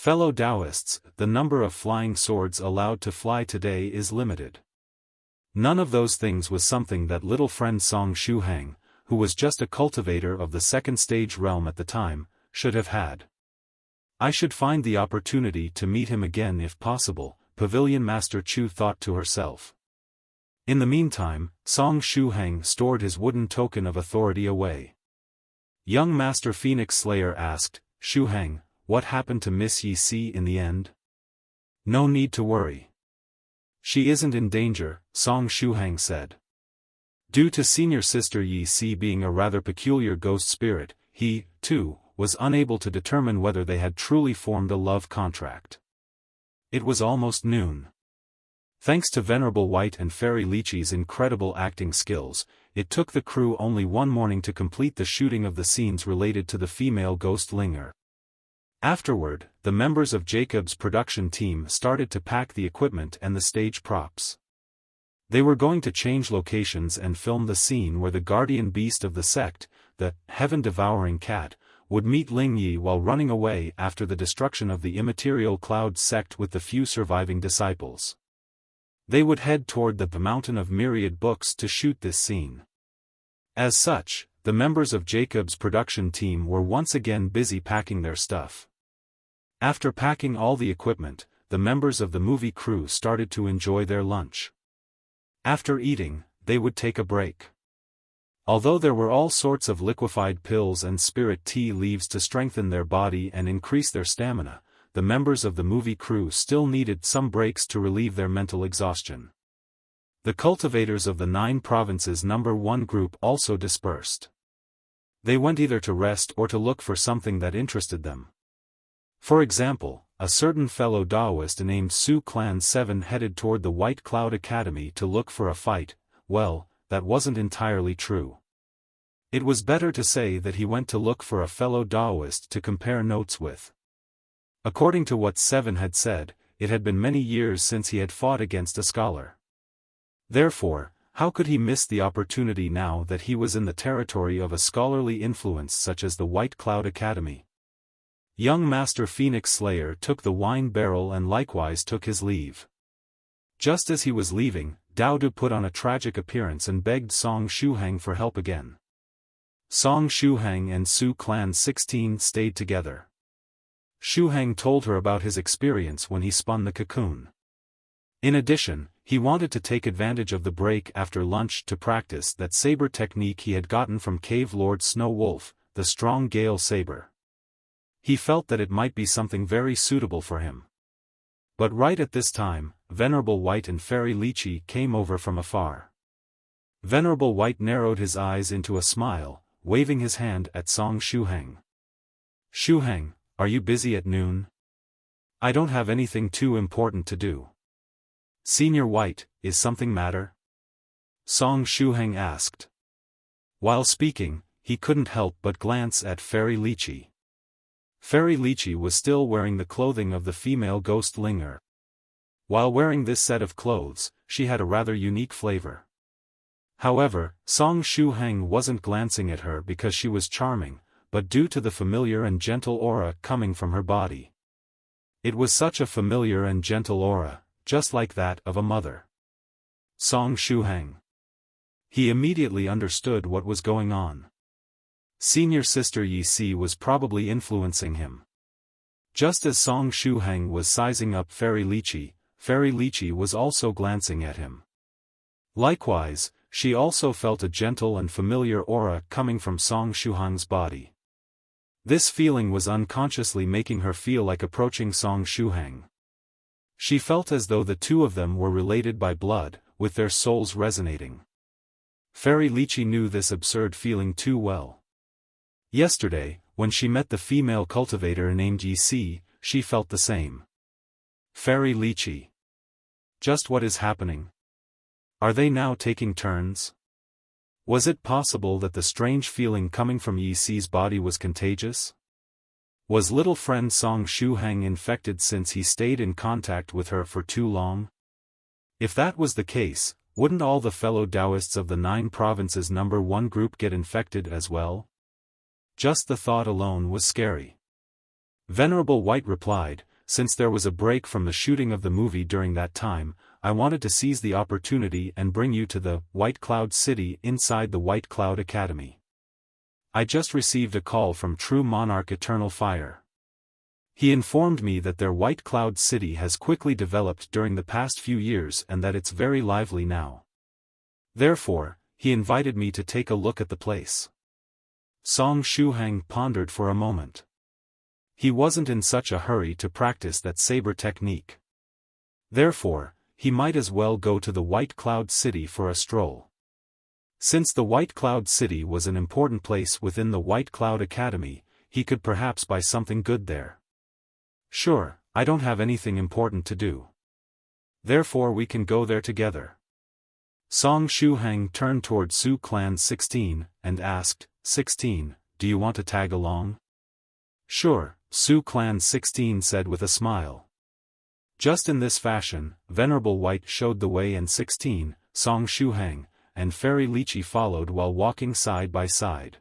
Fellow Taoists, the number of flying swords allowed to fly today is limited. None of those things was something that little friend Song Shuhang, who was just a cultivator of the second stage realm at the time, should have had. I should find the opportunity to meet him again if possible, Pavilion Master Chu thought to herself. In the meantime, Song Shuhang stored his wooden token of authority away. Young Master Phoenix Slayer asked, Shuhang, what happened to Miss Yi in the end? No need to worry. She isn't in danger, Song Shuhang said. Due to senior sister Yi being a rather peculiar ghost spirit, he, too, was unable to determine whether they had truly formed a love contract. It was almost noon. Thanks to Venerable White and Fairy Lychee's incredible acting skills, it took the crew only one morning to complete the shooting of the scenes related to the female ghost linger. Afterward, the members of Jacob's production team started to pack the equipment and the stage props. They were going to change locations and film the scene where the guardian beast of the sect, the heaven-devouring cat, would meet Ling Yi while running away after the destruction of the immaterial cloud sect with the few surviving disciples. They would head toward the mountain of Myriad books to shoot this scene. As such, the members of Jacob's production team were once again busy packing their stuff. After packing all the equipment, the members of the movie crew started to enjoy their lunch. After eating, they would take a break. Although there were all sorts of liquefied pills and spirit tea leaves to strengthen their body and increase their stamina, the members of the movie crew still needed some breaks to relieve their mental exhaustion. The cultivators of the 9 provinces number 1 group also dispersed. They went either to rest or to look for something that interested them. For example, a certain fellow Taoist named Su Clan 7 headed toward the White Cloud Academy to look for a fight. Well, that wasn't entirely true. It was better to say that he went to look for a fellow Taoist to compare notes with. According to what 7 had said, it had been many years since he had fought against a scholar. Therefore, how could he miss the opportunity now that he was in the territory of a scholarly influence such as the White Cloud Academy? Young Master Phoenix Slayer took the wine barrel and likewise took his leave. Just as he was leaving, Dao Du put on a tragic appearance and begged Song Shuhang for help again. Song Shuhang and Su Clan 16 stayed together. Shuhang told her about his experience when he spun the cocoon. In addition, he wanted to take advantage of the break after lunch to practice that saber technique he had gotten from Cave Lord Snow Wolf, the strong Gale saber. He felt that it might be something very suitable for him. But right at this time, Venerable White and Fairy Lychee came over from afar. Venerable White narrowed his eyes into a smile, waving his hand at Song Shuhang. Shuhang, are you busy at noon? I don't have anything too important to do. Senior White, is something matter? Song Shuhang asked. While speaking, he couldn't help but glance at Fairy Lychee. Fairy Lychee was still wearing the clothing of the female ghost linger. While wearing this set of clothes, she had a rather unique flavor. However, Song Shuhang wasn't glancing at her because she was charming, but due to the familiar and gentle aura coming from her body. It was such a familiar and gentle aura, just like that of a mother. Song Shuhang. He immediately understood what was going on. Senior sister Yi was probably influencing him. Just as Song Shuhang was sizing up Fairy Lychee was also glancing at him. Likewise, she also felt a gentle and familiar aura coming from Song Shuhang's body. This feeling was unconsciously making her feel like approaching Song Shuhang. She felt as though the two of them were related by blood, with their souls resonating. Fairy Lychee knew this absurd feeling too well. Yesterday, when she met the female cultivator named Yi, she felt the same. Fairy Lychee. Just what is happening? Are they now taking turns? Was it possible that the strange feeling coming from Yi's body was contagious? Was little friend Song Shuhang infected since he stayed in contact with her for too long? If that was the case, wouldn't all the fellow Taoists of the 9 provinces number 1 group get infected as well? Just the thought alone was scary. Venerable White replied, since there was a break from the shooting of the movie during that time, I wanted to seize the opportunity and bring you to the White Cloud City inside the White Cloud Academy. I just received a call from True Monarch Eternal Fire. He informed me that their White Cloud City has quickly developed during the past few years and that it's very lively now. Therefore, he invited me to take a look at the place. Song Shuhang pondered for a moment. He wasn't in such a hurry to practice that saber technique. Therefore, he might as well go to the White Cloud City for a stroll. Since the White Cloud City was an important place within the White Cloud Academy, he could perhaps buy something good there. Sure, I don't have anything important to do. Therefore we can go there together. Song Shuhang turned toward Su Clan 16, and asked, 16, do you want to tag along? Sure, Su Clan 16 said with a smile. Just in this fashion, Venerable White showed the way and 16, Song Shuhang, and Fairy Lychee followed while walking side by side.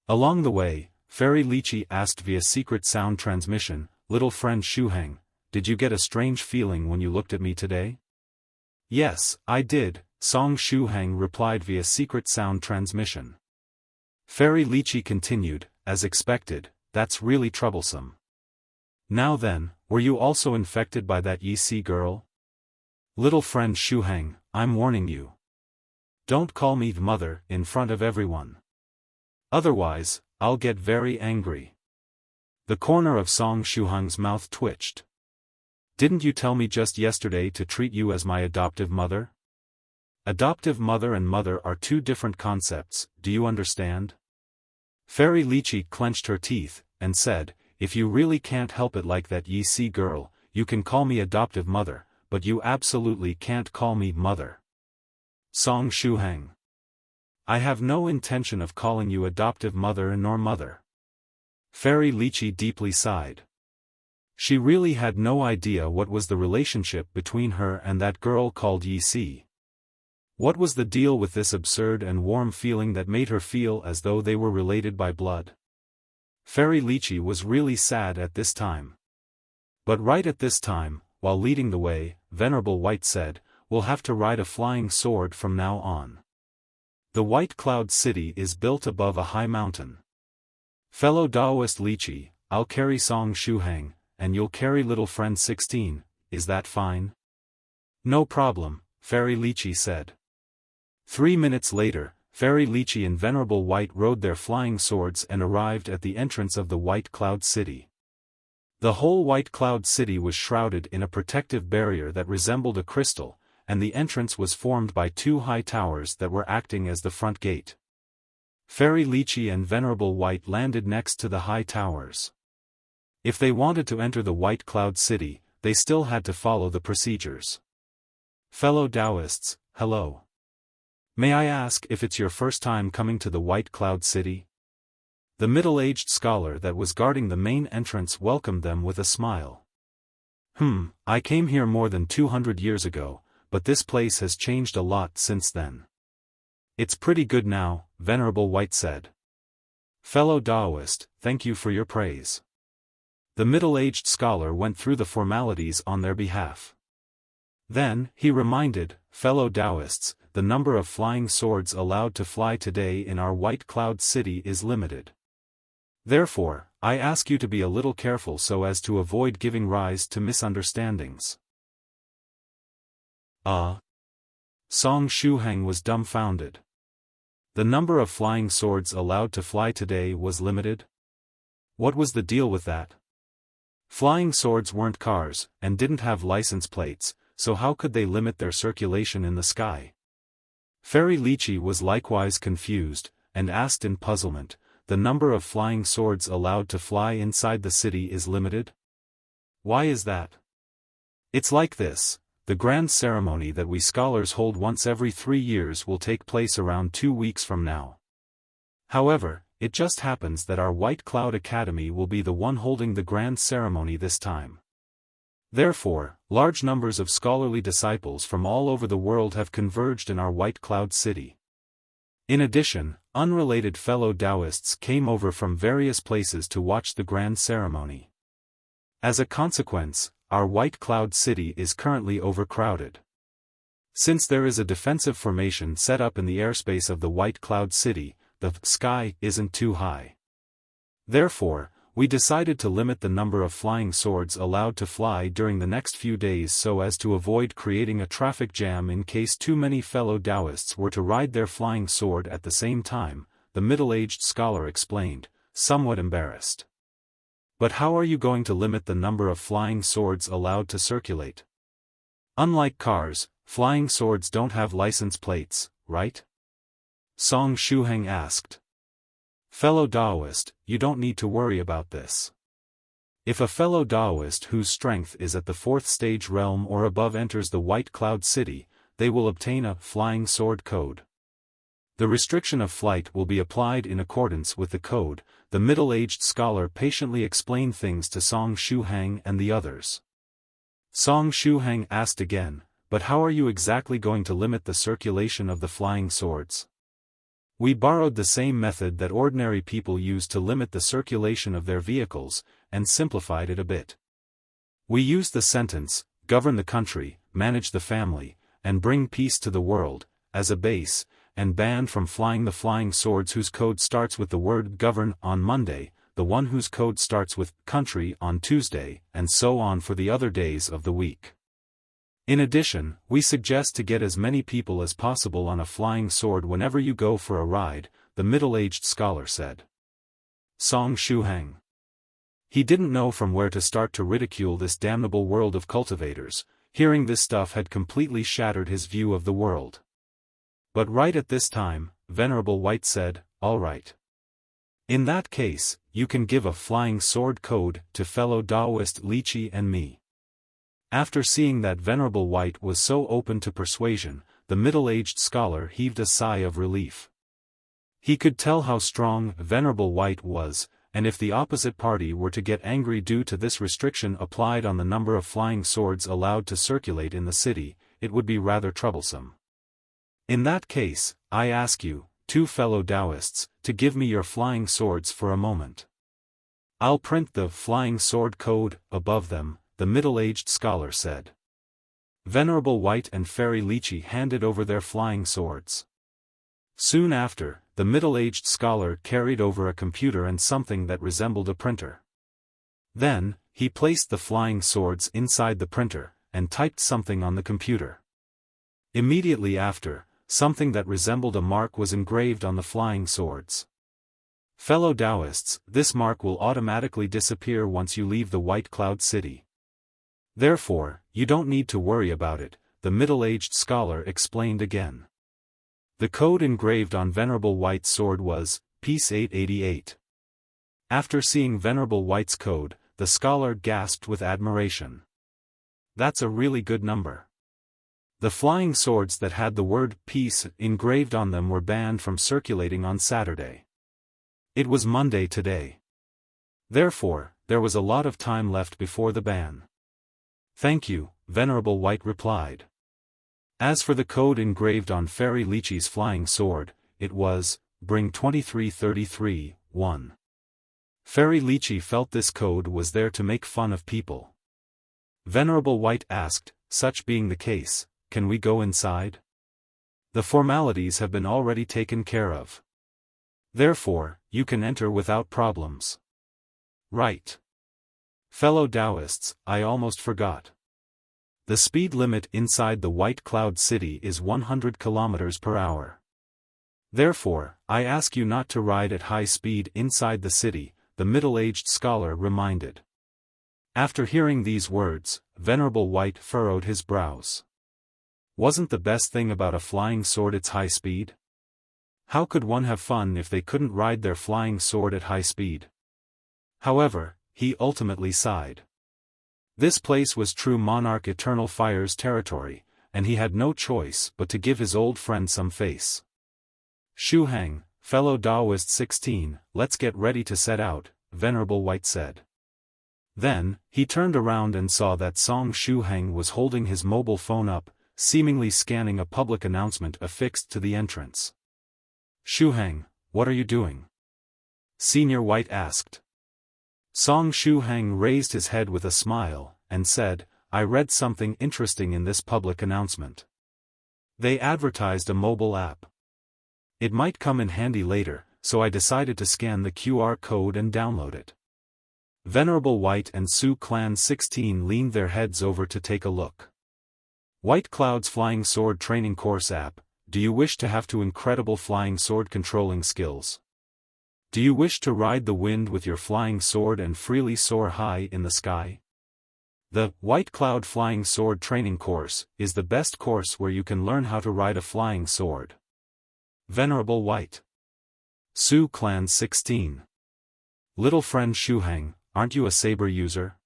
Along the way, Fairy Lychee asked via secret sound transmission, little friend Shuhang, did you get a strange feeling when you looked at me today? Yes, I did, Song Shuhang replied via secret sound transmission. Fairy Lychee continued, as expected, that's really troublesome. Now then, were you also infected by that Lychee girl? Little friend Shuhang, I'm warning you. Don't call me mother in front of everyone. Otherwise, I'll get very angry. The corner of Song Shuhang's mouth twitched. Didn't you tell me just yesterday to treat you as my adoptive mother? Adoptive mother and mother are two different concepts, do you understand? Fairy Lychee clenched her teeth, and said, if you really can't help it like that Lychee girl, you can call me adoptive mother, but you absolutely can't call me mother. Song Shuhang. I have no intention of calling you adoptive mother nor mother. Fairy Lychee deeply sighed. She really had no idea what was the relationship between her and that girl called Lychee. What was the deal with this absurd and warm feeling that made her feel as though they were related by blood? Fairy Lychee was really sad at this time. But right at this time, while leading the way, Venerable White said, we'll have to ride a flying sword from now on. The White Cloud City is built above a high mountain. Fellow Taoist Lychee, I'll carry Song Shuhang, and you'll carry little friend 16, is that fine? No problem, Fairy Lychee said. 3 minutes later, Fairy Lychee and Venerable White rode their flying swords and arrived at the entrance of the White Cloud City. The whole White Cloud City was shrouded in a protective barrier that resembled a crystal, and the entrance was formed by two high towers that were acting as the front gate. Fairy Lychee and Venerable White landed next to the high towers. If they wanted to enter the White Cloud City, they still had to follow the procedures. Fellow Taoists, hello. May I ask if it's your first time coming to the White Cloud City? The middle-aged scholar that was guarding the main entrance welcomed them with a smile. I came here more than 200 years ago, but this place has changed a lot since then. It's pretty good now, Venerable White said. Fellow Taoist, thank you for your praise. The middle-aged scholar went through the formalities on their behalf. Then, he reminded, fellow Taoists, the number of flying swords allowed to fly today in our White Cloud City is limited. Therefore, I ask you to be a little careful so as to avoid giving rise to misunderstandings. Song Shuhang was dumbfounded. The number of flying swords allowed to fly today was limited? What was the deal with that? Flying swords weren't cars, and didn't have license plates, so how could they limit their circulation in the sky? Fairy Lychee was likewise confused, and asked in puzzlement, the number of flying swords allowed to fly inside the city is limited? Why is that? It's like this. The grand ceremony that we scholars hold once every 3 years will take place around 2 weeks from now. However, it just happens that our White Cloud Academy will be the one holding the grand ceremony this time. Therefore, large numbers of scholarly disciples from all over the world have converged in our White Cloud City. In addition, unrelated fellow Taoists came over from various places to watch the grand ceremony. As a consequence, our White Cloud City is currently overcrowded. Since there is a defensive formation set up in the airspace of the White Cloud City, the sky isn't too high. Therefore, we decided to limit the number of flying swords allowed to fly during the next few days so as to avoid creating a traffic jam in case too many fellow Taoists were to ride their flying sword at the same time, the middle-aged scholar explained, somewhat embarrassed. But how are you going to limit the number of flying swords allowed to circulate? Unlike cars, flying swords don't have license plates, right? Song Shuhang asked. Fellow Taoist, you don't need to worry about this. If a fellow Taoist whose strength is at the 4th stage realm or above enters the White Cloud City, they will obtain a flying sword code. The restriction of flight will be applied in accordance with the code. The middle-aged scholar patiently explained things to Song Shuhang and the others. Song Shuhang asked again, but how are you exactly going to limit the circulation of the flying swords? We borrowed the same method that ordinary people use to limit the circulation of their vehicles, and simplified it a bit. We used the sentence, govern the country, manage the family, and bring peace to the world, as a base, and banned from flying the flying swords whose code starts with the word govern on Monday, the one whose code starts with country on Tuesday, and so on for the other days of the week. In addition, we suggest to get as many people as possible on a flying sword whenever you go for a ride, the middle-aged scholar said. Song Shuhang. He didn't know from where to start to ridicule this damnable world of cultivators. Hearing this stuff had completely shattered his view of the world. But right at this time, Venerable White said, all right. In that case, you can give a flying sword code to fellow Taoist Lychee and me. After seeing that Venerable White was so open to persuasion, the middle-aged scholar heaved a sigh of relief. He could tell how strong Venerable White was, and if the opposite party were to get angry due to this restriction applied on the number of flying swords allowed to circulate in the city, it would be rather troublesome. In that case, I ask you, two fellow Taoists, to give me your flying swords for a moment. I'll print the flying sword code above them, the middle-aged scholar said. Venerable White and Fairy Lychee handed over their flying swords. Soon after, the middle-aged scholar carried over a computer and something that resembled a printer. Then, he placed the flying swords inside the printer, and typed something on the computer. Immediately after, something that resembled a mark was engraved on the flying swords. Fellow Taoists, this mark will automatically disappear once you leave the White Cloud City. Therefore, you don't need to worry about it, the middle-aged scholar explained again. The code engraved on Venerable White's sword was, Peace 888. After seeing Venerable White's code, the scholar gasped with admiration. That's a really good number. The flying swords that had the word peace engraved on them were banned from circulating on Saturday. It was Monday today. Therefore, there was a lot of time left before the ban. Thank you, Venerable White replied. As for the code engraved on Fairy Lychee's flying sword, it was, Bring 2333, 1. Fairy Lychee felt this code was there to make fun of people. Venerable White asked, such being the case, can we go inside? The formalities have been already taken care of. Therefore, you can enter without problems. Right. Fellow Taoists, I almost forgot. The speed limit inside the White Cloud City is 100 kilometers per hour. Therefore, I ask you not to ride at high speed inside the city, the middle-aged scholar reminded. After hearing these words, Venerable White furrowed his brows. Wasn't the best thing about a flying sword its high speed? How could one have fun if they couldn't ride their flying sword at high speed? However, he ultimately sighed. This place was true Monarch Eternal Fire's territory, and he had no choice but to give his old friend some face. Shuhang, fellow Taoist 16, let's get ready to set out, Venerable White said. Then, he turned around and saw that Song Shuhang was holding his mobile phone up, seemingly scanning a public announcement affixed to the entrance. Shuhang, what are you doing? Senior White asked. Song Shuhang raised his head with a smile, and said, I read something interesting in this public announcement. They advertised a mobile app. It might come in handy later, so I decided to scan the QR code and download it. Venerable White and Su Clan 16 leaned their heads over to take a look. White Cloud's Flying Sword Training Course app. Do you wish to have incredible flying sword controlling skills? Do you wish to ride the wind with your flying sword and freely soar high in the sky? The White Cloud Flying Sword Training Course is the best course where you can learn how to ride a flying sword. Venerable White. Su Clan 16. Little friend Shuhang, aren't you a saber user?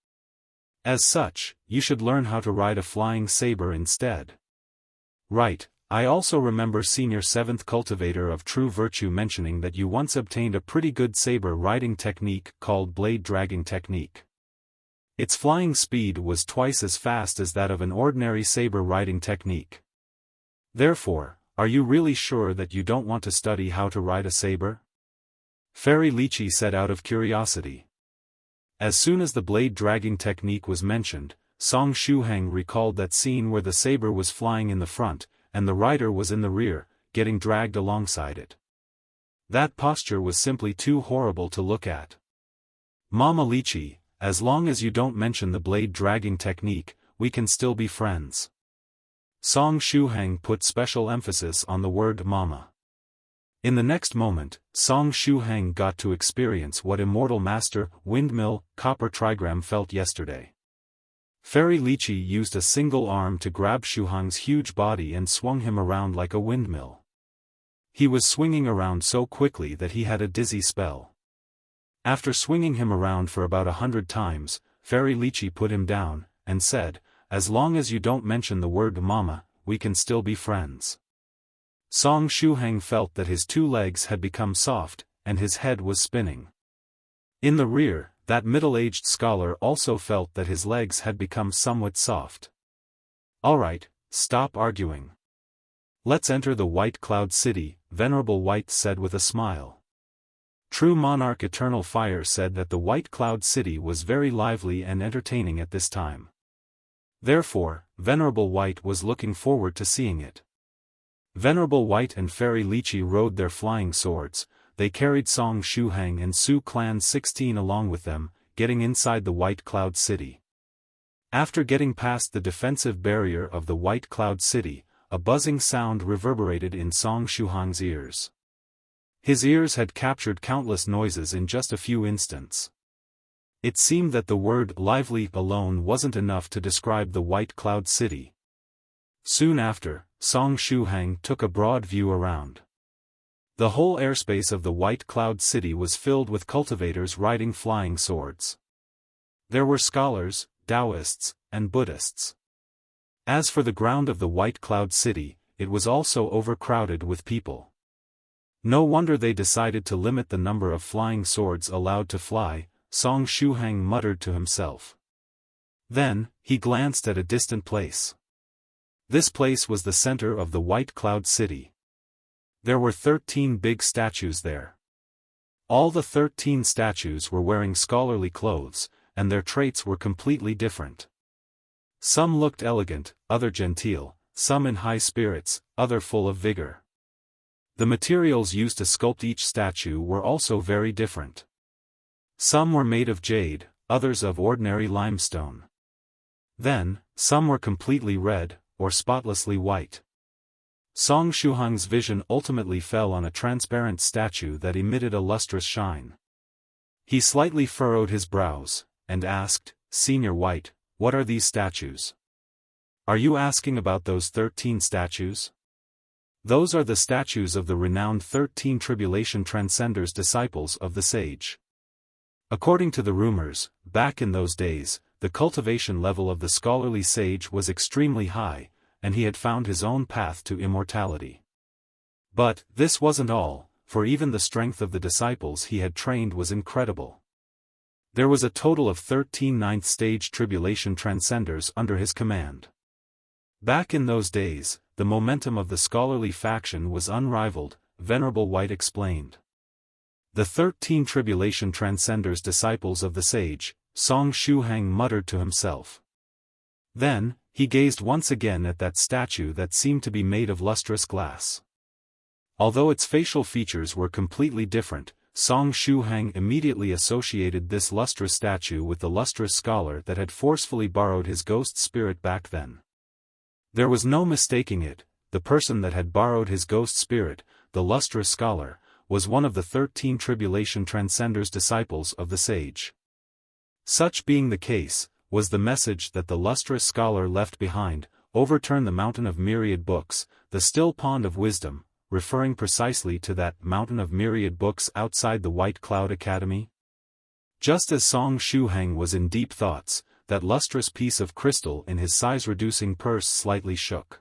As such, you should learn how to ride a flying saber instead. Right, I also remember Senior 7th Cultivator of True Virtue mentioning that you once obtained a pretty good saber riding technique called blade dragging technique. Its flying speed was twice as fast as that of an ordinary saber riding technique. Therefore, are you really sure that you don't want to study how to ride a saber? Fairy Lychee said out of curiosity. As soon as the blade dragging technique was mentioned, Song Shuhang recalled that scene where the saber was flying in the front, and the rider was in the rear, getting dragged alongside it. That posture was simply too horrible to look at. Mama Lychee, as long as you don't mention the blade dragging technique, we can still be friends. Song Shuhang put special emphasis on the word mama. In the next moment, Song Shuhang got to experience what Immortal Master, Windmill, Copper Trigram felt yesterday. Fairy Lychee used a single arm to grab Shuhang's huge body and swung him around like a windmill. He was swinging around so quickly that he had a dizzy spell. After swinging him around for about 100 times, Fairy Lychee put him down, and said, as long as you don't mention the word mama, we can still be friends. Song Shuhang felt that his two legs had become soft, and his head was spinning. In the rear, that middle-aged scholar also felt that his legs had become somewhat soft. Alright, stop arguing. Let's enter the White Cloud City, Venerable White said with a smile. True Monarch Eternal Fire said that the White Cloud City was very lively and entertaining at this time. Therefore, Venerable White was looking forward to seeing it. Venerable White and Fairy Lychee rode their flying swords. They carried Song Shuhang and Su Clan 16 along with them, getting inside the White Cloud City. After getting past the defensive barrier of the White Cloud City, a buzzing sound reverberated in Song Shuhang's ears. His ears had captured countless noises in just a few instants. It seemed that the word lively alone wasn't enough to describe the White Cloud City. Soon after, Song Shuhang took a broad view around. The whole airspace of the White Cloud City was filled with cultivators riding flying swords. There were scholars, Taoists, and Buddhists. As for the ground of the White Cloud City, it was also overcrowded with people. No wonder they decided to limit the number of flying swords allowed to fly, Song Shuhang muttered to himself. Then, he glanced at a distant place. This place was the center of the White Cloud City. There were 13 big statues there. All the 13 statues were wearing scholarly clothes, and their traits were completely different. Some looked elegant, other genteel, some in high spirits, other full of vigor. The materials used to sculpt each statue were also very different. Some were made of jade, others of ordinary limestone. Then, some were completely red, or spotlessly white. Song Shuhang's vision ultimately fell on a transparent statue that emitted a lustrous shine. He slightly furrowed his brows, and asked, Senior White, what are these statues? Are you asking about those 13 statues? Those are the statues of the renowned 13 Tribulation Transcenders disciples of the sage. According to the rumors, back in those days, the cultivation level of the scholarly sage was extremely high, and he had found his own path to immortality. But, this wasn't all, for even the strength of the disciples he had trained was incredible. There was a total of 13 Ninth Stage Tribulation Transcenders under his command. Back in those days, the momentum of the scholarly faction was unrivaled, Venerable White explained. The 13 Tribulation Transcenders disciples of the sage, Song Shuhang muttered to himself. Then, he gazed once again at that statue that seemed to be made of lustrous glass. Although its facial features were completely different, Song Shuhang immediately associated this lustrous statue with the lustrous scholar that had forcefully borrowed his ghost spirit back then. There was no mistaking it, the person that had borrowed his ghost spirit, the lustrous scholar, was one of the 13 Tribulation Transcenders disciples of the sage. Such being the case, was the message that the lustrous scholar left behind: overturn the mountain of myriad books, the still pond of wisdom, referring precisely to that mountain of myriad books outside the White Cloud Academy? Just as Song Shuhang was in deep thoughts, that lustrous piece of crystal in his size-reducing purse slightly shook.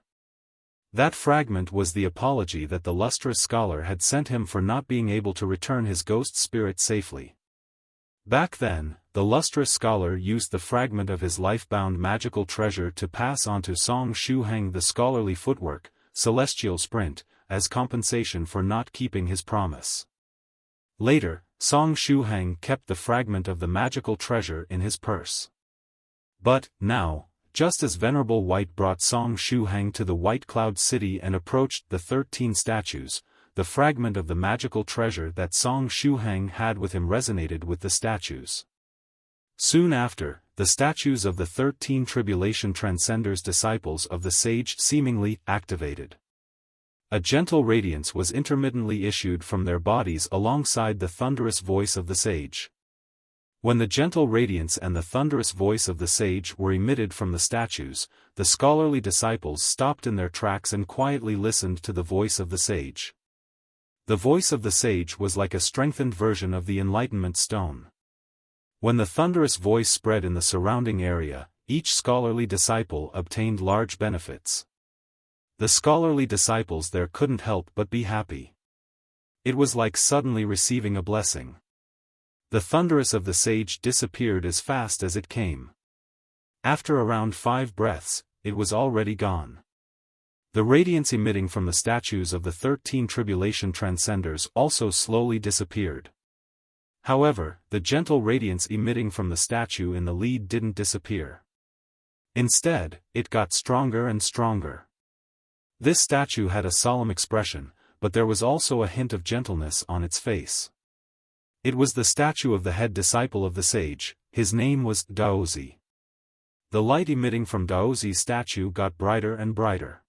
That fragment was the apology that the lustrous scholar had sent him for not being able to return his ghost spirit safely. Back then, the lustrous scholar used the fragment of his life-bound magical treasure to pass on to Song Shuhang the scholarly footwork, celestial sprint, as compensation for not keeping his promise. Later, Song Shuhang kept the fragment of the magical treasure in his purse. But, now, just as Venerable White brought Song Shuhang to the White Cloud City and approached the 13 statues, the fragment of the magical treasure that Song Shuhang had with him resonated with the statues. Soon after, the statues of the 13 Tribulation Transcenders disciples of the sage seemingly activated. A gentle radiance was intermittently issued from their bodies alongside the thunderous voice of the sage. When the gentle radiance and the thunderous voice of the sage were emitted from the statues, the scholarly disciples stopped in their tracks and quietly listened to the voice of the sage. The voice of the sage was like a strengthened version of the Enlightenment Stone. When the thunderous voice spread in the surrounding area, each scholarly disciple obtained large benefits. The scholarly disciples there couldn't help but be happy. It was like suddenly receiving a blessing. The thunderous of the sage disappeared as fast as it came. After around 5 breaths, it was already gone. The radiance emitting from the statues of the 13 Tribulation Transcenders also slowly disappeared. However, the gentle radiance emitting from the statue in the lead didn't disappear. Instead, it got stronger and stronger. This statue had a solemn expression, but there was also a hint of gentleness on its face. It was the statue of the head disciple of the sage. His name was Daozi. The light emitting from Daozi's statue got brighter and brighter.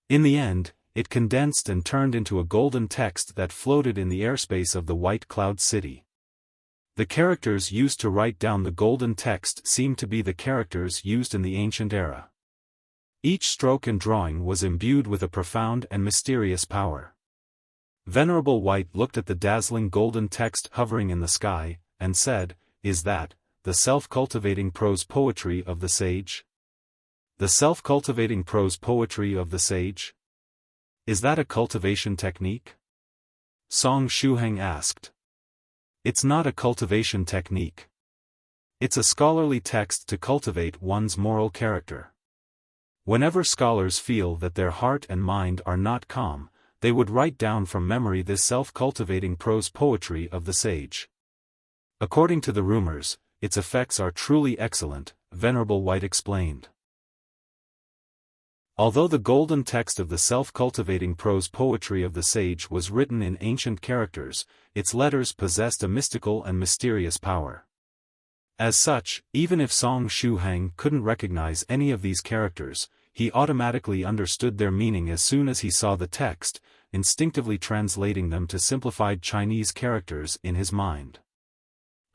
In the end, it condensed and turned into a golden text that floated in the airspace of the White Cloud City. The characters used to write down the golden text seemed to be the characters used in the ancient era. Each stroke and drawing was imbued with a profound and mysterious power. Venerable White looked at the dazzling golden text hovering in the sky, and said, "Is that the self-cultivating prose poetry of the sage? The self-cultivating prose poetry of the sage? Is that a cultivation technique?" Song Shuhang asked. "It's not a cultivation technique. It's a scholarly text to cultivate one's moral character. Whenever scholars feel that their heart and mind are not calm, they would write down from memory this self-cultivating prose poetry of the sage. According to the rumors, its effects are truly excellent," Venerable White explained. Although the golden text of the self-cultivating prose poetry of the sage was written in ancient characters, its letters possessed a mystical and mysterious power. As such, even if Song Shuhang couldn't recognize any of these characters, he automatically understood their meaning as soon as he saw the text, instinctively translating them to simplified Chinese characters in his mind.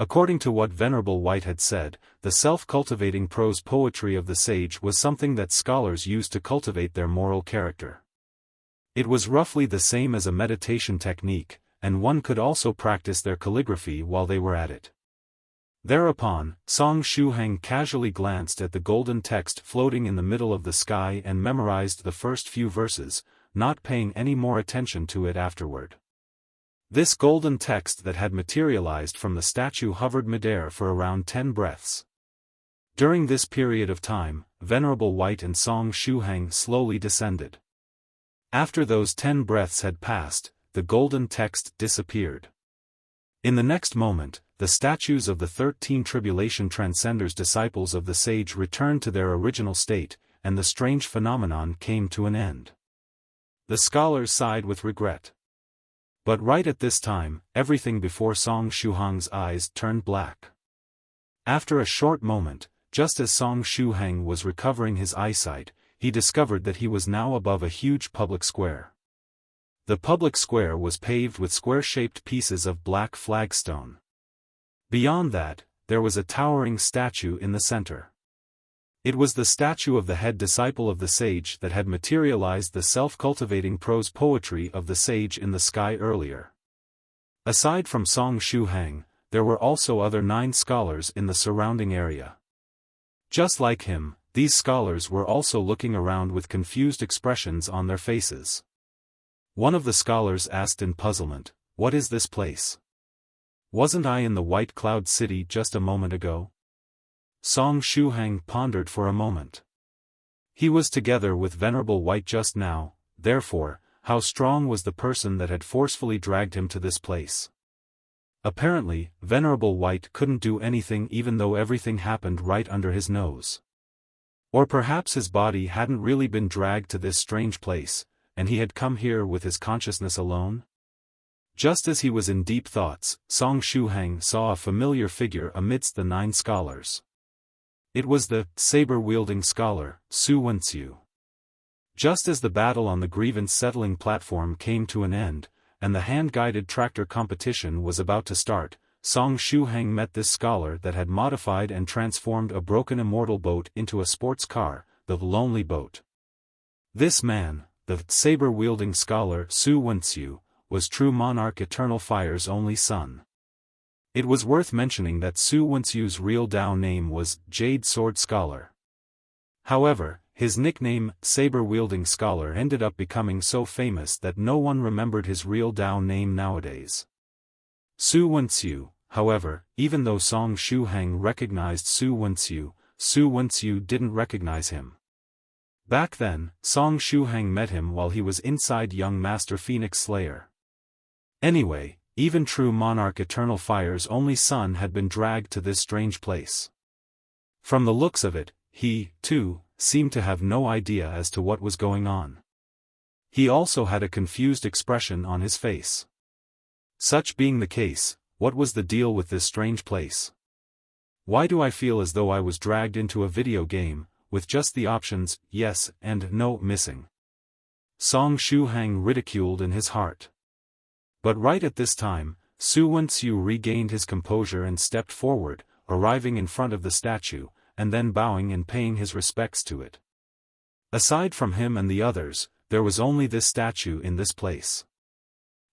According to what Venerable White had said, the self-cultivating prose poetry of the sage was something that scholars used to cultivate their moral character. It was roughly the same as a meditation technique, and one could also practice their calligraphy while they were at it. Thereupon, Song Shuhang casually glanced at the golden text floating in the middle of the sky and memorized the first few verses, not paying any more attention to it afterward. This golden text that had materialized from the statue hovered midair for around 10 breaths. During this period of time, Venerable White and Song Shuhang slowly descended. After those 10 breaths had passed, the golden text disappeared. In the next moment, the statues of the 13 Tribulation Transcenders disciples of the sage returned to their original state, and the strange phenomenon came to an end. The scholars sighed with regret. But right at this time, everything before Song Shuhang's eyes turned black. After a short moment, just as Song Shuhang was recovering his eyesight, he discovered that he was now above a huge public square. The public square was paved with square-shaped pieces of black flagstone. Beyond that, there was a towering statue in the center. It was the statue of the head disciple of the sage that had materialized the self-cultivating prose poetry of the sage in the sky earlier. Aside from Song Shuhang, there were also other 9 scholars in the surrounding area. Just like him, these scholars were also looking around with confused expressions on their faces. One of the scholars asked in puzzlement, "What is this place? Wasn't I in the White Cloud City just a moment ago?" Song Shuhang pondered for a moment. He was together with Venerable White just now, therefore, how strong was the person that had forcefully dragged him to this place? Apparently, Venerable White couldn't do anything even though everything happened right under his nose. Or perhaps his body hadn't really been dragged to this strange place, and he had come here with his consciousness alone? Just as he was in deep thoughts, Song Shuhang saw a familiar figure amidst the 9 scholars. It was the saber-wielding scholar, Su Wenxiu. Just as the battle on the grievance-settling platform came to an end, and the hand-guided tractor competition was about to start, Song Shuhang met this scholar that had modified and transformed a broken immortal boat into a sports car, the Lonely Boat. This man, the saber-wielding scholar Su Wenxiu, was true monarch Eternal Fire's only son. It was worth mentioning that Su Wenxiu's real Dao name was Jade Sword Scholar. However, his nickname, Saber-Wielding Scholar, ended up becoming so famous that no one remembered his real Dao name nowadays. Su Wenxiu, however, even though Song Shuhang recognized Su Wenxiu didn't recognize him. Back then, Song Shuhang met him while he was inside young Master Phoenix Slayer. Anyway, even true monarch Eternal Fire's only son had been dragged to this strange place. From the looks of it, he, too, seemed to have no idea as to what was going on. He also had a confused expression on his face. Such being the case, what was the deal with this strange place? Why do I feel as though I was dragged into a video game, with just the options, yes and no, missing? Song Shuhang ridiculed in his heart. But right at this time, Su Wenxiu regained his composure and stepped forward, arriving in front of the statue, and then bowing and paying his respects to it. Aside from him and the others, there was only this statue in this place.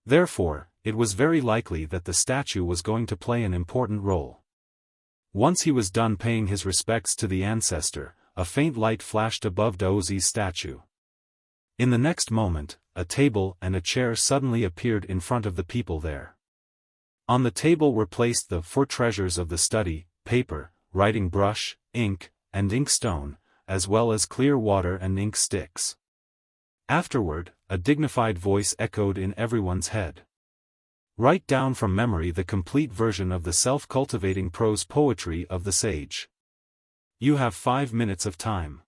Therefore, it was very likely that the statue was going to play an important role. Once he was done paying his respects to the ancestor, a faint light flashed above Daozi's statue. In the next moment, a table and a chair suddenly appeared in front of the people there. On the table were placed the 4 treasures of the study, paper, writing brush, ink, and inkstone, as well as clear water and ink sticks. Afterward, a dignified voice echoed in everyone's head. Write down from memory the complete version of the self-cultivating prose poetry of the sage. You have 5 minutes of time.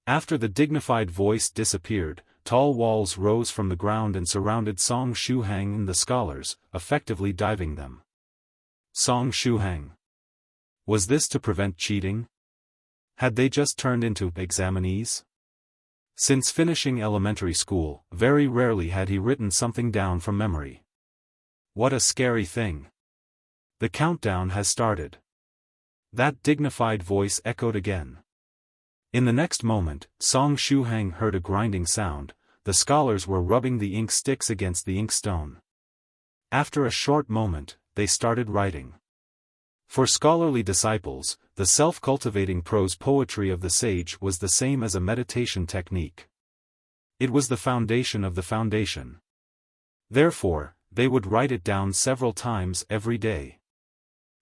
After the dignified voice disappeared, tall walls rose from the ground and surrounded Song Shuhang and the scholars, effectively diving them. Song Shuhang. Was this to prevent cheating? Had they just turned into examinees? Since finishing elementary school, very rarely had he written something down from memory. What a scary thing. The countdown has started. That dignified voice echoed again. In the next moment, Song Shuhang heard a grinding sound. The scholars were rubbing the ink sticks against the inkstone. After a short moment, they started writing. For scholarly disciples, the self-cultivating prose poetry of the sage was the same as a meditation technique. It was the foundation of the foundation. Therefore, they would write it down several times every day.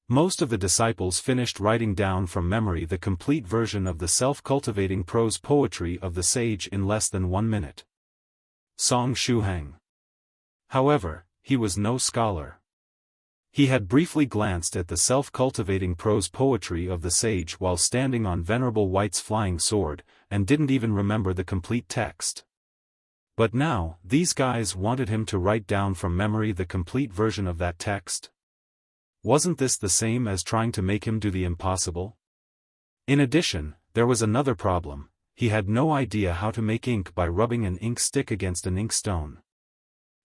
Most of the disciples finished writing down from memory the complete version of the self-cultivating prose poetry of the sage in less than 1 minute. Song Shuhang. However, he was no scholar. He had briefly glanced at the self-cultivating prose poetry of the sage while standing on Venerable White's flying sword, and didn't even remember the complete text. But now, these guys wanted him to write down from memory the complete version of that text. Wasn't this the same as trying to make him do the impossible? In addition, there was another problem. He had no idea how to make ink by rubbing an ink stick against an ink stone.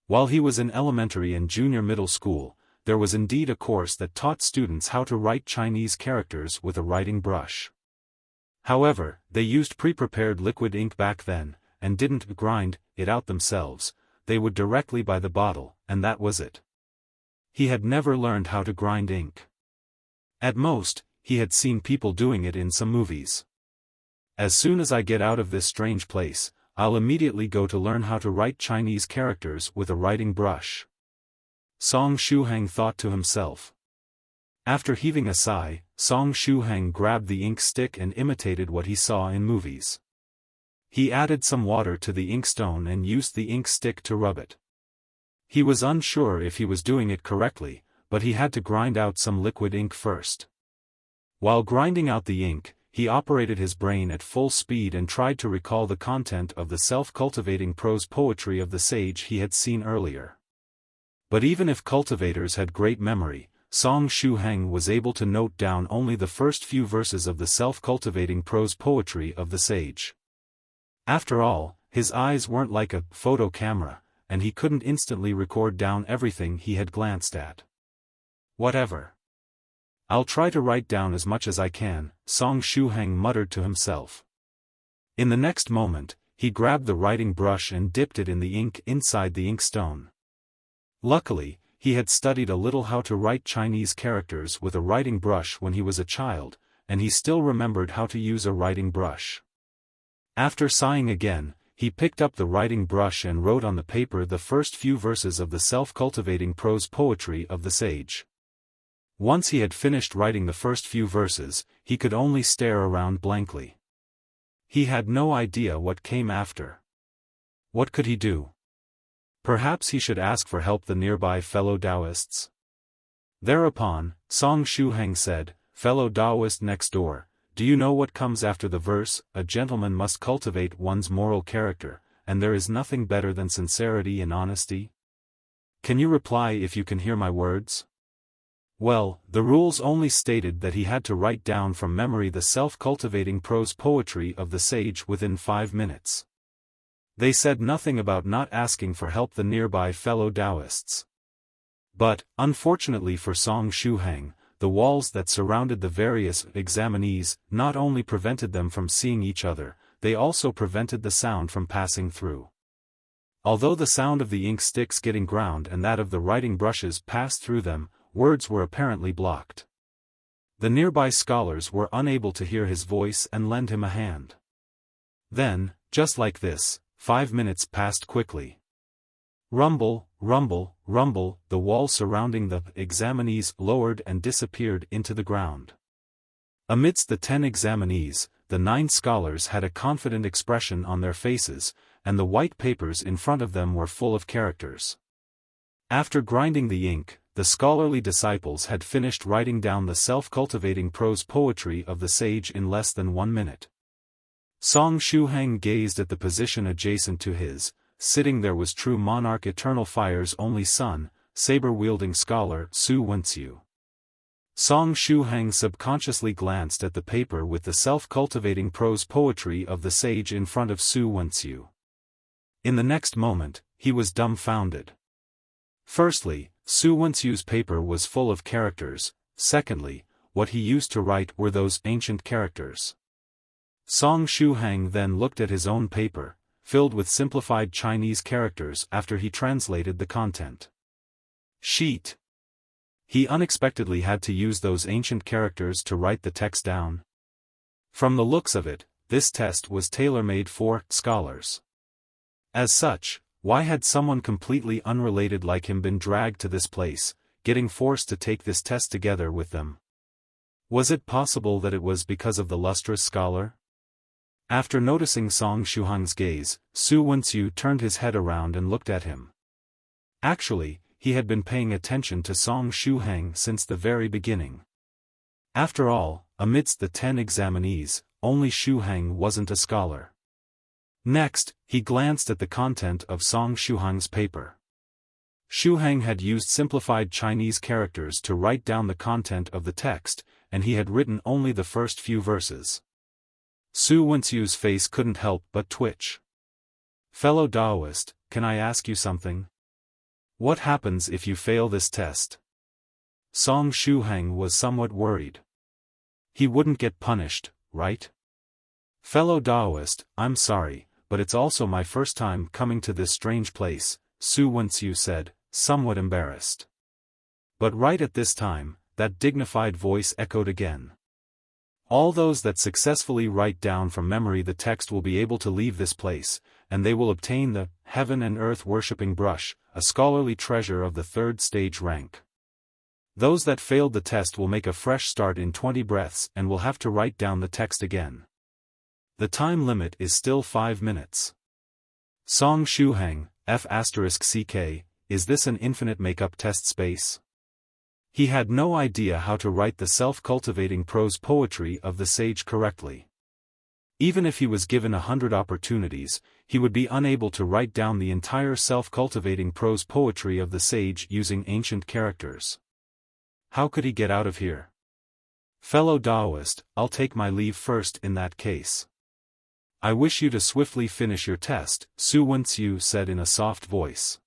While he was in elementary and junior middle school, there was indeed a course that taught students how to write Chinese characters with a writing brush. However, they used pre-prepared liquid ink back then, and didn't grind it out themselves. They would directly buy the bottle, and that was it. He had never learned how to grind ink. At most, he had seen people doing it in some movies. As soon as I get out of this strange place, I'll immediately go to learn how to write Chinese characters with a writing brush. Song Shuhang thought to himself. After heaving a sigh, Song Shuhang grabbed the ink stick and imitated what he saw in movies. He added some water to the inkstone and used the ink stick to rub it. He was unsure if he was doing it correctly, but he had to grind out some liquid ink first. While grinding out the ink, he operated his brain at full speed and tried to recall the content of the self-cultivating prose poetry of the sage he had seen earlier. But even if cultivators had great memory, Song Shuhang was able to note down only the first few verses of the self-cultivating prose poetry of the sage. After all, his eyes weren't like a photo camera, and he couldn't instantly record down everything he had glanced at. Whatever. I'll try to write down as much as I can, Song Shuhang muttered to himself. In the next moment, he grabbed the writing brush and dipped it in the ink inside the inkstone. Luckily, he had studied a little how to write Chinese characters with a writing brush when he was a child, and he still remembered how to use a writing brush. After sighing again, he picked up the writing brush and wrote on the paper the first few verses of the self-cultivating prose poetry of the sage. Once he had finished writing the first few verses, he could only stare around blankly. He had no idea what came after. What could he do? Perhaps he should ask for help the nearby fellow Taoists. Thereupon, Song Shuhang said, "Fellow Taoist next door, do you know what comes after the verse, 'A gentleman must cultivate one's moral character, and there is nothing better than sincerity and honesty'? Can you reply if you can hear my words?" Well, the rules only stated that he had to write down from memory the self-cultivating prose poetry of the sage within 5 minutes. They said nothing about not asking for help the nearby fellow Taoists. But, unfortunately for Song Shuhang, the walls that surrounded the various examinees not only prevented them from seeing each other, they also prevented the sound from passing through. Although the sound of the ink sticks getting ground and that of the writing brushes passed through them, words were apparently blocked. The nearby scholars were unable to hear his voice and lend him a hand. Then, just like this, 5 minutes passed quickly. Rumble, rumble, rumble, the wall surrounding the examinees lowered and disappeared into the ground. Amidst the 10 examinees, the 9 scholars had a confident expression on their faces, and the white papers in front of them were full of characters. After grinding the ink, the scholarly disciples had finished writing down the self-cultivating prose poetry of the sage in less than 1 minute. Song Shuhang gazed at the position adjacent to his. Sitting there was true monarch Eternal Fire's only son, saber-wielding scholar Su Wenxiu. Song Shuhang subconsciously glanced at the paper with the self-cultivating prose poetry of the sage in front of Su Wenxiu. In the next moment, he was dumbfounded. Firstly, Su Wenxiu's paper was full of characters. Secondly, what he used to write were those ancient characters. Song Shuhang then looked at his own paper, filled with simplified Chinese characters after he translated the content. Sheet. He unexpectedly had to use those ancient characters to write the text down. From the looks of it, this test was tailor-made for scholars. As such, why had someone completely unrelated like him been dragged to this place, getting forced to take this test together with them? Was it possible that it was because of the lustrous scholar? After noticing Song Shuhang's gaze, Su Wenxiu turned his head around and looked at him. Actually, he had been paying attention to Song Shuhang since the very beginning. After all, amidst the 10 examinees, only Shuhang wasn't a scholar. Next, he glanced at the content of Song Shuhang's paper. Shuhang had used simplified Chinese characters to write down the content of the text, and he had written only the first few verses. Su Wenxiu's face couldn't help but twitch. "Fellow Taoist, can I ask you something? What happens if you fail this test?" Song Shuhang was somewhat worried. "He wouldn't get punished, right?" "Fellow Taoist, I'm sorry, but it's also my first time coming to this strange place," Su Wenxiu said, somewhat embarrassed. But right at this time, that dignified voice echoed again. "All those that successfully write down from memory the text will be able to leave this place, and they will obtain the heaven and earth worshipping brush, a scholarly treasure of the 3rd stage rank. Those that failed the test will make a fresh start in 20 breaths and will have to write down the text again. The time limit is still 5 minutes. Song Shuhang, F***CK, is this an infinite makeup test space?" He had no idea how to write the self-cultivating prose poetry of the sage correctly. Even if he was given 100 opportunities, he would be unable to write down the entire self-cultivating prose poetry of the sage using ancient characters. How could he get out of here? "Fellow Taoist, I'll take my leave first in that case. I wish you to swiftly finish your test," Su Wenxiu said in a soft voice.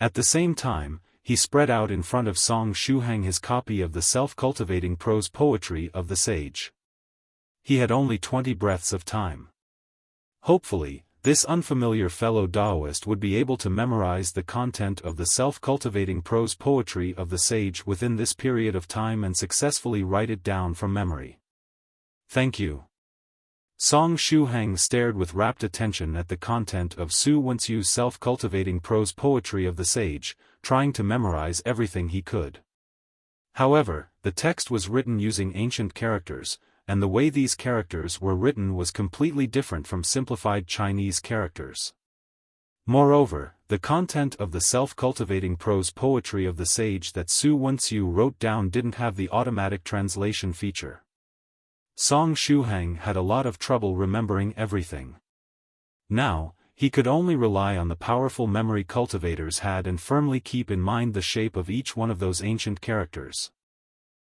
At the same time, he spread out in front of Song Shuhang his copy of the self-cultivating prose poetry of the sage. He had only 20 breaths of time. Hopefully, this unfamiliar fellow Taoist would be able to memorize the content of the self-cultivating prose poetry of the sage within this period of time and successfully write it down from memory. "Thank you." Song Shuhang stared with rapt attention at the content of Su Wenxiu's self-cultivating prose poetry of the sage, trying to memorize everything he could. However, the text was written using ancient characters, and the way these characters were written was completely different from simplified Chinese characters. Moreover, the content of the self-cultivating prose poetry of the sage that Su Wenxiu wrote down didn't have the automatic translation feature. Song Shuhang had a lot of trouble remembering everything. Now, he could only rely on the powerful memory cultivators had and firmly keep in mind the shape of each one of those ancient characters.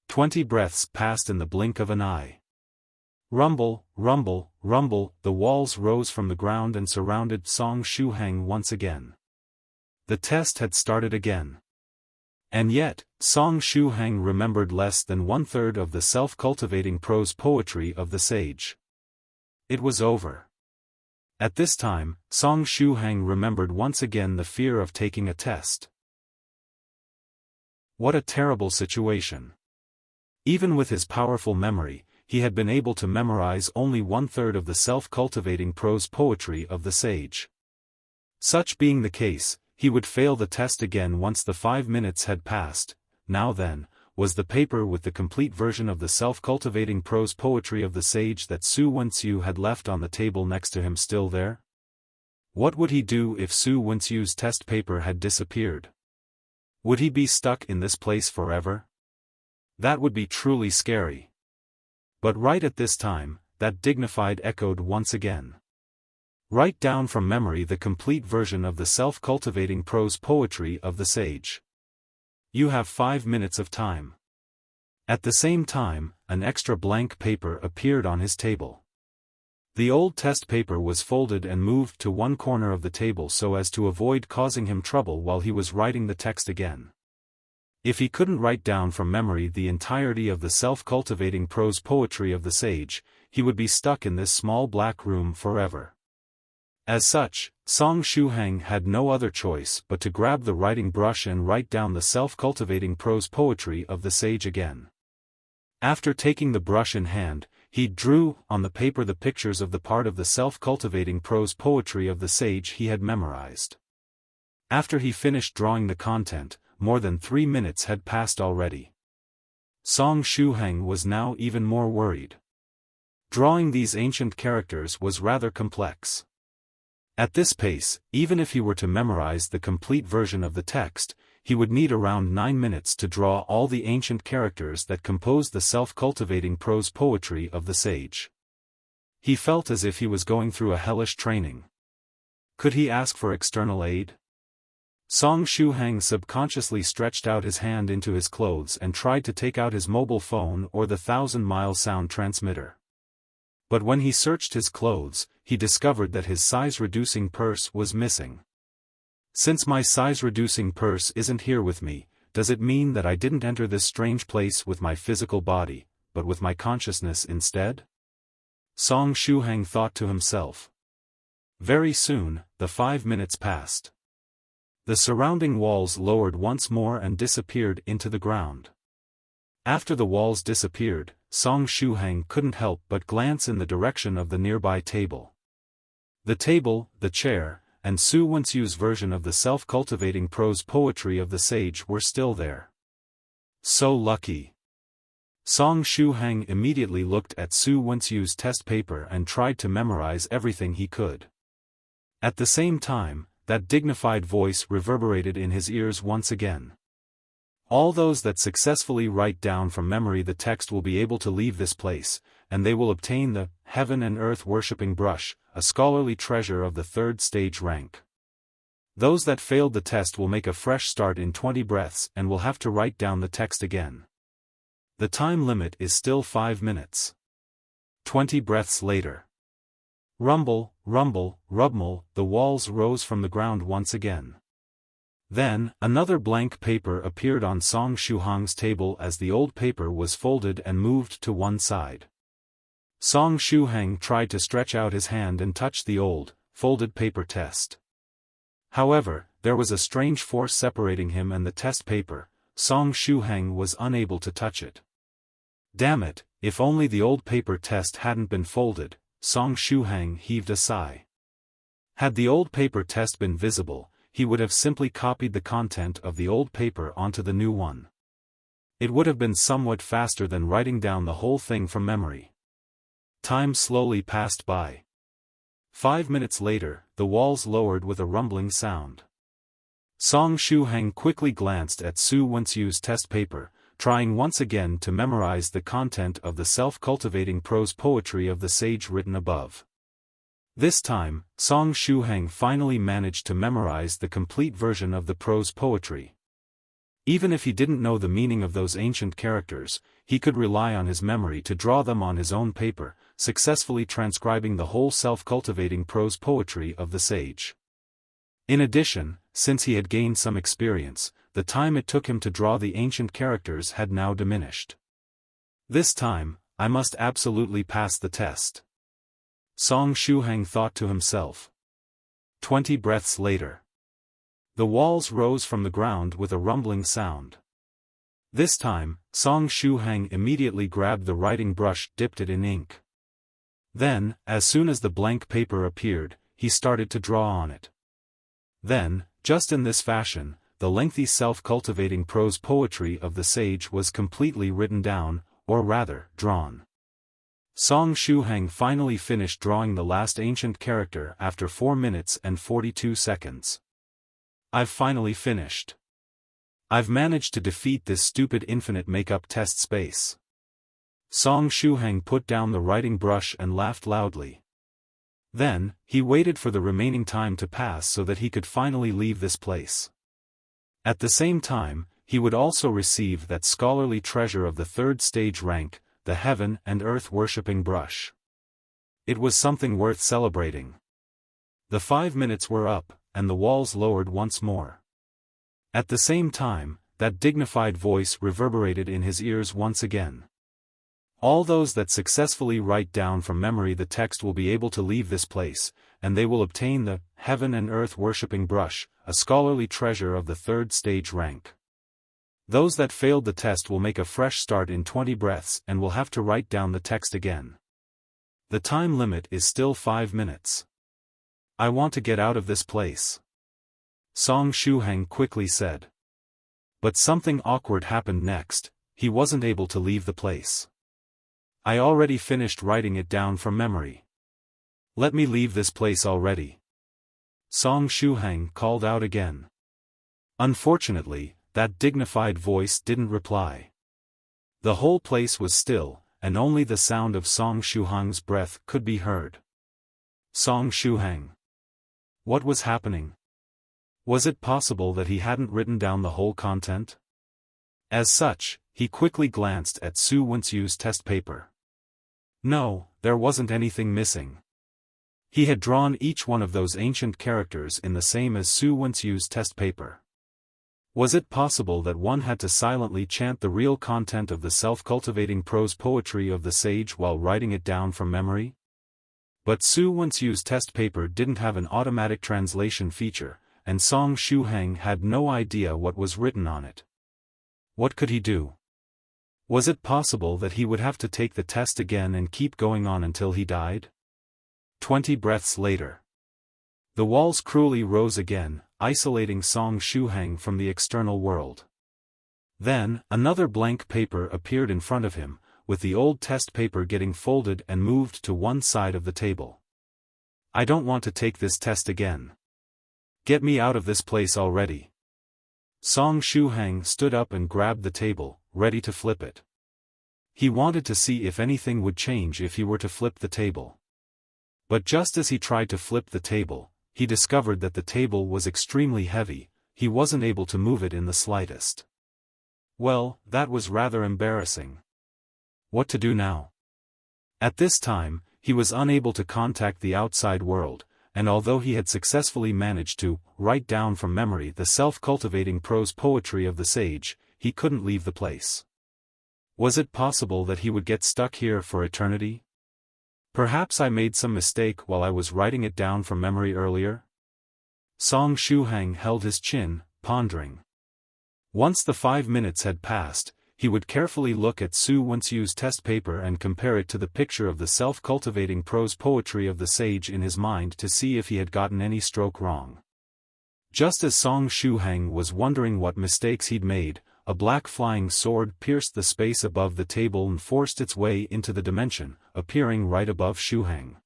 20 breaths passed in the blink of an eye. Rumble, rumble, rumble, the walls rose from the ground and surrounded Song Shuhang once again. The test had started again. And yet, Song Shuhang remembered less than 1/3 of the self-cultivating prose poetry of the sage. It was over. At this time, Song Shuhang remembered once again the fear of taking a test. What a terrible situation. Even with his powerful memory, he had been able to memorize only 1/3 of the self-cultivating prose poetry of the sage. Such being the case, he would fail the test again once the 5 minutes had passed. Now then, was the paper with the complete version of the self-cultivating prose poetry of the sage that Su Wenxiu had left on the table next to him still there? What would he do if Su Wenxiu's test paper had disappeared? Would he be stuck in this place forever? That would be truly scary. But right at this time, that dignified echoed once again. Write down from memory the complete version of the self-cultivating prose poetry of the sage. You have 5 minutes of time. At the same time, an extra blank paper appeared on his table. The old test paper was folded and moved to one corner of the table so as to avoid causing him trouble while he was writing the text again. If he couldn't write down from memory the entirety of the self-cultivating prose poetry of the sage, he would be stuck in this small black room forever. As such, Song Shuhang had no other choice but to grab the writing brush and write down the self-cultivating prose poetry of the sage again. After taking the brush in hand, he drew on the paper the pictures of the part of the self-cultivating prose poetry of the sage he had memorized. After he finished drawing the content, more than 3 minutes had passed already. Song Shuhang was now even more worried. Drawing these ancient characters was rather complex. At this pace, even if he were to memorize the complete version of the text, he would need around 9 minutes to draw all the ancient characters that composed the self-cultivating prose poetry of the sage. He felt as if he was going through a hellish training. Could he ask for external aid? Song Shuhang subconsciously stretched out his hand into his clothes and tried to take out his mobile phone or the 1,000-mile sound transmitter. But when he searched his clothes, he discovered that his size-reducing purse was missing. Since my size-reducing purse isn't here with me, does it mean that I didn't enter this strange place with my physical body, but with my consciousness instead? Song Shuhang thought to himself. Very soon, the 5 minutes passed. The surrounding walls lowered once more and disappeared into the ground. After the walls disappeared, Song Shuhang couldn't help but glance in the direction of the nearby table. The table, the chair, and Su Wenxiu's version of the self-cultivating prose poetry of the sage were still there. So lucky. Song Shuhang immediately looked at Su Wenxiu's test paper and tried to memorize everything he could. At the same time, that dignified voice reverberated in his ears once again. All those that successfully write down from memory the text will be able to leave this place, and they will obtain the heaven and earth worshipping brush, a scholarly treasure of the 3rd stage rank. Those that failed the test will make a fresh start in 20 breaths and will have to write down the text again. The time limit is still 5 minutes. 20 breaths later. Rumble, rumble, rumble, the walls rose from the ground once again. Then, another blank paper appeared on Song Shuhang's table as the old paper was folded and moved to one side. Song Shuhang tried to stretch out his hand and touch the old, folded paper test. However, there was a strange force separating him and the test paper. Song Shuhang was unable to touch it. Damn it, if only the old paper test hadn't been folded, Song Shuhang heaved a sigh. Had the old paper test been visible, he would have simply copied the content of the old paper onto the new one. It would have been somewhat faster than writing down the whole thing from memory. Time slowly passed by. 5 minutes later, the walls lowered with a rumbling sound. Song Shuhang quickly glanced at Su Wenxiu's test paper, trying once again to memorize the content of the self-cultivating prose poetry of the sage written above. This time, Song Shuhang finally managed to memorize the complete version of the prose poetry. Even if he didn't know the meaning of those ancient characters, he could rely on his memory to draw them on his own paper, successfully transcribing the whole self-cultivating prose poetry of the sage. In addition, since he had gained some experience, the time it took him to draw the ancient characters had now diminished. This time, I must absolutely pass the test. Song Shuhang thought to himself. 20 breaths later. The walls rose from the ground with a rumbling sound. This time, Song Shuhang immediately grabbed the writing brush, dipped it in ink. Then, as soon as the blank paper appeared, he started to draw on it. Then, just in this fashion, the lengthy self-cultivating prose poetry of the sage was completely written down, or rather, drawn. Song Shuhang finally finished drawing the last ancient character after 4 minutes and 42 seconds. I've finally finished. I've managed to defeat this stupid infinite makeup test space. Song Shuhang put down the writing brush and laughed loudly. Then, he waited for the remaining time to pass so that he could finally leave this place. At the same time, he would also receive that scholarly treasure of the 3rd stage rank, the heaven and earth worshipping brush. It was something worth celebrating. The 5 minutes were up, and the walls lowered once more. At the same time, that dignified voice reverberated in his ears once again. All those that successfully write down from memory the text will be able to leave this place, and they will obtain the heaven and earth worshipping brush, a scholarly treasure of the 3rd stage rank. Those that failed the test will make a fresh start in 20 breaths and will have to write down the text again. The time limit is still 5 minutes. I want to get out of this place. Song Shuhang quickly said. But something awkward happened next. He wasn't able to leave the place. I already finished writing it down from memory. Let me leave this place already. Song Shuhang called out again. Unfortunately, that dignified voice didn't reply. The whole place was still, and only the sound of Song Shuhang's breath could be heard. Song Shuhang. What was happening? Was it possible that he hadn't written down the whole content? As such, he quickly glanced at Su Wenchu's test paper. No, there wasn't anything missing. He had drawn each one of those ancient characters in the same as Su Wenchu's test paper. Was it possible that one had to silently chant the real content of the self-cultivating prose poetry of the sage while writing it down from memory? But Su Wenchu's test paper didn't have an automatic translation feature, and Song Shuhang had no idea what was written on it. What could he do? Was it possible that he would have to take the test again and keep going on until he died? 20 breaths later. The walls cruelly rose again, isolating Song Shuhang from the external world. Then, another blank paper appeared in front of him, with the old test paper getting folded and moved to one side of the table. I don't want to take this test again. Get me out of this place already. Song Shuhang stood up and grabbed the table, ready to flip it. He wanted to see if anything would change if he were to flip the table. But just as he tried to flip the table, he discovered that the table was extremely heavy. He wasn't able to move it in the slightest. Well, that was rather embarrassing. What to do now? At this time, he was unable to contact the outside world, and although he had successfully managed to write down from memory the self-cultivating prose poetry of the sage, he couldn't leave the place. Was it possible that he would get stuck here for eternity? Perhaps I made some mistake while I was writing it down from memory earlier? Song Shuhang held his chin, pondering. Once the 5 minutes had passed, he would carefully look at Su Wenchu's test paper and compare it to the picture of the self-cultivating prose poetry of the sage in his mind to see if he had gotten any stroke wrong. Just as Song Shuhang was wondering what mistakes he'd made, a black flying sword pierced the space above the table and forced its way into the dimension, appearing right above Shuhang.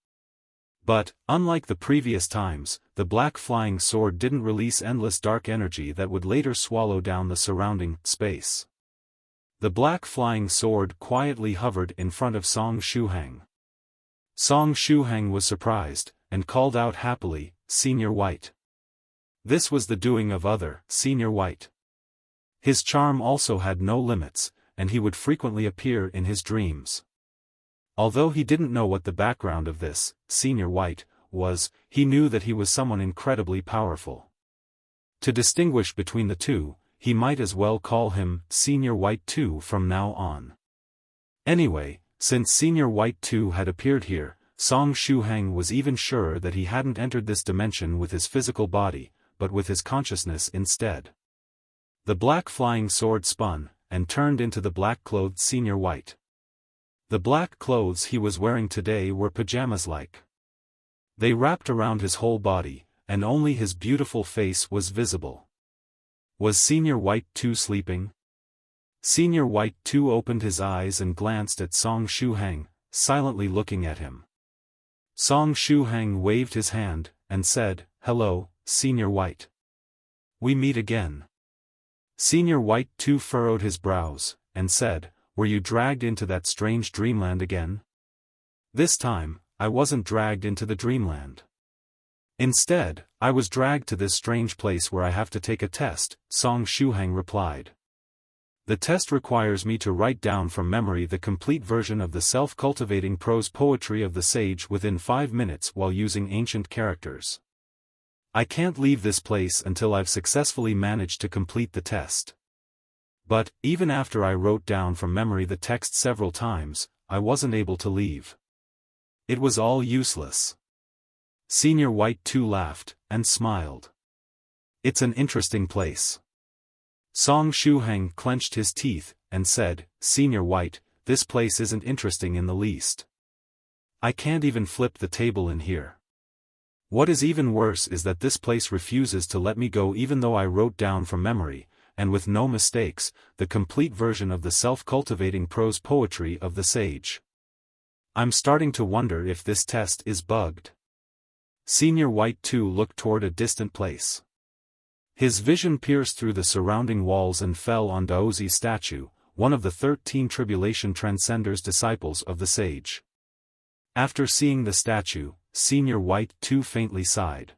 But, unlike the previous times, the black flying sword didn't release endless dark energy that would later swallow down the surrounding space. The black flying sword quietly hovered in front of Song Shuhang. Song Shuhang was surprised, and called out happily, "Senior White." This was the doing of other Senior White. His charm also had no limits, and he would frequently appear in his dreams. Although he didn't know what the background of this Senior White was, he knew that he was someone incredibly powerful. To distinguish between the two, he might as well call him Senior White 2 from now on. Anyway, since Senior White 2 had appeared here, Song Shuhang was even surer that he hadn't entered this dimension with his physical body, but with his consciousness instead. The black flying sword spun, and turned into the black-clothed Senior White. The black clothes he was wearing today were pajamas-like. They wrapped around his whole body, and only his beautiful face was visible. Was Senior White 2 sleeping? Senior White 2 opened his eyes and glanced at Song Shuhang, silently looking at him. Song Shuhang waved his hand, and said, "Hello, Senior White. We meet again." Senior White 2 furrowed his brows, and said, "Were you dragged into that strange dreamland again?" "This time, I wasn't dragged into the dreamland. Instead, I was dragged to this strange place where I have to take a test," Song Shuhang replied. "The test requires me to write down from memory the complete version of the self-cultivating prose poetry of the sage within 5 minutes while using ancient characters. I can't leave this place until I've successfully managed to complete the test." But, even after I wrote down from memory the text several times, I wasn't able to leave. It was all useless. Senior White 2 laughed, and smiled. "It's an interesting place." Song Shuhang clenched his teeth, and said, "Senior White, this place isn't interesting in the least. I can't even flip the table in here. What is even worse is that this place refuses to let me go even though I wrote down from memory, and with no mistakes, the complete version of the self-cultivating prose poetry of the sage. I'm starting to wonder if this test is bugged." Senior White 2 looked toward a distant place. His vision pierced through the surrounding walls and fell on Daozi's statue, one of the 13 Tribulation Transcenders disciples of the sage. After seeing the statue, Senior White too faintly sighed.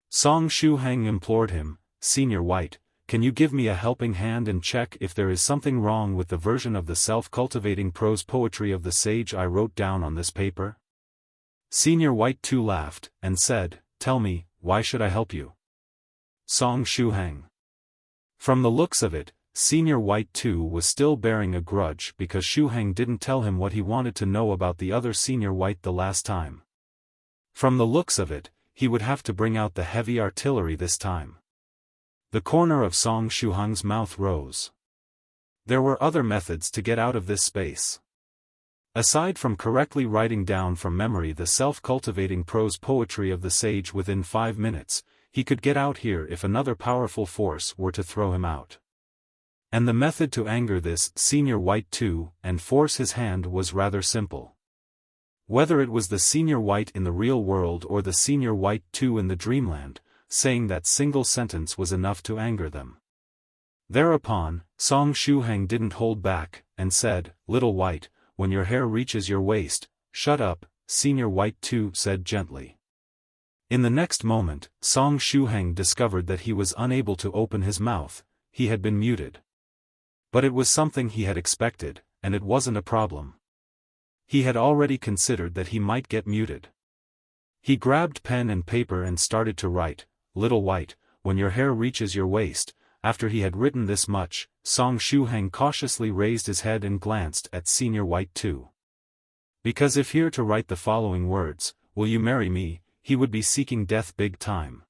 Song Shuhang implored him, "Senior White, can you give me a helping hand and check if there is something wrong with the version of the self-cultivating prose poetry of the sage I wrote down on this paper?" Senior White too laughed, and said, "Tell me, why should I help you?" Song Shuhang. From the looks of it, Senior White too was still bearing a grudge because Shuhang didn't tell him what he wanted to know about the other Senior White the last time. From the looks of it, he would have to bring out the heavy artillery this time. The corner of Song Shuhang's mouth rose. There were other methods to get out of this space. Aside from correctly writing down from memory the self-cultivating prose poetry of the sage within 5 minutes, he could get out here if another powerful force were to throw him out. And the method to anger this Senior White too and force his hand was rather simple. Whether it was the Senior White in the real world or the Senior White too in the dreamland, saying that single sentence was enough to anger them. Thereupon, Song Shuhang didn't hold back, and said, "Little White, when your hair reaches your waist, shut up," Senior White too said gently. In the next moment, Song Shuhang discovered that he was unable to open his mouth, he had been muted. But it was something he had expected, and it wasn't a problem. He had already considered that he might get muted. He grabbed pen and paper and started to write, "Little White, when your hair reaches your waist." After he had written this much, Song Shuhang cautiously raised his head and glanced at Senior White too. Because if he were to write the following words, "Will you marry me?" he would be seeking death big time.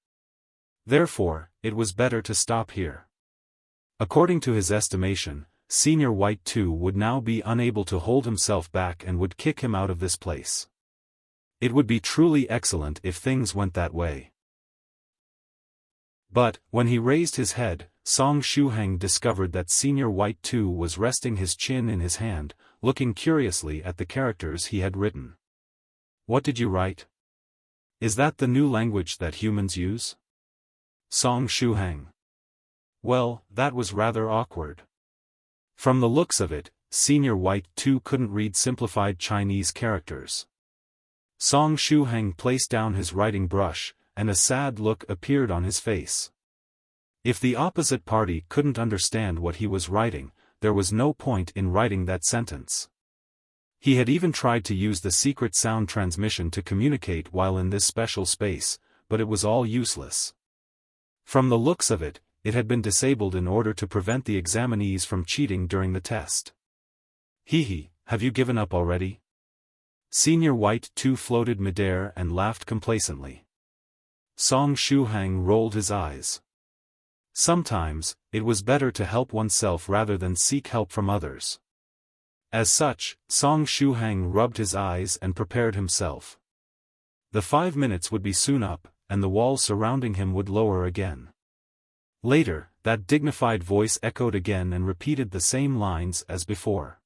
Therefore, it was better to stop here. According to his estimation, Senior White too would now be unable to hold himself back and would kick him out of this place. It would be truly excellent if things went that way. But, when he raised his head, Song Shuhang discovered that Senior White too was resting his chin in his hand, looking curiously at the characters he had written. "What did you write? Is that the new language that humans use?" Song Shuhang. Well, that was rather awkward. From the looks of it, Senior White too couldn't read simplified Chinese characters. Song Shuhang placed down his writing brush, and a sad look appeared on his face. If the opposite party couldn't understand what he was writing, there was no point in writing that sentence. He had even tried to use the secret sound transmission to communicate while in this special space, but it was all useless. From the looks of it, it had been disabled in order to prevent the examinees from cheating during the test. "Hee, have you given up already?" Senior White too floated midair and laughed complacently. Song Shuhang rolled his eyes. Sometimes, it was better to help oneself rather than seek help from others. As such, Song Shuhang rubbed his eyes and prepared himself. The 5 minutes would be soon up, and the walls surrounding him would lower again. Later, that dignified voice echoed again and repeated the same lines as before.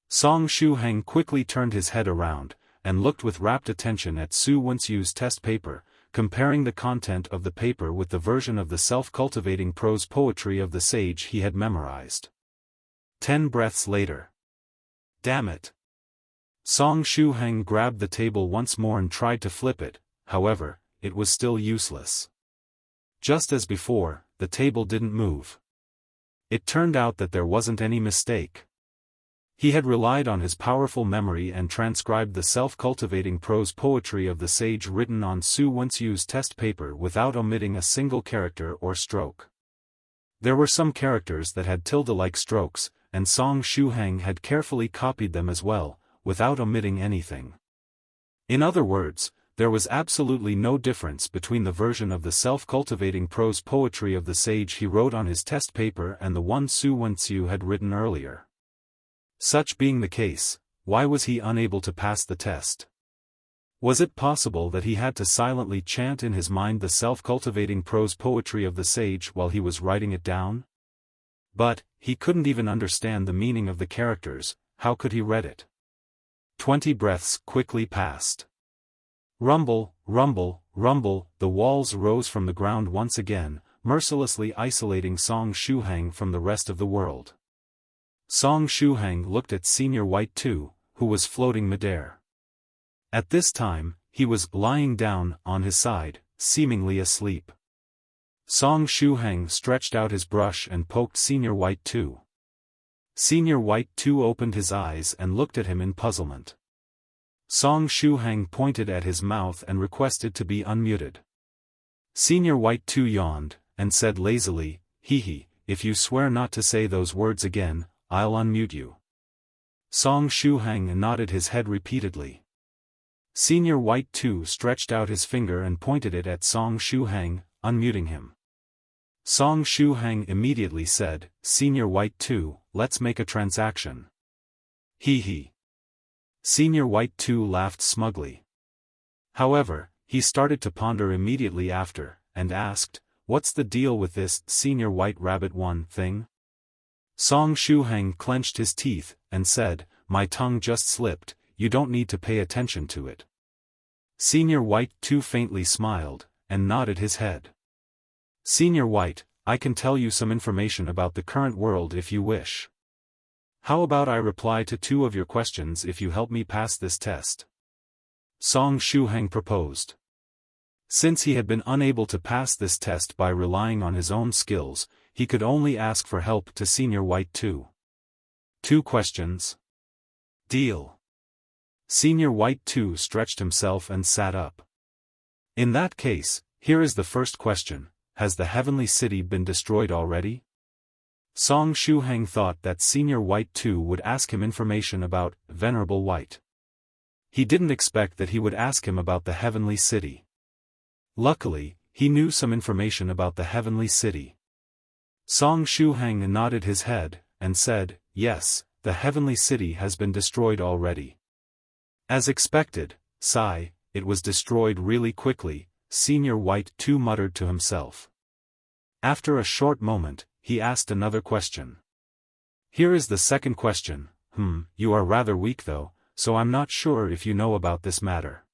Song Shuhang quickly turned his head around, and looked with rapt attention at Su Wenxiu's test paper, comparing the content of the paper with the version of the self-cultivating prose poetry of the sage he had memorized. 10 breaths later. Damn it! Song Shuhang grabbed the table once more and tried to flip it, however, it was still useless. Just as before, the table didn't move. It turned out that there wasn't any mistake. He had relied on his powerful memory and transcribed the self-cultivating prose poetry of the sage written on Su Wenxiu's test paper without omitting a single character or stroke. There were some characters that had tilde-like strokes, and Song Shuhang had carefully copied them as well, without omitting anything. In other words, there was absolutely no difference between the version of the self-cultivating prose poetry of the sage he wrote on his test paper and the one Su Wenxiu had written earlier. Such being the case, why was he unable to pass the test? Was it possible that he had to silently chant in his mind the self-cultivating prose poetry of the sage while he was writing it down? But, he couldn't even understand the meaning of the characters, how could he read it? 20 breaths quickly passed. Rumble, rumble, rumble, the walls rose from the ground once again, mercilessly isolating Song Shuhang from the rest of the world. Song Shuhang looked at Senior White 2, who was floating midair. At this time, he was lying down on his side, seemingly asleep. Song Shuhang stretched out his brush and poked Senior White 2. Senior White 2 opened his eyes and looked at him in puzzlement. Song Shuhang pointed at his mouth and requested to be unmuted. Senior White 2 yawned, and said lazily, "Hee, if you swear not to say those words again, I'll unmute you." Song Shuhang nodded his head repeatedly. Senior White 2 stretched out his finger and pointed it at Song Shuhang, unmuting him. Song Shuhang immediately said, "Senior White 2, let's make a transaction." Hee. Senior White 2 laughed smugly. However, he started to ponder immediately after, and asked, "What's the deal with this Senior White Rabbit 1 thing?" Song Shuhang clenched his teeth, and said, "My tongue just slipped, you don't need to pay attention to it." Senior White 2 faintly smiled, and nodded his head. "Senior White, I can tell you some information about the current world if you wish. How about I reply to 2 of your questions if you help me pass this test?" Song Shuhang proposed. Since he had been unable to pass this test by relying on his own skills, he could only ask for help to Senior White 2. 2 questions. Deal. Senior White 2 stretched himself and sat up. "In that case, here is the first question. Has the heavenly city been destroyed already?" Song Shuhang thought that Senior White 2 would ask him information about Venerable White. He didn't expect that he would ask him about the heavenly city. Luckily, he knew some information about the heavenly city. Song Shuhang nodded his head, and said, "Yes, the heavenly city has been destroyed already." As expected, sigh, it was destroyed really quickly, Senior White 2 muttered to himself. After a short moment, he asked another question. "Here is the second question. You are rather weak though, so I'm not sure if you know about this matter.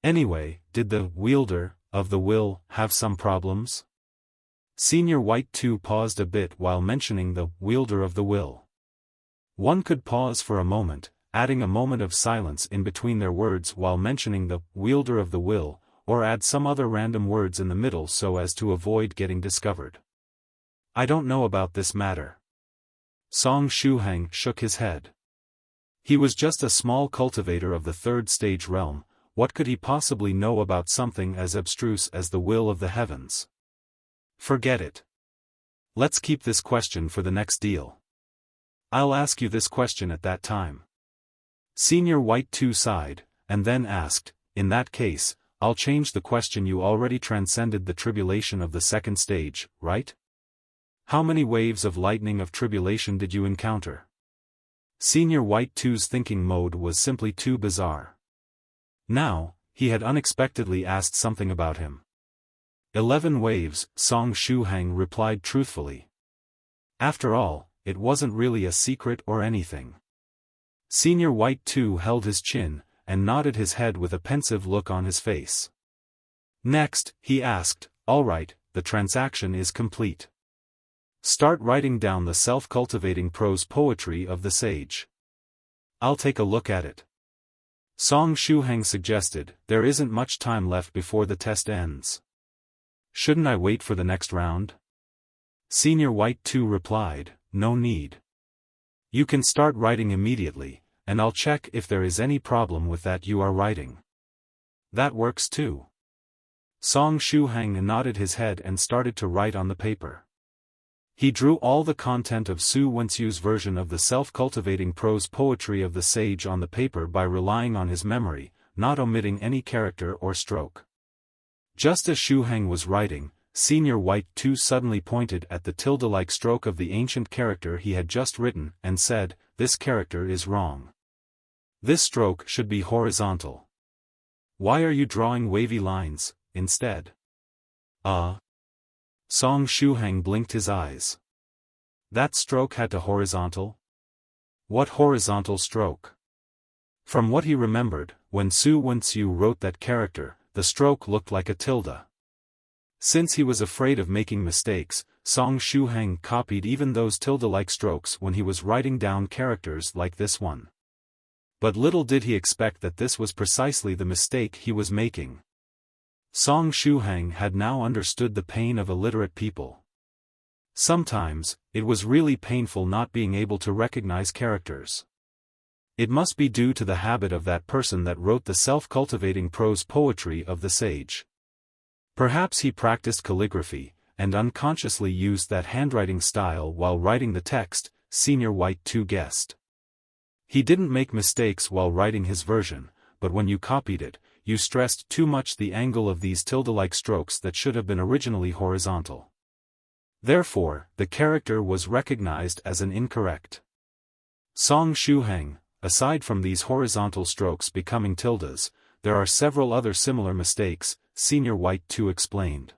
Anyway, did the Wielder of the Will have some problems?" Senior White 2 paused a bit while mentioning the Wielder of the Will. One could pause for a moment, adding a moment of silence in between their words while mentioning the Wielder of the Will, or add some other random words in the middle so as to avoid getting discovered. "I don't know about this matter." Song Shuhang shook his head. He was just a small cultivator of the 3rd stage realm. What could he possibly know about something as abstruse as the will of the heavens? Forget it. Let's keep this question for the next deal. I'll ask you this question at that time. Senior White 2 sighed, and then asked, "In that case, I'll change the question. You already transcended the tribulation of the 2nd stage, right? How many waves of lightning of tribulation did you encounter?" Senior White 2's thinking mode was simply too bizarre. Now, he had unexpectedly asked something about him. 11 waves, Song Shuhang replied truthfully. After all, it wasn't really a secret or anything. Senior White 2 held his chin, and nodded his head with a pensive look on his face. Next, he asked, "All right, the transaction is complete. Start writing down the self-cultivating prose poetry of the sage. I'll take a look at it." Song Shuhang suggested, "There isn't much time left before the test ends. Shouldn't I wait for the next round?" Senior White 2 replied, "No need. You can start writing immediately, and I'll check if there is any problem with that you are writing." "That works too." Song Shuhang nodded his head and started to write on the paper. He drew all the content of Su Wenxiu's version of the self-cultivating prose poetry of the sage on the paper by relying on his memory, not omitting any character or stroke. Just as Shuhang was writing, Senior White 2 suddenly pointed at the tilde-like stroke of the ancient character he had just written, and said, "This character is wrong. This stroke should be horizontal. Why are you drawing wavy lines, instead?" Song Shuhang blinked his eyes. That stroke had to horizontal? What horizontal stroke? From what he remembered, when Su Wenxiu wrote that character, the stroke looked like a tilde. Since he was afraid of making mistakes, Song Shuhang copied even those tilde-like strokes when he was writing down characters like this one. But little did he expect that this was precisely the mistake he was making. Song Shuhang had now understood the pain of illiterate people. Sometimes, it was really painful not being able to recognize characters. It must be due to the habit of that person that wrote the self-cultivating prose poetry of the sage. Perhaps he practiced calligraphy, and unconsciously used that handwriting style while writing the text, Senior White 2 guessed. He didn't make mistakes while writing his version, but when you copied it, you stressed too much the angle of these tilde-like strokes that should have been originally horizontal. Therefore, the character was recognized as an incorrect. Song Shuhang, aside from these horizontal strokes becoming tildes, there are several other similar mistakes, Senior White 2 explained.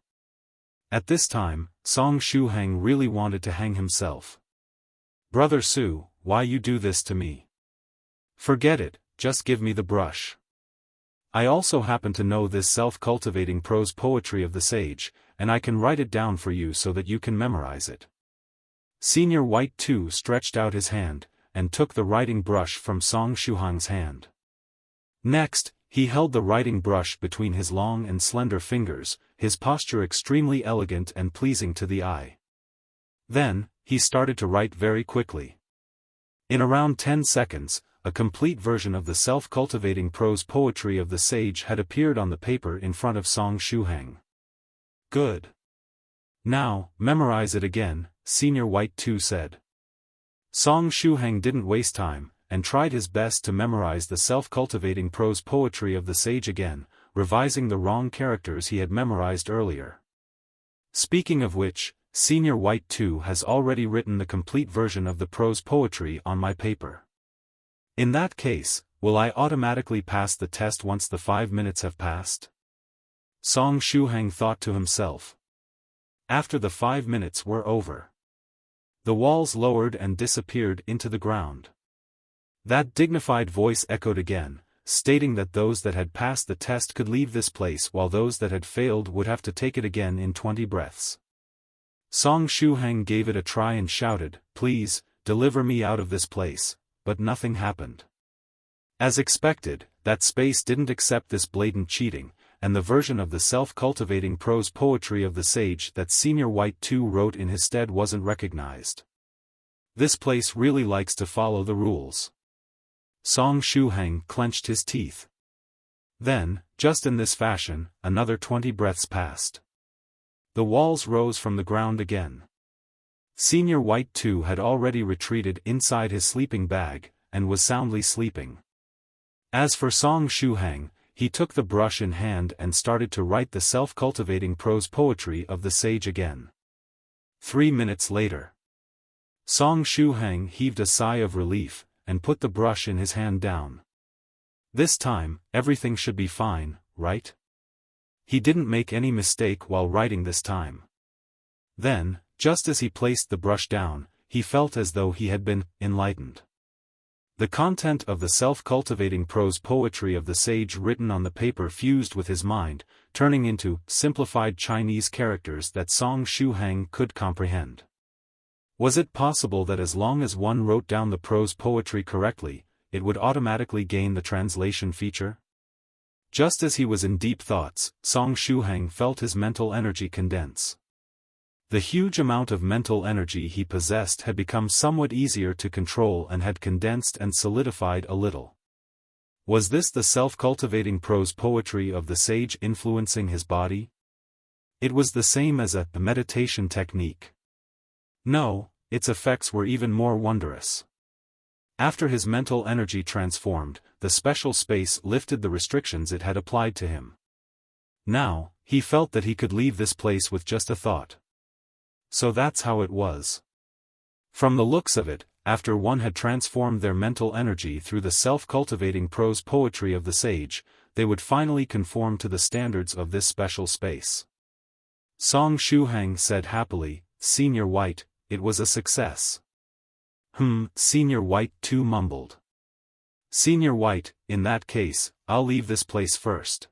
At this time, Song Shuhang really wanted to hang himself. Brother Su, why you do this to me? Forget it, just give me the brush. I also happen to know this self-cultivating prose poetry of the sage, and I can write it down for you so that you can memorize it. Senior White 2 stretched out his hand, and took the writing brush from Song Shuhang's hand. Next, he held the writing brush between his long and slender fingers, his posture extremely elegant and pleasing to the eye. Then, he started to write very quickly. In around 10 seconds, a complete version of the self-cultivating prose poetry of the sage had appeared on the paper in front of Song Shuhang. Good. Now, memorize it again, Senior White 2 said. Song Shuhang didn't waste time, and tried his best to memorize the self-cultivating prose poetry of the sage again, revising the wrong characters he had memorized earlier. Speaking of which, Senior White 2 has already written the complete version of the prose poetry on my paper. In that case, will I automatically pass the test once the 5 minutes have passed? Song Shuhang thought to himself. After the 5 minutes were over, the walls lowered and disappeared into the ground. That dignified voice echoed again, stating that those that had passed the test could leave this place while those that had failed would have to take it again in 20 breaths. Song Shuhang gave it a try and shouted, "Please, deliver me out of this place," but nothing happened. As expected, that space didn't accept this blatant cheating, and the version of the self-cultivating prose poetry of the sage that Senior White 2 wrote in his stead wasn't recognized. This place really likes to follow the rules. Song Shuhang clenched his teeth. Then, just in this fashion, another 20 breaths passed. The walls rose from the ground again. Senior White 2 had already retreated inside his sleeping bag, and was soundly sleeping. As for Song Shuhang, he took the brush in hand and started to write the self-cultivating prose poetry of the sage again. 3 minutes later, Song Shuhang heaved a sigh of relief, and put the brush in his hand down. This time, everything should be fine, right? He didn't make any mistake while writing this time. Then, just as he placed the brush down, he felt as though he had been enlightened. The content of the self-cultivating prose poetry of the sage written on the paper fused with his mind, turning into simplified Chinese characters that Song Shuhang could comprehend. Was it possible that as long as one wrote down the prose poetry correctly, it would automatically gain the translation feature? Just as he was in deep thoughts, Song Shuhang felt his mental energy condense. The huge amount of mental energy he possessed had become somewhat easier to control and had condensed and solidified a little. Was this the self-cultivating prose poetry of the sage influencing his body? It was the same as a meditation technique. No, its effects were even more wondrous. After his mental energy transformed, the special space lifted the restrictions it had applied to him. Now, he felt that he could leave this place with just a thought. So that's how it was. From the looks of it, after one had transformed their mental energy through the self-cultivating prose poetry of the sage, they would finally conform to the standards of this special space. Song Shuhang said happily, "Senior White, it was a success." Senior White 2 mumbled. "Senior White, in that case, I'll leave this place first."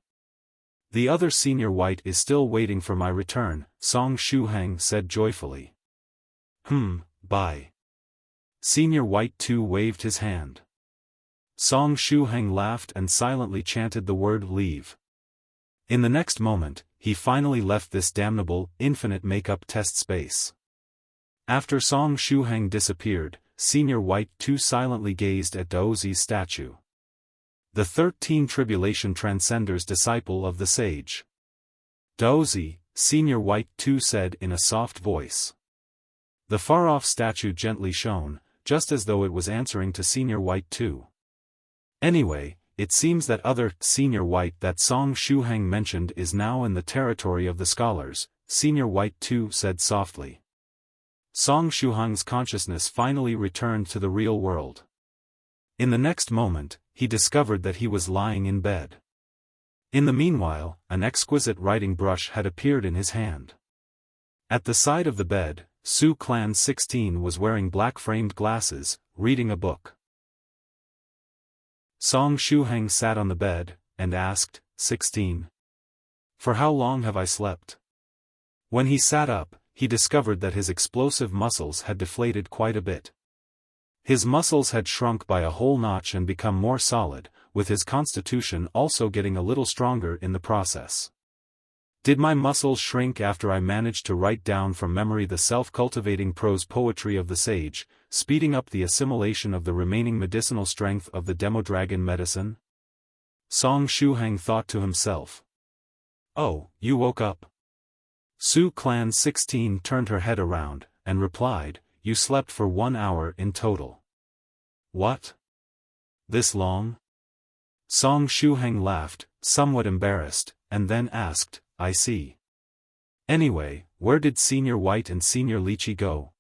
The other senior white is still waiting for my return, Song Shuhang said joyfully. Bye. Senior White 2 waved his hand. Song Shuhang laughed and silently chanted the word leave. In the next moment, he finally left this damnable, infinite makeup test space. After Song Shuhang disappeared, Senior White 2 silently gazed at Daozi's statue. The 13 Tribulation Transcenders, disciple of the sage. Daozi, Senior White 2 said in a soft voice. The far-off statue gently shone, just as though it was answering to Senior White 2. Anyway, it seems that other Senior White that Song Shuhang mentioned is now in the territory of the scholars, Senior White 2 said softly. Song Shuhang's consciousness finally returned to the real world. In the next moment, he discovered that he was lying in bed. In the meanwhile, an exquisite writing brush had appeared in his hand. At the side of the bed, Su Clan 16 was wearing black-framed glasses, reading a book. Song Shuhang sat on the bed, and asked, 16. For how long have I slept? When he sat up, he discovered that his explosive muscles had deflated quite a bit. His muscles had shrunk by a whole notch and become more solid, with his constitution also getting a little stronger in the process. Did my muscles shrink after I managed to write down from memory the self-cultivating prose poetry of the sage, speeding up the assimilation of the remaining medicinal strength of the Demo-Dragon medicine? Song Shuhang thought to himself. Oh, you woke up. Su Clan 16 turned her head around, and replied, you slept for 1 hour in total. What? This long? Song Shuhang laughed, somewhat embarrassed, and then asked, I see. Anyway, where did Senior White and Senior Lychee go?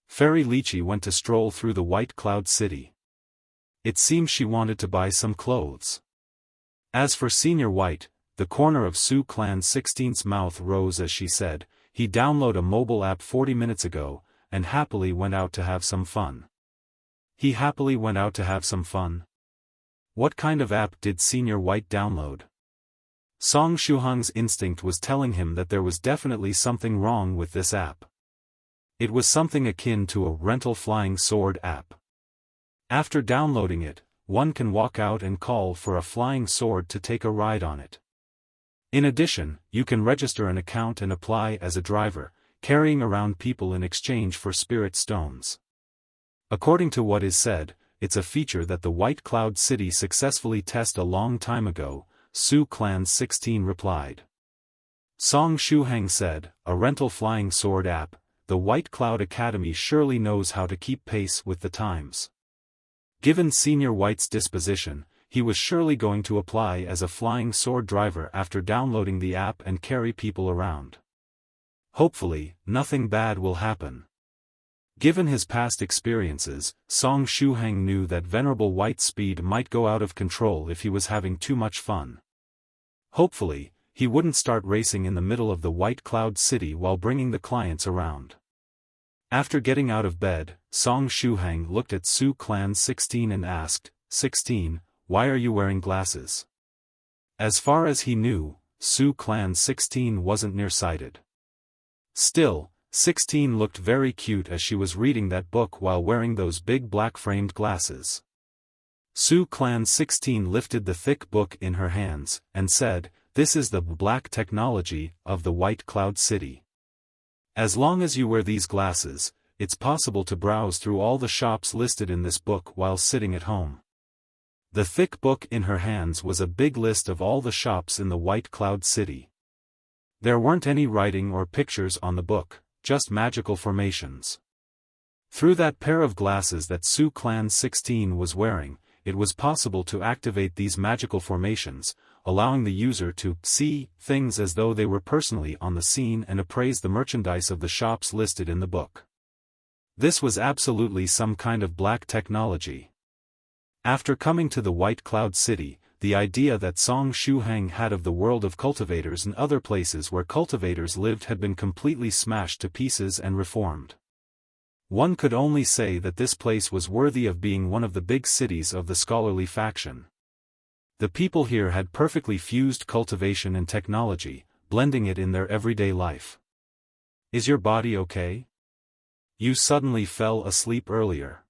Fairy Lychee went to stroll through the White Cloud City. It seems she wanted to buy some clothes. As for Senior White, the corner of Su Clan 16's mouth rose as she said, he downloaded a mobile app 40 minutes ago, and happily went out to have some fun. He happily went out to have some fun? What kind of app did Senior White download? Song Shuhang's instinct was telling him that there was definitely something wrong with this app. It was something akin to a rental flying sword app. After downloading it, one can walk out and call for a flying sword to take a ride on it. In addition, you can register an account and apply as a driver, carrying around people in exchange for spirit stones. According to what is said, it's a feature that the White Cloud City successfully tested a long time ago, Su Clan 16 replied. Song Shuhang said, a rental flying sword app, the White Cloud Academy surely knows how to keep pace with the times. Given Senior White's disposition, he was surely going to apply as a flying sword driver after downloading the app and carry people around. Hopefully, nothing bad will happen. Given his past experiences, Song Shuhang knew that Venerable White's speed might go out of control if he was having too much fun. Hopefully, he wouldn't start racing in the middle of the White Cloud City while bringing the clients around. After getting out of bed, Song Shuhang looked at Su Clan 16 and asked, 16, why are you wearing glasses? As far as he knew, Su Clan 16 wasn't nearsighted. Still, 16 looked very cute as she was reading that book while wearing those big black-framed glasses. Su Clan 16 lifted the thick book in her hands, and said, this is the black technology of the White Cloud City. As long as you wear these glasses, it's possible to browse through all the shops listed in this book while sitting at home. The thick book in her hands was a big list of all the shops in the White Cloud City. There weren't any writing or pictures on the book, just magical formations. Through that pair of glasses that Su Clan 16 was wearing, it was possible to activate these magical formations, allowing the user to see things as though they were personally on the scene and appraise the merchandise of the shops listed in the book. This was absolutely some kind of black technology. After coming to the White Cloud City, the idea that Song Shuhang had of the world of cultivators and other places where cultivators lived had been completely smashed to pieces and reformed. One could only say that this place was worthy of being one of the big cities of the scholarly faction. The people here had perfectly fused cultivation and technology, blending it in their everyday life. Is your body okay? You suddenly fell asleep earlier.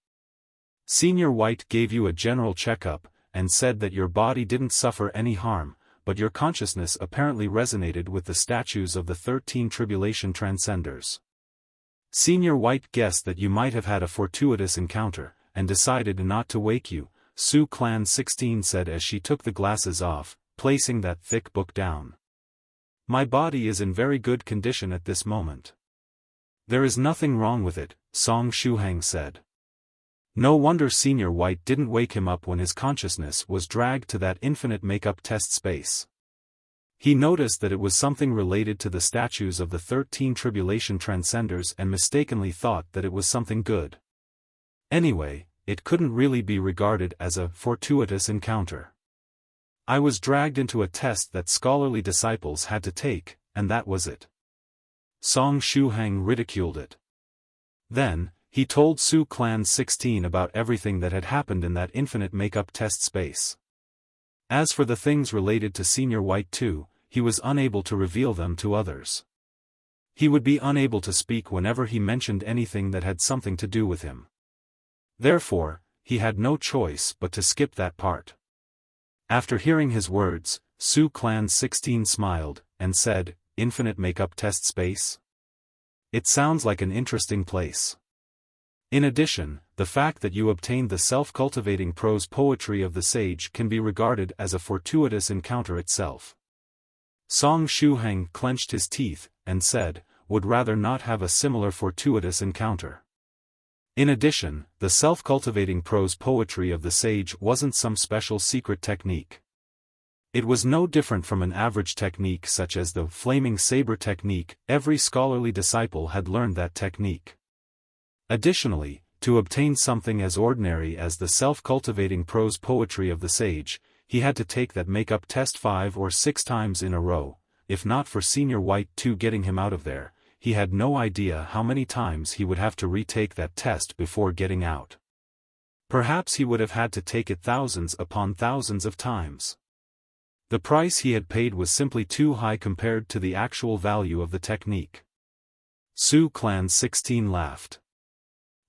Senior White gave you a general checkup, and said that your body didn't suffer any harm, but your consciousness apparently resonated with the statues of the 13 Tribulation Transcenders. Senior White guessed that you might have had a fortuitous encounter, and decided not to wake you, Su Clan 16 said as she took the glasses off, placing that thick book down. My body is in very good condition at this moment. There is nothing wrong with it, Song Shuhang said. No wonder Senior White didn't wake him up when his consciousness was dragged to that infinite makeup test space. He noticed that it was something related to the statues of the 13 Tribulation Transcenders and mistakenly thought that it was something good. Anyway, it couldn't really be regarded as a fortuitous encounter. I was dragged into a test that scholarly disciples had to take, and that was it. Song Shuhang ridiculed it. Then, he told Su Clan 16 about everything that had happened in that infinite makeup test space. As for the things related to Senior White too, he was unable to reveal them to others. He would be unable to speak whenever he mentioned anything that had something to do with him. Therefore, he had no choice but to skip that part. After hearing his words, Su Clan 16 smiled, and said, "Infinite makeup test space? It sounds like an interesting place. In addition, the fact that you obtained the self-cultivating prose poetry of the sage can be regarded as a fortuitous encounter itself." Song Shuhang clenched his teeth, and said, "Would rather not have a similar fortuitous encounter." In addition, the self-cultivating prose poetry of the sage wasn't some special secret technique. It was no different from an average technique such as the flaming saber technique. Every scholarly disciple had learned that technique. Additionally, to obtain something as ordinary as the self-cultivating prose poetry of the sage, he had to take that makeup test 5 or 6 times in a row. If not for Senior White 2 getting him out of there, he had no idea how many times he would have to retake that test before getting out. Perhaps he would have had to take it thousands upon thousands of times. The price he had paid was simply too high compared to the actual value of the technique. Su Clan 16 laughed.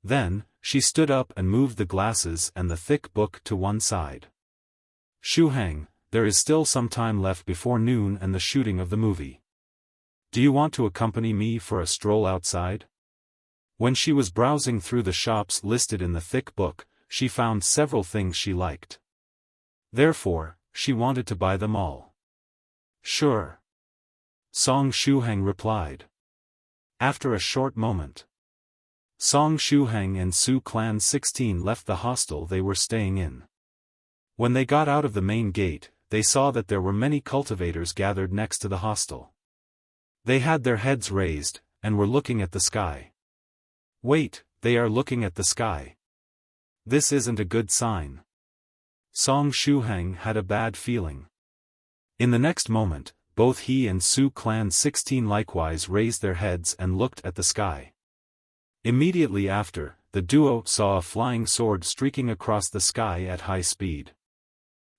Then, she stood up and moved the glasses and the thick book to one side. "Shuhang, there is still some time left before noon and the shooting of the movie. Do you want to accompany me for a stroll outside?" When she was browsing through the shops listed in the thick book, she found several things she liked. Therefore, she wanted to buy them all. "Sure," Song Shuhang replied. After a short moment, Song Shuhang and Su Clan 16 left the hostel they were staying in. When they got out of the main gate, they saw that there were many cultivators gathered next to the hostel. They had their heads raised, and were looking at the sky. "Wait, they are looking at the sky. This isn't a good sign." Song Shuhang had a bad feeling. In the next moment, both he and Su Clan 16 likewise raised their heads and looked at the sky. Immediately after, the duo saw a flying sword streaking across the sky at high speed.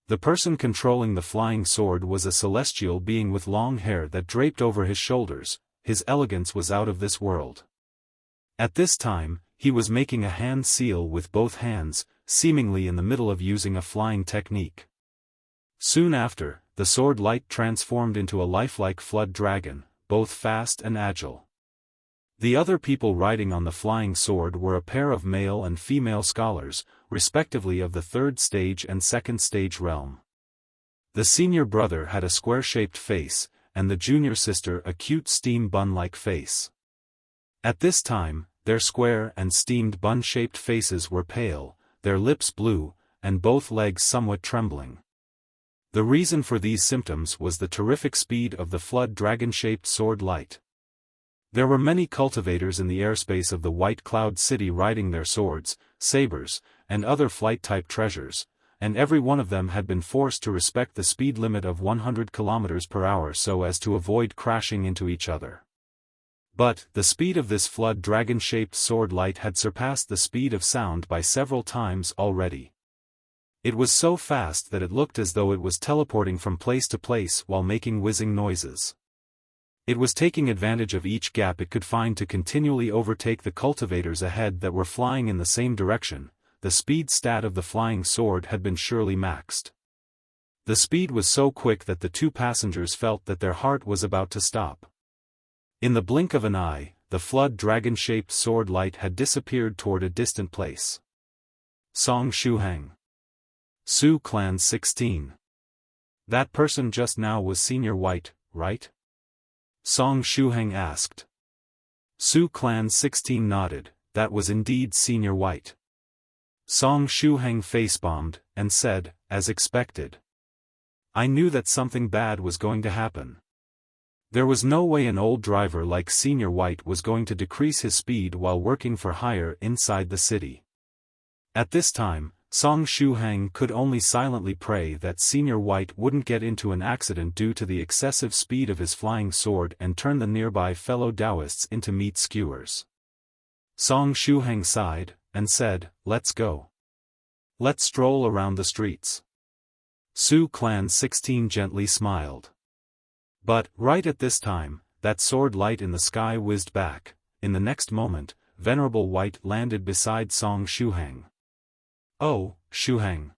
The person controlling the flying sword was a celestial being with long hair that draped over his shoulders. His elegance was out of this world. At this time, he was making a hand seal with both hands, seemingly in the middle of using a flying technique. Soon after, the sword light transformed into a lifelike flood dragon, both fast and agile. The other people riding on the flying sword were a pair of male and female scholars, respectively of the 3rd stage and 2nd stage realm. The senior brother had a square-shaped face, and the junior sister a cute steam bun-like face. At this time, their square and steamed bun-shaped faces were pale, their lips blue, and both legs somewhat trembling. The reason for these symptoms was the terrific speed of the flood dragon-shaped sword light. There were many cultivators in the airspace of the White Cloud City riding their swords, sabers, and other flight-type treasures, and every one of them had been forced to respect the speed limit of 100 km per hour so as to avoid crashing into each other. But, the speed of this flood dragon-shaped sword light had surpassed the speed of sound by several times already. It was so fast that it looked as though it was teleporting from place to place while making whizzing noises. It was taking advantage of each gap it could find to continually overtake the cultivators ahead that were flying in the same direction. The speed stat of the flying sword had been surely maxed. The speed was so quick that the two passengers felt that their heart was about to stop. In the blink of an eye, the flood dragon-shaped sword light had disappeared toward a distant place. Song Shuhang. Su Clan 16. That person just now was Senior White, right? Song Shuhang asked. Su Clan 16 nodded, that was indeed Senior White. Song Shuhang face-bombed, and said, as expected. I knew that something bad was going to happen. There was no way an old driver like Senior White was going to decrease his speed while working for hire inside the city. At this time, Song Shuhang could only silently pray that Senior White wouldn't get into an accident due to the excessive speed of his flying sword and turn the nearby fellow Taoists into meat skewers. Song Shuhang sighed, and said, let's go. Let's stroll around the streets. Su Clan 16 gently smiled. But, right at this time, that sword light in the sky whizzed back. In the next moment, Venerable White landed beside Song Shuhang. Oh, Shuhang.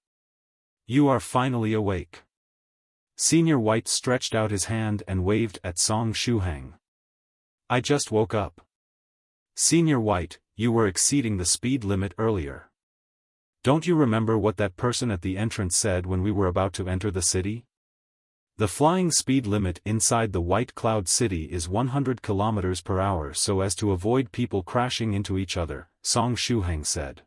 You are finally awake. Senior White stretched out his hand and waved at Song Shuhang. I just woke up. Senior White, you were exceeding the speed limit earlier. Don't you remember what that person at the entrance said when we were about to enter the city? The flying speed limit inside the White Cloud City is 100 km per hour so as to avoid people crashing into each other, Song Shuhang said.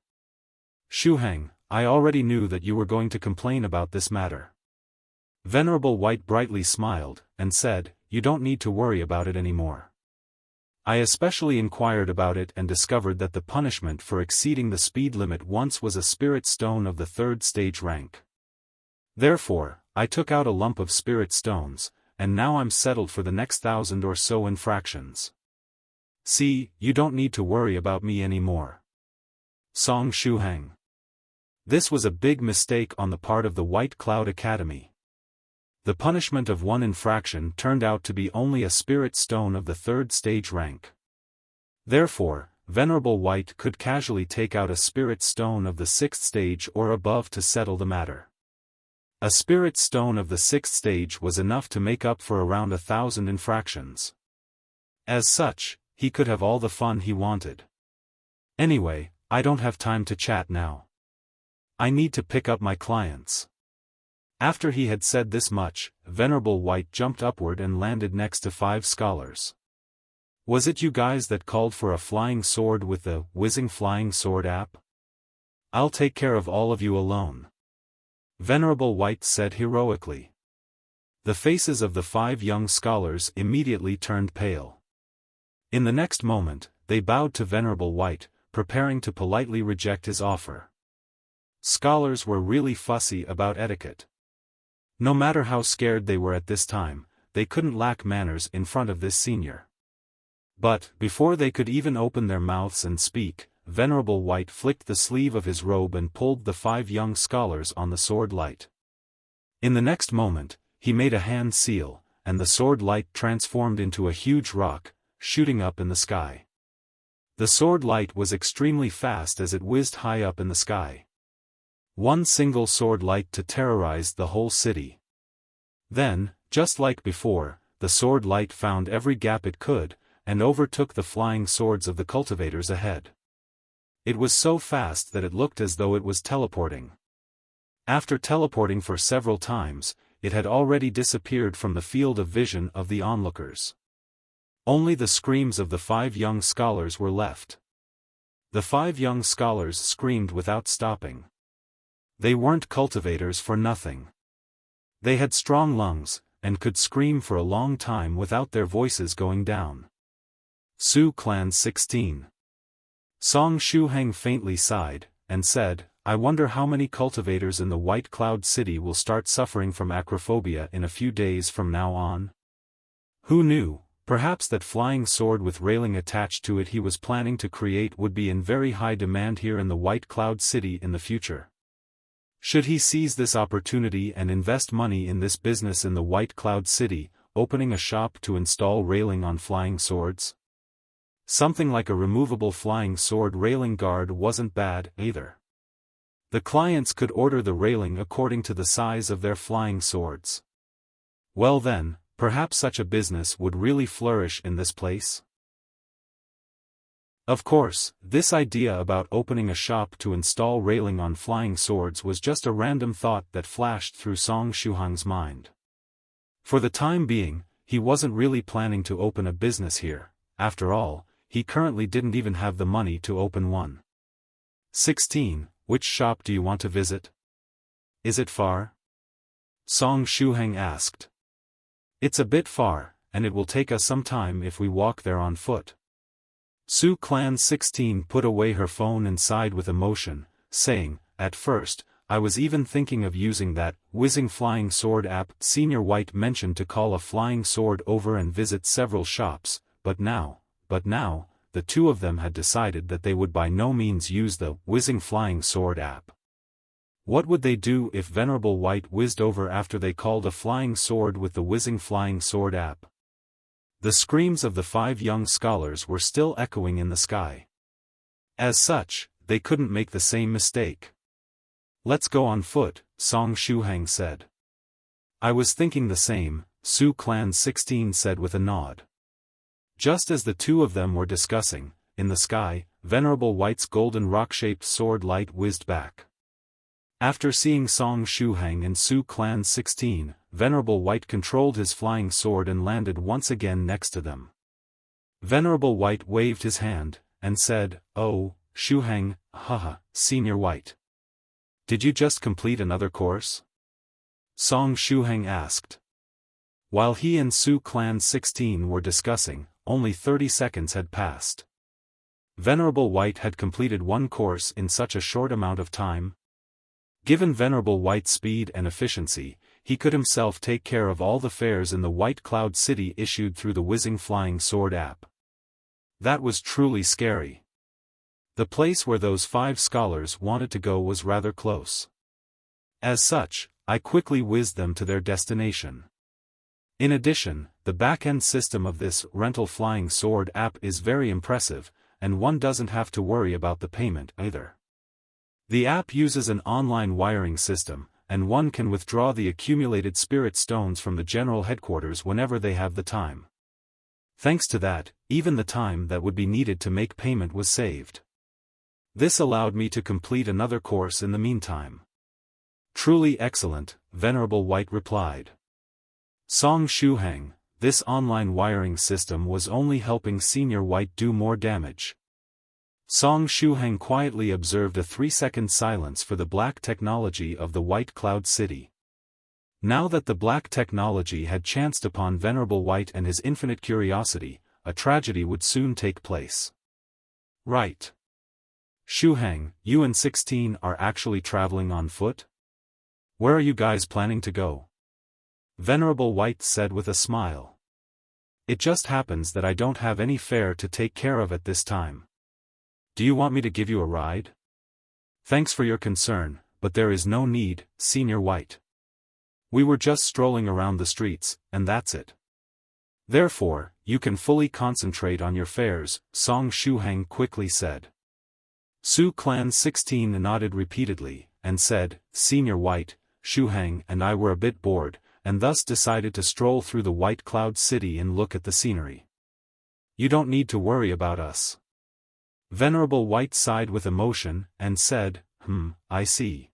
Shuhang, I already knew that you were going to complain about this matter. Venerable White brightly smiled, and said, you don't need to worry about it anymore. I especially inquired about it and discovered that the punishment for exceeding the speed limit once was a spirit stone of the 3rd stage rank. Therefore, I took out a lump of spirit stones, and now I'm settled for the next 1,000 or so infractions. See, you don't need to worry about me anymore. Song Shuhang. This was a big mistake on the part of the White Cloud Academy. The punishment of one infraction turned out to be only a spirit stone of the 3rd stage rank. Therefore, Venerable White could casually take out a spirit stone of the 6th stage or above to settle the matter. A spirit stone of the 6th stage was enough to make up for around 1,000 infractions. As such, he could have all the fun he wanted. Anyway, I don't have time to chat now. I need to pick up my clients. After he had said this much, Venerable White jumped upward and landed next to 5 scholars. Was it you guys that called for a flying sword with the whizzing flying sword app? I'll take care of all of you alone. Venerable White said heroically. The faces of the 5 young scholars immediately turned pale. In the next moment, they bowed to Venerable White, preparing to politely reject his offer. Scholars were really fussy about etiquette. No matter how scared they were at this time, they couldn't lack manners in front of this senior. But, before they could even open their mouths and speak, Venerable White flicked the sleeve of his robe and pulled the 5 young scholars on the sword light. In the next moment, he made a hand seal, and the sword light transformed into a huge rock, shooting up in the sky. The sword light was extremely fast as it whizzed high up in the sky. One single sword light to terrorize the whole city. Then, just like before, the sword light found every gap it could, and overtook the flying swords of the cultivators ahead. It was so fast that it looked as though it was teleporting. After teleporting for several times, it had already disappeared from the field of vision of the onlookers. Only the screams of the 5 young scholars were left. The 5 young scholars screamed without stopping. They weren't cultivators for nothing. They had strong lungs, and could scream for a long time without their voices going down. Su Clan 16. Song Shuhang faintly sighed, and said, I wonder how many cultivators in the White Cloud City will start suffering from acrophobia in a few days from now on. Who knew, perhaps that flying sword with railing attached to it he was planning to create would be in very high demand here in the White Cloud City in the future. Should he seize this opportunity and invest money in this business in the White Cloud City, opening a shop to install railing on flying swords? Something like a removable flying sword railing guard wasn't bad, either. The clients could order the railing according to the size of their flying swords. Well then, perhaps such a business would really flourish in this place. Of course, this idea about opening a shop to install railing on flying swords was just a random thought that flashed through Song Shuhang's mind. For the time being, he wasn't really planning to open a business here. After all, he currently didn't even have the money to open one. 16. Which shop do you want to visit? Is it far? Song Shuhang asked. It's a bit far, and it will take us some time if we walk there on foot. Su Clan 16 put away her phone and sighed with emotion, saying, "At first, I was even thinking of using that whizzing flying sword app Senior White mentioned to call a flying sword over and visit several shops, but now, the two of them had decided that they would by no means use the whizzing flying sword app. What would they do if Venerable White whizzed over after they called a flying sword with the whizzing flying sword app?" The screams of the 5 young scholars were still echoing in the sky. As such, they couldn't make the same mistake. "Let's go on foot," Song Shuhang said. "I was thinking the same," Su Clan 16 said with a nod. Just as the two of them were discussing, in the sky, Venerable White's golden rock-shaped sword light whizzed back. After seeing Song Shuhang and Su Clan 16, Venerable White controlled his flying sword and landed once again next to them. Venerable White waved his hand, and said, "Oh, Shuhang, haha, Senior White. Did you just complete another course?" Song Shuhang asked. While he and Su Clan 16 were discussing, only 30 seconds had passed. Venerable White had completed one course in such a short amount of time. Given Venerable White's speed and efficiency, he could himself take care of all the fares in the White Cloud City issued through the whizzing flying sword app. That was truly scary. The place where those 5 scholars wanted to go was rather close. As such, I quickly whizzed them to their destination. In addition, the back-end system of this rental flying sword app is very impressive, and one doesn't have to worry about the payment either. The app uses an online wiring system, and one can withdraw the accumulated spirit stones from the general headquarters whenever they have the time. Thanks to that, even the time that would be needed to make payment was saved. This allowed me to complete another course in the meantime. "Truly excellent," Venerable White replied. Song Shuhang, this online wiring system was only helping Senior White do more damage. Song Shuhang quietly observed a 3-second silence for the black technology of the White Cloud City. Now that the black technology had chanced upon Venerable White and his infinite curiosity, a tragedy would soon take place. "Right. Shuhang, you and 16 are actually traveling on foot? Where are you guys planning to go?" Venerable White said with a smile. "It just happens that I don't have any fare to take care of at this time. Do you want me to give you a ride?" "Thanks for your concern, but there is no need, Senior White. We were just strolling around the streets, and that's it. Therefore, you can fully concentrate on your fares," Song Shuhang quickly said. Su Clan 16 nodded repeatedly, and said, "Senior White, Shuhang and I were a bit bored, and thus decided to stroll through the White Cloud City and look at the scenery. You don't need to worry about us." Venerable White sighed with emotion, and said, I see.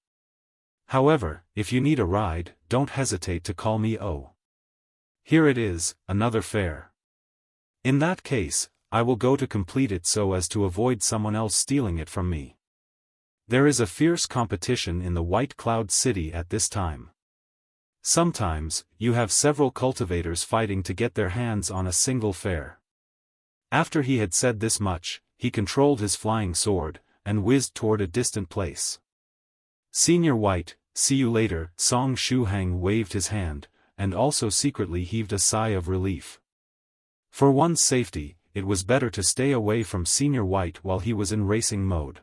However, if you need a ride, don't hesitate to call me. Oh. Here it is, another fare. In that case, I will go to complete it so as to avoid someone else stealing it from me. There is a fierce competition in the White Cloud City at this time. Sometimes, you have several cultivators fighting to get their hands on a single fare. After he had said this much, he controlled his flying sword, and whizzed toward a distant place. "Senior White, see you later." Song Shuhang waved his hand, and also secretly heaved a sigh of relief. For one's safety, it was better to stay away from Senior White while he was in racing mode.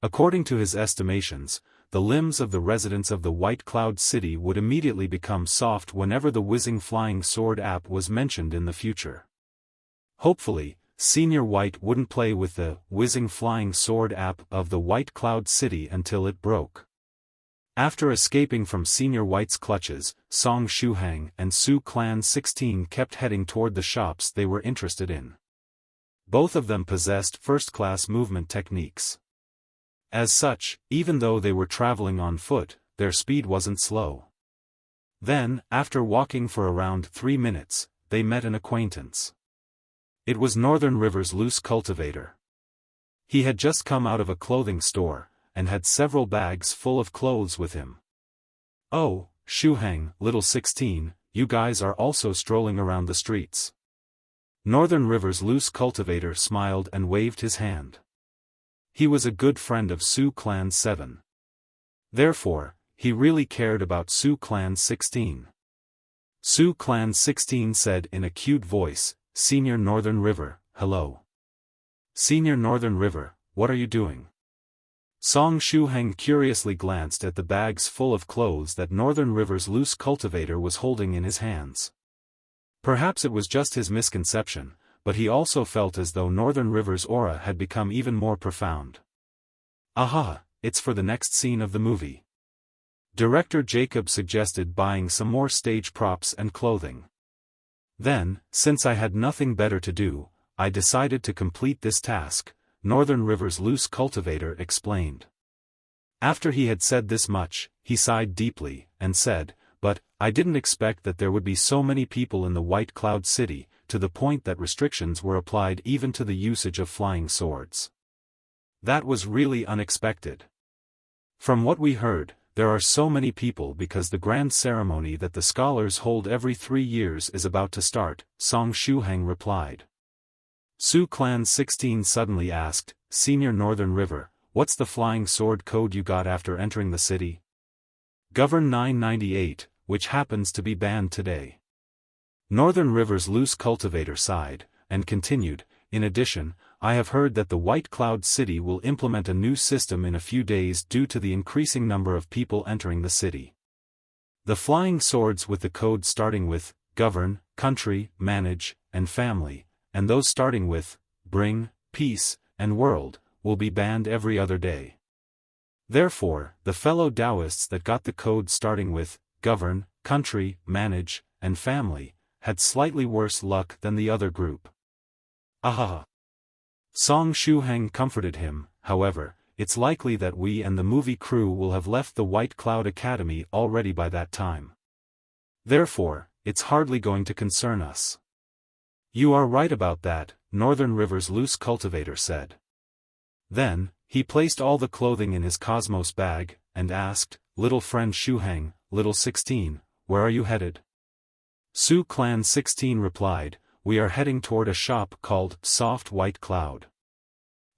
According to his estimations, the limbs of the residents of the White Cloud City would immediately become soft whenever the whizzing flying sword app was mentioned in the future. Hopefully, Senior White wouldn't play with the whizzing flying sword app of the White Cloud City until it broke. After escaping from Senior White's clutches, Song Shuhang and Su Clan 16 kept heading toward the shops they were interested in. Both of them possessed first-class movement techniques. As such, even though they were traveling on foot, their speed wasn't slow. Then, after walking for around 3 minutes, they met an acquaintance. It was Northern River's loose cultivator. He had just come out of a clothing store, and had several bags full of clothes with him. "Oh, Shuhang, little 16, you guys are also strolling around the streets." Northern River's loose cultivator smiled and waved his hand. He was a good friend of Su Clan 7. Therefore, he really cared about Su Clan 16. Su Clan 16 said in a cute voice, "Senior Northern River, hello." "Senior Northern River, what are you doing?" Song Shuhang curiously glanced at the bags full of clothes that Northern River's loose cultivator was holding in his hands. Perhaps it was just his misconception, but he also felt as though Northern River's aura had become even more profound. "Aha, it's for the next scene of the movie." Director Jacob suggested buying some more stage props and clothing. Then, since I had nothing better to do, I decided to complete this task, Northern River's loose cultivator explained. After he had said this much, he sighed deeply, and said, "But, I didn't expect that there would be so many people in the White Cloud City, to the point that restrictions were applied even to the usage of flying swords. That was really unexpected. From what we heard, there are so many people because the grand ceremony that the scholars hold every 3 years is about to start," Song Shuhang replied. Su Clan 16 suddenly asked, "Senior Northern River, what's the flying sword code you got after entering the city?" "Govern 998, which happens to be banned today." Northern River's loose cultivator sighed, and continued, "In addition, I have heard that the White Cloud City will implement a new system in a few days due to the increasing number of people entering the city. The flying swords with the code starting with govern, country, manage, and family, and those starting with bring, peace, and world, will be banned every other day. Therefore, the fellow Taoists that got the code starting with govern, country, manage, and family, had slightly worse luck than the other group." "Aha!" Song Shuhang comforted him. "However, it's likely that we and the movie crew will have left the White Cloud Academy already by that time. Therefore, it's hardly going to concern us." "You are right about that," Northern River's loose cultivator said. Then, he placed all the clothing in his Cosmos bag, and asked, "Little friend Shuhang, little 16, where are you headed?" Su Clan 16 replied, "We are heading toward a shop called Soft White Cloud.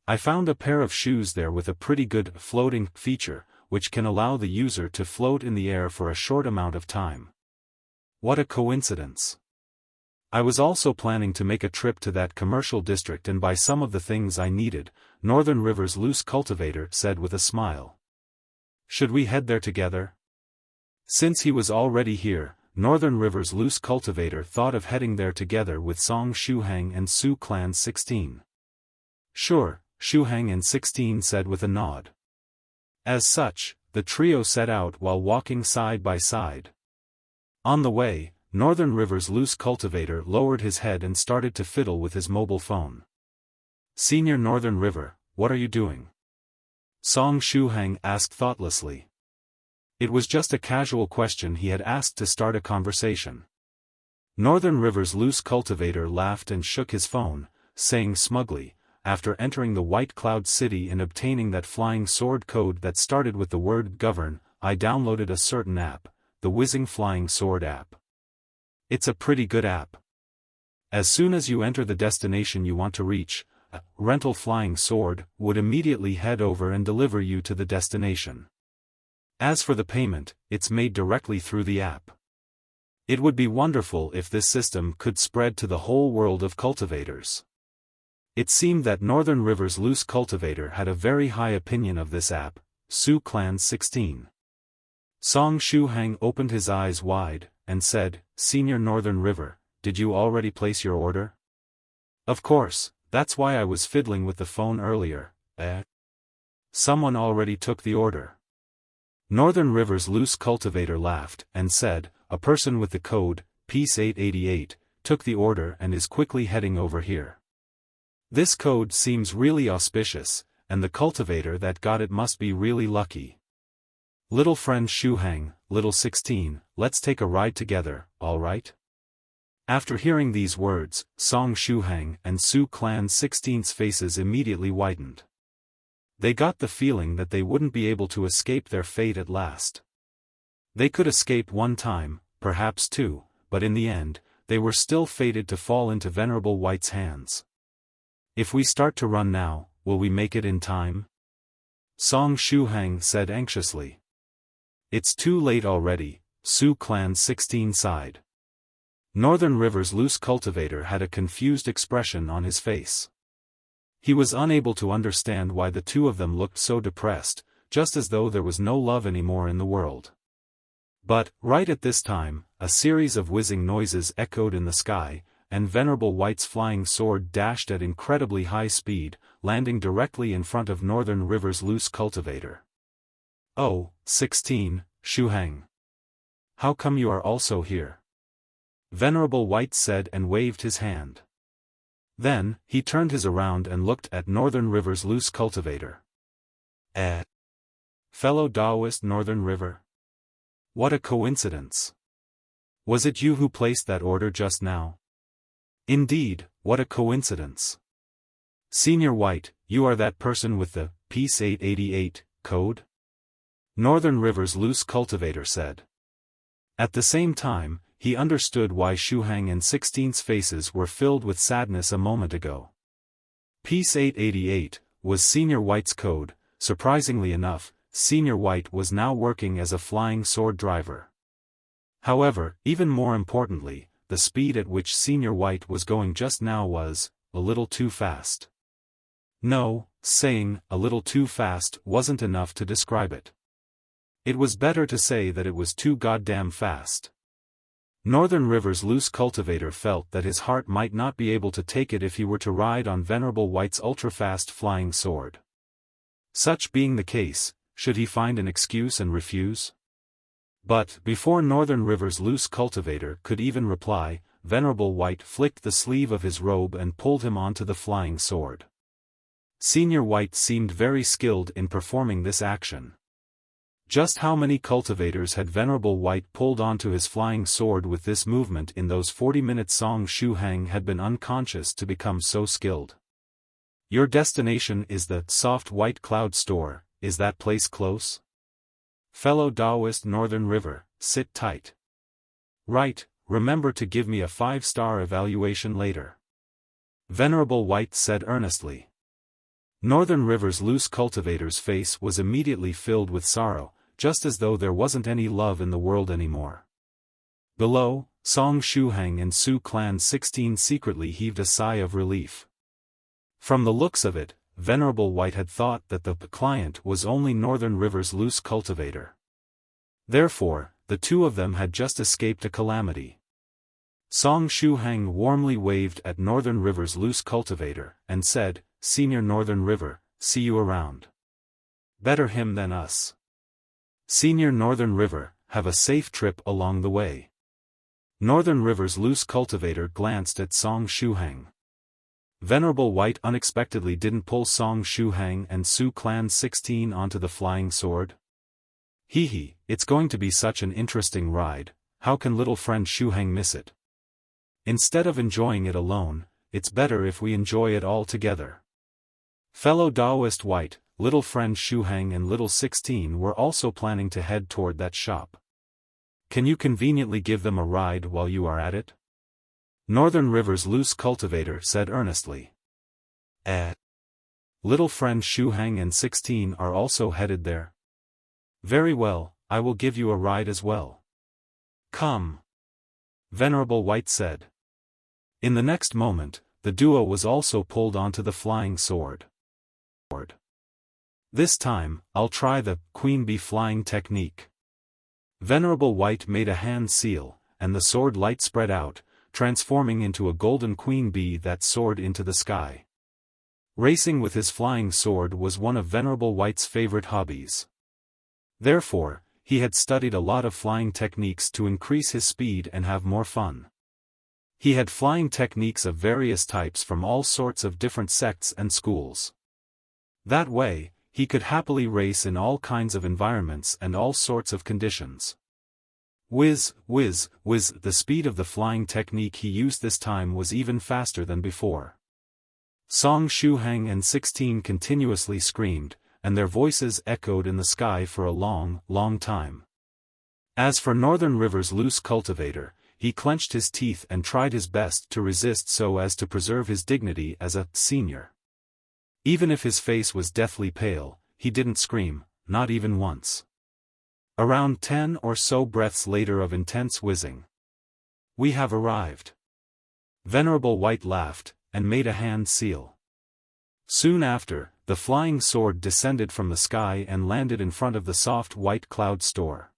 I found a pair of shoes there with a pretty good floating feature, which can allow the user to float in the air for a short amount of time." What a coincidence. "I was also planning to make a trip to that commercial district and buy some of the things I needed," Northern River's loose cultivator said with a smile. "Should we head there together?" Since he was already here, Northern River's loose cultivator thought of heading there together with Song Shuhang and Su Clan 16. "Sure," Shuhang and 16 said with a nod. As such, the trio set out while walking side by side. On the way, Northern River's loose cultivator lowered his head and started to fiddle with his mobile phone. "Senior Northern River, what are you doing?" Song Shuhang asked thoughtlessly. It was just a casual question he had asked to start a conversation. Northern River's loose cultivator laughed and shook his phone, saying smugly, "After entering the White Cloud City and obtaining that flying sword code that started with the word govern, I downloaded a certain app, the Whizzing Flying Sword app. It's a pretty good app. As soon as you enter the destination you want to reach, a rental flying sword would immediately head over and deliver you to the destination. As for the payment, it's made directly through the app. It would be wonderful if this system could spread to the whole world of cultivators." It seemed that Northern River's loose cultivator had a very high opinion of this app, Su Clan 16. Song Shuhang opened his eyes wide, and said, Senior Northern River, did you already place your order? Of course, that's why I was fiddling with the phone earlier, Someone already took the order. Northern River's loose cultivator laughed, and said, a person with the code, Piece 888, took the order and is quickly heading over here. This code seems really auspicious, and the cultivator that got it must be really lucky. Little friend Shuhang, little 16, let's take a ride together, alright? After hearing these words, Song Shuhang and Su Clan 16's faces immediately widened. They got the feeling that they wouldn't be able to escape their fate at last. They could escape one time, perhaps two, but in the end, they were still fated to fall into Venerable White's hands. If we start to run now, will we make it in time? Song Shuhang said anxiously. It's too late already, Su Clan 16 sighed. Northern River's loose cultivator had a confused expression on his face. He was unable to understand why the two of them looked so depressed, just as though there was no love anymore in the world. But, right at this time, a series of whizzing noises echoed in the sky, and Venerable White's flying sword dashed at incredibly high speed, landing directly in front of Northern River's loose cultivator. Oh, 16, Shuhang. How come you are also here? Venerable White said and waved his hand. Then, he turned his around and looked at Northern River's loose cultivator. Fellow Taoist Northern River? What a coincidence. Was it you who placed that order just now? Indeed, what a coincidence. Senior White, you are that person with the Piece 888 code? Northern River's loose cultivator said. At the same time, he understood why Shuhang and 16's faces were filled with sadness a moment ago. Piece 888 was Senior White's code. Surprisingly enough, Senior White was now working as a flying sword driver. However, even more importantly, the speed at which Senior White was going just now was a little too fast. No, saying a little too fast wasn't enough to describe it. It was better to say that it was too goddamn fast. Northern River's loose cultivator felt that his heart might not be able to take it if he were to ride on Venerable White's ultra-fast flying sword. Such being the case, should he find an excuse and refuse? But, before Northern River's loose cultivator could even reply, Venerable White flicked the sleeve of his robe and pulled him onto the flying sword. Senior White seemed very skilled in performing this action. Just how many cultivators had Venerable White pulled onto his flying sword with this movement in those 40 minutes Song Shuhang had been unconscious to become so skilled? Your destination is the Soft White Cloud Store, is that place close? Fellow Taoist Northern River, sit tight. Right, remember to give me a 5-star evaluation later. Venerable White said earnestly. Northern River's loose cultivator's face was immediately filled with sorrow, just as though there wasn't any love in the world anymore. Below, Song Shuhang and Su Clan 16 secretly heaved a sigh of relief. From the looks of it, Venerable White had thought that the client was only Northern River's loose cultivator. Therefore, the two of them had just escaped a calamity. Song Shuhang warmly waved at Northern River's loose cultivator, and said, Senior Northern River, see you around. Better him than us. Senior Northern River, have a safe trip along the way. Northern River's loose cultivator glanced at Song Shuhang. Venerable White unexpectedly didn't pull Song Shuhang and Su Clan 16 onto the flying sword. Hee, it's going to be such an interesting ride, how can little friend Shuhang miss it? Instead of enjoying it alone, it's better if we enjoy it all together. Fellow Taoist White, little friend Shuhang and little 16 were also planning to head toward that shop. Can you conveniently give them a ride while you are at it? Northern River's loose cultivator said earnestly. Little friend Shuhang and 16 are also headed there. Very well, I will give you a ride as well. Come. Venerable White said. In the next moment, the duo was also pulled onto the flying sword. This time, I'll try the queen bee flying technique. Venerable White made a hand seal, and the sword light spread out, transforming into a golden queen bee that soared into the sky. Racing with his flying sword was one of Venerable White's favorite hobbies. Therefore, he had studied a lot of flying techniques to increase his speed and have more fun. He had flying techniques of various types from all sorts of different sects and schools. That way, he could happily race in all kinds of environments and all sorts of conditions. Whiz, whiz, whiz, the speed of the flying technique he used this time was even faster than before. Song Shuhang and 16 continuously screamed, and their voices echoed in the sky for a long, long time. As for Northern River's loose cultivator, he clenched his teeth and tried his best to resist so as to preserve his dignity as a senior. Even if his face was deathly pale, he didn't scream, not even once. Around 10 or so breaths later of intense whizzing. "We have arrived." Venerable White laughed, and made a hand seal. Soon after, the flying sword descended from the sky and landed in front of the soft white cloud store.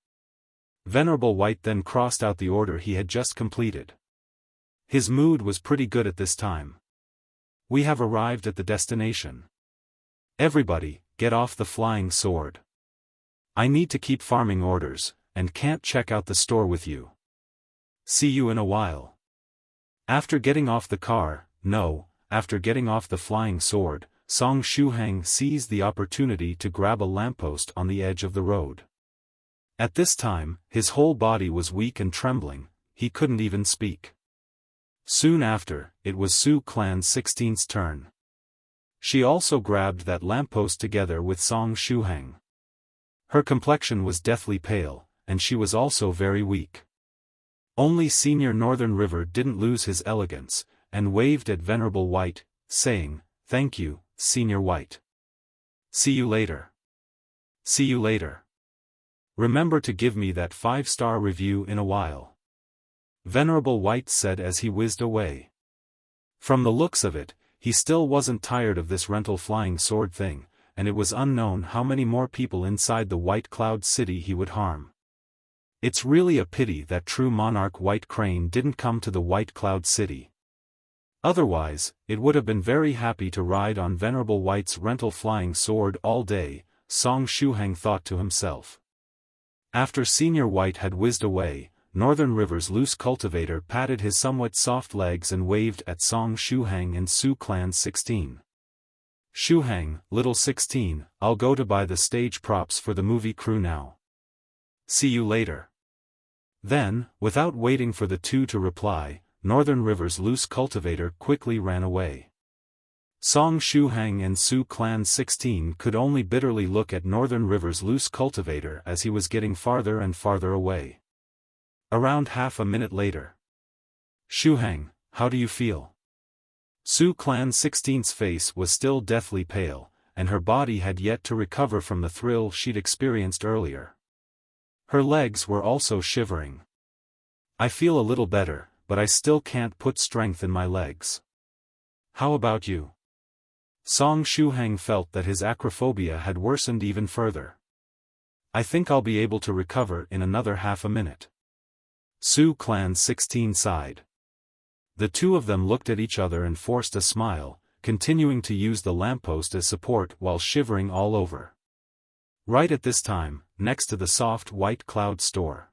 Venerable White then crossed out the order he had just completed. His mood was pretty good at this time. "We have arrived at the destination. Everybody, get off the flying sword. I need to keep farming orders, and can't check out the store with you. See you in a while." After getting off the car, after getting off the flying sword, Song Shuhang seized the opportunity to grab a lamppost on the edge of the road. At this time, his whole body was weak and trembling, he couldn't even speak. Soon after, it was Su Clan 16's turn. She also grabbed that lamppost together with Song Shuhang. Her complexion was deathly pale, and she was also very weak. Only Senior Northern River didn't lose his elegance, and waved at Venerable White, saying, "Thank you, Senior White. See you later. See you later. Remember to give me that 5-star review in a while." Venerable White said as he whizzed away. From the looks of it, he still wasn't tired of this rental flying sword thing, and it was unknown how many more people inside the White Cloud City he would harm. It's really a pity that true monarch White Crane didn't come to the White Cloud City. Otherwise, it would have been very happy to ride on Venerable White's rental flying sword all day, Song Shuhang thought to himself. After Senior White had whizzed away, Northern River's loose cultivator patted his somewhat soft legs and waved at Song Shuhang and Su Clan 16. "Shuhang, little 16, I'll go to buy the stage props for the movie crew now. See you later." Then, without waiting for the two to reply, Northern River's loose cultivator quickly ran away. Song Shuhang and Su Clan 16 could only bitterly look at Northern River's loose cultivator as he was getting farther and farther away. Around half a minute later. "Shuhang, how do you feel?" Su Clan 16's face was still deathly pale, and her body had yet to recover from the thrill she'd experienced earlier. Her legs were also shivering. "I feel a little better, but I still can't put strength in my legs. How about you?" Song Shuhang felt that his acrophobia had worsened even further. "I think I'll be able to recover in another half a minute." Su Clan 16 sighed. The two of them looked at each other and forced a smile, continuing to use the lamppost as support while shivering all over. Right at this time, next to the soft white cloud store,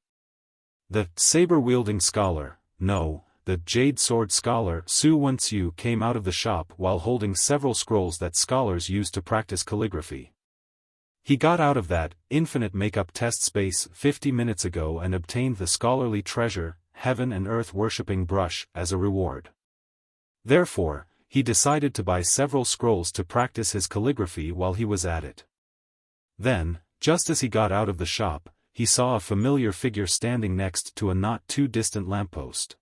the saber-wielding scholar, the jade sword scholar Su Wenxiu came out of the shop while holding several scrolls that scholars use to practice calligraphy. He got out of that infinite makeup test space 50 minutes ago and obtained the scholarly treasure, heaven and earth worshipping brush, as a reward. Therefore, he decided to buy several scrolls to practice his calligraphy while he was at it. Then, just as he got out of the shop, he saw a familiar figure standing next to a not-too-distant lamppost.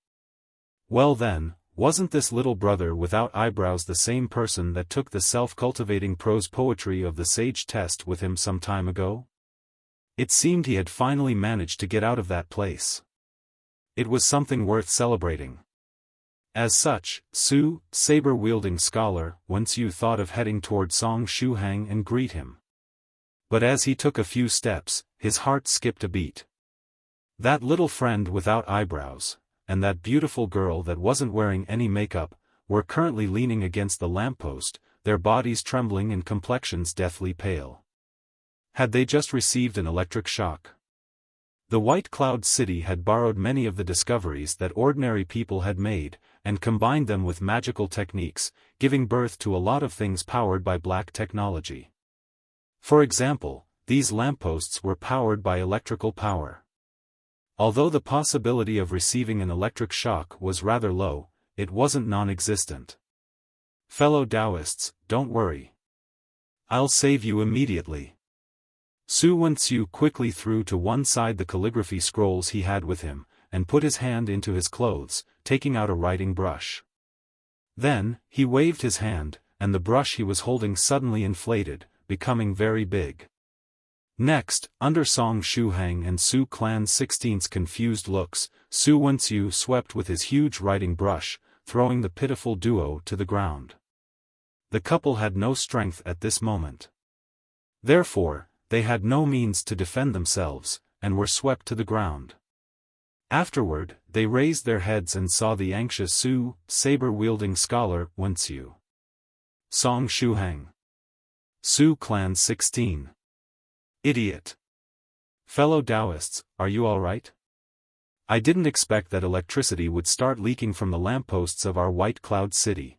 Well then, wasn't this little brother without eyebrows the same person that took the self-cultivating prose poetry of the sage test with him some time ago? It seemed he had finally managed to get out of that place. It was something worth celebrating. As such, Su, saber-wielding scholar, Wenxiu thought of heading toward Song Shuhang and greet him. But as he took a few steps, his heart skipped a beat. That little friend without eyebrows, and that beautiful girl that wasn't wearing any makeup, were currently leaning against the lamppost, their bodies trembling and complexions deathly pale. Had they just received an electric shock? The White Cloud City had borrowed many of the discoveries that ordinary people had made, and combined them with magical techniques, giving birth to a lot of things powered by black technology. For example, these lampposts were powered by electrical power. Although the possibility of receiving an electric shock was rather low, it wasn't non-existent. Fellow Taoists, don't worry. I'll save you immediately. Su Wenxiu quickly threw to one side the calligraphy scrolls he had with him, and put his hand into his clothes, taking out a writing brush. Then, he waved his hand, and the brush he was holding suddenly inflated, becoming very big. Next, under Song Shuhang and Su Clan 16's confused looks, Su Wenxiu swept with his huge writing brush, throwing the pitiful duo to the ground. The couple had no strength at this moment. Therefore, they had no means to defend themselves, and were swept to the ground. Afterward, they raised their heads and saw the anxious Su, saber-wielding scholar, Wenxiu. Song Shuhang. Su Clan 16. Idiot. Fellow Taoists, are you alright? I didn't expect that electricity would start leaking from the lampposts of our White Cloud City.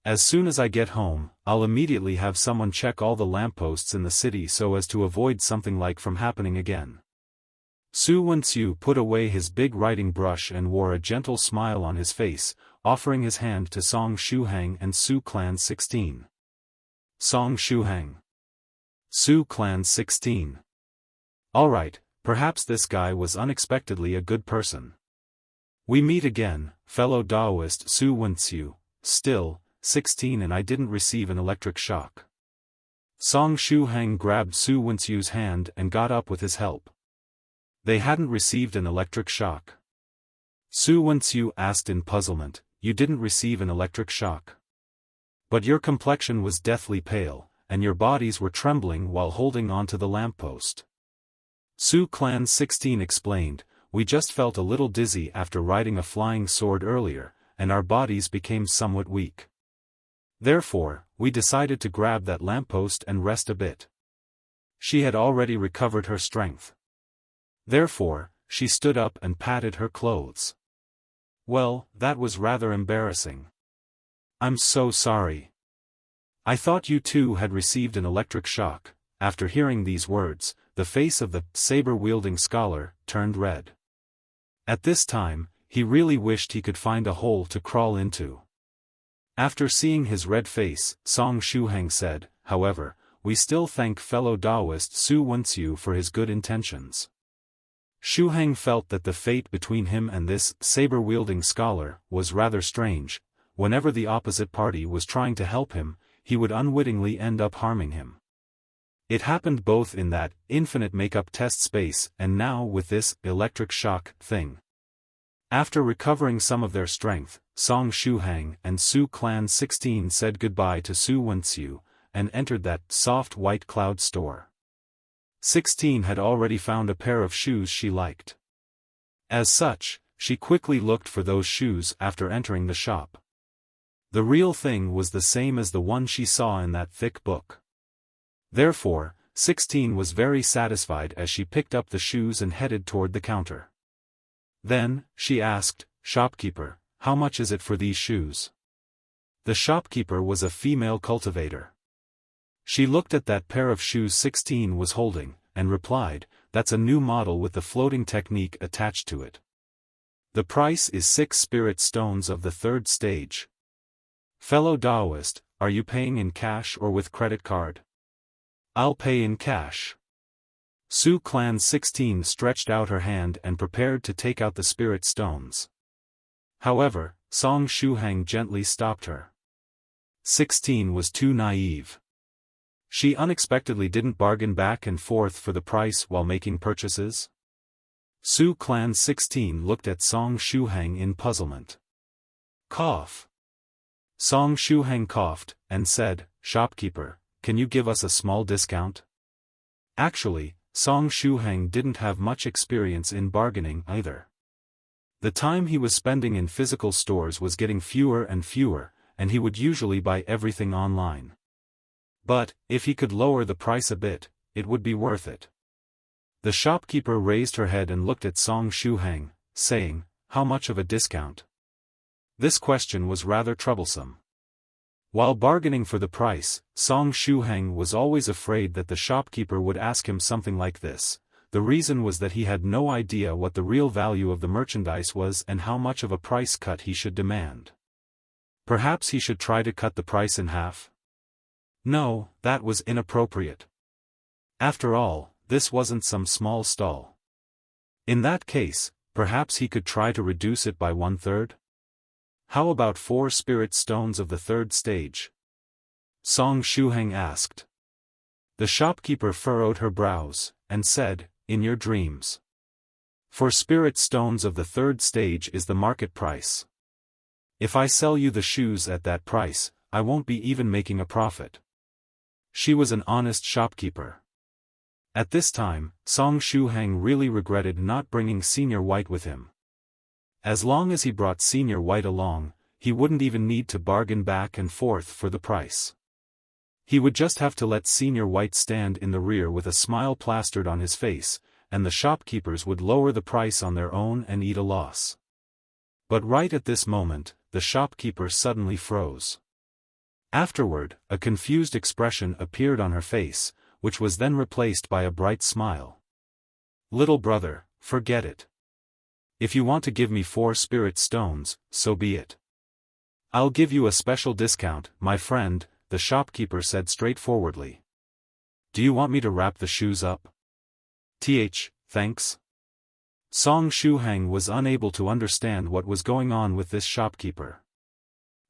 As soon as I get home, I'll immediately have someone check all the lampposts in the city so as to avoid something like from happening again. Su Wenxiu put away his big writing brush and wore a gentle smile on his face, offering his hand to Song Shuhang and Su Clan 16. Song Shuhang. Su Clan 16. Alright, perhaps this guy was unexpectedly a good person. We meet again, fellow Taoist Su Wenxiu. Still, 16 and I didn't receive an electric shock. Song Shuhang grabbed Su Wenxiu's hand and got up with his help. They hadn't received an electric shock. Su Wenxiu asked in puzzlement, you didn't receive an electric shock. But your complexion was deathly pale, and your bodies were trembling while holding onto the lamppost. Su Clan 16 explained, we just felt a little dizzy after riding a flying sword earlier, and our bodies became somewhat weak. Therefore, we decided to grab that lamppost and rest a bit. She had already recovered her strength. Therefore, she stood up and patted her clothes. Well, that was rather embarrassing. I'm so sorry. I thought you too had received an electric shock. After hearing these words, the face of the saber-wielding scholar turned red. At this time, he really wished he could find a hole to crawl into. After seeing his red face, Song Shuhang said, however, we still thank fellow Taoist Su Wenxiu for his good intentions. Shuhang felt that the fate between him and this saber-wielding scholar was rather strange. Whenever the opposite party was trying to help him, he would unwittingly end up harming him. It happened both in that infinite makeup test space and now with this electric shock thing. After recovering some of their strength, Song Shuhang and Su Clan 16 said goodbye to Su Wenxiu, and entered that soft white cloud store. 16 had already found a pair of shoes she liked. As such, she quickly looked for those shoes after entering the shop. The real thing was the same as the one she saw in that thick book. Therefore, 16 was very satisfied as she picked up the shoes and headed toward the counter. Then, she asked, shopkeeper, how much is it for these shoes? The shopkeeper was a female cultivator. She looked at that pair of shoes 16 was holding, and replied, that's a new model with the floating technique attached to it. The price is 6 spirit stones of the 3rd stage. Fellow Taoist, are you paying in cash or with credit card? I'll pay in cash. Su Clan 16 stretched out her hand and prepared to take out the spirit stones. However, Song Shuhang gently stopped her. 16 was too naive. She unexpectedly didn't bargain back and forth for the price while making purchases. Su Clan 16 looked at Song Shuhang in puzzlement. Cough. Song Shuhang coughed, and said, shopkeeper, can you give us a small discount? Actually, Song Shuhang didn't have much experience in bargaining either. The time he was spending in physical stores was getting fewer and fewer, and he would usually buy everything online. But, if he could lower the price a bit, it would be worth it. The shopkeeper raised her head and looked at Song Shuhang, saying, "How much of a discount?" This question was rather troublesome. While bargaining for the price, Song Shuhang was always afraid that the shopkeeper would ask him something like this. The reason was that he had no idea what the real value of the merchandise was and how much of a price cut he should demand. Perhaps he should try to cut the price in half? No, that was inappropriate. After all, this wasn't some small stall. In that case, perhaps he could try to reduce it by 1/3? How about 4 spirit stones of the 3rd stage? Song Shuhang asked. The shopkeeper furrowed her brows, and said, "In your dreams. 4 spirit stones of the 3rd stage is the market price. If I sell you the shoes at that price, I won't be even making a profit." She was an honest shopkeeper. At this time, Song Shuhang really regretted not bringing Senior White with him. As long as he brought Senior White along, he wouldn't even need to bargain back and forth for the price. He would just have to let Senior White stand in the rear with a smile plastered on his face, and the shopkeepers would lower the price on their own and eat a loss. But right at this moment, the shopkeeper suddenly froze. Afterward, a confused expression appeared on her face, which was then replaced by a bright smile. "Little brother, forget it. If you want to give me 4 spirit stones, so be it. I'll give you a special discount, my friend," the shopkeeper said straightforwardly. "Do you want me to wrap the shoes up?" Thanks." Song Shuhang was unable to understand what was going on with this shopkeeper.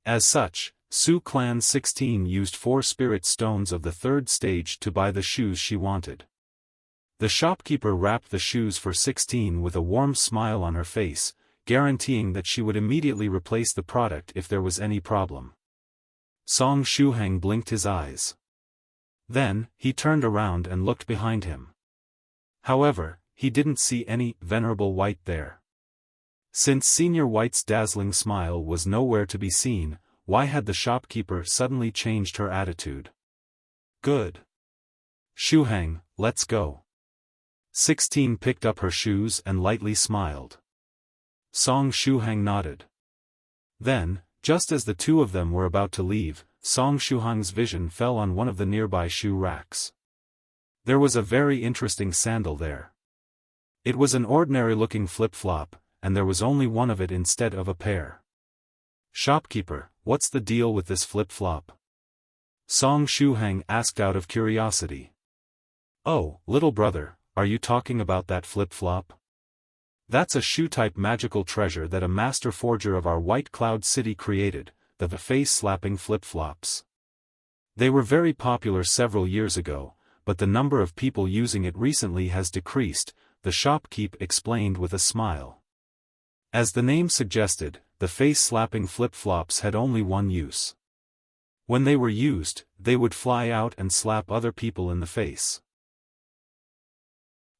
As such, Su Clan 16 used 4 spirit stones of the 3rd stage to buy the shoes she wanted. The shopkeeper wrapped the shoes for 16 with a warm smile on her face, guaranteeing that she would immediately replace the product if there was any problem. Song Shuhang blinked his eyes. Then, he turned around and looked behind him. However, he didn't see any Venerable White there. Since Senior White's dazzling smile was nowhere to be seen, why had the shopkeeper suddenly changed her attitude? Good. Shuhang, let's go. 16 picked up her shoes and lightly smiled. Song Shuhang nodded. Then, just as the two of them were about to leave, Song Shuhang's vision fell on one of the nearby shoe racks. There was a very interesting sandal there. It was an ordinary-looking flip-flop, and there was only one of it instead of a pair. "Shopkeeper, what's the deal with this flip-flop?" Song Shuhang asked out of curiosity. "Oh, little brother, are you talking about that flip-flop? That's a shoe-type magical treasure that a master forger of our White Cloud City created, the face-slapping flip-flops. They were very popular several years ago, but the number of people using it recently has decreased," the shopkeep explained with a smile. As the name suggested, the face-slapping flip-flops had only one use. When they were used, they would fly out and slap other people in the face.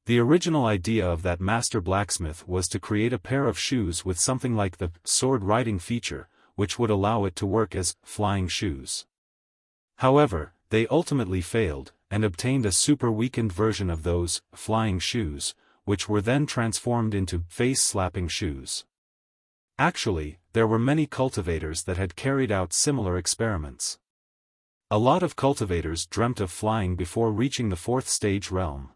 The original idea of that master blacksmith was to create a pair of shoes with something like the sword riding feature, which would allow it to work as flying shoes. However, they ultimately failed, and obtained a super weakened version of those flying shoes, which were then transformed into face-slapping shoes. Actually, there were many cultivators that had carried out similar experiments. A lot of cultivators dreamt of flying before reaching the 4th stage realm.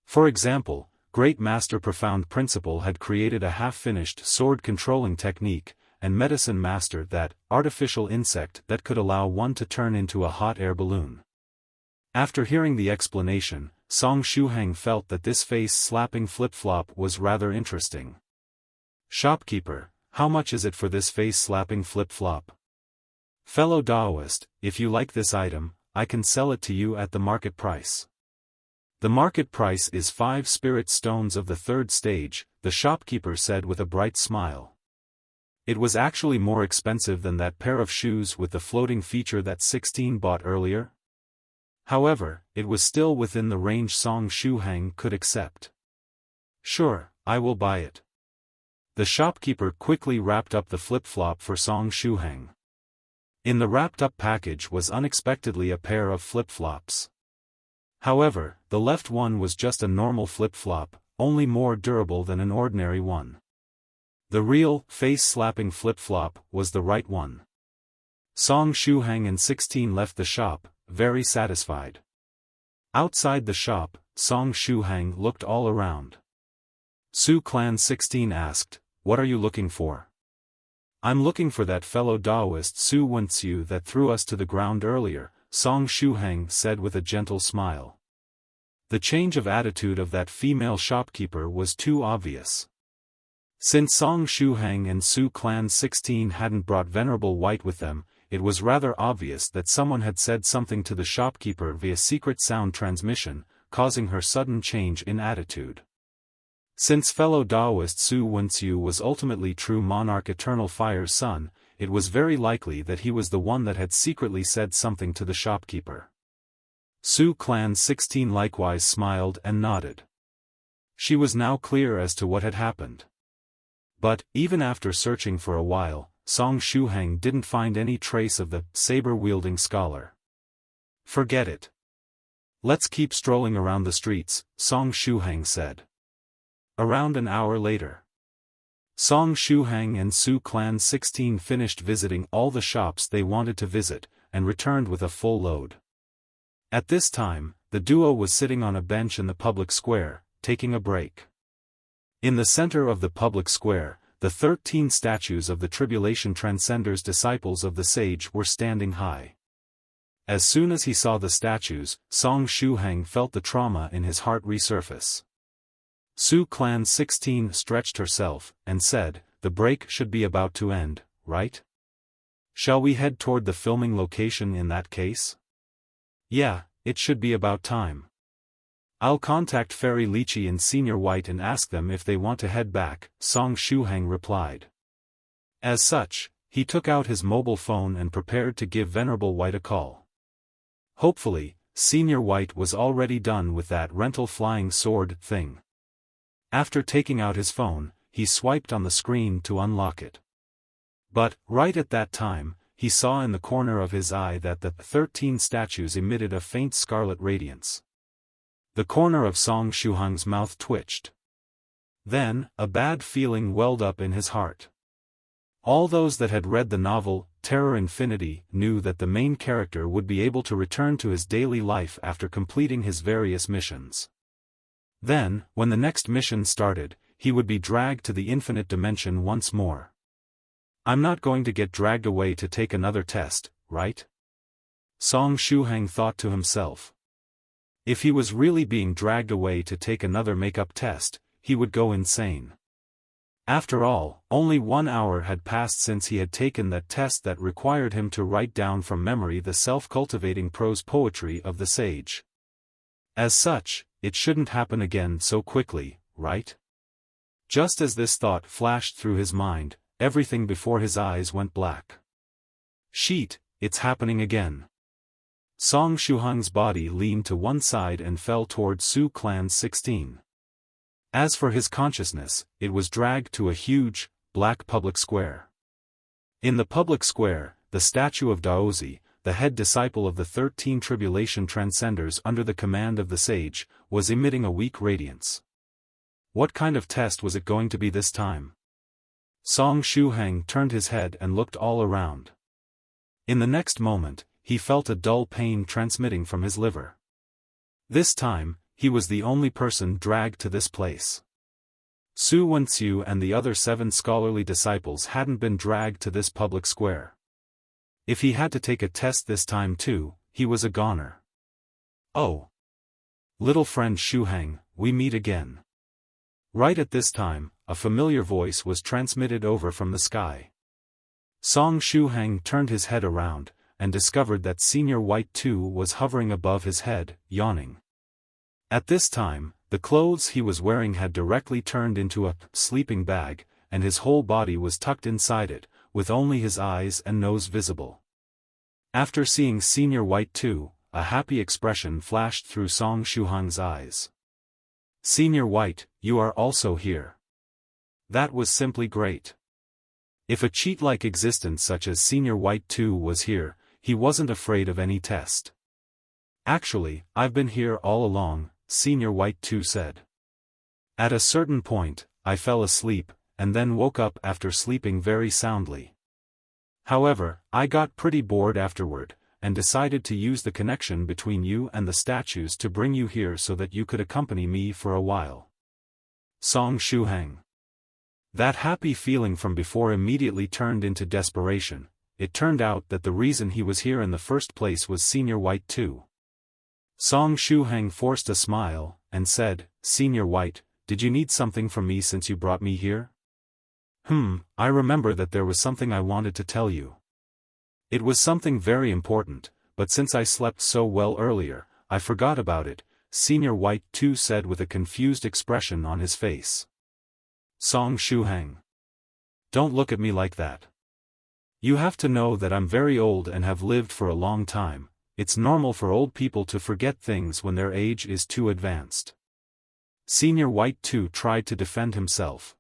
For example, Great Master Profound Principle had created a half-finished sword-controlling technique, and Medicine Master that artificial insect that could allow one to turn into a hot air balloon. After hearing the explanation, Song Shuhang felt that this face-slapping flip-flop was rather interesting. "Shopkeeper, how much is it for this face-slapping flip-flop?" "Fellow Daoist, if you like this item, I can sell it to you at the market price." "The market price is 5 spirit stones of the 3rd stage," the shopkeeper said with a bright smile. It was actually more expensive than that pair of shoes with the floating feature that 16 bought earlier. However, it was still within the range Song Shuhang could accept. "Sure, I will buy it." The shopkeeper quickly wrapped up the flip-flop for Song Shuhang. In the wrapped-up package was unexpectedly a pair of flip-flops. However, the left one was just a normal flip-flop, only more durable than an ordinary one. The real, face-slapping flip-flop was the right one. Song Shuhang and 16 left the shop, very satisfied. Outside the shop, Song Shuhang looked all around. Su Clan 16 asked, "What are you looking for?" "I'm looking for that fellow Taoist Su Wenxiu that threw us to the ground earlier," Song Shuhang said with a gentle smile. The change of attitude of that female shopkeeper was too obvious. Since Song Shuhang and Su Clan 16 hadn't brought Venerable White with them, it was rather obvious that someone had said something to the shopkeeper via secret sound transmission, causing her sudden change in attitude. Since fellow Taoist Su Wenxiu was ultimately true monarch Eternal Fire's son, it was very likely that he was the one that had secretly said something to the shopkeeper. Su Clan 16 likewise smiled and nodded. She was now clear as to what had happened. But, even after searching for a while, Song Shuhang didn't find any trace of the saber-wielding scholar. "Forget it. Let's keep strolling around the streets," Song Shuhang said. Around an hour later, Song Shuhang and Su Clan 16 finished visiting all the shops they wanted to visit, and returned with a full load. At this time, the duo was sitting on a bench in the public square, taking a break. In the center of the public square, the 13 statues of the Tribulation Transcenders disciples of the sage were standing high. As soon as he saw the statues, Song Shuhang felt the trauma in his heart resurface. Su Clan 16 stretched herself, and said, "The break should be about to end, right? Shall we head toward the filming location in that case?" "Yeah, it should be about time. I'll contact Fairy Lychee and Senior White and ask them if they want to head back," Song Shuhang replied. As such, he took out his mobile phone and prepared to give Venerable White a call. Hopefully, Senior White was already done with that rental flying sword thing. After taking out his phone, he swiped on the screen to unlock it. But, right at that time, he saw in the corner of his eye that the 13 statues emitted a faint scarlet radiance. The corner of Song Shuhang's mouth twitched. Then, a bad feeling welled up in his heart. All those that had read the novel, Terror Infinity, knew that the main character would be able to return to his daily life after completing his various missions. Then, when the next mission started, he would be dragged to the infinite dimension once more. "I'm not going to get dragged away to take another test, right?" Song Shuhang thought to himself. If he was really being dragged away to take another makeup test, he would go insane. After all, only 1 hour had passed since he had taken that test that required him to write down from memory the self-cultivating prose poetry of the sage. As such, it shouldn't happen again so quickly, right? Just as this thought flashed through his mind, everything before his eyes went black. Sheet, it's happening again. Song Shuhang's body leaned to one side and fell toward Su Clan 16. As for his consciousness, it was dragged to a huge, black public square. In the public square, the statue of Daozi, the head disciple of the 13 Tribulation Transcenders under the command of the sage, was emitting a weak radiance. What kind of test was it going to be this time? Song Shuhang turned his head and looked all around. In the next moment, he felt a dull pain transmitting from his liver. This time, he was the only person dragged to this place. Su Wenxiu and the other 7 scholarly disciples hadn't been dragged to this public square. If he had to take a test this time too, he was a goner. "Oh. Little friend Shuhang, we meet again." Right at this time, a familiar voice was transmitted over from the sky. Song Shuhang turned his head around, and discovered that Senior White too was hovering above his head, yawning. At this time, the clothes he was wearing had directly turned into a sleeping bag, and his whole body was tucked inside it, with only his eyes and nose visible. After seeing Senior White too, a happy expression flashed through Song Shuhang's eyes. Senior White, you are also here. That was simply great. If a cheat-like existence such as Senior White 2 was here, he wasn't afraid of any test. Actually, I've been here all along, Senior White 2 said. At a certain point, I fell asleep, and then woke up after sleeping very soundly. However, I got pretty bored afterward, and decided to use the connection between you and the statues to bring you here so that you could accompany me for a while. Song Shuhang. That happy feeling from before immediately turned into desperation. It turned out that the reason he was here in the first place was Senior White 2. Song Shuhang forced a smile, and said, Senior White, did you need something from me since you brought me here? I remember that there was something I wanted to tell you. It was something very important, but since I slept so well earlier, I forgot about it, Senior White 2 said with a confused expression on his face. Song Shuhang. Don't look at me like that. You have to know that I'm very old and have lived for a long time. It's normal for old people to forget things when their age is too advanced. Senior White 2 tried to defend himself.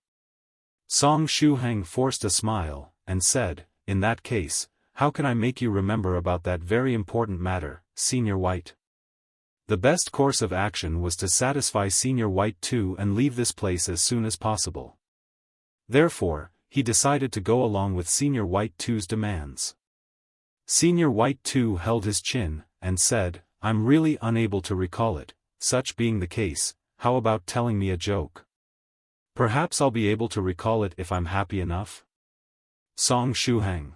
Song Shuhang forced a smile, and said, in that case, how can I make you remember about that very important matter, Senior White? The best course of action was to satisfy Senior White 2 and leave this place as soon as possible. Therefore, he decided to go along with Senior White 2's demands. Senior White 2 held his chin, and said, I'm really unable to recall it. Such being the case, how about telling me a joke? Perhaps I'll be able to recall it if I'm happy enough? Song Shuhang.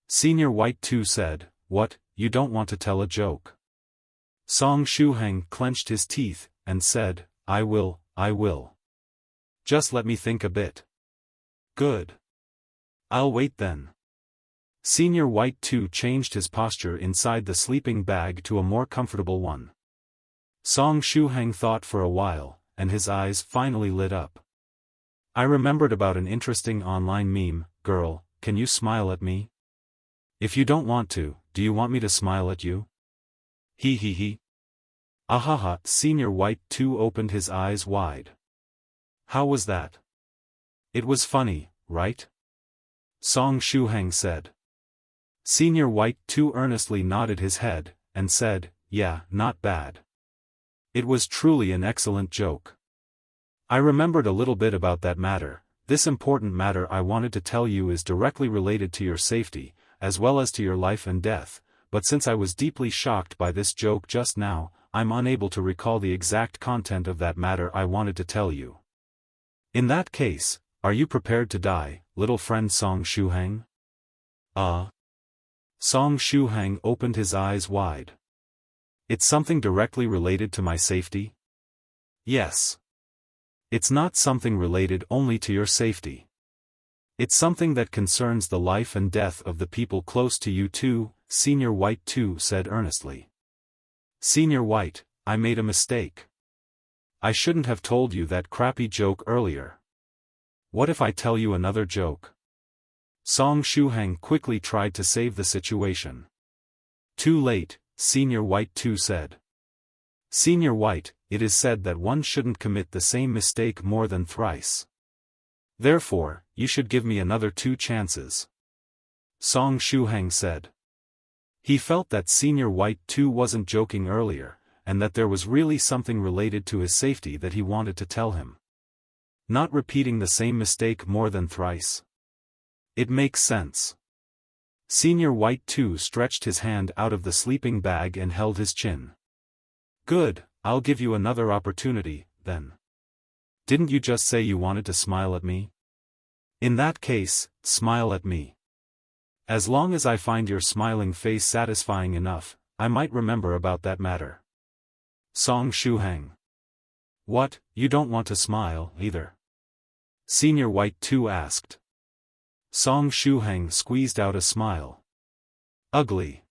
Senior White 2 said, what, you don't want to tell a joke? Song Shuhang clenched his teeth, and said, I will. Just let me think a bit. Good. I'll wait then. Senior White 2 changed his posture inside the sleeping bag to a more comfortable one. Song Shuhang thought for a while, and his eyes finally lit up. I remembered about an interesting online meme, girl, can you smile at me? If you don't want to, do you want me to smile at you? He. Ahaha, Senior White 2 opened his eyes wide. How was that? It was funny, right? Song Shuhang said. Senior White 2 earnestly nodded his head, and said, yeah, not bad. It was truly an excellent joke. I remembered a little bit about that matter. This important matter I wanted to tell you is directly related to your safety, as well as to your life and death, but since I was deeply shocked by this joke just now, I'm unable to recall the exact content of that matter I wanted to tell you. In that case, are you prepared to die, little friend Song Shuhang? Song Shuhang opened his eyes wide. It's something directly related to my safety? Yes. It's not something related only to your safety. It's something that concerns the life and death of the people close to you too, Senior White 2 said earnestly. Senior White, I made a mistake. I shouldn't have told you that crappy joke earlier. What if I tell you another joke? Song Shuhang quickly tried to save the situation. Too late, Senior White 2 said. Senior White, it is said that one shouldn't commit the same mistake more than thrice. Therefore, you should give me another 2 chances. Song Shuhang said. He felt that Senior White 2 wasn't joking earlier, and that there was really something related to his safety that he wanted to tell him. Not repeating the same mistake more than thrice. It makes sense. Senior White 2 stretched his hand out of the sleeping bag and held his chin. Good, I'll give you another opportunity, then. Didn't you just say you wanted to smile at me? In that case, smile at me. As long as I find your smiling face satisfying enough, I might remember about that matter. Song Shuhang. What, you don't want to smile, either? Senior White 2 asked. Song Shuhang squeezed out a smile. Ugly.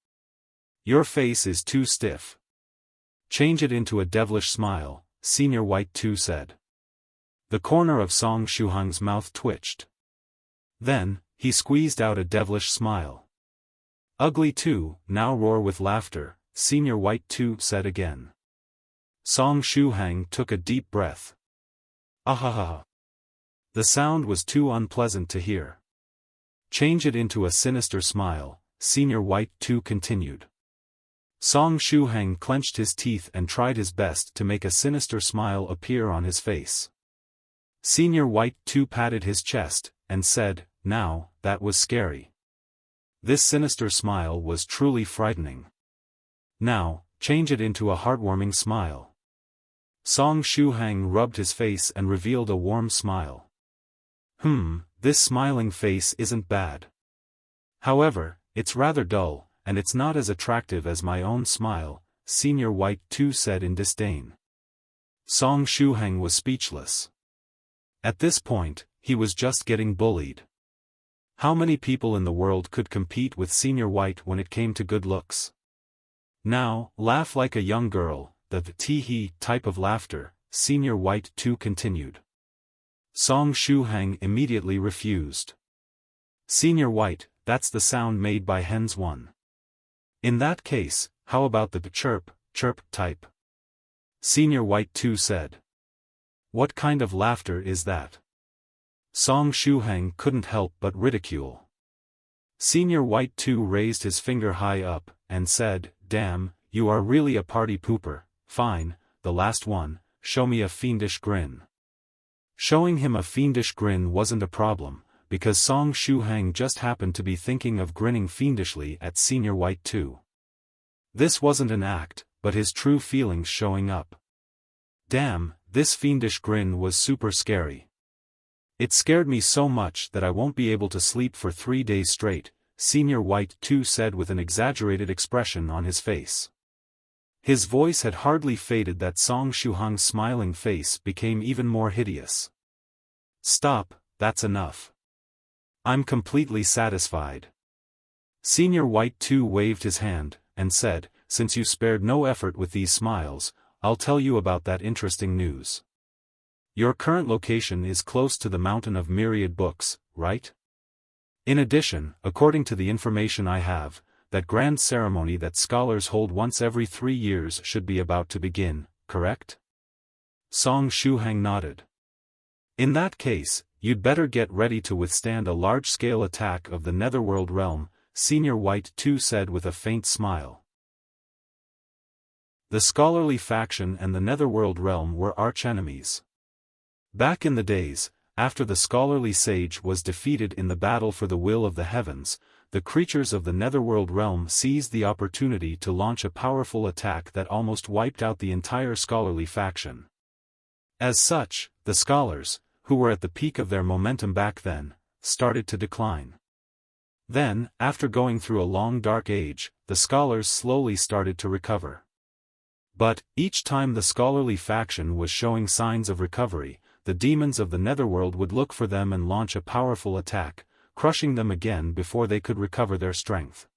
Your face is too stiff. Change it into a devilish smile, Senior White 2 said. The corner of Song Shuhang's mouth twitched. Then, he squeezed out a devilish smile. Ugly too, now roar with laughter, Senior White 2 said again. Song Shuhang took a deep breath. Ahaha. The sound was too unpleasant to hear. Change it into a sinister smile, Senior White 2 continued. Song Shuhang clenched his teeth and tried his best to make a sinister smile appear on his face. Senior White 2 patted his chest, and said, "Now, that was scary." This sinister smile was truly frightening. Now, change it into a heartwarming smile. Song Shuhang rubbed his face and revealed a warm smile. This smiling face isn't bad. However, it's rather dull, and it's not as attractive as my own smile, Senior White 2 said in disdain. Song Shuhang was speechless. At this point, he was just getting bullied. How many people in the world could compete with Senior White when it came to good looks? Now, laugh like a young girl, the tee-hee type of laughter, Senior White 2 continued. Song Shuhang immediately refused. Senior White, that's the sound made by hens one. In that case, how about the chirp, chirp type? Senior White 2 said. What kind of laughter is that? Song Shuhang couldn't help but ridicule. Senior White 2 raised his finger high up, and said, "Damn, you are really a party pooper. Fine, the last one, show me a fiendish grin." Showing him a fiendish grin wasn't a problem, because Song Shuhang just happened to be thinking of grinning fiendishly at Senior White 2. This wasn't an act, but his true feelings showing up. Damn, this fiendish grin was super scary. It scared me so much that I won't be able to sleep for 3 days straight, Senior White 2 said with an exaggerated expression on his face. His voice had hardly faded that Song Shuhang's smiling face became even more hideous. Stop, that's enough. I'm completely satisfied. Senior White 2 waved his hand, and said, "Since you spared no effort with these smiles, I'll tell you about that interesting news. Your current location is close to the mountain of Myriad books, right? In addition, according to the information I have, that grand ceremony that scholars hold once every 3 years should be about to begin, correct?" Song Shuhang nodded. In that case, you'd better get ready to withstand a large-scale attack of the Netherworld realm, Senior White 2 said with a faint smile. The scholarly faction and the Netherworld realm were arch-enemies. Back in the days, after the scholarly sage was defeated in the battle for the will of the heavens, the creatures of the Netherworld realm seized the opportunity to launch a powerful attack that almost wiped out the entire scholarly faction. As such, the scholars, who were at the peak of their momentum back then, started to decline. Then, after going through a long dark age, the scholars slowly started to recover. But, each time the scholarly faction was showing signs of recovery, the demons of the Netherworld would look for them and launch a powerful attack, crushing them again before they could recover their strength.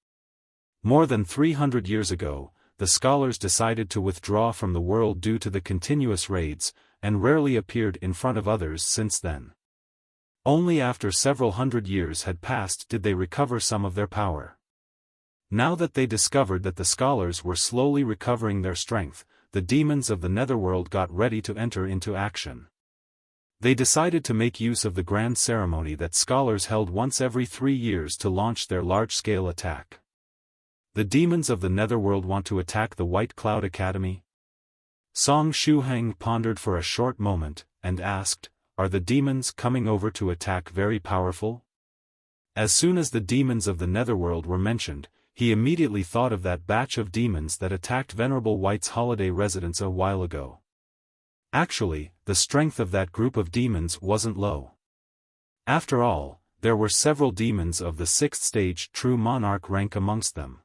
More than 300 years ago, the scholars decided to withdraw from the world due to the continuous raids, and rarely appeared in front of others since then. Only after several hundred years had passed did they recover some of their power. Now that they discovered that the scholars were slowly recovering their strength, the demons of the Netherworld got ready to enter into action. They decided to make use of the grand ceremony that scholars held once every 3 years to launch their large-scale attack. The demons of the Netherworld want to attack the White Cloud Academy? Song Shuhang pondered for a short moment, and asked, "Are the demons coming over to attack very powerful?" As soon as the demons of the Netherworld were mentioned, he immediately thought of that batch of demons that attacked Venerable White's holiday residence a while ago. Actually, the strength of that group of demons wasn't low. After all, there were several demons of the 6th stage true monarch rank amongst them.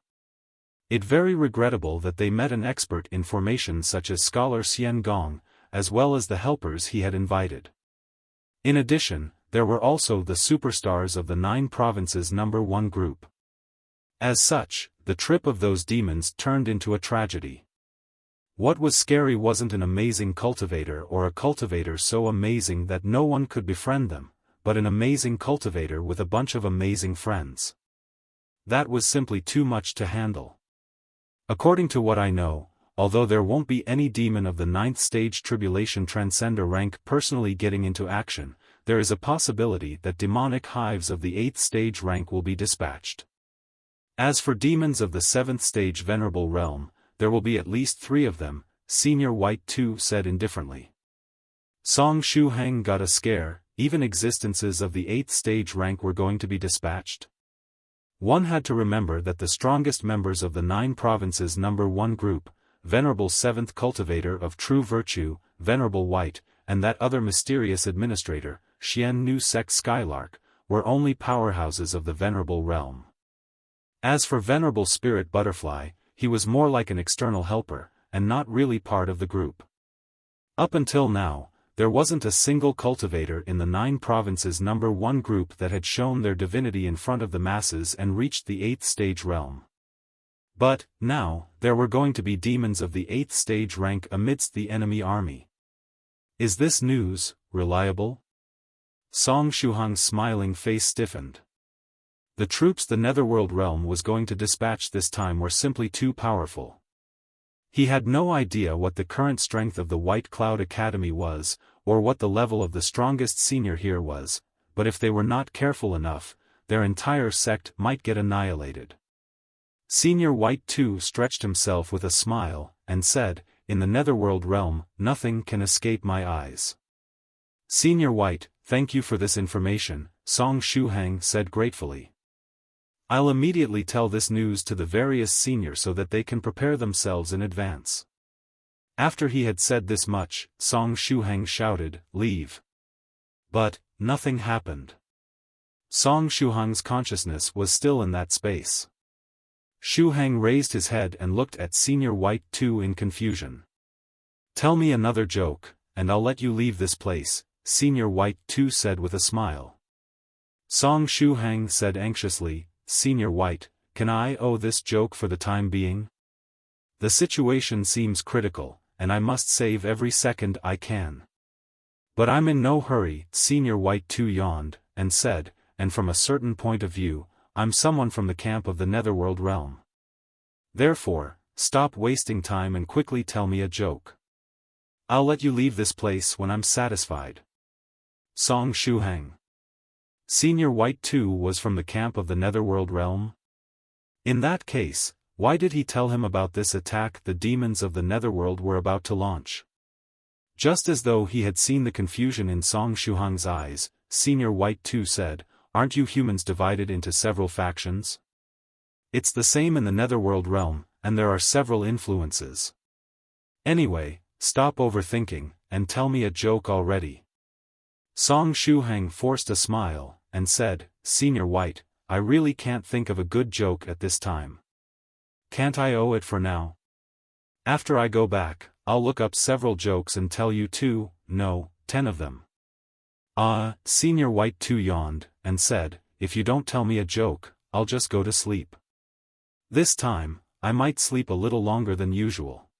It very regrettable that they met an expert in formation such as Scholar Xian Gong, as well as the helpers he had invited. In addition, there were also the superstars of the 9 provinces #1 group. As such, the trip of those demons turned into a tragedy. What was scary wasn't an amazing cultivator or a cultivator so amazing that no one could befriend them, but an amazing cultivator with a bunch of amazing friends. That was simply too much to handle. According to what I know, although there won't be any demon of the Ninth Stage Tribulation Transcender rank personally getting into action, there is a possibility that demonic hives of the 8th stage rank will be dispatched. As for demons of the 7th stage Venerable Realm, there will be at least 3 of them, Senior White 2 said indifferently. Song Shuhang got a scare, even existences of the 8th stage rank were going to be dispatched. One had to remember that the strongest members of the 9 provinces number 1 group, Venerable 7th Cultivator of True Virtue, Venerable White, and that other mysterious administrator, Xian Nu Sect Skylark, were only powerhouses of the Venerable Realm. As for Venerable Spirit Butterfly, he was more like an external helper, and not really part of the group. Up until now, there wasn't a single cultivator in the 9 provinces number 1 group that had shown their divinity in front of the masses and reached the 8th stage realm. But, now, there were going to be demons of the 8th stage rank amidst the enemy army. Is this news reliable? Song Shuhang's smiling face stiffened. The troops the Netherworld realm was going to dispatch this time were simply too powerful. He had no idea what the current strength of the White Cloud Academy was, or what the level of the strongest senior here was, but if they were not careful enough, their entire sect might get annihilated. Senior White 2 stretched himself with a smile, and said, "In the Netherworld realm, nothing can escape my eyes." Senior White, thank you for this information, Song Shuhang said gratefully. I'll immediately tell this news to the various seniors so that they can prepare themselves in advance. After he had said this much, Song Shuhang shouted, "Leave." But, nothing happened. Song Shuhang's consciousness was still in that space. Shuhang raised his head and looked at Senior White 2 in confusion. "Tell me another joke, and I'll let you leave this place," Senior White 2 said with a smile. Song Shuhang said anxiously, "Senior White, can I owe this joke for the time being? The situation seems critical, and I must save every second I can." "But I'm in no hurry," Senior White 2 yawned, and said, "and from a certain point of view, I'm someone from the camp of the Netherworld realm. Therefore, stop wasting time and quickly tell me a joke. I'll let you leave this place when I'm satisfied." Song Shuhang. Senior White 2 was from the camp of the Netherworld realm? In that case, why did he tell him about this attack the demons of the Netherworld were about to launch? Just as though he had seen the confusion in Song Shuhang's eyes, Senior White 2 said, "Aren't you humans divided into several factions? It's the same in the Netherworld realm, and there are several influences. Anyway, stop overthinking, and tell me a joke already." Song Shuhang forced a smile, and said, "Senior White, I really can't think of a good joke at this time. Can't I owe it for now? After I go back, I'll look up several jokes and tell you 2, no, 10 of them." Senior White 2 yawned, and said, "If you don't tell me a joke, I'll just go to sleep. This time, I might sleep a little longer than usual.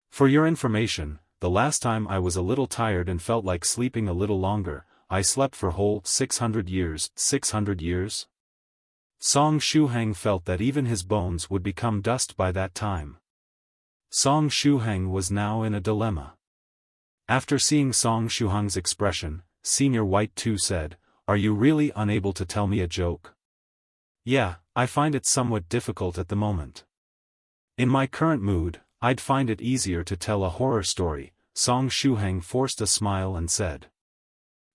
For your information, the last time I was a little tired and felt like sleeping a little longer, I slept for whole 600 years. 600 years? Song Shuhang felt that even his bones would become dust by that time. Song Shuhang was now in a dilemma. After seeing Song Shuhang's expression, Senior White 2 said, "Are you really unable to tell me a joke?" "Yeah, I find it somewhat difficult at the moment. In my current mood, I'd find it easier to tell a horror story," Song Shuhang forced a smile and said.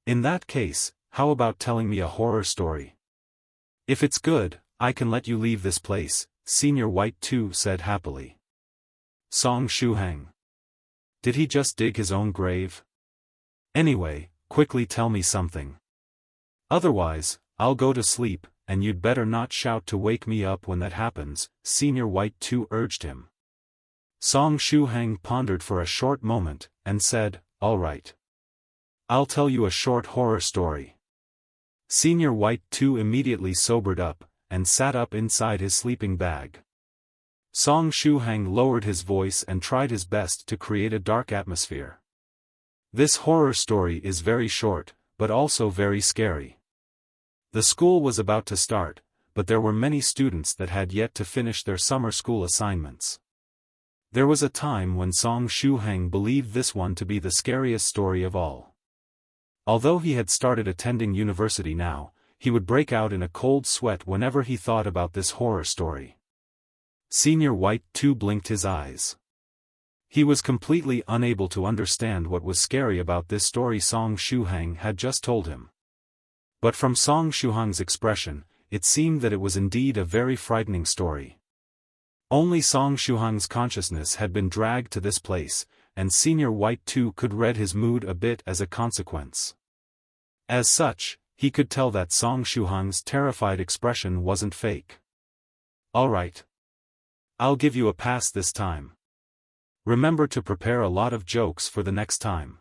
"In that case, how about telling me a horror story? If it's good, I can let you leave this place," Senior White 2 said happily. Song Shuhang. Did he just dig his own grave? Anyway, quickly tell me something. Otherwise, I'll go to sleep, and you'd better not shout to wake me up when that happens, Senior White 2 urged him. Song Shuhang pondered for a short moment, and said, "All right. I'll tell you a short horror story." Senior White 2 immediately sobered up, and sat up inside his sleeping bag. Song Shuhang lowered his voice and tried his best to create a dark atmosphere. "This horror story is very short, but also very scary. The school was about to start, but there were many students that had yet to finish their summer school assignments. There was a time when Song Shuhang believed this one to be the scariest story of all. Although he had started attending university now, he would break out in a cold sweat whenever he thought about this horror story. Senior White too blinked his eyes. He was completely unable to understand what was scary about this story Song Shuhang had just told him. But from Song Shuhang's expression, it seemed that it was indeed a very frightening story. Only Song Shuhang's consciousness had been dragged to this place, and Senior White too could read his mood a bit as a consequence. As such, he could tell that Song Shuhang's terrified expression wasn't fake. "All right. I'll give you a pass this time. Remember to prepare a lot of jokes for the next time.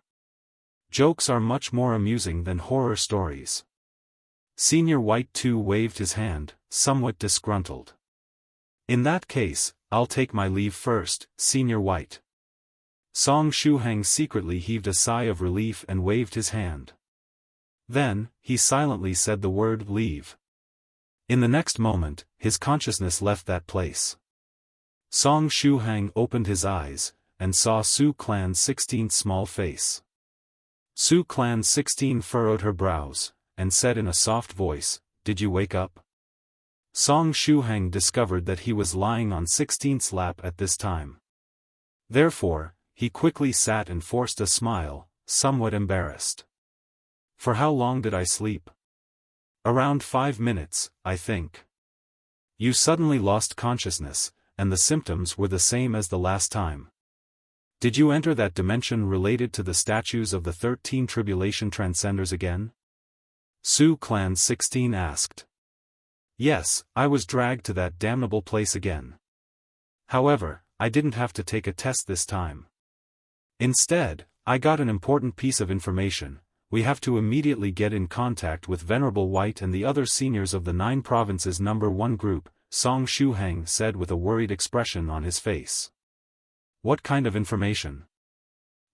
Jokes are much more amusing than horror stories." Senior White too waved his hand, somewhat disgruntled. "In that case, I'll take my leave first, Senior White." Song Shuhang secretly heaved a sigh of relief and waved his hand. Then, he silently said the word leave. In the next moment, his consciousness left that place. Song Shuhang opened his eyes, and saw Su Clan 16's small face. Su Clan 16 furrowed her brows, and said in a soft voice, "Did you wake up?" Song Shuhang discovered that he was lying on 16's lap at this time. Therefore, he quickly sat and forced a smile, somewhat embarrassed. "For how long did I sleep?" "Around 5 minutes, I think." "You suddenly lost consciousness, and the symptoms were the same as the last time. Did you enter that dimension related to the statues of the 13 Tribulation Transcenders again?" Su Clan 16 asked. "Yes, I was dragged to that damnable place again. However, I didn't have to take a test this time. Instead, I got an important piece of information. We have to immediately get in contact with Venerable White and the other seniors of the 9 provinces number 1 group," Song Shuhang said with a worried expression on his face. "What kind of information?"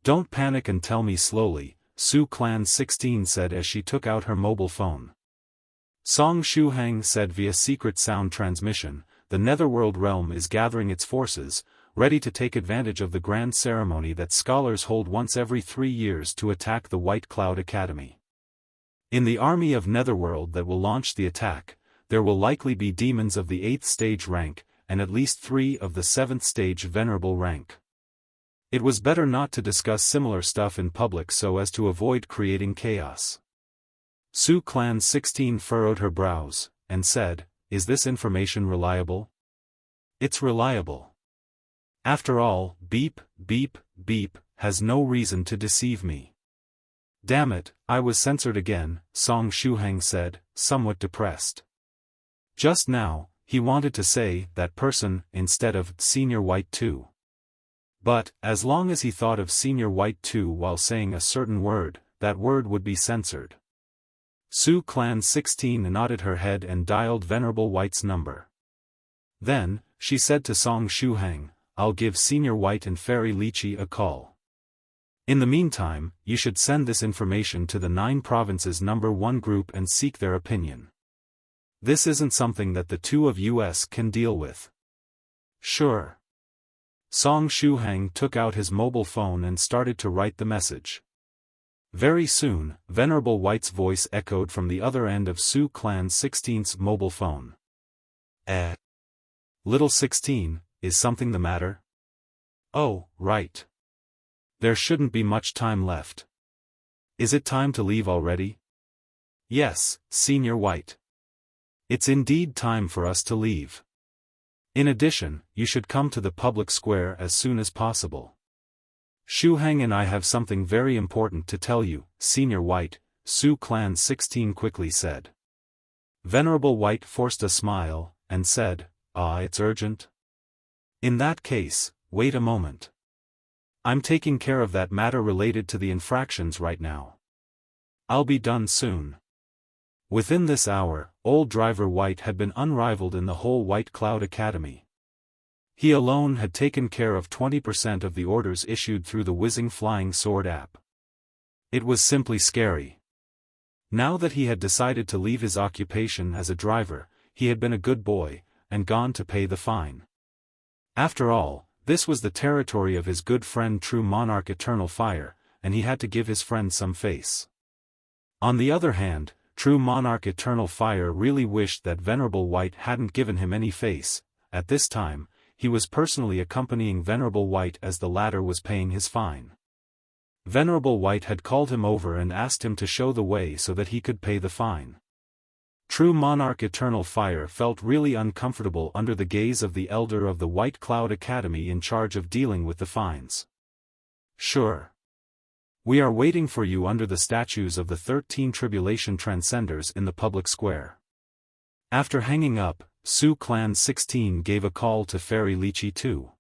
"Don't panic and tell me slowly," Su Clan 16 said as she took out her mobile phone. Song Shuhang said via secret sound transmission, "The Netherworld realm is gathering its forces, ready to take advantage of the grand ceremony that scholars hold once every 3 years to attack the White Cloud Academy. In the army of Netherworld that will launch the attack, there will likely be demons of the 8th stage rank, and at least 3 of the 7th stage venerable rank. It was better not to discuss similar stuff in public so as to avoid creating chaos." Su Clan 16 furrowed her brows, and said, "Is this information reliable?" "It's reliable. After all, beep, beep, beep, has no reason to deceive me." "Damn it, I was censored again," Song Shuhang said, somewhat depressed. Just now, he wanted to say, "that person," instead of Senior White too. But, as long as he thought of Senior White too while saying a certain word, that word would be censored. Su Clan 16 nodded her head and dialed Venerable White's number. Then, she said to Song Shuhang, "I'll give Senior White and Fairy Lychee a call. In the meantime, you should send this information to the 9 provinces number 1 group and seek their opinion. This isn't something that the 2 of us can deal with." "Sure." Song Shuhang took out his mobile phone and started to write the message. Very soon, Venerable White's voice echoed from the other end of Su Clan 16's mobile phone. Little 16, is something the matter?" "Oh, right. There shouldn't be much time left. Is it time to leave already?" "Yes, Senior White. It's indeed time for us to leave. In addition, you should come to the public square as soon as possible. Shuhang and I have something very important to tell you, Senior White," Su Clan 16 quickly said. Venerable White forced a smile, and said, "Ah, it's urgent? In that case, wait a moment. I'm taking care of that matter related to the infractions right now. I'll be done soon." Within this hour, old driver White had been unrivaled in the whole White Cloud Academy. He alone had taken care of 20% of the orders issued through the whizzing flying sword app. It was simply scary. Now that he had decided to leave his occupation as a driver, he had been a good boy, and gone to pay the fine. After all, this was the territory of his good friend True Monarch Eternal Fire, and he had to give his friend some face. On the other hand, True Monarch Eternal Fire really wished that Venerable White hadn't given him any face. At this time, he was personally accompanying Venerable White as the latter was paying his fine. Venerable White had called him over and asked him to show the way so that he could pay the fine. True Monarch Eternal Fire felt really uncomfortable under the gaze of the elder of the White Cloud Academy in charge of dealing with the fines. "Sure. We are waiting for you under the statues of the 13 Tribulation Transcenders in the public square." After hanging up, Su Clan 16 gave a call to Fairy Lychee 2.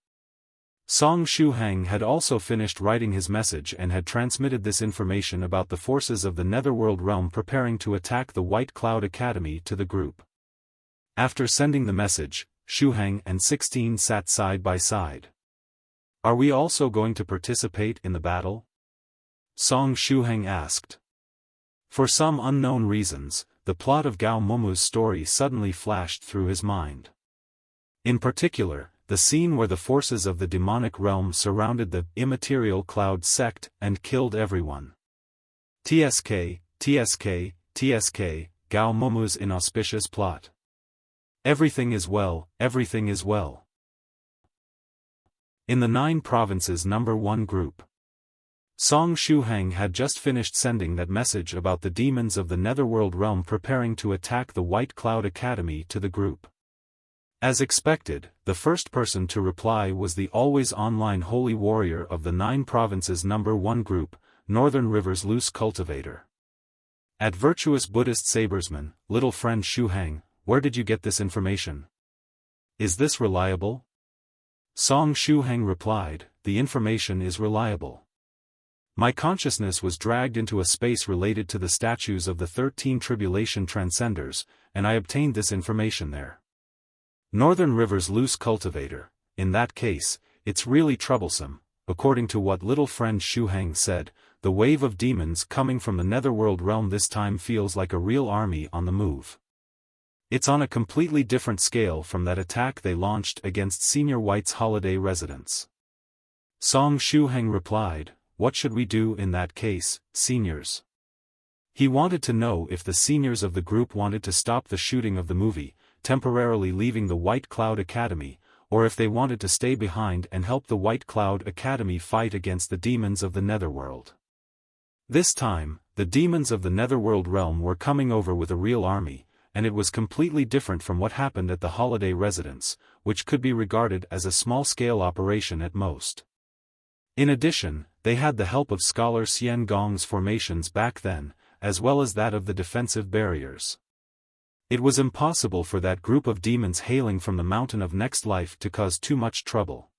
Song Shuhang had also finished writing his message and had transmitted this information about the forces of the Netherworld realm preparing to attack the White Cloud Academy to the group. After sending the message, Shuhang and 16 sat side by side. "Are we also going to participate in the battle?" Song Shuhang asked. For some unknown reasons, the plot of Gao Moumou's story suddenly flashed through his mind. In particular, the scene where the forces of the demonic realm surrounded the immaterial cloud sect and killed everyone. TSK, Gao Moumou's inauspicious plot. Everything is well, everything is well. In the 9 provinces number 1 group. Song Shuhang had just finished sending that message about the demons of the Netherworld realm preparing to attack the White Cloud Academy to the group. As expected, the first person to reply was the always online holy warrior of the 9 provinces number 1 group, Northern River's loose cultivator. At Virtuous Buddhist Sabersman, little friend Shuhang, where did you get this information? Is this reliable? Song Shuhang replied, the information is reliable. My consciousness was dragged into a space related to the statues of the 13 Tribulation Transcenders, and I obtained this information there. Northern River's loose cultivator, in that case, it's really troublesome. According to what little friend Shuhang said, the wave of demons coming from the Netherworld realm this time feels like a real army on the move. It's on a completely different scale from that attack they launched against Senior White's holiday residence. Song Shuhang replied, what should we do in that case, seniors? He wanted to know if the seniors of the group wanted to stop the shooting of the movie, temporarily leaving the White Cloud Academy, or if they wanted to stay behind and help the White Cloud Academy fight against the demons of the Netherworld. This time, the demons of the Netherworld realm were coming over with a real army, and it was completely different from what happened at the holiday residence, which could be regarded as a small-scale operation at most. In addition, they had the help of Scholar Xian Gong's formations back then, as well as that of the defensive barriers. It was impossible for that group of demons hailing from the mountain of next life to cause too much trouble.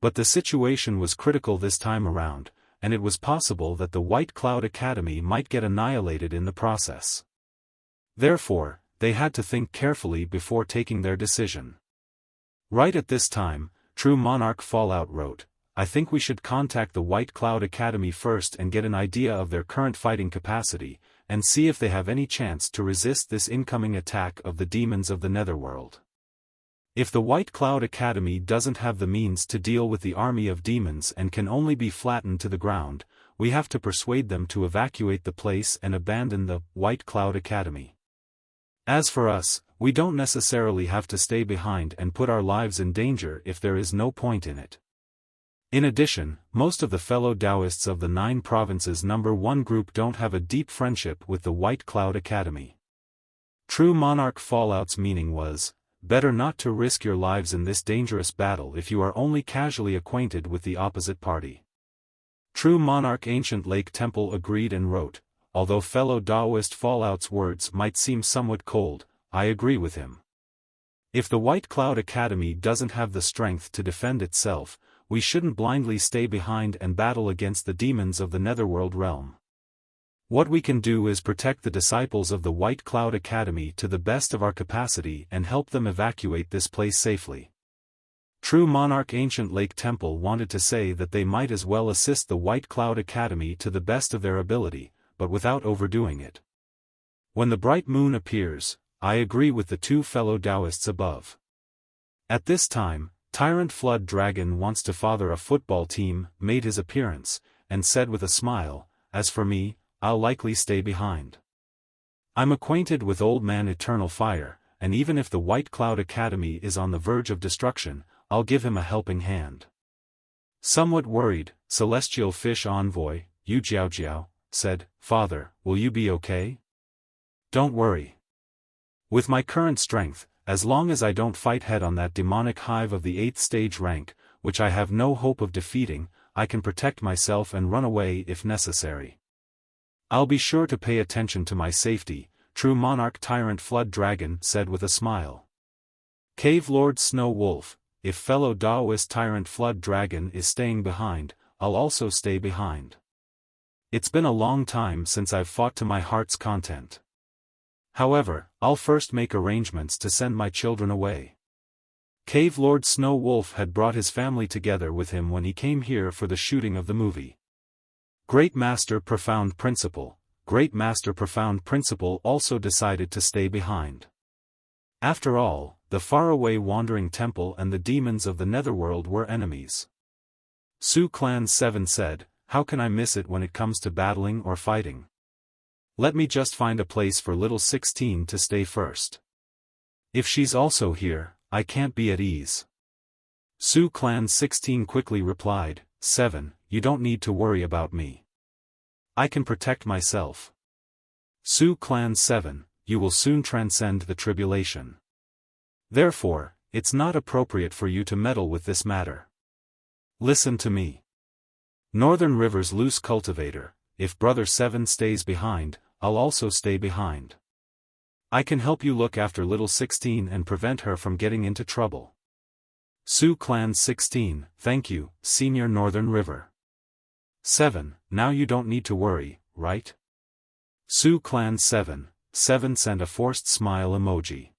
But the situation was critical this time around, and it was possible that the White Cloud Academy might get annihilated in the process. Therefore, they had to think carefully before taking their decision. Right at this time, True Monarch Fallout wrote, I think we should contact the White Cloud Academy first and get an idea of their current fighting capacity, and see if they have any chance to resist this incoming attack of the demons of the Netherworld. If the White Cloud Academy doesn't have the means to deal with the army of demons and can only be flattened to the ground, we have to persuade them to evacuate the place and abandon the White Cloud Academy. As for us, we don't necessarily have to stay behind and put our lives in danger if there is no point in it. In addition, most of the fellow Taoists of the 9 provinces number 1 group don't have a deep friendship with the White Cloud Academy. True Monarch Fallout's meaning was, better not to risk your lives in this dangerous battle if you are only casually acquainted with the opposite party. True Monarch Ancient Lake Temple agreed and wrote, although fellow Taoist Fallout's words might seem somewhat cold, I agree with him. If the White Cloud Academy doesn't have the strength to defend itself, we shouldn't blindly stay behind and battle against the demons of the Netherworld realm. What we can do is protect the disciples of the White Cloud Academy to the best of our capacity and help them evacuate this place safely. True Monarch Ancient Lake Temple wanted to say that they might as well assist the White Cloud Academy to the best of their ability, but without overdoing it. When the bright moon appears, I agree with the two fellow Taoists above. At this time, Tyrant Flood Dragon wants to father a football team, made his appearance, and said with a smile, as for me, I'll likely stay behind. I'm acquainted with Old Man Eternal Fire, and even if the White Cloud Academy is on the verge of destruction, I'll give him a helping hand. Somewhat worried, Celestial Fish Envoy, Yu Jiao Jiao, said, Father, will you be okay? Don't worry. With my current strength, as long as I don't fight head on that demonic hive of the 8th stage rank, which I have no hope of defeating, I can protect myself and run away if necessary. I'll be sure to pay attention to my safety, True Monarch Tyrant Flood Dragon said with a smile. Cave Lord Snow Wolf, if fellow Taoist Tyrant Flood Dragon is staying behind, I'll also stay behind. It's been a long time since I've fought to my heart's content. However, I'll first make arrangements to send my children away. Cave Lord Snow Wolf had brought his family together with him when he came here for the shooting of the movie. Great Master Profound Principle also decided to stay behind. After all, the faraway wandering temple and the demons of the netherworld were enemies. Su Clan 7 said, how can I miss it when it comes to battling or fighting? Let me just find a place for little 16 to stay first. If she's also here, I can't be at ease. Su Clan 16 quickly replied, 7, you don't need to worry about me. I can protect myself. Su Clan 7, you will soon transcend the tribulation. Therefore, it's not appropriate for you to meddle with this matter. Listen to me. Northern River's loose cultivator, if Brother 7 stays behind, I'll also stay behind. I can help you look after little 16 and prevent her from getting into trouble. Su Clan 16, thank you, Senior Northern River. 7, now you don't need to worry, right? Su Clan 7 sent a forced smile emoji.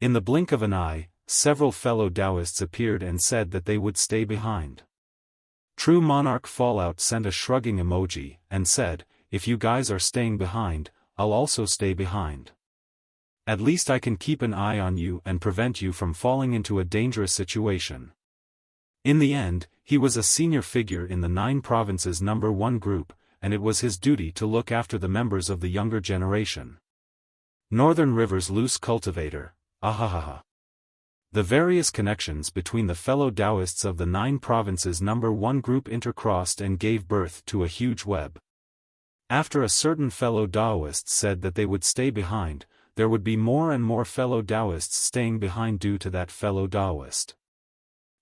In the blink of an eye, several fellow Taoists appeared and said that they would stay behind. True Monarch Fallout sent a shrugging emoji, and said, if you guys are staying behind, I'll also stay behind. At least I can keep an eye on you and prevent you from falling into a dangerous situation. In the end, he was a senior figure in the 9 provinces number 1 group, and it was his duty to look after the members of the younger generation. Northern River's loose cultivator, ahahaha. The various connections between the fellow Taoists of the 9 provinces number 1 group intercrossed and gave birth to a huge web. After a certain fellow Taoists said that they would stay behind, there would be more and more fellow Taoists staying behind due to that fellow Taoist.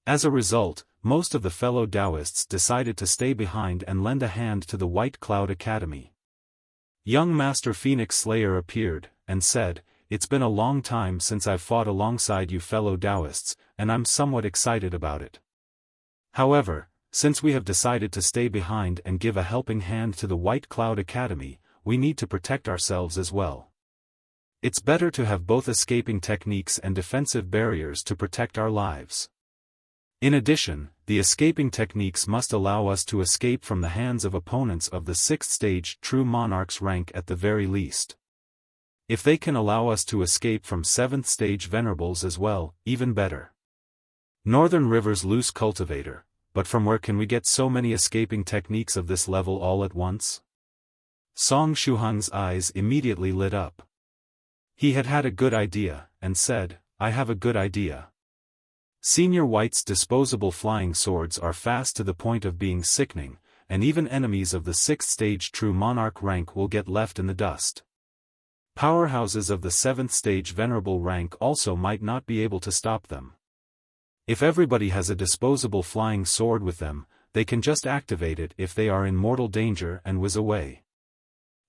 As a result, most of the fellow Taoists decided to stay behind and lend a hand to the White Cloud Academy. Young Master Phoenix Slayer appeared, and said, it's been a long time since I've fought alongside you fellow Taoists, and I'm somewhat excited about it. However, since we have decided to stay behind and give a helping hand to the White Cloud Academy, we need to protect ourselves as well. It's better to have both escaping techniques and defensive barriers to protect our lives. In addition, the escaping techniques must allow us to escape from the hands of opponents of the 6th stage True Monarch's rank at the very least. If they can allow us to escape from 7th stage Venerables as well, even better. Northern River's loose cultivator, but from where can we get so many escaping techniques of this level all at once? Song Shuhang's eyes immediately lit up. He had had a good idea, and said, I have a good idea. Senior White's disposable flying swords are fast to the point of being sickening, and even enemies of the 6th stage True Monarch rank will get left in the dust. Powerhouses of the 7th stage Venerable rank also might not be able to stop them. If everybody has a disposable flying sword with them, they can just activate it if they are in mortal danger and whiz away.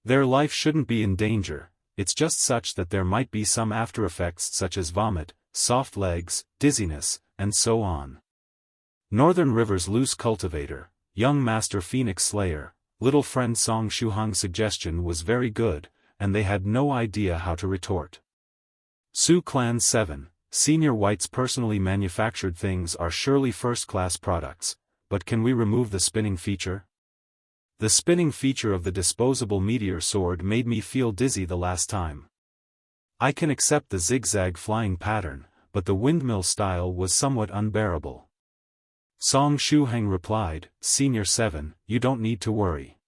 Their life shouldn't be in danger, it's just such that there might be some after effects such as vomit, soft legs, dizziness, and so on. Northern River's loose cultivator, young Master Phoenix Slayer, little friend Song Shuhang's suggestion was very good, and they had no idea how to retort. Su Clan 7, Senior White's personally manufactured things are surely first-class products, but can we remove the spinning feature? The spinning feature of the disposable meteor sword made me feel dizzy the last time. I can accept the zigzag flying pattern, but the windmill style was somewhat unbearable. Song Shuhang replied, Senior 7, you don't need to worry.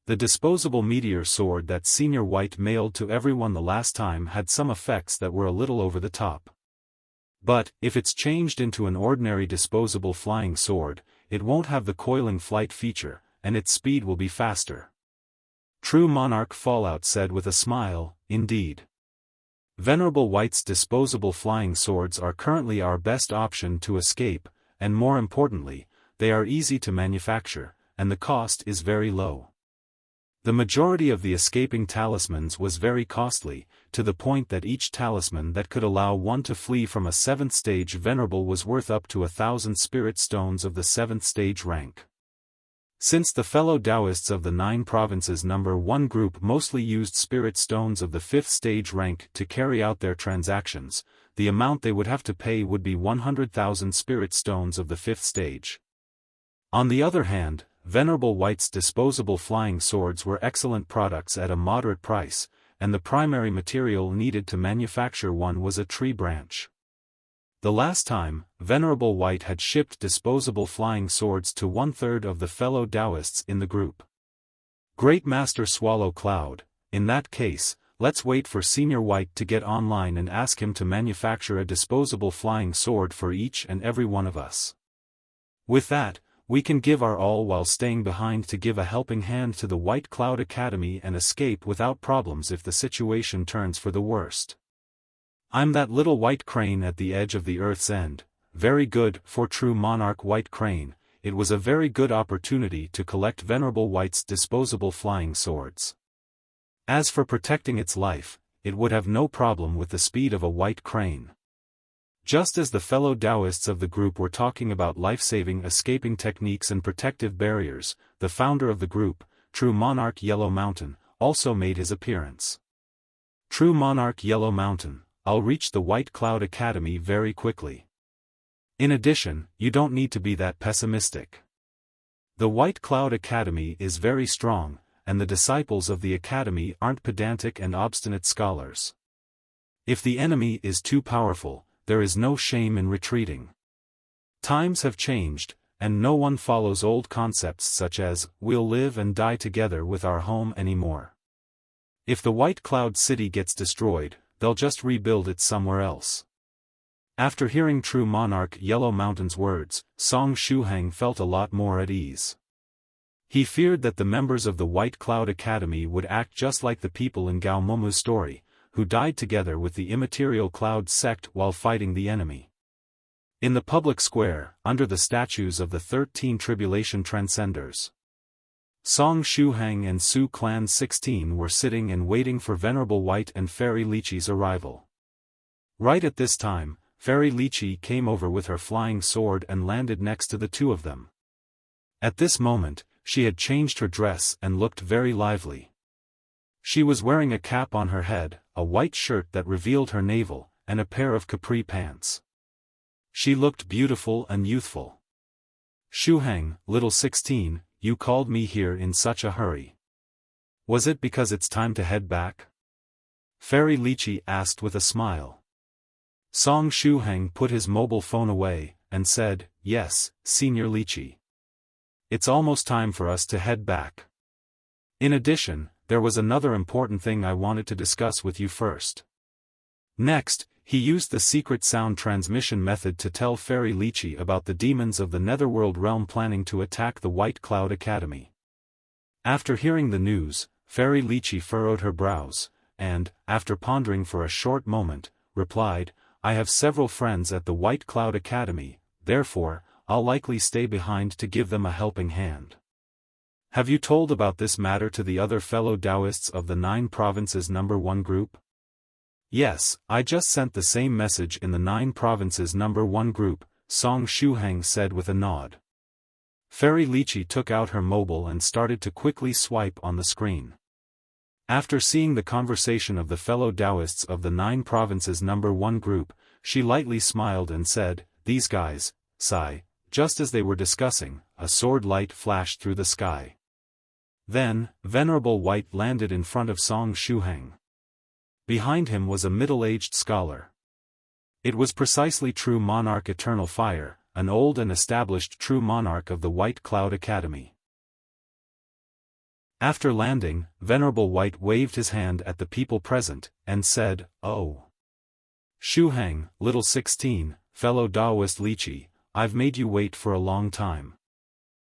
The disposable meteor sword that Senior White mailed to everyone the last time had some effects that were a little over the top. But, if it's changed into an ordinary disposable flying sword, it won't have the coiling flight feature, and its speed will be faster. True Monarch Fallout said with a smile, indeed. Venerable White's disposable flying swords are currently our best option to escape, and more importantly, they are easy to manufacture, and the cost is very low. The majority of the escaping talismans was very costly, to the point that each talisman that could allow one to flee from a 7th stage venerable was worth up to 1,000 spirit stones of the 7th stage rank. Since the fellow Taoists of the 9 provinces number 1 group mostly used spirit stones of the 5th stage rank to carry out their transactions, the amount they would have to pay would be 100,000 spirit stones of the 5th stage. On the other hand, Venerable White's disposable flying swords were excellent products at a moderate price, and the primary material needed to manufacture one was a tree branch. The last time, Venerable White had shipped disposable flying swords to 1/3 of the fellow Taoists in the group. Great Master Swallow Cloud, in that case, let's wait for Senior White to get online and ask him to manufacture a disposable flying sword for each and every one of us. With that, we can give our all while staying behind to give a helping hand to the White Cloud Academy and escape without problems if the situation turns for the worst. I'm that little white crane at the edge of the earth's end. Very good, for true monarch White Crane, it was a very good opportunity to collect Venerable White's disposable flying swords. As for protecting its life, it would have no problem with the speed of a white crane. Just as the fellow Taoists of the group were talking about life-saving escaping techniques and protective barriers, the founder of the group, True Monarch Yellow Mountain, also made his appearance. True Monarch Yellow Mountain, I'll reach the White Cloud Academy very quickly. In addition, you don't need to be that pessimistic. The White Cloud Academy is very strong, and the disciples of the academy aren't pedantic and obstinate scholars. If the enemy is too powerful, there is no shame in retreating. Times have changed, and no one follows old concepts such as, we'll live and die together with our home anymore. If the White Cloud City gets destroyed, they'll just rebuild it somewhere else. After hearing True Monarch Yellow Mountain's words, Song Shuhang felt a lot more at ease. He feared that the members of the White Cloud Academy would act just like the people in Gao Moumou's story, who died together with the immaterial Cloud sect while fighting the enemy. In the public square, under the statues of the 13 Tribulation Transcenders, Song Shuhang and Su Clan 16 were sitting and waiting for Venerable White and Fairy Lychee's arrival. Right at this time, Fairy Lychee came over with her flying sword and landed next to the two of them. At this moment, she had changed her dress and looked very lively. She was wearing a cap on her head, a white shirt that revealed her navel, and a pair of capri pants. She looked beautiful and youthful. Shuhang, little 16, you called me here in such a hurry. Was it because it's time to head back? Fairy Lychee asked with a smile. Song Shuhang put his mobile phone away, and said, yes, Senior Lychee. It's almost time for us to head back. In addition, there was another important thing I wanted to discuss with you first. Next, he used the secret sound transmission method to tell Fairy Lychee about the demons of the Netherworld realm planning to attack the White Cloud Academy. After hearing the news, Fairy Lychee furrowed her brows, and, after pondering for a short moment, replied, I have several friends at the White Cloud Academy, therefore, I'll likely stay behind to give them a helping hand. Have you told about this matter to the other fellow Taoists of the 9 provinces number 1 group? Yes, I just sent the same message in the 9 provinces number 1 group, Song Shuhang said with a nod. Fairy Lychee took out her mobile and started to quickly swipe on the screen. After seeing the conversation of the fellow Taoists of the 9 provinces number 1 group, she lightly smiled and said, these guys, sigh. Just as they were discussing, a sword light flashed through the sky. Then, Venerable White landed in front of Song Shuhang. Behind him was a middle-aged scholar. It was precisely True Monarch Eternal Fire, an old and established True Monarch of the White Cloud Academy. After landing, Venerable White waved his hand at the people present, and said, "Oh. Shuhang, little 16, fellow Taoist Lychee, I've made you wait for a long time."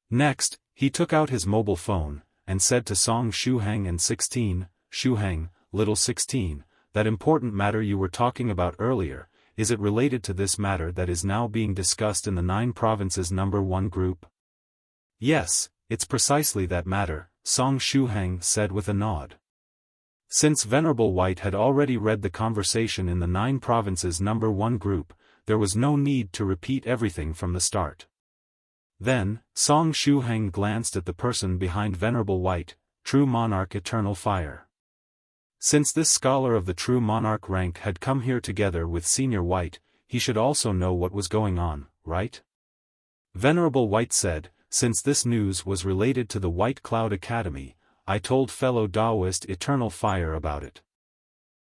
Next, he took out his mobile phone, and said to Song Shuhang and 16, "Shuhang, little 16, that important matter you were talking about earlier, is it related to this matter that is now being discussed in the 9 provinces number 1 group?" "Yes, it's precisely that matter," Song Shuhang said with a nod. Since Venerable White had already read the conversation in the 9 provinces number 1 group, there was no need to repeat everything from the start. Then, Song Shuhang glanced at the person behind Venerable White, True Monarch Eternal Fire. Since this scholar of the True Monarch rank had come here together with Senior White, he should also know what was going on, right? Venerable White said, "Since this news was related to the White Cloud Academy, I told fellow Taoist Eternal Fire about it."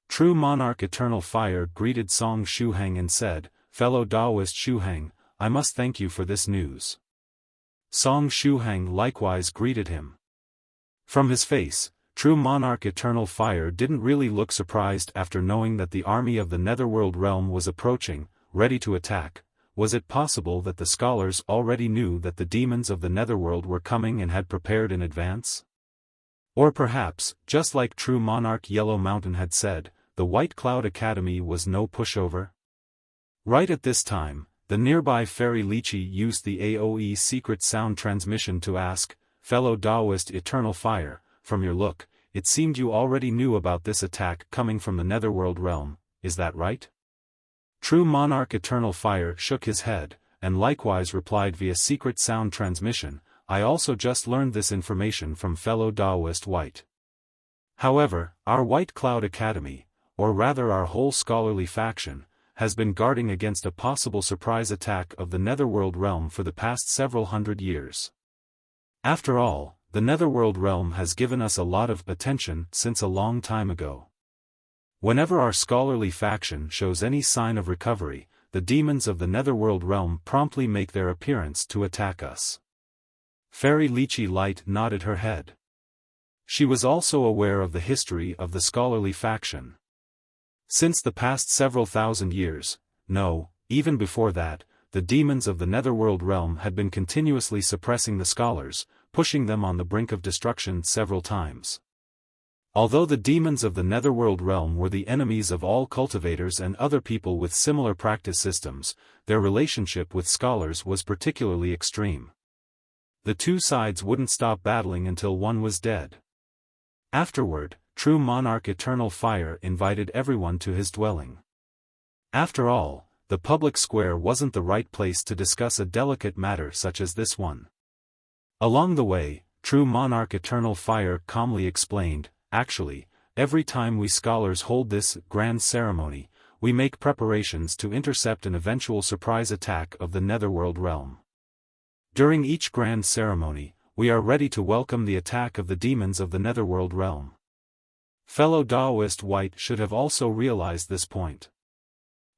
True Monarch Eternal Fire greeted Song Shuhang and said, "Fellow Taoist Shuhang, I must thank you for this news." Song Shuhang likewise greeted him. From his face, True Monarch Eternal Fire didn't really look surprised after knowing that the army of the Netherworld realm was approaching, ready to attack. Was it possible that the scholars already knew that the demons of the Netherworld were coming and had prepared in advance? Or perhaps, just like True Monarch Yellow Mountain had said, the White Cloud Academy was no pushover? Right at this time, the nearby fairy Lychee used the AOE secret sound transmission to ask, "Fellow Taoist Eternal Fire, from your look, it seemed you already knew about this attack coming from the Netherworld realm, is that right?" True Monarch Eternal Fire shook his head, and likewise replied via secret sound transmission, "I also just learned this information from fellow Taoist White. However, our White Cloud Academy, or rather our whole scholarly faction, has been guarding against a possible surprise attack of the Netherworld realm for the past several hundred years. After all, the Netherworld realm has given us a lot of attention since a long time ago. Whenever our scholarly faction shows any sign of recovery, the demons of the Netherworld realm promptly make their appearance to attack us." Fairy Lychee Light nodded her head. She was also aware of the history of the scholarly faction. Since the past several thousand years, no, even before that, the demons of the Netherworld realm had been continuously suppressing the scholars, pushing them on the brink of destruction several times. Although the demons of the Netherworld realm were the enemies of all cultivators and other people with similar practice systems, their relationship with scholars was particularly extreme. The two sides wouldn't stop battling until one was dead. Afterward, True Monarch Eternal Fire invited everyone to his dwelling. After all, the public square wasn't the right place to discuss a delicate matter such as this one. Along the way, True Monarch Eternal Fire calmly explained, "Actually, every time we scholars hold this grand ceremony, we make preparations to intercept an eventual surprise attack of the Netherworld realm. During each grand ceremony, we are ready to welcome the attack of the demons of the Netherworld realm." Fellow Taoist White should have also realized this point.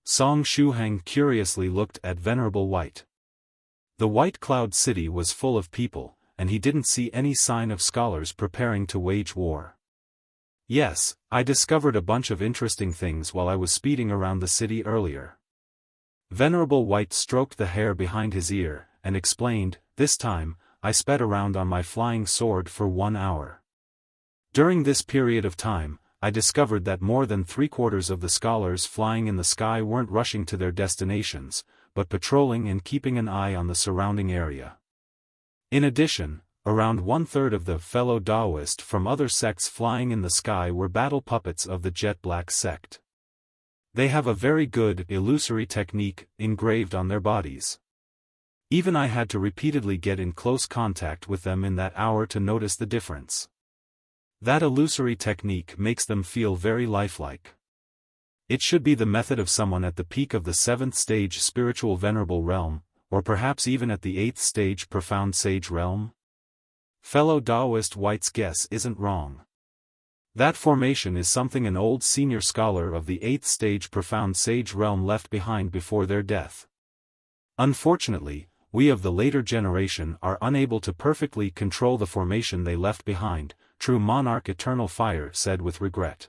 Song Shuhang curiously looked at Venerable White. The White Cloud City was full of people, and he didn't see any sign of scholars preparing to wage war. "Yes, I discovered a bunch of interesting things while I was speeding around the city earlier." Venerable White stroked the hair behind his ear, and explained, "This time, I sped around on my flying sword for 1 hour. During this period of time, I discovered that more than 3/4 of the scholars flying in the sky weren't rushing to their destinations, but patrolling and keeping an eye on the surrounding area. In addition, around 1/3 of the fellow Taoist from other sects flying in the sky were battle puppets of the Jet Black sect. They have a very good illusory technique engraved on their bodies. Even I had to repeatedly get in close contact with them in that hour to notice the difference. That illusory technique makes them feel very lifelike. It should be the method of someone at the peak of the 7th stage spiritual venerable realm, or perhaps even at the 8th stage profound sage realm. Fellow Taoist White's guess isn't wrong. That formation is something an old senior scholar of the 8th stage profound sage realm left behind before their death. Unfortunately, we of the later generation are unable to perfectly control the formation they left behind, true monarch Eternal Fire said with regret.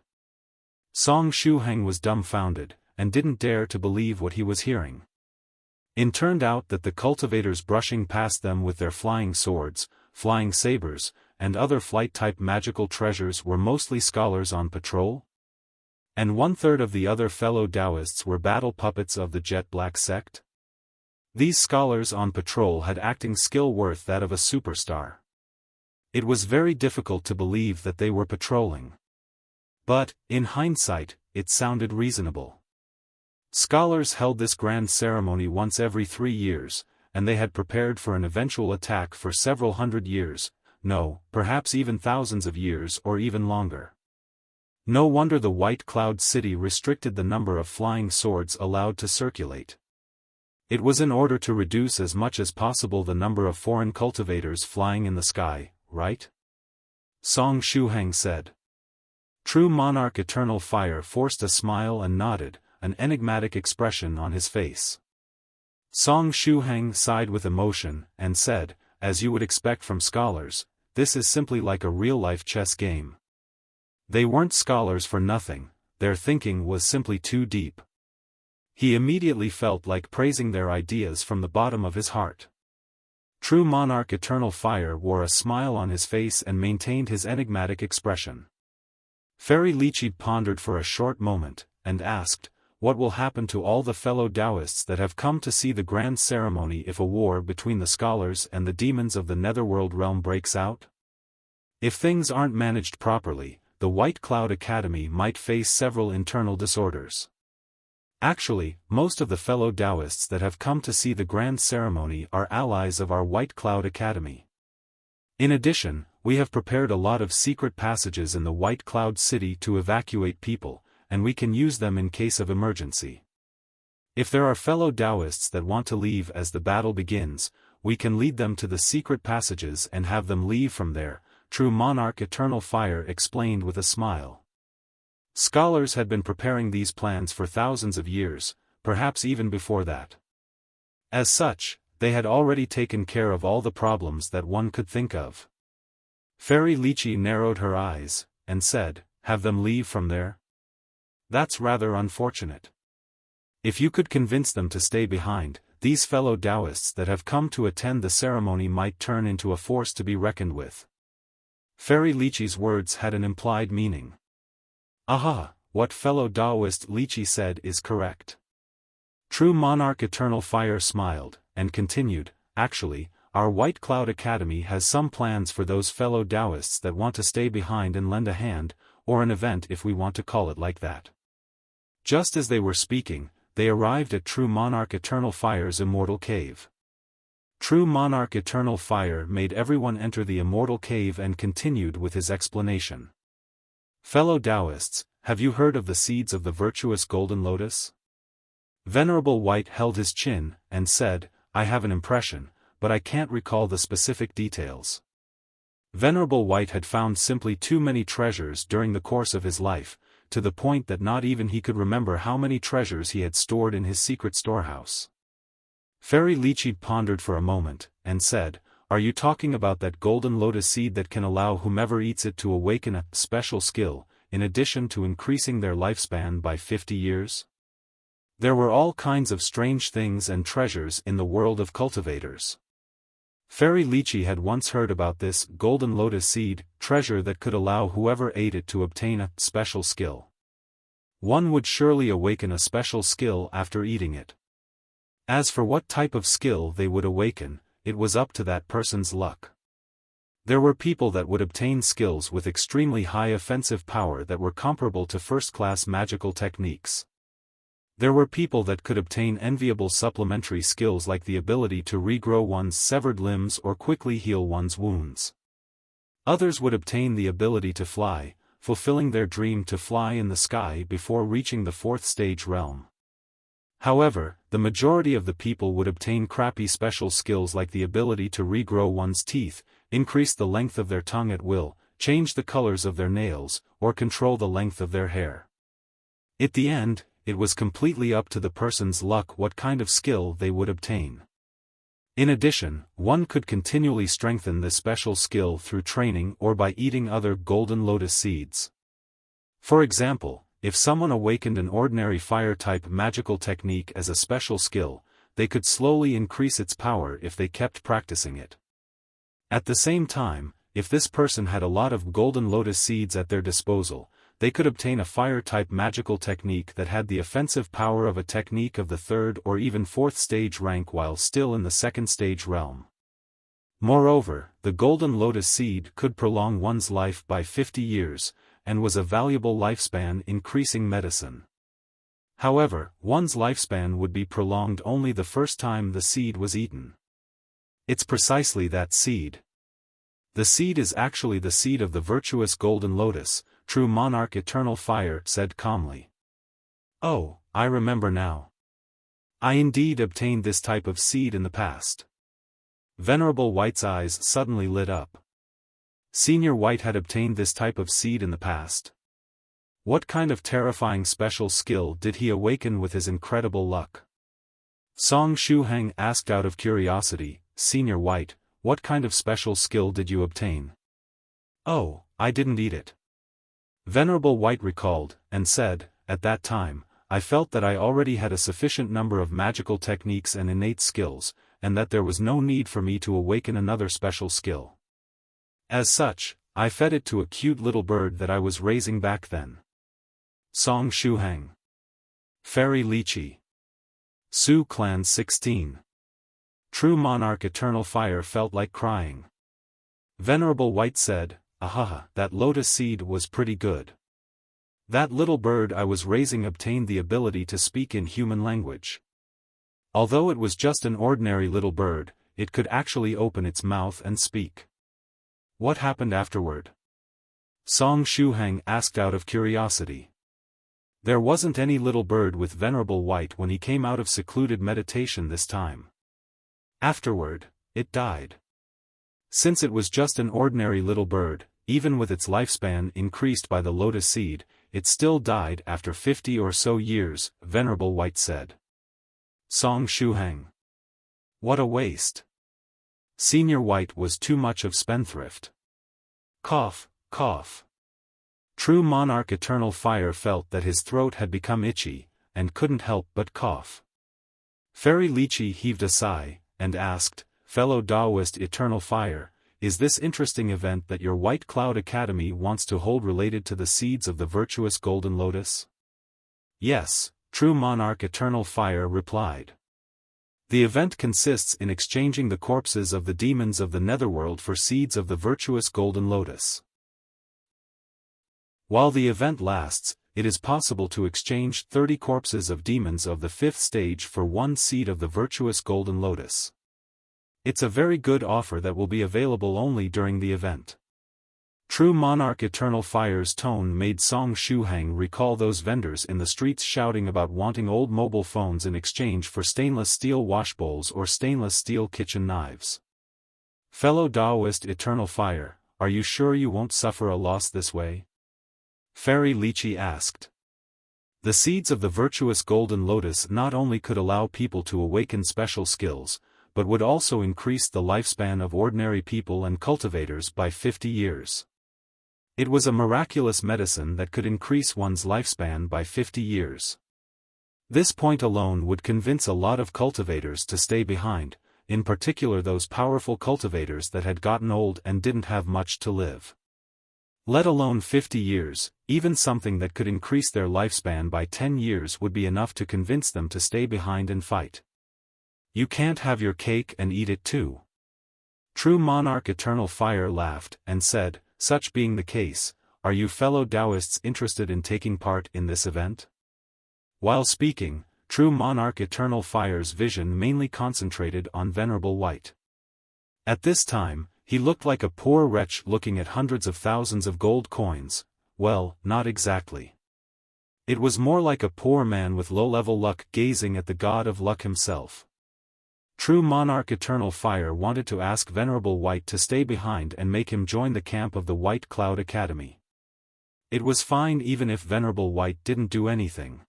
Song Shuhang was dumbfounded, and didn't dare to believe what he was hearing. It turned out that the cultivators brushing past them with their flying swords, flying sabers, and other flight-type magical treasures were mostly scholars on patrol? And 1/3 of the other fellow Taoists were battle puppets of the Jet Black sect? These scholars on patrol had acting skill worth that of a superstar. It was very difficult to believe that they were patrolling. But, in hindsight, it sounded reasonable. Scholars held this grand ceremony once every 3 years, and they had prepared for an eventual attack for several hundred years, no, perhaps even thousands of years or even longer. No wonder the White Cloud City restricted the number of flying swords allowed to circulate. It was in order to reduce as much as possible the number of foreign cultivators flying in the sky, right? Song Shuhang said. True Monarch Eternal Fire forced a smile and nodded, an enigmatic expression on his face. Song Shuhang sighed with emotion, and said, as you would expect from scholars, this is simply like a real-life chess game. They weren't scholars for nothing, their thinking was simply too deep. He immediately felt like praising their ideas from the bottom of his heart. True Monarch Eternal Fire wore a smile on his face and maintained his enigmatic expression. Fairy Lychee pondered for a short moment, and asked, what will happen to all the fellow Taoists that have come to see the grand ceremony if a war between the scholars and the demons of the Netherworld realm breaks out? If things aren't managed properly, the White Cloud Academy might face several internal disorders. Actually, most of the fellow Taoists that have come to see the grand ceremony are allies of our White Cloud Academy. In addition, we have prepared a lot of secret passages in the White Cloud City to evacuate people, and we can use them in case of emergency. If there are fellow Taoists that want to leave as the battle begins, we can lead them to the secret passages and have them leave from there, True Monarch Eternal Fire explained with a smile. Scholars had been preparing these plans for thousands of years, perhaps even before that. As such, they had already taken care of all the problems that one could think of. Fairy Lychee narrowed her eyes, and said, have them leave from there? That's rather unfortunate. If you could convince them to stay behind, these fellow Taoists that have come to attend the ceremony might turn into a force to be reckoned with. Fairy Lychee's words had an implied meaning. Aha, what fellow Taoist Lychee said is correct. True Monarch Eternal Fire smiled, and continued, actually, our White Cloud Academy has some plans for those fellow Taoists that want to stay behind and lend a hand, or an event if we want to call it like that. Just as they were speaking, they arrived at True Monarch Eternal Fire's immortal cave. True Monarch Eternal Fire made everyone enter the immortal cave and continued with his explanation. Fellow Taoists, have you heard of the seeds of the virtuous golden lotus? Venerable White held his chin, and said, I have an impression, but I can't recall the specific details. Venerable White had found simply too many treasures during the course of his life, to the point that not even he could remember how many treasures he had stored in his secret storehouse. Fairy Lychee pondered for a moment, and said, are you talking about that golden lotus seed that can allow whomever eats it to awaken a special skill, in addition to increasing their lifespan by 50 years? There were all kinds of strange things and treasures in the world of cultivators. Fairy Lychee had once heard about this golden lotus seed, treasure that could allow whoever ate it to obtain a special skill. One would surely awaken a special skill after eating it. As for what type of skill they would awaken, it was up to that person's luck. There were people that would obtain skills with extremely high offensive power that were comparable to first-class magical techniques. There were people that could obtain enviable supplementary skills like the ability to regrow one's severed limbs or quickly heal one's wounds. Others would obtain the ability to fly, fulfilling their dream to fly in the sky before reaching the 4th stage realm. However, the majority of the people would obtain crappy special skills like the ability to regrow one's teeth, increase the length of their tongue at will, change the colors of their nails, or control the length of their hair. At the end, it was completely up to the person's luck what kind of skill they would obtain. In addition, one could continually strengthen this special skill through training or by eating other golden lotus seeds. For example, if someone awakened an ordinary fire-type magical technique as a special skill, they could slowly increase its power if they kept practicing it. At the same time, if this person had a lot of golden lotus seeds at their disposal, they could obtain a fire-type magical technique that had the offensive power of a technique of the 3rd or even 4th stage rank while still in the 2nd stage realm. Moreover, the golden lotus seed could prolong one's life by 50 years, and was a valuable lifespan increasing medicine. However, one's lifespan would be prolonged only the first time the seed was eaten. It's precisely that seed. The seed is actually the seed of the virtuous golden lotus, true monarch eternal fire said calmly. Oh, I remember now. I indeed obtained this type of seed in the past. Venerable White's eyes suddenly lit up. Senior White had obtained this type of seed in the past. What kind of terrifying special skill did he awaken with his incredible luck? Song Shuhang asked out of curiosity, Senior White, what kind of special skill did you obtain? Oh, I didn't eat it. Venerable White recalled, and said, at that time, I felt that I already had a sufficient number of magical techniques and innate skills, and that there was no need for me to awaken another special skill. As such, I fed it to a cute little bird that I was raising back then. Song Shuhang. Fairy Lychee. Su Clan 16. True monarch eternal fire felt like crying. Venerable White said, ahaha, that lotus seed was pretty good. That little bird I was raising obtained the ability to speak in human language. Although it was just an ordinary little bird, it could actually open its mouth and speak. What happened afterward? Song Shuhang asked out of curiosity. There wasn't any little bird with Venerable White when he came out of secluded meditation this time. Afterward, it died. Since it was just an ordinary little bird, even with its lifespan increased by the lotus seed, it still died after 50 or so years, Venerable White said. Song Shuhang. What a waste. Senior White was too much of spendthrift. Cough, cough. True monarch eternal fire felt that his throat had become itchy, and couldn't help but cough. Fairy Lychee heaved a sigh, and asked, fellow Taoist eternal fire, is this interesting event that your White Cloud Academy wants to hold related to the seeds of the virtuous golden lotus? Yes, true monarch eternal fire replied. The event consists in exchanging the corpses of the demons of the netherworld for seeds of the virtuous golden lotus. While the event lasts, it is possible to exchange 30 corpses of demons of the 5th stage for one seed of the virtuous golden lotus. It's a very good offer that will be available only during the event. True monarch eternal fire's tone made Song Shuhang recall those vendors in the streets shouting about wanting old mobile phones in exchange for stainless steel washbowls or stainless steel kitchen knives. Fellow Taoist eternal fire, are you sure you won't suffer a loss this way? Fairy Lychee asked. The seeds of the virtuous golden lotus not only could allow people to awaken special skills, but would also increase the lifespan of ordinary people and cultivators by 50 years. It was a miraculous medicine that could increase one's lifespan by 50 years. This point alone would convince a lot of cultivators to stay behind, in particular those powerful cultivators that had gotten old and didn't have much to live. Let alone 50 years, even something that could increase their lifespan by 10 years would be enough to convince them to stay behind and fight. You can't have your cake and eat it too. True monarch eternal fire laughed and said, such being the case, are you fellow Taoists interested in taking part in this event? While speaking, true monarch eternal fire's vision mainly concentrated on Venerable White. At this time, he looked like a poor wretch looking at hundreds of thousands of gold coins. Well, not exactly. It was more like a poor man with low-level luck gazing at the god of luck himself. True Monarch Eternal Fire wanted to ask Venerable White to stay behind and make him join the camp of the White Cloud Academy. It was fine even if Venerable White didn't do anything.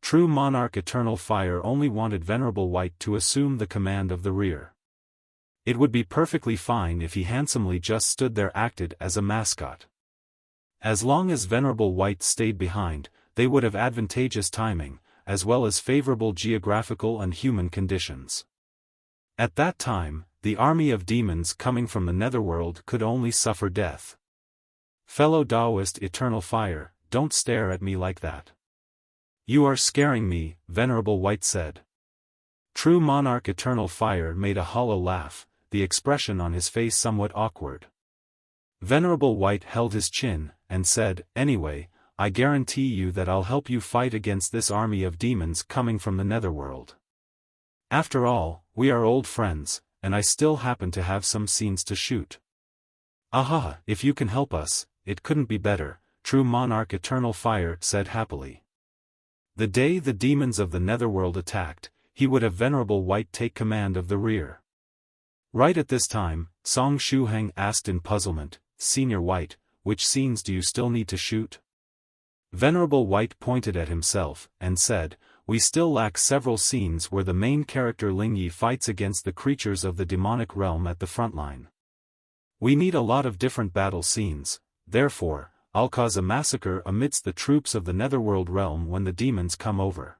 True Monarch Eternal Fire only wanted Venerable White to assume the command of the rear. It would be perfectly fine if he handsomely just stood there, acted as a mascot. As long as Venerable White stayed behind, they would have advantageous timing, as well as favorable geographical and human conditions. At that time, the army of demons coming from the netherworld could only suffer death. Fellow Taoist Eternal Fire, don't stare at me like that. You are scaring me, Venerable White said. True Monarch Eternal Fire made a hollow laugh, the expression on his face somewhat awkward. Venerable White held his chin, and said, "Anyway, I guarantee you that I'll help you fight against this army of demons coming from the netherworld. After all, we are old friends, and I still happen to have some scenes to shoot." "Aha, if you can help us, it couldn't be better," True Monarch Eternal Fire said happily. The day the demons of the netherworld attacked, he would have Venerable White take command of the rear. Right at this time, Song Shuhang asked in puzzlement, "Senior White, which scenes do you still need to shoot?" Venerable White pointed at himself, and said, "We still lack several scenes where the main character Lychee fights against the creatures of the demonic realm at the front line. We need a lot of different battle scenes, therefore, I'll cause a massacre amidst the troops of the netherworld realm when the demons come over.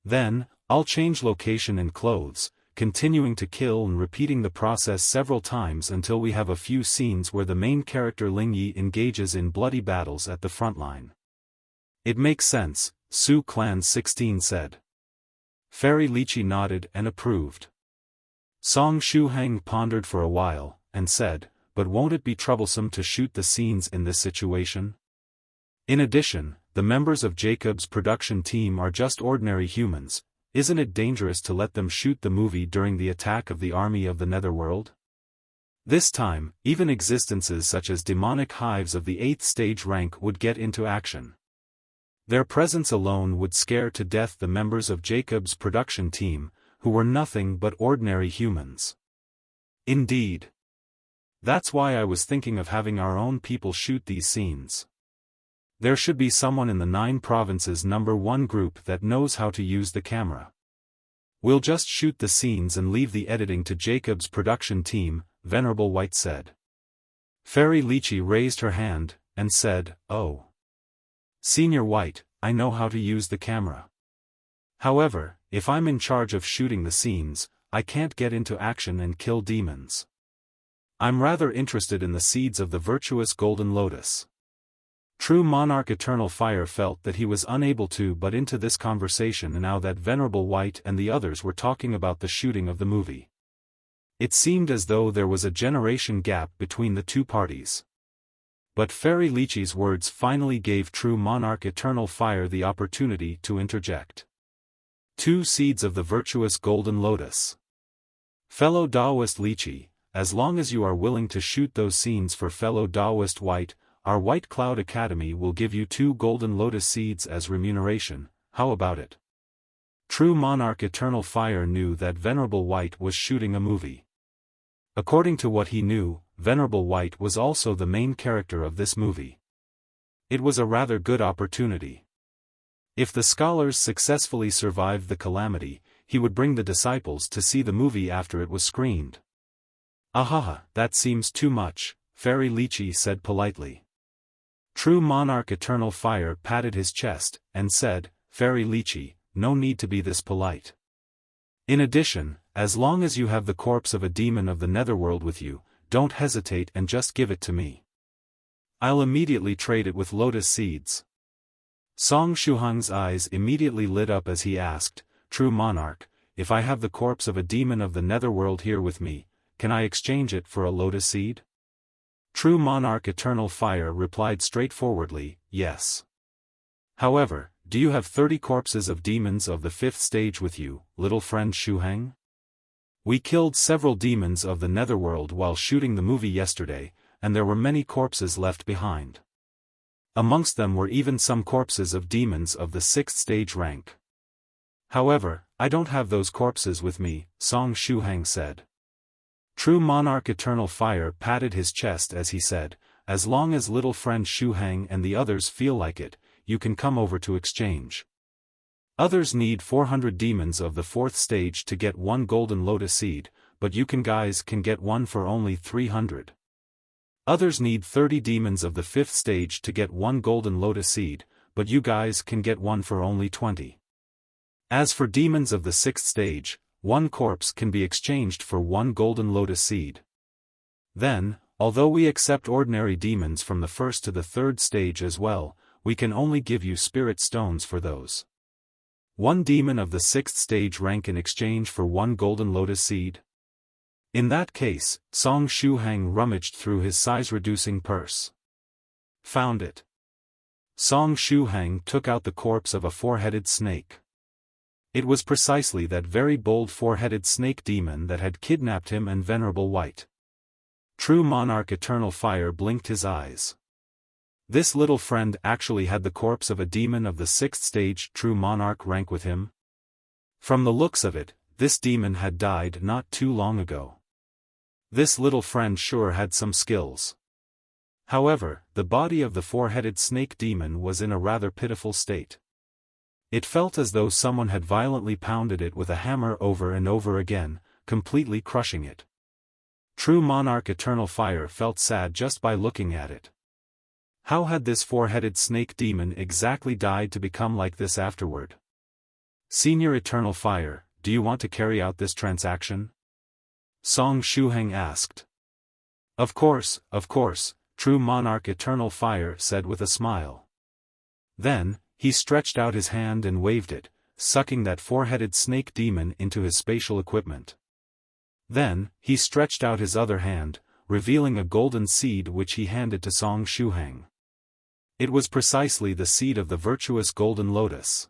Then, I'll change location and clothes, continuing to kill and repeating the process several times until we have a few scenes where the main character Lychee engages in bloody battles at the front line." "It makes sense," Su Clan 16 said. Fairy Lychee nodded and approved. Song Shuhang pondered for a while, and said, "But won't it be troublesome to shoot the scenes in this situation? In addition, the members of Jacob's production team are just ordinary humans. Isn't it dangerous to let them shoot the movie during the attack of the army of the netherworld? This time, even existences such as demonic hives of the 8th stage rank would get into action. Their presence alone would scare to death the members of Jacob's production team, who were nothing but ordinary humans." "Indeed. That's why I was thinking of having our own people shoot these scenes. There should be someone in the 9 provinces #1 group that knows how to use the camera. We'll just shoot the scenes and leave the editing to Jacob's production team," Venerable White said. Fairy Lychee raised her hand, and said, "Oh. Senior White, I know how to use the camera. However, if I'm in charge of shooting the scenes, I can't get into action and kill demons. I'm rather interested in the seeds of the virtuous golden lotus." True Monarch Eternal Fire felt that he was unable to butt into this conversation now that Venerable White and the others were talking about the shooting of the movie. It seemed as though there was a generation gap between the two parties. But Fairy Lychee's words finally gave True Monarch Eternal Fire the opportunity to interject. 2 seeds of the virtuous golden lotus. Fellow Taoist Lychee, as long as you are willing to shoot those scenes for fellow Taoist White, our White Cloud Academy will give you 2 golden lotus seeds as remuneration. How about it? True Monarch Eternal Fire knew that Venerable White was shooting a movie. According to what he knew, Venerable White was also the main character of this movie. It was a rather good opportunity. If the scholars successfully survived the calamity, he would bring the disciples to see the movie after it was screened. "Ahaha, that seems too much," Fairy Lychee said politely. True Monarch Eternal Fire patted his chest, and said, "Fairy Lychee, no need to be this polite. In addition, as long as you have the corpse of a demon of the netherworld with you, don't hesitate and just give it to me. I'll immediately trade it with lotus seeds." Song Shuhang's eyes immediately lit up as he asked, "True Monarch, if I have the corpse of a demon of the netherworld here with me, can I exchange it for a lotus seed?" True Monarch Eternal Fire replied straightforwardly, "Yes. However, do you have 30 corpses of demons of the 5th stage with you, little friend Shuhang? We killed several demons of the netherworld while shooting the movie yesterday, and there were many corpses left behind. Amongst them were even some corpses of demons of the 6th stage rank. However, I don't have those corpses with me, Song Shuhang said. True Monarch Eternal Fire patted his chest as he said, as long as little friend Shuhang and the others feel like it, you can come over to exchange. Others need 400 demons of the 4th stage to get one golden lotus seed, but you guys can get one for only 300. Others need 30 demons of the 5th stage to get one golden lotus seed, but you guys can get one for only 20. As for demons of the 6th stage, one corpse can be exchanged for one golden lotus seed. Then, although we accept ordinary demons from the 1st to the 3rd stage as well, we can only give you spirit stones for those. One demon of the 6th stage rank in exchange for one golden lotus seed? In that case, Song Shuhang rummaged through his size-reducing purse. Found it. Song Shuhang took out the corpse of a four-headed snake. It was precisely that very bold four-headed snake demon that had kidnapped him and Venerable White. True Monarch Eternal Fire blinked his eyes. This little friend actually had the corpse of a demon of the 6th stage True Monarch rank with him? From the looks of it, this demon had died not too long ago. This little friend sure had some skills. However, the body of the four-headed snake demon was in a rather pitiful state. It felt as though someone had violently pounded it with a hammer over and over again, completely crushing it. True Monarch Eternal Fire felt sad just by looking at it. How had this four-headed snake demon exactly died to become like this afterward? Senior Eternal Fire, do you want to carry out this transaction? Song Shuhang asked. Of course, True Monarch Eternal Fire said with a smile. Then, he stretched out his hand and waved it, sucking that four-headed snake demon into his spatial equipment. Then, he stretched out his other hand, revealing a golden seed which he handed to Song Shuhang. It was precisely the seed of the Virtuous Golden Lotus.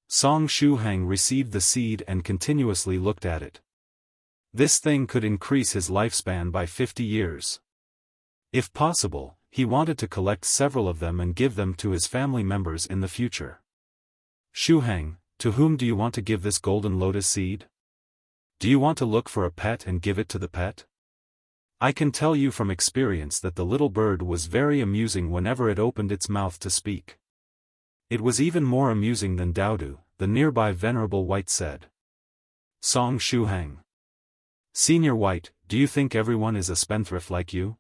Song Shuhang received the seed and continuously looked at it. This thing could increase his lifespan by 50 years. If possible, he wanted to collect several of them and give them to his family members in the future. Shuhang, to whom do you want to give this golden lotus seed? Do you want to look for a pet and give it to the pet? I can tell you from experience that the little bird was very amusing whenever it opened its mouth to speak. It was even more amusing than Daodu, the nearby Venerable White said. Song Shuhang. Senior White, do you think everyone is a spendthrift like you?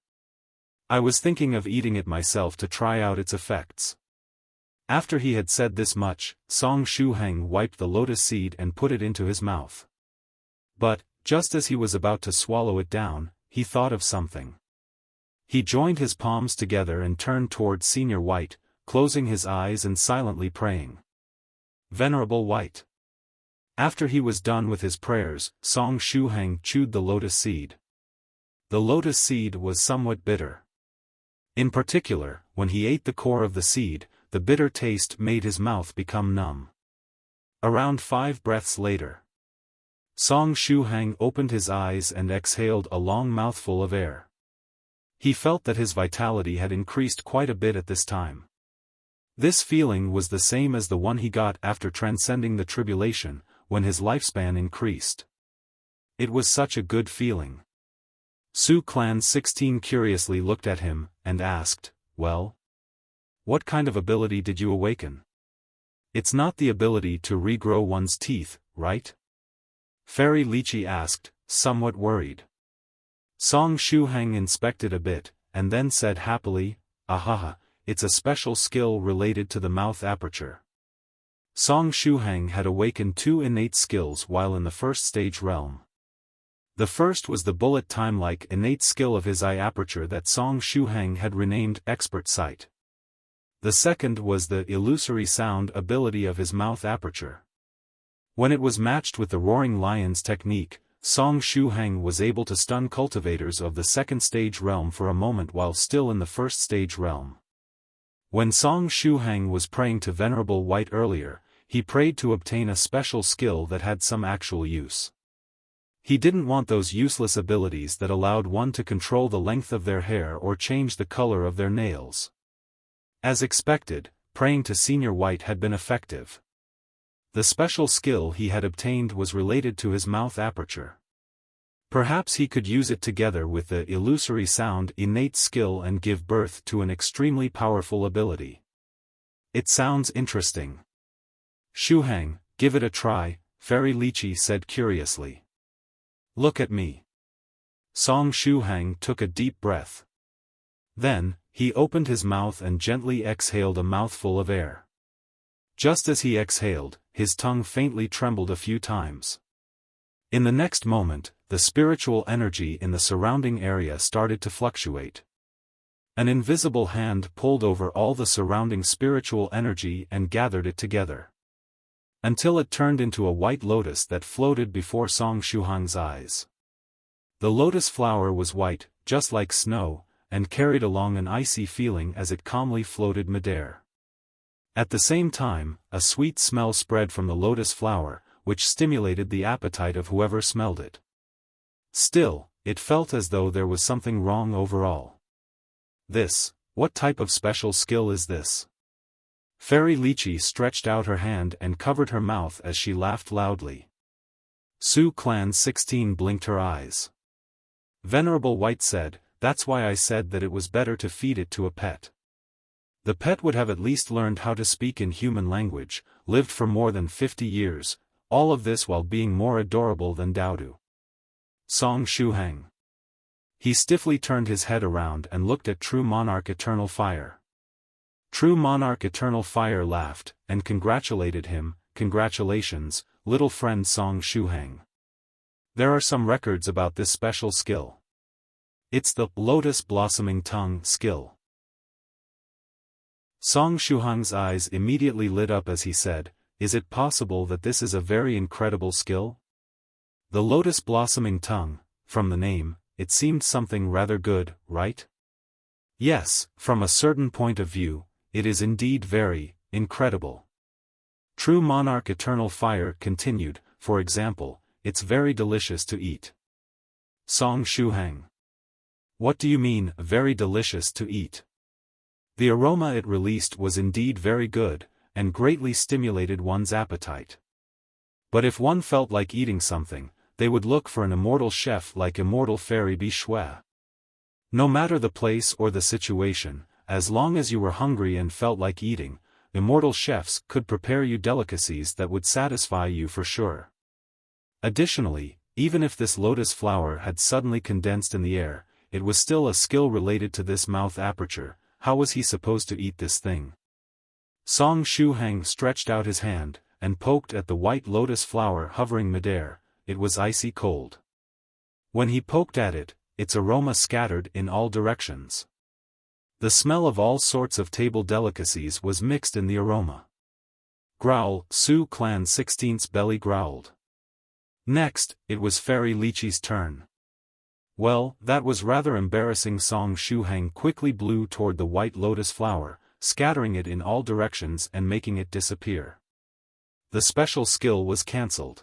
I was thinking of eating it myself to try out its effects. After he had said this much, Song Shuhang wiped the lotus seed and put it into his mouth. But, just as he was about to swallow it down, he thought of something. He joined his palms together and turned toward Senior White, closing his eyes and silently praying. Venerable White. After he was done with his prayers, Song Shuhang chewed the lotus seed. The lotus seed was somewhat bitter. In particular, when he ate the core of the seed, the bitter taste made his mouth become numb. Around 5 breaths later, Song Shuhang opened his eyes and exhaled a long mouthful of air. He felt that his vitality had increased quite a bit at this time. This feeling was the same as the one he got after transcending the tribulation, when his lifespan increased. It was such a good feeling. Su Clan 16 curiously looked at him, and asked, well? What kind of ability did you awaken? It's not the ability to regrow one's teeth, right? Fairy Lychee asked, somewhat worried. Song Shuhang inspected a bit, and then said happily, ahaha, it's a special skill related to the mouth aperture. Song Shuhang had awakened 2 innate skills while in the 1st stage realm. The first was the bullet time-like innate skill of his eye aperture that Song Shuhang had renamed Expert Sight. The second was the illusory sound ability of his mouth aperture. When it was matched with the Roaring Lion's technique, Song Shuhang was able to stun cultivators of the 2nd stage realm for a moment while still in the 1st stage realm. When Song Shuhang was praying to Venerable White earlier, he prayed to obtain a special skill that had some actual use. He didn't want those useless abilities that allowed one to control the length of their hair or change the color of their nails. As expected, praying to Senior White had been effective. The special skill he had obtained was related to his mouth aperture. Perhaps he could use it together with the illusory sound innate skill and give birth to an extremely powerful ability. It sounds interesting. Shuhang, give it a try, Fairy Lychee said curiously. Look at me. Song Shuhang took a deep breath. Then, he opened his mouth and gently exhaled a mouthful of air. Just as he exhaled, his tongue faintly trembled a few times. In the next moment, the spiritual energy in the surrounding area started to fluctuate. An invisible hand pulled over all the surrounding spiritual energy and gathered it together, until it turned into a white lotus that floated before Song Shuhang's eyes. The lotus flower was white, just like snow, and carried along an icy feeling as it calmly floated midair. At the same time, a sweet smell spread from the lotus flower, which stimulated the appetite of whoever smelled it. Still, it felt as though there was something wrong overall. What type of special skill is this? Fairy Lychee stretched out her hand and covered her mouth as she laughed loudly. Su Clan 16 blinked her eyes. Venerable White said, "That's why I said that it was better to feed it to a pet. The pet would have at least learned how to speak in human language, lived for more than 50 years, all of this while being more adorable than Daodu." Song Shuhang. He stiffly turned his head around and looked at True Monarch Eternal Fire. True Monarch Eternal Fire laughed, and congratulated him. "Congratulations, little friend Song Shuhang. There are some records about this special skill. It's the Lotus Blossoming Tongue skill." Song Shuhang's eyes immediately lit up as he said, "Is it possible that this is a very incredible skill? The Lotus Blossoming Tongue, from the name, it seemed something rather good, right?" "Yes, from a certain point of view, it is indeed very incredible." True Monarch Eternal Fire continued, "For example, it's very delicious to eat." Song Shuhang. What do you mean, very delicious to eat? The aroma it released was indeed very good, and greatly stimulated one's appetite. But if one felt like eating something, they would look for an immortal chef like immortal Fairy Bishwe. No matter the place or the situation, as long as you were hungry and felt like eating, immortal chefs could prepare you delicacies that would satisfy you for sure. Additionally, even if this lotus flower had suddenly condensed in the air, it was still a skill related to this mouth aperture. How was he supposed to eat this thing? Song Shuhang stretched out his hand, and poked at the white lotus flower hovering midair. It was icy cold. When he poked at it, its aroma scattered in all directions. The smell of all sorts of table delicacies was mixed in the aroma. Growl, Su Clan 16's belly growled. Next, it was Fairy Lychee's turn. Well, that was rather embarrassing. Song Shuhang quickly blew toward the white lotus flower, scattering it in all directions and making it disappear. The special skill was cancelled.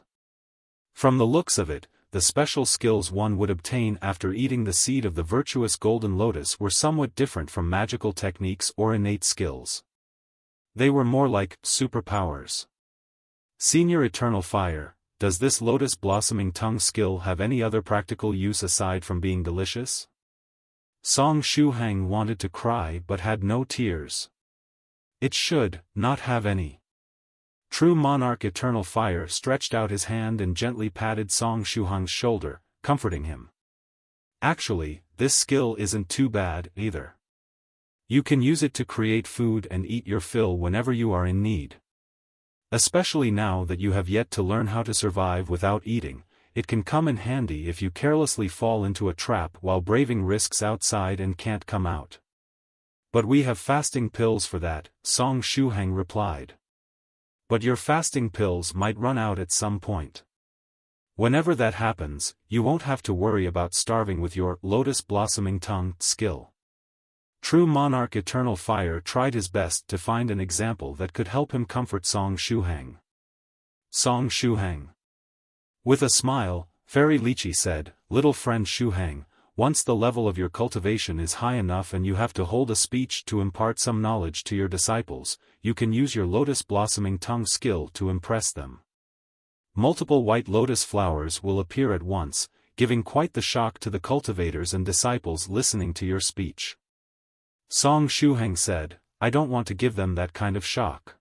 From the looks of it, the special skills one would obtain after eating the seed of the virtuous golden lotus were somewhat different from magical techniques or innate skills. They were more like superpowers. Senior Eternal Fire, does this lotus blossoming tongue skill have any other practical use aside from being delicious? Song Shuhang wanted to cry but had no tears. It should not have any. True Monarch Eternal Fire stretched out his hand and gently patted Song Shuhang's shoulder, comforting him. Actually, this skill isn't too bad either. You can use it to create food and eat your fill whenever you are in need. Especially now that you have yet to learn how to survive without eating, it can come in handy if you carelessly fall into a trap while braving risks outside and can't come out. But we have fasting pills for that, Song Shuhang replied. But your fasting pills might run out at some point. Whenever that happens, you won't have to worry about starving with your lotus blossoming tongue skill. True Monarch Eternal Fire tried his best to find an example that could help him comfort Song Shuhang. Song Shuhang. With a smile, Fairy Lychee said, "Little friend Shuhang, once the level of your cultivation is high enough and you have to hold a speech to impart some knowledge to your disciples, you can use your lotus blossoming tongue skill to impress them. Multiple white lotus flowers will appear at once, giving quite the shock to the cultivators and disciples listening to your speech. Song Shuhang said, I don't want to give them that kind of shock.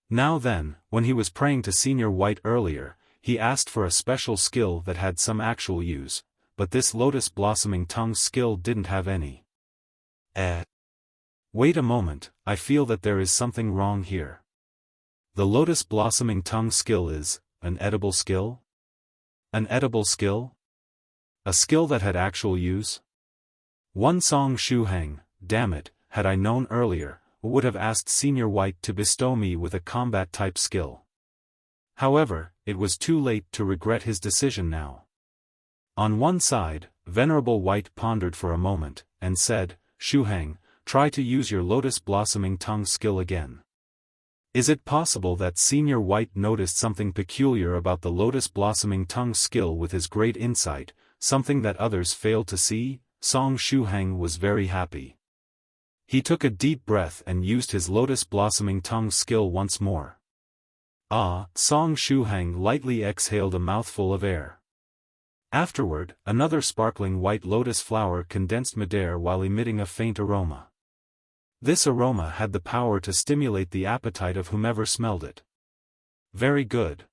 Now then, when he was praying to Senior White earlier, he asked for a special skill that had some actual use, but this lotus blossoming tongue skill didn't have any. Wait a moment, I feel that there is something wrong here. The lotus blossoming tongue skill is an edible skill? An edible skill? A skill that had actual use? One Song Shuhang, damn it, had I known earlier, would have asked Senior White to bestow me with a combat-type skill. However, it was too late to regret his decision now. On one side, Venerable White pondered for a moment, and said, Shuhang, try to use your lotus blossoming tongue skill again. Is it possible that Senior White noticed something peculiar about the lotus blossoming tongue skill with his great insight, something that others failed to see? Song Shuhang was very happy. He took a deep breath and used his lotus blossoming tongue skill once more. Song Shuhang lightly exhaled a mouthful of air. Afterward, another sparkling white lotus flower condensed midair while emitting a faint aroma. This aroma had the power to stimulate the appetite of whomever smelled it. Very good.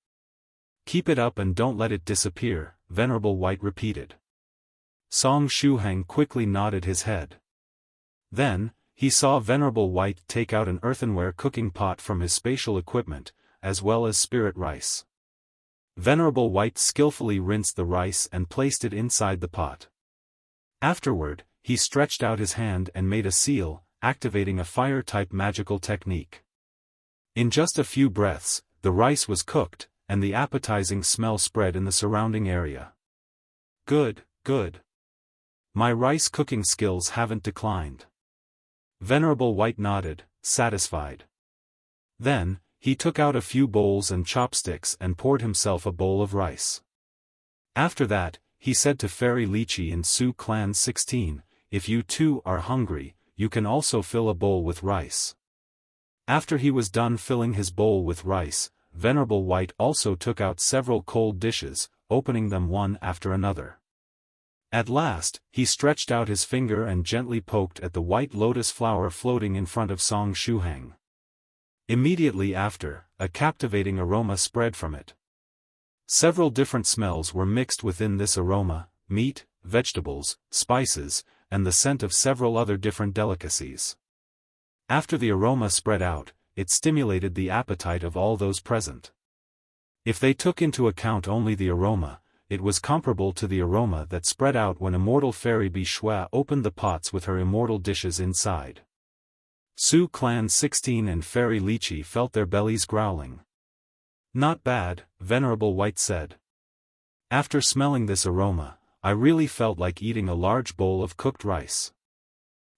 Keep it up and don't let it disappear, Venerable White repeated. Song Shuhang quickly nodded his head. Then, he saw Venerable White take out an earthenware cooking pot from his spatial equipment, as well as spirit rice. Venerable White skillfully rinsed the rice and placed it inside the pot. Afterward, he stretched out his hand and made a seal, activating a fire-type magical technique. In just a few breaths, the rice was cooked, and the appetizing smell spread in the surrounding area. Good, good. My rice cooking skills haven't declined. Venerable White nodded, satisfied. Then, he took out a few bowls and chopsticks and poured himself a bowl of rice. After that, he said to Fairy Lychee and Su Clan 16, if you too are hungry, you can also fill a bowl with rice. After he was done filling his bowl with rice, Venerable White also took out several cold dishes, opening them one after another. At last, he stretched out his finger and gently poked at the white lotus flower floating in front of Song Shuhang. Immediately after, a captivating aroma spread from it. Several different smells were mixed within this aroma: meat, vegetables, spices, and the scent of several other different delicacies. After the aroma spread out, it stimulated the appetite of all those present. If they took into account only the aroma, it was comparable to the aroma that spread out when immortal Fairy Bishwa opened the pots with her immortal dishes inside. Su Clan 16 and Fairy Lychee felt their bellies growling. Not bad, Venerable White said. After smelling this aroma, I really felt like eating a large bowl of cooked rice.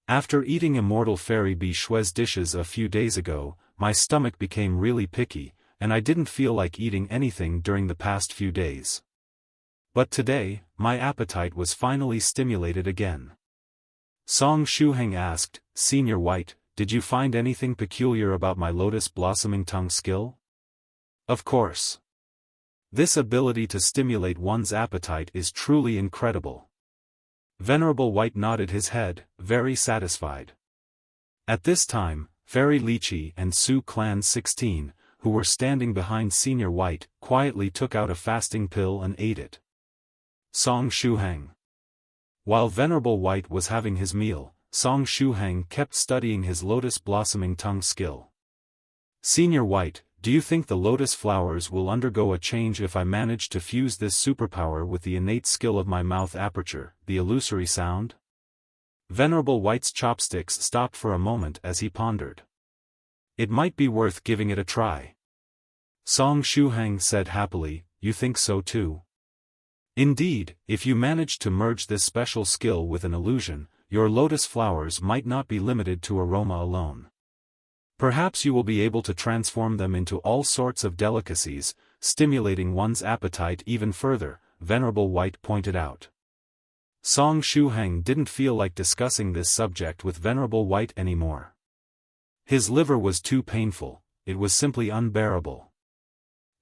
After eating immortal Fairy Bishwa's dishes a few days ago, my stomach became really picky, and I didn't feel like eating anything during the past few days. But today, my appetite was finally stimulated again. Song Shuhang asked, Senior White, did you find anything peculiar about my lotus blossoming tongue skill? Of course. This ability to stimulate one's appetite is truly incredible. Venerable White nodded his head, very satisfied. At this time, Fairy Lychee and Su Clan 16, who were standing behind Senior White, quietly took out a fasting pill and ate it. Song Shuhang. While Venerable White was having his meal, Song Shuhang kept studying his lotus blossoming tongue skill. Senior White, do you think the lotus flowers will undergo a change if I manage to fuse this superpower with the innate skill of my mouth aperture, the illusory sound? Venerable White's chopsticks stopped for a moment as he pondered. It might be worth giving it a try. Song Shuhang said happily, you think so too? Indeed, if you manage to merge this special skill with an illusion, your lotus flowers might not be limited to aroma alone. Perhaps you will be able to transform them into all sorts of delicacies, stimulating one's appetite even further, Venerable White pointed out. Song Shuhang didn't feel like discussing this subject with Venerable White anymore. His liver was too painful, it was simply unbearable.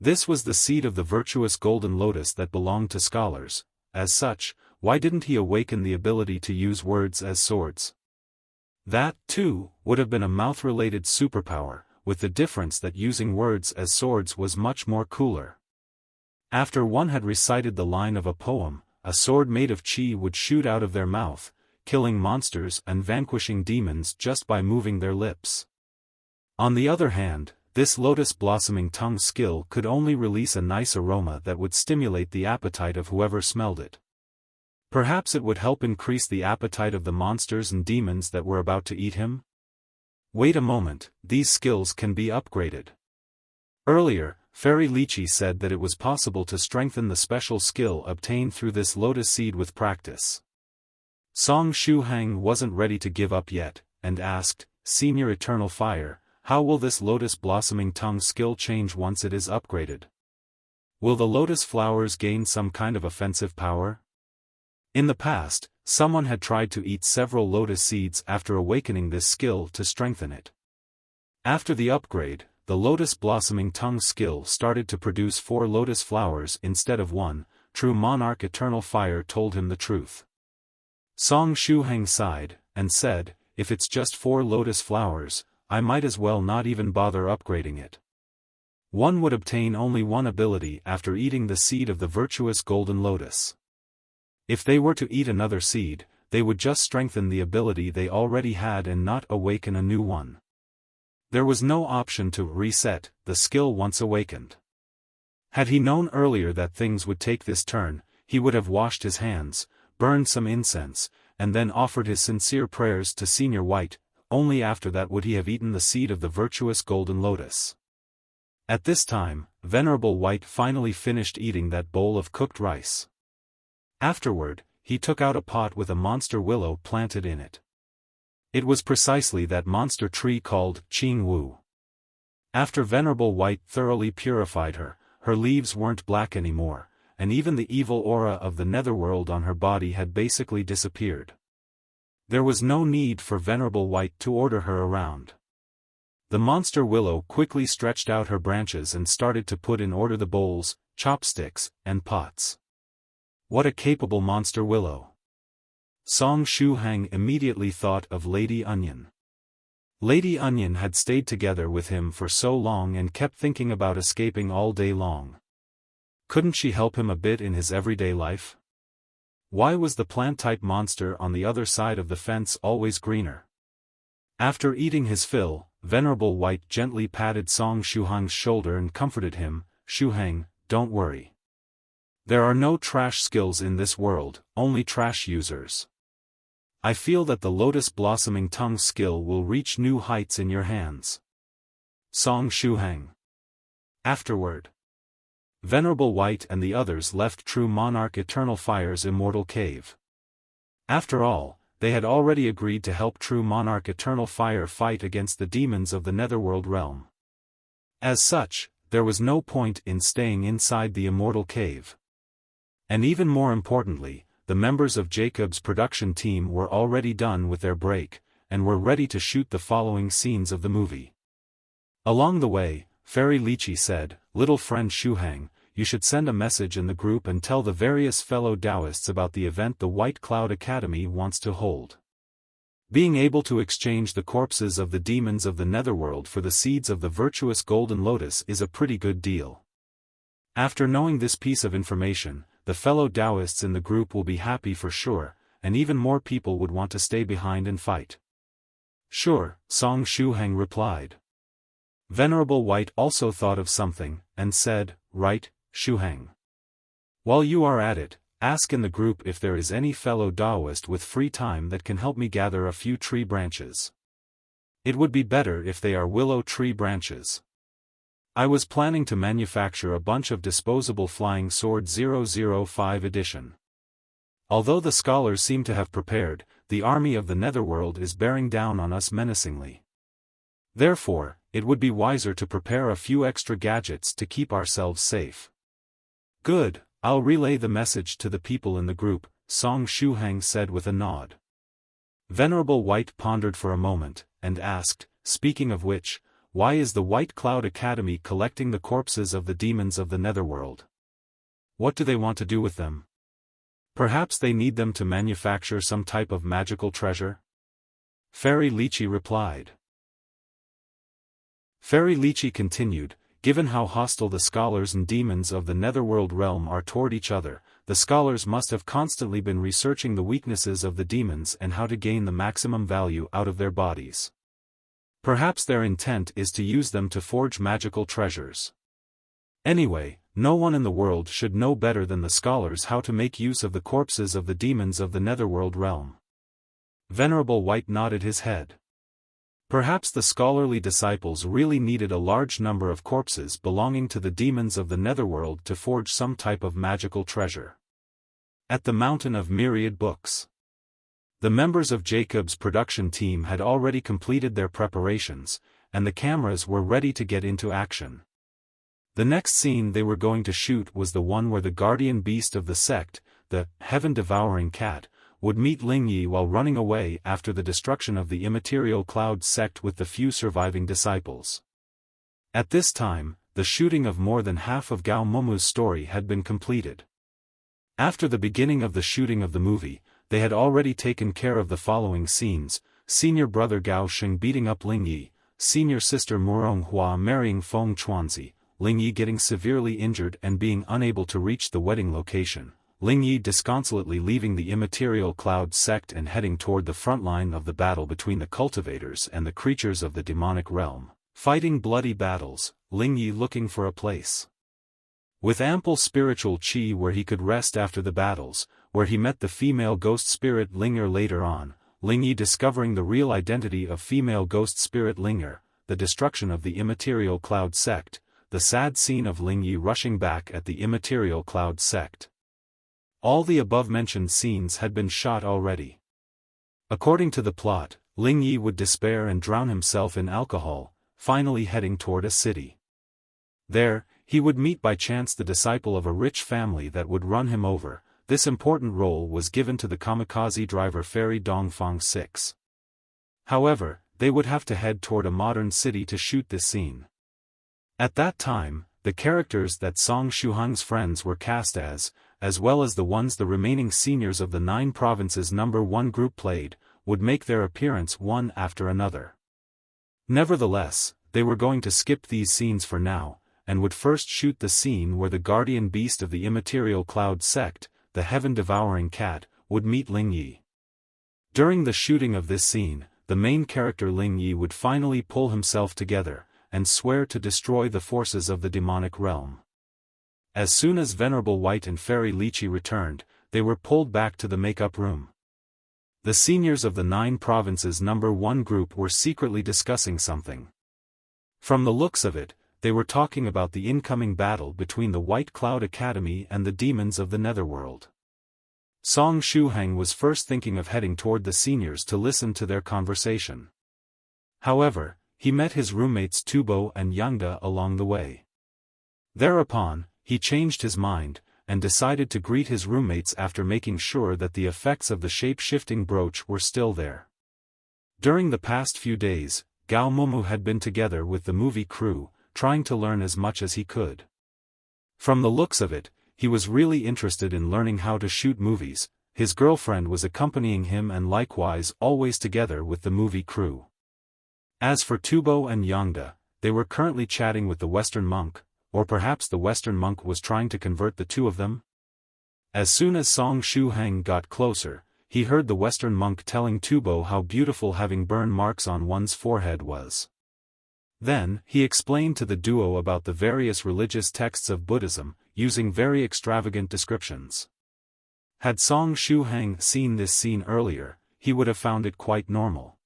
This was the seed of the virtuous golden lotus that belonged to scholars. As such, why didn't he awaken the ability to use words as swords? That, too, would have been a mouth-related superpower, with the difference that using words as swords was much more cooler. After one had recited the line of a poem, a sword made of chi would shoot out of their mouth, killing monsters and vanquishing demons just by moving their lips. On the other hand, this lotus-blossoming tongue skill could only release a nice aroma that would stimulate the appetite of whoever smelled it. Perhaps it would help increase the appetite of the monsters and demons that were about to eat him? Wait a moment, these skills can be upgraded. Earlier, Fairy Lychee said that it was possible to strengthen the special skill obtained through this lotus seed with practice. Song Shuhang wasn't ready to give up yet, and asked, Senior Eternal Fire, how will this lotus blossoming tongue skill change once it is upgraded? Will the lotus flowers gain some kind of offensive power? In the past, someone had tried to eat several lotus seeds after awakening this skill to strengthen it. After the upgrade, the lotus blossoming tongue skill started to produce 4 lotus flowers instead of 1. True Monarch Eternal Fire told him the truth. Song Shuhang sighed, and said, if it's just 4 lotus flowers, I might as well not even bother upgrading it. One would obtain only 1 ability after eating the seed of the virtuous golden lotus. If they were to eat another seed, they would just strengthen the ability they already had and not awaken a new one. There was no option to reset the skill once awakened. Had he known earlier that things would take this turn, he would have washed his hands, burned some incense, and then offered his sincere prayers to Senior White. Only after that would he have eaten the seed of the virtuous golden lotus. At this time, Venerable White finally finished eating that bowl of cooked rice. Afterward, he took out a pot with a monster willow planted in it. It was precisely that monster tree called Qing Wu. After Venerable White thoroughly purified her, her leaves weren't black anymore, and even the evil aura of the netherworld on her body had basically disappeared. There was no need for Venerable White to order her around. The monster willow quickly stretched out her branches and started to put in order the bowls, chopsticks, and pots. What a capable monster willow! Song Shuhang immediately thought of Lady Onion. Lady Onion had stayed together with him for so long and kept thinking about escaping all day long. Couldn't she help him a bit in his everyday life? Why was the plant-type monster on the other side of the fence always greener? After eating his fill, Venerable White gently patted Song Shuhang's shoulder and comforted him, Shuhang, don't worry. There are no trash skills in this world, only trash users. I feel that the lotus blossoming tongue skill will reach new heights in your hands. Song Shuhang. Afterward, Venerable White and the others left True Monarch Eternal Fire's immortal cave. After all, they had already agreed to help True Monarch Eternal Fire fight against the demons of the Netherworld realm. As such, there was no point in staying inside the immortal cave. And even more importantly, the members of Jacob's production team were already done with their break, and were ready to shoot the following scenes of the movie. Along the way, Fairy Lychee said, Little friend Shuhang, you should send a message in the group and tell the various fellow Taoists about the event the White Cloud Academy wants to hold. Being able to exchange the corpses of the demons of the Netherworld for the seeds of the virtuous golden lotus is a pretty good deal. After knowing this piece of information, the fellow Taoists in the group will be happy for sure, and even more people would want to stay behind and fight. Sure, Song Shuhang replied. Venerable White also thought of something, and said, Right, Shuhang. While you are at it, ask in the group if there is any fellow Taoist with free time that can help me gather a few tree branches. It would be better if they are willow tree branches. I was planning to manufacture a bunch of disposable flying sword 005 edition. Although the scholars seem to have prepared, the army of the Netherworld is bearing down on us menacingly. Therefore, it would be wiser to prepare a few extra gadgets to keep ourselves safe. Good, I'll relay the message to the people in the group, Song Shuhang said with a nod. Venerable White pondered for a moment, and asked, speaking of which, why is the White Cloud Academy collecting the corpses of the demons of the netherworld? What do they want to do with them? Perhaps they need them to manufacture some type of magical treasure? Fairy Lychee replied. Fairy Lychee continued, given how hostile the scholars and demons of the netherworld realm are toward each other, the scholars must have constantly been researching the weaknesses of the demons and how to gain the maximum value out of their bodies. Perhaps their intent is to use them to forge magical treasures. Anyway, no one in the world should know better than the scholars how to make use of the corpses of the demons of the netherworld realm. Venerable White nodded his head. Perhaps the scholarly disciples really needed a large number of corpses belonging to the demons of the netherworld to forge some type of magical treasure. At the Mountain of Myriad Books. The members of Jacob's production team had already completed their preparations, and the cameras were ready to get into action. The next scene they were going to shoot was the one where the guardian beast of the sect, the heaven-devouring cat, would meet Lychee while running away after the destruction of the immaterial cloud sect with the few surviving disciples. At this time, the shooting of more than half of Gao Moumou's story had been completed. After the beginning of the shooting of the movie, they had already taken care of the following scenes: senior brother Gao Sheng beating up Lychee, senior sister Murong Hua marrying Feng Chuanzi, Lychee getting severely injured and being unable to reach the wedding location, Lychee disconsolately leaving the immaterial cloud sect and heading toward the front line of the battle between the cultivators and the creatures of the demonic realm, fighting bloody battles, Lychee looking for a place with ample spiritual chi where he could rest after the battles, where he met the female ghost spirit Linger later on, Lychee discovering the real identity of female ghost spirit Linger, the destruction of the immaterial cloud sect, the sad scene of Lychee rushing back at the immaterial cloud sect. All the above-mentioned scenes had been shot already. According to the plot, Lychee would despair and drown himself in alcohol, finally heading toward a city. There, he would meet by chance the disciple of a rich family that would run him over. This important role was given to the kamikaze driver Fairy Dongfang 6. However, they would have to head toward a modern city to shoot this scene. At that time, the characters that Song Shuhang's friends were cast as well as the ones the remaining seniors of the 9 provinces number 1 group played, would make their appearance one after another. Nevertheless, they were going to skip these scenes for now, and would first shoot the scene where the guardian beast of the immaterial cloud sect, the heaven-devouring cat, would meet Lychee. During the shooting of this scene, the main character Lychee would finally pull himself together, and swear to destroy the forces of the demonic realm. As soon as Venerable White and Fairy Lychee returned, they were pulled back to the makeup room. The seniors of the 9 provinces number 1 group were secretly discussing something. From the looks of it, they were talking about the incoming battle between the White Cloud Academy and the demons of the netherworld. Song Shuhang was first thinking of heading toward the seniors to listen to their conversation. However, he met his roommates Tubo and Yangda along the way. Thereupon, he changed his mind, and decided to greet his roommates after making sure that the effects of the shape-shifting brooch were still there. During the past few days, Gao Moumou had been together with the movie crew, trying to learn as much as he could. From the looks of it, he was really interested in learning how to shoot movies. His girlfriend was accompanying him and likewise always together with the movie crew. As for Tubo and Yangda, they were currently chatting with the Western monk, or perhaps the Western monk was trying to convert the two of them? As soon as Song Shuhang got closer, he heard the Western monk telling Tubo how beautiful having burn marks on one's forehead was. Then, he explained to the duo about the various religious texts of Buddhism, using very extravagant descriptions. Had Song Shuhang seen this scene earlier, he would have found it quite normal.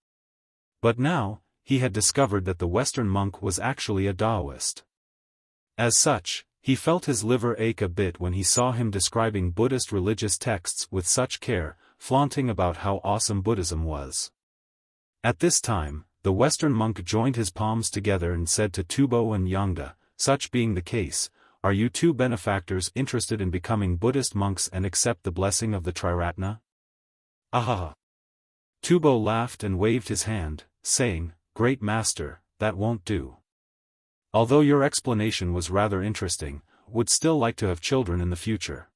But now, he had discovered that the Western monk was actually a Taoist. As such, he felt his liver ache a bit when he saw him describing Buddhist religious texts with such care, flaunting about how awesome Buddhism was. At this time, the Western monk joined his palms together and said to Tubo and Yangda, "Such being the case, are you two benefactors interested in becoming Buddhist monks and accept the blessing of the Triratna? Ahaha. Tubo laughed and waved his hand, saying, Great Master, that won't do. Although your explanation was rather interesting, would still like to have children in the future.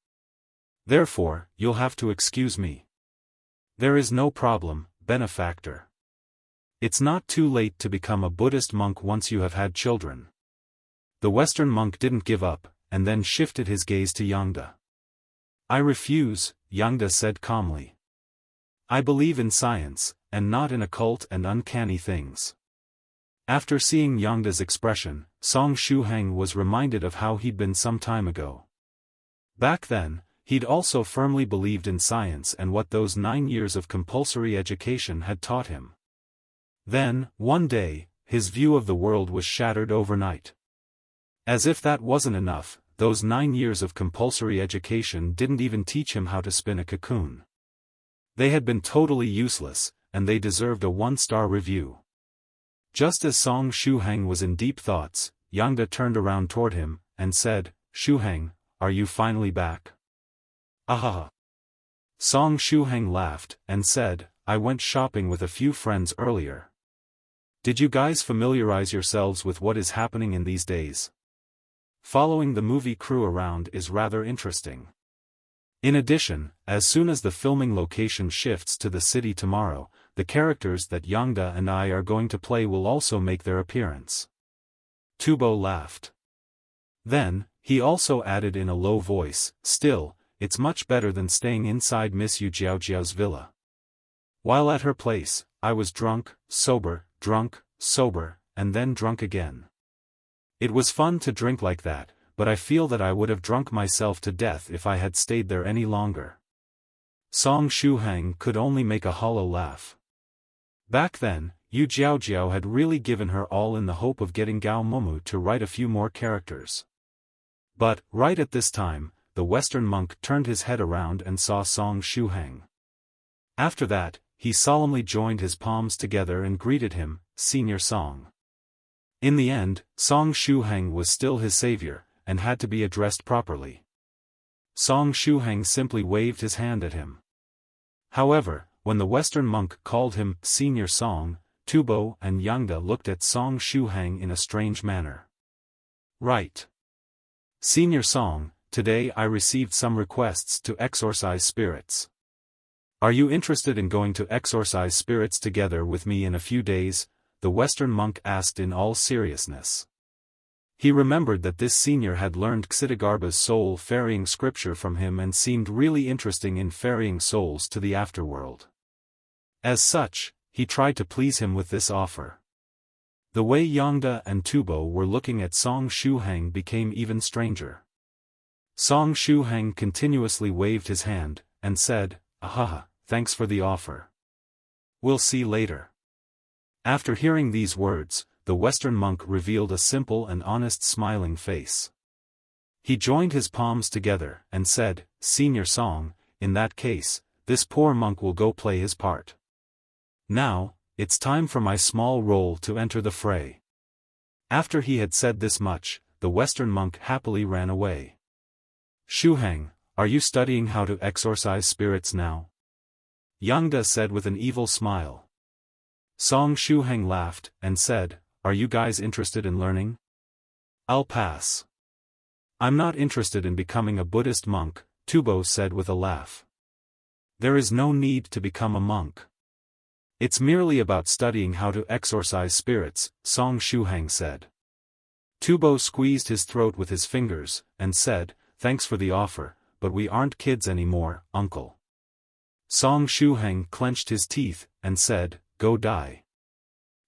Therefore, you'll have to excuse me. There is no problem, benefactor. It's not too late to become a Buddhist monk once you have had children. The Western monk didn't give up, and then shifted his gaze to Yangda. I refuse, Yangda said calmly. I believe in science, and not in occult and uncanny things. After seeing Yangda's expression, Song Shuhang was reminded of how he'd been some time ago. Back then, he'd also firmly believed in science and what those 9 years of compulsory education had taught him. Then, one day, his view of the world was shattered overnight. As if that wasn't enough, those 9 years of compulsory education didn't even teach him how to spin a cocoon. They had been totally useless, and they deserved a 1-star review. Just as Song Shuhang was in deep thoughts, Yangda turned around toward him, and said, Shuhang, are you finally back? Ahaha. Song Shuhang laughed, and said, I went shopping with a few friends earlier. Did you guys familiarize yourselves with what is happening in these days? Following the movie crew around is rather interesting. In addition, as soon as the filming location shifts to the city tomorrow, the characters that Yangda and I are going to play will also make their appearance. Tubo laughed. Then, he also added in a low voice, still, it's much better than staying inside Miss Yu Jiaojiao's villa. While at her place, I was drunk, sober, and then drunk again. It was fun to drink like that, but I feel that I would have drunk myself to death if I had stayed there any longer. Song Shuhang could only make a hollow laugh. Back then, Yu Jiaojiao had really given her all in the hope of getting Gao Moumou to write a few more characters. But, right at this time, the Western monk turned his head around and saw Song Shuhang. After that, he solemnly joined his palms together and greeted him, Senior Song. In the end, Song Shuhang was still his savior, and had to be addressed properly. Song Shuhang simply waved his hand at him. However, when the Western monk called him Senior Song, Tubo and Yangda looked at Song Shuhang in a strange manner. Right. Senior Song, today I received some requests to exorcise spirits. Are you interested in going to exorcise spirits together with me in a few days? The Western monk asked in all seriousness. He remembered that this senior had learned Ksitigarbha's soul-ferrying scripture from him and seemed really interesting in ferrying souls to the afterworld. As such, he tried to please him with this offer. The way Yangda and Tubo were looking at Song Shuhang became even stranger. Song Shuhang continuously waved his hand, and said, Ahaha, thanks for the offer. We'll see later. After hearing these words, the Western monk revealed a simple and honest smiling face. He joined his palms together, and said, Senior Song, in that case, this poor monk will go play his part. Now, it's time for my small role to enter the fray. After he had said this much, the Western monk happily ran away. Shuhang, are you studying how to exorcise spirits now? Yangda said with an evil smile. Song Shuhang laughed, and said, Are you guys interested in learning? I'll pass. I'm not interested in becoming a Buddhist monk, Tubo said with a laugh. There is no need to become a monk. It's merely about studying how to exorcise spirits, Song Shuhang said. Tubo squeezed his throat with his fingers, and said, Thanks for the offer, but we aren't kids anymore, uncle. Song Shuhang clenched his teeth, and said, Go die.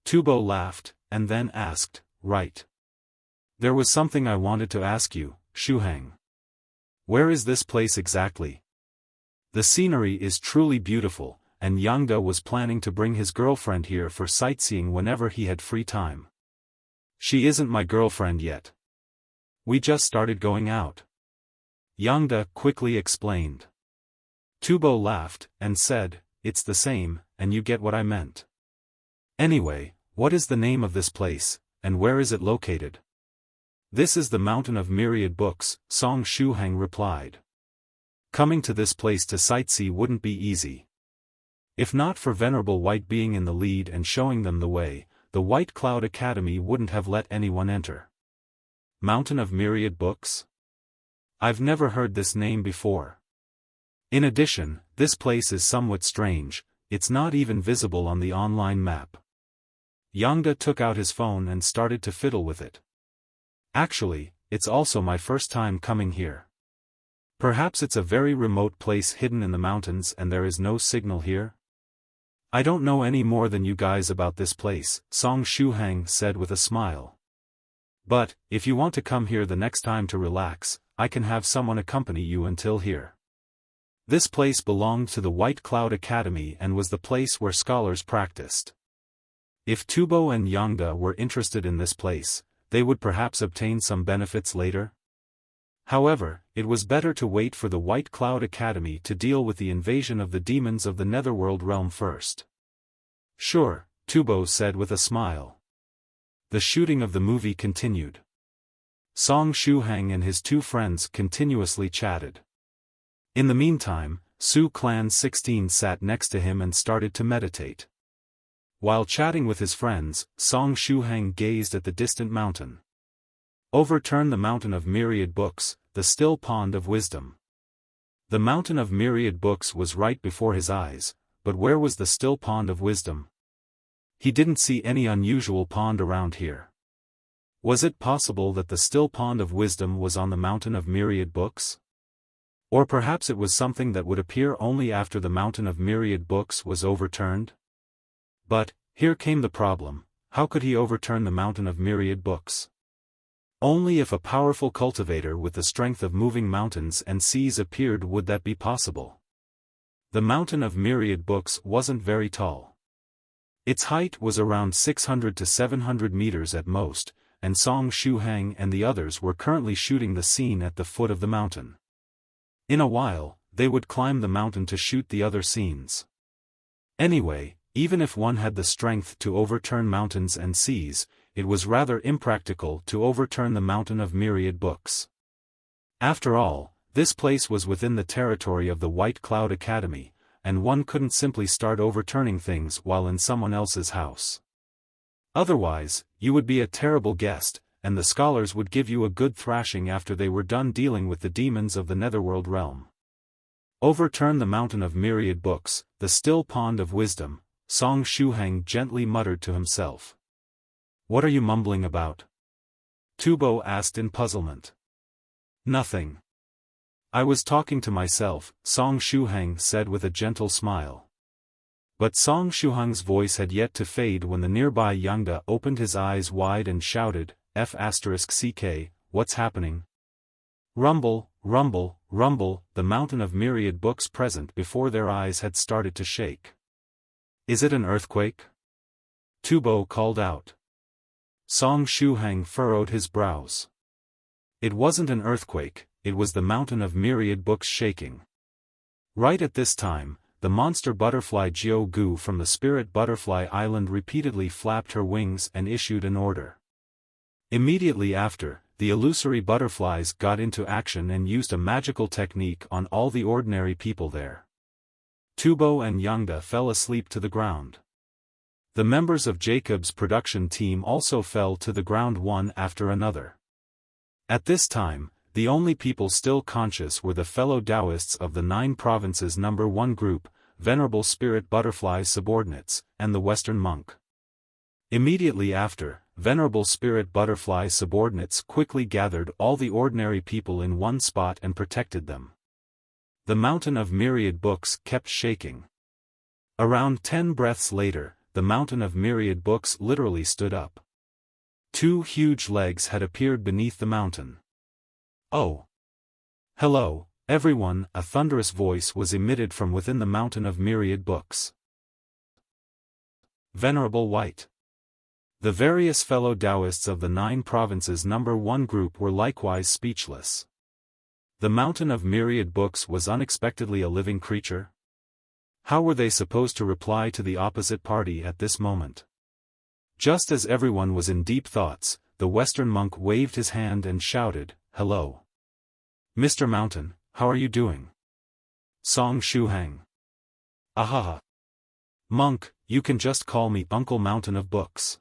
Tubo laughed, and then asked, Right. There was something I wanted to ask you, Shuhang. Where is this place exactly? The scenery is truly beautiful, and Yangda was planning to bring his girlfriend here for sightseeing whenever he had free time. She isn't my girlfriend yet. We just started going out. Yangda quickly explained. Tubo laughed, and said, It's the same, and you get what I meant. Anyway, what is the name of this place, and where is it located? This is the mountain of myriad books, Song Shuhang replied. Coming to this place to sightsee wouldn't be easy. If not for Venerable White being in the lead and showing them the way, the White Cloud Academy wouldn't have let anyone enter. Mountain of Myriad Books? I've never heard this name before. In addition, this place is somewhat strange, it's not even visible on the online map. Yangda took out his phone and started to fiddle with it. Actually, it's also my first time coming here. Perhaps it's a very remote place hidden in the mountains and there is no signal here? I don't know any more than you guys about this place, Song Shuhang said with a smile. But, if you want to come here the next time to relax, I can have someone accompany you until here. This place belonged to the White Cloud Academy and was the place where scholars practiced. If Tubo and Yangda were interested in this place, they would perhaps obtain some benefits later. However, it was better to wait for the White Cloud Academy to deal with the invasion of the demons of the Netherworld realm first. Sure, Tubo said with a smile. The shooting of the movie continued. Song Shuhang and his two friends continuously chatted. In the meantime, Su Clan 16 sat next to him and started to meditate. While chatting with his friends, Song Shuhang gazed at the distant mountain. Overturn the mountain of myriad books, the still pond of wisdom. The mountain of myriad books was right before his eyes, but where was the still pond of wisdom? He didn't see any unusual pond around here. Was it possible that the still pond of wisdom was on the mountain of myriad books? Or perhaps it was something that would appear only after the mountain of myriad books was overturned? But, here came the problem, how could he overturn the mountain of myriad books? Only if a powerful cultivator with the strength of moving mountains and seas appeared would that be possible. The mountain of myriad books wasn't very tall. Its height was around 600 to 700 meters at most, and Song Shuhang and the others were currently shooting the scene at the foot of the mountain. In a while, they would climb the mountain to shoot the other scenes. Anyway, even if one had the strength to overturn mountains and seas, it was rather impractical to overturn the mountain of myriad books. After all, this place was within the territory of the White Cloud Academy, and one couldn't simply start overturning things while in someone else's house. Otherwise, you would be a terrible guest, and the scholars would give you a good thrashing after they were done dealing with the demons of the Netherworld realm. Overturn the mountain of myriad books, the still pond of wisdom, Song Shuhang gently muttered to himself. What are you mumbling about? Tubo asked in puzzlement. Nothing. I was talking to myself, Song Shuhang said with a gentle smile. But Song Shuhang's voice had yet to fade when the nearby Yangda opened his eyes wide and shouted, F***CK, what's happening? Rumble, rumble, rumble, the mountain of myriad books present before their eyes had started to shake. Is it an earthquake? Tubo called out. Song Shuhang furrowed his brows. It wasn't an earthquake, it was the mountain of myriad books shaking. Right at this time, the monster butterfly Jiao Gu from the Spirit Butterfly Island repeatedly flapped her wings and issued an order. Immediately after, the illusory butterflies got into action and used a magical technique on all the ordinary people there. Tubo and Yangda fell asleep to the ground. The members of Jacob's production team also fell to the ground one after another. At this time, the only people still conscious were the fellow Taoists of the 9 provinces No. 1 group, Venerable Spirit Butterfly subordinates, and the Western monk. Immediately after, Venerable Spirit Butterfly subordinates quickly gathered all the ordinary people in one spot and protected them. The mountain of myriad books kept shaking. Around 10 breaths later, the mountain of myriad books literally stood up. 2 huge legs had appeared beneath the mountain. Oh! Hello, everyone, a thunderous voice was emitted from within the mountain of myriad books. Venerable White. The various fellow Taoists of the 9 provinces No. 1 group were likewise speechless. The mountain of myriad books was unexpectedly a living creature? How were they supposed to reply to the opposite party at this moment? Just as everyone was in deep thoughts, the Western monk waved his hand and shouted, "Hello. Mr. Mountain, how are you doing?" Song Shuhang. Ahaha. Monk, you can just call me Uncle Mountain of Books.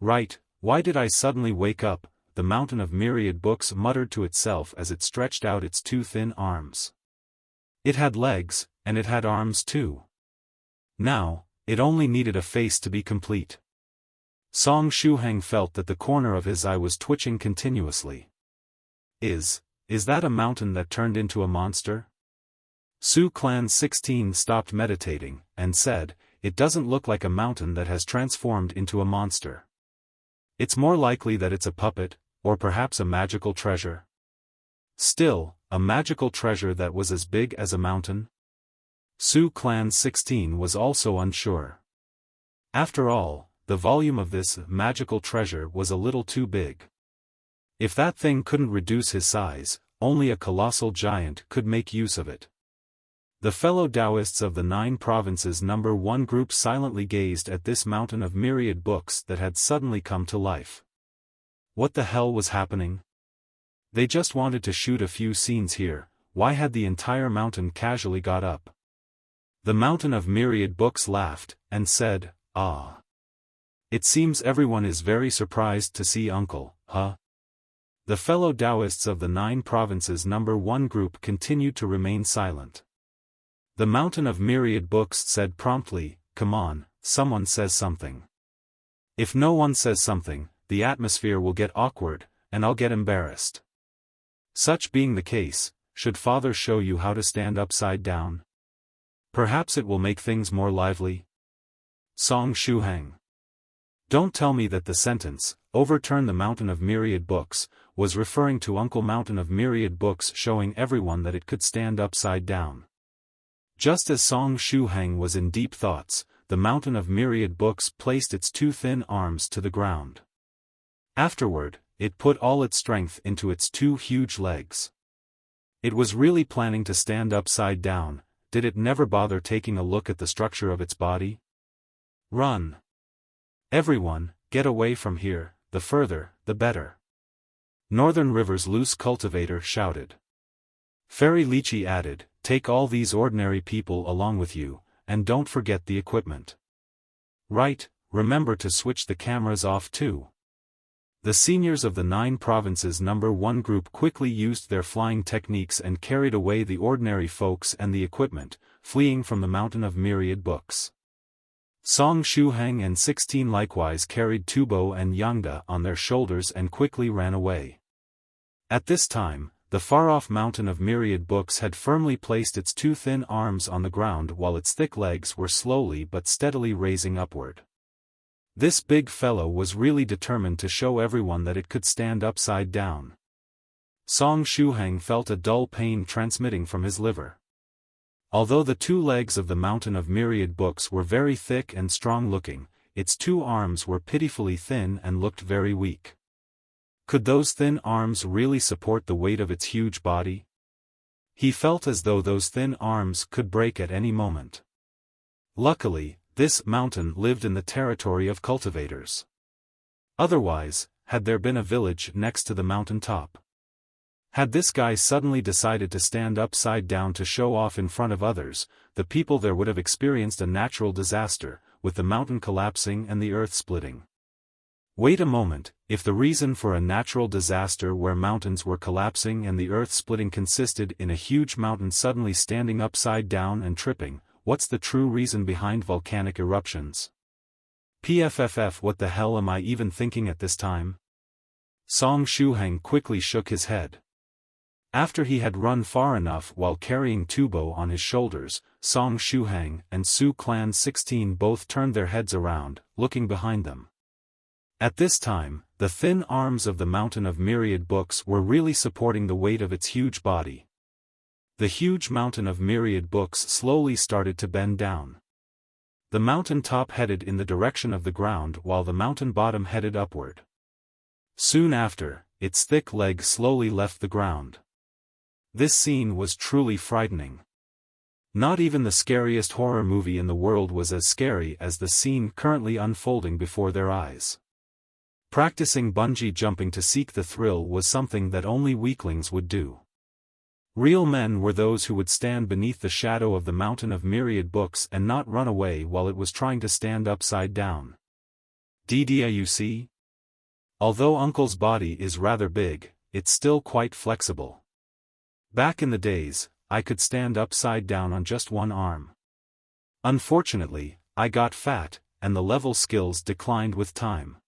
Right, why did I suddenly wake up? The Mountain of Myriad Books muttered to itself as it stretched out its two thin arms. It had legs, and it had arms too. Now, it only needed a face to be complete. Song Shuhang felt that the corner of his eye was twitching continuously. Is that a mountain that turned into a monster? Su Clan 16 stopped meditating, and said, "It doesn't look like a mountain that has transformed into a monster. It's more likely that it's a puppet, or perhaps a magical treasure." Still, a magical treasure that was as big as a mountain? Su Clan 16 was also unsure. After all, the volume of this magical treasure was a little too big. If that thing couldn't reduce his size, only a colossal giant could make use of it. The fellow Taoists of the 9 provinces number 1 group silently gazed at this mountain of myriad books that had suddenly come to life. What the hell was happening? They just wanted to shoot a few scenes here, why had the entire mountain casually got up? The mountain of myriad books laughed, and said, "Ah. It seems everyone is very surprised to see Uncle, huh?" The fellow Taoists of the 9 provinces number 1 group continued to remain silent. The mountain of myriad books said promptly, "Come on, someone says something. If no one says something, the atmosphere will get awkward, and I'll get embarrassed. Such being the case, should Father show you how to stand upside down? Perhaps it will make things more lively." Song Shuhang. Don't tell me that the sentence, "overturn the mountain of myriad books," was referring to Uncle Mountain of Myriad Books showing everyone that it could stand upside down. Just as Song Shuhang was in deep thoughts, the Mountain of Myriad Books placed its two thin arms to the ground. Afterward, it put all its strength into its two huge legs. It was really planning to stand upside down. Did it never bother taking a look at the structure of its body? Run! Everyone, get away from here, the further, the better. Northern River's loose cultivator shouted. Fairy Lychee added, "Take all these ordinary people along with you, and don't forget the equipment. Right, remember to switch the cameras off too." The seniors of the 9 provinces number 1 group quickly used their flying techniques and carried away the ordinary folks and the equipment, fleeing from the Mountain of Myriad Books. Song Shuhang and 16 likewise carried Tubo and Yangda on their shoulders and quickly ran away. At this time, the far-off Mountain of Myriad Books had firmly placed its two thin arms on the ground while its thick legs were slowly but steadily raising upward. This big fellow was really determined to show everyone that it could stand upside down. Song Shuhang felt a dull pain transmitting from his liver. Although the two legs of the Mountain of Myriad Books were very thick and strong-looking, its two arms were pitifully thin and looked very weak. Could those thin arms really support the weight of its huge body? He felt as though those thin arms could break at any moment. Luckily, this mountain lived in the territory of cultivators. Otherwise, had there been a village next to the mountain top? Had this guy suddenly decided to stand upside down to show off in front of others, the people there would have experienced a natural disaster, with the mountain collapsing and the earth splitting. Wait a moment, if the reason for a natural disaster where mountains were collapsing and the earth splitting consisted in a huge mountain suddenly standing upside down and tripping, what's the true reason behind volcanic eruptions? PFFF, what the hell am I even thinking at this time? Song Shuhang quickly shook his head. After he had run far enough while carrying Tubo on his shoulders, Song Shuhang and Su Clan 16 both turned their heads around, looking behind them. At this time, the thin arms of the Mountain of Myriad Books were really supporting the weight of its huge body. The huge Mountain of Myriad Books slowly started to bend down. The mountain top headed in the direction of the ground while the mountain bottom headed upward. Soon after, its thick legs slowly left the ground. This scene was truly frightening. Not even the scariest horror movie in the world was as scary as the scene currently unfolding before their eyes. Practicing bungee jumping to seek the thrill was something that only weaklings would do. Real men were those who would stand beneath the shadow of the mountain of myriad books and not run away while it was trying to stand upside down. You see? Although Uncle's body is rather big, it's still quite flexible. Back in the days, I could stand upside down on just one arm. Unfortunately, I got fat, and the level skills declined with time.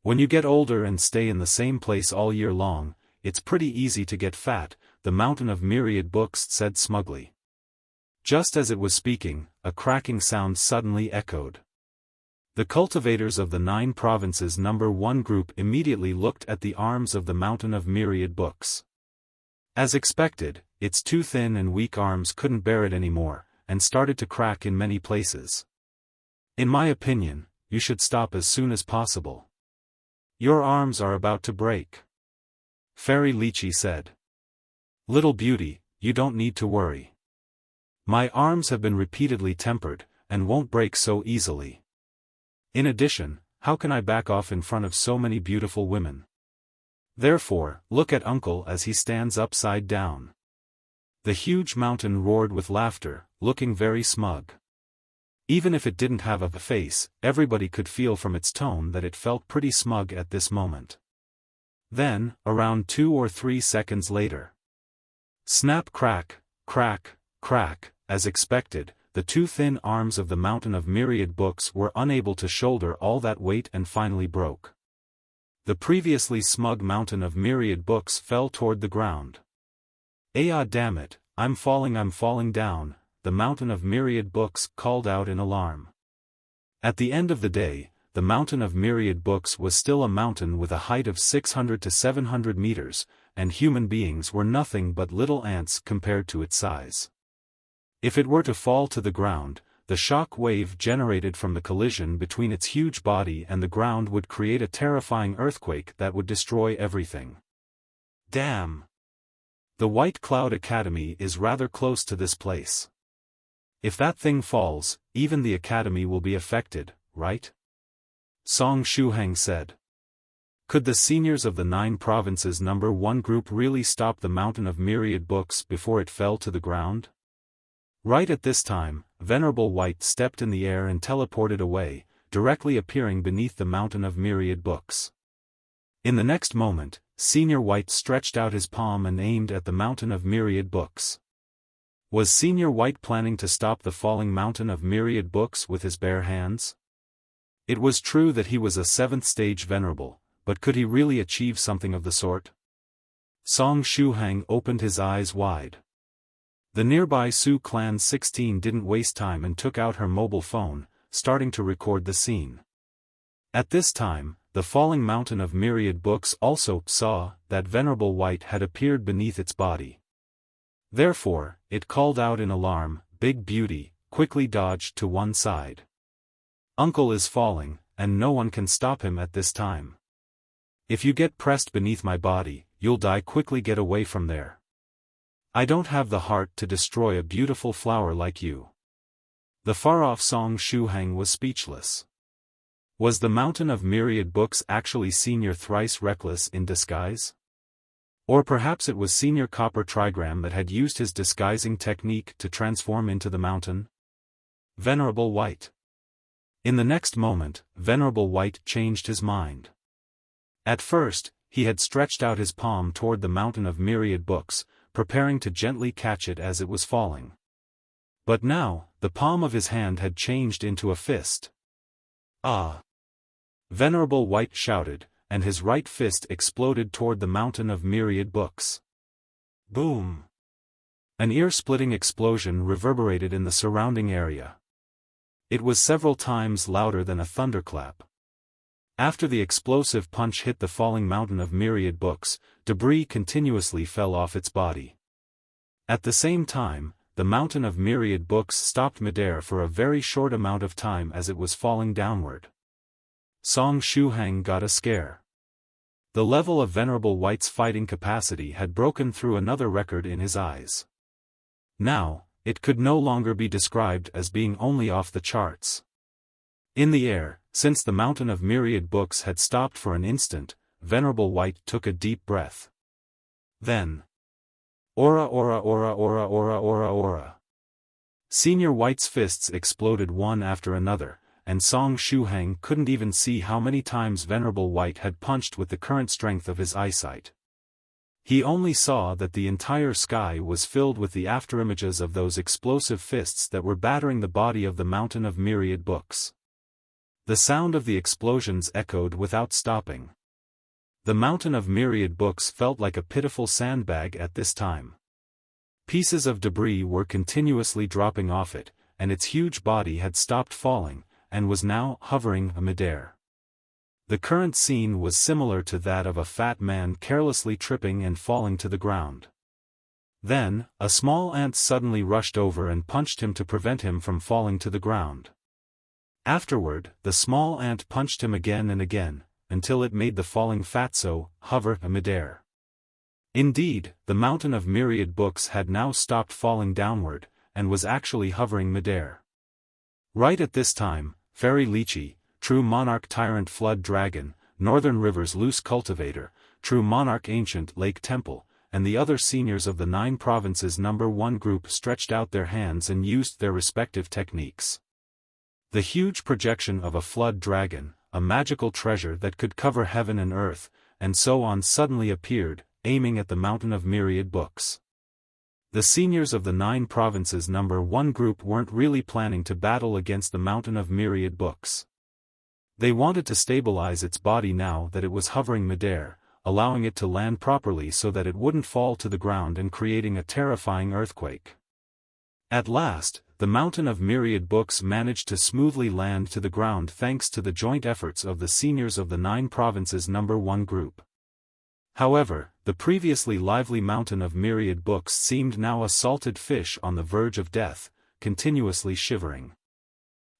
When you get older and stay in the same place all year long, it's pretty easy to get fat, the mountain of myriad books said smugly. Just as it was speaking, a cracking sound suddenly echoed. The cultivators of the 9 provinces number 1 group immediately looked at the arms of the mountain of myriad books. As expected, its too thin and weak arms couldn't bear it anymore, and started to crack in many places. In my opinion, you should stop as soon as possible. Your arms are about to break. Fairy Lychee said. Little beauty, you don't need to worry. My arms have been repeatedly tempered, and won't break so easily. In addition, how can I back off in front of so many beautiful women? Therefore, look at Uncle as he stands upside down. The huge mountain roared with laughter, looking very smug. Even if it didn't have a face, everybody could feel from its tone that it felt pretty smug at this moment. Then, around 2 or 3 seconds later. Snap crack, crack, crack, as expected, the 2 thin arms of the mountain of myriad books were unable to shoulder all that weight and finally broke. The previously smug mountain of myriad books fell toward the ground. Ah damn it, I'm falling down, the mountain of myriad books called out in alarm. At the end of the day, the mountain of myriad books was still a mountain with a height of 600 to 700 meters, and human beings were nothing but little ants compared to its size. If it were to fall to the ground, the shock wave generated from the collision between its huge body and the ground would create a terrifying earthquake that would destroy everything. Damn! The White Cloud Academy is rather close to this place. If that thing falls, even the academy will be affected, right? Shuhang said. Could the seniors of the 9 provinces number 1 group really stop the mountain of myriad books before it fell to the ground? Right at this time, Venerable White stepped in the air and teleported away, directly appearing beneath the mountain of myriad books. In the next moment, Senior White stretched out his palm and aimed at the mountain of myriad books. Was Senior White planning to stop the falling mountain of myriad books with his bare hands? It was true that he was a 7th stage venerable, but could he really achieve something of the sort? Shuhang opened his eyes wide. The nearby Su Clan 16 didn't waste time and took out her mobile phone, starting to record the scene. At this time, the falling mountain of myriad books also saw that Venerable White had appeared beneath its body. Therefore, it called out in alarm, "Big Beauty," quickly dodged to one side. Uncle is falling, and no one can stop him at this time. If you get pressed beneath my body, you'll die. Quickly get away from there. I don't have the heart to destroy a beautiful flower like you. The far-off Shuhang was speechless. Was the mountain of myriad books actually Senior Thrice Reckless in disguise? Or perhaps it was Senior Copper Trigram that had used his disguising technique to transform into the mountain? Venerable White. In the next moment, Venerable White changed his mind. At first, he had stretched out his palm toward the mountain of myriad books, preparing to gently catch it as it was falling. But now, the palm of his hand had changed into a fist. Ah! Venerable White shouted, and his right fist exploded toward the mountain of myriad books. Boom! An ear-splitting explosion reverberated in the surrounding area. It was several times louder than a thunderclap. After the explosive punch hit the falling mountain of myriad books, debris continuously fell off its body. At the same time, the mountain of myriad books stopped midair for a very short amount of time as it was falling downward. Shuhang got a scare. The level of Venerable White's fighting capacity had broken through another record in his eyes. Now, it could no longer be described as being only off the charts. In the air, since the mountain of myriad books had stopped for an instant, Venerable White took a deep breath. Then, Aura aura aura aura aura aura aura. Senior White's fists exploded one after another, and Song Shuhang couldn't even see how many times Venerable White had punched with the current strength of his eyesight. He only saw that the entire sky was filled with the afterimages of those explosive fists that were battering the body of the mountain of myriad books. The sound of the explosions echoed without stopping. The mountain of myriad books felt like a pitiful sandbag at this time. Pieces of debris were continuously dropping off it, and its huge body had stopped falling, and was now hovering midair. The current scene was similar to that of a fat man carelessly tripping and falling to the ground. Then, a small ant suddenly rushed over and punched him to prevent him from falling to the ground. Afterward, the small ant punched him again and again, until it made the falling fatso hover midair. Indeed, the mountain of myriad books had now stopped falling downward, and was actually hovering midair. Right at this time, Fairy Lychee, True Monarch Tyrant Flood Dragon, Northern Rivers Loose Cultivator, True Monarch Ancient Lake Temple, and the other seniors of the 9 provinces No. 1 group stretched out their hands and used their respective techniques. The huge projection of a flood dragon, a magical treasure that could cover heaven and earth, and so on suddenly appeared, aiming at the mountain of myriad books. The seniors of the 9 provinces No. 1 group weren't really planning to battle against the mountain of myriad books. They wanted to stabilize its body now that it was hovering midair, allowing it to land properly so that it wouldn't fall to the ground and creating a terrifying earthquake. At last, the mountain of myriad books managed to smoothly land to the ground thanks to the joint efforts of the seniors of the 9 provinces No. 1 group. However, the previously lively mountain of myriad books seemed now a salted fish on the verge of death, continuously shivering.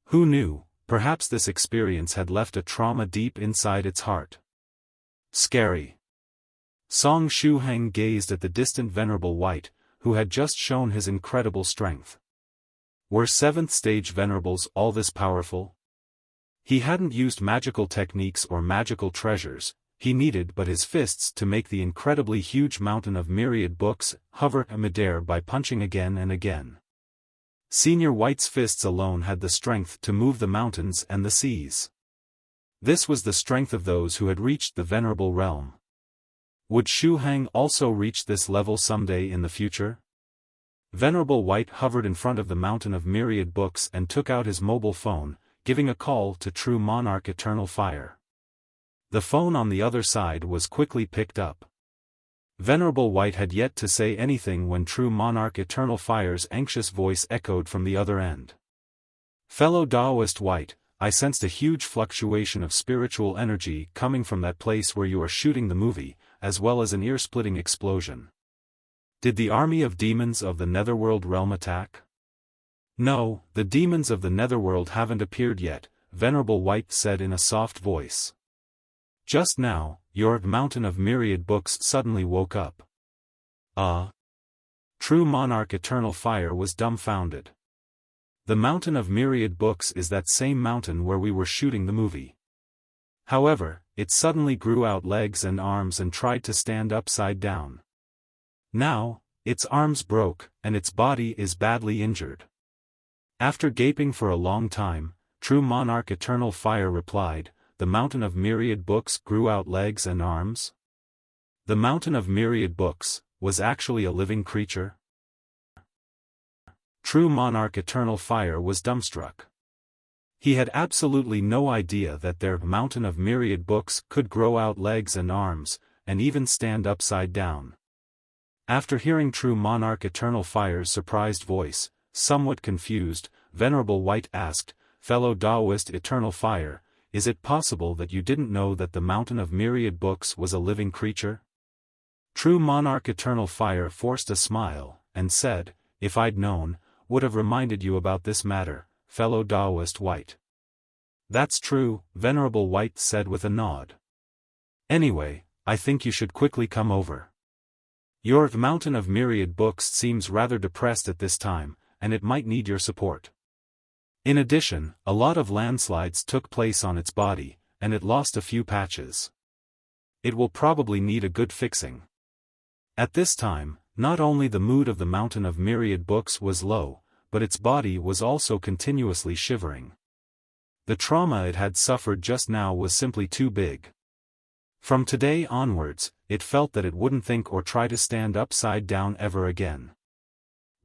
Who knew, perhaps this experience had left a trauma deep inside its heart. Scary. Song Shuhang gazed at the distant Venerable White, who had just shown his incredible strength. Were 7th stage venerables all this powerful? He hadn't used magical techniques or magical treasures. He needed but his fists to make the incredibly huge mountain of myriad books hover midair by punching again and again. Senior White's fists alone had the strength to move the mountains and the seas. This was the strength of those who had reached the venerable realm. Would Shuhang also reach this level someday in the future? Venerable White hovered in front of the mountain of myriad books and took out his mobile phone, giving a call to True Monarch Eternal Fire. The phone on the other side was quickly picked up. Venerable White had yet to say anything when True Monarch Eternal Fire's anxious voice echoed from the other end. Fellow Taoist White, I sensed a huge fluctuation of spiritual energy coming from that place where you are shooting the movie, as well as an ear-splitting explosion. Did the army of demons of the Netherworld realm attack? No, the demons of the Netherworld haven't appeared yet, Venerable White said in a soft voice. Just now, your mountain of myriad books suddenly woke up. True Monarch Eternal Fire was dumbfounded. The mountain of myriad books is that same mountain where we were shooting the movie. However, it suddenly grew out legs and arms and tried to stand upside down. Now, its arms broke, and its body is badly injured. After gaping for a long time, True Monarch Eternal Fire replied, the mountain of myriad books grew out legs and arms? The mountain of myriad books was actually a living creature? True Monarch Eternal Fire was dumbstruck. He had absolutely no idea that their mountain of myriad books could grow out legs and arms, and even stand upside down. After hearing True Monarch Eternal Fire's surprised voice, somewhat confused, Venerable White asked, Fellow Taoist Eternal Fire, is it possible that you didn't know that the mountain of myriad books was a living creature? True Monarch Eternal Fire forced a smile, and said, if I'd known, would have reminded you about this matter, fellow Taoist White. That's true, Venerable White said with a nod. Anyway, I think you should quickly come over. Your mountain of myriad books seems rather depressed at this time, and it might need your support. In addition, a lot of landslides took place on its body, and it lost a few patches. It will probably need a good fixing. At this time, not only the mood of the Mountain of Myriad Books was low, but its body was also continuously shivering. The trauma it had suffered just now was simply too big. From today onwards, it felt that it wouldn't think or try to stand upside down ever again.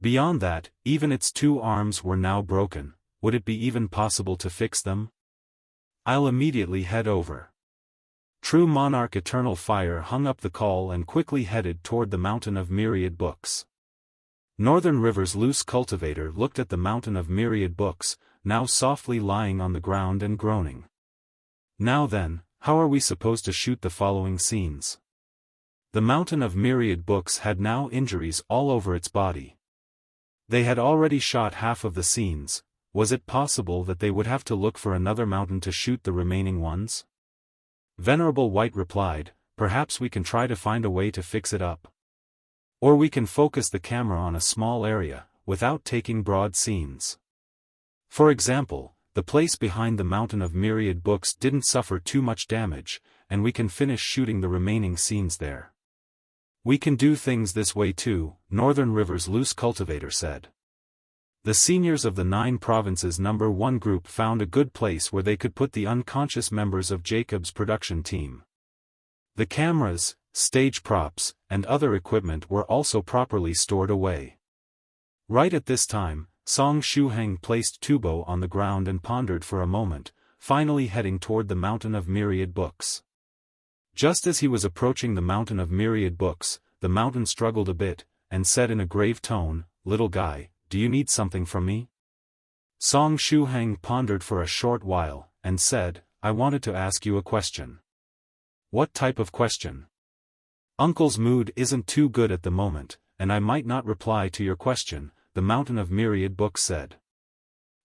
Beyond that, even its 2 arms were now broken. Would it be even possible to fix them? I'll immediately head over. True Monarch Eternal Fire hung up the call and quickly headed toward the Mountain of Myriad Books. Northern River's loose cultivator looked at the Mountain of Myriad Books, now softly lying on the ground and groaning. Now then, how are we supposed to shoot the following scenes? The Mountain of Myriad Books had now injuries all over its body. They had already shot half of the scenes. Was it possible that they would have to look for another mountain to shoot the remaining ones? Venerable White replied, perhaps we can try to find a way to fix it up. Or we can focus the camera on a small area, without taking broad scenes. For example, the place behind the Mountain of Myriad Books didn't suffer too much damage, and we can finish shooting the remaining scenes there. We can do things this way too, Northern River's loose cultivator said. The seniors of the 9 provinces number 1 group found a good place where they could put the unconscious members of Jacob's production team. The cameras, stage props, and other equipment were also properly stored away. Right at this time, Shuhang placed Tubo on the ground and pondered for a moment, finally heading toward the Mountain of Myriad Books. Just as he was approaching the Mountain of Myriad Books, the mountain struggled a bit, and said in a grave tone, "Little guy, do you need something from me?" Shuhang pondered for a short while, and said, "I wanted to ask you a question." "What type of question?" "Uncle's mood isn't too good at the moment, and I might not reply to your question," the Mountain of Myriad Books said.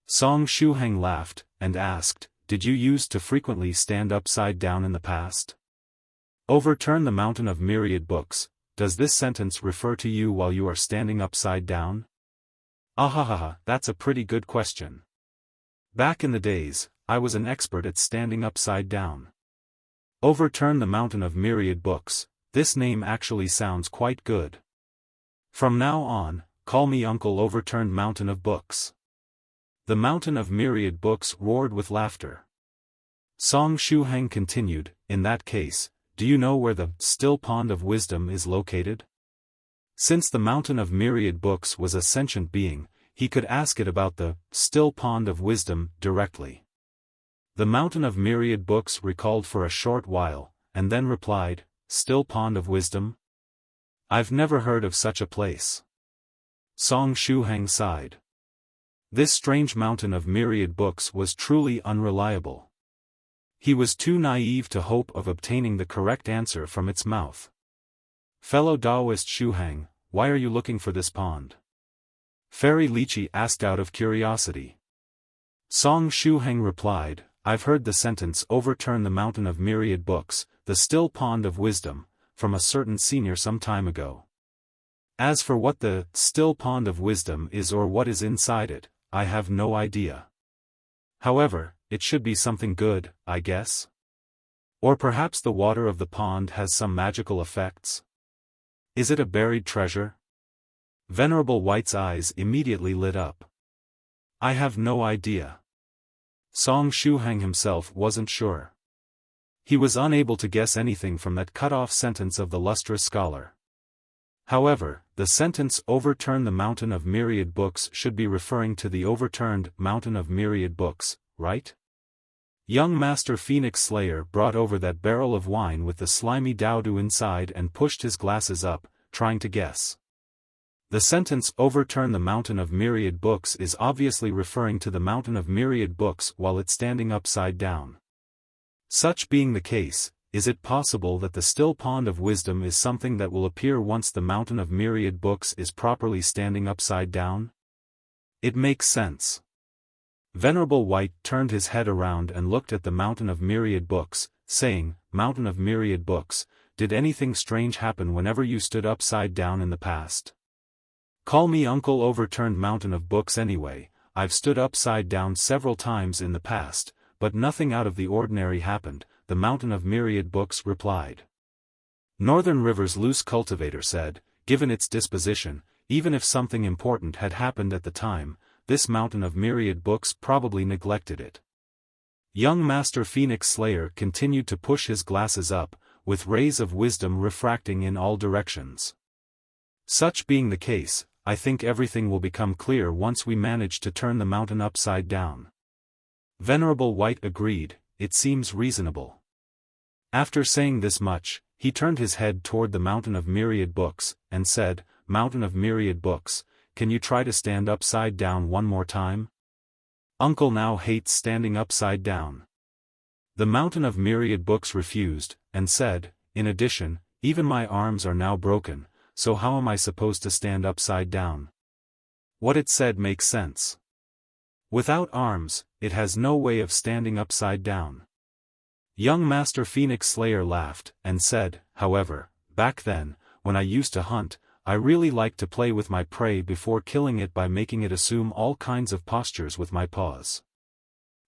Shuhang laughed, and asked, "Did you used to frequently stand upside down in the past?" Overturn the Mountain of Myriad Books. Does this sentence refer to you while you are standing upside down? Ahahaha, that's a pretty good question. Back in the days, I was an expert at standing upside down. Overturn the Mountain of Myriad Books. This name actually sounds quite good. From now on, call me Uncle Overturned Mountain of Books. The Mountain of Myriad Books roared with laughter. Shuhang continued, "In that case, do you know where the Still Pond of Wisdom is located?" Since the Mountain of Myriad Books was a sentient being, he could ask it about the Still Pond of Wisdom directly. The Mountain of Myriad Books recalled for a short while, and then replied, "Still Pond of Wisdom? I've never heard of such a place." Shuhang sighed. This strange Mountain of Myriad Books was truly unreliable. He was too naive to hope of obtaining the correct answer from its mouth. "Fellow Taoist Shuhang, why are you looking for this pond?" Fairy Lychee asked out of curiosity. Shuhang replied, "I've heard the sentence overturn the Mountain of Myriad Books, the Still Pond of Wisdom, from a certain senior some time ago. As for what the Still Pond of Wisdom is or what is inside it, I have no idea. However, it should be something good, I guess. Or perhaps the water of the pond has some magical effects? Is it a buried treasure?" Venerable White's eyes immediately lit up. "I have no idea." Shuhang himself wasn't sure. He was unable to guess anything from that cut-off sentence of the lustrous scholar. However, the sentence "overturn the Mountain of Myriad Books" should be referring to the overturned Mountain of Myriad Books, right? Young Master Phoenix Slayer brought over that barrel of wine with the slimy dowdu inside and pushed his glasses up, trying to guess. The sentence "overturn the Mountain of Myriad Books" is obviously referring to the Mountain of Myriad Books while it's standing upside down. Such being the case, is it possible that the Still Pond of Wisdom is something that will appear once the Mountain of Myriad Books is properly standing upside down? It makes sense. Venerable White turned his head around and looked at the Mountain of Myriad Books, saying, "Mountain of Myriad Books, did anything strange happen whenever you stood upside down in the past? Call me Uncle Overturned Mountain of Books anyway. I've stood upside down several times in the past, but nothing out of the ordinary happened, the Mountain of Myriad Books replied. Northern River's loose cultivator said, given its disposition, even if something important had happened at the time, this Mountain of Myriad Books probably neglected it. Young Master Phoenix Slayer continued to push his glasses up, with rays of wisdom refracting in all directions. Such being the case, I think everything will become clear once we manage to turn the mountain upside down. Venerable White agreed, it seems reasonable. After saying this much, he turned his head toward the Mountain of Myriad Books, and said, Mountain of Myriad Books, can you try to stand upside down one more time? Uncle now hates standing upside down. The Mountain of Myriad Books refused, and said, in addition, even my arms are now broken, so how am I supposed to stand upside down? What it said makes sense. Without arms, it has no way of standing upside down. Young Master Phoenix Slayer laughed, and said, however, back then, when I used to hunt, I really liked to play with my prey before killing it by making it assume all kinds of postures with my paws.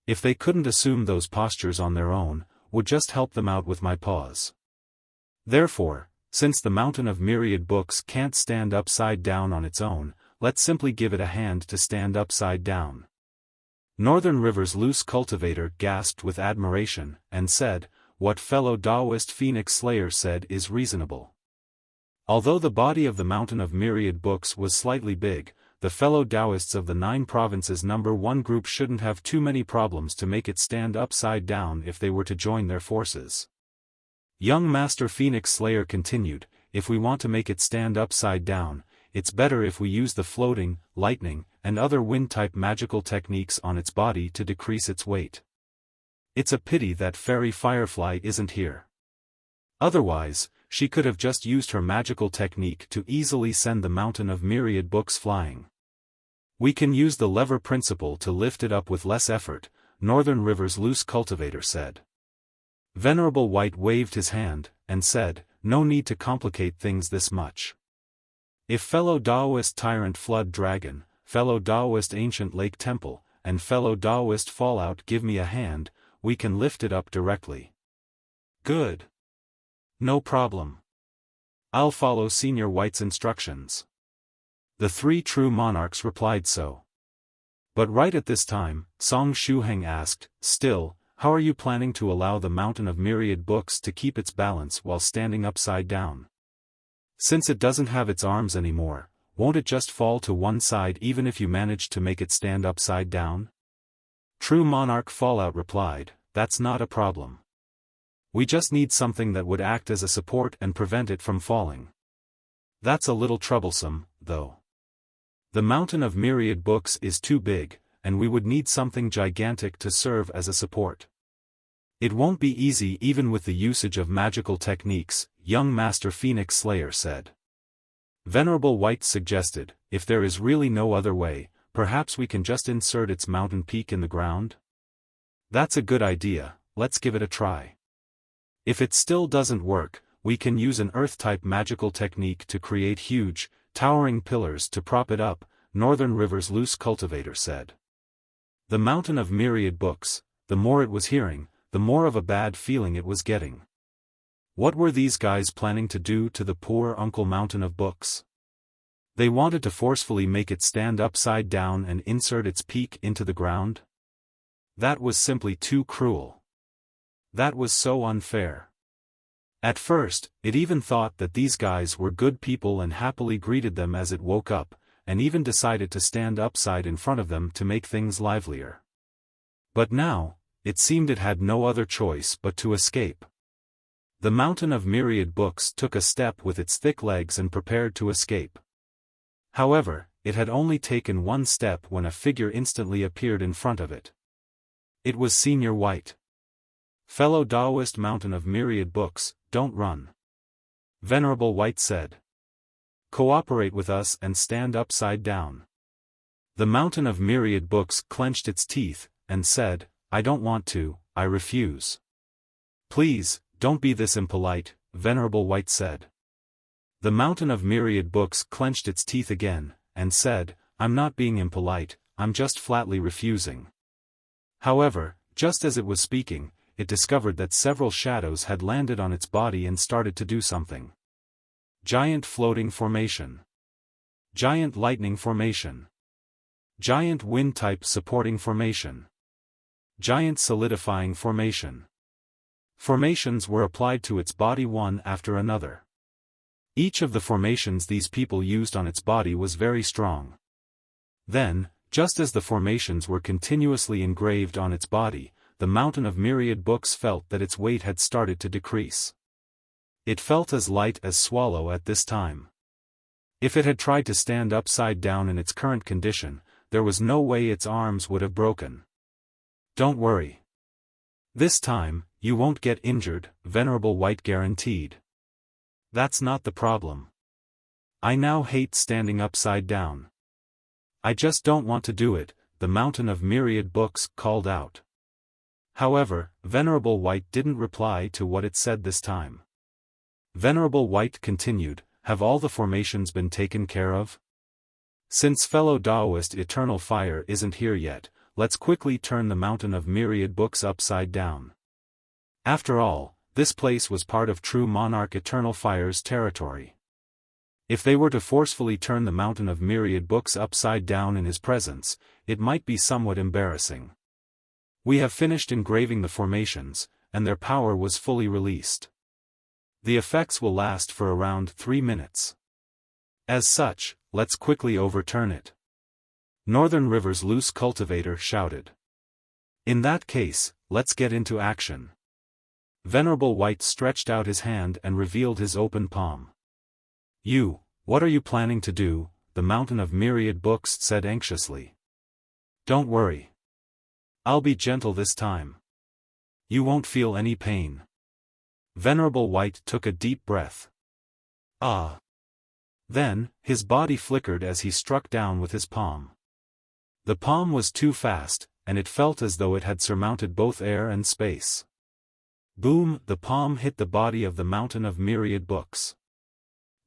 If they couldn't assume those postures on their own, would just help them out with my paws. Therefore, since the Mountain of Myriad Books can't stand upside down on its own, let's simply give it a hand to stand upside down. Northern River's loose cultivator gasped with admiration, and said, what fellow Taoist Phoenix Slayer said is reasonable. Although the body of the Mountain of Myriad Books was slightly big, the fellow Taoists of the 9 provinces number 1 group shouldn't have too many problems to make it stand upside down if they were to join their forces. Young Master Phoenix Slayer continued, if we want to make it stand upside down, it's better if we use the floating, lightning, and other wind-type magical techniques on its body to decrease its weight. It's a pity that Fairy Firefly isn't here. Otherwise, she could have just used her magical technique to easily send the Mountain of Myriad Books flying. We can use the lever principle to lift it up with less effort, Northern River's loose cultivator said. Venerable White waved his hand, and said, no need to complicate things this much. If fellow Taoist Tyrant Flood Dragon, fellow Taoist Ancient Lake Temple, and fellow Taoist Fallout give me a hand, we can lift it up directly. Good. No problem. I'll follow Senior White's instructions. The 3 true monarchs replied so. But right at this time, Song Shuhang asked, still, how are you planning to allow the Mountain of Myriad Books to keep its balance while standing upside down? Since it doesn't have its arms anymore, won't it just fall to one side even if you manage to make it stand upside down? True Monarch Fallout replied, that's not a problem. We just need something that would act as a support and prevent it from falling. That's a little troublesome, though. The Mountain of Myriad Books is too big, and we would need something gigantic to serve as a support. It won't be easy even with the usage of magical techniques, young Master Phoenix Slayer said. Venerable White suggested, if there is really no other way, perhaps we can just insert its mountain peak in the ground? That's a good idea, let's give it a try. If it still doesn't work, we can use an earth-type magical technique to create huge, towering pillars to prop it up, Northern River's loose cultivator said. The Mountain of Myriad Books, the more it was hearing, the more of a bad feeling it was getting. What were these guys planning to do to the poor Uncle Mountain of Books? They wanted to forcefully make it stand upside down and insert its peak into the ground? That was simply too cruel. That was so unfair. At first, it even thought that these guys were good people and happily greeted them as it woke up, and even decided to stand upside in front of them to make things livelier. But now, it seemed it had no other choice but to escape. The Mountain of Myriad Books took a step with its thick legs and prepared to escape. However, it had only taken one step when a figure instantly appeared in front of it. It was Senior White. Fellow Taoist Mountain of Myriad Books, don't run. Venerable White said. Cooperate with us and stand upside down. The Mountain of Myriad Books clenched its teeth, and said, I don't want to, I refuse. Please, don't be this impolite, Venerable White said. The Mountain of Myriad Books clenched its teeth again, and said, I'm not being impolite, I'm just flatly refusing. However, just as it was speaking, it discovered that several shadows had landed on its body and started to do something. Giant floating formation. Giant lightning formation. Giant wind-type supporting formation. Giant solidifying formation. Formations were applied to its body one after another. Each of the formations these people used on its body was very strong. Then, just as the formations were continuously engraved on its body, the mountain of Myriad books felt that its weight had started to decrease. It felt as light as swallow at this time. If it had tried to stand upside down in its current condition, there was no way its arms would have broken. Don't worry. This time, you won't get injured, Venerable White guaranteed. That's not the problem. I now hate standing upside down. I just don't want to do it, the mountain of Myriad books called out. However, Venerable White didn't reply to what it said this time. Venerable White continued, have all the formations been taken care of? Since fellow Taoist Eternal Fire isn't here yet, let's quickly turn the mountain of Myriad books upside down. After all, this place was part of true monarch Eternal Fire's territory. If they were to forcefully turn the mountain of Myriad books upside down in his presence, it might be somewhat embarrassing. We have finished engraving the formations, and their power was fully released. The effects will last for around 3 minutes. As such, let's quickly overturn it. Northern River's loose cultivator shouted. In that case, let's get into action. Venerable White stretched out his hand and revealed his open palm. What are you planning to do? The mountain of Myriad books said anxiously. Don't worry. I'll be gentle this time. You won't feel any pain. Venerable White took a deep breath. Ah. Then, his body flickered as he struck down with his palm. The palm was too fast, and it felt as though it had surmounted both air and space. Boom! The palm hit the body of the mountain of Myriad books.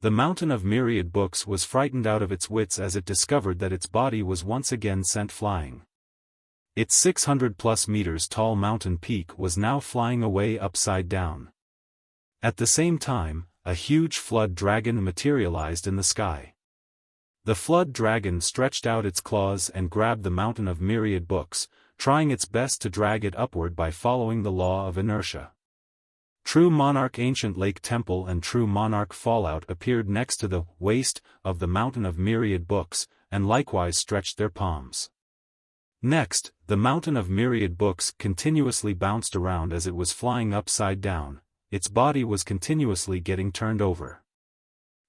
The mountain of Myriad books was frightened out of its wits as it discovered that its body was once again sent flying. Its 600+ meters tall mountain peak was now flying away upside down. At the same time, a huge flood dragon materialized in the sky. The flood dragon stretched out its claws and grabbed the mountain of Myriad books, trying its best to drag it upward by following the law of inertia. True Monarch Ancient Lake Temple and True Monarch Fallout appeared next to the waist of the mountain of Myriad books, and likewise stretched their palms. Next, the mountain of Myriad books continuously bounced around as it was flying upside down, its body was continuously getting turned over.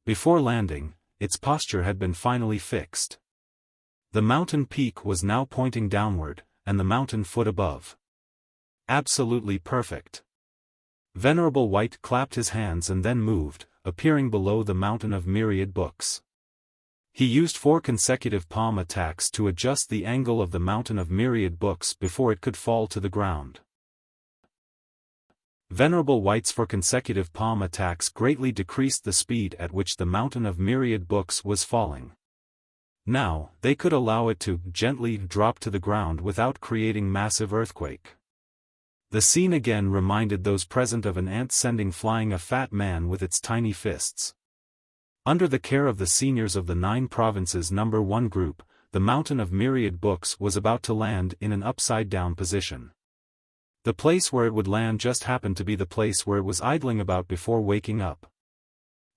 Before landing, its posture had been finally fixed. The mountain peak was now pointing downward, and the mountain foot above. Absolutely perfect. Venerable White clapped his hands and then moved, appearing below the mountain of Myriad books. He used 4 consecutive palm attacks to adjust the angle of the mountain of Myriad books before it could fall to the ground. Venerable White's 4 consecutive palm attacks greatly decreased the speed at which the mountain of Myriad books was falling. Now, they could allow it to gently drop to the ground without creating massive earthquake. The scene again reminded those present of an ant sending flying a fat man with its tiny fists. Under the care of the seniors of the 9 provinces No. 1 group, the mountain of Myriad books was about to land in an upside-down position. The place where it would land just happened to be the place where it was idling about before waking up.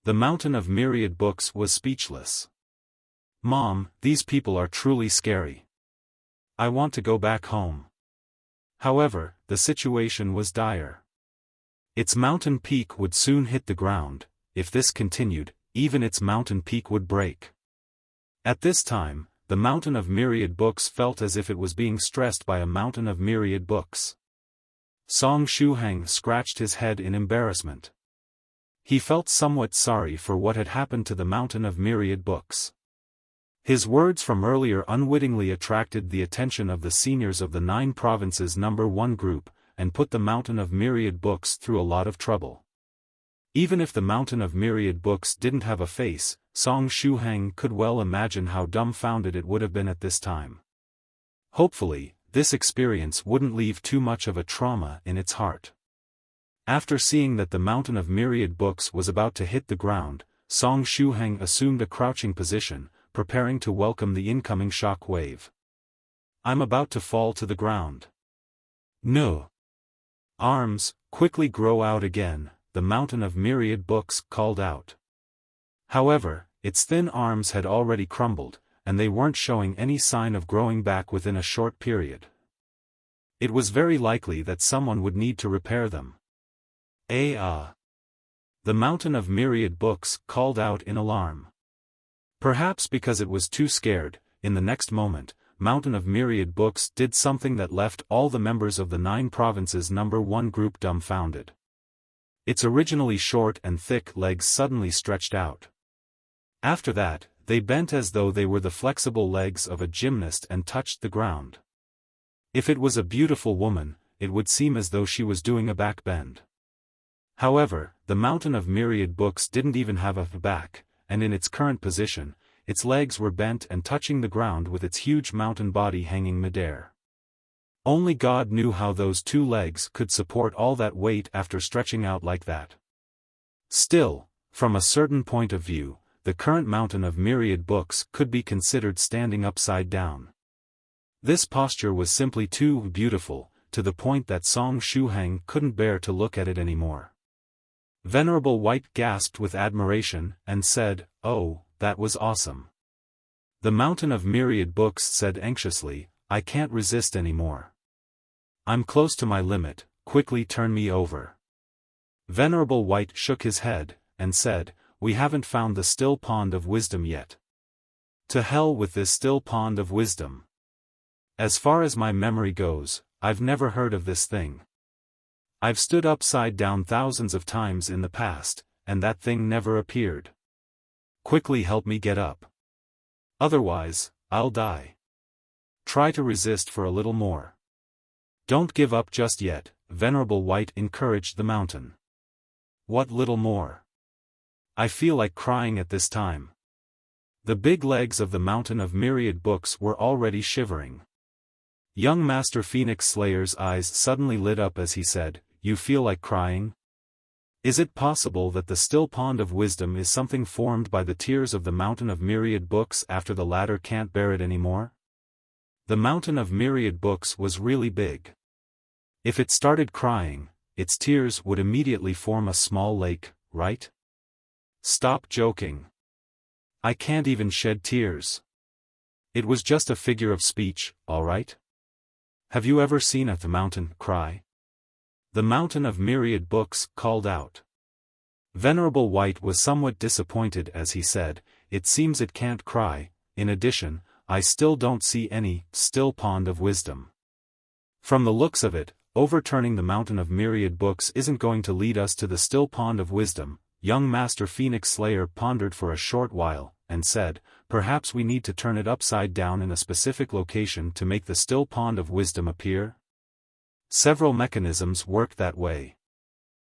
The mountain of Myriad books was speechless. Mom, these people are truly scary. I want to go back home. However, the situation was dire. Its mountain peak would soon hit the ground. If this continued, even its mountain peak would break. At this time, the mountain of Myriad books felt as if it was being stressed by a mountain of Myriad books. Shuhang scratched his head in embarrassment. He felt somewhat sorry for what had happened to the mountain of Myriad books. His words from earlier unwittingly attracted the attention of the seniors of the 9 provinces No. 1 group, and put the mountain of Myriad books through a lot of trouble. Even if the mountain of Myriad books didn't have a face, Shuhang could well imagine how dumbfounded it would have been at this time. Hopefully, this experience wouldn't leave too much of a trauma in its heart. After seeing that the mountain of Myriad books was about to hit the ground, Song Shuhang assumed a crouching position, preparing to welcome the incoming shock wave. I'm about to fall to the ground. No. Arms, quickly grow out again, the mountain of Myriad books called out. However, its thin arms had already crumbled, and they weren't showing any sign of growing back within a short period. It was very likely that someone would need to repair them. The mountain of Myriad books called out in alarm. Perhaps because it was too scared, in the next moment, Mountain of Myriad books did something that left all the members of the 9 provinces number 1 group dumbfounded. Its originally short and thick legs suddenly stretched out. After that, they bent as though they were the flexible legs of a gymnast and touched the ground. If it was a beautiful woman, it would seem as though she was doing a back bend. However, the Mountain of Myriad books didn't even have a back, and in its current position, its legs were bent and touching the ground with its huge mountain body hanging midair. Only God knew how those 2 legs could support all that weight after stretching out like that. Still, from a certain point of view, the current Mountain of Myriad books could be considered standing upside down. This posture was simply too beautiful, to the point that Song Shuhang couldn't bear to look at it anymore. Venerable White gasped with admiration, and said, "Oh, that was awesome." The Mountain of Myriad books said anxiously, "I can't resist anymore. I'm close to my limit, quickly turn me over." Venerable White shook his head, and said, "We haven't found the still pond of wisdom yet. To hell with this still pond of wisdom. As far as my memory goes, I've never heard of this thing. I've stood upside down thousands of times in the past, and that thing never appeared. Quickly help me get up. Otherwise, I'll die. Try to resist for a little more. Don't give up just yet," Venerable White encouraged the mountain. "What little more? I feel like crying at this time." The big legs of the Mountain of Myriad books were already shivering. Young Master Phoenix Slayer's eyes suddenly lit up as he said, "You feel like crying? Is it possible that the still pond of wisdom is something formed by the tears of the Mountain of Myriad books after the latter can't bear it anymore?" The Mountain of Myriad books was really big. If it started crying, its tears would immediately form a small lake, right? Stop joking. I can't even shed tears. It was just a figure of speech, all right? Have you ever seen the mountain cry? The Mountain of Myriad books called out. Venerable White was somewhat disappointed as he said, "It seems it can't cry. In addition, I still don't see any still pond of wisdom. From the looks of it, overturning the Mountain of Myriad books isn't going to lead us to the still pond of wisdom." Young Master Phoenix Slayer pondered for a short while, and said, "Perhaps we need to turn it upside down in a specific location to make the still pond of wisdom appear?" Several mechanisms worked that way.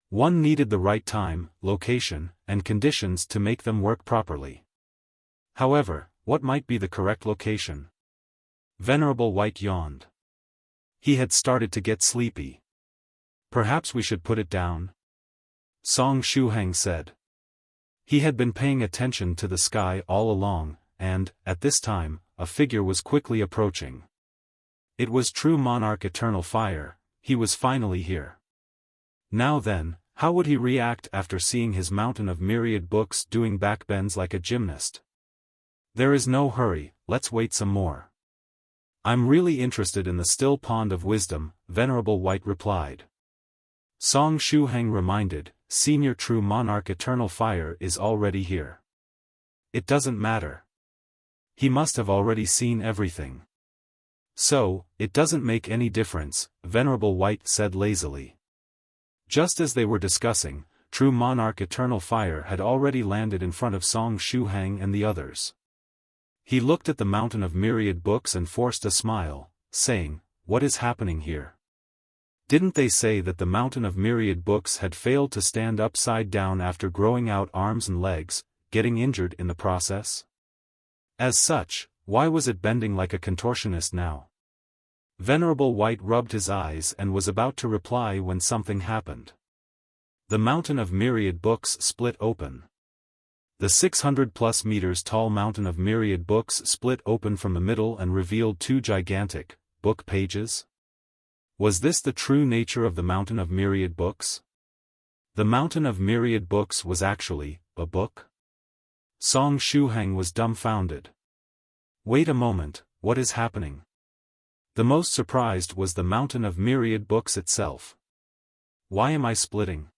One needed the right time, location, and conditions to make them work properly. However, what might be the correct location? Venerable White yawned. He had started to get sleepy. "Perhaps we should put it down?" Song Shuhang said. He had been paying attention to the sky all along, and, at this time, a figure was quickly approaching. It was true monarch Eternal Fire. He was finally here. Now then, how would he react after seeing his Mountain of Myriad books doing backbends like a gymnast? "There is no hurry, let's wait some more. I'm really interested in the still pond of wisdom," Venerable White replied. Song Shuhang reminded, "Senior True Monarch Eternal Fire is already here. It doesn't matter. He must have already seen everything. So, it doesn't make any difference," Venerable White said lazily. Just as they were discussing, True Monarch Eternal Fire had already landed in front of Song Shuhang and the others. He looked at the Mountain of Myriad books and forced a smile, saying, "What is happening here? Didn't they say that the Mountain of Myriad books had failed to stand upside down after growing out arms and legs, getting injured in the process? As such, why was it bending like a contortionist now?" Venerable White rubbed his eyes and was about to reply when something happened. The mountain of Myriad books split open. The 600+ meters tall mountain of Myriad books split open from the middle and revealed two gigantic book pages. Was this the true nature of the mountain of Myriad books? The mountain of Myriad books was actually a book? Song Shuhang was dumbfounded. Wait a moment, what is happening? The most surprised was the mountain of Myriad books itself. Why am I splitting?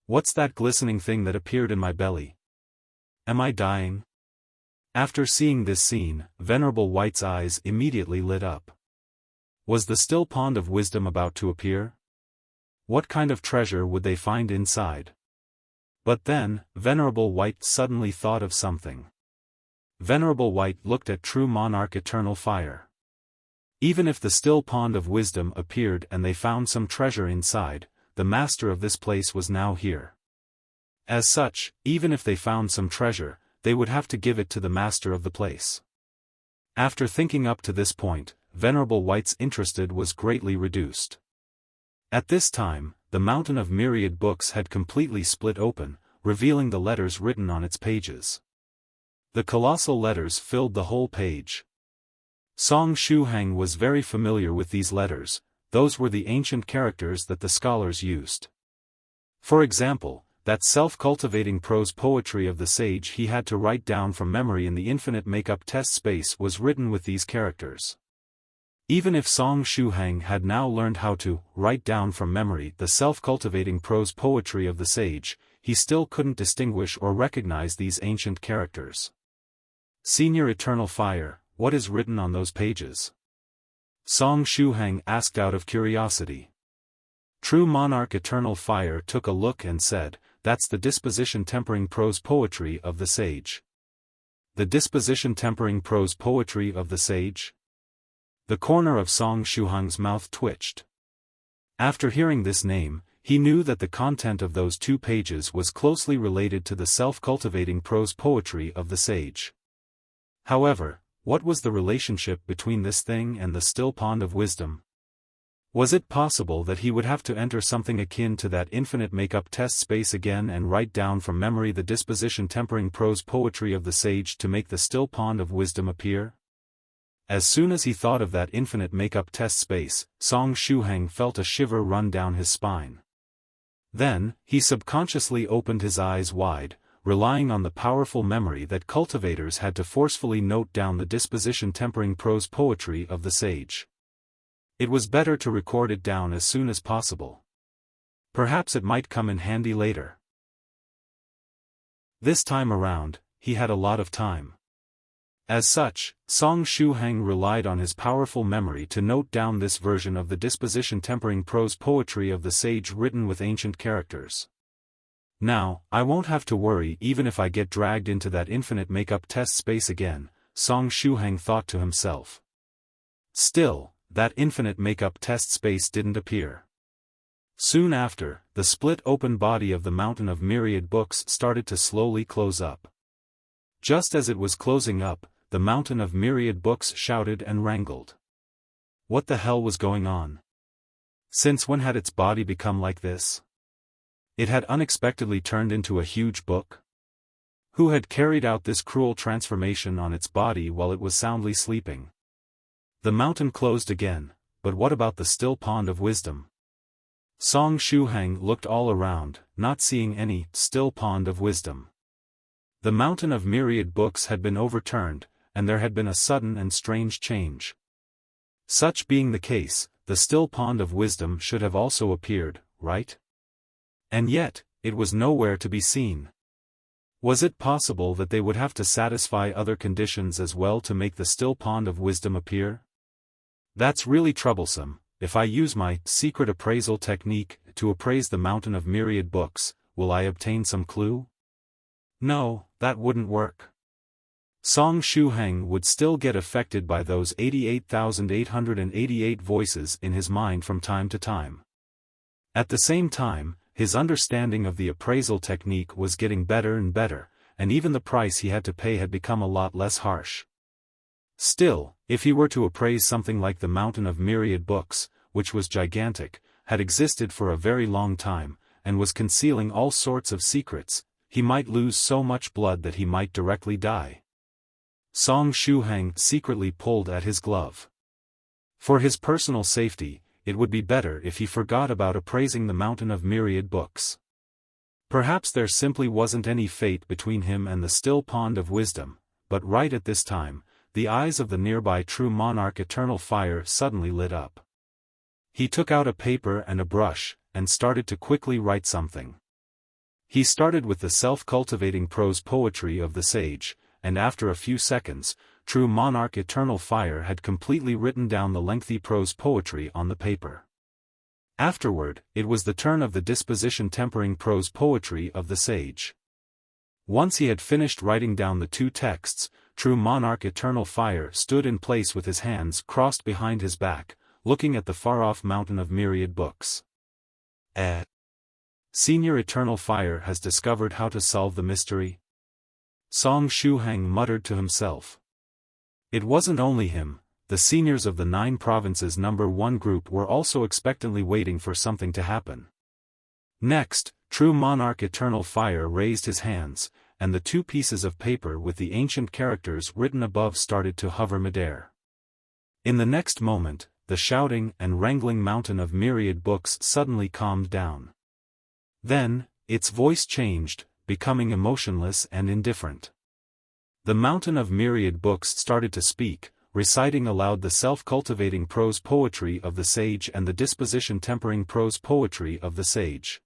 What's that glistening thing that appeared in my belly? Am I dying? After seeing this scene, Venerable White's eyes immediately lit up. Was the still pond of wisdom about to appear? What kind of treasure would they find inside? But then, Venerable White suddenly thought of something. Venerable White looked at True Monarch Eternal Fire. Even if the still pond of wisdom appeared and they found some treasure inside, the master of this place was now here. As such, even if they found some treasure, they would have to give it to the master of the place. After thinking up to this point, Venerable White's interest was greatly reduced. At this time, the mountain of Myriad books had completely split open, revealing the letters written on its pages. The colossal letters filled the whole page. Song Shuhang was very familiar with these letters. Those were the ancient characters that the scholars used. For example, that self-cultivating prose poetry of the sage he had to write down from memory in the infinite makeup test space was written with these characters. Even if Song Shuhang had now learned how to write down from memory the self-cultivating prose poetry of the sage, he still couldn't distinguish or recognize these ancient characters. Senior Eternal Fire, what is written on those pages? Song Shuhang asked out of curiosity. True Monarch Eternal Fire took a look and said, "That's the disposition tempering prose poetry of the sage." The disposition tempering prose poetry of the sage? The corner of Song Shuhang's mouth twitched. After hearing this name, he knew that the content of those two pages was closely related to the self-cultivating prose poetry of the sage. However, what was the relationship between this thing and the still pond of wisdom? Was it possible that he would have to enter something akin to that infinite makeup test space again and write down from memory the disposition tempering prose poetry of the sage to make the still pond of wisdom appear? As soon as he thought of that infinite makeup test space, Song Shuhang felt a shiver run down his spine. Then, he subconsciously opened his eyes wide, relying on the powerful memory that cultivators had to forcefully note down the disposition tempering prose poetry of the sage. It was better to record it down as soon as possible. Perhaps it might come in handy later. This time around, he had a lot of time. As such, Song Shuhang relied on his powerful memory to note down this version of the disposition tempering prose poetry of the sage written with ancient characters. Now, I won't have to worry even if I get dragged into that infinite makeup test space again, Song Shuhang thought to himself. Still, that infinite makeup test space didn't appear. Soon after, the split open body of the mountain of Myriad books started to slowly close up. Just as it was closing up, the mountain of Myriad books shouted and wrangled. What the hell was going on? Since when had its body become like this? It had unexpectedly turned into a huge book? Who had carried out this cruel transformation on its body while it was soundly sleeping? The mountain closed again, but what about the still pond of wisdom? Song Shuhang looked all around, not seeing any still pond of wisdom. The mountain of Myriad books had been overturned, and there had been a sudden and strange change. Such being the case, the still pond of wisdom should have also appeared, right? And yet, it was nowhere to be seen. Was it possible that they would have to satisfy other conditions as well to make the still pond of wisdom appear? That's really troublesome. If I use my secret appraisal technique to appraise the mountain of Myriad books, will I obtain some clue? No, that wouldn't work. Song Shuhang would still get affected by those 88,888 voices in his mind from time to time. At the same time, his understanding of the appraisal technique was getting better and better, and even the price he had to pay had become a lot less harsh. Still, If he were to appraise something like the mountain of Myriad books, which was gigantic, had existed for a very long time, and was concealing all sorts of secrets, he might lose so much blood that he might directly die. Song Shuhang secretly pulled at his glove. For his personal safety, it would be better if he forgot about appraising the mountain of Myriad books. Perhaps there simply wasn't any fate between him and the still pond of wisdom, but right at this time, the eyes of the nearby true monarch Eternal Fire suddenly lit up. He took out a paper and a brush, and started to quickly write something. He started with the self-cultivating prose poetry of the sage, and after a few seconds, true monarch Eternal Fire had completely written down the lengthy prose poetry on the paper. Afterward, it was the turn of the disposition-tempering prose poetry of the sage. Once he had finished writing down the two texts, true monarch Eternal Fire stood in place with his hands crossed behind his back, looking at the far-off mountain of Myriad books. Senior Eternal Fire has discovered how to solve the mystery? Song Shuhang muttered to himself. It wasn't only him, the seniors of the 9 provinces number 1 group were also expectantly waiting for something to happen. Next, true monarch Eternal Fire raised his hands, and the 2 pieces of paper with the ancient characters written above started to hover midair. In the next moment, the shouting and wrangling mountain of Myriad books suddenly calmed down. Then, its voice changed, becoming emotionless and indifferent. The mountain of Myriad books started to speak, reciting aloud the self-cultivating prose poetry of the sage and the disposition-tempering prose poetry of the sage.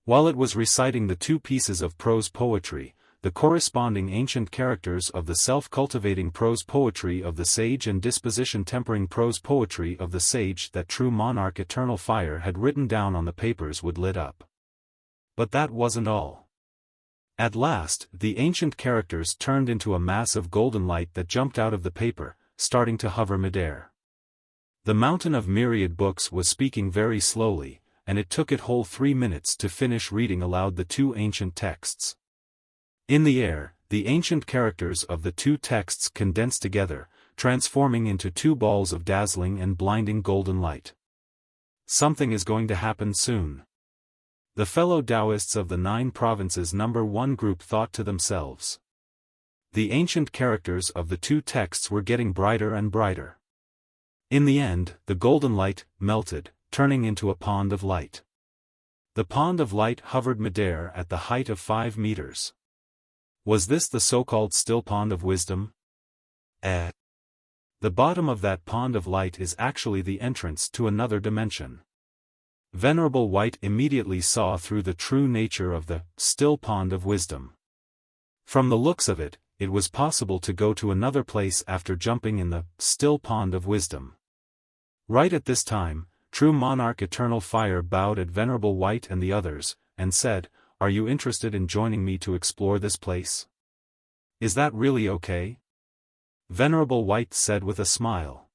While it was reciting the 2 pieces of prose poetry, the corresponding ancient characters of the self-cultivating prose poetry of the sage and disposition-tempering prose poetry of the sage that true monarch Eternal Fire had written down on the papers would lit up. But that wasn't all. At last, the ancient characters turned into a mass of golden light that jumped out of the paper, starting to hover midair. The mountain of Myriad books was speaking very slowly, and it took it whole 3 minutes to finish reading aloud the 2 ancient texts. In the air, the ancient characters of the 2 texts condensed together, transforming into 2 balls of dazzling and blinding golden light. Something is going to happen soon. The fellow Taoists of the 9 provinces number 1 group thought to themselves. The ancient characters of the 2 texts were getting brighter and brighter. In the end, the golden light melted, turning into a pond of light. The pond of light hovered midair at the height of 5 meters. Was this the so-called still pond of wisdom? The bottom of that pond of light is actually the entrance to another dimension. Venerable White immediately saw through the true nature of the still pond of wisdom. From the looks of it, it was possible to go to another place after jumping in the still pond of wisdom. Right at this time, true monarch Eternal Fire bowed at Venerable White and the others, and said, "Are you interested in joining me to explore this place? Is that really okay?" Venerable White said with a smile.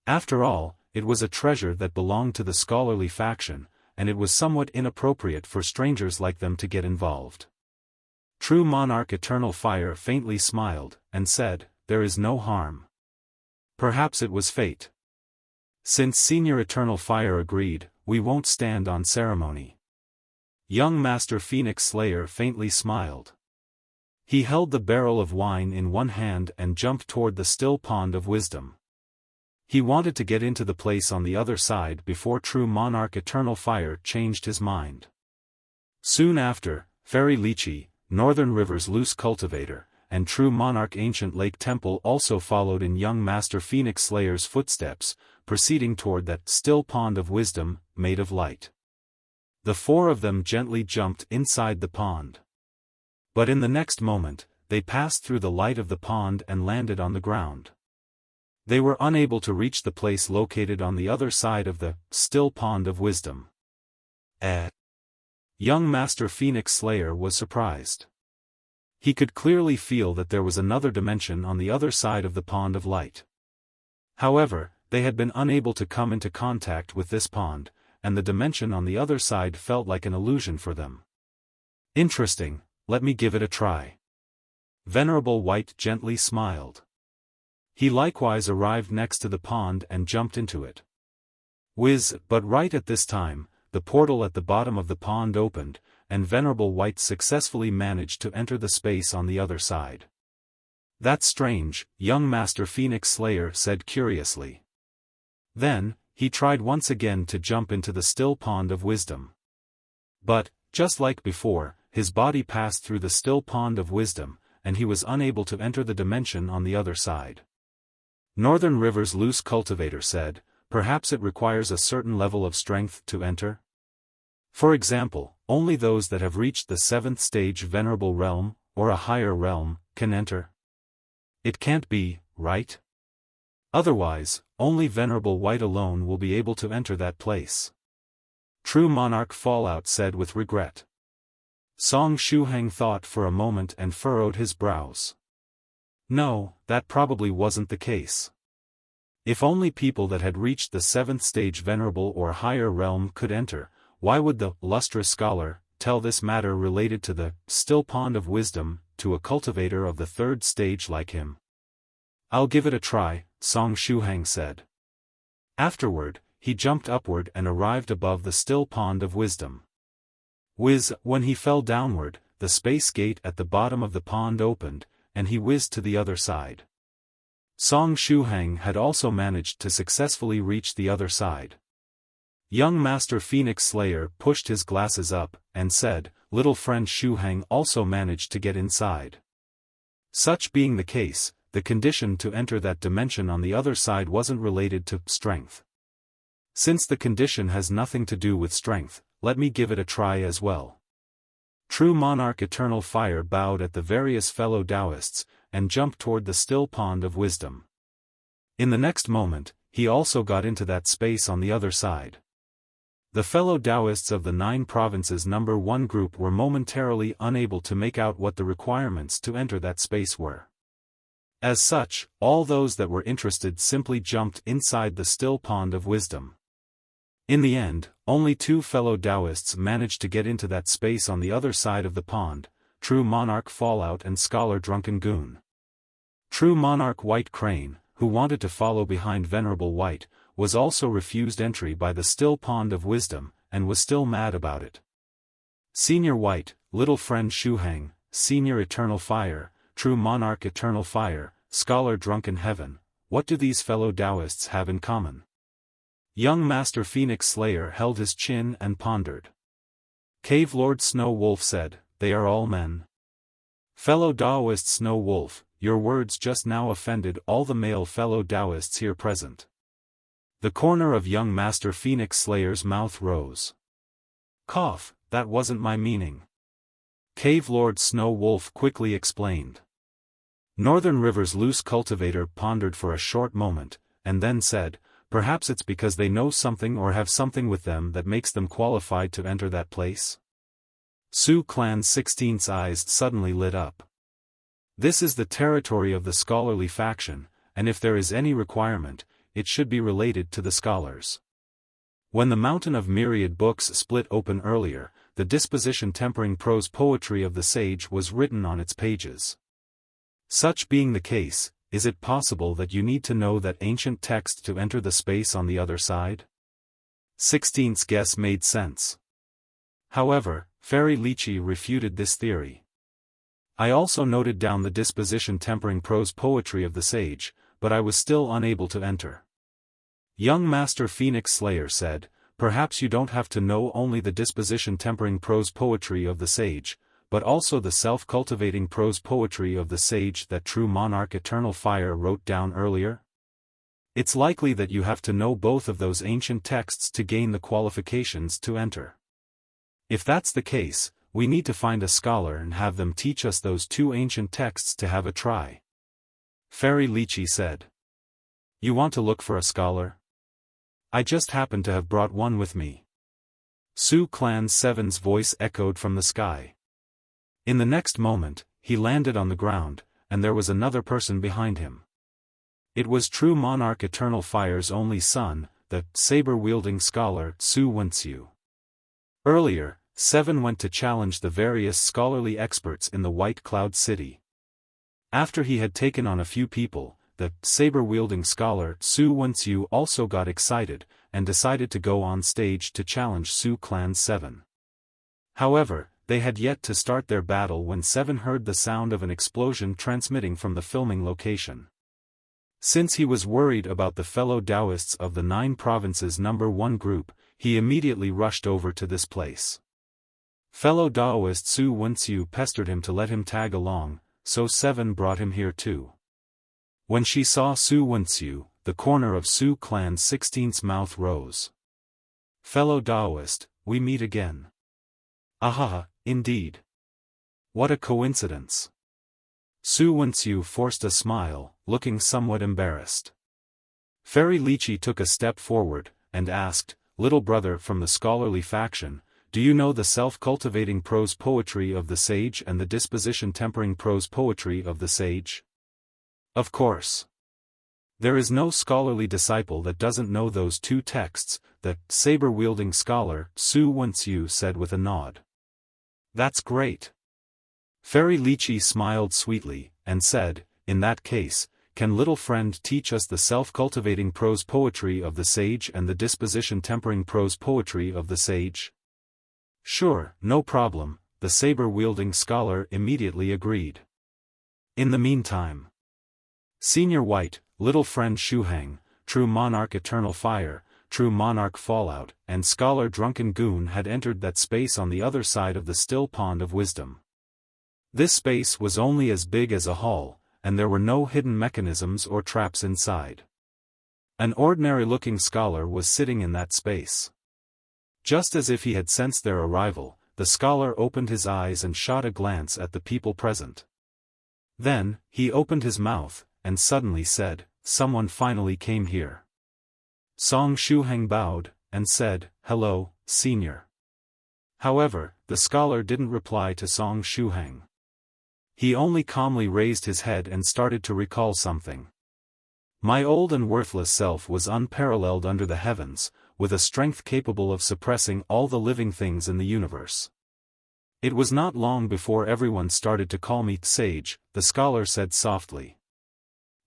After all, it was a treasure that belonged to the scholarly faction, and it was somewhat inappropriate for strangers like them to get involved. True monarch Eternal Fire faintly smiled, and said, "There is no harm. Perhaps it was fate." Since Senior Eternal Fire agreed, we won't stand on ceremony. Young Master Phoenix Slayer faintly smiled. He held the barrel of wine in one hand and jumped toward the still pond of wisdom. He wanted to get into the place on the other side before true monarch Eternal Fire changed his mind. Soon after, Fairy Lychee, Northern River's loose cultivator, and true monarch Ancient Lake Temple also followed in young Master Phoenix Slayer's footsteps, proceeding toward that still pond of wisdom, made of light. The 4 of them gently jumped inside the pond. But in the next moment, they passed through the light of the pond and landed on the ground. They were unable to reach the place located on the other side of the still pond of wisdom. Young Master Phoenix Slayer was surprised. He could clearly feel that there was another dimension on the other side of the pond of light. However, they had been unable to come into contact with this pond, and the dimension on the other side felt like an illusion for them. Interesting, let me give it a try. Venerable White gently smiled. He likewise arrived next to the pond and jumped into it. Whiz, but right at this time, the portal at the bottom of the pond opened, and Venerable White successfully managed to enter the space on the other side. "That's strange," young Master Phoenix Slayer said curiously. Then, he tried once again to jump into the still pond of wisdom. But, just like before, his body passed through the still pond of wisdom, and he was unable to enter the dimension on the other side. Northern River's loose cultivator said, "Perhaps it requires a certain level of strength to enter? For example, only those that have reached the 7th stage venerable realm, or a higher realm, can enter? It can't be, right? Otherwise, only Venerable White alone will be able to enter that place." True Monarch Fallout said with regret. Song Shuhang thought for a moment and furrowed his brows. No, that probably wasn't the case. If only people that had reached the 7th stage venerable or higher realm could enter, why would the lustrous scholar tell this matter related to the still pond of wisdom to a cultivator of the 3rd stage like him? "I'll give it a try," Song Shuhang said. Afterward, he jumped upward and arrived above the still pond of wisdom. Whiz, when he fell downward, the space gate at the bottom of the pond opened, and he whizzed to the other side. Song Shuhang had also managed to successfully reach the other side. Young Master Phoenix Slayer pushed his glasses up, and said, "Little friend Shuhang also managed to get inside." Such being the case, the condition to enter that dimension on the other side wasn't related to strength. Since the condition has nothing to do with strength, let me give it a try as well. True Monarch Eternal Fire bowed at the various fellow Taoists, and jumped toward the still pond of wisdom. In the next moment, he also got into that space on the other side. The fellow Taoists of the 9 provinces number 1 group were momentarily unable to make out what the requirements to enter that space were. As such, all those that were interested simply jumped inside the still pond of wisdom. In the end, only 2 fellow Taoists managed to get into that space on the other side of the pond, True Monarch Fallout and Scholar Drunken Goon. True Monarch White Crane, who wanted to follow behind Venerable White, was also refused entry by the still pond of wisdom, and was still mad about it. Senior White, Little Friend Shuhang, Senior Eternal Fire, True Monarch Eternal Fire, Scholar Drunken Heaven, what do these fellow Taoists have in common? Young Master Phoenix Slayer held his chin and pondered. Cave Lord Snow Wolf said, "They are all men." Fellow Taoist Snow Wolf, your words just now offended all the male fellow Taoists here present. The corner of young Master Phoenix Slayer's mouth rose. Cough, that wasn't my meaning. Cave Lord Snow Wolf quickly explained. Northern River's loose cultivator pondered for a short moment, and then said, "Perhaps it's because they know something or have something with them that makes them qualified to enter that place?" Sioux Clan 16's eyes suddenly lit up. This is the territory of the scholarly faction, and if there is any requirement, it should be related to the scholars. When the mountain of Myriad books split open earlier, the disposition tempering prose poetry of the sage was written on its pages. Such being the case, is it possible that you need to know that ancient text to enter the space on the other side? 16's guess made sense. However, Fairy Lychee refuted this theory. I also noted down the disposition tempering prose poetry of the sage, but I was still unable to enter. Young Master Phoenix Slayer said, "Perhaps you don't have to know only the disposition tempering prose poetry of the sage, but also the self-cultivating prose poetry of the sage that True Monarch Eternal Fire wrote down earlier? It's likely that you have to know both of those ancient texts to gain the qualifications to enter. If that's the case, we need to find a scholar and have them teach us those 2 ancient texts to have a try." Fairy Lychee said. "You want to look for a scholar? I just happen to have brought one with me." Sioux Clan 7's voice echoed from the sky. In the next moment, he landed on the ground, and there was another person behind him. It was True Monarch Eternal Fire's only son, the saber-wielding scholar Su Wenxiu. Earlier, 7 went to challenge the various scholarly experts in the White Cloud City. After he had taken on a few people, the saber-wielding scholar Su Wenxiu also got excited, and decided to go on stage to challenge Su Clan's 7. However, they had yet to start their battle when 7 heard the sound of an explosion transmitting from the filming location. Since he was worried about the fellow Taoists of the 9 provinces #1 group, he immediately rushed over to this place. Fellow Taoist Su Wenxiu pestered him to let him tag along, so 7 brought him here too. When she saw Su Wenxiu, the corner of Su Clan's 16's mouth rose. "Fellow Taoist, we meet again." "Ahaha, indeed. What a coincidence." Su Wenxiu forced a smile, looking somewhat embarrassed. Fairy Lychee took a step forward, and asked, "Little brother from the scholarly faction, do you know the self-cultivating prose poetry of the sage and the disposition-tempering prose poetry of the sage?" "Of course. There is no scholarly disciple that doesn't know those 2 texts," the saber-wielding scholar Su Wenxiu said with a nod. "That's great." Fairy Lychee smiled sweetly, and said, "In that case, can little friend teach us the self-cultivating prose poetry of the sage and the disposition-tempering prose poetry of the sage?" "Sure, no problem," the saber-wielding scholar immediately agreed. In the meantime, Senior White, Little Friend Shuhang, True Monarch Eternal Fire, True Monarch Fallout, and Scholar Drunken Goon had entered that space on the other side of the still pond of wisdom. This space was only as big as a hall, and there were no hidden mechanisms or traps inside. An ordinary-looking scholar was sitting in that space. Just as if he had sensed their arrival, the scholar opened his eyes and shot a glance at the people present. Then, he opened his mouth, and suddenly said, "Someone finally came here." Song Shuhang bowed, and said, "Hello, senior." However, the scholar didn't reply to Song Shuhang. He only calmly raised his head and started to recall something. "My old and worthless self was unparalleled under the heavens, with a strength capable of suppressing all the living things in the universe. It was not long before everyone started to call me sage," the scholar said softly.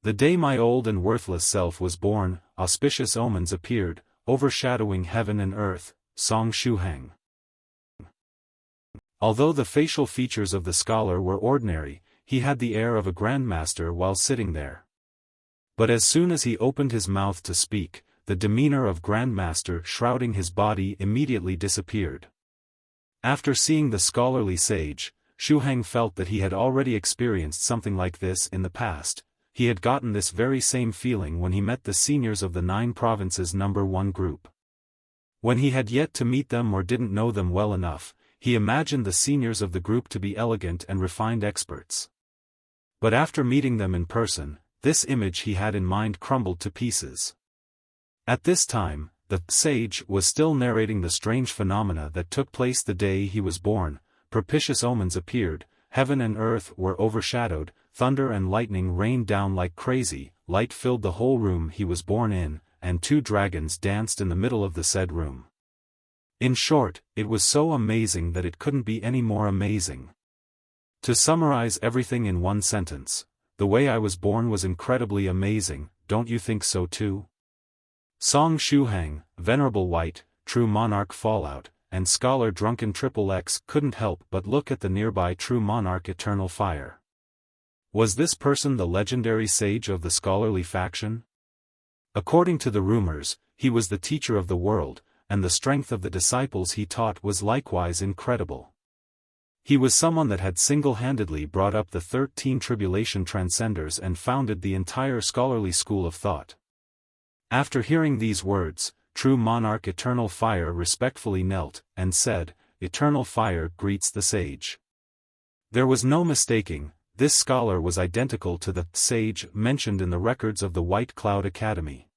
"The day my old and worthless self was born, auspicious omens appeared, overshadowing heaven and earth." Song Shuhang. Although the facial features of the scholar were ordinary, he had the air of a grandmaster while sitting there. But as soon as he opened his mouth to speak, the demeanor of grandmaster shrouding his body immediately disappeared. After seeing the scholarly sage, Shuhang felt that he had already experienced something like this in the past. He had gotten this very same feeling when he met the seniors of the 9 provinces #1 group. When he had yet to meet them or didn't know them well enough, he imagined the seniors of the group to be elegant and refined experts. But after meeting them in person, this image he had in mind crumbled to pieces. At this time, the sage was still narrating the strange phenomena that took place the day he was born. Propitious omens appeared, heaven and earth were overshadowed, thunder and lightning rained down like crazy, light filled the whole room he was born in, and 2 dragons danced in the middle of the said room. In short, it was so amazing that it couldn't be any more amazing. To summarize everything in one sentence, the way I was born was incredibly amazing, don't you think so too? Song Shuhang, Venerable White, True Monarch Fallout, and Scholar Drunken XXX couldn't help but look at the nearby True Monarch Eternal Fire. Was this person the legendary sage of the scholarly faction? According to the rumors, he was the teacher of the world, and the strength of the disciples he taught was likewise incredible. He was someone that had single-handedly brought up the 13 Tribulation Transcenders and founded the entire scholarly school of thought. After hearing these words, True Monarch Eternal Fire respectfully knelt, and said, "Eternal Fire greets the sage." There was no mistaking, this scholar was identical to the sage mentioned in the records of the White Cloud Academy.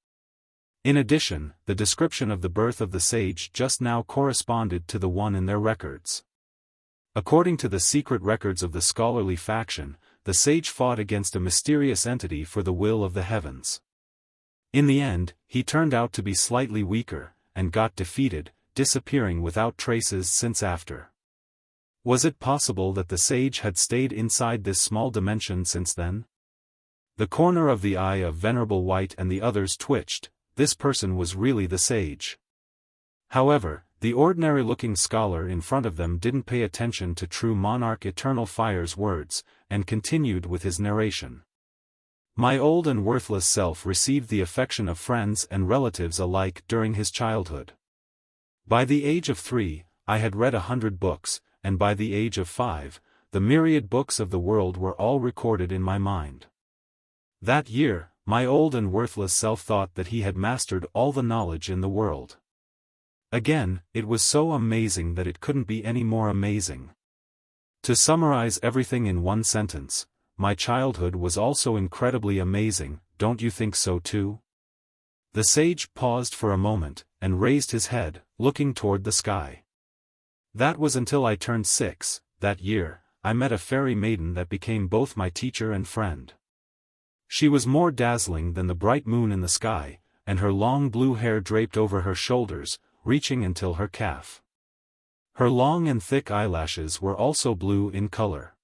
In addition, the description of the birth of the sage just now corresponded to the one in their records. According to the secret records of the scholarly faction, the sage fought against a mysterious entity for the will of the heavens. In the end, he turned out to be slightly weaker, and got defeated, disappearing without traces since after. Was it possible that the sage had stayed inside this small dimension since then? The corner of the eye of Venerable White and the others twitched. This person was really the sage. However, the ordinary-looking scholar in front of them didn't pay attention to True Monarch Eternal Fire's words, and continued with his narration. My old and worthless self received the affection of friends and relatives alike during his childhood. By the age of 3, I had read 100 books, and by the age of 5, the myriad books of the world were all recorded in my mind. That year, my old and worthless self thought that he had mastered all the knowledge in the world. Again, it was so amazing that it couldn't be any more amazing. To summarize everything in one sentence, my childhood was also incredibly amazing, don't you think so too? The sage paused for a moment, and raised his head, looking toward the sky. That was until I turned 6, that year, I met a fairy maiden that became both my teacher and friend. She was more dazzling than the bright moon in the sky, and her long blue hair draped over her shoulders, reaching until her calf. Her long and thick eyelashes were also blue in color.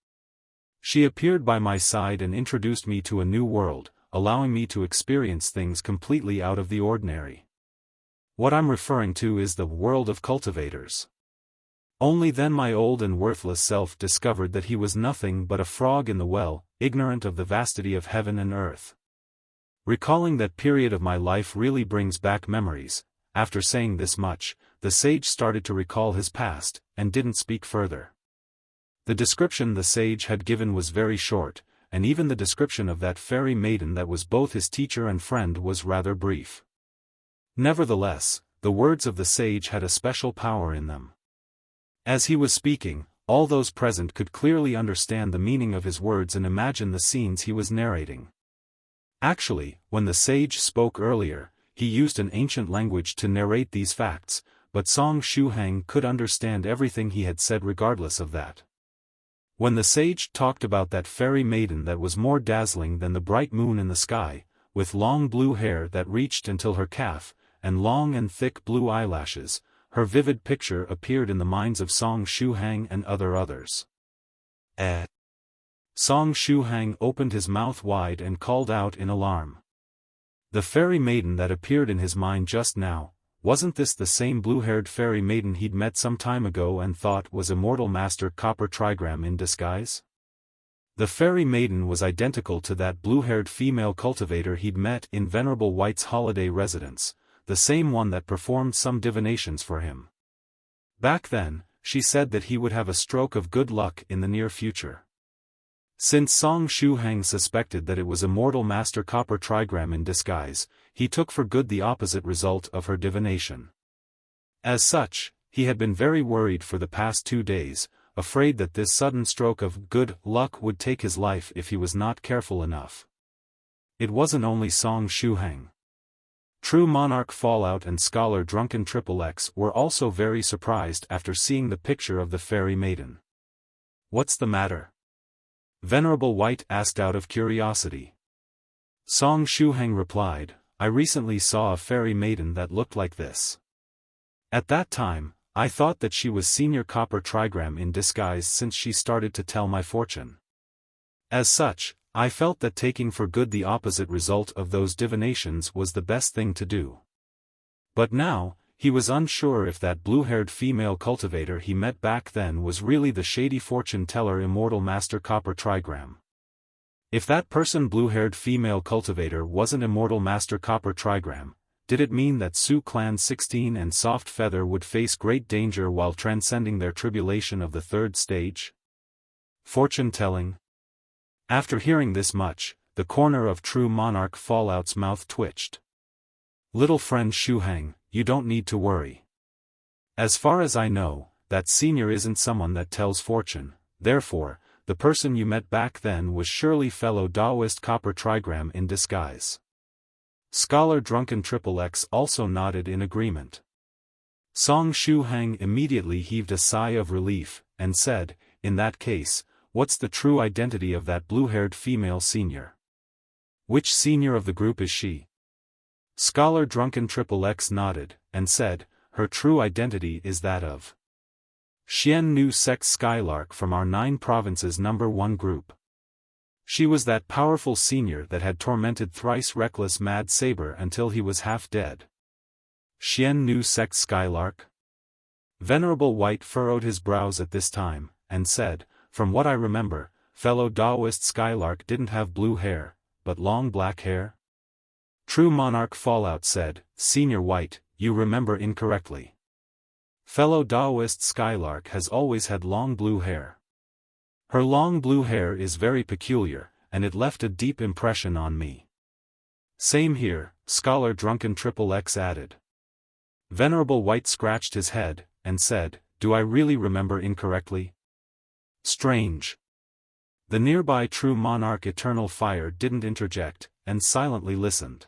She appeared by my side and introduced me to a new world, allowing me to experience things completely out of the ordinary. What I'm referring to is the world of cultivators. Only then my old and worthless self discovered that he was nothing but a frog in the well, ignorant of the vastity of heaven and earth. Recalling that period of my life really brings back memories. After saying this much, the sage started to recall his past, and didn't speak further. The description the sage had given was very short, and even the description of that fairy maiden that was both his teacher and friend was rather brief. Nevertheless, the words of the sage had a special power in them. As he was speaking, all those present could clearly understand the meaning of his words and imagine the scenes he was narrating. Actually, when the sage spoke earlier, he used an ancient language to narrate these facts, but Shuhang could understand everything he had said regardless of that. When the sage talked about that fairy maiden that was more dazzling than the bright moon in the sky, with long blue hair that reached until her calf, and long and thick blue eyelashes, her vivid picture appeared in the minds of Shuhang and others. Shuhang opened his mouth wide and called out in alarm. The fairy maiden that appeared in his mind just now, wasn't this the same blue-haired fairy maiden he'd met some time ago and thought was Immortal Master Copper Trigram in disguise? The fairy maiden was identical to that blue-haired female cultivator he'd met in Venerable White's holiday residence, the same one that performed some divinations for him. Back then, she said that he would have a stroke of good luck in the near future. Since Shuhang suspected that it was Immortal Master Copper Trigram in disguise, he took for good the opposite result of her divination. As such, he had been very worried for the past 2 days, afraid that this sudden stroke of good luck would take his life if he was not careful enough. It wasn't only Shuhang. True Monarch Fallout and Scholar Drunken XXX were also very surprised after seeing the picture of the fairy maiden. "What's the matter?" Venerable White asked out of curiosity. Shuhang replied, "I recently saw a fairy maiden that looked like this. At that time, I thought that she was Senior Copper Trigram in disguise since she started to tell my fortune. As such, I felt that taking for good the opposite result of those divinations was the best thing to do." But now, he was unsure if that blue-haired female cultivator he met back then was really the shady fortune-teller Immortal Master Copper Trigram. If that blue-haired female cultivator wasn't Immortal Master Copper Trigram, did it mean that Sioux Clan 16 and Soft Feather would face great danger while transcending their tribulation of the 3rd stage? Fortune-telling? After hearing this much, the corner of True Monarch Fallout's mouth twitched. "Little friend Shuhang, you don't need to worry. As far as I know, that senior isn't someone that tells fortune, therefore, the person you met back then was surely fellow Taoist Copper Trigram in disguise." Scholar Drunken XXX also nodded in agreement. Shuhang immediately heaved a sigh of relief, and said, "In that case, what's the true identity of that blue-haired female senior? Which senior of the group is she?" Scholar Drunken XXX nodded, and said, "Her true identity is that of Xian Nu Sex Skylark from our 9 provinces number 1 group." She was that powerful senior that had tormented thrice reckless mad saber until he was half dead. Xian Nu sect Skylark? Venerable White furrowed his brows at this time, and said, from what I remember, fellow Taoist Skylark didn't have blue hair, but long black hair? True Monarch Fallout said, Senior White, you remember incorrectly. Fellow Taoist Skylark has always had long blue hair. Her long blue hair is very peculiar, and it left a deep impression on me. Same here, Scholar Drunken XXX added. Venerable White scratched his head, and said, do I really remember incorrectly? Strange. The nearby True Monarch Eternal Fire didn't interject, and silently listened.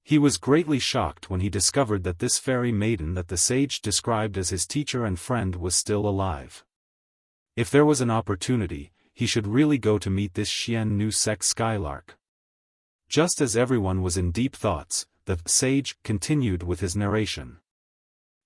He was greatly shocked when he discovered that this fairy maiden that the sage described as his teacher and friend was still alive. If there was an opportunity, he should really go to meet this Xian Nu sect Skylark. Just as everyone was in deep thoughts, the sage continued with his narration.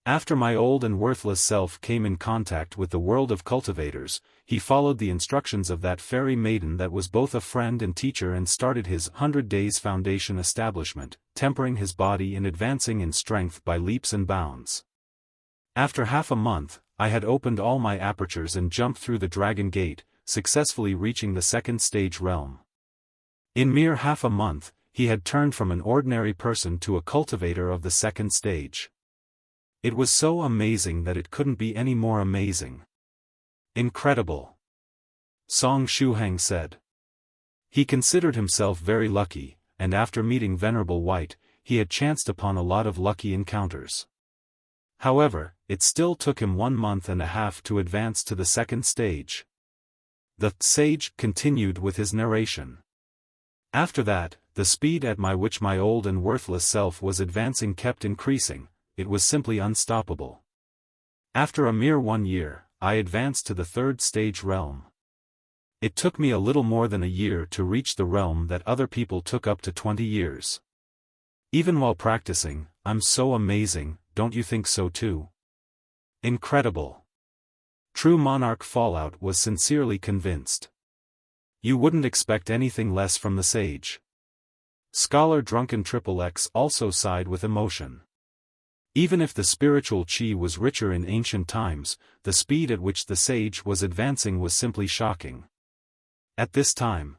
After my old and worthless self came in contact with the world of cultivators, he followed the instructions of that fairy maiden that was both a friend and teacher and started his 100 Days Foundation establishment, tempering his body and advancing in strength by leaps and bounds. After half a month, I had opened all my apertures and jumped through the Dragon Gate, successfully reaching the second stage realm. In mere half a month, he had turned from an ordinary person to a cultivator of the second stage. It was so amazing that it couldn't be any more amazing. Incredible. Song Shuhang said. He considered himself very lucky, and after meeting Venerable White, he had chanced upon a lot of lucky encounters. However, it still took him 1 month and a half to advance to the second stage. The sage continued with his narration. After that, the speed at which my old and worthless self was advancing kept increasing. It was simply unstoppable. After a mere 1 year, I advanced to the third stage realm. It took me a little more than a year to reach the realm that other people took up to 20 years. Even while practicing, I'm so amazing, don't you think so too? Incredible. True Monarch Fallout was sincerely convinced. You wouldn't expect anything less from the sage. Scholar Drunken XXX also sighed with emotion. Even if the spiritual chi was richer in ancient times, the speed at which the sage was advancing was simply shocking. At this time,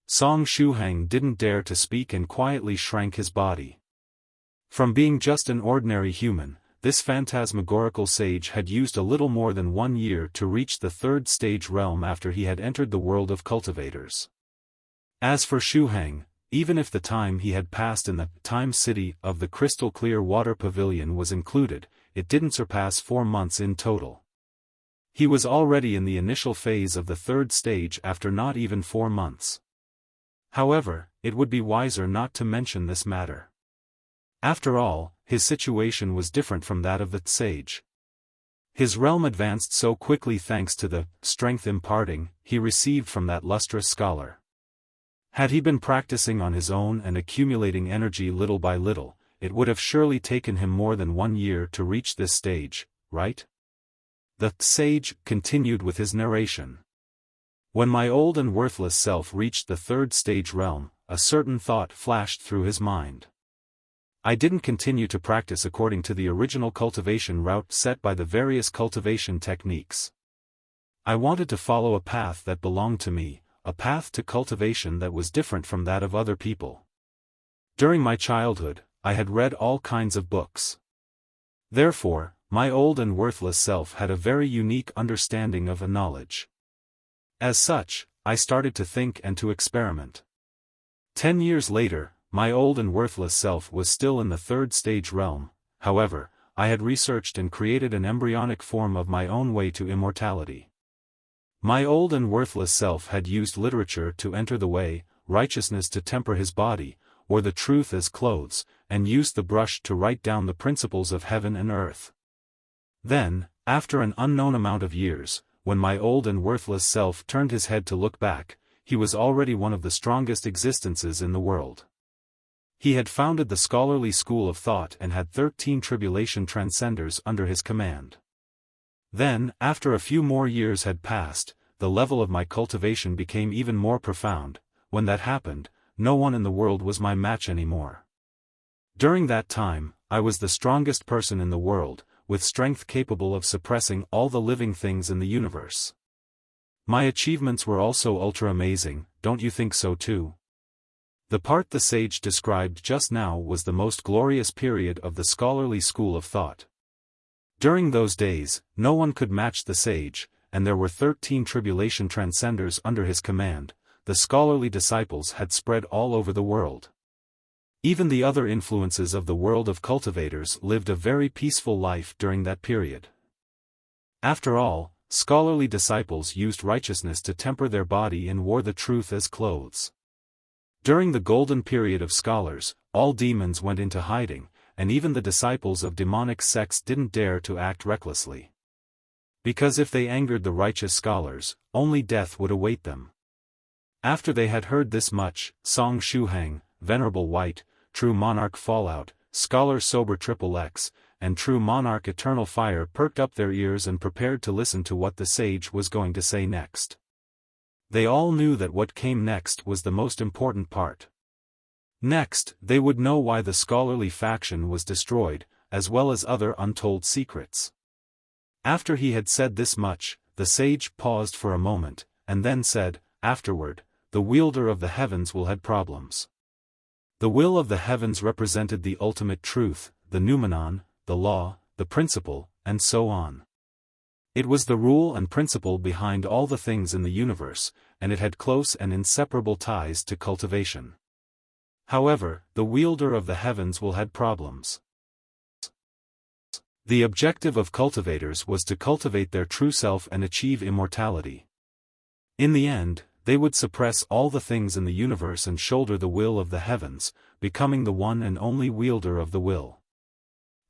Song Shuhang didn't dare to speak and quietly shrank his body. From being just an ordinary human, this phantasmagorical sage had used a little more than 1 year to reach the third stage realm after he had entered the world of cultivators. As for Shuhang, even if the time he had passed in the time city of the crystal clear water pavilion was included, it didn't surpass 4 months in total. He was already in the initial phase of the third stage after not even 4 months. However, it would be wiser not to mention this matter. After all, his situation was different from that of the sage. His realm advanced so quickly thanks to the strength imparting he received from that lustrous scholar. Had he been practicing on his own and accumulating energy little by little, it would have surely taken him more than 1 year to reach this stage, right? The sage continued with his narration. When my old and worthless self reached the third stage realm, a certain thought flashed through his mind. I didn't continue to practice according to the original cultivation route set by the various cultivation techniques. I wanted to follow a path that belonged to me, a path to cultivation that was different from that of other people. During my childhood, I had read all kinds of books. Therefore, my old and worthless self had a very unique understanding of a knowledge. As such, I started to think and to experiment. 10 years later, my old and worthless self was still in the third stage realm. However, I had researched and created an embryonic form of my own way to immortality. My old and worthless self had used literature to enter the way, righteousness to temper his body, or the truth as clothes, and used the brush to write down the principles of heaven and earth. Then, after an unknown amount of years, when my old and worthless self turned his head to look back, he was already one of the strongest existences in the world. He had founded the scholarly school of thought and had 13 tribulation transcenders under his command. Then, after a few more years had passed, the level of my cultivation became even more profound. When that happened, no one in the world was my match anymore. During that time, I was the strongest person in the world, with strength capable of suppressing all the living things in the universe. My achievements were also ultra-amazing, don't you think so too? The part the sage described just now was the most glorious period of the scholarly school of thought. During those days, no one could match the sage, and there were 13 tribulation transcenders under his command. The scholarly disciples had spread all over the world. Even the other influences of the world of cultivators lived a very peaceful life during that period. After all, scholarly disciples used righteousness to temper their body and wore the truth as clothes. During the golden period of scholars, all demons went into hiding, and even the disciples of demonic sects didn't dare to act recklessly. Because if they angered the righteous scholars, only death would await them. After they had heard this much, Song Shuhang, Venerable White, True Monarch Fallout, Scholar Sober XXX, and True Monarch Eternal Fire perked up their ears and prepared to listen to what the sage was going to say next. They all knew that what came next was the most important part. Next, they would know why the scholarly faction was destroyed, as well as other untold secrets. After he had said this much, the sage paused for a moment, and then said, "Afterward, the wielder of the heavens will have problems." The will of the heavens represented the ultimate truth, the noumenon, the law, the principle, and so on. It was the rule and principle behind all the things in the universe, and it had close and inseparable ties to cultivation. However, the wielder of the heavens will have problems. The objective of cultivators was to cultivate their true self and achieve immortality. In the end, they would suppress all the things in the universe and shoulder the will of the heavens, becoming the one and only wielder of the will.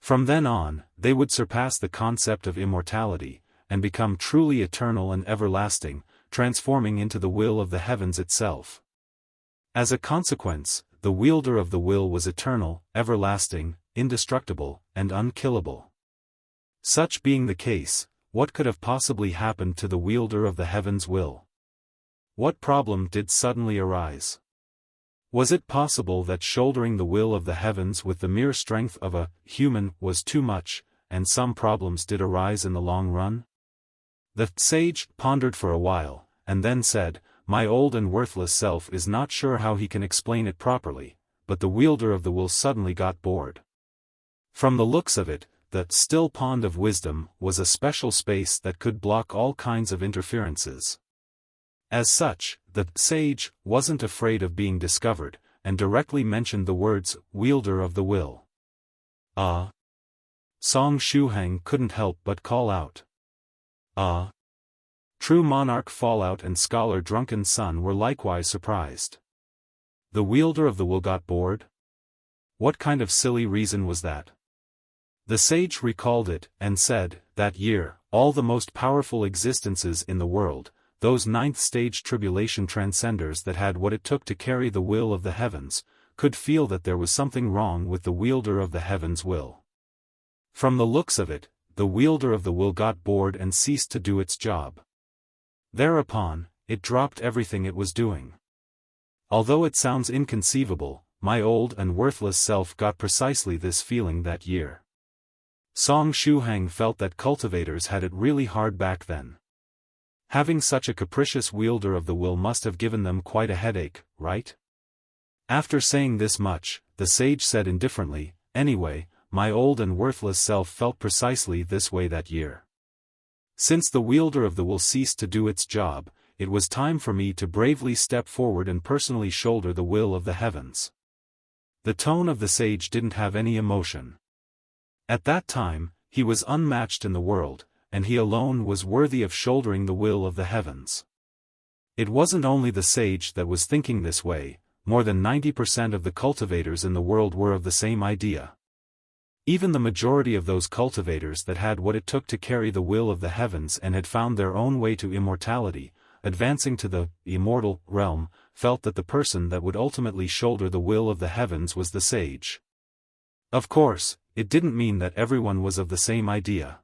From then on, they would surpass the concept of immortality, and become truly eternal and everlasting, transforming into the will of the heavens itself. As a consequence, the wielder of the will was eternal, everlasting, indestructible, and unkillable. Such being the case, what could have possibly happened to the wielder of the heavens' will? What problem did suddenly arise? Was it possible that shouldering the will of the heavens with the mere strength of a human was too much, and some problems did arise in the long run? The sage pondered for a while, and then said, "My old and worthless self is not sure how he can explain it properly," but the wielder of the will suddenly got bored. From the looks of it, the still pond of wisdom was a special space that could block all kinds of interferences. As such, the sage wasn't afraid of being discovered, and directly mentioned the words, "wielder of the will." "Ah!" Song Shuhang couldn't help but call out. "Ah!" True Monarch Fallout and Scholar Drunken Sun were likewise surprised. The wielder of the will got bored? What kind of silly reason was that? The sage recalled it, and said, that year, all the most powerful existences in the world, those Ninth Stage Tribulation Transcenders that had what it took to carry the will of the heavens, could feel that there was something wrong with the wielder of the heavens' will. From the looks of it, the wielder of the will got bored and ceased to do its job. Thereupon, it dropped everything it was doing. Although it sounds inconceivable, my old and worthless self got precisely this feeling that year. Song Shuhang felt that cultivators had it really hard back then. Having such a capricious wielder of the will must have given them quite a headache, right? After saying this much, the sage said indifferently, "Anyway, my old and worthless self felt precisely this way that year. Since the wielder of the will ceased to do its job, it was time for me to bravely step forward and personally shoulder the will of the heavens." The tone of the sage didn't have any emotion. At that time, he was unmatched in the world, and he alone was worthy of shouldering the will of the heavens. It wasn't only the sage that was thinking this way, more than 90% of the cultivators in the world were of the same idea. Even the majority of those cultivators that had what it took to carry the will of the heavens and had found their own way to immortality, advancing to the immortal realm, felt that the person that would ultimately shoulder the will of the heavens was the sage. Of course, it didn't mean that everyone was of the same idea.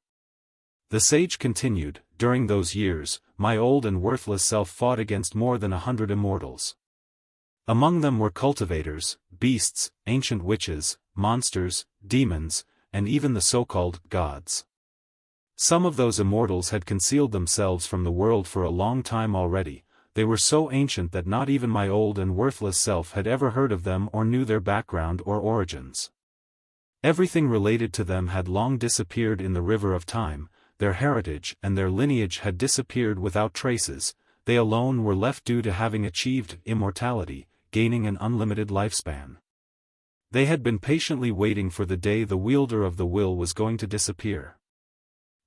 The sage continued, "During those years, my old and worthless self fought against more than 100 immortals. Among them were cultivators, beasts, ancient witches, monsters, demons, and even the so-called gods. Some of those immortals had concealed themselves from the world for a long time already. They were so ancient that not even my old and worthless self had ever heard of them or knew their background or origins. Everything related to them had long disappeared in the river of time, their heritage and their lineage had disappeared without traces, they alone were left due to having achieved immortality, gaining an unlimited lifespan. They had been patiently waiting for the day the wielder of the will was going to disappear.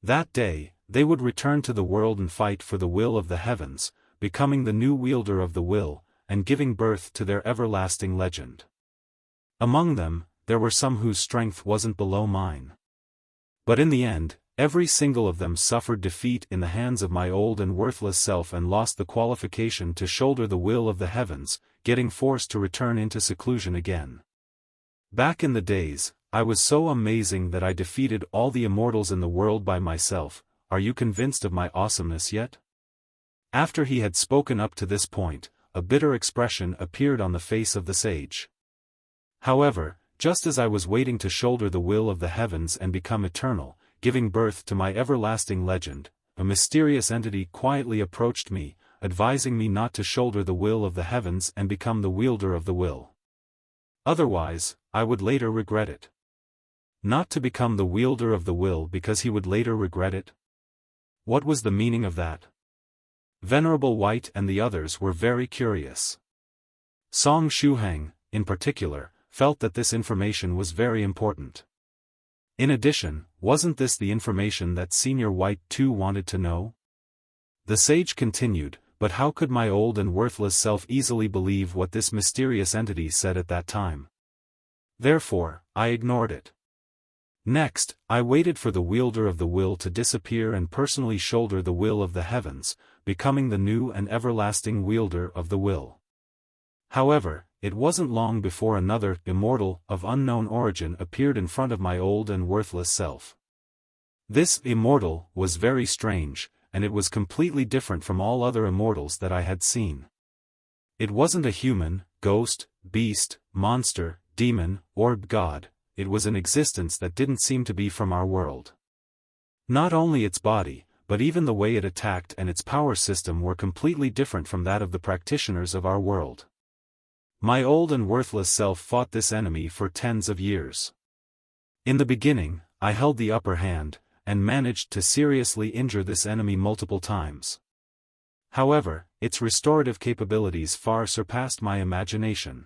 That day, they would return to the world and fight for the will of the heavens, becoming the new wielder of the will, and giving birth to their everlasting legend. Among them, there were some whose strength wasn't below mine. But in the end, every single of them suffered defeat in the hands of my old and worthless self and lost the qualification to shoulder the will of the heavens, getting forced to return into seclusion again. Back in the days, I was so amazing that I defeated all the immortals in the world by myself. Are you convinced of my awesomeness yet? After he had spoken up to this point, a bitter expression appeared on the face of the sage. However, just as I was waiting to shoulder the will of the heavens and become eternal, giving birth to my everlasting legend, a mysterious entity quietly approached me, advising me not to shoulder the will of the heavens and become the wielder of the will. Otherwise, I would later regret it. Not to become the wielder of the will because he would later regret it? What was the meaning of that? Venerable White and the others were very curious. Song Shuhang, in particular, felt that this information was very important. In addition, wasn't this the information that Senior White too wanted to know? The sage continued, but how could my old and worthless self easily believe what this mysterious entity said at that time? Therefore, I ignored it. Next, I waited for the wielder of the will to disappear and personally shoulder the will of the heavens, becoming the new and everlasting wielder of the will. However, it wasn't long before another immortal of unknown origin appeared in front of my old and worthless self. This immortal was very strange, and it was completely different from all other immortals that I had seen. It wasn't a human, ghost, beast, monster, demon, or god. It was an existence that didn't seem to be from our world. Not only its body, but even the way it attacked and its power system were completely different from that of the practitioners of our world. My old and worthless self fought this enemy for tens of years. In the beginning, I held the upper hand, and managed to seriously injure this enemy multiple times. However, its restorative capabilities far surpassed my imagination.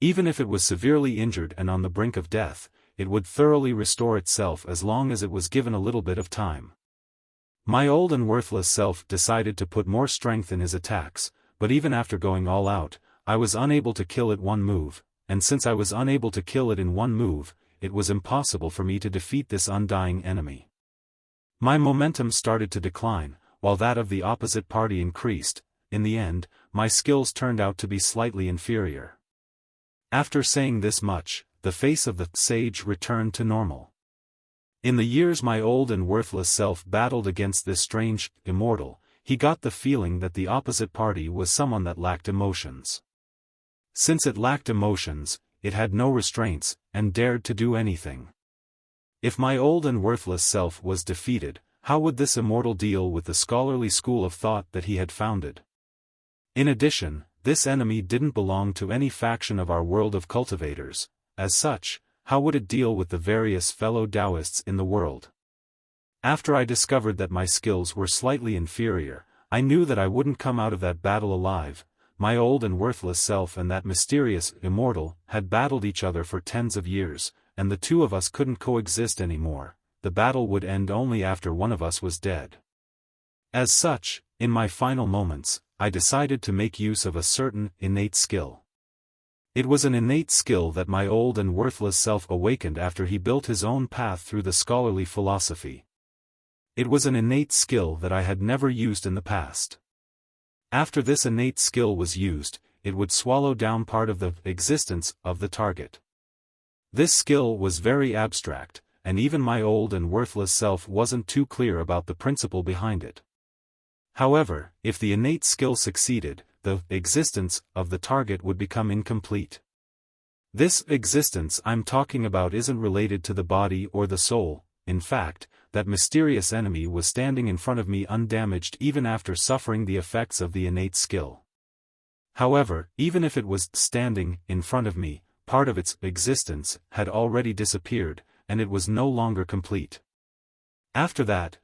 Even if it was severely injured and on the brink of death, it would thoroughly restore itself as long as it was given a little bit of time. My old and worthless self decided to put more strength in his attacks, but even after going all out, I was unable to kill it one move, and since I was unable to kill it in one move, it was impossible for me to defeat this undying enemy. My momentum started to decline, while that of the opposite party increased. In the end, my skills turned out to be slightly inferior. After saying this much, the face of the sage returned to normal. In the years my old and worthless self battled against this strange immortal, he got the feeling that the opposite party was someone that lacked emotions. Since it lacked emotions, it had no restraints, and dared to do anything. If my old and worthless self was defeated, how would this immortal deal with the scholarly school of thought that he had founded? In addition, this enemy didn't belong to any faction of our world of cultivators. As such, how would it deal with the various fellow Taoists in the world? After I discovered that my skills were slightly inferior, I knew that I wouldn't come out of that battle alive. My old and worthless self and that mysterious immortal had battled each other for tens of years, and the two of us couldn't coexist anymore. The battle would end only after one of us was dead. As such, in my final moments, I decided to make use of a certain innate skill. It was an innate skill that my old and worthless self awakened after he built his own path through the scholarly philosophy. It was an innate skill that I had never used in the past. After this innate skill was used, it would swallow down part of the existence of the target. This skill was very abstract, and even my old and worthless self wasn't too clear about the principle behind it. However, if the innate skill succeeded, the existence of the target would become incomplete. This existence I'm talking about isn't related to the body or the soul. In fact, that mysterious enemy was standing in front of me undamaged even after suffering the effects of the innate skill. However, even if it was standing in front of me, part of its existence had already disappeared, and it was no longer complete. After that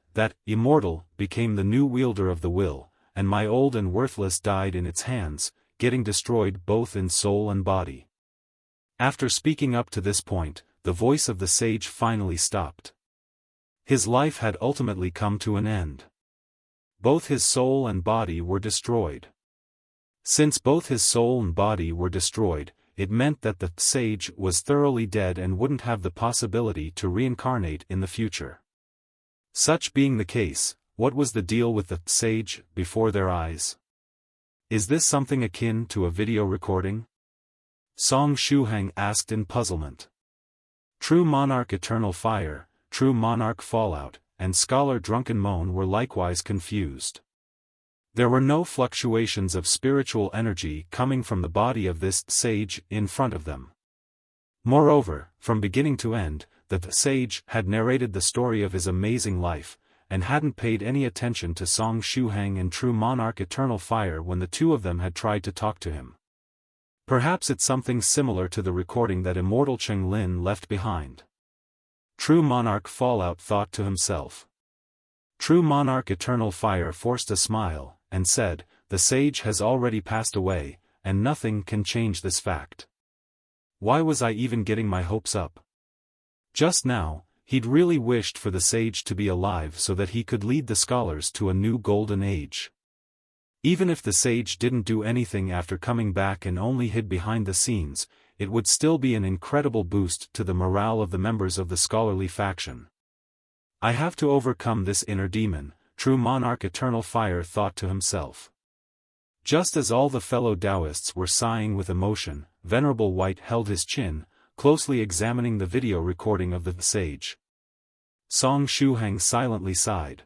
immortal became the new wielder of the will, and my old and worthless died in its hands, getting destroyed both in soul and body. After speaking up to this point, the voice of the sage finally stopped. His life had ultimately come to an end. Both his soul and body were destroyed. Since both his soul and body were destroyed, it meant that the sage was thoroughly dead and wouldn't have the possibility to reincarnate in the future. Such being the case, what was the deal with the sage before their eyes? Is this something akin to a video recording? Song Shuhang asked in puzzlement. True Monarch Eternal Fire, True Monarch Fallout, and Scholar Drunken Moan were likewise confused. There were no fluctuations of spiritual energy coming from the body of this sage in front of them. Moreover, from beginning to end, the sage had narrated the story of his amazing life, and hadn't paid any attention to Song Shuhang and True Monarch Eternal Fire when the two of them had tried to talk to him. Perhaps it's something similar to the recording that immortal Cheng Lin left behind. True Monarch Fallout thought to himself. True Monarch Eternal Fire forced a smile, and said, "The sage has already passed away, and nothing can change this fact. Why was I even getting my hopes up? Just now, he'd really wished for the sage to be alive so that he could lead the scholars to a new golden age. Even if the sage didn't do anything after coming back and only hid behind the scenes, it would still be an incredible boost to the morale of the members of the scholarly faction. I have to overcome this inner demon," True Monarch Eternal Fire thought to himself. Just as all the fellow Taoists were sighing with emotion, Venerable White held his chin, closely examining the video recording of the sage. Song Shuhang silently sighed.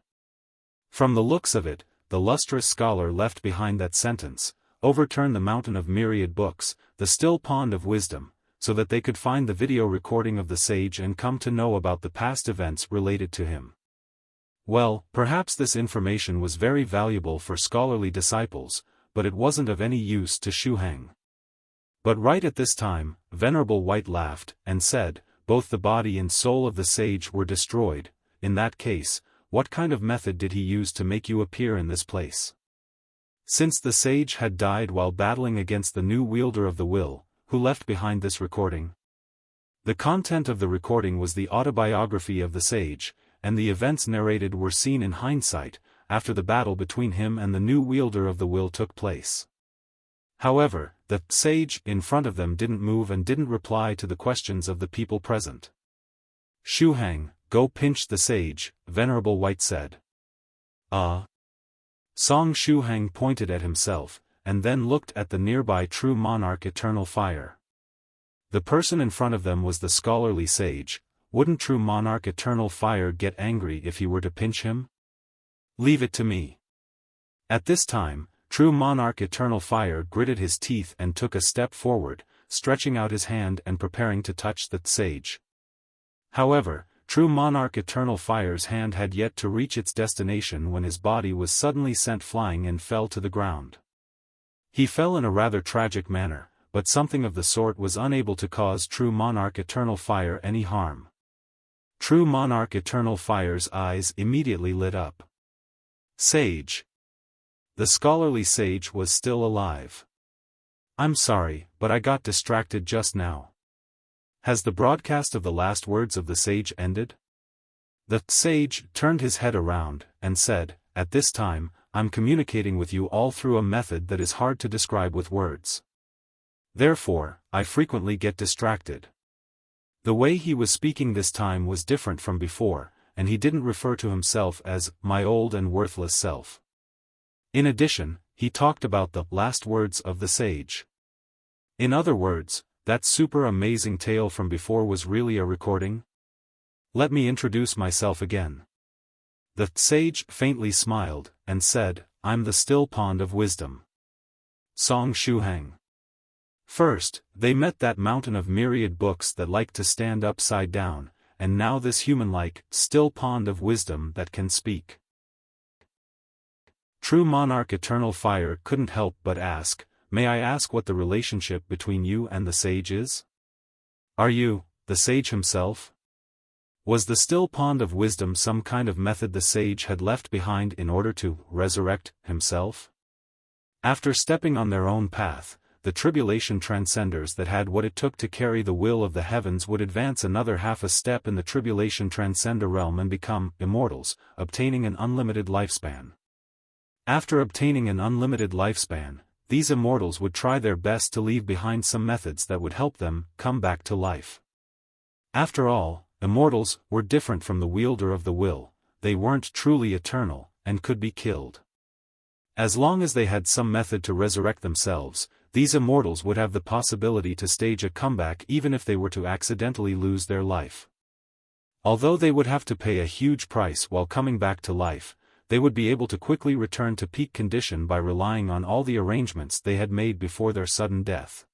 From the looks of it, the lustrous scholar left behind that sentence, overturned the mountain of myriad books, the still pond of wisdom, so that they could find the video recording of the sage and come to know about the past events related to him. Well, perhaps this information was very valuable for scholarly disciples, but it wasn't of any use to Shuhang. But right at this time, Venerable White laughed, and said, "Both the body and soul of the sage were destroyed. In that case, what kind of method did he use to make you appear in this place?" Since the sage had died while battling against the new wielder of the will, who left behind this recording? The content of the recording was the autobiography of the sage, and the events narrated were seen in hindsight, after the battle between him and the new wielder of the will took place. However, the sage in front of them didn't move and didn't reply to the questions of the people present. "Shuhang, go pinch the sage," Venerable White said. Song Shuhang pointed at himself, and then looked at the nearby True Monarch Eternal Fire. The person in front of them was the scholarly sage. Wouldn't True Monarch Eternal Fire get angry if he were to pinch him? "Leave it to me." At this time, True Monarch Eternal Fire gritted his teeth and took a step forward, stretching out his hand and preparing to touch the sage. However, True Monarch Eternal Fire's hand had yet to reach its destination when his body was suddenly sent flying and fell to the ground. He fell in a rather tragic manner, but something of the sort was unable to cause True Monarch Eternal Fire any harm. True Monarch Eternal Fire's eyes immediately lit up. "Sage." The scholarly sage was still alive. "I'm sorry, but I got distracted just now. Has the broadcast of the last words of the sage ended?" The sage turned his head around, and said, "At this time, I'm communicating with you all through a method that is hard to describe with words. Therefore, I frequently get distracted." The way he was speaking this time was different from before, and he didn't refer to himself as "my old and worthless self." In addition, he talked about the last words of the sage. In other words, that super amazing tale from before was really a recording? Let me introduce myself again. The sage faintly smiled, and said, I'm the still pond of wisdom. Song Shuhang. First, they met that mountain of myriad books that like to stand upside down, and now this human-like, still pond of wisdom that can speak. True monarch Eternal Fire couldn't help but ask, may I ask what the relationship between you and the sage is? Are you, the sage himself? Was the still pond of wisdom some kind of method the sage had left behind in order to resurrect himself? After stepping on their own path, the Tribulation Transcenders that had what it took to carry the will of the heavens would advance another half a step in the Tribulation Transcender realm and become immortals, obtaining an unlimited lifespan. After obtaining an unlimited lifespan, these immortals would try their best to leave behind some methods that would help them come back to life. After all, immortals were different from the wielder of the will, they weren't truly eternal, and could be killed. As long as they had some method to resurrect themselves, these immortals would have the possibility to stage a comeback even if they were to accidentally lose their life. Although they would have to pay a huge price while coming back to life, they would be able to quickly return to peak condition by relying on all the arrangements they had made before their sudden death.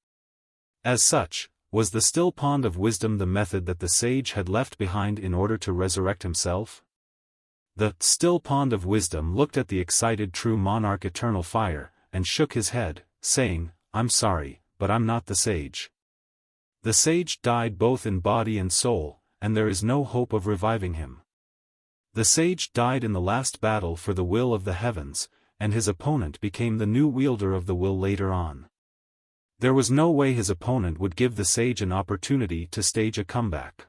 As such, was the still pond of wisdom the method that the sage had left behind in order to resurrect himself? The still pond of wisdom looked at the excited true monarch Eternal Fire, and shook his head, saying, I'm sorry, but I'm not the sage. The sage died both in body and soul, and there is no hope of reviving him. The sage died in the last battle for the will of the heavens, and his opponent became the new wielder of the will later on. There was no way his opponent would give the sage an opportunity to stage a comeback.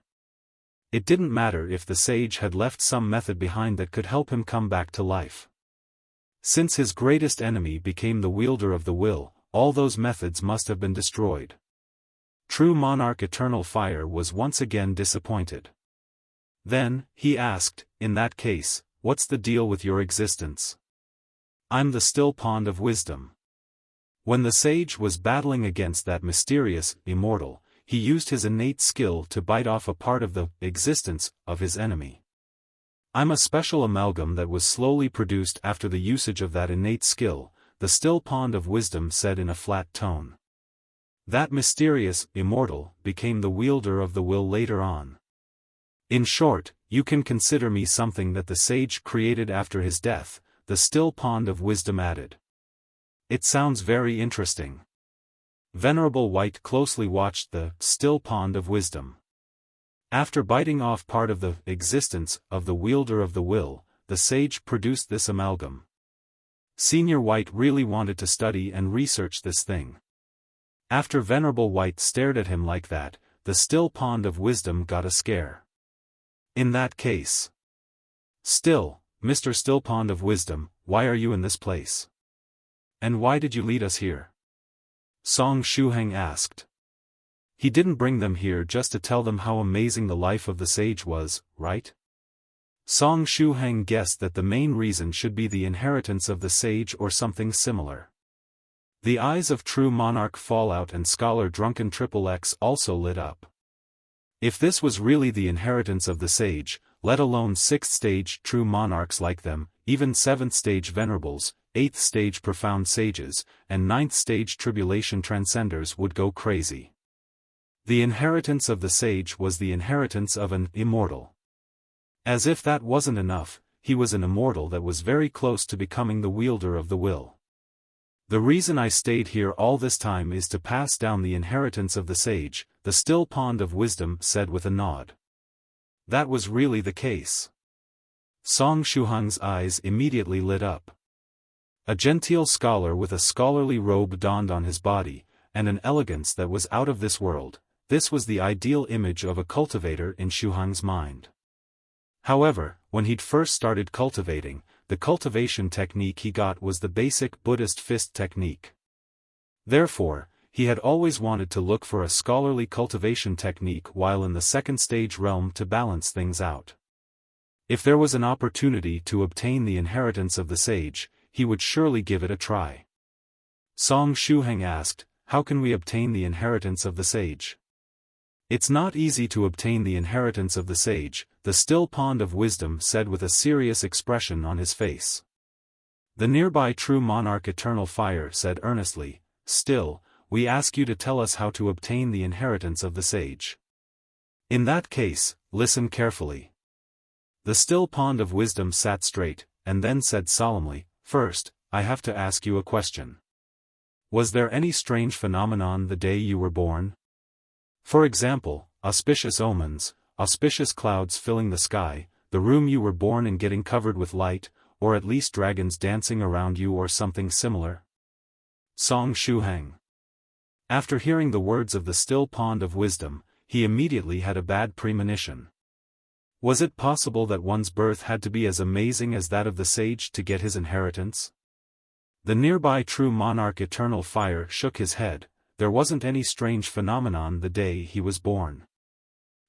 It didn't matter if the sage had left some method behind that could help him come back to life. Since his greatest enemy became the wielder of the will, all those methods must have been destroyed. True monarch Eternal Fire was once again disappointed. Then, he asked, in that case, what's the deal with your existence? I'm the still pond of wisdom. When the sage was battling against that mysterious immortal, he used his innate skill to bite off a part of the existence of his enemy. I'm a special amalgam that was slowly produced after the usage of that innate skill, the still pond of wisdom said in a flat tone. That mysterious immortal became the wielder of the will later on. In short, you can consider me something that the sage created after his death, the still pond of wisdom added. It sounds very interesting. Venerable White closely watched the still pond of wisdom. After biting off part of the existence of the wielder of the will, the sage produced this amalgam. Senior White really wanted to study and research this thing. After Venerable White stared at him like that, the still pond of wisdom got a scare. In that case. Still, Mr. Still Pond of Wisdom, why are you in this place? And why did you lead us here? Song Shuhang asked. He didn't bring them here just to tell them how amazing the life of the sage was, right? Song Shuhang guessed that the main reason should be the inheritance of the sage or something similar. The eyes of true monarch Fallout and scholar Drunken XXX also lit up. If this was really the inheritance of the sage, let alone 6th stage true monarchs like them, even 7th stage venerables, 8th stage profound sages, and 9th stage tribulation transcenders would go crazy. The inheritance of the sage was the inheritance of an immortal. As if that wasn't enough, he was an immortal that was very close to becoming the wielder of the will. The reason I stayed here all this time is to pass down the inheritance of the sage, the still pond of wisdom said with a nod. That was really the case. Song Shuhang's eyes immediately lit up. A genteel scholar with a scholarly robe donned on his body, and an elegance that was out of this world, this was the ideal image of a cultivator in Shuhang's mind. However, when he'd first started cultivating, the cultivation technique he got was the basic Buddhist fist technique. Therefore, he had always wanted to look for a scholarly cultivation technique while in the 2nd stage realm to balance things out. If there was an opportunity to obtain the inheritance of the sage, he would surely give it a try. Song Shuhang asked, how can we obtain the inheritance of the sage? It's not easy to obtain the inheritance of the sage, the still pond of wisdom said with a serious expression on his face. The nearby true monarch Eternal Fire said earnestly, "Still, we ask you to tell us how to obtain the inheritance of the sage. In that case, listen carefully." The still pond of wisdom sat straight, and then said solemnly, "First, I have to ask you a question. Was there any strange phenomenon the day you were born? For example, auspicious omens, auspicious clouds filling the sky, the room you were born in getting covered with light, or at least dragons dancing around you or something similar?" Song Shuhang. After hearing the words of the still pond of wisdom, he immediately had a bad premonition. Was it possible that one's birth had to be as amazing as that of the sage to get his inheritance? The nearby true monarch Eternal Fire shook his head. There wasn't any strange phenomenon the day he was born.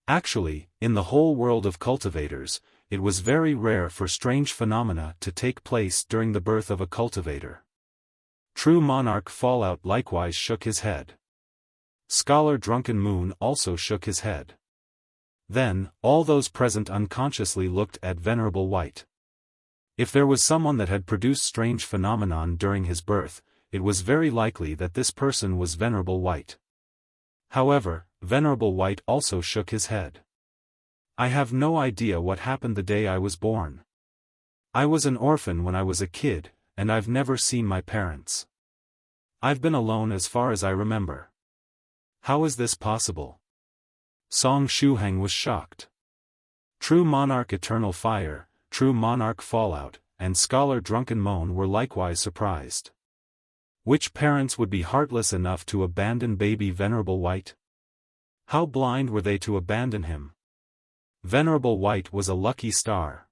Actually, in the whole world of cultivators, it was very rare for strange phenomena to take place during the birth of a cultivator. True monarch Fallout likewise shook his head. Scholar Drunken Moon also shook his head. Then, all those present unconsciously looked at Venerable White. If there was someone that had produced strange phenomenon during his birth, it was very likely that this person was Venerable White. However, Venerable White also shook his head. "I have no idea what happened the day I was born. I was an orphan when I was a kid, and I've never seen my parents. I've been alone as far as I remember. How is this possible?" Song Shuhang was shocked. True monarch Eternal Fire, true monarch Fallout, and scholar Drunken Moan were likewise surprised. Which parents would be heartless enough to abandon baby Venerable White? How blind were they to abandon him? Venerable White was a lucky star.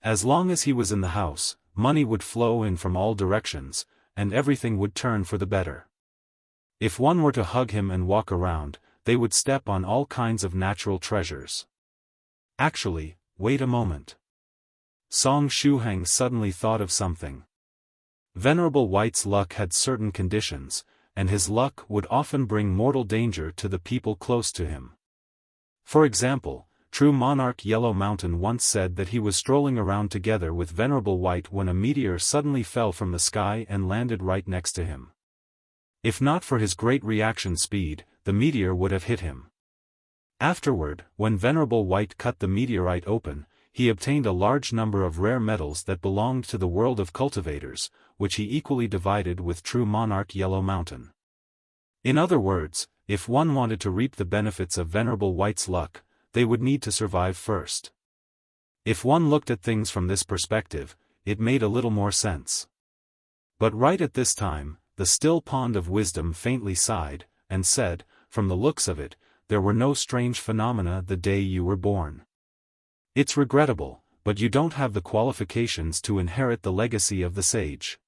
As long as he was in the house, money would flow in from all directions, and everything would turn for the better. If one were to hug him and walk around, they would step on all kinds of natural treasures. Actually, wait a moment. Song Shuhang suddenly thought of something. Venerable White's luck had certain conditions, and his luck would often bring mortal danger to the people close to him. For example, true monarch Yellow Mountain once said that he was strolling around together with Venerable White when a meteor suddenly fell from the sky and landed right next to him. If not for his great reaction speed, the meteor would have hit him. Afterward, when Venerable White cut the meteorite open, he obtained a large number of rare metals that belonged to the world of cultivators, which he equally divided with true monarch Yellow Mountain. In other words, if one wanted to reap the benefits of Venerable White's luck, they would need to survive first. If one looked at things from this perspective, it made a little more sense. But right at this time, the still pond of wisdom faintly sighed, and said, "From the looks of it, there were no strange phenomena the day you were born. It's regrettable, but you don't have the qualifications to inherit the legacy of the sage."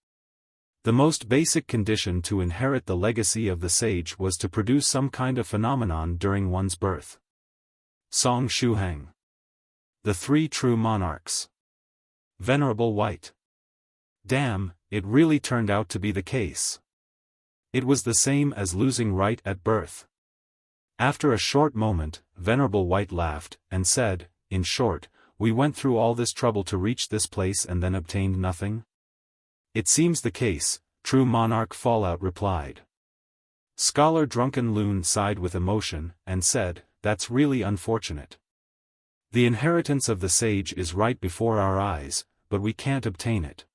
The most basic condition to inherit the legacy of the sage was to produce some kind of phenomenon during one's birth. Song Shuhang. The Three True Monarchs. Venerable White. Damn, it really turned out to be the case. It was the same as losing right at birth. After a short moment, Venerable White laughed, and said, "In short, we went through all this trouble to reach this place and then obtained nothing?" "It seems the case," true monarch Fallout replied. Scholar Drunken Loon sighed with emotion, and said, "That's really unfortunate. The inheritance of the sage is right before our eyes, but we can't obtain it.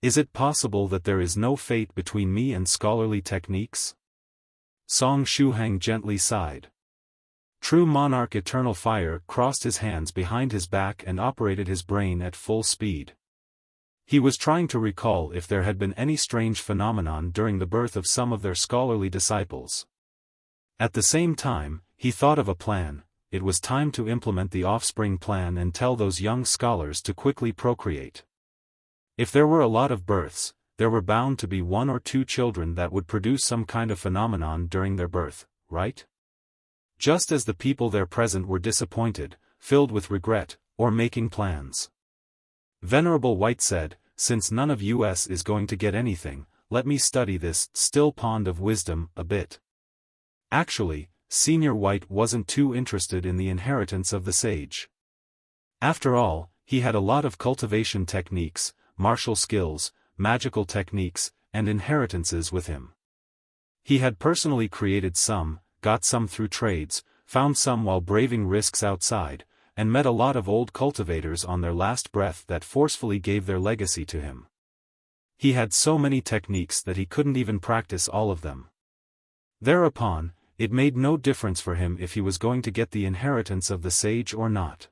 Is it possible that there is no fate between me and scholarly techniques?" Song Shuhang gently sighed. True monarch Eternal Fire crossed his hands behind his back and operated his brain at full speed. He was trying to recall if there had been any strange phenomenon during the birth of some of their scholarly disciples. At the same time, he thought of a plan. It was time to implement the offspring plan and tell those young scholars to quickly procreate. If there were a lot of births, there were bound to be one or two children that would produce some kind of phenomenon during their birth, right? Just as the people there present were disappointed, filled with regret, or making plans. Venerable White said, "Since none of us is going to get anything, let me study this still pond of wisdom a bit." Actually, Senior White wasn't too interested in the inheritance of the sage. After all, he had a lot of cultivation techniques, martial skills, magical techniques, and inheritances with him. He had personally created some, got some through trades, found some while braving risks outside, and met a lot of old cultivators on their last breath that forcefully gave their legacy to him. He had so many techniques that he couldn't even practice all of them. Thereupon, it made no difference for him if he was going to get the inheritance of the sage or not.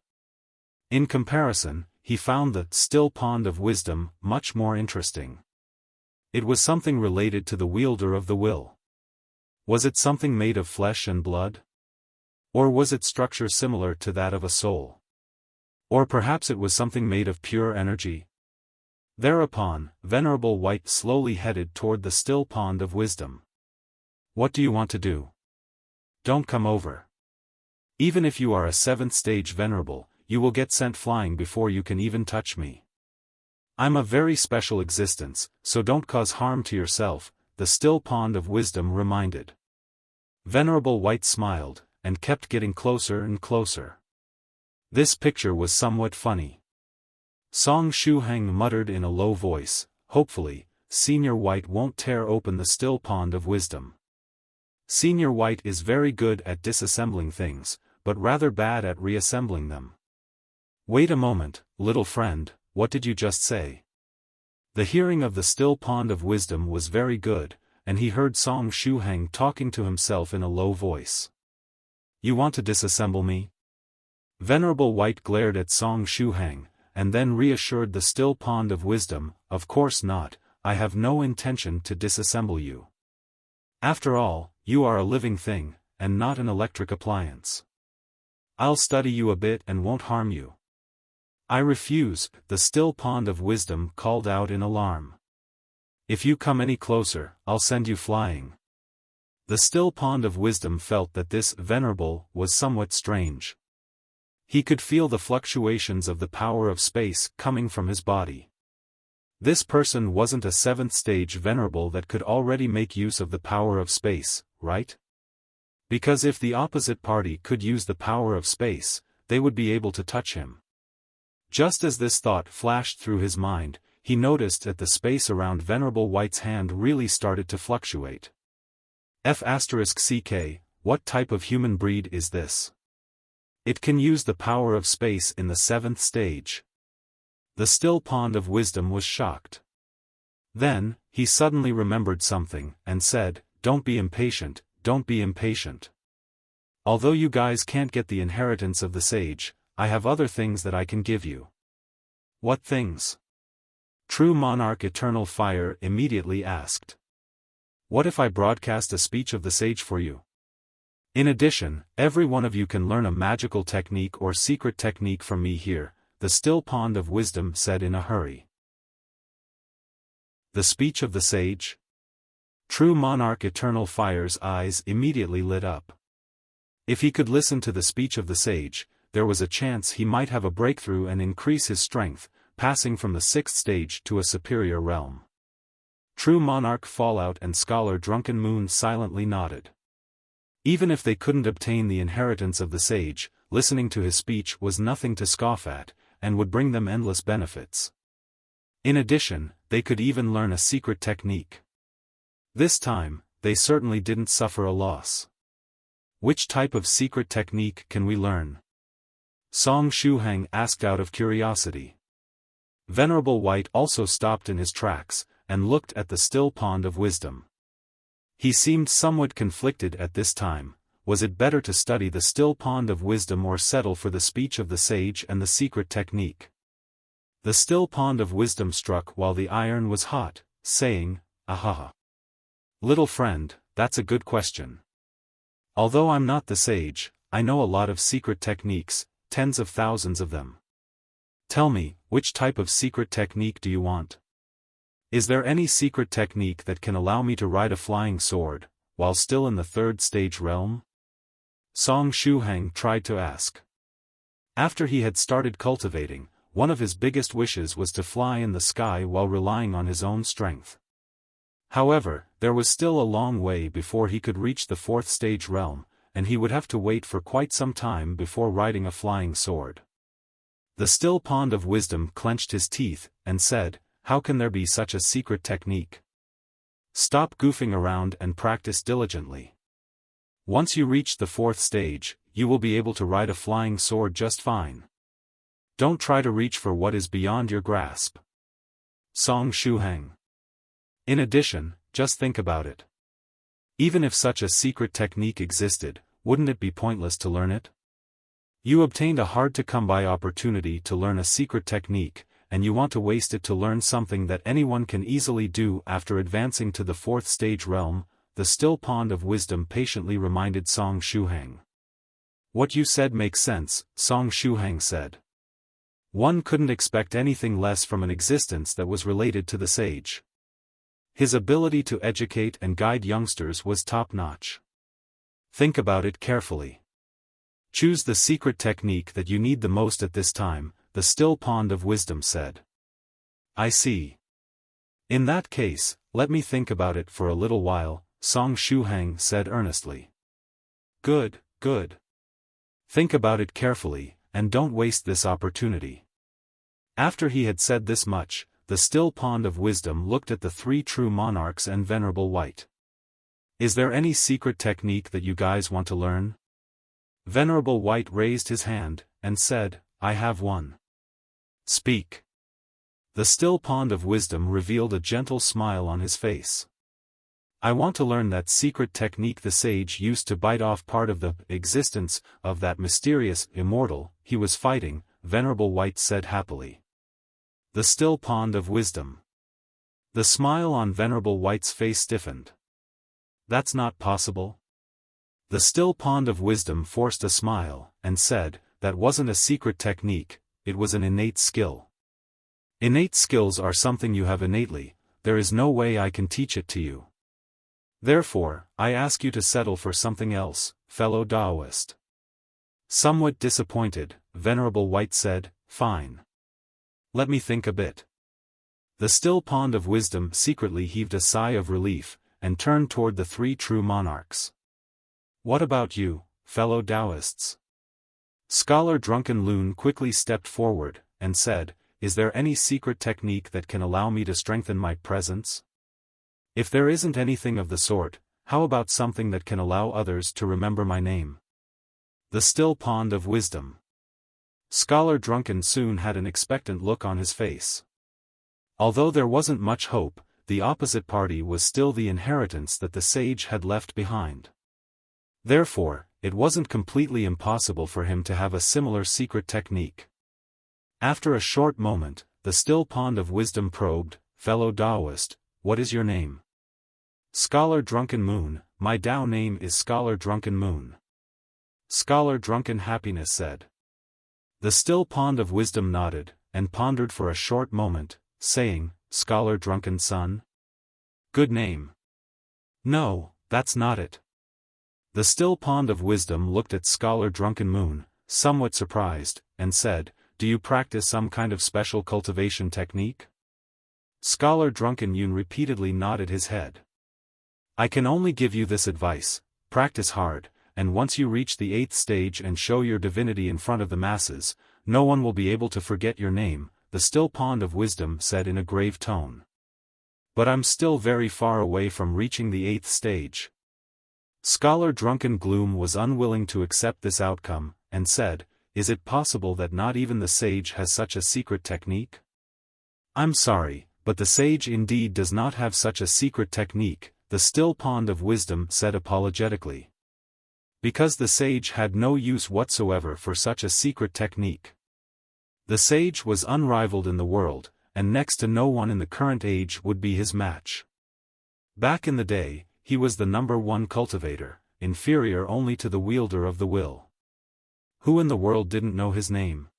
In comparison, he found the still pond of wisdom much more interesting. It was something related to the wielder of the will. Was it something made of flesh and blood? Or was its structure similar to that of a soul? Or perhaps it was something made of pure energy? Thereupon, Venerable White slowly headed toward the still pond of wisdom. What do you want to do? Don't come over. Even if you are a 7th stage venerable, you will get sent flying before you can even touch me. I'm a very special existence, so don't cause harm to yourself, the still pond of wisdom reminded. Venerable White smiled, and kept getting closer and closer. This picture was somewhat funny. Song Shuhang muttered in a low voice, hopefully, Senior White won't tear open the still pond of wisdom. Senior White is very good at disassembling things, but rather bad at reassembling them. Wait a moment, little friend, what did you just say? The hearing of the still pond of wisdom was very good, and he heard Song Shuhang talking to himself in a low voice. You want to disassemble me? Venerable White glared at Song Shuhang, and then reassured the still pond of wisdom, of course not, I have no intention to disassemble you. After all, you are a living thing, and not an electric appliance. I'll study you a bit and won't harm you. I refuse, the still pond of wisdom called out in alarm. If you come any closer, I'll send you flying. The still pond of wisdom felt that this venerable was somewhat strange. He could feel the fluctuations of the power of space coming from his body. This person wasn't a 7th stage venerable that could already make use of the power of space, right? Because if the opposite party could use the power of space, they would be able to touch him. Just as this thought flashed through his mind, he noticed that the space around Venerable White's hand really started to fluctuate. F***CK, what type of human breed is this? It can use the power of space in the 7th stage. The still pond of wisdom was shocked. Then, he suddenly remembered something, and said, don't be impatient, don't be impatient. Although you guys can't get the inheritance of the sage, I have other things that I can give you. What things? True Monarch Eternal Fire immediately asked. What if I broadcast a speech of the sage for you? In addition, every one of you can learn a magical technique or secret technique from me here, the still pond of wisdom said in a hurry. The speech of the sage? True Monarch Eternal Fire's eyes immediately lit up. If he could listen to the speech of the sage, there was a chance he might have a breakthrough and increase his strength, passing from the 6th stage to a superior realm. True Monarch Fallout and Scholar Drunken Moon silently nodded. Even if they couldn't obtain the inheritance of the sage, listening to his speech was nothing to scoff at, and would bring them endless benefits. In addition, they could even learn a secret technique. This time, they certainly didn't suffer a loss. Which type of secret technique can we learn? Song Shuhang asked out of curiosity. Venerable White also stopped in his tracks, and looked at the still pond of wisdom. He seemed somewhat conflicted at this time. Was it better to study the still pond of wisdom or settle for the speech of the sage and the secret technique? The still pond of wisdom struck while the iron was hot, saying, "Ahaha. Little friend, that's a good question. Although I'm not the sage, I know a lot of secret techniques, tens of thousands of them. Tell me, which type of secret technique do you want? Is there any secret technique that can allow me to ride a flying sword, while still in the 3rd stage realm?" Song Shuhang tried to ask. After he had started cultivating, one of his biggest wishes was to fly in the sky while relying on his own strength. However, there was still a long way before he could reach the 4th stage realm, and he would have to wait for quite some time before riding a flying sword. The still pond of wisdom clenched his teeth, and said, how can there be such a secret technique? Stop goofing around and practice diligently. Once you reach the 4th stage, you will be able to ride a flying sword just fine. Don't try to reach for what is beyond your grasp. Song Shuhang. In addition, just think about it. Even if such a secret technique existed, wouldn't it be pointless to learn it? You obtained a hard-to-come-by opportunity to learn a secret technique, and you want to waste it to learn something that anyone can easily do after advancing to the 4th stage realm, the still pond of wisdom patiently reminded Song Shuhang. What you said makes sense, Song Shuhang said. One couldn't expect anything less from an existence that was related to the sage. His ability to educate and guide youngsters was top-notch. Think about it carefully. Choose the secret technique that you need the most at this time, the still pond of wisdom said. I see. In that case, let me think about it for a little while, Song Shuhang said earnestly. Good, good. Think about it carefully, and don't waste this opportunity. After he had said this much, the still pond of wisdom looked at the 3 true monarchs and Venerable White. Is there any secret technique that you guys want to learn? Venerable White raised his hand, and said, I have one. Speak. The still pond of wisdom revealed a gentle smile on his face. I want to learn that secret technique the sage used to bite off part of the existence of that mysterious immortal he was fighting, Venerable White said happily. The still pond of wisdom. The smile on Venerable White's face stiffened. That's not possible. The still pond of wisdom forced a smile, and said, that wasn't a secret technique, it was an innate skill. Innate skills are something you have innately, there is no way I can teach it to you. Therefore, I ask you to settle for something else, fellow Taoist. Somewhat disappointed, Venerable White said, fine. Let me think a bit. The still pond of wisdom secretly heaved a sigh of relief, and turned toward the 3 true monarchs. What about you, fellow Taoists? Scholar Drunken Loon quickly stepped forward, and said, is there any secret technique that can allow me to strengthen my presence? If there isn't anything of the sort, how about something that can allow others to remember my name? The still pond of wisdom. Scholar Drunken soon had an expectant look on his face. Although there wasn't much hope, the opposite party was still the inheritance that the sage had left behind. Therefore, it wasn't completely impossible for him to have a similar secret technique. After a short moment, the still pond of wisdom probed, fellow Taoist, what is your name? Scholar Drunken Moon, my Tao name is Scholar Drunken Moon. Scholar Drunken Happiness said. The still pond of wisdom nodded, and pondered for a short moment, saying, Scholar Drunken Sun? Good name. No, that's not it. The still pond of wisdom looked at Scholar Drunken Moon, somewhat surprised, and said, do you practice some kind of special cultivation technique? Scholar Drunken Yun repeatedly nodded his head. I can only give you this advice, practice hard, and once you reach the 8th stage and show your divinity in front of the masses, no one will be able to forget your name, the still pond of wisdom said in a grave tone. But I'm still very far away from reaching the 8th stage. Scholar Drunken Gloom was unwilling to accept this outcome, and said, is it possible that not even the sage has such a secret technique? I'm sorry, but the sage indeed does not have such a secret technique, the still pond of wisdom said apologetically. Because the sage had no use whatsoever for such a secret technique. The sage was unrivaled in the world, and next to no one in the current age would be his match. Back in the day, he was the #1 cultivator, inferior only to the wielder of the will. Who in the world didn't know his name?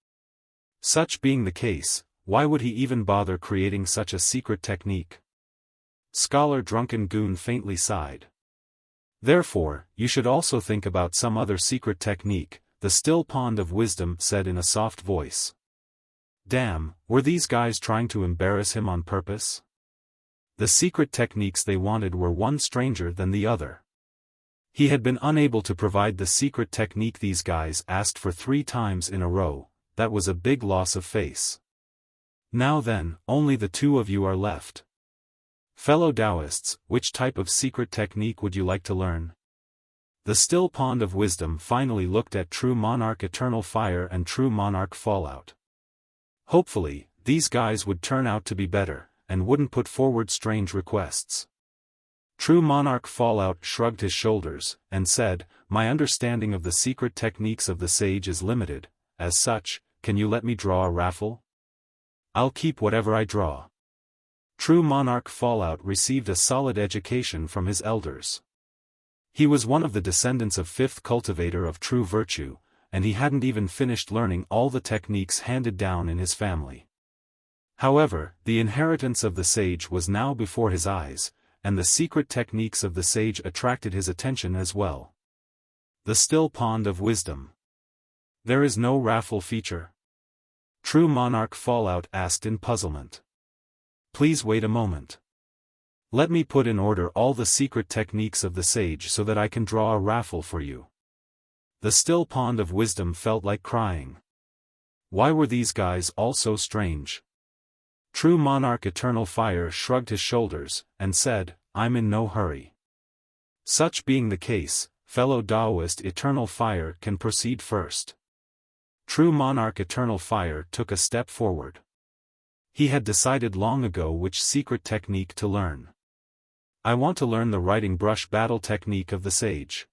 Such being the case, why would he even bother creating such a secret technique? Scholar Drunken Goon faintly sighed. Therefore, you should also think about some other secret technique, the still pond of wisdom said in a soft voice. Damn, were these guys trying to embarrass him on purpose? The secret techniques they wanted were one stranger than the other. He had been unable to provide the secret technique these guys asked for 3 times in a row, that was a big loss of face. Now then, only the two of you are left. Fellow Taoists, which type of secret technique would you like to learn? The still pond of wisdom finally looked at True Monarch Eternal Fire and True Monarch Fallout. Hopefully, these guys would turn out to be better, and wouldn't put forward strange requests. True Monarch Fallout shrugged his shoulders, and said, "My understanding of the secret techniques of the sage is limited, as such, can you let me draw a raffle? I'll keep whatever I draw." True Monarch Fallout received a solid education from his elders. He was one of the descendants of fifth cultivator of true virtue, and he hadn't even finished learning all the techniques handed down in his family. However, the inheritance of the sage was now before his eyes, and the secret techniques of the sage attracted his attention as well. The still pond of wisdom. There is no raffle feature? True Monarch Fallout asked in puzzlement. Please wait a moment. Let me put in order all the secret techniques of the sage so that I can draw a raffle for you. The still pond of wisdom felt like crying. Why were these guys all so strange? True Monarch Eternal Fire shrugged his shoulders, and said, "I'm in no hurry." Such being the case, fellow Taoist Eternal Fire can proceed first. True Monarch Eternal Fire took a step forward. He had decided long ago which secret technique to learn. I want to learn the writing brush battle technique of the sage.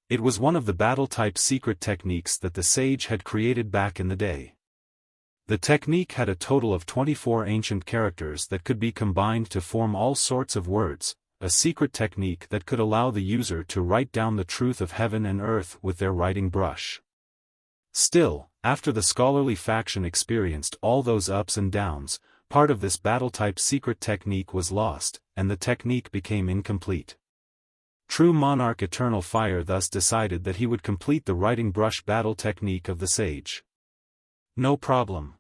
It was one of the battle-type secret techniques that the sage had created back in the day. The technique had a total of 24 ancient characters that could be combined to form all sorts of words, a secret technique that could allow the user to write down the truth of heaven and earth with their writing brush. Still, after the scholarly faction experienced all those ups and downs, part of this battle-type secret technique was lost, and the technique became incomplete. True Monarch Eternal Fire thus decided that he would complete the writing brush battle technique of the sage. No problem.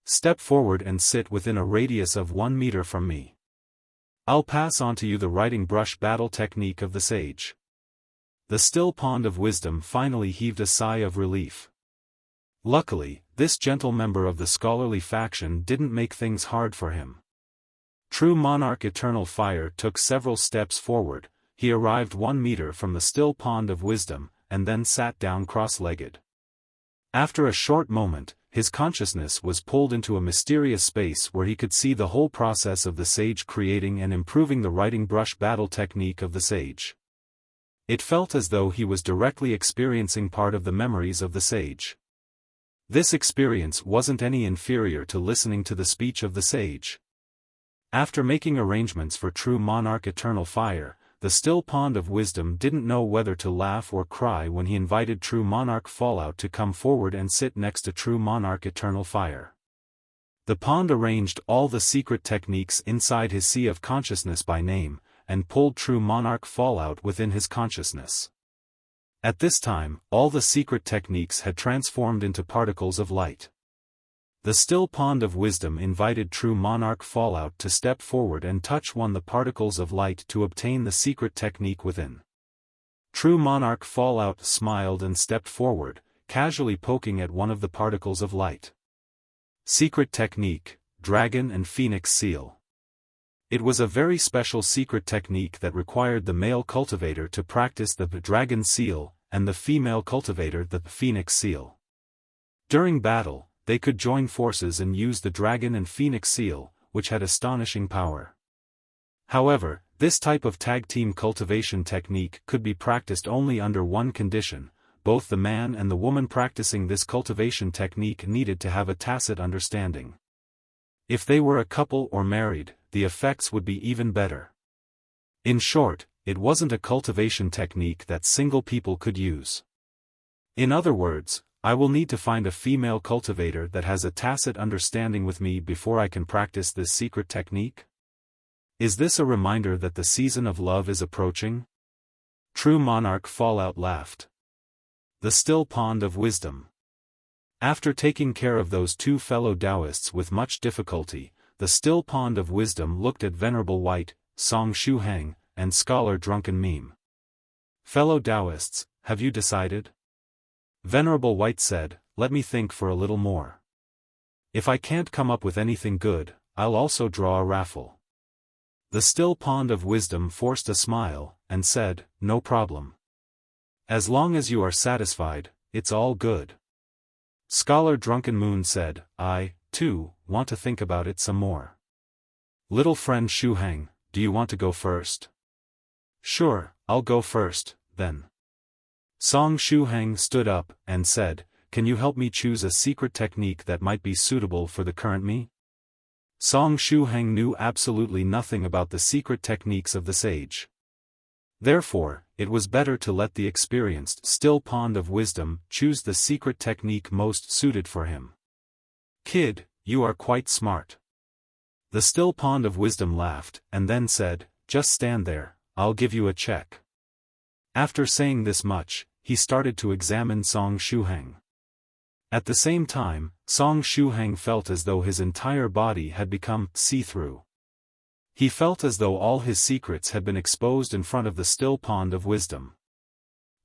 Step forward and sit within a radius of 1 meter from me. I'll pass on to you the writing brush battle technique of the sage. The still pond of wisdom finally heaved a sigh of relief. Luckily, this gentle member of the scholarly faction didn't make things hard for him. True Monarch Eternal Fire took several steps forward. He arrived 1 meter from the still pond of wisdom, and then sat down cross-legged. After a short moment, his consciousness was pulled into a mysterious space where he could see the whole process of the sage creating and improving the writing brush battle technique of the sage. It felt as though he was directly experiencing part of the memories of the sage. This experience wasn't any inferior to listening to the speech of the sage. After making arrangements for True Monarch Eternal Fire, the still pond of wisdom didn't know whether to laugh or cry when he invited True Monarch Fallout to come forward and sit next to True Monarch Eternal Fire. The pond arranged all the secret techniques inside his sea of consciousness by name, and pulled True Monarch Fallout within his consciousness. At this time, all the secret techniques had transformed into particles of light. The still pond of wisdom invited True Monarch Fallout to step forward and touch one of the particles of light to obtain the secret technique within. True Monarch Fallout smiled and stepped forward, casually poking at one of the particles of light. Secret technique, Dragon and Phoenix Seal. It was a very special secret technique that required the male cultivator to practice the Dragon Seal, and the female cultivator the Phoenix Seal. During battle, they could join forces and use the Dragon and Phoenix Seal, which had astonishing power. However, this type of tag-team cultivation technique could be practiced only under one condition: both the man and the woman practicing this cultivation technique needed to have a tacit understanding. If they were a couple or married, the effects would be even better. In short, it wasn't a cultivation technique that single people could use. In other words, I will need to find a female cultivator that has a tacit understanding with me before I can practice this secret technique? Is this a reminder that the season of love is approaching? True Monarch Fallout laughed. The still pond of wisdom. After taking care of those two fellow Taoists with much difficulty, the still pond of wisdom looked at Venerable White, Song Shuhang, and Scholar Drunken Meme. Fellow Taoists, have you decided? Venerable White said, "Let me think for a little more." If I can't come up with anything good, I'll also draw a raffle. The still pond of wisdom forced a smile, and said, no problem. As long as you are satisfied, it's all good. Scholar Drunken Moon said, I, too, want to think about it some more. Little friend Shuhang, do you want to go first? Sure, I'll go first, then. Song Shuhang stood up, and said, can you help me choose a secret technique that might be suitable for the current me? Song Shuhang knew absolutely nothing about the secret techniques of the sage. Therefore, it was better to let the experienced still pond of wisdom choose the secret technique most suited for him. Kid, you are quite smart. The still pond of wisdom laughed, and then said, just stand there, I'll give you a check. After saying this much, he started to examine Song Shuhang. At the same time, Song Shuhang felt as though his entire body had become see-through. He felt as though all his secrets had been exposed in front of the still pond of wisdom.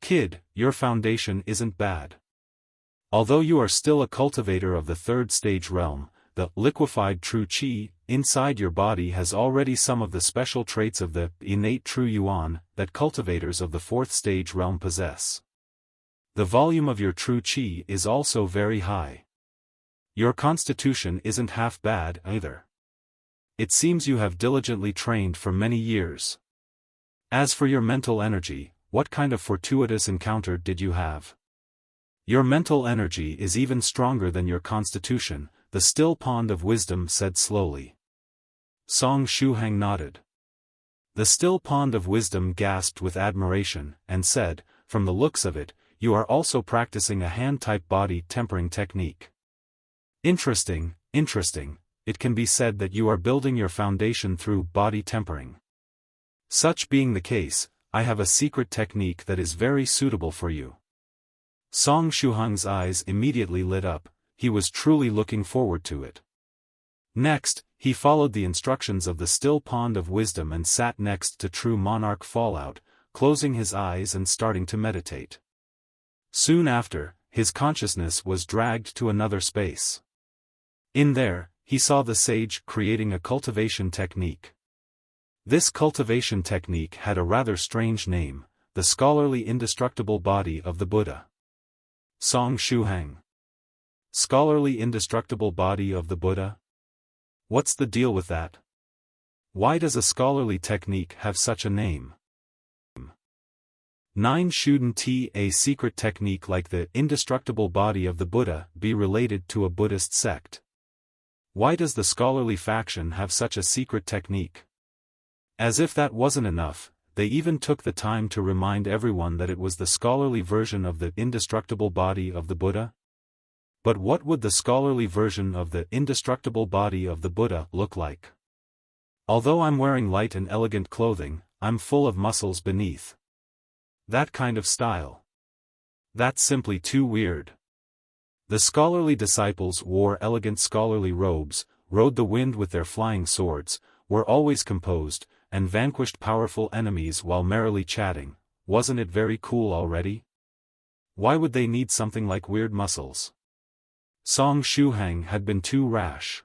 Kid, your foundation isn't bad. Although you are still a cultivator of the third stage realm, the liquefied true qi inside your body has already some of the special traits of the innate true yuan that cultivators of the fourth stage realm possess. The volume of your true qi is also very high. Your constitution isn't half bad either. It seems you have diligently trained for many years. As for your mental energy, what kind of fortuitous encounter did you have? Your mental energy is even stronger than your constitution, the still pond of wisdom said slowly. Song Shuhang nodded. The still pond of wisdom gasped with admiration, and said, from the looks of it, you are also practicing a hand-type body tempering technique. Interesting, interesting, it can be said that you are building your foundation through body tempering. Such being the case, I have a secret technique that is very suitable for you. Song Shuhang's eyes immediately lit up, he was truly looking forward to it. Next, he followed the instructions of the still pond of wisdom and sat next to true monarch Fallout, closing his eyes and starting to meditate. Soon after, his consciousness was dragged to another space. In there, he saw the sage creating a cultivation technique. This cultivation technique had a rather strange name, the scholarly indestructible body of the Buddha. Song Shuhang. Scholarly indestructible body of the Buddha? What's the deal with that? Why does a scholarly technique have such a name? 9 Shouldn't a secret technique like the indestructible body of the Buddha be related to a Buddhist sect? Why does the scholarly faction have such a secret technique? As if that wasn't enough, they even took the time to remind everyone that it was the scholarly version of the indestructible body of the Buddha. But what would the scholarly version of the indestructible body of the Buddha look like? Although I'm wearing light and elegant clothing, I'm full of muscles beneath. That kind of style. That's simply too weird. The scholarly disciples wore elegant scholarly robes, rode the wind with their flying swords, were always composed, and vanquished powerful enemies while merrily chatting. Wasn't it very cool already? Why would they need something like weird muscles? Song Shuhang had been too rash.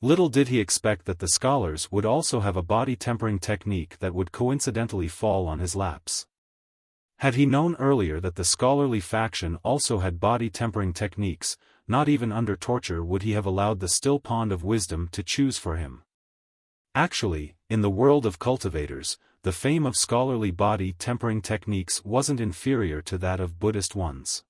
Little did he expect that the scholars would also have a body tempering technique that would coincidentally fall on his laps. Had he known earlier that the scholarly faction also had body tempering techniques, not even under torture would he have allowed the still pond of wisdom to choose for him. Actually, in the world of cultivators, the fame of scholarly body tempering techniques wasn't inferior to that of Buddhist ones.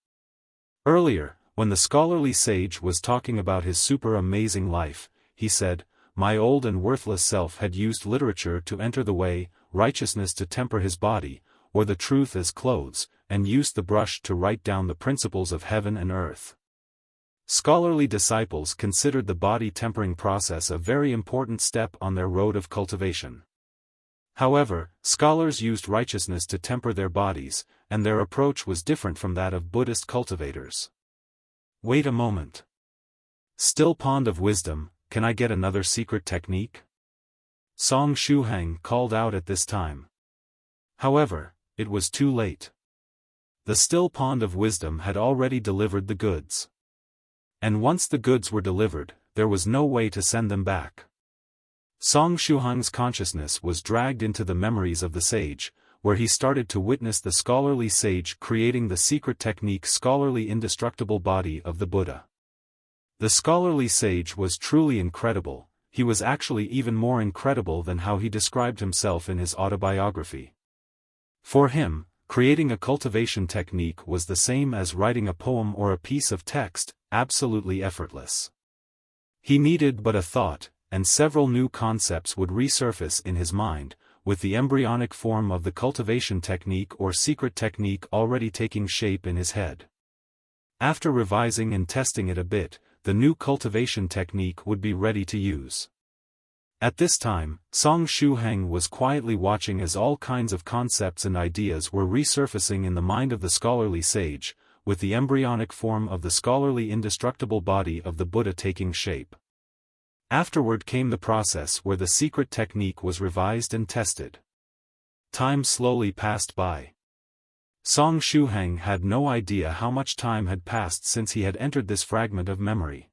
Earlier, when the scholarly sage was talking about his super amazing life, he said, my old and worthless self had used literature to enter the way, righteousness to temper his body, or the truth as clothes, and used the brush to write down the principles of heaven and earth. Scholarly disciples considered the body tempering process a very important step on their road of cultivation. However, scholars used righteousness to temper their bodies, and their approach was different from that of Buddhist cultivators. Wait a moment. Still pond of wisdom, can I get another secret technique? Song Shuhang called out at this time. However, it was too late. The still pond of wisdom had already delivered the goods. And once the goods were delivered, there was no way to send them back. Song Shuhang's consciousness was dragged into the memories of the sage, where he started to witness the scholarly sage creating the secret technique scholarly indestructible body of the Buddha. The scholarly sage was truly incredible. He was actually even more incredible than how he described himself in his autobiography. For him, creating a cultivation technique was the same as writing a poem or a piece of text, absolutely effortless. He needed but a thought, and several new concepts would resurface in his mind, with the embryonic form of the cultivation technique or secret technique already taking shape in his head. After revising and testing it a bit, the new cultivation technique would be ready to use. At this time, Song Shuhang was quietly watching as all kinds of concepts and ideas were resurfacing in the mind of the scholarly sage, with the embryonic form of the scholarly indestructible body of the Buddha taking shape. Afterward came the process where the secret technique was revised and tested. Time slowly passed by. Song Shuhang had no idea how much time had passed since he had entered this fragment of memory.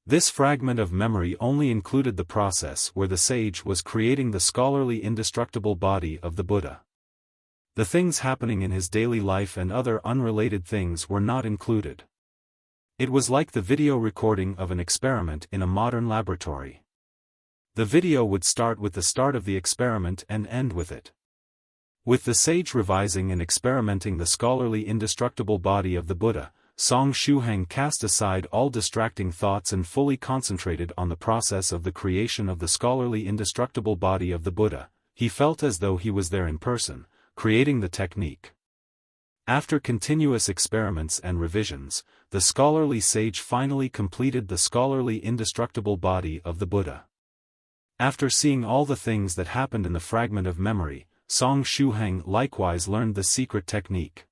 This fragment of memory only included the process where the sage was creating the scholarly indestructible body of the Buddha. The things happening in his daily life and other unrelated things were not included. It was like the video recording of an experiment in a modern laboratory. The video would start with the start of the experiment and end with it. With the sage revising and experimenting the scholarly indestructible body of the Buddha, Song Shuhang cast aside all distracting thoughts and fully concentrated on the process of the creation of the scholarly indestructible body of the Buddha. He felt as though he was there in person, creating the technique. After continuous experiments and revisions, the scholarly sage finally completed the scholarly indestructible body of the Buddha. After seeing all the things that happened in the fragment of memory, Song Shuhang likewise learned the secret technique.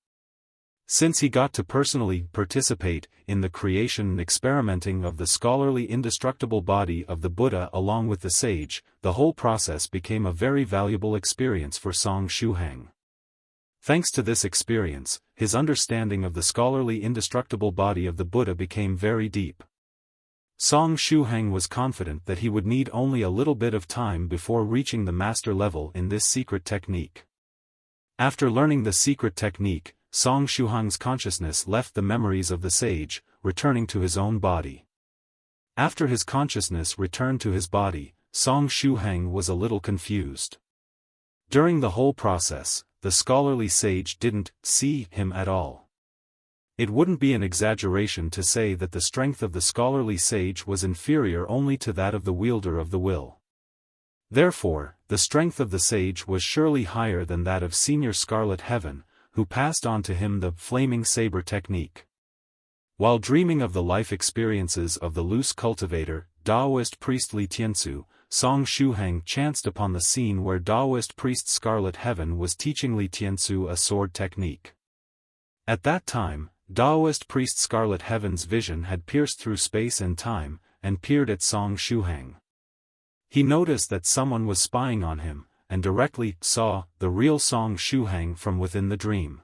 Since he got to personally participate in the creation and experimenting of the scholarly indestructible body of the Buddha along with the sage, the whole process became a very valuable experience for Song Shuhang. Thanks to this experience, his understanding of the scholarly indestructible body of the Buddha became very deep. Song Shuhang was confident that he would need only a little bit of time before reaching the master level in this secret technique. After learning the secret technique, Song Shuhang's consciousness left the memories of the sage, returning to his own body. After his consciousness returned to his body, Song Shuhang was a little confused. During the whole process, the scholarly sage didn't see him at all. It wouldn't be an exaggeration to say that the strength of the scholarly sage was inferior only to that of the wielder of the will. Therefore, the strength of the sage was surely higher than that of Senior Scarlet Heaven, who passed on to him the flaming saber technique. While dreaming of the life experiences of the loose cultivator, Taoist priest Li Tiansu, Song Shuhang chanced upon the scene where Taoist priest Scarlet Heaven was teaching Li Tiansu a sword technique. At that time, Taoist priest Scarlet Heaven's vision had pierced through space and time, and peered at Song Shuhang. He noticed that someone was spying on him, and directly saw the real Song Shuhang from within the dream.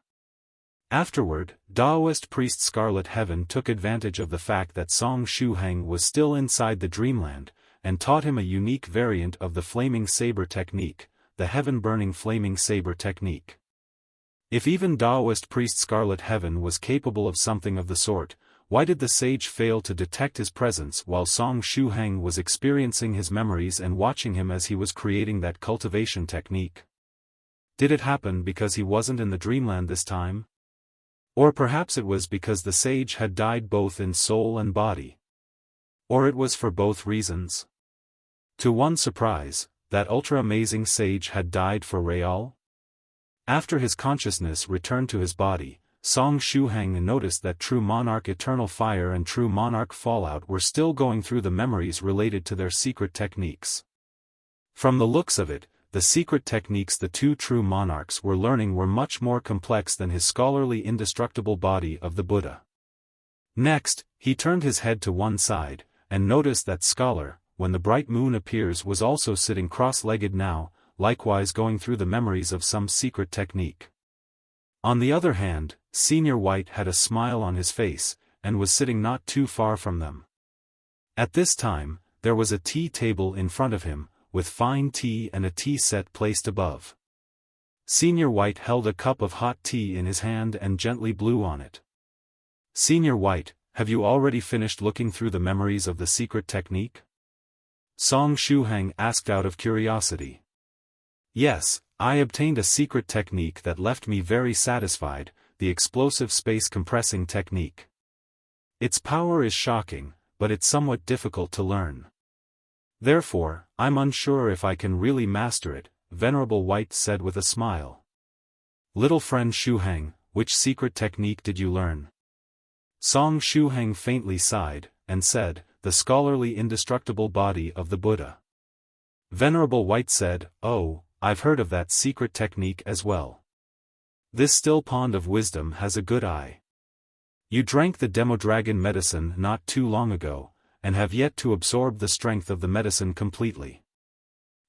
Afterward, Taoist priest Scarlet Heaven took advantage of the fact that Song Shuhang was still inside the dreamland, and taught him a unique variant of the flaming saber technique, the heaven-burning flaming saber technique. If even Taoist priest Scarlet Heaven was capable of something of the sort, why did the sage fail to detect his presence while Song Shuhang was experiencing his memories and watching him as he was creating that cultivation technique? Did it happen because he wasn't in the dreamland this time? Or perhaps it was because the sage had died both in soul and body. Or it was for both reasons. To one surprise, that ultra-amazing sage had died for real. After his consciousness returned to his body, Song Shuhang noticed that True Monarch Eternal Fire and True Monarch Fallout were still going through the memories related to their secret techniques. From the looks of it, the secret techniques the two true monarchs were learning were much more complex than his scholarly indestructible body of the Buddha. Next, he turned his head to one side, and noticed that Scholar, when the bright moon appears, was also sitting cross-legged now, likewise going through the memories of some secret technique. On the other hand, Senior White had a smile on his face, and was sitting not too far from them. At this time, there was a tea table in front of him, with fine tea and a tea set placed above. Senior White held a cup of hot tea in his hand and gently blew on it. "Senior White, have you already finished looking through the memories of the secret technique?" Song Shuhang asked out of curiosity. "Yes, I obtained a secret technique that left me very satisfied, the explosive space compressing technique. Its power is shocking, but it's somewhat difficult to learn. Therefore, I'm unsure if I can really master it," Venerable White said with a smile. "Little friend Shuhang, which secret technique did you learn?" Song Shuhang faintly sighed, and said, "The scholarly indestructible body of the Buddha." Venerable White said, "Oh, I've heard of that secret technique as well. This still pond of wisdom has a good eye. You drank the Demodragon medicine not too long ago, and have yet to absorb the strength of the medicine completely.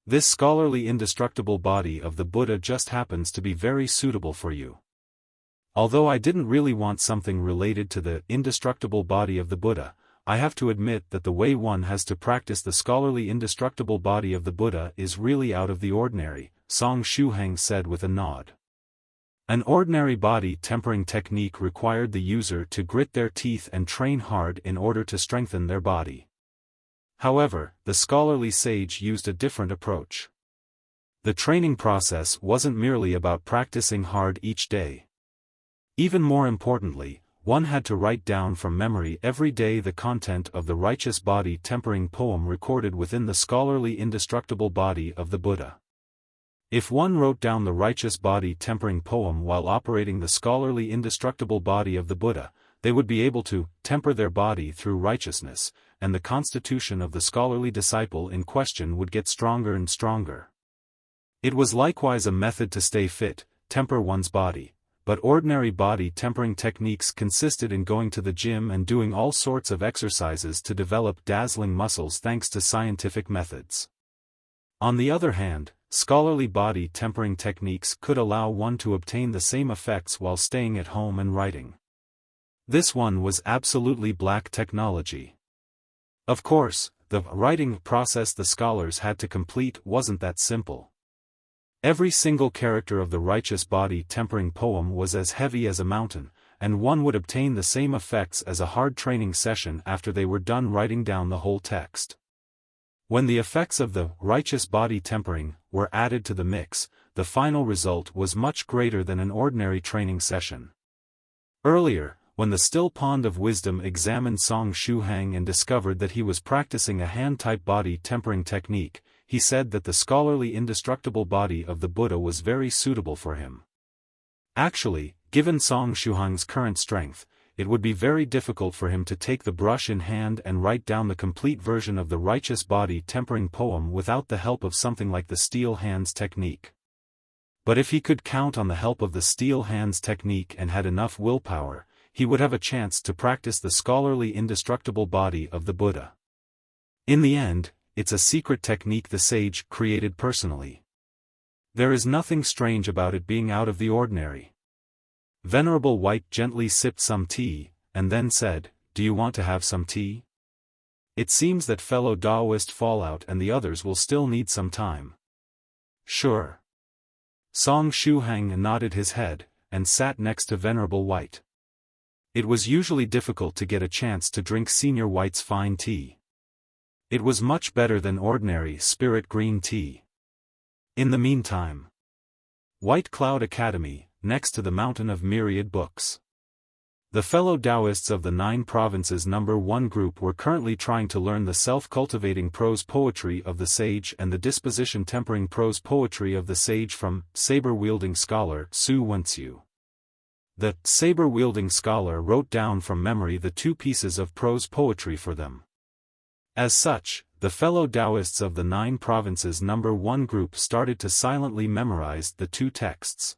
This scholarly indestructible body of the Buddha just happens to be very suitable for you." Although I didn't really want something related to the indestructible body of the Buddha, I have to admit that the way one has to practice the scholarly indestructible body of the Buddha is really out of the ordinary, Song Shuhang said with a nod. An ordinary body tempering technique required the user to grit their teeth and train hard in order to strengthen their body. However, the scholarly sage used a different approach. The training process wasn't merely about practicing hard each day. Even more importantly, one had to write down from memory every day the content of the righteous body tempering poem recorded within the scholarly indestructible body of the Buddha. If one wrote down the righteous body tempering poem while operating the scholarly indestructible body of the Buddha, they would be able to temper their body through righteousness, and the constitution of the scholarly disciple in question would get stronger and stronger. It was likewise a method to stay fit, temper one's body, but ordinary body tempering techniques consisted in going to the gym and doing all sorts of exercises to develop dazzling muscles thanks to scientific methods. On the other hand, scholarly body tempering techniques could allow one to obtain the same effects while staying at home and writing. This one was absolutely black technology. Of course, the writing process the scholars had to complete wasn't that simple. Every single character of the righteous body tempering poem was as heavy as a mountain, and one would obtain the same effects as a hard training session after they were done writing down the whole text. When the effects of the righteous body tempering were added to the mix, the final result was much greater than an ordinary training session. Earlier, when the still pond of wisdom examined Song Shuhang and discovered that he was practicing a hand-type body tempering technique, he said that the scholarly indestructible body of the Buddha was very suitable for him. Actually, given Song Shuhang's current strength, it would be very difficult for him to take the brush in hand and write down the complete version of the righteous body tempering poem without the help of something like the steel hands technique. But if he could count on the help of the steel hands technique and had enough willpower, he would have a chance to practice the scholarly indestructible body of the Buddha. In the end, it's a secret technique the sage created personally. There is nothing strange about it being out of the ordinary. Venerable White gently sipped some tea, and then said, "Do you want to have some tea? It seems that fellow Taoist Fallout and the others will still need some time." "Sure." Song Shuhang nodded his head, and sat next to Venerable White. It was usually difficult to get a chance to drink Senior White's fine tea. It was much better than ordinary spirit green tea. In the meantime, White Cloud Academy, next to the mountain of Myriad books. The fellow Taoists of the 9 provinces number 1 group were currently trying to learn the self-cultivating prose poetry of the sage and the disposition-tempering prose poetry of the sage from saber-wielding scholar Su Wenxiu. The saber-wielding scholar wrote down from memory the 2 pieces of prose poetry for them. As such, the fellow Taoists of the 9 provinces number 1 group started to silently memorize the 2 texts.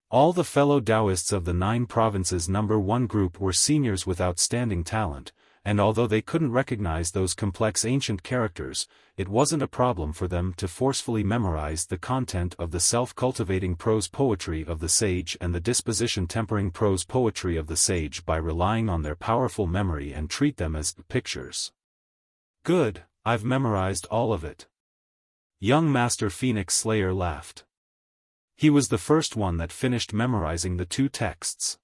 All the fellow Taoists of the 9 provinces number 1 group were seniors with outstanding talent, and although they couldn't recognize those complex ancient characters, it wasn't a problem for them to forcefully memorize the content of the self-cultivating prose poetry of the sage and the disposition-tempering prose poetry of the sage by relying on their powerful memory and treat them as pictures. Good, I've memorized all of it. Young Master Phoenix Slayer laughed. He was the first one that finished memorizing the two texts.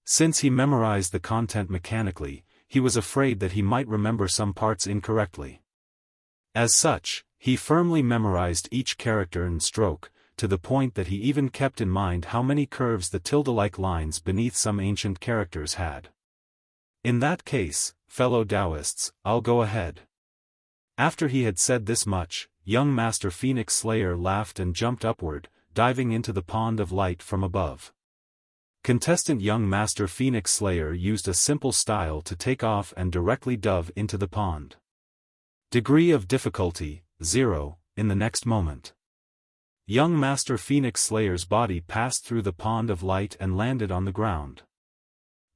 Since he memorized the content mechanically, he was afraid that he might remember some parts incorrectly. As such, he firmly memorized each character and stroke, to the point that he even kept in mind how many curves the tilde-like lines beneath some ancient characters had. In that case, fellow Taoists, I'll go ahead. After he had said this much, young Master Phoenix Slayer laughed and jumped upward, diving into the pond of light from above. Contestant young Master Phoenix Slayer used a simple style to take off and directly dove into the pond. Degree of difficulty, 0, in the next moment. Young Master Phoenix Slayer's body passed through the pond of light and landed on the ground.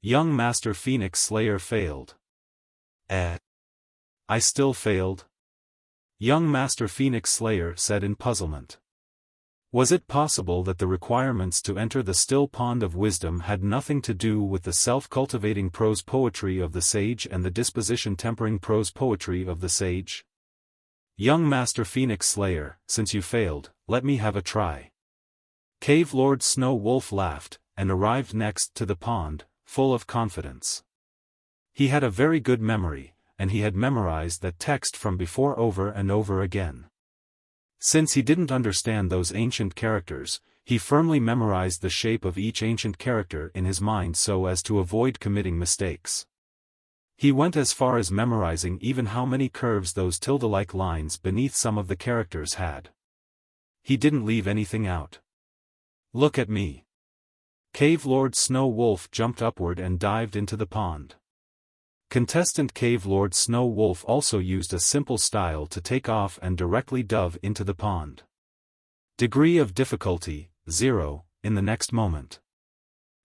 Young Master Phoenix Slayer failed. I still failed? Young Master Phoenix Slayer said in puzzlement. Was it possible that the requirements to enter the still pond of wisdom had nothing to do with the self-cultivating prose poetry of the sage and the disposition-tempering prose poetry of the sage? Young Master Phoenix Slayer, since you failed, let me have a try. Cave Lord Snow Wolf laughed, and arrived next to the pond, full of confidence. He had a very good memory, and he had memorized that text from before over and over again. Since he didn't understand those ancient characters, he firmly memorized the shape of each ancient character in his mind so as to avoid committing mistakes. He went as far as memorizing even how many curves those tilde-like lines beneath some of the characters had. He didn't leave anything out. Look at me. Cave Lord Snow Wolf jumped upward and dived into the pond. Contestant Cave Lord Snow Wolf also used a simple style to take off and directly dove into the pond. Degree of difficulty, 0, in the next moment.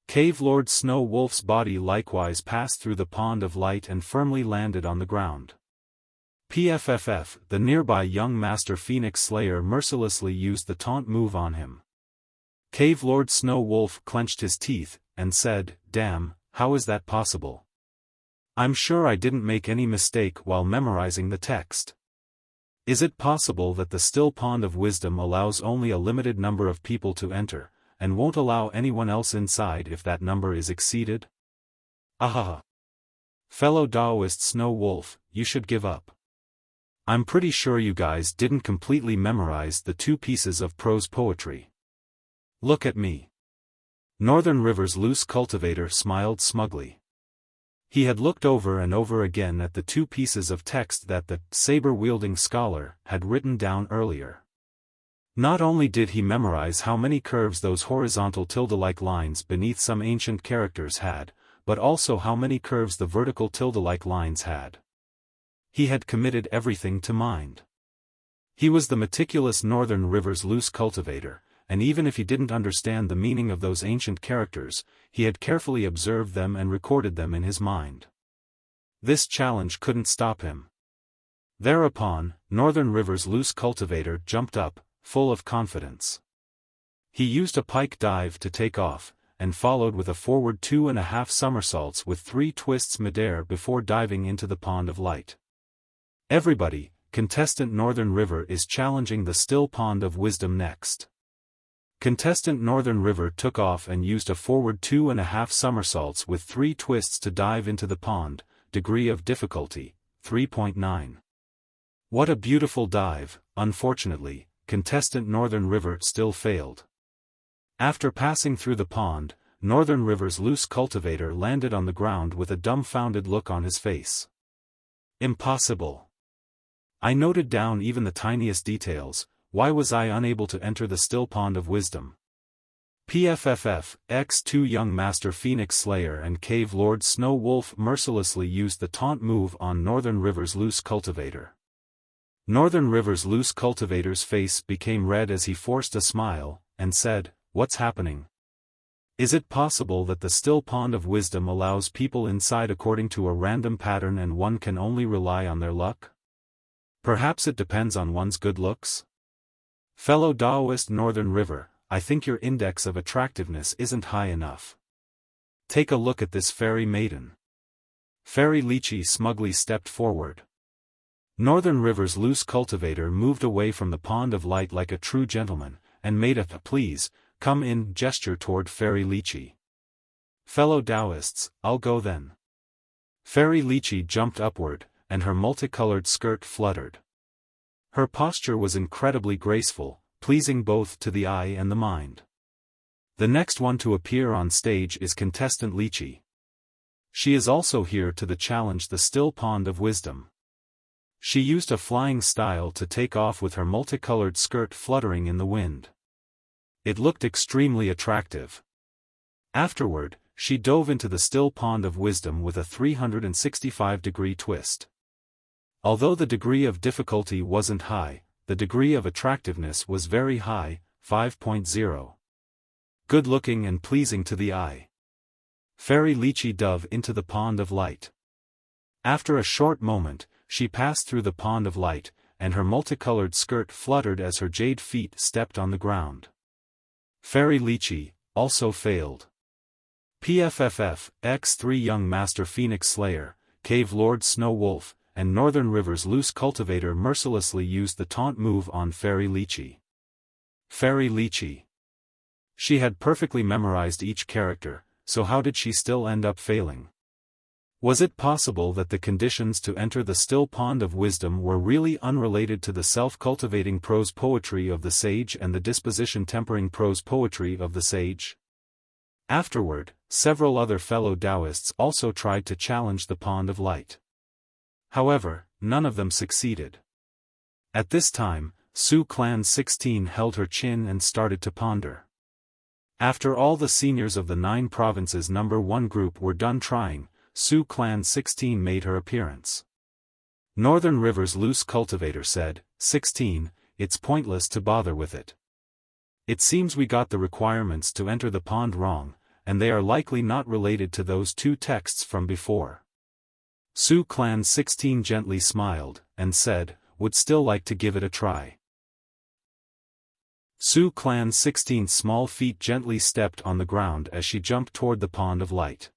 Cave Lord Snow Wolf's body likewise passed through the pond of light and firmly landed on the ground. PFFF, the nearby young Master Phoenix Slayer mercilessly used the taunt move on him. Cave Lord Snow Wolf clenched his teeth, and said, "Damn, how is that possible? I'm sure I didn't make any mistake while memorizing the text. Is it possible that the still pond of wisdom allows only a limited number of people to enter, and won't allow anyone else inside if that number is exceeded? Ahaha. Fellow Taoist Snow Wolf, you should give up. I'm pretty sure you guys didn't completely memorize the two pieces of prose poetry. Look at me." Northern River's loose cultivator smiled smugly. He had looked over and over again at the two pieces of text that the saber-wielding scholar had written down earlier. Not only did he memorize how many curves those horizontal tilde-like lines beneath some ancient characters had, but also how many curves the vertical tilde-like lines had. He had committed everything to mind. He was the meticulous Northern River's loose cultivator, and even if he didn't understand the meaning of those ancient characters, he had carefully observed them and recorded them in his mind. This challenge couldn't stop him. Thereupon, Northern River's loose cultivator jumped up, full of confidence. He used a pike dive to take off, and followed with a forward 2.5 somersaults with 3 twists midair before diving into the pond of light. Everybody, contestant Northern River is challenging the still pond of wisdom next. Contestant Northern River took off and used a forward 2.5 somersaults with 3 twists to dive into the pond, degree of difficulty, 3.9. What a beautiful dive. Unfortunately, contestant Northern River still failed. After passing through the pond, Northern River's loose cultivator landed on the ground with a dumbfounded look on his face. Impossible. I noted down even the tiniest details. Why was I unable to enter the still pond of wisdom? PFFF, X2 young Master Phoenix Slayer and Cave Lord Snow Wolf mercilessly used the taunt move on Northern River's loose cultivator. Northern River's loose cultivator's face became red as he forced a smile, and said, "What's happening? Is it possible that the still pond of wisdom allows people inside according to a random pattern and one can only rely on their luck? Perhaps it depends on one's good looks? Fellow Taoist Northern River, I think your index of attractiveness isn't high enough. Take a look at this fairy maiden. Fairy Lychee smugly stepped forward. Northern River's loose cultivator moved away from the pond of light like a true gentleman, and made a "please, come in" gesture toward Fairy Lychee. Fellow Taoists, I'll go then. Fairy Lychee jumped upward, and her multicolored skirt fluttered. Her posture was incredibly graceful, pleasing both to the eye and the mind. The next one to appear on stage is contestant Lychee. She is also here to challenge the still pond of wisdom. She used a flying style to take off with her multicolored skirt fluttering in the wind. It looked extremely attractive. Afterward, she dove into the still pond of wisdom with a 365-degree twist. Although the degree of difficulty wasn't high, the degree of attractiveness was very high, 5.0. Good-looking and pleasing to the eye. Fairy Lychee dove into the pond of light. After a short moment, she passed through the pond of light, and her multicolored skirt fluttered as her jade feet stepped on the ground. Fairy Lychee also failed. PFFF, X3 Young Master Phoenix Slayer, Cave Lord Snow Wolf, and Northern River's loose cultivator mercilessly used the taunt move on Fairy Lychee. Fairy Lychee. She had perfectly memorized each character, so how did she still end up failing? Was it possible that the conditions to enter the still pond of wisdom were really unrelated to the self-cultivating prose poetry of the sage and the disposition-tempering prose poetry of the sage? Afterward, several other fellow Taoists also tried to challenge the pond of light. However, none of them succeeded. At this time, Su Clan 16 held her chin and started to ponder. After all the seniors of the 9 provinces number 1 group were done trying, Su Clan 16 made her appearance. Northern River's loose cultivator said, 16, it's pointless to bother with it. It seems we got the requirements to enter the pond wrong, and they are likely not related to those 2 texts from before. Su Clan 16 gently smiled, and said, would still like to give it a try. Su Clan 16's small feet gently stepped on the ground as she jumped toward the pond of light.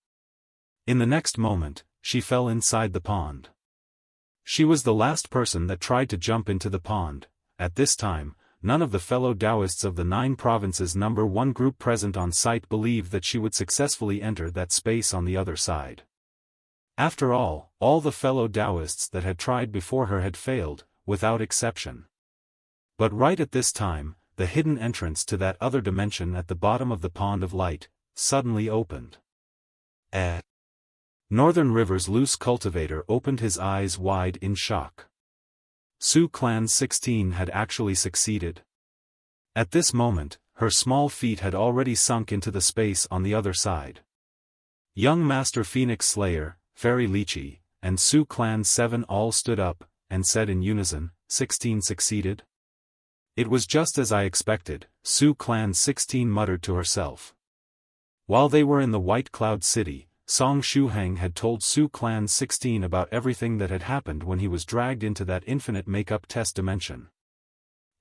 In the next moment, she fell inside the pond. She was the last person that tried to jump into the pond. At this time, none of the fellow Taoists of the 9 provinces number 1 group present on site believed that she would successfully enter that space on the other side. After all the fellow Taoists that had tried before her had failed, without exception. But right at this time, the hidden entrance to that other dimension at the bottom of the pond of light suddenly opened. Northern River's loose cultivator opened his eyes wide in shock. Su Clan 16 had actually succeeded. At this moment, her small feet had already sunk into the space on the other side. Young Master Phoenix Slayer, Fairy Lychee, and Su Clan 7 all stood up, and said in unison, 16 succeeded? It was just as I expected, Su Clan 16 muttered to herself. While they were in the White Cloud City, Song Shuhang had told Su Clan 16 about everything that had happened when he was dragged into that infinite makeup test dimension.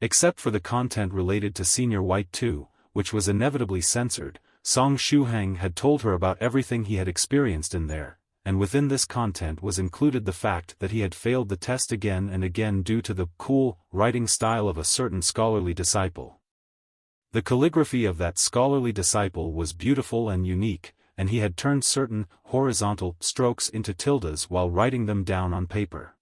Except for the content related to Senior White 2, which was inevitably censored, Song Shuhang had told her about everything he had experienced in there, and within this content was included the fact that he had failed the test again and again due to the cool writing style of a certain scholarly disciple. The calligraphy of that scholarly disciple was beautiful and unique, and he had turned certain horizontal strokes into tildes while writing them down on paper.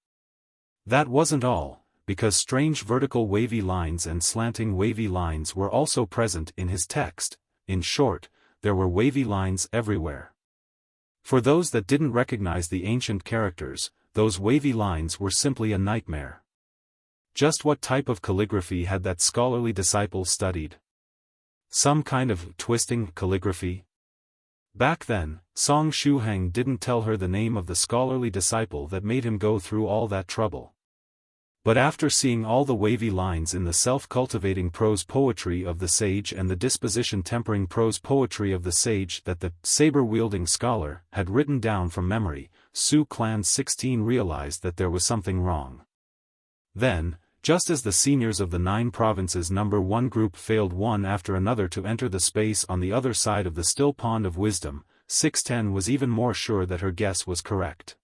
That wasn't all, because strange vertical wavy lines and slanting wavy lines were also present in his text. In short, there were wavy lines everywhere. For those that didn't recognize the ancient characters, those wavy lines were simply a nightmare. Just what type of calligraphy had that scholarly disciple studied? Some kind of twisting calligraphy? Back then, Song Shuhang didn't tell her the name of the scholarly disciple that made him go through all that trouble. But after seeing all the wavy lines in the self-cultivating prose poetry of the sage and the disposition-tempering prose poetry of the sage that the saber-wielding scholar had written down from memory, Su Clan 16 realized that there was something wrong. Then, just as the seniors of the 9 provinces number 1 group failed one after another to enter the space on the other side of the still pond of wisdom, 610 was even more sure that her guess was correct.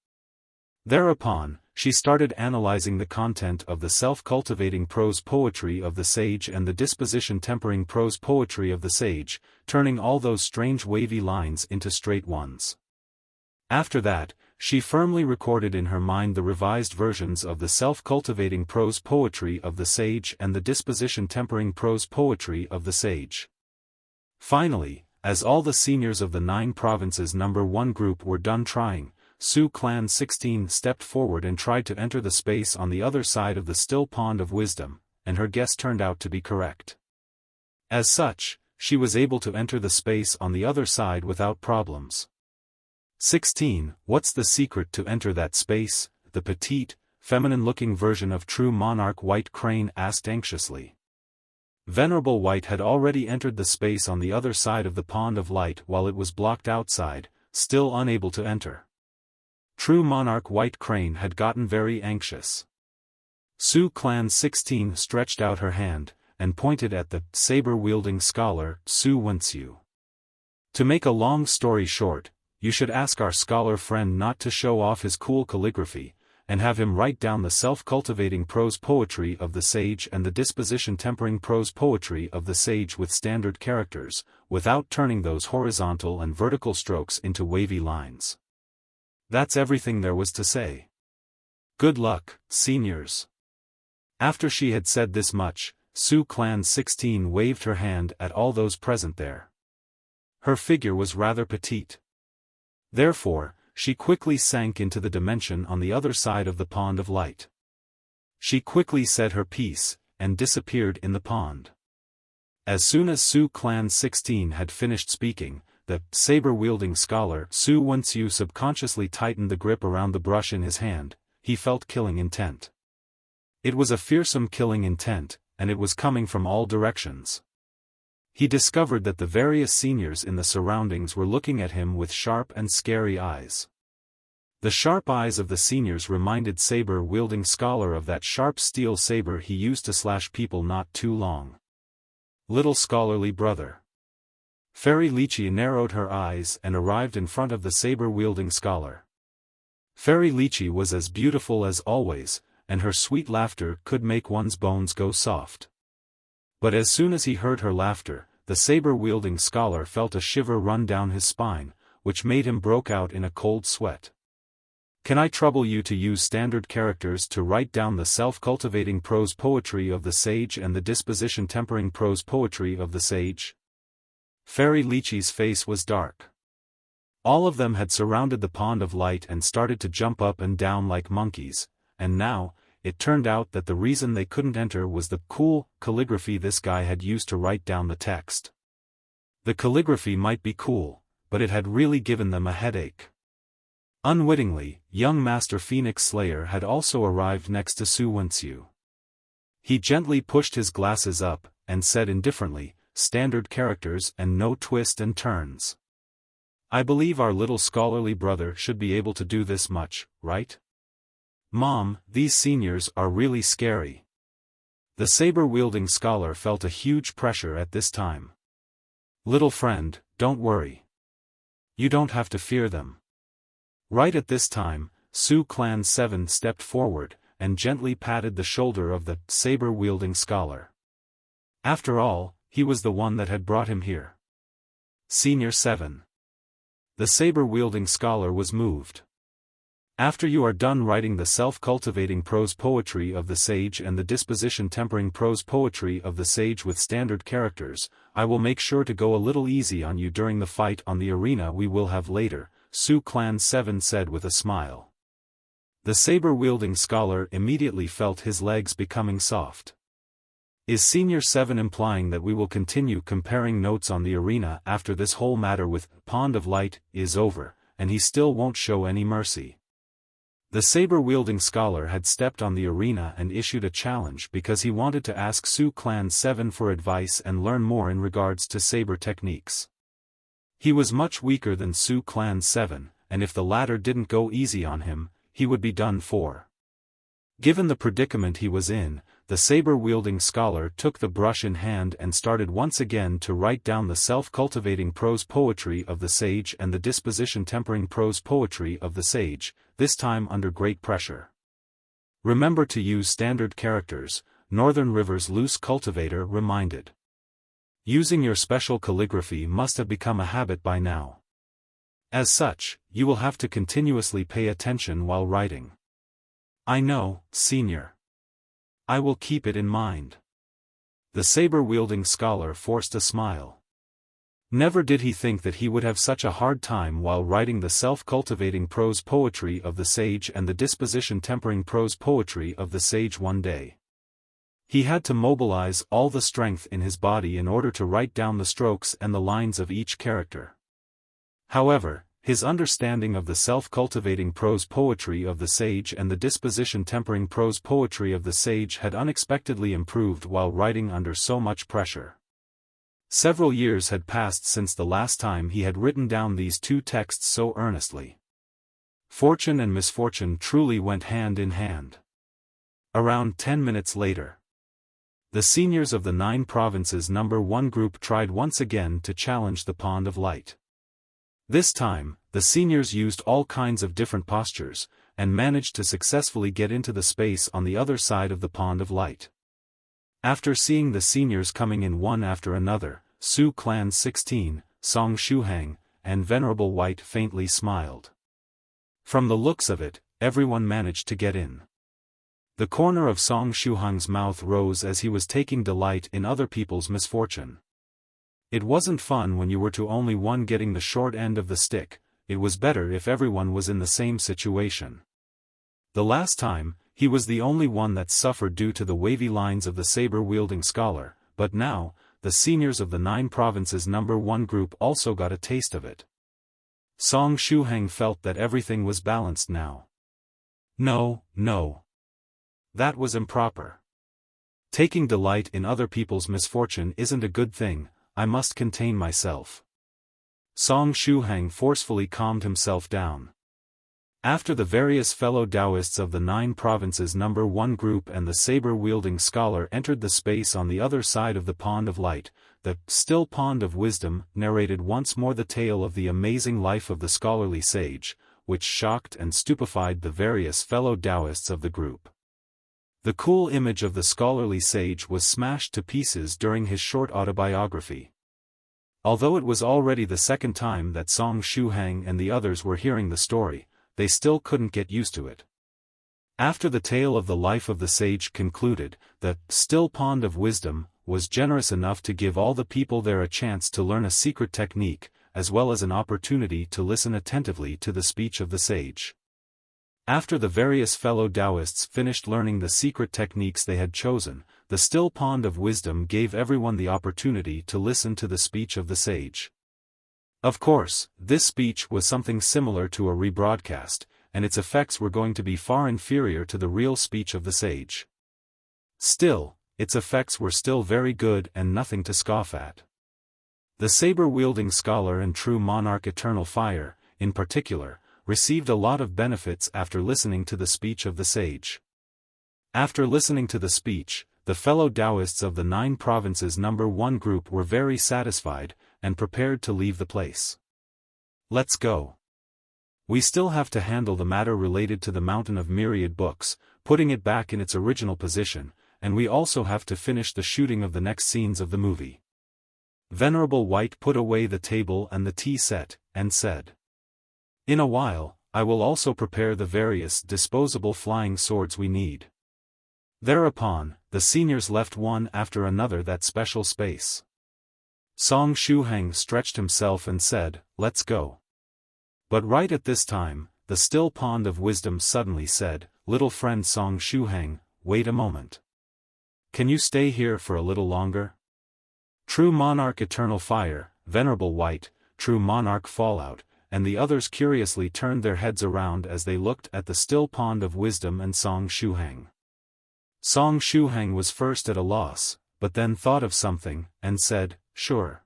Thereupon, she started analyzing the content of the self-cultivating prose poetry of the sage and the disposition-tempering prose poetry of the sage, turning all those strange wavy lines into straight ones. After that, she firmly recorded in her mind the revised versions of the self-cultivating prose poetry of the sage and the disposition-tempering prose poetry of the sage. Finally, as all the seniors of the 9 provinces number 1 group were done trying, Su Clan 16 stepped forward and tried to enter the space on the other side of the still pond of wisdom, and her guess turned out to be correct. As such, she was able to enter the space on the other side without problems. 16. What's the secret to enter that space? The petite, feminine-looking version of true monarch White Crane asked anxiously. Venerable White had already entered the space on the other side of the pond of light while it was blocked outside, still unable to enter. True monarch White Crane had gotten very anxious. Su Clan 16 stretched out her hand, and pointed at the saber-wielding scholar, Su Wenxiu. To make a long story short, you should ask our scholar friend not to show off his cool calligraphy, and have him write down the self-cultivating prose poetry of the sage and the disposition-tempering prose poetry of the sage with standard characters, without turning those horizontal and vertical strokes into wavy lines. That's everything there was to say. Good luck, seniors. After she had said this much, Su Clan 16 waved her hand at all those present there. Her figure was rather petite. Therefore, she quickly sank into the dimension on the other side of the pond of light. She quickly said her piece, and disappeared in the pond. As soon as Su Clan 16 had finished speaking, the saber-wielding scholar Su Wenxiu subconsciously tightened the grip around the brush in his hand. He felt killing intent. It was a fearsome killing intent, and it was coming from all directions. He discovered that the various seniors in the surroundings were looking at him with sharp and scary eyes. The sharp eyes of the seniors reminded saber-wielding scholar of that sharp steel saber he used to slash people not too long. Little scholarly brother. Fairy Lychee narrowed her eyes and arrived in front of the saber-wielding scholar. Fairy Lychee was as beautiful as always, and her sweet laughter could make one's bones go soft. But as soon as he heard her laughter, the saber-wielding scholar felt a shiver run down his spine, which made him broke out in a cold sweat. Can I trouble you to use standard characters to write down the self-cultivating prose poetry of the sage and the disposition-tempering prose poetry of the sage? Fairy Lychee's face was dark. All of them had surrounded the pond of light and started to jump up and down like monkeys, and now, it turned out that the reason they couldn't enter was the cool calligraphy this guy had used to write down the text. The calligraphy might be cool, but it had really given them a headache. Unwittingly, young Master Phoenix Slayer had also arrived next to Su Wenxiu. He gently pushed his glasses up, and said indifferently, standard characters and no twist and turns. I believe our little scholarly brother should be able to do this much, right? Mom, these seniors are really scary. The saber-wielding scholar felt a huge pressure at this time. Little friend, don't worry. You don't have to fear them. Right at this time, Su Clan 7 stepped forward, and gently patted the shoulder of the saber-wielding scholar. After all, he was the one that had brought him here. Senior 7. The saber-wielding scholar was moved. After you are done writing the self-cultivating prose poetry of the sage and the disposition-tempering prose poetry of the sage with standard characters, I will make sure to go a little easy on you during the fight on the arena we will have later, Su Clan 7 said with a smile. The saber-wielding scholar immediately felt his legs becoming soft. Is Senior 7 implying that we will continue comparing notes on the arena after this whole matter with Pond of Light is over, and he still won't show any mercy? The saber-wielding scholar had stepped on the arena and issued a challenge because he wanted to ask Su Clan 7 for advice and learn more in regards to saber techniques. He was much weaker than Su Clan 7, and if the latter didn't go easy on him, he would be done for. Given the predicament he was in, the saber-wielding scholar took the brush in hand and started once again to write down the self-cultivating prose poetry of the sage and the disposition-tempering prose poetry of the sage, this time under great pressure. Remember to use standard characters, Northern River's loose cultivator reminded. Using your special calligraphy must have become a habit by now. As such, you will have to continuously pay attention while writing. I know, Senior. I will keep it in mind. The saber-wielding scholar forced a smile. Never did he think that he would have such a hard time while writing the self-cultivating prose poetry of the sage and the disposition-tempering prose poetry of the sage one day. He had to mobilize all the strength in his body in order to write down the strokes and the lines of each character. However, his understanding of the self-cultivating prose poetry of the sage and the disposition-tempering prose poetry of the sage had unexpectedly improved while writing under so much pressure. Several years had passed since the last time he had written down these two texts so earnestly. Fortune and misfortune truly went hand in hand. Around 10 minutes later, the seniors of the 9 provinces number 1 group tried once again to challenge the Pond of Light. This time, the seniors used all kinds of different postures, and managed to successfully get into the space on the other side of the Pond of Light. After seeing the seniors coming in one after another, Su Clan 16, Song Shuhang, and Venerable White faintly smiled. From the looks of it, everyone managed to get in. The corner of Song Shuhang's mouth rose as he was taking delight in other people's misfortune. It wasn't fun when you were to only one getting the short end of the stick, it was better if everyone was in the same situation. The last time, he was the only one that suffered due to the wavy lines of the saber-wielding scholar, but now, the seniors of the 9 provinces number 1 group also got a taste of it. Song Shuhang felt that everything was balanced now. No. That was improper. Taking delight in other people's misfortune isn't a good thing. I must contain myself. Song Shuhang forcefully calmed himself down. After the various fellow Taoists of the 9 provinces number 1 group and the saber-wielding scholar entered the space on the other side of the Pond of Light, the Still Pond of Wisdom narrated once more the tale of the amazing life of the scholarly sage, which shocked and stupefied the various fellow Taoists of the group. The cool image of the scholarly sage was smashed to pieces during his short autobiography. Although it was already the second time that Song Shuhang and the others were hearing the story, they still couldn't get used to it. After the tale of the life of the sage concluded, the Still Pond of Wisdom was generous enough to give all the people there a chance to learn a secret technique, as well as an opportunity to listen attentively to the speech of the sage. After the various fellow Taoists finished learning the secret techniques they had chosen, the Still Pond of Wisdom gave everyone the opportunity to listen to the speech of the sage. Of course, this speech was something similar to a rebroadcast, and its effects were going to be far inferior to the real speech of the sage. Still, its effects were still very good and nothing to scoff at. The saber-wielding scholar and true monarch Eternal Fire, in particular, received a lot of benefits after listening to the speech of the sage. After listening to the speech, the fellow Taoists of the 9 provinces number 1 group were very satisfied, and prepared to leave the place. Let's go. We still have to handle the matter related to the Mountain of Myriad books, putting it back in its original position, and we also have to finish the shooting of the next scenes of the movie. Venerable White put away the table and the tea set, and said, "In a while, I will also prepare the various disposable flying swords we need." Thereupon, the seniors left one after another that special space. Song Shuhang stretched himself and said, "Let's go." But right at this time, the Still Pond of Wisdom suddenly said, "Little friend Song Shuhang, wait a moment. Can you stay here for a little longer?" True Monarch Eternal Fire, Venerable White, True Monarch Fallout, and the others curiously turned their heads around as they looked at the still pond of wisdom and Song Shuhang. Song Shuhang was first at a loss, but then thought of something, and said, "Sure.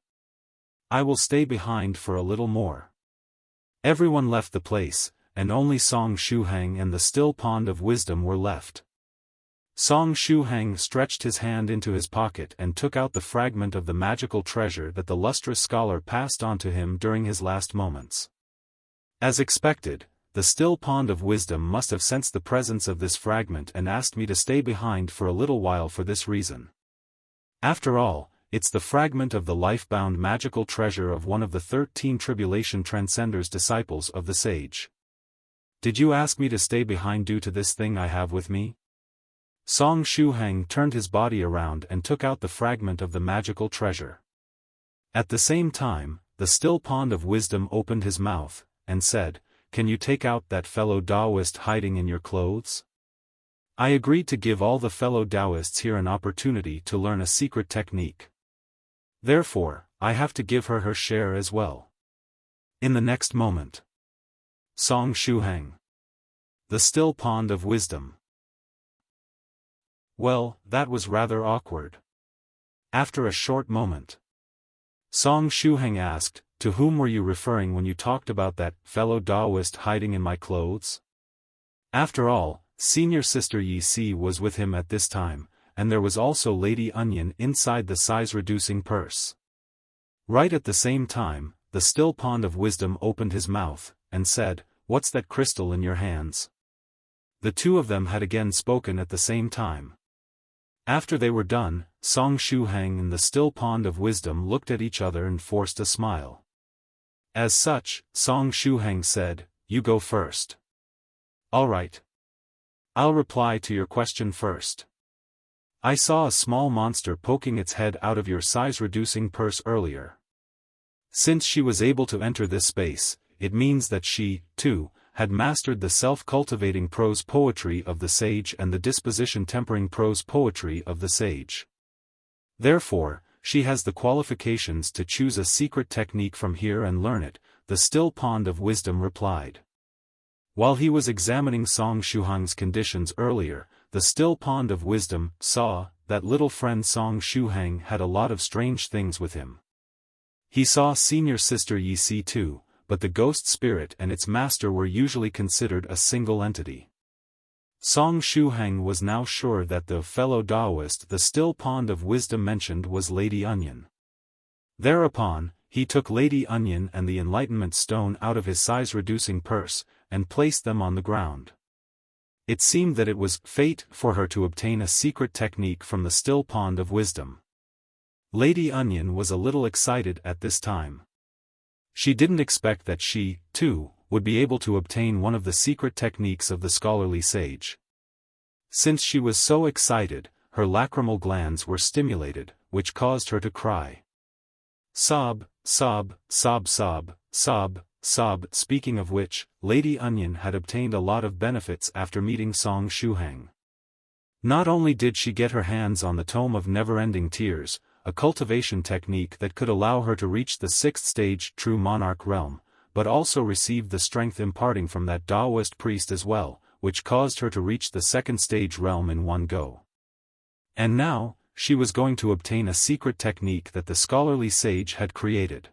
I will stay behind for a little more." Everyone left the place, and only Song Shuhang and the still pond of wisdom were left. Song Shuhang stretched his hand into his pocket and took out the fragment of the magical treasure that the lustrous scholar passed on to him during his last moments. As expected, the still pond of wisdom must have sensed the presence of this fragment and asked me to stay behind for a little while for this reason. After all, it's the fragment of the life-bound magical treasure of one of the 13 Tribulation Transcenders disciples of the sage. Did you ask me to stay behind due to this thing I have with me? Song Shuhang turned his body around and took out the fragment of the magical treasure. At the same time, the still pond of wisdom opened his mouth, and said, "Can you take out that fellow Taoist hiding in your clothes?" I agreed to give all the fellow Taoists here an opportunity to learn a secret technique. Therefore, I have to give her share as well. In the next moment. Song Shuhang. The still pond of wisdom. Well, that was rather awkward. After a short moment, Song Shuhang asked, "To whom were you referring when you talked about that fellow Taoist hiding in my clothes?" After all, senior sister Lychee was with him at this time, and there was also Lady Onion inside the size-reducing purse. Right at the same time, the still pond of wisdom opened his mouth, and said, "What's that crystal in your hands?" The two of them had again spoken at the same time. After they were done, Song Shuhang and the still pond of wisdom looked at each other and forced a smile. As such, Song Shuhang said, "You go first." "All right. I'll reply to your question first. I saw a small monster poking its head out of your size-reducing purse earlier. Since she was able to enter this space, it means that she, too, had mastered the self-cultivating prose poetry of the sage and the disposition-tempering prose poetry of the sage. Therefore, she has the qualifications to choose a secret technique from here and learn it," the still pond of wisdom replied. While he was examining Song Shuhang's conditions earlier, the still pond of wisdom saw that little friend Song Shuhang had a lot of strange things with him. He saw senior sister Lychee too, but the ghost spirit and its master were usually considered a single entity. Song Shuhang was now sure that the fellow Taoist the still pond of wisdom mentioned was Lady Onion. Thereupon, he took Lady Onion and the enlightenment stone out of his size-reducing purse, and placed them on the ground. It seemed that it was fate for her to obtain a secret technique from the still pond of wisdom. Lady Onion was a little excited at this time. She didn't expect that she, too, would be able to obtain one of the secret techniques of the scholarly sage. Since she was so excited, her lacrimal glands were stimulated, which caused her to cry. Sob, sob, sob, sob, sob, sob. Speaking of which, Lady Onion had obtained a lot of benefits after meeting Song Shuhang. Not only did she get her hands on the Tome of Never-Ending Tears, a cultivation technique that could allow her to reach the 6th stage true monarch realm, but also received the strength imparting from that Taoist priest as well, which caused her to reach the 2nd stage realm in one go. And now, she was going to obtain a secret technique that the scholarly sage had created.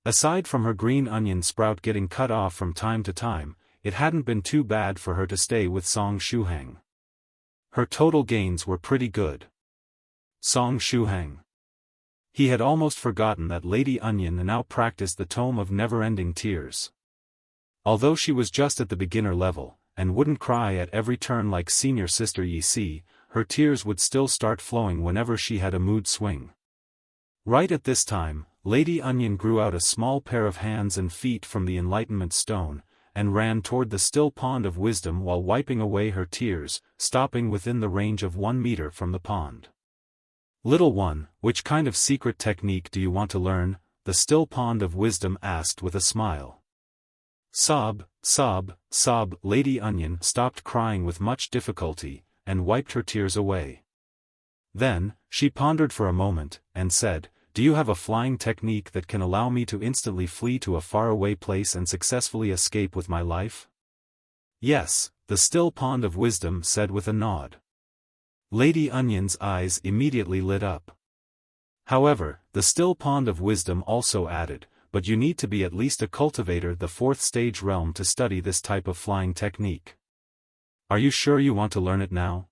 Aside from her green onion sprout getting cut off from time to time, it hadn't been too bad for her to stay with Song Shuhang. Her total gains were pretty good. Song Shuhang. He had almost forgotten that Lady Onion now practiced the Tome of Never-Ending Tears. Although she was just at the beginner level, and wouldn't cry at every turn like senior sister Lychee, her tears would still start flowing whenever she had a mood swing. Right at this time, Lady Onion grew out a small pair of hands and feet from the enlightenment stone, and ran toward the still pond of wisdom while wiping away her tears, stopping within the range of 1 meter from the pond. "Little one, which kind of secret technique do you want to learn?" the still pond of wisdom asked with a smile. Sob, sob, sob. Lady Onion stopped crying with much difficulty, and wiped her tears away. Then, she pondered for a moment, and said, do you have a flying technique that can allow me to instantly flee to a faraway place and successfully escape with my life? Yes, the still pond of wisdom said with a nod. Lady Onion's eyes immediately lit up. However, the still pond of wisdom also added, but you need to be at least a cultivator the 4th stage realm to study this type of flying technique. Are you sure you want to learn it now?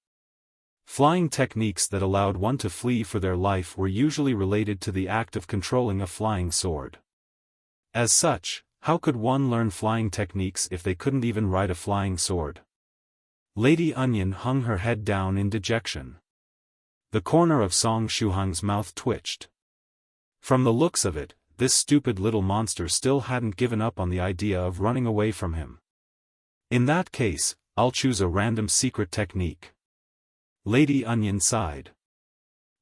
Flying techniques that allowed one to flee for their life were usually related to the act of controlling a flying sword. As such, how could one learn flying techniques if they couldn't even ride a flying sword? Lady Onion hung her head down in dejection. The corner of Song Shuhang's mouth twitched. From the looks of it, this stupid little monster still hadn't given up on the idea of running away from him. In that case, I'll choose a random secret technique. Lady Onion sighed.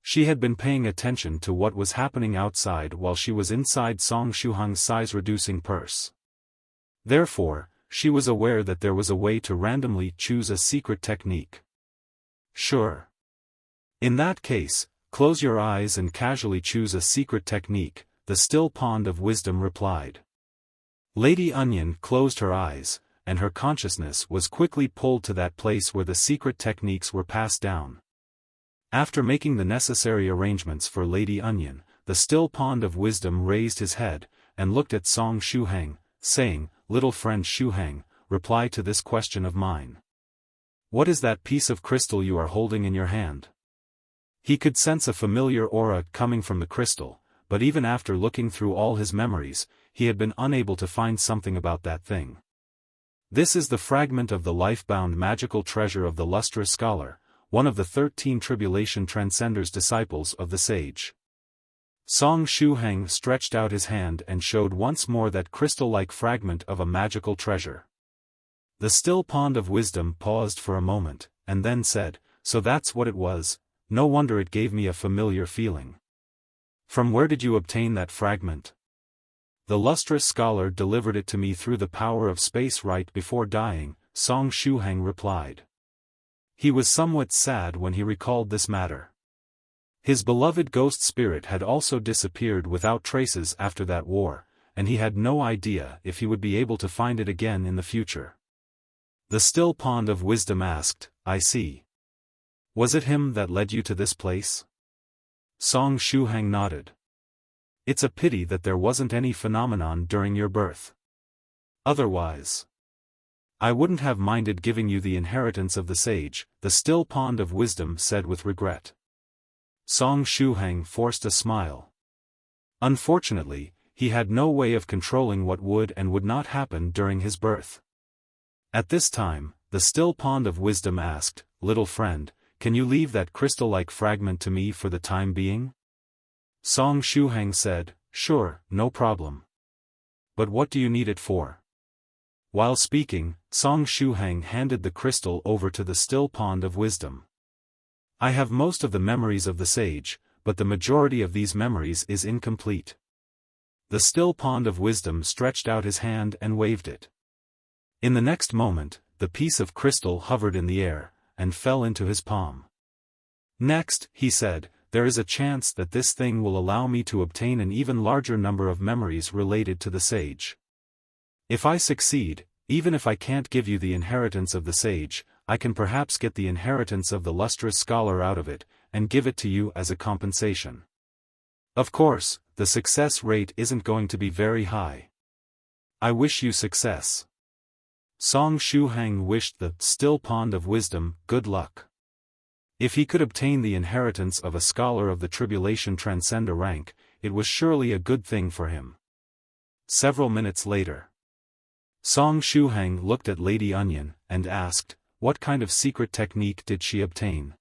She had been paying attention to what was happening outside while she was inside Song Shuhang's size-reducing purse. Therefore, she was aware that there was a way to randomly choose a secret technique. Sure. In that case, close your eyes and casually choose a secret technique, the still pond of wisdom replied. Lady Onion closed her eyes, and her consciousness was quickly pulled to that place where the secret techniques were passed down. After making the necessary arrangements for Lady Onion, the still pond of wisdom raised his head, and looked at Song Shuhang, saying, "Little friend Shuhang, reply to this question of mine. What is that piece of crystal you are holding in your hand?" He could sense a familiar aura coming from the crystal, but even after looking through all his memories, he had been unable to find something about that thing. This is the fragment of the life-bound magical treasure of the lustrous scholar, one of the 13 Tribulation Transcenders disciples of the sage. Song Shuhang stretched out his hand and showed once more that crystal-like fragment of a magical treasure. The still pond of wisdom paused for a moment, and then said, "So that's what it was, no wonder it gave me a familiar feeling. From where did you obtain that fragment?" "The lustrous scholar delivered it to me through the power of space right before dying," Song Shuhang replied. He was somewhat sad when he recalled this matter. His beloved ghost spirit had also disappeared without traces after that war, and he had no idea if he would be able to find it again in the future. The still pond of wisdom asked, "I see. Was it him that led you to this place?" Song Shuhang nodded. "It's a pity that there wasn't any phenomenon during your birth. Otherwise, I wouldn't have minded giving you the inheritance of the sage," the still pond of wisdom said with regret. Song Shuhang forced a smile. Unfortunately, he had no way of controlling what would and would not happen during his birth. At this time, the still pond of wisdom asked, "Little friend, can you leave that crystal-like fragment to me for the time being?" Song Shuhang said, "Sure, no problem. But what do you need it for?" While speaking, Song Shuhang handed the crystal over to the still pond of wisdom. "I have most of the memories of the sage, but the majority of these memories is incomplete." The still pond of wisdom stretched out his hand and waved it. In the next moment, the piece of crystal hovered in the air, and fell into his palm. "Next," he said, "there is a chance that this thing will allow me to obtain an even larger number of memories related to the sage. If I succeed, even if I can't give you the inheritance of the sage, I can perhaps get the inheritance of the lustrous scholar out of it, and give it to you as a compensation. Of course, the success rate isn't going to be very high. I wish you success." Song Shuhang wished the still pond of wisdom good luck. If he could obtain the inheritance of a scholar of the Tribulation Transcender rank, it was surely a good thing for him. Several minutes later, Song Shuhang looked at Lady Onion, and asked, what kind of secret technique did she obtain?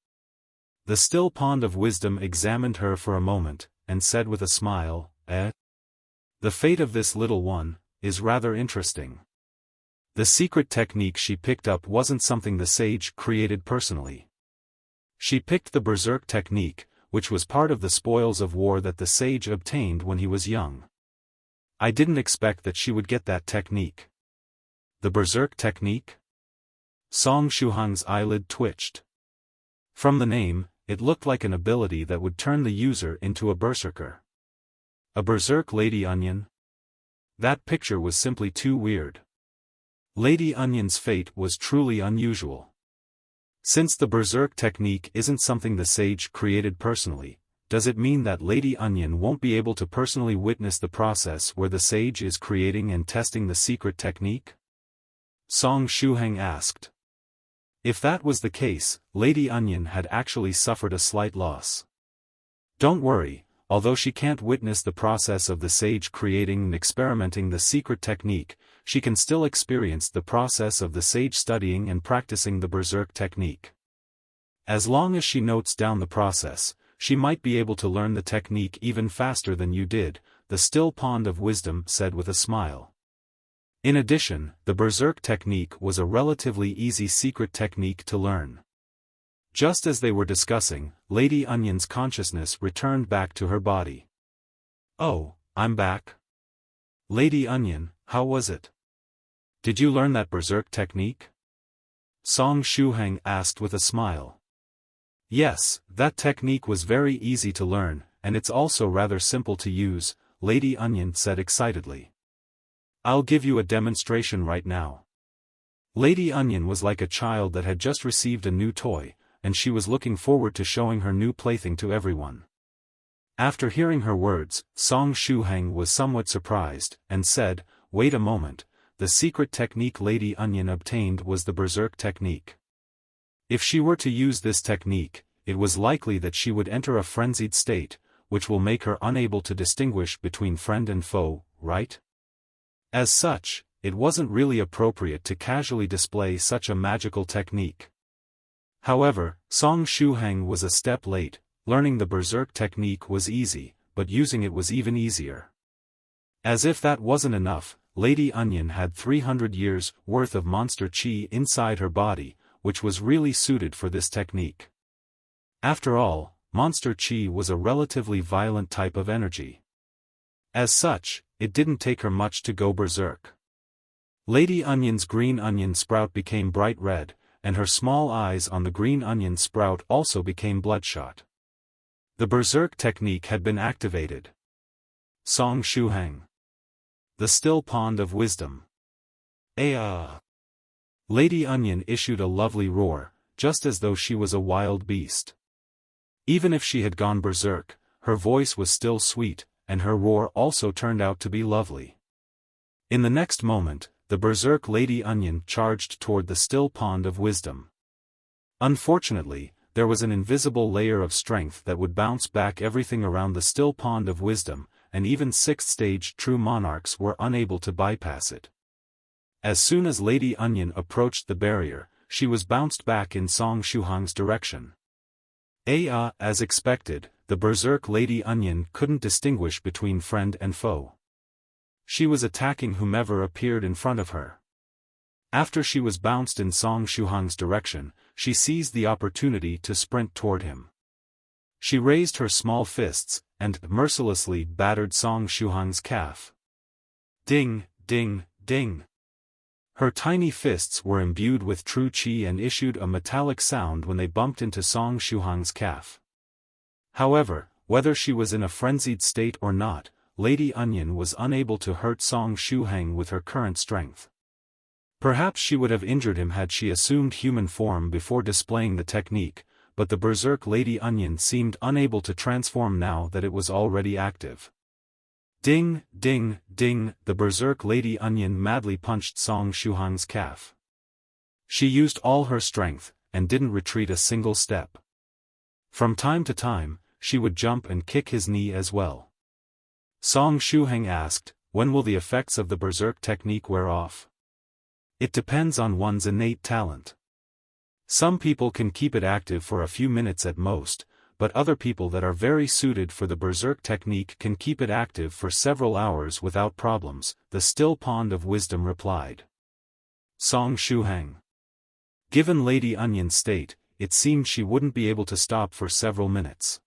The still pond of wisdom examined her for a moment, and said with a smile, The fate of this little one is rather interesting. The secret technique she picked up wasn't something the sage created personally. She picked the berserk technique, which was part of the spoils of war that the sage obtained when he was young. I didn't expect that she would get that technique." "The berserk technique?" Song Shuhang's eyelid twitched. From the name, it looked like an ability that would turn the user into a berserker. A berserk Lady Onion? That picture was simply too weird. Lady Onion's fate was truly unusual. Since the berserk technique isn't something the sage created personally, does it mean that Lady Onion won't be able to personally witness the process where the sage is creating and testing the secret technique? Song Shuhang asked. If that was the case, Lady Onion had actually suffered a slight loss. Don't worry, although she can't witness the process of the sage creating and experimenting the secret technique, she can still experience the process of the sage studying and practicing the berserk technique. As long as she notes down the process, she might be able to learn the technique even faster than you did, the still pond of wisdom said with a smile. In addition, the berserk technique was a relatively easy secret technique to learn. Just as they were discussing, Lady Onion's consciousness returned back to her body. Oh, I'm back. Lady Onion, how was it? Did you learn that berserk technique? Song Shuhang asked with a smile. Yes, that technique was very easy to learn, and it's also rather simple to use, Lady Onion said excitedly. I'll give you a demonstration right now. Lady Onion was like a child that had just received a new toy, and she was looking forward to showing her new plaything to everyone. After hearing her words, Song Shuhang was somewhat surprised, and said, wait a moment, the secret technique Lady Onion obtained was the berserk technique. If she were to use this technique, it was likely that she would enter a frenzied state, which will make her unable to distinguish between friend and foe, right? As such, it wasn't really appropriate to casually display such a magical technique. However, Song Shuhang was a step late. Learning the berserk technique was easy, but using it was even easier. As if that wasn't enough, Lady Onion had 300 years' worth of monster chi inside her body, which was really suited for this technique. After all, monster chi was a relatively violent type of energy. As such, it didn't take her much to go berserk. Lady Onion's green onion sprout became bright red, and her small eyes on the green onion sprout also became bloodshot. The berserk technique had been activated. Song Shuhang. The still pond of wisdom. Lady Onion issued a lovely roar, just as though she was a wild beast. Even if she had gone berserk, her voice was still sweet, and her roar also turned out to be lovely. In the next moment, the berserk Lady Onion charged toward the still pond of wisdom. Unfortunately, there was an invisible layer of strength that would bounce back everything around the still pond of wisdom, and even sixth-stage true monarchs were unable to bypass it. As soon as Lady Onion approached the barrier, she was bounced back in Song Shuhang's direction. As expected, the berserk Lady Onion couldn't distinguish between friend and foe. She was attacking whomever appeared in front of her. After she was bounced in Song Shuhang's direction, she seized the opportunity to sprint toward him. She raised her small fists, and mercilessly battered Song Shuhang's calf. Ding, ding, ding. Her tiny fists were imbued with true chi and issued a metallic sound when they bumped into Song Shuhang's calf. However, whether she was in a frenzied state or not, Lady Onion was unable to hurt Song Shuhang with her current strength. Perhaps she would have injured him had she assumed human form before displaying the technique, but the berserk Lady Onion seemed unable to transform now that it was already active. Ding, ding, ding, the berserk Lady Onion madly punched Song Shuhang's calf. She used all her strength, and didn't retreat a single step. From time to time, she would jump and kick his knee as well. Song Shuhang asked, when will the effects of the berserk technique wear off? It depends on one's innate talent. Some people can keep it active for a few minutes at most, but other people that are very suited for the berserk technique can keep it active for several hours without problems, the still pond of wisdom replied. Song Shuhang. Given Lady Onion's state, it seemed she wouldn't be able to stop for several minutes.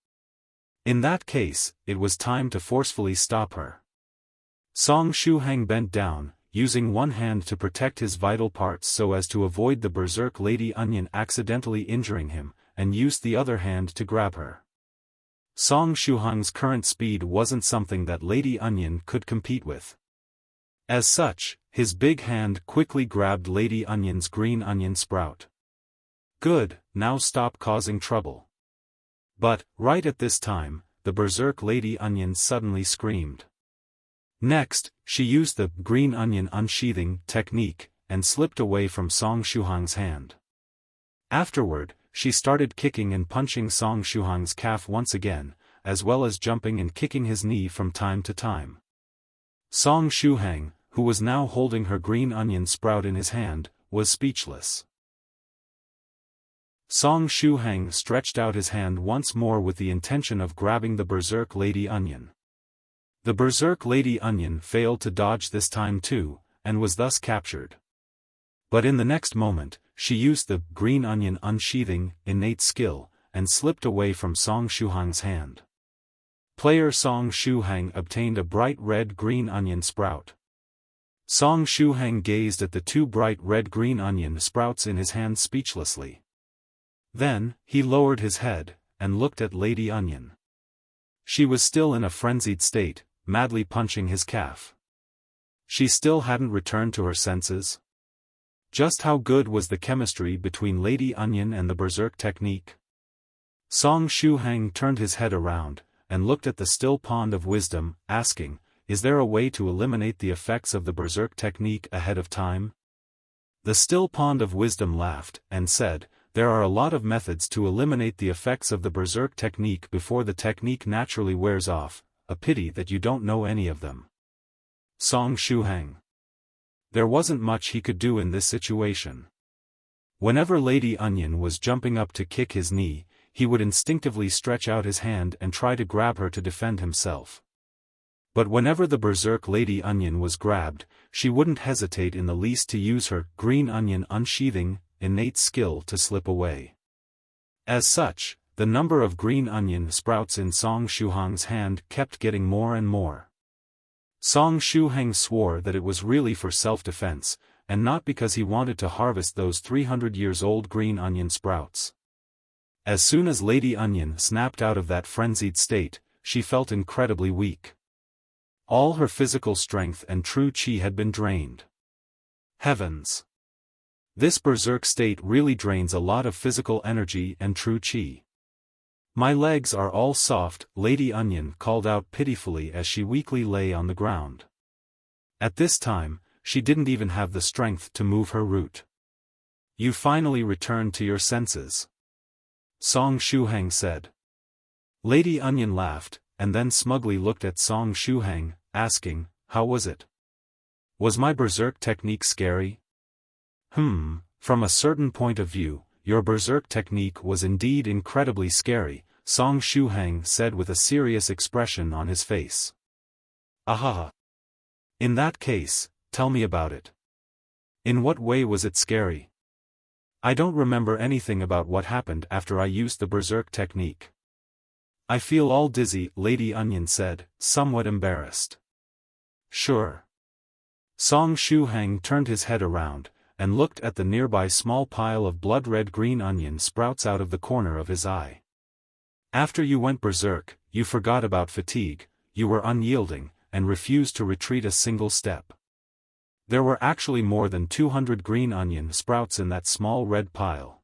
In that case, it was time to forcefully stop her. Song Shuhang bent down, using one hand to protect his vital parts so as to avoid the berserk Lady Onion accidentally injuring him, and used the other hand to grab her. Song Shuhang's current speed wasn't something that Lady Onion could compete with. As such, his big hand quickly grabbed Lady Onion's green onion sprout. Good, now stop causing trouble. But, right at this time, the berserk Lady Onion suddenly screamed. Next, she used the green onion unsheathing technique, and slipped away from Song Shuhang's hand. Afterward, she started kicking and punching Song Shuhang's calf once again, as well as jumping and kicking his knee from time to time. Song Shuhang, who was now holding her green onion sprout in his hand, was speechless. Song Shuhang stretched out his hand once more with the intention of grabbing the berserk Lady Onion. The berserk Lady Onion failed to dodge this time too, and was thus captured. But in the next moment, she used the green onion unsheathing innate skill, and slipped away from Song Shuhang's hand. Player Song Shuhang obtained a bright red green onion sprout. Song Shuhang gazed at the two bright red-green onion sprouts in his hand speechlessly. Then, he lowered his head, and looked at Lady Onion. She was still in a frenzied state, madly punching his calf. She still hadn't returned to her senses. Just how good was the chemistry between Lady Onion and the berserk technique? Song Shuhang turned his head around, and looked at the still pond of wisdom, asking, "Is there a way to eliminate the effects of the berserk technique ahead of time?" The still pond of wisdom laughed, and said, "There are a lot of methods to eliminate the effects of the berserk technique before the technique naturally wears off, a pity that you don't know any of them." Song Shuhang. There wasn't much he could do in this situation. Whenever Lady Onion was jumping up to kick his knee, he would instinctively stretch out his hand and try to grab her to defend himself. But whenever the berserk Lady Onion was grabbed, she wouldn't hesitate in the least to use her green onion unsheathing innate skill to slip away. As such, the number of green onion sprouts in Song Shuhang's hand kept getting more and more. Song Shuhang swore that it was really for self-defense, and not because he wanted to harvest those 300 years old green onion sprouts. As soon as Lady Onion snapped out of that frenzied state, she felt incredibly weak. All her physical strength and true qi had been drained. Heavens! This berserk state really drains a lot of physical energy and true qi. "My legs are all soft," Lady Onion called out pitifully as she weakly lay on the ground. At this time, she didn't even have the strength to move her root. "You finally returned to your senses," Song Shuhang said. Lady Onion laughed, and then smugly looked at Song Shuhang, asking, "How was it? Was my berserk technique scary?" From a certain point of view, your berserk technique was indeed incredibly scary," Song Shuhang said with a serious expression on his face. "Ahaha. In that case, tell me about it. In what way was it scary? I don't remember anything about what happened after I used the berserk technique. I feel all dizzy," Lady Onion said, somewhat embarrassed. "Sure." Song Shuhang turned his head around, and looked at the nearby small pile of blood-red green onion sprouts out of the corner of his eye. "After you went berserk, you forgot about fatigue, you were unyielding, and refused to retreat a single step. There were actually more than 200 green onion sprouts in that small red pile."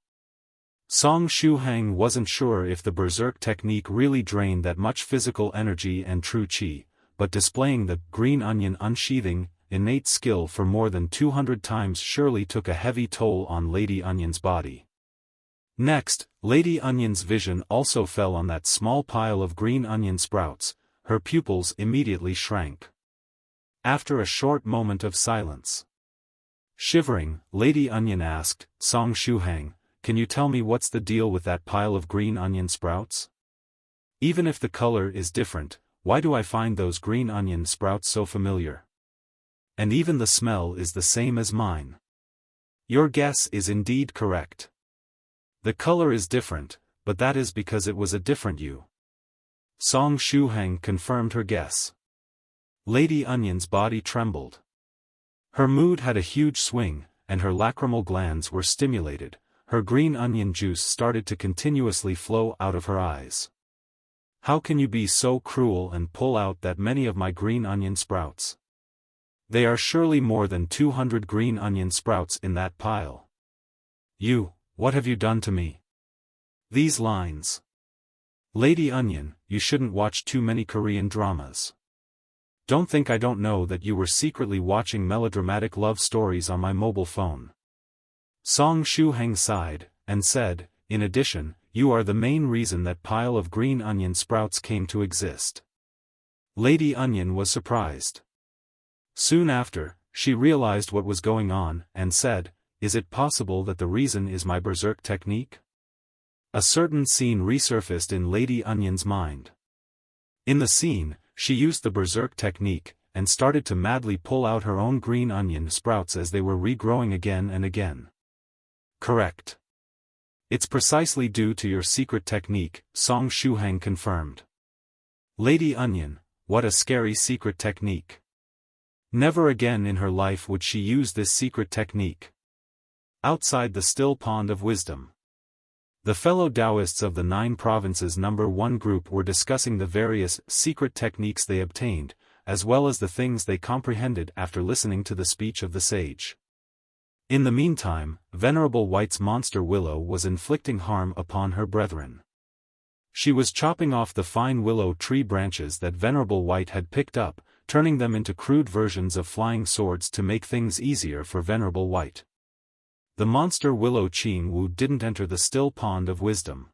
Song Shuhang wasn't sure if the berserk technique really drained that much physical energy and true qi, but displaying the green onion unsheathing innate skill for more than 200 times surely took a heavy toll on Lady Onion's body. Next, Lady Onion's vision also fell on that small pile of green onion sprouts. Her pupils immediately shrank. After a short moment of silence, shivering, Lady Onion asked, "Song Shuhang, can you tell me what's the deal with that pile of green onion sprouts? Even if the color is different, why do I find those green onion sprouts so familiar? And even the smell is the same as mine." "Your guess is indeed correct. The color is different, but that is because it was a different you." Song Shuhang confirmed her guess. Lady Onion's body trembled. Her mood had a huge swing, and her lacrimal glands were stimulated. Her green onion juice started to continuously flow out of her eyes. How can you be so cruel and pull out that many of my green onion sprouts? There are surely more than 200 green onion sprouts in that pile. What have you done to me? These lines. Lady Onion, you shouldn't watch too many Korean dramas. Don't think I don't know that you were secretly watching melodramatic love stories on my mobile phone. Song Shuhang sighed, and said, in addition, you are the main reason that pile of green onion sprouts came to exist. Lady Onion was surprised. Soon after, she realized what was going on, and said, is it possible that the reason is my berserk technique? A certain scene resurfaced in Lady Onion's mind. In the scene, she used the berserk technique, and started to madly pull out her own green onion sprouts as they were regrowing again and again. Correct. It's precisely due to your secret technique, Song Shuhang confirmed. Lady Onion, what a scary secret technique. Never again in her life would she use this secret technique. Outside the still pond of wisdom. The fellow Taoists of the 9 provinces number 1 group were discussing the various secret techniques they obtained, as well as the things they comprehended after listening to the speech of the sage. In the meantime, Venerable White's monster willow was inflicting harm upon her brethren. She was chopping off the fine willow tree branches that Venerable White had picked up, turning them into crude versions of flying swords to make things easier for Venerable White. The monster willow Ching Wu didn't enter the still pond of wisdom.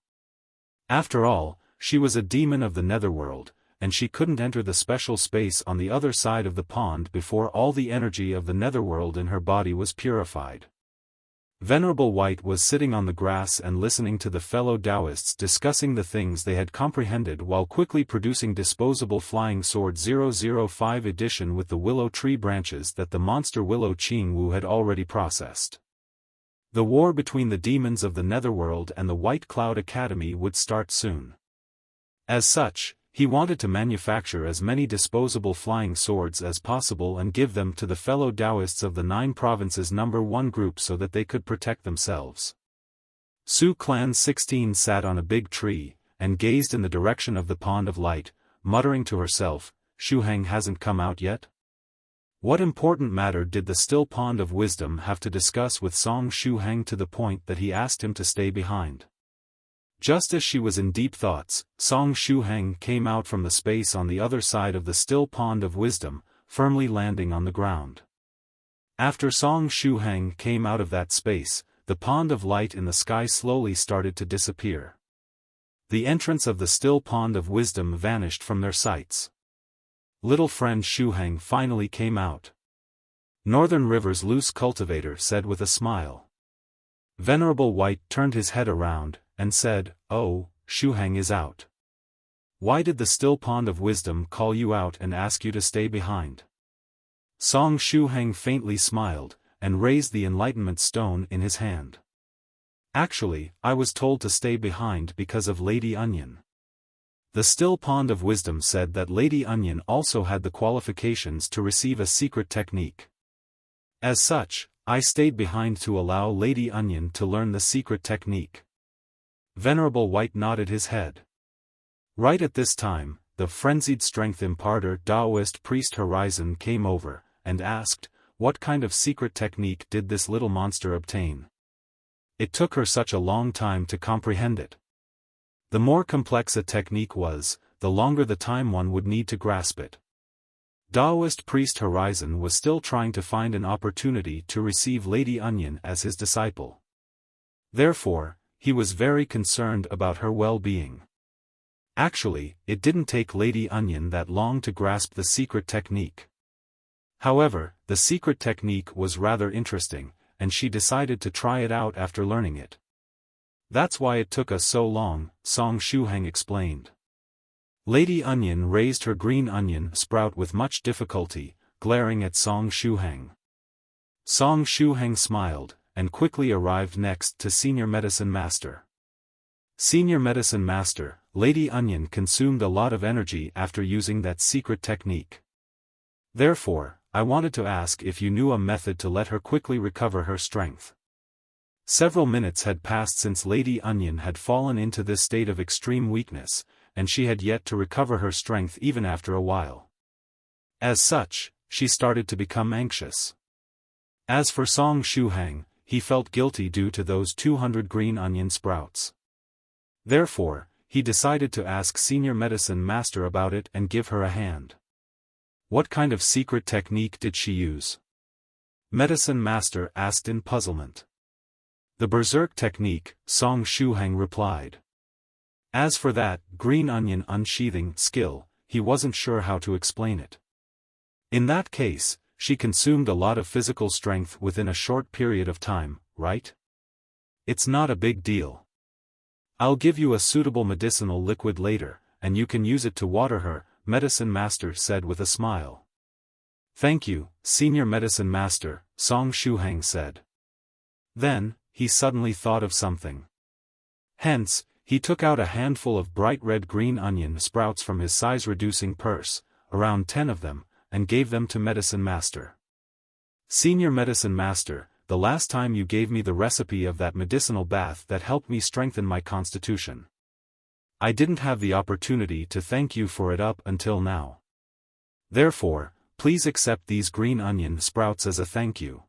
After all, she was a demon of the netherworld, and she couldn't enter the special space on the other side of the pond before all the energy of the netherworld in her body was purified. Venerable White was sitting on the grass and listening to the fellow Taoists discussing the things they had comprehended while quickly producing disposable flying sword 005 edition with the willow tree branches that the monster willow Ching Wu had already processed. The war between the demons of the netherworld and the White Cloud Academy would start soon. As such, he wanted to manufacture as many disposable flying swords as possible and give them to the fellow Taoists of the 9 provinces number 1 group so that they could protect themselves. Su Clan 16 sat on a big tree, and gazed in the direction of the pond of light, muttering to herself, Shuhang hasn't come out yet? What important matter did the still pond of wisdom have to discuss with Song Shuhang to the point that he asked him to stay behind? Just as she was in deep thoughts, Song Shuhang came out from the space on the other side of the still pond of wisdom, firmly landing on the ground. After Song Shuhang came out of that space, the pond of light in the sky slowly started to disappear. The entrance of the still pond of wisdom vanished from their sights. Little friend Shuhang finally came out. Northern River's loose cultivator said with a smile. Venerable White turned his head around, and said, oh, Shuhang is out. Why did the still pond of wisdom call you out and ask you to stay behind? Song Shuhang faintly smiled, and raised the enlightenment stone in his hand. Actually, I was told to stay behind because of Lady Onion. The still pond of wisdom said that Lady Onion also had the qualifications to receive a secret technique. As such, I stayed behind to allow Lady Onion to learn the secret technique. Venerable White nodded his head. Right at this time, the frenzied strength imparter Taoist priest Horizon came over, and asked, what kind of secret technique did this little monster obtain? It took her such a long time to comprehend it. The more complex a technique was, the longer the time one would need to grasp it. Taoist priest Horizon was still trying to find an opportunity to receive Lady Onion as his disciple. Therefore, he was very concerned about her well-being. Actually, it didn't take Lady Onion that long to grasp the secret technique. However, the secret technique was rather interesting, and she decided to try it out after learning it. That's why it took us so long, Song Shuhang explained. Lady Onion raised her green onion sprout with much difficulty, glaring at Song Shuhang. Song Shuhang smiled, and quickly arrived next to Senior Medicine Master. Senior Medicine Master, Lady Onion consumed a lot of energy after using that secret technique. Therefore, I wanted to ask if you knew a method to let her quickly recover her strength. Several minutes had passed since Lady Onion had fallen into this state of extreme weakness, and she had yet to recover her strength even after a while. As such, she started to become anxious. As for Song Shuhang, he felt guilty due to those 200 green onion sprouts. Therefore, he decided to ask Senior Medicine Master about it and give her a hand. What kind of secret technique did she use? Medicine Master asked in puzzlement. The berserk technique, Song Shuhang replied. As for that green onion unsheathing skill, he wasn't sure how to explain it. In that case, she consumed a lot of physical strength within a short period of time, right? It's not a big deal. I'll give you a suitable medicinal liquid later, and you can use it to water her, Medicine Master said with a smile. Thank you, Senior Medicine Master, Song Shuhang said. Then, he suddenly thought of something. Hence, he took out a handful of bright red green onion sprouts from his size-reducing purse, around 10 of them, and gave them to Medicine Master. Senior Medicine Master, the last time you gave me the recipe of that medicinal bath that helped me strengthen my constitution. I didn't have the opportunity to thank you for it up until now. Therefore, please accept these green onion sprouts as a thank you.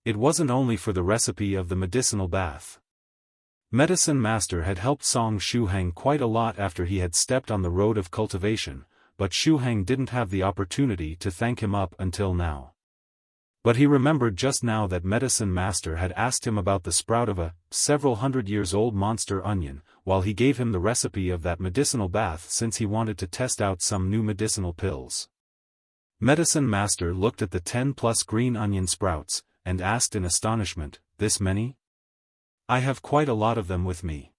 It wasn't only for the recipe of the medicinal bath. Medicine Master had helped Song Shuhang quite a lot after he had stepped on the road of cultivation, but Shuhang didn't have the opportunity to thank him up until now. But he remembered just now that Medicine Master had asked him about the sprout of a several hundred years old monster onion, while he gave him the recipe of that medicinal bath since he wanted to test out some new medicinal pills. Medicine Master looked at the 10+ green onion sprouts, and asked in astonishment, "This many? I have quite a lot of them with me."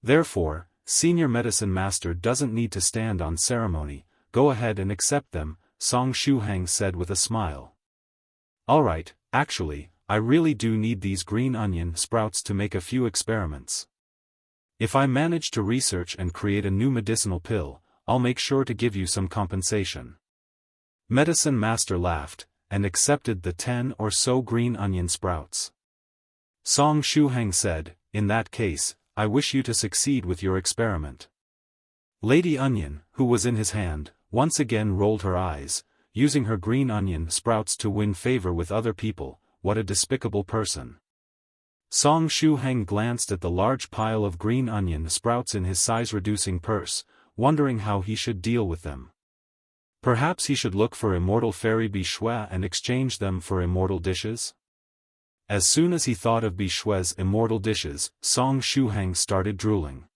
Therefore, Senior Medicine Master doesn't need to stand on ceremony, go ahead and accept them, Song Shuhang said with a smile. Alright, actually, I really do need these green onion sprouts to make a few experiments. If I manage to research and create a new medicinal pill, I'll make sure to give you some compensation. Medicine Master laughed, and accepted the 10 or so green onion sprouts. Song Shuhang said, in that case, I wish you to succeed with your experiment. Lady Onion, who was in his hand, once again rolled her eyes, using her green onion sprouts to win favor with other people. What a despicable person. Song Shuhang glanced at the large pile of green onion sprouts in his size-reducing purse, wondering how he should deal with them. Perhaps he should look for immortal fairy Virtuous and exchange them for immortal dishes? As soon as he thought of Virtuous' immortal dishes, Song Shuhang started drooling.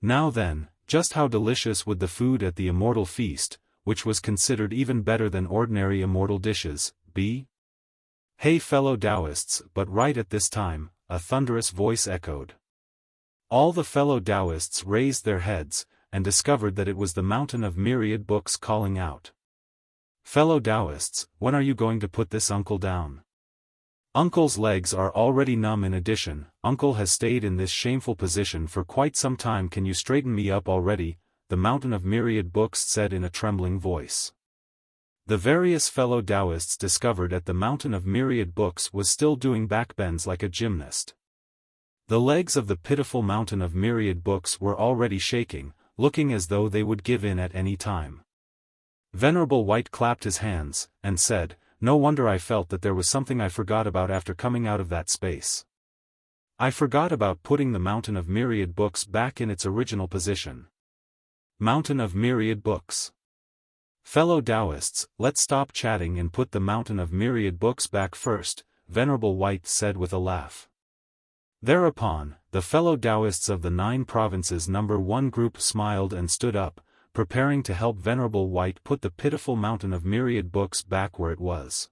Now then, just how delicious would the food at the immortal feast, which was considered even better than ordinary immortal dishes, be? Hey fellow Taoists! But right at this time, a thunderous voice echoed. All the fellow Taoists raised their heads, and discovered that it was the mountain of Myriad books calling out. Fellow Taoists, when are you going to put this uncle down? Uncle's legs are already numb. In addition, Uncle has stayed in this shameful position for quite some time. Can you straighten me up already? The mountain of Myriad books said in a trembling voice. The various fellow Taoists discovered that the mountain of Myriad books was still doing backbends like a gymnast. The legs of the pitiful mountain of Myriad books were already shaking, looking as though they would give in at any time. Venerable White clapped his hands, and said, "No wonder I felt that there was something I forgot about after coming out of that space. I forgot about putting the mountain of Myriad books back in its original position." Mountain of Myriad books. Fellow Taoists, let's stop chatting and put the mountain of Myriad books back first, Venerable White said with a laugh. Thereupon, the fellow Taoists of the 9 provinces number 1 group smiled and stood up, preparing to help Venerable White put the pitiful mountain of Myriad books back where it was.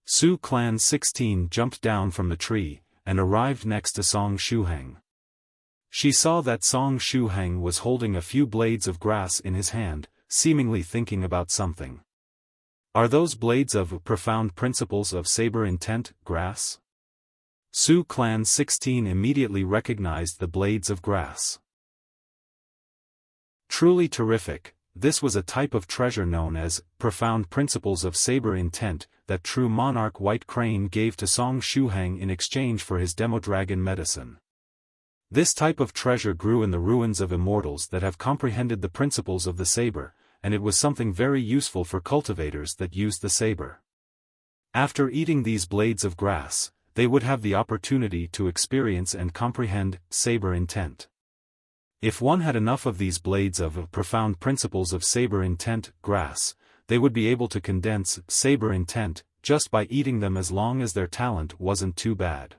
Su Clan 16 jumped down from the tree, and arrived next to Song Shuhang. She saw that Song Shuhang was holding a few blades of grass in his hand, seemingly thinking about something. Are those blades of profound principles of saber intent, grass? Su Clan 16 immediately recognized the blades of grass. Truly terrific, this was a type of treasure known as profound principles of saber intent that true monarch White Crane gave to Song Shuhang in exchange for his Demo Dragon medicine. This type of treasure grew in the ruins of immortals that have comprehended the principles of the saber, and it was something very useful for cultivators that used the saber. After eating these blades of grass, they would have the opportunity to experience and comprehend saber intent. If one had enough of these blades of profound principles of saber intent grass, they would be able to condense saber intent just by eating them as long as their talent wasn't too bad.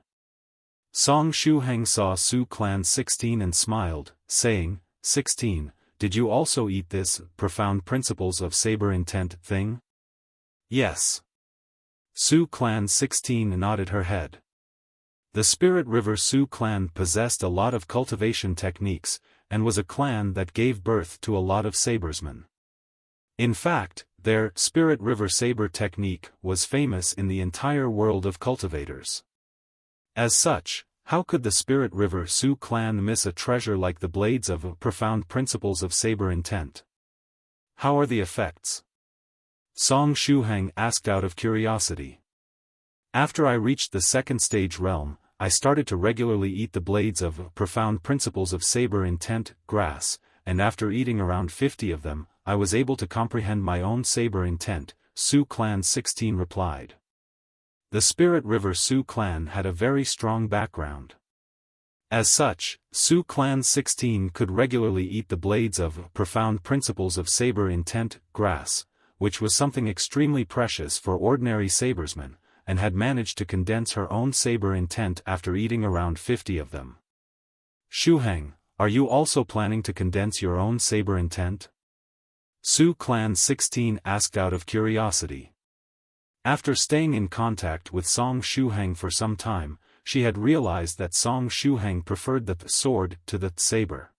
Song Shuhang saw Su Clan 16 and smiled, saying, 16, did you also eat this profound principles of saber intent thing? Yes. Su Clan 16 nodded her head. The Spirit River Su clan possessed a lot of cultivation techniques, and was a clan that gave birth to a lot of sabersmen. In fact, their Spirit River saber technique was famous in the entire world of cultivators. As such, how could the Spirit River Su clan miss a treasure like the blades of profound principles of saber intent? How are the effects? Song Shuhang asked out of curiosity. After I reached the second stage realm, I started to regularly eat the blades of profound principles of saber intent grass, and after eating around 50 of them, I was able to comprehend my own saber intent, Su Clan 16 replied. The Spirit River Su clan had a very strong background. As such, Su Clan 16 could regularly eat the blades of profound principles of saber intent grass, which was something extremely precious for ordinary sabersmen, and had managed to condense her own saber intent after eating around 50 of them. Shuhang, are you also planning to condense your own saber intent? Su Clan 16 asked out of curiosity. After staying in contact with Song Shuhang for some time, she had realized that Song Shuhang preferred the sword to the saber.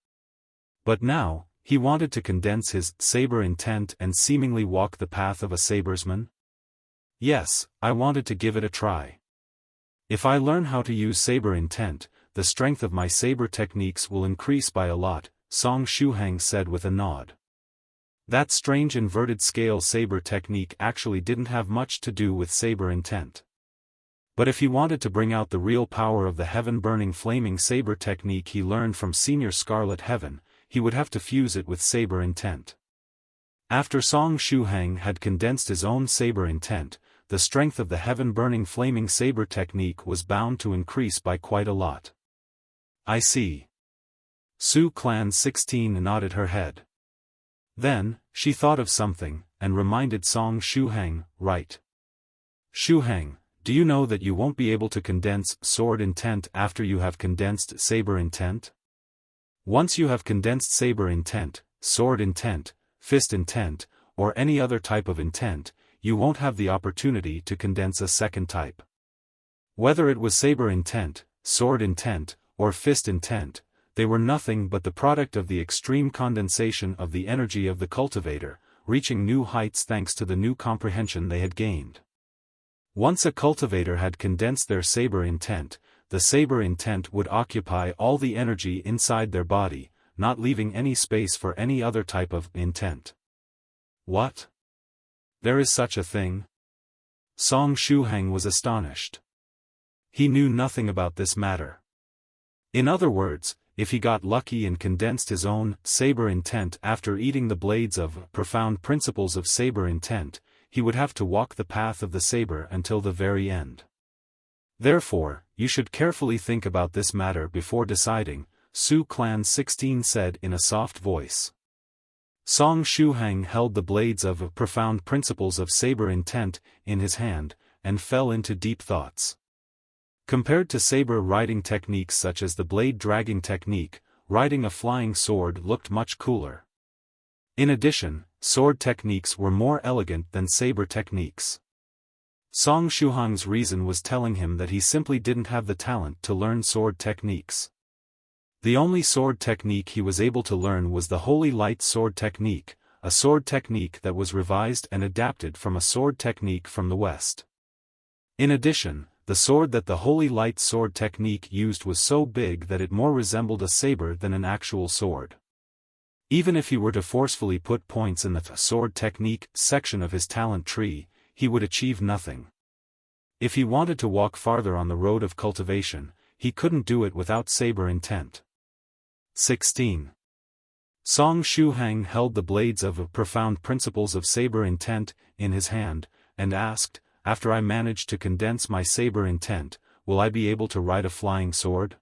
But now, he wanted to condense his saber intent and seemingly walk the path of a sabersman? Yes, I wanted to give it a try. If I learn how to use saber intent, the strength of my saber techniques will increase by a lot, Song Shuhang said with a nod. That strange inverted scale saber technique actually didn't have much to do with saber intent. But if he wanted to bring out the real power of the heaven-burning flaming saber technique he learned from Senior Scarlet Heaven, he would have to fuse it with saber intent. After Song Shuhang had condensed his own saber intent, the strength of the heaven-burning flaming saber technique was bound to increase by quite a lot. I see. Su Clan 16 nodded her head. Then, she thought of something, and reminded Song Shuhang, right. Shuhang, do you know that you won't be able to condense sword intent after you have condensed saber intent? Once you have condensed saber intent, sword intent, fist intent, or any other type of intent, you won't have the opportunity to condense a second type. Whether it was saber intent, sword intent, or fist intent, they were nothing but the product of the extreme condensation of the energy of the cultivator, reaching new heights thanks to the new comprehension they had gained. Once a cultivator had condensed their saber intent, the saber intent would occupy all the energy inside their body, not leaving any space for any other type of intent. What? There is such a thing? Song Shuhang was astonished. He knew nothing about this matter. In other words, if he got lucky and condensed his own saber intent after eating the blades of profound principles of saber intent, he would have to walk the path of the saber until the very end. Therefore, you should carefully think about this matter before deciding, Su Clan 16 said in a soft voice. Song Shuhang held the blades of profound principles of saber intent in his hand, and fell into deep thoughts. Compared to saber riding techniques such as the blade dragging technique, riding a flying sword looked much cooler. In addition, sword techniques were more elegant than saber techniques. Song Shuhang's reason was telling him that he simply didn't have the talent to learn sword techniques. The only sword technique he was able to learn was the Holy Light sword technique, a sword technique that was revised and adapted from a sword technique from the West. In addition, the sword that the Holy Light sword technique used was so big that it more resembled a saber than an actual sword. Even if he were to forcefully put points in the sword technique section of his talent tree, he would achieve nothing. If he wanted to walk farther on the road of cultivation, he couldn't do it without saber intent. 16. Song Shuhang held the blades of profound principles of saber intent in his hand, and asked, after I manage to condense my saber intent, will I be able to ride a flying sword?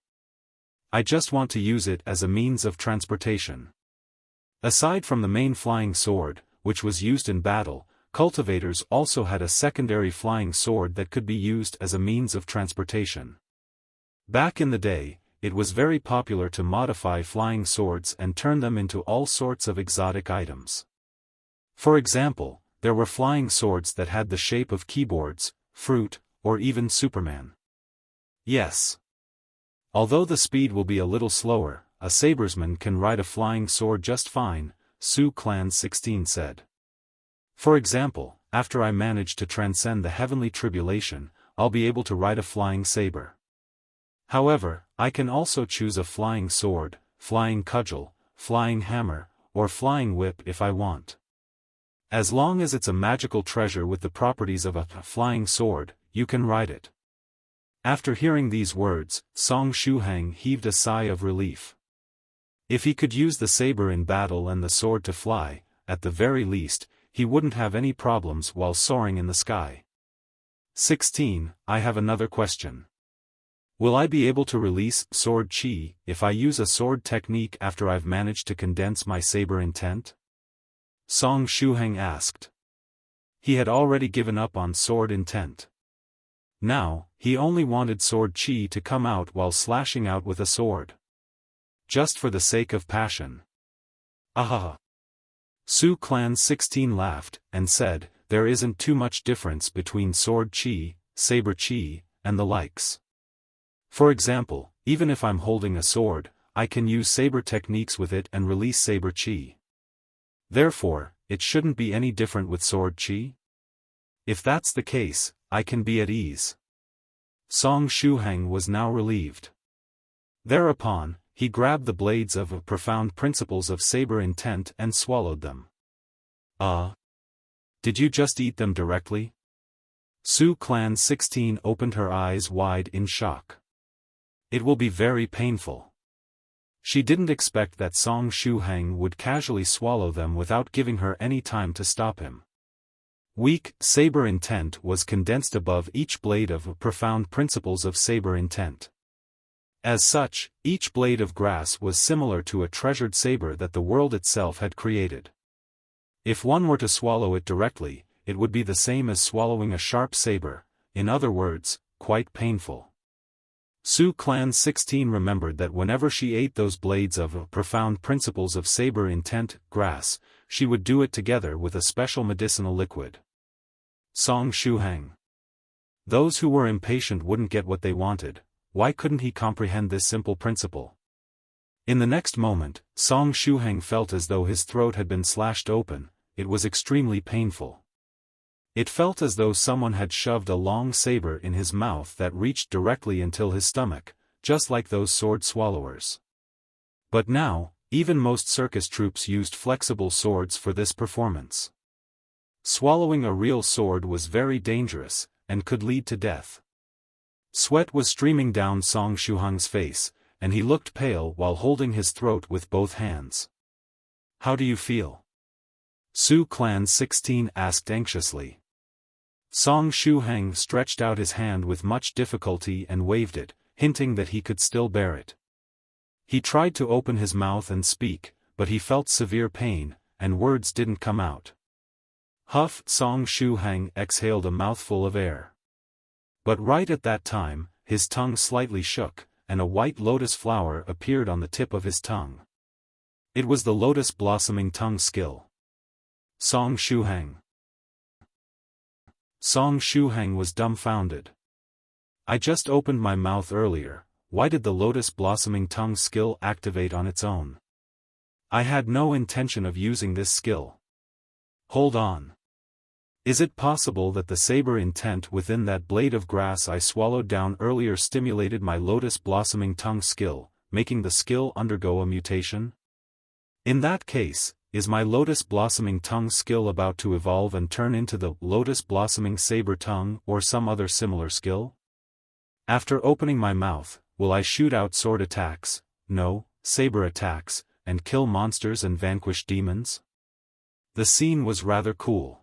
I just want to use it as a means of transportation. Aside from the main flying sword, which was used in battle, cultivators also had a secondary flying sword that could be used as a means of transportation. Back in the day, it was very popular to modify flying swords and turn them into all sorts of exotic items. For example, there were flying swords that had the shape of keyboards, fruit, or even Superman. Yes. Although the speed will be a little slower, a sabersman can ride a flying sword just fine, Su Clan 16 said. For example, after I manage to transcend the heavenly tribulation, I'll be able to ride a flying saber. However, I can also choose a flying sword, flying cudgel, flying hammer, or flying whip if I want. As long as it's a magical treasure with the properties of a flying sword, you can ride it. After hearing these words, Song Shuhang heaved a sigh of relief. If he could use the saber in battle and the sword to fly, at the very least, he wouldn't have any problems while soaring in the sky. 16. I have another question. Will I be able to release sword chi if I use a sword technique after I've managed to condense my saber intent? Song Shuhang asked. He had already given up on sword intent. Now, he only wanted sword chi to come out while slashing out with a sword. Just for the sake of passion. Ahaha. Su Clan 16 laughed, and said, there isn't too much difference between sword chi, saber chi, and the likes. For example, even if I'm holding a sword, I can use saber techniques with it and release saber chi. Therefore, it shouldn't be any different with sword chi? If that's the case, I can be at ease. Song Shuhang was now relieved. Thereupon, he grabbed the blades of profound principles of saber intent and swallowed them. Did you just eat them directly? Su Clan 16 opened her eyes wide in shock. It will be very painful. She didn't expect that Song Shuhang would casually swallow them without giving her any time to stop him. Weak saber intent was condensed above each blade of profound principles of saber intent. As such, each blade of grass was similar to a treasured saber that the world itself had created. If one were to swallow it directly, it would be the same as swallowing a sharp saber, in other words, quite painful. Su Clan 16 remembered that whenever she ate those blades of profound principles of saber intent grass, she would do it together with a special medicinal liquid. Song Shuhang. Those who were impatient wouldn't get what they wanted. Why couldn't he comprehend this simple principle? In the next moment, Song Shuhang felt as though his throat had been slashed open. It was extremely painful. It felt as though someone had shoved a long saber in his mouth that reached directly until his stomach, just like those sword swallowers. But now, even most circus troupes used flexible swords for this performance. Swallowing a real sword was very dangerous, and could lead to death. Sweat was streaming down Song Shuhang's face, and he looked pale while holding his throat with both hands. How do you feel? Su Clan 16 asked anxiously. Song Shuhang stretched out his hand with much difficulty and waved it, hinting that he could still bear it. He tried to open his mouth and speak, but he felt severe pain, and words didn't come out. Huff! Song Shuhang exhaled a mouthful of air. But right at that time, his tongue slightly shook, and a white lotus flower appeared on the tip of his tongue. It was the lotus blossoming tongue skill. Song Shuhang. Song Shuhang was dumbfounded. I just opened my mouth earlier, why did the lotus blossoming tongue skill activate on its own? I had no intention of using this skill. Hold on. Is it possible that the saber intent within that blade of grass I swallowed down earlier stimulated my lotus blossoming tongue skill, making the skill undergo a mutation? In that case, is my lotus blossoming tongue skill about to evolve and turn into the lotus blossoming saber tongue or some other similar skill? After opening my mouth, will I shoot out sword attacks, no, saber attacks, and kill monsters and vanquish demons? The scene was rather cool.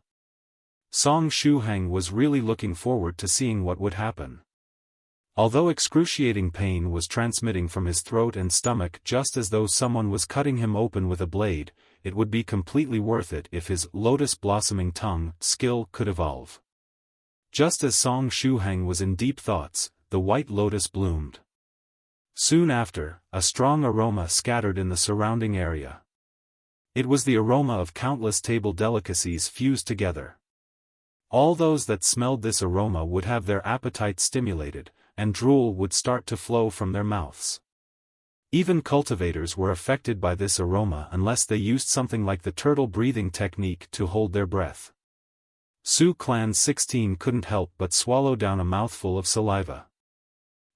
Song Shuhang was really looking forward to seeing what would happen. Although excruciating pain was transmitting from his throat and stomach just as though someone was cutting him open with a blade, it would be completely worth it if his lotus blossoming tongue skill could evolve. Just as Song Shuhang was in deep thoughts, the white lotus bloomed. Soon after, a strong aroma scattered in the surrounding area. It was the aroma of countless table delicacies fused together. All those that smelled this aroma would have their appetite stimulated, and drool would start to flow from their mouths. Even cultivators were affected by this aroma unless they used something like the turtle breathing technique to hold their breath. Su Clan 16 couldn't help but swallow down a mouthful of saliva.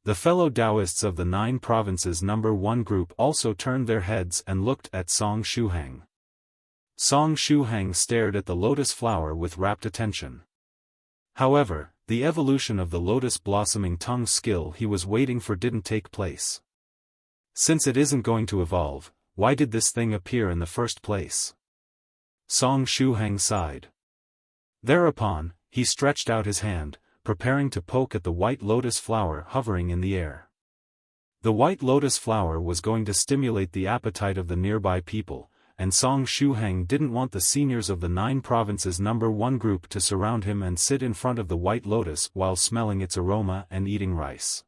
The fellow Taoists of the 9 provinces number 1 group also turned their heads and looked at Song Shuhang. Song Shuhang stared at the lotus flower with rapt attention. However, the evolution of the lotus blossoming tongue skill he was waiting for didn't take place. Since it isn't going to evolve, why did this thing appear in the first place? Song Shuhang sighed. Thereupon, he stretched out his hand, preparing to poke at the white lotus flower hovering in the air. The white lotus flower was going to stimulate the appetite of the nearby people, and Song Shuhang didn't want the seniors of the 9 provinces number 1 group to surround him and sit in front of the white lotus while smelling its aroma and eating rice.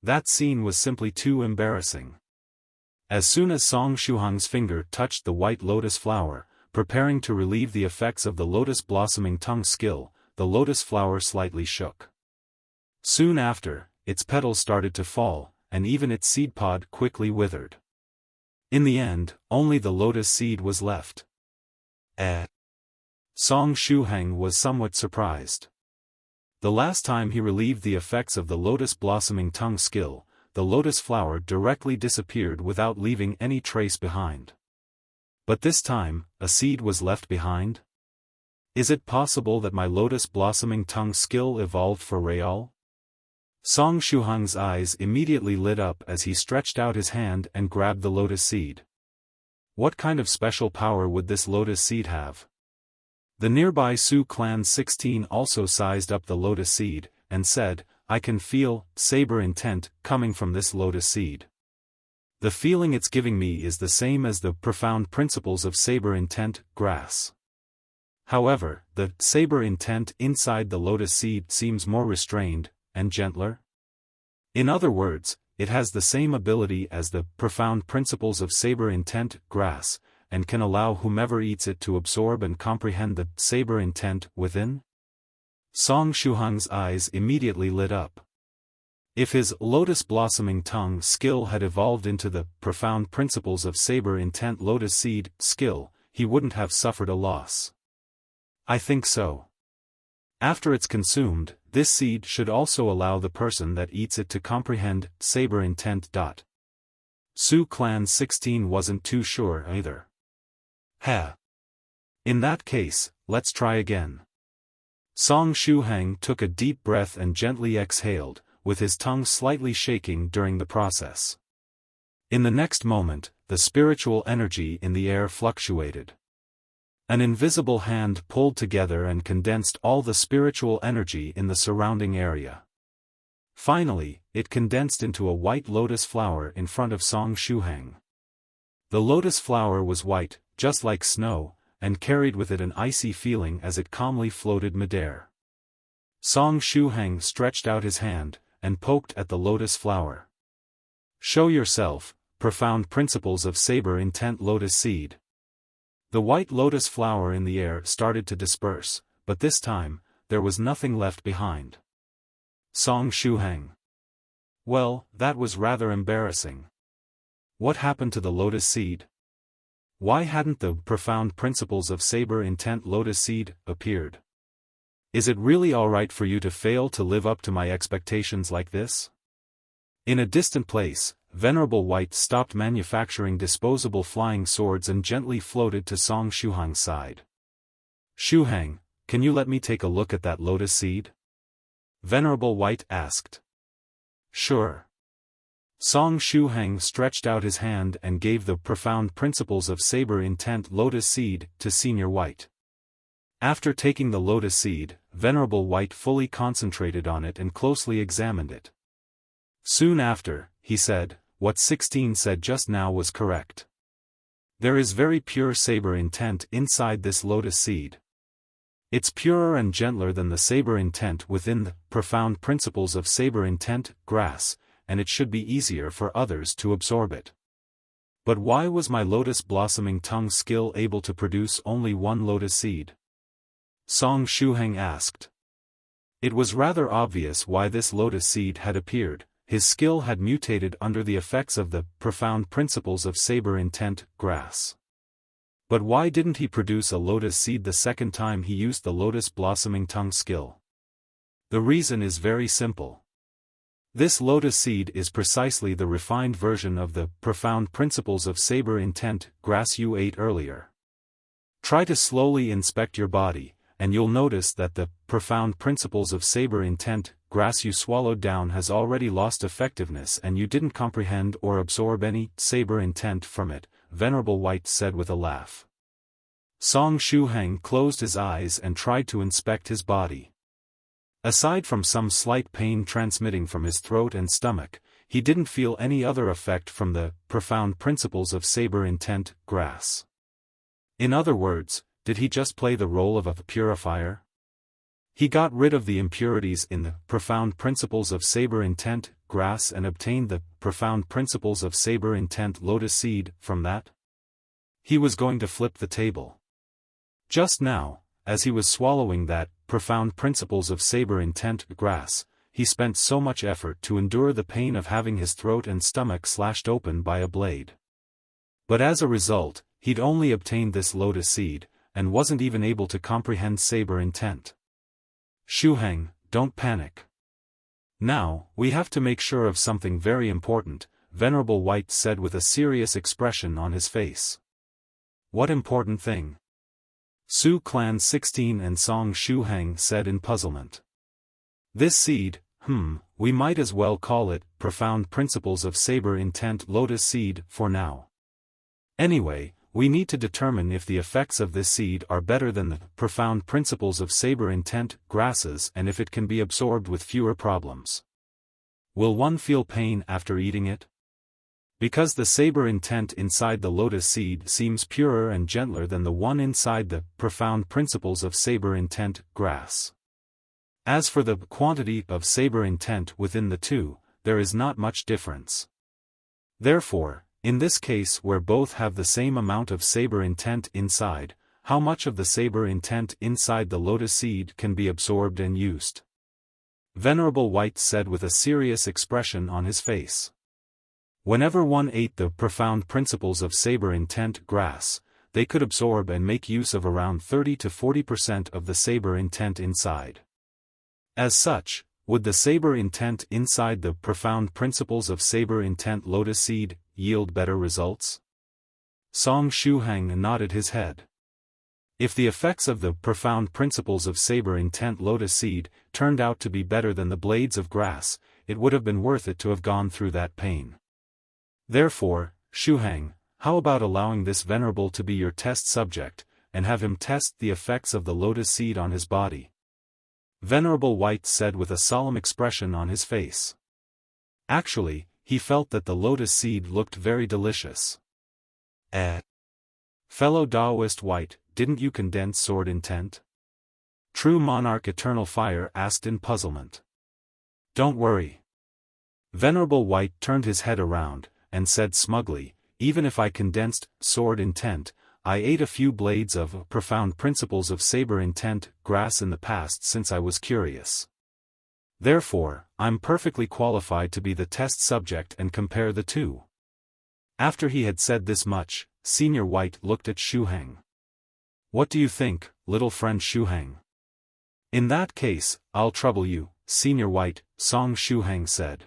That scene was simply too embarrassing. As soon as Song Shuhang's finger touched the white lotus flower, preparing to relieve the effects of the lotus blossoming tongue skill, the lotus flower slightly shook. Soon after, its petals started to fall, and even its seed pod quickly withered. In the end, only the lotus seed was left. Song Shuhang was somewhat surprised. The last time he relieved the effects of the lotus blossoming tongue skill, the lotus flower directly disappeared without leaving any trace behind. But this time, a seed was left behind? Is it possible that my lotus blossoming tongue skill evolved for real? Song Shuhang's eyes immediately lit up as he stretched out his hand and grabbed the lotus seed. What kind of special power would this lotus seed have? The nearby Su Clan 16 also sized up the lotus seed, and said, I can feel saber intent coming from this lotus seed. The feeling it's giving me is the same as the profound principles of saber intent, grass. However, the saber intent inside the lotus seed seems more restrained, and gentler. In other words, it has the same ability as the profound principles of saber intent, grass, and can allow whomever eats it to absorb and comprehend the saber intent within? Song Shuhang's eyes immediately lit up. If his lotus blossoming tongue skill had evolved into the profound principles of saber intent lotus seed skill, he wouldn't have suffered a loss. I think so. After it's consumed, this seed should also allow the person that eats it to comprehend saber intent. Su Clan 16 wasn't too sure either. In that case, let's try again. Song Shuhang took a deep breath and gently exhaled, with his tongue slightly shaking during the process. In the next moment, the spiritual energy in the air fluctuated. An invisible hand pulled together and condensed all the spiritual energy in the surrounding area. Finally, it condensed into a white lotus flower in front of Song Shuhang. The lotus flower was white, just like snow, and carried with it an icy feeling as it calmly floated midair. Song Shuhang stretched out his hand, and poked at the lotus flower. Show yourself, profound principles of saber intent lotus seed. The white lotus flower in the air started to disperse, but this time, there was nothing left behind. Song Shuhang. Well, that was rather embarrassing. What happened to the lotus seed? Why hadn't the profound principles of saber intent lotus seed appeared? Is it really alright for you to fail to live up to my expectations like this? In a distant place, Venerable White stopped manufacturing disposable flying swords and gently floated to Song Shuhang's side. Shuhang, can you let me take a look at that lotus seed? Venerable White asked. Sure. Song Shuhang stretched out his hand and gave the profound principles of saber intent lotus seed to Senior White. After taking the lotus seed, Venerable White fully concentrated on it and closely examined it. Soon after, he said, "What 16 said just now was correct. There is very pure saber intent inside this lotus seed. It's purer and gentler than the saber intent within the profound principles of saber intent grass, and it should be easier for others to absorb it. But why was my lotus blossoming tongue skill able to produce only one lotus seed?" Song Shuhang asked. It was rather obvious why this lotus seed had appeared. His skill had mutated under the effects of the profound principles of saber intent grass. But why didn't he produce a lotus seed the second time he used the lotus blossoming tongue skill? The reason is very simple. This lotus seed is precisely the refined version of the profound principles of saber intent grass you ate earlier. Try to slowly inspect your body, and you'll notice that the profound principles of saber intent grass you swallowed down has already lost effectiveness and you didn't comprehend or absorb any saber intent from it, Venerable White said with a laugh. Song Shuhang closed his eyes and tried to inspect his body. Aside from some slight pain transmitting from his throat and stomach, he didn't feel any other effect from the profound principles of saber intent grass. In other words, did he just play the role of a purifier? He got rid of the impurities in the profound principles of saber intent grass and obtained the profound principles of saber intent lotus seed from that? He was going to flip the table. Just now, as he was swallowing that profound principles of saber intent grass, he spent so much effort to endure the pain of having his throat and stomach slashed open by a blade. But as a result, he'd only obtained this lotus seed, and wasn't even able to comprehend saber intent. Shuhang, don't panic. Now, we have to make sure of something very important, Venerable White said with a serious expression on his face. What important thing? Su Clan 16 and Song Shuhang said in puzzlement. This seed, we might as well call it profound principles of saber intent lotus seed for now. Anyway, we need to determine if the effects of this seed are better than the profound principles of saber intent grasses and if it can be absorbed with fewer problems. Will one feel pain after eating it? Because the saber intent inside the lotus seed seems purer and gentler than the one inside the profound principles of saber intent grass. As for the quantity of saber intent within the two, there is not much difference. Therefore, in this case where both have the same amount of saber intent inside, how much of the saber intent inside the lotus seed can be absorbed and used? Venerable White said with a serious expression on his face. Whenever one ate the profound principles of saber intent grass, they could absorb and make use of around 30 to 40% of the saber intent inside. As such, would the saber intent inside the profound principles of saber intent lotus seed yield better results? Song Shuhang nodded his head. If the effects of the profound principles of saber intent lotus seed turned out to be better than the blades of grass, it would have been worth it to have gone through that pain. Therefore, Shuhang, how about allowing this venerable to be your test subject, and have him test the effects of the lotus seed on his body? Venerable White said with a solemn expression on his face. Actually, he felt that the lotus seed looked very delicious. Fellow Taoist White, didn't you condense sword intent? True Monarch Eternal Fire asked in puzzlement. Don't worry. Venerable White turned his head around, and said smugly, even if I condensed sword intent, I ate a few blades of profound principles of saber intent grass in the past since I was curious. Therefore, I'm perfectly qualified to be the test subject and compare the two. After he had said this much, Senior White looked at Shuhang. What do you think, little friend Shuhang? In that case, I'll trouble you, Senior White, Song Shuhang said.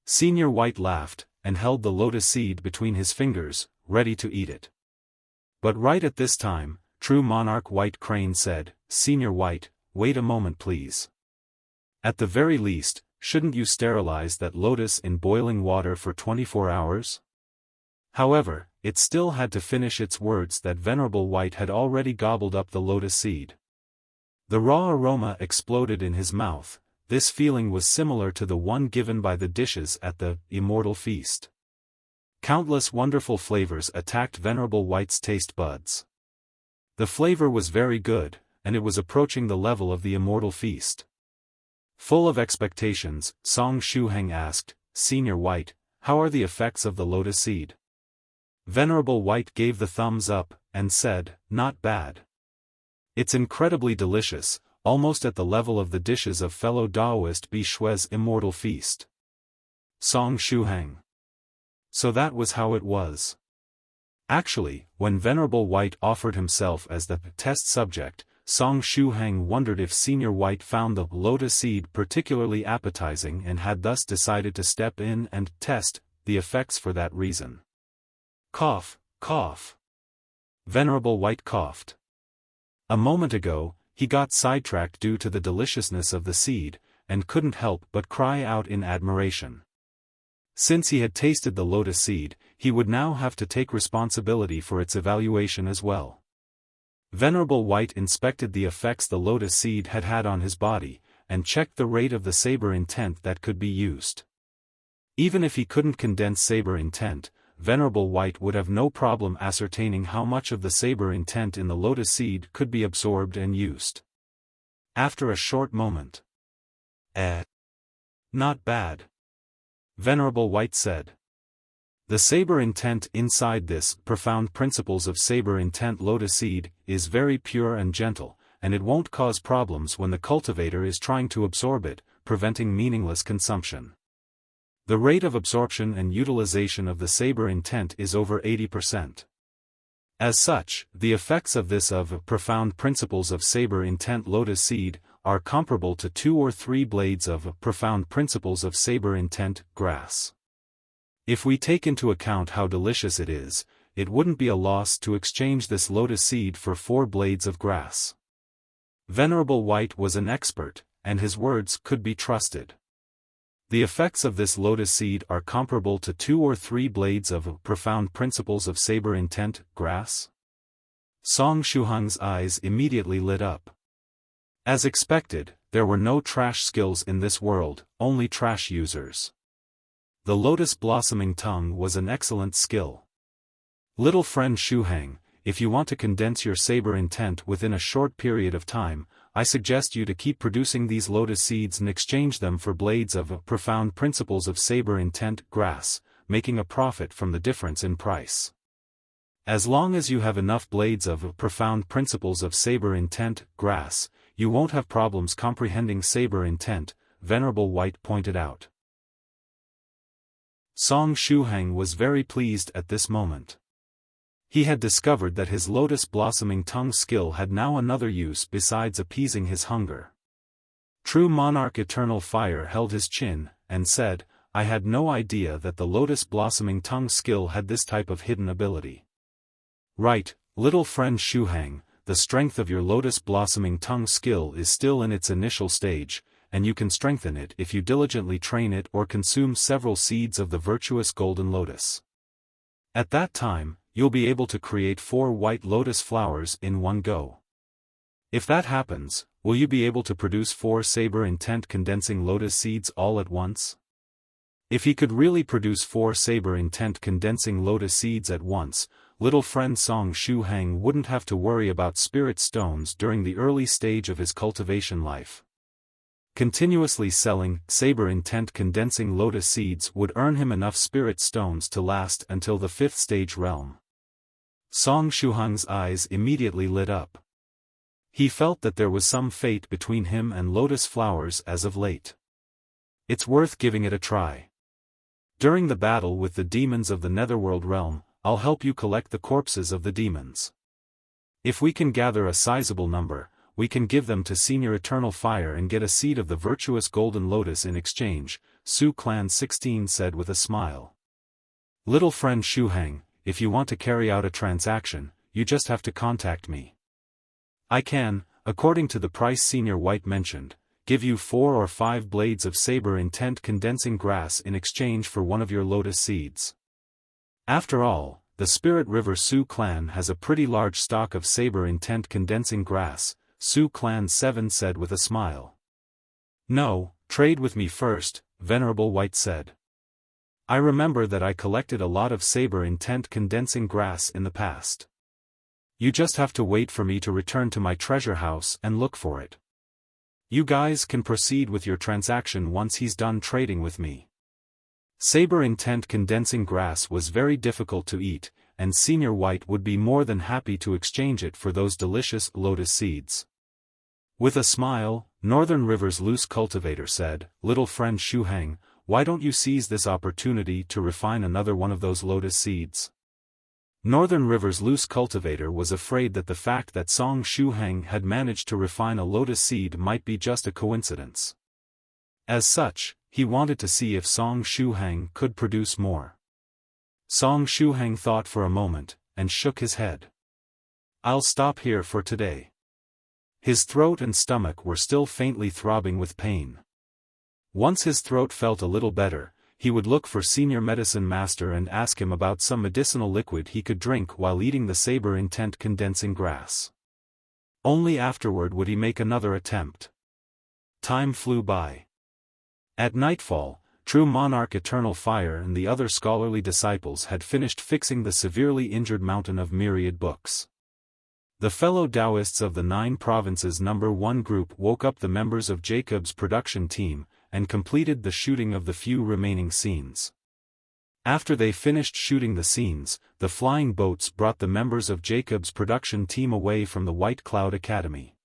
Senior White laughed, and held the lotus seed between his fingers, ready to eat it. But right at this time, True Monarch White Crane said, Senior White, wait a moment please. At the very least, shouldn't you sterilize that lotus in boiling water for 24 hours? However, it still had to finish its words that Venerable White had already gobbled up the lotus seed. The raw aroma exploded in his mouth. This feeling was similar to the one given by the dishes at the immortal feast. Countless wonderful flavors attacked Venerable White's taste buds. The flavor was very good, and it was approaching the level of the immortal feast. Full of expectations, Song Shuhang asked, "Senior White, how are the effects of the lotus seed?" Venerable White gave the thumbs up, and said, "Not bad. It's incredibly delicious, almost at the level of the dishes of fellow Taoist Bishui's immortal feast." Song Shuhang. So that was how it was. Actually, when Venerable White offered himself as the test subject, Song Shuhang wondered if Senior White found the lotus seed particularly appetizing and had thus decided to step in and test the effects for that reason. Cough, cough. Venerable White coughed. A moment ago, he got sidetracked due to the deliciousness of the seed, and couldn't help but cry out in admiration. Since he had tasted the lotus seed, he would now have to take responsibility for its evaluation as well. Venerable White inspected the effects the lotus seed had had on his body, and checked the rate of the saber intent that could be used. Even if he couldn't condense saber intent, Venerable White would have no problem ascertaining how much of the saber intent in the lotus seed could be absorbed and used. After a short moment. Not bad. Venerable White said. The saber intent inside this profound principles of saber intent lotus seed is very pure and gentle, and it won't cause problems when the cultivator is trying to absorb it, preventing meaningless consumption. The rate of absorption and utilization of the saber intent is over 80%. As such, the effects of this profound principles of saber intent lotus seed are comparable to 2 or 3 blades of profound principles of saber intent grass. If we take into account how delicious it is, it wouldn't be a loss to exchange this lotus seed for 4 blades of grass. Venerable White was an expert, and his words could be trusted. The effects of this lotus seed are comparable to 2 or 3 blades of profound principles of saber intent grass. Song Shuhang's eyes immediately lit up. As expected, there were no trash skills in this world, only trash users. The lotus blossoming tongue was an excellent skill. Little friend Shuhang, if you want to condense your saber intent within a short period of time, I suggest you to keep producing these lotus seeds and exchange them for blades of profound principles of saber intent grass, making a profit from the difference in price. As long as you have enough blades of profound principles of saber intent grass, you won't have problems comprehending saber intent, Venerable White pointed out. Song Shuhang was very pleased at this moment. He had discovered that his lotus blossoming tongue skill had now another use besides appeasing his hunger. True Monarch Eternal Fire held his chin, and said, "I had no idea that the lotus blossoming tongue skill had this type of hidden ability." Right, little friend Shuhang, the strength of your lotus blossoming tongue skill is still in its initial stage, and you can strengthen it if you diligently train it or consume several seeds of the virtuous golden lotus. At that time, you'll be able to create 4 white lotus flowers in one go. If that happens, will you be able to produce 4 saber intent condensing lotus seeds all at once? If he could really produce 4 saber intent condensing lotus seeds at once, little friend Song Shuhang wouldn't have to worry about spirit stones during the early stage of his cultivation life. Continuously selling saber intent condensing lotus seeds would earn him enough spirit stones to last until the 5th stage realm. Song Shuhang's eyes immediately lit up. He felt that there was some fate between him and lotus flowers as of late. It's worth giving it a try. During the battle with the demons of the Netherworld realm, I'll help you collect the corpses of the demons. If we can gather a sizable number, we can give them to Senior Eternal Fire and get a seed of the virtuous golden lotus in exchange, Su Clan 16 said with a smile. Little friend Shuhang, if you want to carry out a transaction, you just have to contact me. I can, according to the price Senior White mentioned, give you 4 or 5 blades of saber intent condensing grass in exchange for one of your lotus seeds. After all, the Spirit River Sioux clan has a pretty large stock of saber intent condensing grass, Sioux Clan 7 said with a smile. No, trade with me first, Venerable White said. I remember that I collected a lot of saber intent condensing grass in the past. You just have to wait for me to return to my treasure house and look for it. You guys can proceed with your transaction once he's done trading with me. Saber intent condensing grass was very difficult to eat, and Senior White would be more than happy to exchange it for those delicious lotus seeds. With a smile, Northern River's loose cultivator said, Little friend Shuhang, why don't you seize this opportunity to refine another one of those lotus seeds? Northern River's loose cultivator was afraid that the fact that Song Shuhang had managed to refine a lotus seed might be just a coincidence. As such, he wanted to see if Song Shuhang could produce more. Song Shuhang thought for a moment, and shook his head. I'll stop here for today. His throat and stomach were still faintly throbbing with pain. Once his throat felt a little better, he would look for Senior Medicine Master and ask him about some medicinal liquid he could drink while eating the saber intent condensing grass. Only afterward would he make another attempt. Time flew by. At nightfall, True Monarch Eternal Fire and the other scholarly disciples had finished fixing the severely injured mountain of Myriad books. The fellow Taoists of the 9 provinces number 1 group woke up the members of Jacob's production team, and completed the shooting of the few remaining scenes. After they finished shooting the scenes, the flying boats brought the members of Jacob's production team away from the White Cloud Academy.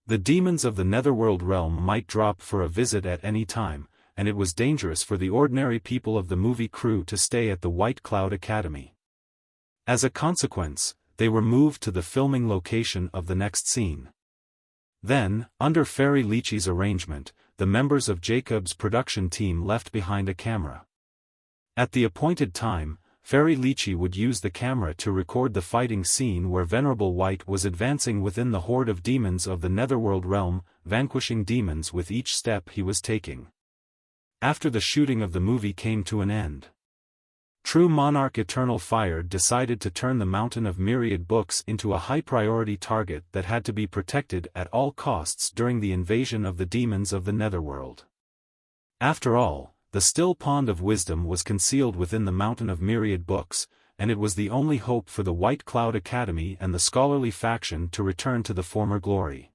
The demons of the Netherworld realm might drop for a visit at any time, and it was dangerous for the ordinary people of the movie crew to stay at the White Cloud Academy. As a consequence, they were moved to the filming location of the next scene. Then, under Fairy Lychee's arrangement, the members of Jacob's production team left behind a camera. At the appointed time, Fairy Lychee would use the camera to record the fighting scene where Venerable White was advancing within the horde of demons of the Netherworld realm, vanquishing demons with each step he was taking. After the shooting of the movie came to an end, True Monarch Eternal Fire decided to turn the mountain of Myriad books into a high-priority target that had to be protected at all costs during the invasion of the demons of the Netherworld. After all, the still pond of wisdom was concealed within the mountain of Myriad books, and it was the only hope for the White Cloud Academy and the scholarly faction to return to the former glory.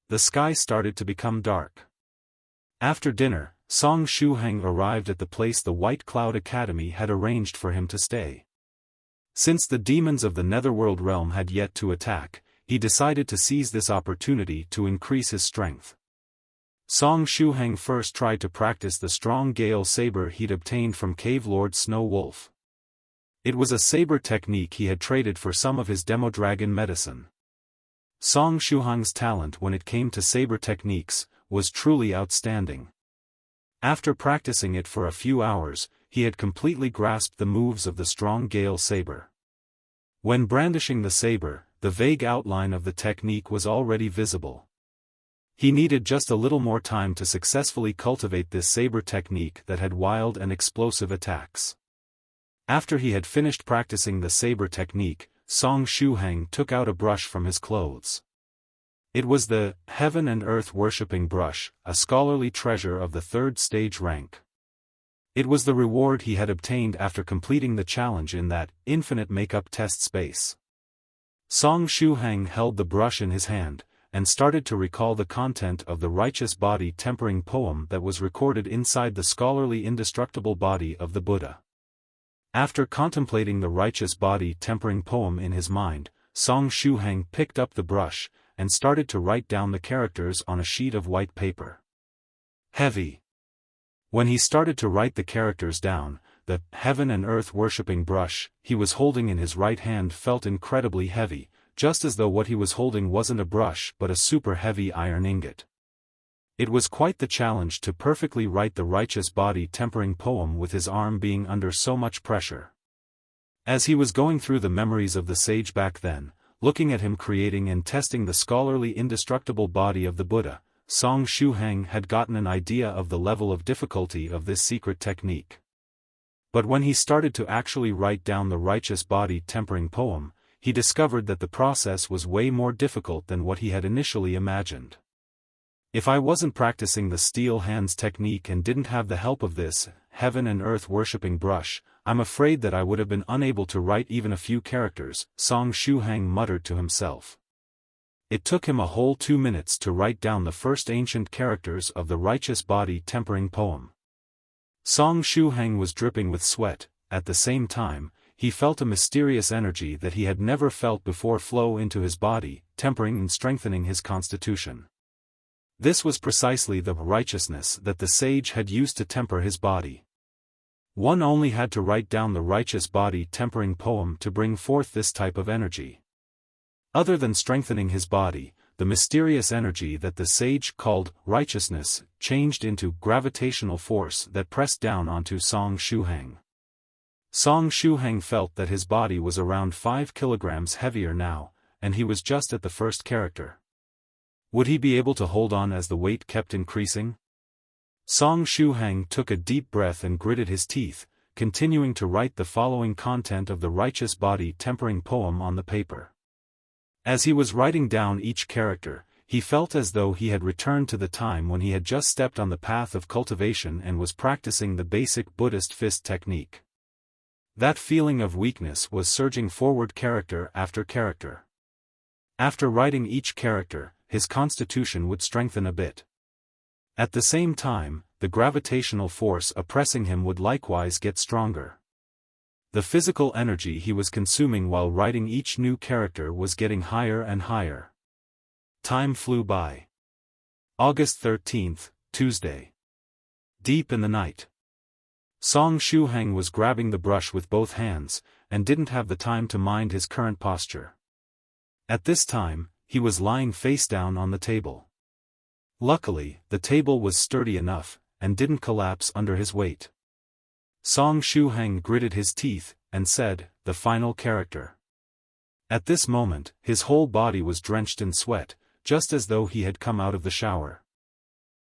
The sky started to become dark. After dinner, Song Shuhang arrived at the place the White Cloud Academy had arranged for him to stay. Since the demons of the Netherworld realm had yet to attack, he decided to seize this opportunity to increase his strength. Song Shuhang first tried to practice the strong gale saber he'd obtained from Cave Lord Snow Wolf. It was a saber technique he had traded for some of his Demo Dragon medicine. Song Shuhang's talent when it came to saber techniques was truly outstanding. After practicing it for a few hours, he had completely grasped the moves of the strong gale saber. When brandishing the saber, the vague outline of the technique was already visible. He needed just a little more time to successfully cultivate this saber technique that had wild and explosive attacks. After he had finished practicing the saber technique, Song Shuhang took out a brush from his clothes. It was the Heaven and Earth Worshipping Brush, a scholarly treasure of the 3rd stage rank. It was the reward he had obtained after completing the challenge in that infinite makeup test space. Song Shuhang held the brush in his hand, and started to recall the content of the righteous body tempering poem that was recorded inside the scholarly indestructible body of the Buddha. After contemplating the righteous body tempering poem in his mind, Song Shuhang picked up the brush, and started to write down the characters on a sheet of white paper. Heavy. When he started to write the characters down, the Heaven and Earth Worshipping Brush he was holding in his right hand felt incredibly heavy, just as though what he was holding wasn't a brush but a super heavy iron ingot. It was quite the challenge to perfectly write the righteous body tempering poem with his arm being under so much pressure. As he was going through the memories of the sage back then, looking at him creating and testing the scholarly indestructible body of the Buddha, Song Shuhang had gotten an idea of the level of difficulty of this secret technique. But when he started to actually write down the righteous body tempering poem, he discovered that the process was way more difficult than what he had initially imagined. If I wasn't practicing the steel hands technique and didn't have the help of this heaven and earth worshipping brush, I'm afraid that I would have been unable to write even a few characters, Song Shuhang muttered to himself. It took him a whole 2 minutes to write down the first ancient characters of the righteous body tempering poem. Song Shuhang was dripping with sweat. At the same time, he felt a mysterious energy that he had never felt before flow into his body, tempering and strengthening his constitution. This was precisely the righteousness that the sage had used to temper his body. One only had to write down the righteous body tempering poem to bring forth this type of energy. Other than strengthening his body, the mysterious energy that the sage called righteousness changed into gravitational force that pressed down onto Song Shuhang. Song Shuhang felt that his body was around 5 kilograms heavier now, and he was just at the first character. Would he be able to hold on as the weight kept increasing? Song Shuhang took a deep breath and gritted his teeth, continuing to write the following content of the righteous body tempering poem on the paper. As he was writing down each character, he felt as though he had returned to the time when he had just stepped on the path of cultivation and was practicing the basic Buddhist fist technique. That feeling of weakness was surging forward character after character. After writing each character, his constitution would strengthen a bit. At the same time, the gravitational force oppressing him would likewise get stronger. The physical energy he was consuming while writing each new character was getting higher and higher. Time flew by. August 13th, Tuesday. Deep in the night. Song Shuhang was grabbing the brush with both hands, and didn't have the time to mind his current posture. At this time, he was lying face down on the table. Luckily, the table was sturdy enough, and didn't collapse under his weight. Song Shuhang gritted his teeth, and said, "The final character." At this moment, his whole body was drenched in sweat, just as though he had come out of the shower.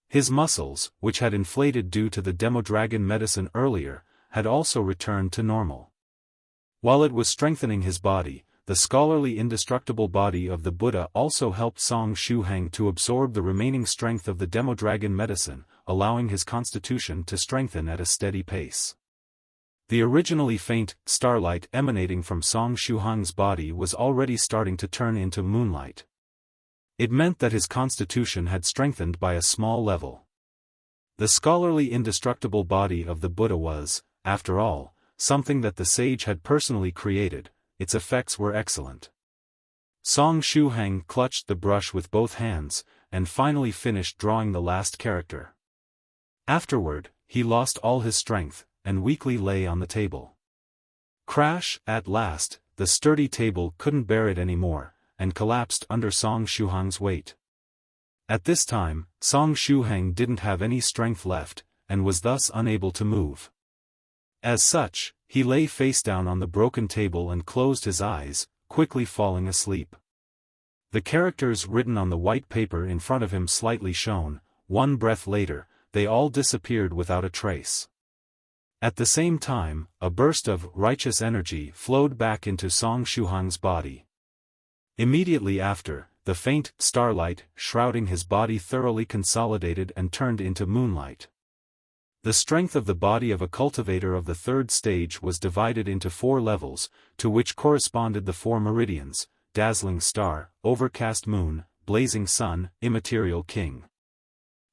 His muscles, which had inflated due to the Demodragon medicine earlier, had also returned to normal. While it was strengthening his body, the scholarly indestructible body of the Buddha also helped Song Shuhang to absorb the remaining strength of the Demodragon medicine, allowing his constitution to strengthen at a steady pace. The originally faint starlight emanating from Song Shuhang's body was already starting to turn into moonlight. It meant that his constitution had strengthened by a small level. The scholarly indestructible body of the Buddha was, after all, something that the sage had personally created. Its effects were excellent. Song Shuhang clutched the brush with both hands, and finally finished drawing the last character. Afterward, he lost all his strength, and weakly lay on the table. Crash! At last, the sturdy table couldn't bear it anymore, and collapsed under Song Shuhang's weight. At this time, Song Shuhang didn't have any strength left, and was thus unable to move. As such, he lay face down on the broken table and closed his eyes, quickly falling asleep. The characters written on the white paper in front of him slightly shone. One breath later, they all disappeared without a trace. At the same time, a burst of righteous energy flowed back into Song Shuhang's body. Immediately after, the faint starlight shrouding his body thoroughly consolidated and turned into moonlight. The strength of the body of a cultivator of the third stage was divided into 4 levels, to which corresponded the 4 meridians: dazzling star, overcast moon, blazing sun, immaterial king.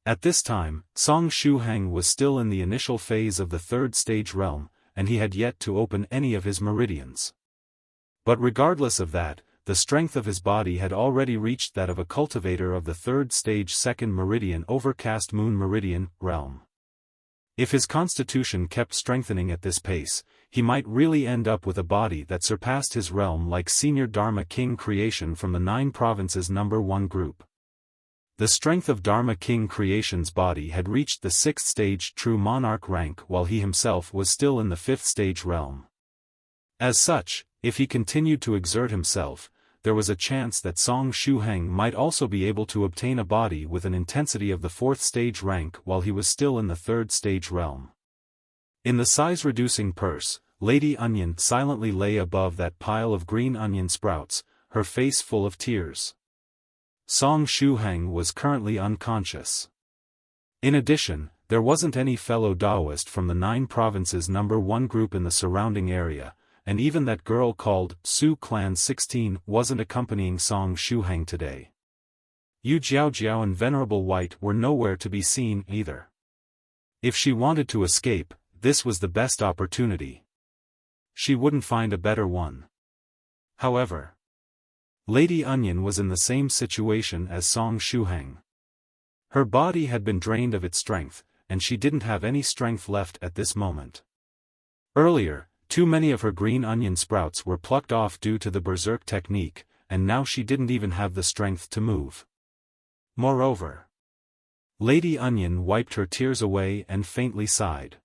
At this time, Song Shuhang was still in the initial phase of the third stage realm, and he had yet to open any of his meridians. But regardless of that, the strength of his body had already reached that of a cultivator of the third stage second meridian overcast moon meridian realm. If his constitution kept strengthening at this pace, he might really end up with a body that surpassed his realm like senior Dharma King creation from the 9 provinces number 1 group. The strength of Dharma King creation's body had reached the 6th stage true monarch rank while he himself was still in the 5th stage realm. As such, if he continued to exert himself, there was a chance that Song Shuhang might also be able to obtain a body with an intensity of the 4th stage rank while he was still in the 3rd stage realm. In the size-reducing purse, Lady Onion silently lay above that pile of green onion sprouts, her face full of tears. Song Shuhang was currently unconscious. In addition, there wasn't any fellow Daoist from the 9 provinces number 1 group in the surrounding area, and even that girl called Su Clan 16 wasn't accompanying Song Shuhang today. Yu Jiaojiao and Venerable White were nowhere to be seen either. If she wanted to escape, this was the best opportunity. She wouldn't find a better one. However, Lady Onion was in the same situation as Song Shuhang. Her body had been drained of its strength, and she didn't have any strength left at this moment. Earlier, too many of her green onion sprouts were plucked off due to the berserk technique, and now she didn't even have the strength to move. Moreover, Lady Onion wiped her tears away and faintly sighed.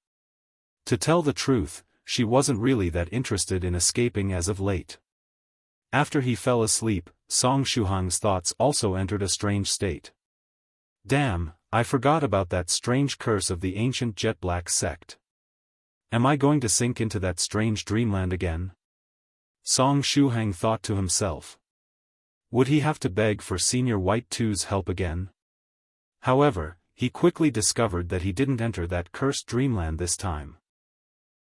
To tell the truth, she wasn't really that interested in escaping as of late. After he fell asleep, Song Shuhang's thoughts also entered a strange state. Damn, I forgot about that strange curse of the ancient Jet Black sect. Am I going to sink into that strange dreamland again? Song Shuhang thought to himself. Would he have to beg for Senior White 2's help again? However, he quickly discovered that he didn't enter that cursed dreamland this time.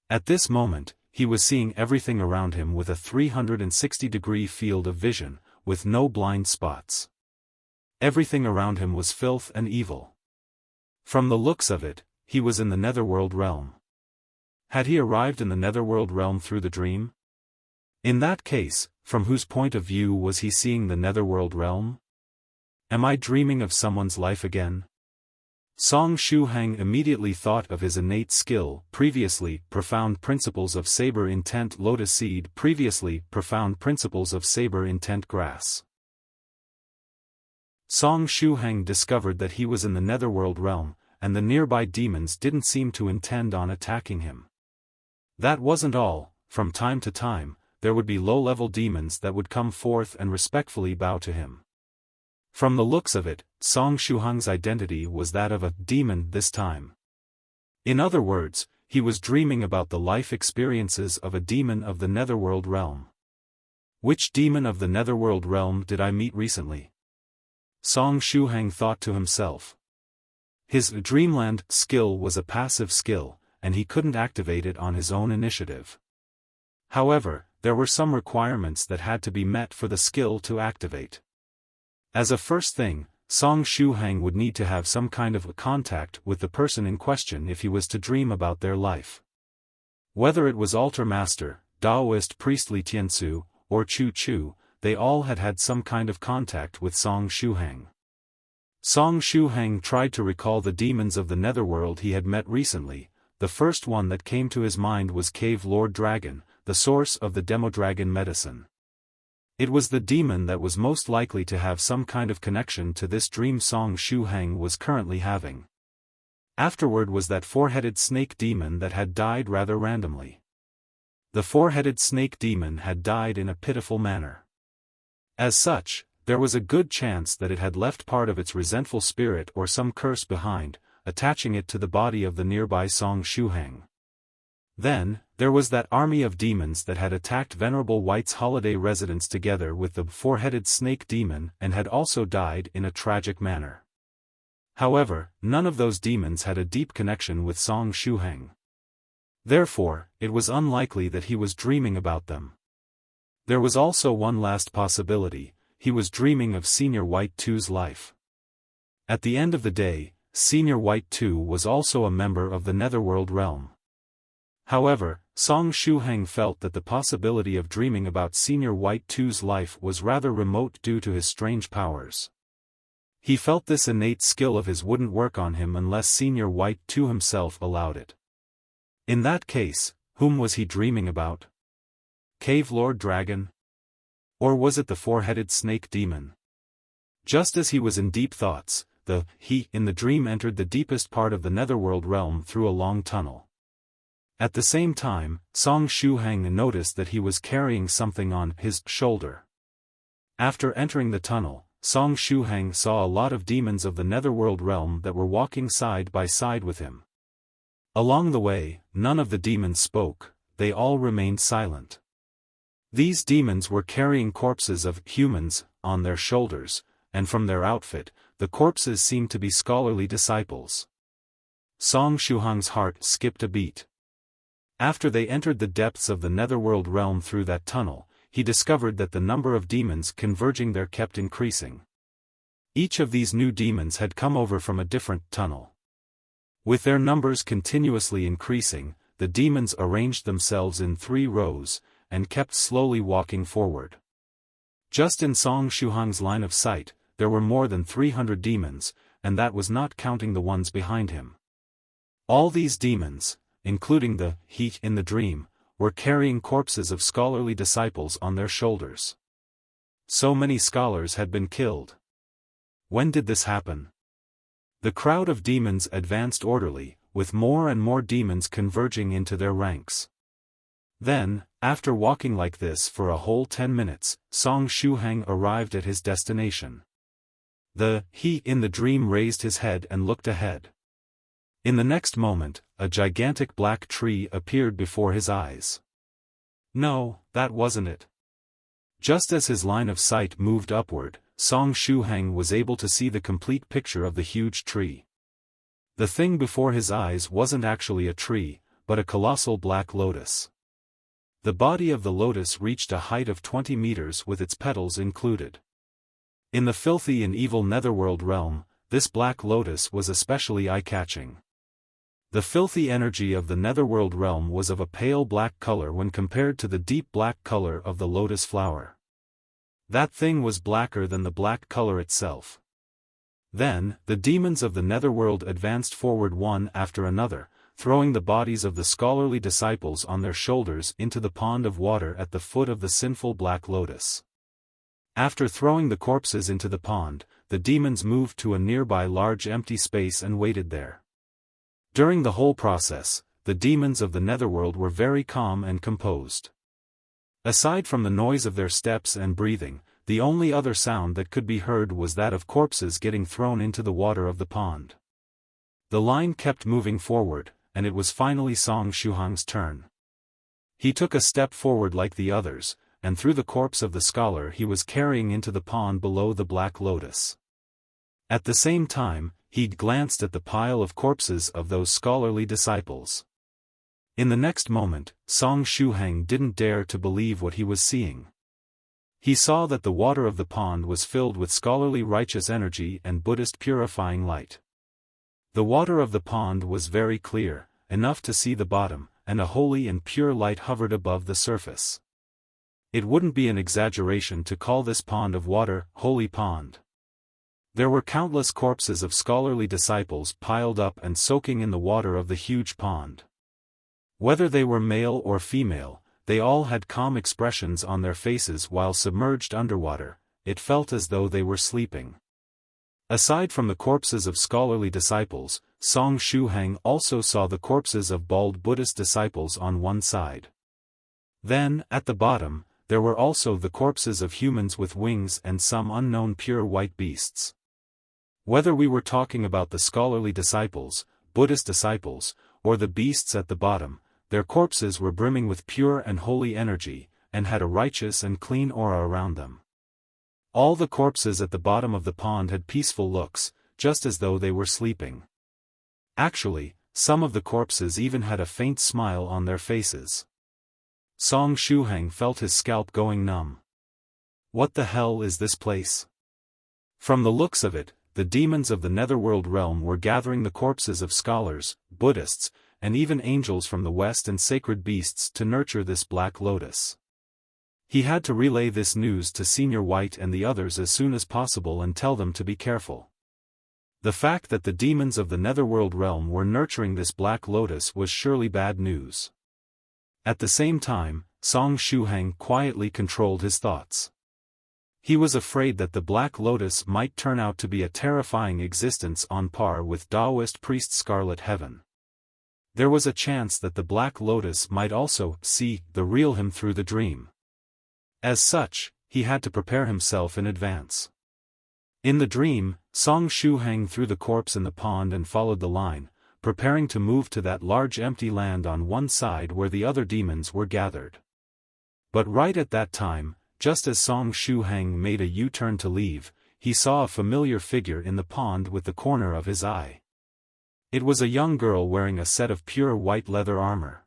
At this moment, he was seeing everything around him with a 360-degree field of vision, with no blind spots. Everything around him was filth and evil. From the looks of it, he was in the Netherworld realm. Had he arrived in the Netherworld realm through the dream? In that case, from whose point of view was he seeing the Netherworld realm? Am I dreaming of someone's life again? Song Shuhang immediately thought of his innate skill, previously profound principles of saber intent lotus seed, previously profound principles of saber intent grass. Song Shuhang discovered that he was in the Netherworld realm, and the nearby demons didn't seem to intend on attacking him. That wasn't all. From time to time, there would be low-level demons that would come forth and respectfully bow to him. From the looks of it, Song Shuhang's identity was that of a demon this time. In other words, he was dreaming about the life experiences of a demon of the Netherworld realm. Which demon of the Netherworld realm did I meet recently? Song Shuhang thought to himself. His dreamland skill was a passive skill, and he couldn't activate it on his own initiative. However, there were some requirements that had to be met for the skill to activate. As a first thing, Song Shuhang would need to have some kind of a contact with the person in question if he was to dream about their life. Whether it was Altar Master, Daoist Priest Li Tiansu, or Chu Chu, they all had had some kind of contact with Song Shuhang. Song Shuhang tried to recall the demons of the Netherworld he had met recently. The first one that came to his mind was Cave Lord Dragon, the source of the Demodragon medicine. It was the demon that was most likely to have some kind of connection to this dream Song Shuhang was currently having. Afterward was that four-headed snake demon that had died rather randomly. The four-headed snake demon had died in a pitiful manner. As such, there was a good chance that it had left part of its resentful spirit or some curse behind, attaching it to the body of the nearby Song Shuhang. Then, there was that army of demons that had attacked Venerable White's holiday residence together with the four-headed snake demon and had also died in a tragic manner. However, none of those demons had a deep connection with Song Shuhang. Therefore, it was unlikely that he was dreaming about them. There was also one last possibility: he was dreaming of Senior White 2's life. At the end of the day, Senior White 2 was also a member of the Netherworld realm. However, Song Shuhang felt that the possibility of dreaming about Senior White 2's life was rather remote due to his strange powers. He felt this innate skill of his wouldn't work on him unless Senior White 2 himself allowed it. In that case, whom was he dreaming about? Cave Lord Dragon? Or was it the four-headed snake demon? Just as he was in deep thoughts, he in the dream entered the deepest part of the Netherworld realm through a long tunnel. At the same time, Song Shuhang noticed that he was carrying something on his shoulder. After entering the tunnel, Song Shuhang saw a lot of demons of the netherworld realm that were walking side by side with him. Along the way, none of the demons spoke, they all remained silent. These demons were carrying corpses of humans on their shoulders, and from their outfit, the corpses seemed to be scholarly disciples. Song Shuhang's heart skipped a beat. After they entered the depths of the netherworld realm through that tunnel, he discovered that the number of demons converging there kept increasing. Each of these new demons had come over from a different tunnel. With their numbers continuously increasing, the demons arranged themselves in 3 rows, and kept slowly walking forward. Just in Song Shuhang's line of sight, there were more than 300 demons, and that was not counting the ones behind him. All these demons, including the heat in the dream, were carrying corpses of scholarly disciples on their shoulders. So many scholars had been killed. When did this happen? The crowd of demons advanced orderly, with more and more demons converging into their ranks. Then, after walking like this for a whole 10 minutes, Song Shuhang arrived at his destination. He in the dream raised his head and looked ahead. In the next moment, a gigantic black tree appeared before his eyes. No, that wasn't it. Just as his line of sight moved upward, Song Shuhang was able to see the complete picture of the huge tree. The thing before his eyes wasn't actually a tree, but a colossal black lotus. The body of the lotus reached a height of 20 meters with its petals included. In the filthy and evil netherworld realm, this black lotus was especially eye-catching. The filthy energy of the netherworld realm was of a pale black color when compared to the deep black color of the lotus flower. That thing was blacker than the black color itself. Then, the demons of the netherworld advanced forward one after another, throwing the bodies of the scholarly disciples on their shoulders into the pond of water at the foot of the Sinful Black Lotus. After throwing the corpses into the pond, the demons moved to a nearby large empty space and waited there. During the whole process, the demons of the netherworld were very calm and composed. Aside from the noise of their steps and breathing, the only other sound that could be heard was that of corpses getting thrown into the water of the pond. The line kept moving forward, and it was finally Song Shuhang's turn. He took a step forward like the others, and threw the corpse of the scholar he was carrying into the pond below the black lotus. At the same time, he glanced at the pile of corpses of those scholarly disciples. In the next moment, Song Shuhang didn't dare to believe what he was seeing. He saw that the water of the pond was filled with scholarly righteous energy and Buddhist purifying light. The water of the pond was very clear, enough to see the bottom, and a holy and pure light hovered above the surface. It wouldn't be an exaggeration to call this pond of water, holy pond. There were countless corpses of scholarly disciples piled up and soaking in the water of the huge pond. Whether they were male or female, they all had calm expressions on their faces while submerged underwater. It felt as though they were sleeping. Aside from the corpses of scholarly disciples, Song Shuhang also saw the corpses of bald Buddhist disciples on one side. Then, at the bottom, there were also the corpses of humans with wings and some unknown pure white beasts. Whether we were talking about the scholarly disciples, Buddhist disciples, or the beasts at the bottom, their corpses were brimming with pure and holy energy, and had a righteous and clean aura around them. All the corpses at the bottom of the pond had peaceful looks, just as though they were sleeping. Actually, some of the corpses even had a faint smile on their faces. Song Shuhang felt his scalp going numb. What the hell is this place? From the looks of it, the demons of the netherworld realm were gathering the corpses of scholars, Buddhists, and even angels from the west and sacred beasts to nurture this black lotus. He had to relay this news to Senior White and the others as soon as possible and tell them to be careful. The fact that the demons of the netherworld realm were nurturing this black lotus was surely bad news. At the same time, Song Shuhang quietly controlled his thoughts. He was afraid that the Black Lotus might turn out to be a terrifying existence on par with Taoist priest Scarlet Heaven. There was a chance that the Black Lotus might also see the real him through the dream. As such, he had to prepare himself in advance. In the dream, Song Shuhang threw the corpse in the pond and followed the line, preparing to move to that large empty land on one side where the other demons were gathered. But right at that time, just as Song Shuhang made a U-turn to leave, he saw a familiar figure in the pond with the corner of his eye. It was a young girl wearing a set of pure white leather armor.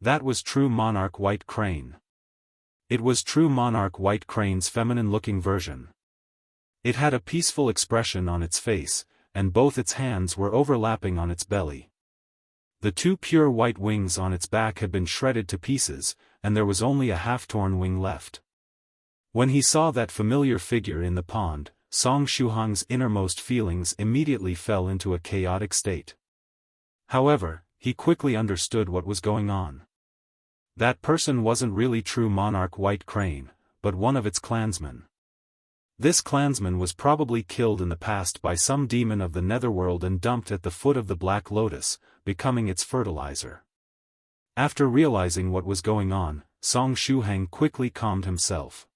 That was true Monarch White Crane. It was true Monarch White Crane's feminine-looking version. It had a peaceful expression on its face, and both its hands were overlapping on its belly. The two pure white wings on its back had been shredded to pieces, and there was only a half-torn wing left. When he saw that familiar figure in the pond, Song Shuhang's innermost feelings immediately fell into a chaotic state. However, he quickly understood what was going on. That person wasn't really true Monarch White Crane, but one of its clansmen. This clansman was probably killed in the past by some demon of the netherworld and dumped at the foot of the Black Lotus, becoming its fertilizer. After realizing what was going on, Song Shuhang quickly calmed himself.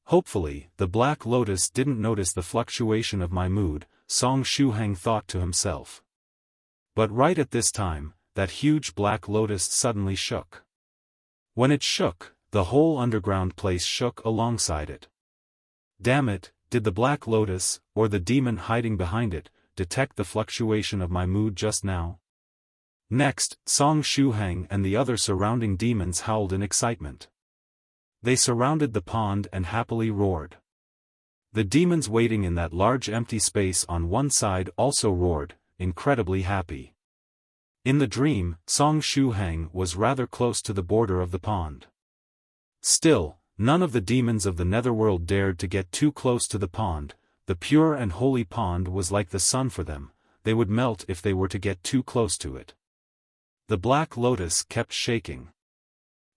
Hopefully, the Black Lotus didn't notice the fluctuation of my mood, Song Shuhang thought to himself. But right at this time, that huge Black Lotus suddenly shook. When it shook, the whole underground place shook alongside it. Damn it, did the Black Lotus, or the demon hiding behind it, detect the fluctuation of my mood just now? Next, Song Shuhang and the other surrounding demons howled in excitement. They surrounded the pond and happily roared. The demons waiting in that large empty space on one side also roared, incredibly happy. In the dream, Song Shuhang was rather close to the border of the pond. Still, none of the demons of the netherworld dared to get too close to the pond. The pure and holy pond was like the sun for them, they would melt if they were to get too close to it. The Black Lotus kept shaking.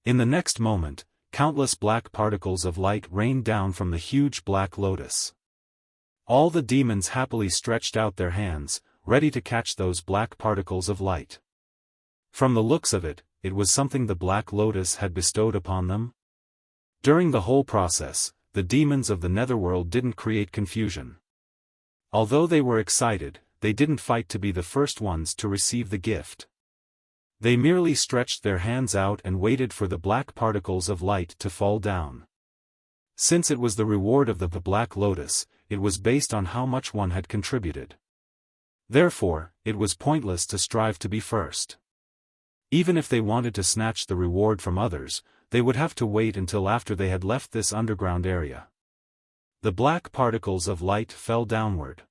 In the next moment, countless black particles of light rained down from the huge Black Lotus. All the demons happily stretched out their hands, ready to catch those black particles of light. From the looks of it, it was something the Black Lotus had bestowed upon them. During the whole process, the demons of the netherworld didn't create confusion. Although they were excited, they didn't fight to be the first ones to receive the gift. They merely stretched their hands out and waited for the black particles of light to fall down. Since it was the reward of the Black Lotus, it was based on how much one had contributed. Therefore, it was pointless to strive to be first. Even if they wanted to snatch the reward from others, they would have to wait until after they had left this underground area. The black particles of light fell downward.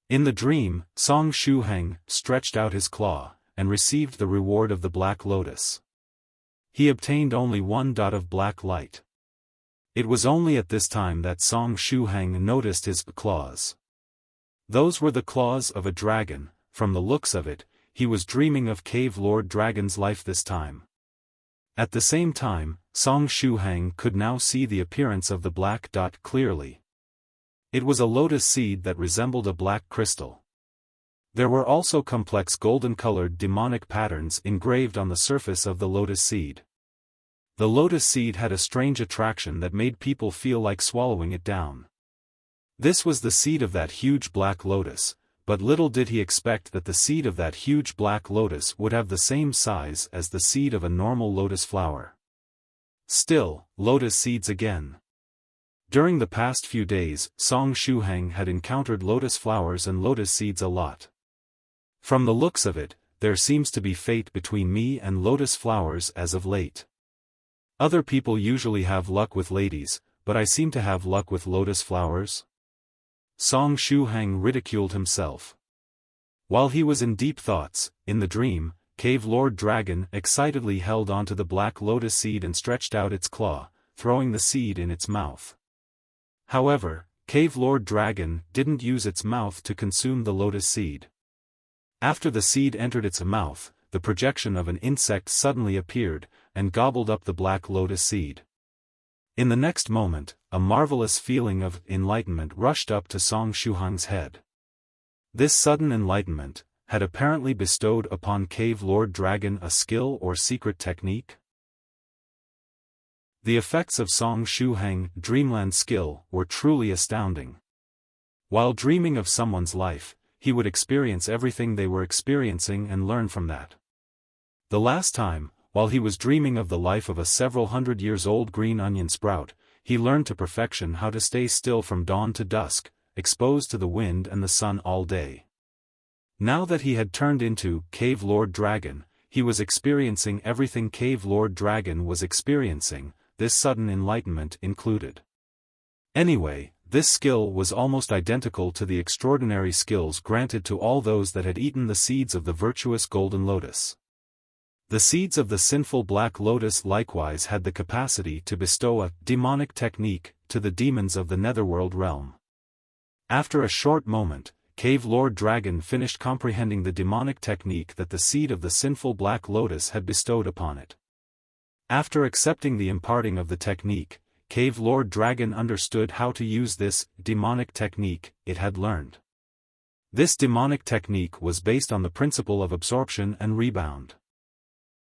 In the dream, Song Shuhang stretched out his claw, and received the reward of the Black Lotus. He obtained only one dot of black light. It was only at this time that Song Shuhang noticed his claws. Those were the claws of a dragon. From the looks of it, he was dreaming of Cave Lord Dragon's life this time. At the same time, Song Shuhang could now see the appearance of the black dot clearly. It was a lotus seed that resembled a black crystal. There were also complex golden-colored demonic patterns engraved on the surface of the lotus seed. The lotus seed had a strange attraction that made people feel like swallowing it down. This was the seed of that huge black lotus, but little did he expect that the seed of that huge black lotus would have the same size as the seed of a normal lotus flower. Still, lotus seeds again. During the past few days, Song Shuhang had encountered lotus flowers and lotus seeds a lot. From the looks of it, there seems to be fate between me and lotus flowers as of late. Other people usually have luck with ladies, but I seem to have luck with lotus flowers. Song Shuhang ridiculed himself. While he was in deep thoughts, in the dream, Cave Lord Dragon excitedly held onto the black lotus seed and stretched out its claw, throwing the seed in its mouth. However, Cave Lord Dragon didn't use its mouth to consume the lotus seed. After the seed entered its mouth, the projection of an insect suddenly appeared, and gobbled up the black lotus seed. In the next moment, a marvelous feeling of enlightenment rushed up to Song Shuhang's head. This sudden enlightenment had apparently bestowed upon Cave Lord Dragon a skill or secret technique. The effects of Song Shuhang dreamland skill were truly astounding. While dreaming of someone's life, he would experience everything they were experiencing and learn from that. The last time, while he was dreaming of the life of a several hundred years old green onion sprout, he learned to perfection how to stay still from dawn to dusk, exposed to the wind and the sun all day. Now that he had turned into Cave Lord Dragon, he was experiencing everything Cave Lord Dragon was experiencing, this sudden enlightenment included. Anyway, this skill was almost identical to the extraordinary skills granted to all those that had eaten the seeds of the virtuous golden lotus. The seeds of the sinful black lotus likewise had the capacity to bestow a demonic technique to the demons of the netherworld realm. After a short moment, Cave Lord Dragon finished comprehending the demonic technique that the seed of the sinful black lotus had bestowed upon it. After accepting the imparting of the technique, Cave Lord Dragon understood how to use this demonic technique it had learned. This demonic technique was based on the principle of absorption and rebound.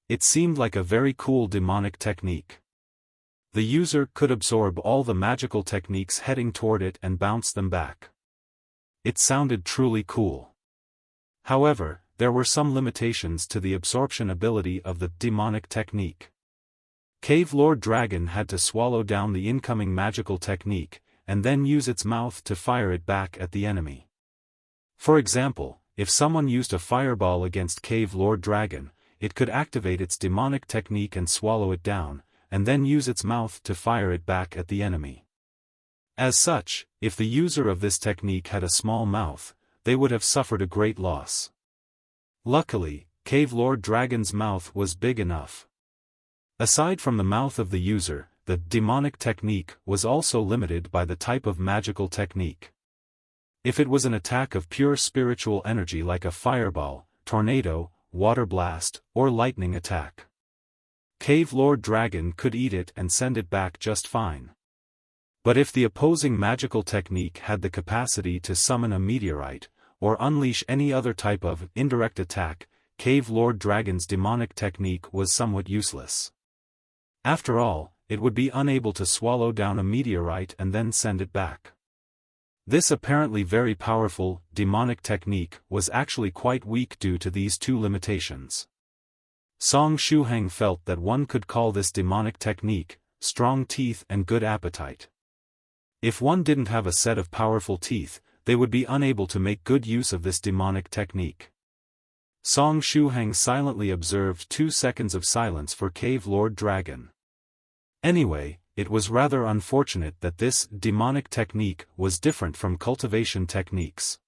It seemed like a very cool demonic technique. The user could absorb all the magical techniques heading toward it and bounce them back. It sounded truly cool. However, there were some limitations to the absorption ability of the demonic technique. Cave Lord Dragon had to swallow down the incoming magical technique, and then use its mouth to fire it back at the enemy. For example, if someone used a fireball against Cave Lord Dragon, it could activate its demonic technique and swallow it down, and then use its mouth to fire it back at the enemy. As such, if the user of this technique had a small mouth, they would have suffered a great loss. Luckily, Cave Lord Dragon's mouth was big enough. Aside from the mouth of the user, the demonic technique was also limited by the type of magical technique. If it was an attack of pure spiritual energy like a fireball, tornado, water blast, or lightning attack, Cave Lord Dragon could eat it and send it back just fine. But if the opposing magical technique had the capacity to summon a meteorite, or unleash any other type of indirect attack, Cave Lord Dragon's demonic technique was somewhat useless. After all, it would be unable to swallow down a meteorite and then send it back. This apparently very powerful, demonic technique was actually quite weak due to these two limitations. Song Shuhang felt that one could call this demonic technique, strong teeth and good appetite. If one didn't have a set of powerful teeth, they would be unable to make good use of this demonic technique. Song Shuhang silently observed 2 seconds of silence for Cave Lord Dragon. Anyway, it was rather unfortunate that this demonic technique was different from cultivation techniques.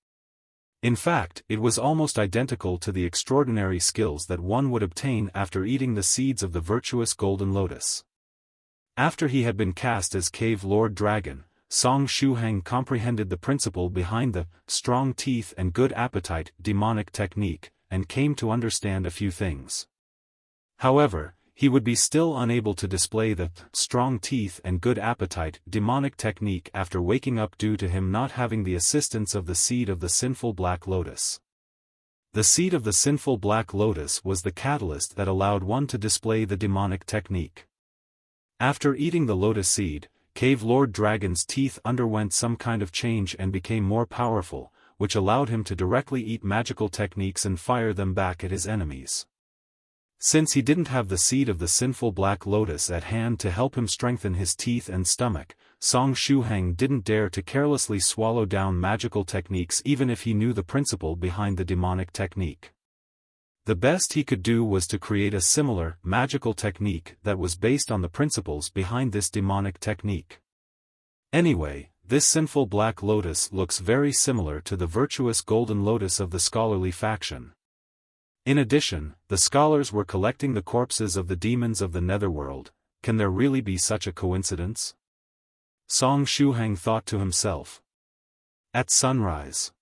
In fact, it was almost identical to the extraordinary skills that one would obtain after eating the seeds of the virtuous golden lotus. After he had been cast as Cave Lord Dragon, Song Shuhang comprehended the principle behind the strong teeth and good appetite demonic technique, and came to understand a few things. However, he would be still unable to display the strong teeth and good appetite demonic technique after waking up due to him not having the assistance of the seed of the sinful black lotus. The seed of the sinful black lotus was the catalyst that allowed one to display the demonic technique. After eating the lotus seed, Cave Lord Dragon's teeth underwent some kind of change and became more powerful, which allowed him to directly eat magical techniques and fire them back at his enemies. Since he didn't have the seed of the sinful black lotus at hand to help him strengthen his teeth and stomach, Song Shuhang didn't dare to carelessly swallow down magical techniques even if he knew the principle behind the demonic technique. The best he could do was to create a similar, magical technique that was based on the principles behind this demonic technique. Anyway, this sinful black lotus looks very similar to the virtuous golden lotus of the scholarly faction. In addition, the scholars were collecting the corpses of the demons of the netherworld. Can there really be such a coincidence? Song Shuhang thought to himself. At sunrise,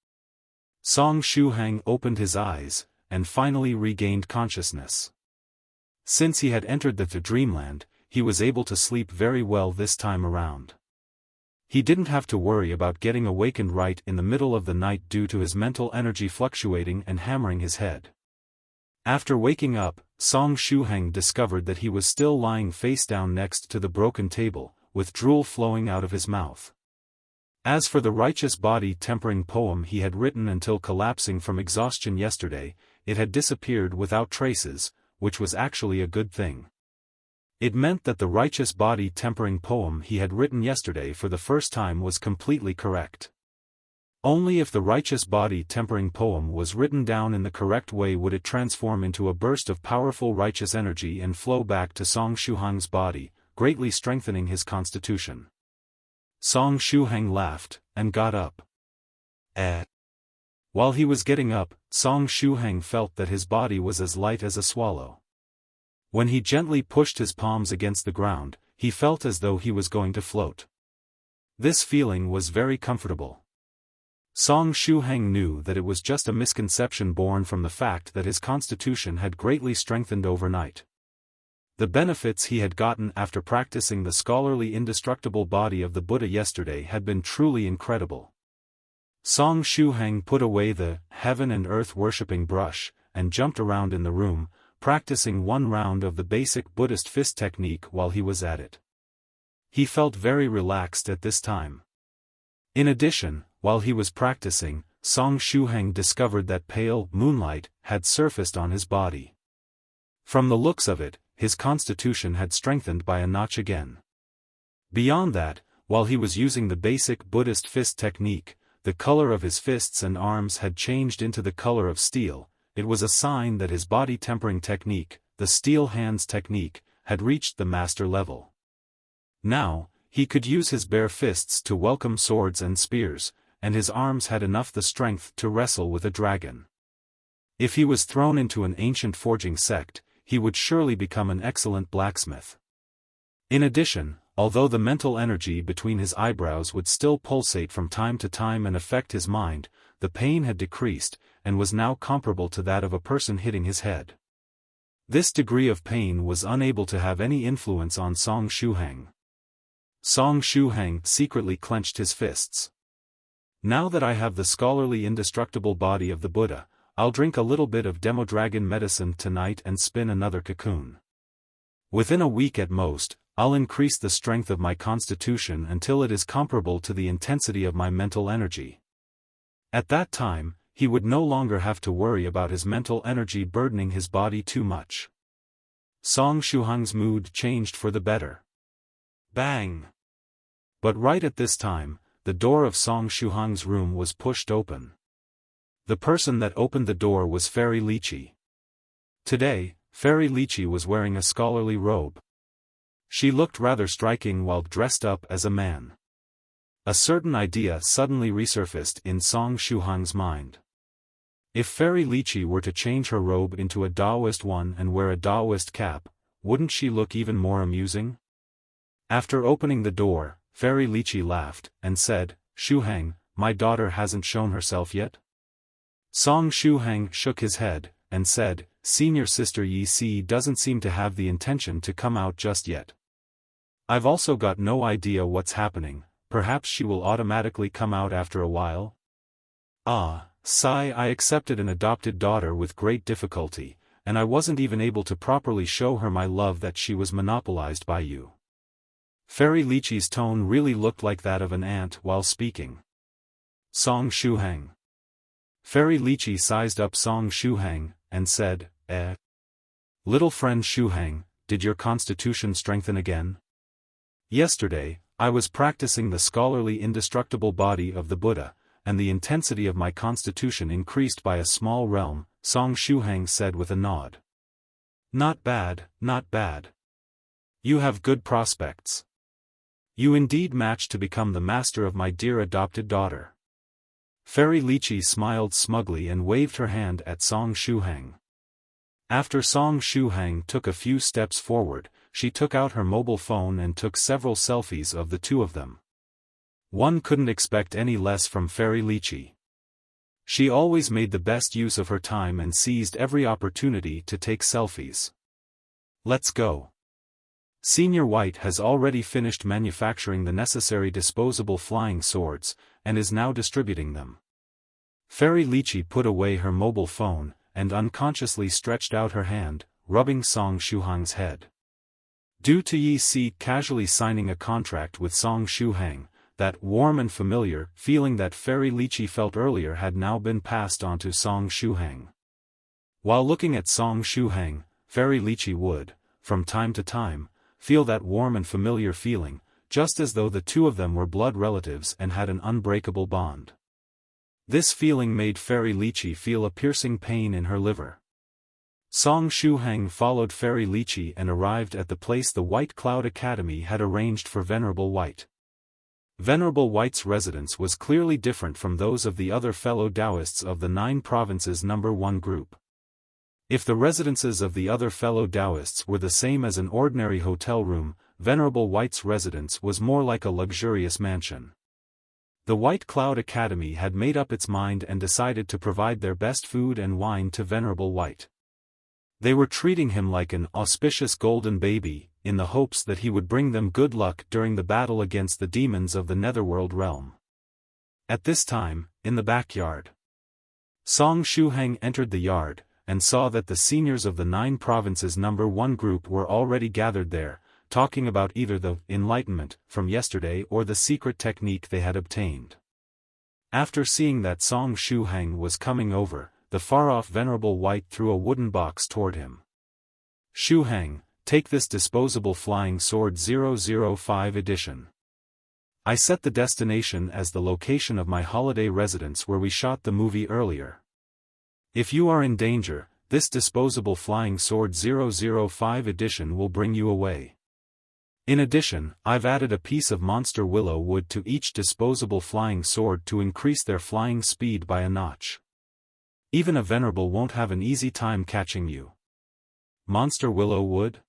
Song Shuhang opened his eyes, and finally regained consciousness. Since he had entered the dreamland, he was able to sleep very well this time around. He didn't have to worry about getting awakened right in the middle of the night due to his mental energy fluctuating and hammering his head. After waking up, Song Shuhang discovered that he was still lying face down next to the broken table, with drool flowing out of his mouth. As for the righteous body tempering poem he had written until collapsing from exhaustion yesterday, it had disappeared without traces, which was actually a good thing. It meant that the righteous body tempering poem he had written yesterday for the first time was completely correct. Only if the righteous body tempering poem was written down in the correct way would it transform into a burst of powerful righteous energy and flow back to Song Shuhang's body, greatly strengthening his constitution. Song Shuhang laughed, and got up. While he was getting up, Song Shuhang felt that his body was as light as a swallow. When he gently pushed his palms against the ground, he felt as though he was going to float. This feeling was very comfortable. Song Shuhang knew that it was just a misconception born from the fact that his constitution had greatly strengthened overnight. The benefits he had gotten after practicing the scholarly indestructible body of the Buddha yesterday had been truly incredible. Song Shuhang put away the heaven and earth worshipping brush, and jumped around in the room, practicing one round of the basic Buddhist fist technique while he was at it. He felt very relaxed at this time. In addition, while he was practicing, Song Shuhang discovered that pale moonlight had surfaced on his body. From the looks of it, his constitution had strengthened by a notch again. Beyond that, while he was using the basic Buddhist fist technique, the color of his fists and arms had changed into the color of steel. It was a sign that his body tempering technique, the steel hands technique, had reached the master level. Now, he could use his bare fists to welcome swords and spears, and his arms had enough the strength to wrestle with a dragon. If he was thrown into an ancient forging sect, he would surely become an excellent blacksmith. In addition, although the mental energy between his eyebrows would still pulsate from time to time and affect his mind, the pain had decreased, and was now comparable to that of a person hitting his head. This degree of pain was unable to have any influence on Song Shuhang. Song Shuhang secretly clenched his fists. Now that I have the scholarly indestructible body of the Buddha, I'll drink a little bit of Demodragon medicine tonight and spin another cocoon. Within a week at most, I'll increase the strength of my constitution until it is comparable to the intensity of my mental energy. At that time, he would no longer have to worry about his mental energy burdening his body too much. Song Shuhang's mood changed for the better. Bang! But right at this time, the door of Song Shuhang's room was pushed open. The person that opened the door was Fairy Lychee. Today, Fairy Lychee was wearing a scholarly robe. She looked rather striking while dressed up as a man. A certain idea suddenly resurfaced in Song Shuhang's mind. If Fairy Lychee were to change her robe into a Taoist one and wear a Taoist cap, wouldn't she look even more amusing? After opening the door, Fairy Lychee laughed, and said, "Shuhang, my daughter hasn't shown herself yet?" Song Shuhang shook his head, and said, "Senior sister Yi Si doesn't seem to have the intention to come out just yet. I've also got no idea what's happening, perhaps she will automatically come out after a while?" I accepted an adopted daughter with great difficulty, and I wasn't even able to properly show her my love that she was monopolized by you. Fairy Lychee's tone really looked like that of an ant while speaking. Song Shuhang. Fairy Lychee sized up Song Shuhang, and said, Little friend Shuhang, did your constitution strengthen again? Yesterday, I was practicing the scholarly indestructible body of the Buddha, and the intensity of my constitution increased by a small realm, Song Shuhang said with a nod. Not bad, not bad. You have good prospects. You indeed match to become the master of my dear adopted daughter. Fairy Lychee smiled smugly and waved her hand at Song Shuhang. After Song Shuhang took a few steps forward, she took out her mobile phone and took several selfies of the two of them. One couldn't expect any less from Fairy Lychee. She always made the best use of her time and seized every opportunity to take selfies. Let's go. Senior White has already finished manufacturing the necessary disposable flying swords, and is now distributing them. Fairy Lychee put away her mobile phone, and unconsciously stretched out her hand, rubbing Song Shuhang's head. Due to Yi Si casually signing a contract with Song Shuhang, that warm and familiar feeling that Fairy Lychee felt earlier had now been passed on to Song Shuhang. While looking at Song Shuhang, Fairy Lychee would, from time to time, feel that warm and familiar feeling, just as though the two of them were blood relatives and had an unbreakable bond. This feeling made Fairy Lychee feel a piercing pain in her liver. Song Shuhang followed Fairy Lychee and arrived at the place the White Cloud Academy had arranged for Venerable White. Venerable White's residence was clearly different from those of the other fellow Taoists of the 9 provinces number 1 group. If the residences of the other fellow Taoists were the same as an ordinary hotel room, Venerable White's residence was more like a luxurious mansion. The White Cloud Academy had made up its mind and decided to provide their best food and wine to Venerable White. They were treating him like an auspicious golden baby, in the hopes that he would bring them good luck during the battle against the demons of the Netherworld realm. At this time, in the backyard, Song Shuhang entered the yard, and saw that the seniors of the 9 provinces number 1 group were already gathered there, talking about either the enlightenment from yesterday or the secret technique they had obtained. After seeing that Song Shuhang was coming over, the far-off Venerable White threw a wooden box toward him. "Shuhang, take this disposable flying sword 005 edition. I set the destination as the location of my holiday residence where we shot the movie earlier. If you are in danger, this disposable flying sword 005 edition will bring you away. In addition, I've added a piece of monster willow wood to each disposable flying sword to increase their flying speed by a notch. Even a venerable won't have an easy time catching you." Monster willow wood?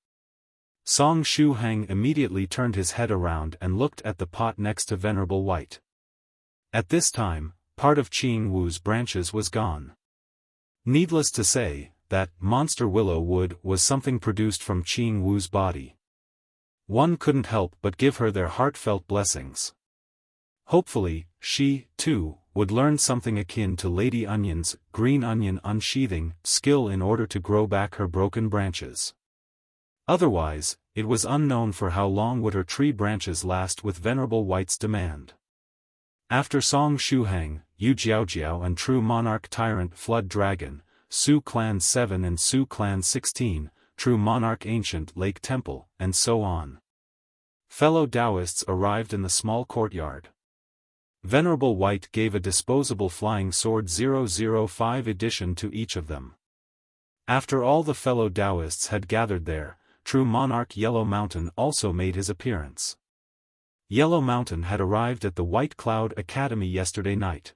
Song Shuhang immediately turned his head around and looked at the pot next to Venerable White. At this time, part of Qing Wu's branches was gone. Needless to say, that monster willow wood was something produced from Qing Wu's body. One couldn't help but give her their heartfelt blessings. Hopefully, she, too, would learn something akin to Lady Onion's green onion unsheathing skill in order to grow back her broken branches. Otherwise, it was unknown for how long would her tree branches last with Venerable White's demand. After Song Shuhang, Yu Jiaojiao and True Monarch Tyrant Flood Dragon, Su Clan 7 and Su Clan 16, True Monarch Ancient Lake Temple, and so on. Fellow Taoists arrived in the small courtyard. Venerable White gave a disposable flying sword 005 edition to each of them. After all the fellow Taoists had gathered there, True Monarch Yellow Mountain also made his appearance. Yellow Mountain had arrived at the White Cloud Academy yesterday night.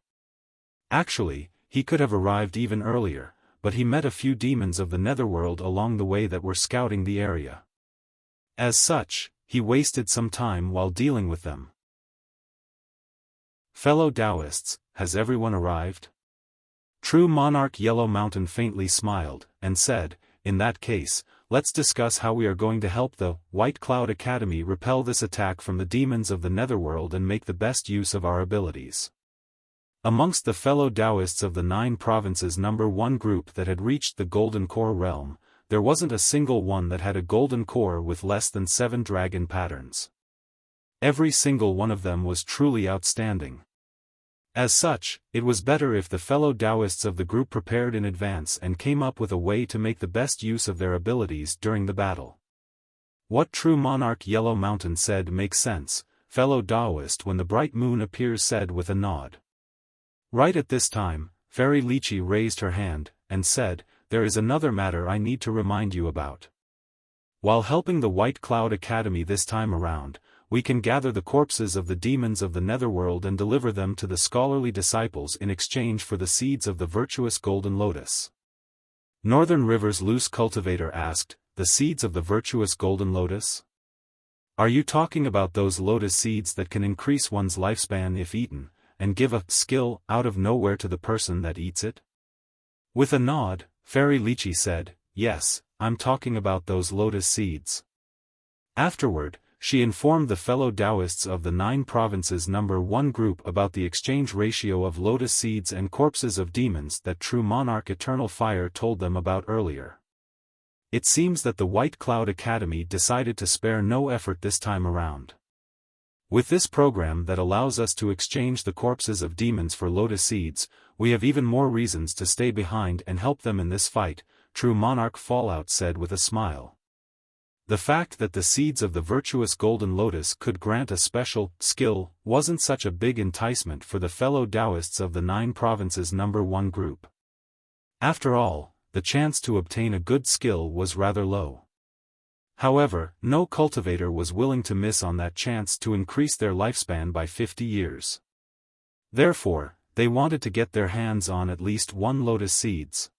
Actually, he could have arrived even earlier, but he met a few demons of the Netherworld along the way that were scouting the area. As such, he wasted some time while dealing with them. "Fellow Taoists, has everyone arrived?" True Monarch Yellow Mountain faintly smiled, and said, "In that case, let's discuss how we are going to help the White Cloud Academy repel this attack from the demons of the Netherworld and make the best use of our abilities." Amongst the fellow Taoists of the 9 provinces number 1 group that had reached the Golden Core realm, there wasn't a single one that had a golden core with less than 7 dragon patterns. Every single one of them was truly outstanding. As such, it was better if the fellow Taoists of the group prepared in advance and came up with a way to make the best use of their abilities during the battle. What True Monarch Yellow Mountain said makes sense, fellow Taoist when the bright moon appears said with a nod. Right at this time, Fairy Lychee raised her hand, and said, "There is another matter I need to remind you about. While helping the White Cloud Academy this time around, we can gather the corpses of the demons of the Netherworld and deliver them to the scholarly disciples in exchange for the seeds of the Virtuous Golden Lotus." Northern River's loose cultivator asked, "The seeds of the Virtuous Golden Lotus? Are you talking about those lotus seeds that can increase one's lifespan if eaten, and give a skill out of nowhere to the person that eats it?" With a nod, Fairy Lychee said, "Yes, I'm talking about those lotus seeds." Afterward, she informed the fellow Taoists of the 9 provinces number 1 group about the exchange ratio of lotus seeds and corpses of demons that true monarch Eternal Fire told them about earlier. It seems that the White Cloud Academy decided to spare no effort this time around. With this program that allows us to exchange the corpses of demons for lotus seeds, we have even more reasons to stay behind and help them in this fight, True Monarch Fallout said with a smile. The fact that the seeds of the virtuous golden lotus could grant a special skill wasn't such a big enticement for the fellow Taoists of the 9 provinces number 1 group. After all, the chance to obtain a good skill was rather low. However, no cultivator was willing to miss on that chance to increase their lifespan by 50 years. Therefore, they wanted to get their hands on at least 1 lotus seeds.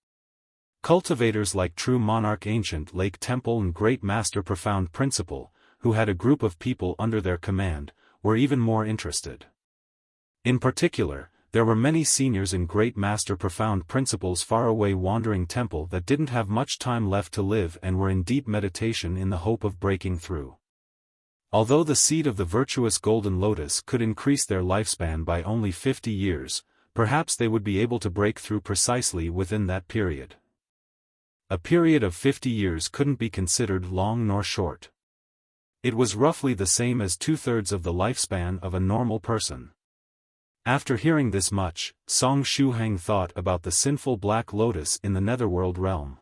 Cultivators like True Monarch Ancient Lake Temple and Great Master Profound Principle, who had a group of people under their command, were even more interested. In particular, there were many seniors in Great Master Profound Principle's faraway wandering temple that didn't have much time left to live and were in deep meditation in the hope of breaking through. Although the seed of the virtuous golden lotus could increase their lifespan by only 50 years, perhaps they would be able to break through precisely within that period. A period of 50 years couldn't be considered long nor short. It was roughly the same as 2/3 of the lifespan of a normal person. After hearing this much, Song Shuhang thought about the Sinful Black Lotus in the Netherworld realm.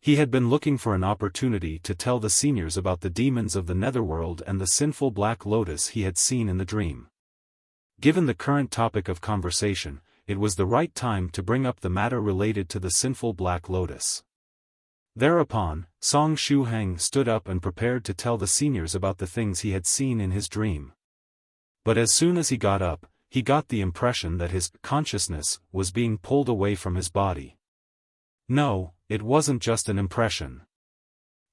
He had been looking for an opportunity to tell the seniors about the demons of the Netherworld and the Sinful Black Lotus he had seen in the dream. Given the current topic of conversation, it was the right time to bring up the matter related to the Sinful Black Lotus. Thereupon, Song Shuhang stood up and prepared to tell the seniors about the things he had seen in his dream. But as soon as he got up, he got the impression that his consciousness was being pulled away from his body. No, it wasn't just an impression.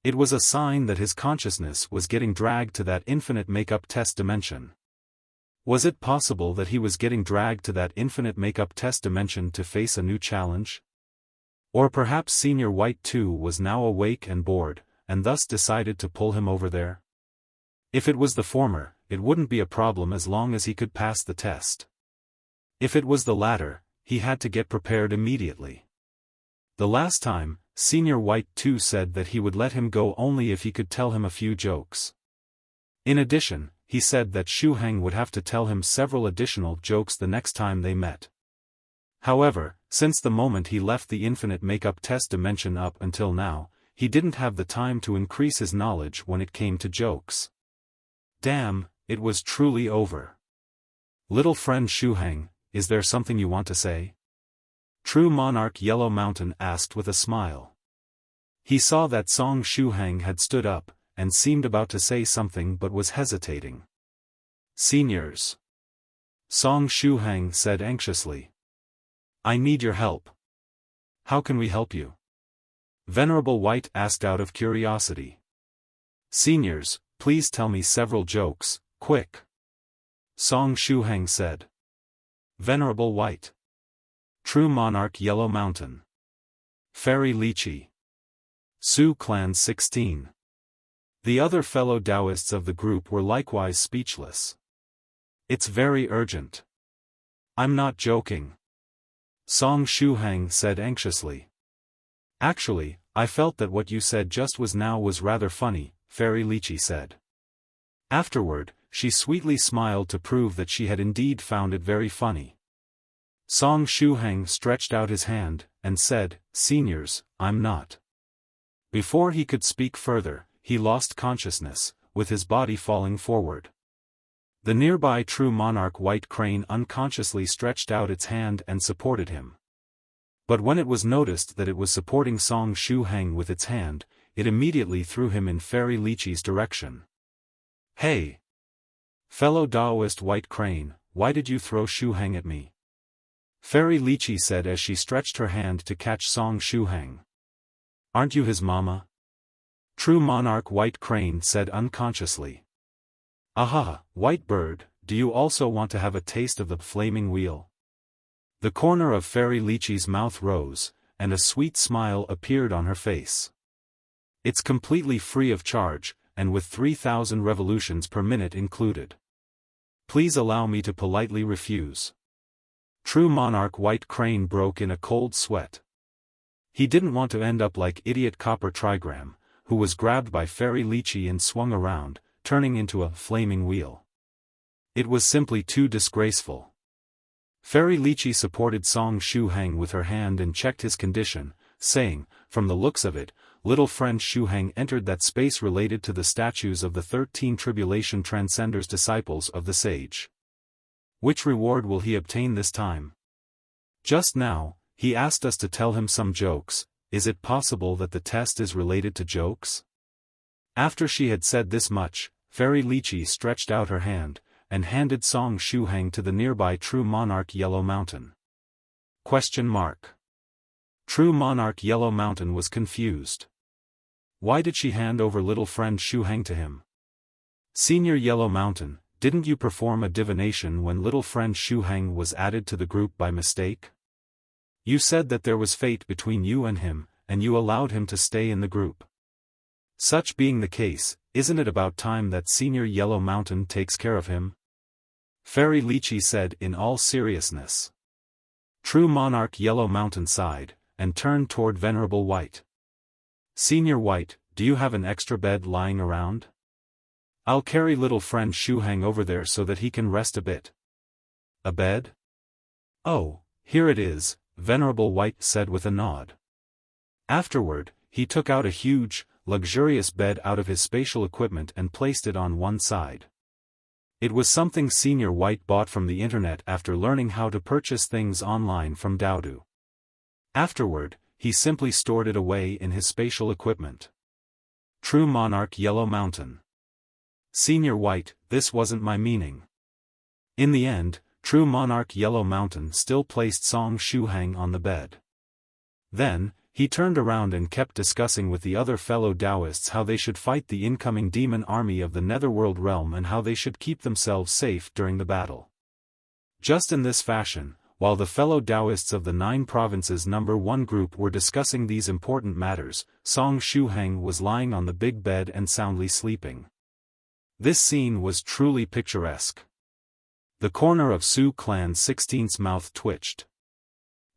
It was a sign that his consciousness was getting dragged to that infinite make-up test dimension. Was it possible that he was getting dragged to that infinite make-up test dimension to face a new challenge? Or perhaps Senior White too was now awake and bored, and thus decided to pull him over there? If it was the former, it wouldn't be a problem as long as he could pass the test. If it was the latter, he had to get prepared immediately. The last time, Senior White too said that he would let him go only if he could tell him a few jokes. In addition, he said that Shuhang would have to tell him several additional jokes the next time they met. However, since the moment he left the infinite make-up test dimension up until now, he didn't have the time to increase his knowledge when it came to jokes. Damn, it was truly over. Little friend Shuhang, is there something you want to say? True Monarch Yellow Mountain asked with a smile. He saw that Song Shuhang had stood up, and seemed about to say something but was hesitating. Seniors. Song Shuhang said anxiously. I need your help. How can we help you? Venerable White asked out of curiosity. Seniors, please tell me several jokes, quick. Song Shuhang said. Venerable White. True Monarch Yellow Mountain. Fairy Lychee. Sioux Clan 16. The other fellow Taoists of the group were likewise speechless. It's very urgent. I'm not joking. Song Shuhang said anxiously. Actually, I felt that what you said just now was rather funny, Fairy Lychee said. Afterward, she sweetly smiled to prove that she had indeed found it very funny. Song Shuhang stretched out his hand, and said, Seniors, I'm not. Before he could speak further, he lost consciousness, with his body falling forward. The nearby True Monarch White Crane unconsciously stretched out its hand and supported him. But when it was noticed that it was supporting Song Shuhang with its hand, it immediately threw him in Fairy Lychee's direction. Hey! Fellow Taoist White Crane, why did you throw Shuhang at me? Fairy Lychee said as she stretched her hand to catch Song Shuhang. Aren't you his mama? True Monarch White Crane said unconsciously. Aha, White Bird, do you also want to have a taste of the flaming wheel? The corner of Fairy Lychee's mouth rose, and a sweet smile appeared on her face. It's completely free of charge, and with 3,000 revolutions per minute included. Please allow me to politely refuse. True monarch White Crane broke in a cold sweat. He didn't want to end up like idiot Copper Trigram, who was grabbed by Fairy Lychee and swung around, turning into a flaming wheel. It was simply too disgraceful. Fairy Lychee supported Song Shuhang with her hand and checked his condition, saying, from the looks of it, little friend Shuhang entered that space related to the statues of the 13 Tribulation Transcenders disciples of the sage. Which reward will he obtain this time? Just now, he asked us to tell him some jokes. Is it possible that the test is related to jokes? After she had said this much, Fairy Lychee stretched out her hand, and handed Song Shuhang to the nearby True Monarch Yellow Mountain. True Monarch Yellow Mountain was confused. Why did she hand over little friend Shuhang to him? Senior Yellow Mountain, didn't you perform a divination when little friend Shuhang was added to the group by mistake? You said that there was fate between you and him, and you allowed him to stay in the group. Such being the case, isn't it about time that Senior Yellow Mountain takes care of him? Fairy Lychee said in all seriousness. True Monarch Yellow Mountain sighed, and turned toward Venerable White. Senior White, do you have an extra bed lying around? I'll carry little friend Shuhang over there so that he can rest a bit. A bed? Oh, here it is, Venerable White said with a nod. Afterward, he took out a huge, luxurious bed out of his spatial equipment and placed it on one side. It was something Senior White bought from the internet after learning how to purchase things online from Daodu. Afterward, he simply stored it away in his spatial equipment. True Monarch Yellow Mountain. Senior White, this wasn't my meaning. In the end, True Monarch Yellow Mountain still placed Song Shuhang on the bed. Then, he turned around and kept discussing with the other fellow Taoists how they should fight the incoming demon army of the Netherworld realm and how they should keep themselves safe during the battle. Just in this fashion, while the fellow Taoists of the 9 provinces number 1 group were discussing these important matters, Song Shuhang was lying on the big bed and soundly sleeping. This scene was truly picturesque. The corner of Su Clan 16's mouth twitched.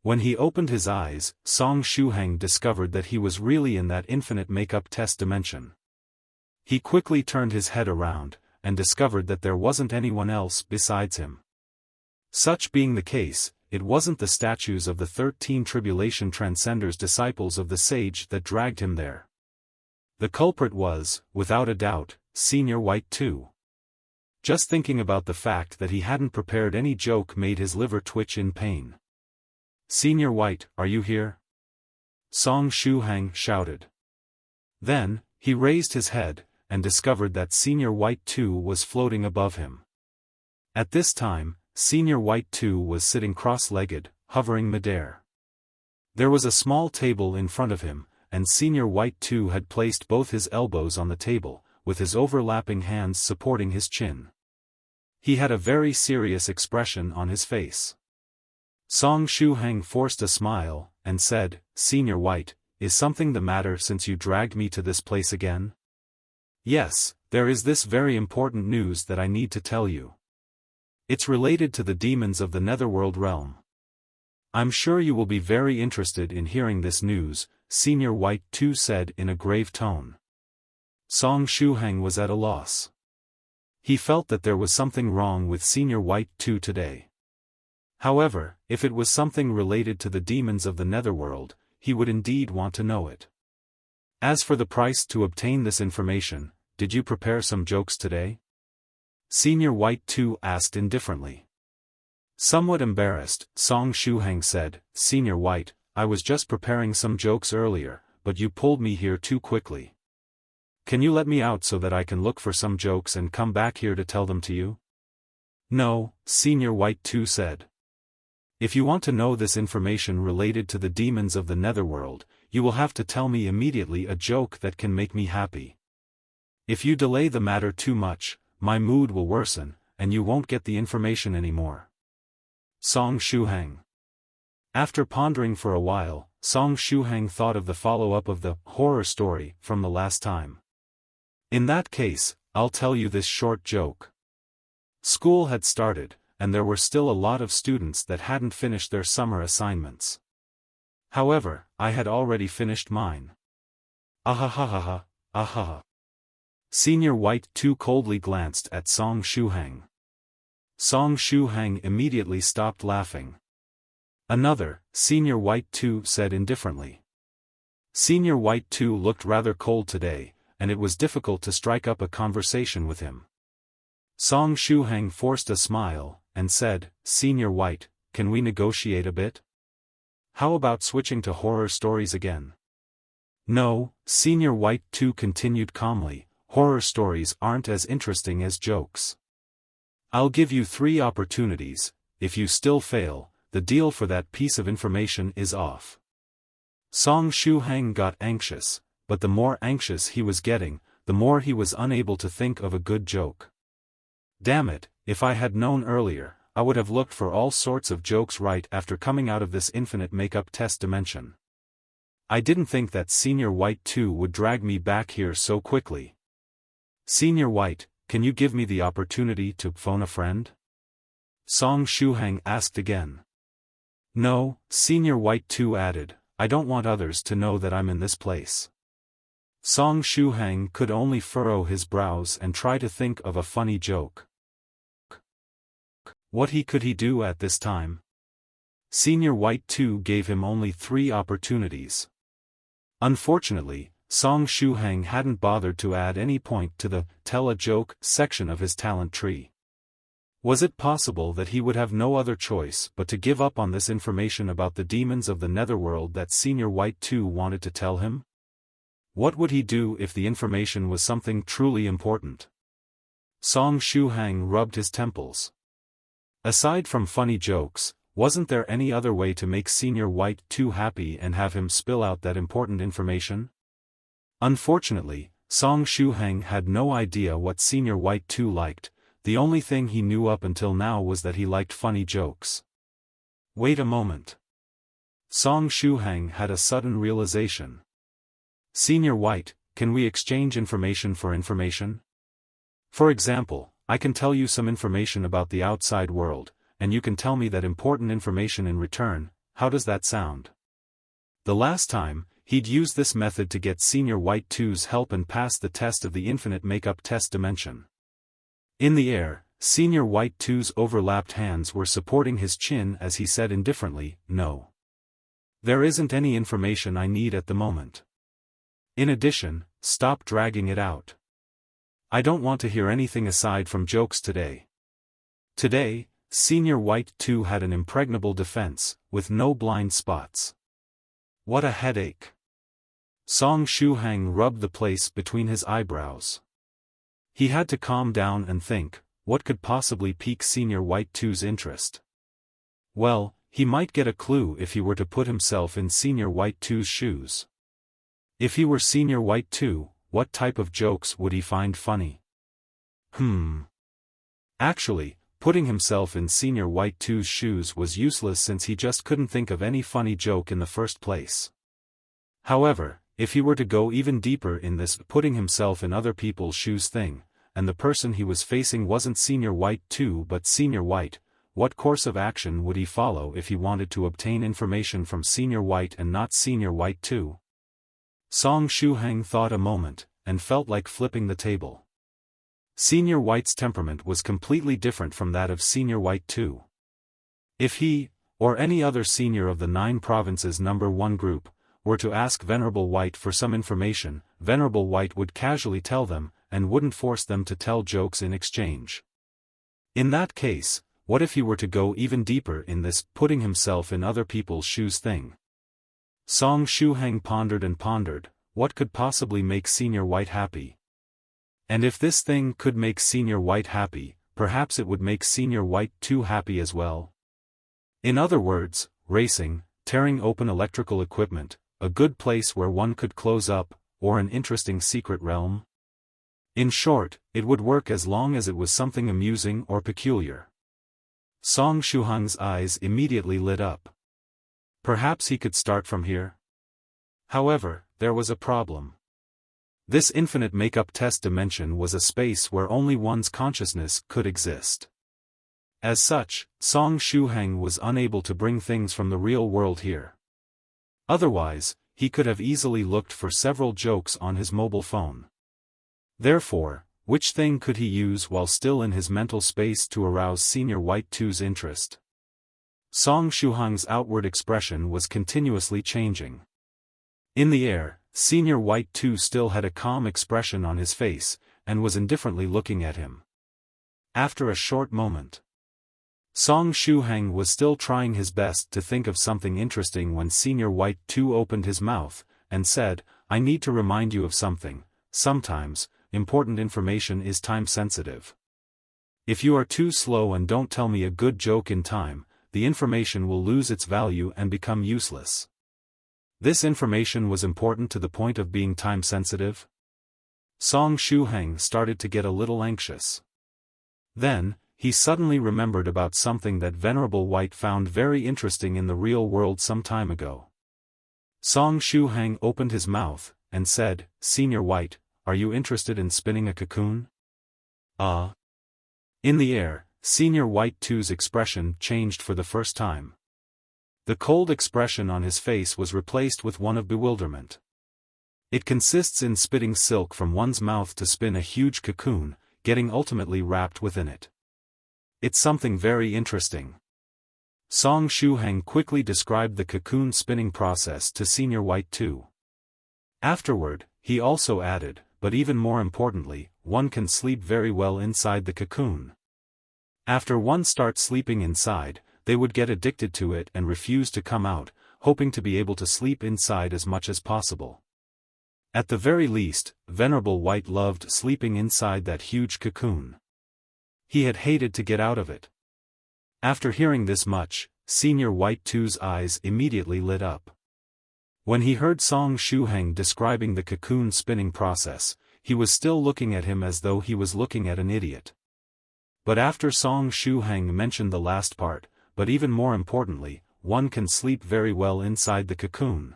When he opened his eyes, Song Shuhang discovered that he was really in that infinite makeup test dimension. He quickly turned his head around, and discovered that there wasn't anyone else besides him. Such being the case, it wasn't the statues of the 13 Tribulation Transcenders disciples of the sage that dragged him there. The culprit was, without a doubt, Senior White too. Just thinking about the fact that he hadn't prepared any joke made his liver twitch in pain. Senior White, are you here? Song Shuhang shouted. Then, he raised his head, and discovered that Senior White too was floating above him. At this time, Senior White too was sitting cross-legged, hovering midair. There was a small table in front of him, and Senior White too had placed both his elbows on the table, with his overlapping hands supporting his chin. He had a very serious expression on his face. Song Shuhang forced a smile, and said, Senior White, is something the matter since you dragged me to this place again? Yes, there is this very important news that I need to tell you. It's related to the demons of the Netherworld realm. I'm sure you will be very interested in hearing this news, Senior White too said in a grave tone. Song Shuhang was at a loss. He felt that there was something wrong with Senior White too today. However, if it was something related to the demons of the Netherworld, he would indeed want to know it. As for the price to obtain this information, did you prepare some jokes today? Senior White too asked indifferently. Somewhat embarrassed, Song Shuhang said, Senior White, I was just preparing some jokes earlier, but you pulled me here too quickly. Can you let me out so that I can look for some jokes and come back here to tell them to you? No, Senior White too said. If you want to know this information related to the demons of the Netherworld, you will have to tell me immediately a joke that can make me happy. If you delay the matter too much, my mood will worsen, and you won't get the information anymore. Song Shuhang. After pondering for a while, Song Shuhang thought of the follow-up of the horror story from the last time. In that case, I'll tell you this short joke. School had started, and there were still a lot of students that hadn't finished their summer assignments. However, I had already finished mine. Ahahaha, ahaha. Senior White 2 coldly glanced at Song Shuhang. Song Shuhang immediately stopped laughing. Another, Senior White 2 said indifferently. Senior White 2 looked rather cold today, and it was difficult to strike up a conversation with him. Song Shuhang forced a smile, and said, Senior White, can we negotiate a bit? How about switching to horror stories again? No, Senior White 2 continued calmly, horror stories aren't as interesting as jokes. I'll give you 3 opportunities. If you still fail, the deal for that piece of information is off. Song Shuhang got anxious, but the more anxious he was getting, the more he was unable to think of a good joke. Damn it, if I had known earlier, I would have looked for all sorts of jokes right after coming out of this infinite makeup test dimension. I didn't think that Senior White 2 would drag me back here so quickly. Senior White, can you give me the opportunity to phone a friend? Song Shuhang asked again. No, Senior White 2 added, I don't want others to know that I'm in this place. Song Shuhang could only furrow his brows and try to think of a funny joke. What could he do at this time? Senior White 2 gave him only 3 opportunities. Unfortunately, Song Shuhang hadn't bothered to add any point to the tell a joke section of his talent tree. Was it possible that he would have no other choice but to give up on this information about the demons of the netherworld that Senior White 2 wanted to tell him? What would he do if the information was something truly important? Song Shuhang rubbed his temples. Aside from funny jokes, wasn't there any other way to make Senior White 2 happy and have him spill out that important information? Unfortunately, Song Shuhang had no idea what Senior White 2 liked. The only thing he knew up until now was that he liked funny jokes. Wait a moment. Song Shuhang had a sudden realization. Senior White, can we exchange information for information? For example, I can tell you some information about the outside world, and you can tell me that important information in return. How does that sound? The last time, he'd used this method to get Senior White 2's help and pass the test of the infinite makeup test dimension. In the air, Senior White 2's overlapped hands were supporting his chin as he said indifferently, no. There isn't any information I need at the moment. In addition, stop dragging it out. I don't want to hear anything aside from jokes today. Today, Senior White 2 had an impregnable defense, with no blind spots. What a headache. Song Shuhang rubbed the place between his eyebrows. He had to calm down and think, what could possibly pique Senior White 2's interest? Well, he might get a clue if he were to put himself in Senior White 2's shoes. If he were Senior White 2, what type of jokes would he find funny? Actually, putting himself in Senior White 2's shoes was useless since he just couldn't think of any funny joke in the first place. However, if he were to go even deeper in this putting himself in other people's shoes thing, and the person he was facing wasn't Senior White 2 but Senior White, what course of action would he follow if he wanted to obtain information from Senior White and not Senior White 2? Song Shuhang thought a moment, and felt like flipping the table. Senior White's temperament was completely different from that of Senior White 2. If he, or any other senior of the 9 provinces number 1 group, were to ask Venerable White for some information, Venerable White would casually tell them, and wouldn't force them to tell jokes in exchange. In that case, what if he were to go even deeper in this putting himself in other people's shoes thing? Song Shuhang pondered and pondered, what could possibly make Senior White happy? And if this thing could make Senior White happy, perhaps it would make Senior White 2 happy as well. In other words, racing, tearing open electrical equipment, a good place where one could close up, or an interesting secret realm. In short, it would work as long as it was something amusing or peculiar. Song Shuhang's eyes immediately lit up. Perhaps he could start from here? However, there was a problem. This infinite make-up test dimension was a space where only one's consciousness could exist. As such, Shuhang was unable to bring things from the real world here. Otherwise, he could have easily looked for several jokes on his mobile phone. Therefore, which thing could he use while still in his mental space to arouse Senior White 2's interest? Shuhang's outward expression was continuously changing. In the air, Senior White 2 still had a calm expression on his face, and was indifferently looking at him. After a short moment, Shuhang was still trying his best to think of something interesting when Senior White 2 opened his mouth, and said, "I need to remind you of something. Sometimes, important information is time-sensitive. If you are too slow and don't tell me a good joke in time, the information will lose its value and become useless." This information was important to the point of being time-sensitive? Shuhang started to get a little anxious. Then, he suddenly remembered about something that Venerable White found very interesting in the real world some time ago. Shuhang opened his mouth, and said, "Senior White, are you interested in spinning a cocoon?" In the air, Senior White 2's expression changed for the first time. The cold expression on his face was replaced with one of bewilderment. It consists in spitting silk from one's mouth to spin a huge cocoon, getting ultimately wrapped within it. It's something very interesting. Shuhang quickly described the cocoon spinning process to Senior White 2. Afterward, he also added, but even more importantly, one can sleep very well inside the cocoon. After one starts sleeping inside, they would get addicted to it and refuse to come out, hoping to be able to sleep inside as much as possible. At the very least, Venerable White loved sleeping inside that huge cocoon. He had hated to get out of it. After hearing this much, Senior White 2's eyes immediately lit up. When he heard Shuhang describing the cocoon spinning process, he was still looking at him as though he was looking at an idiot. But after Shuhang mentioned the last part, but even more importantly, one can sleep very well inside the cocoon.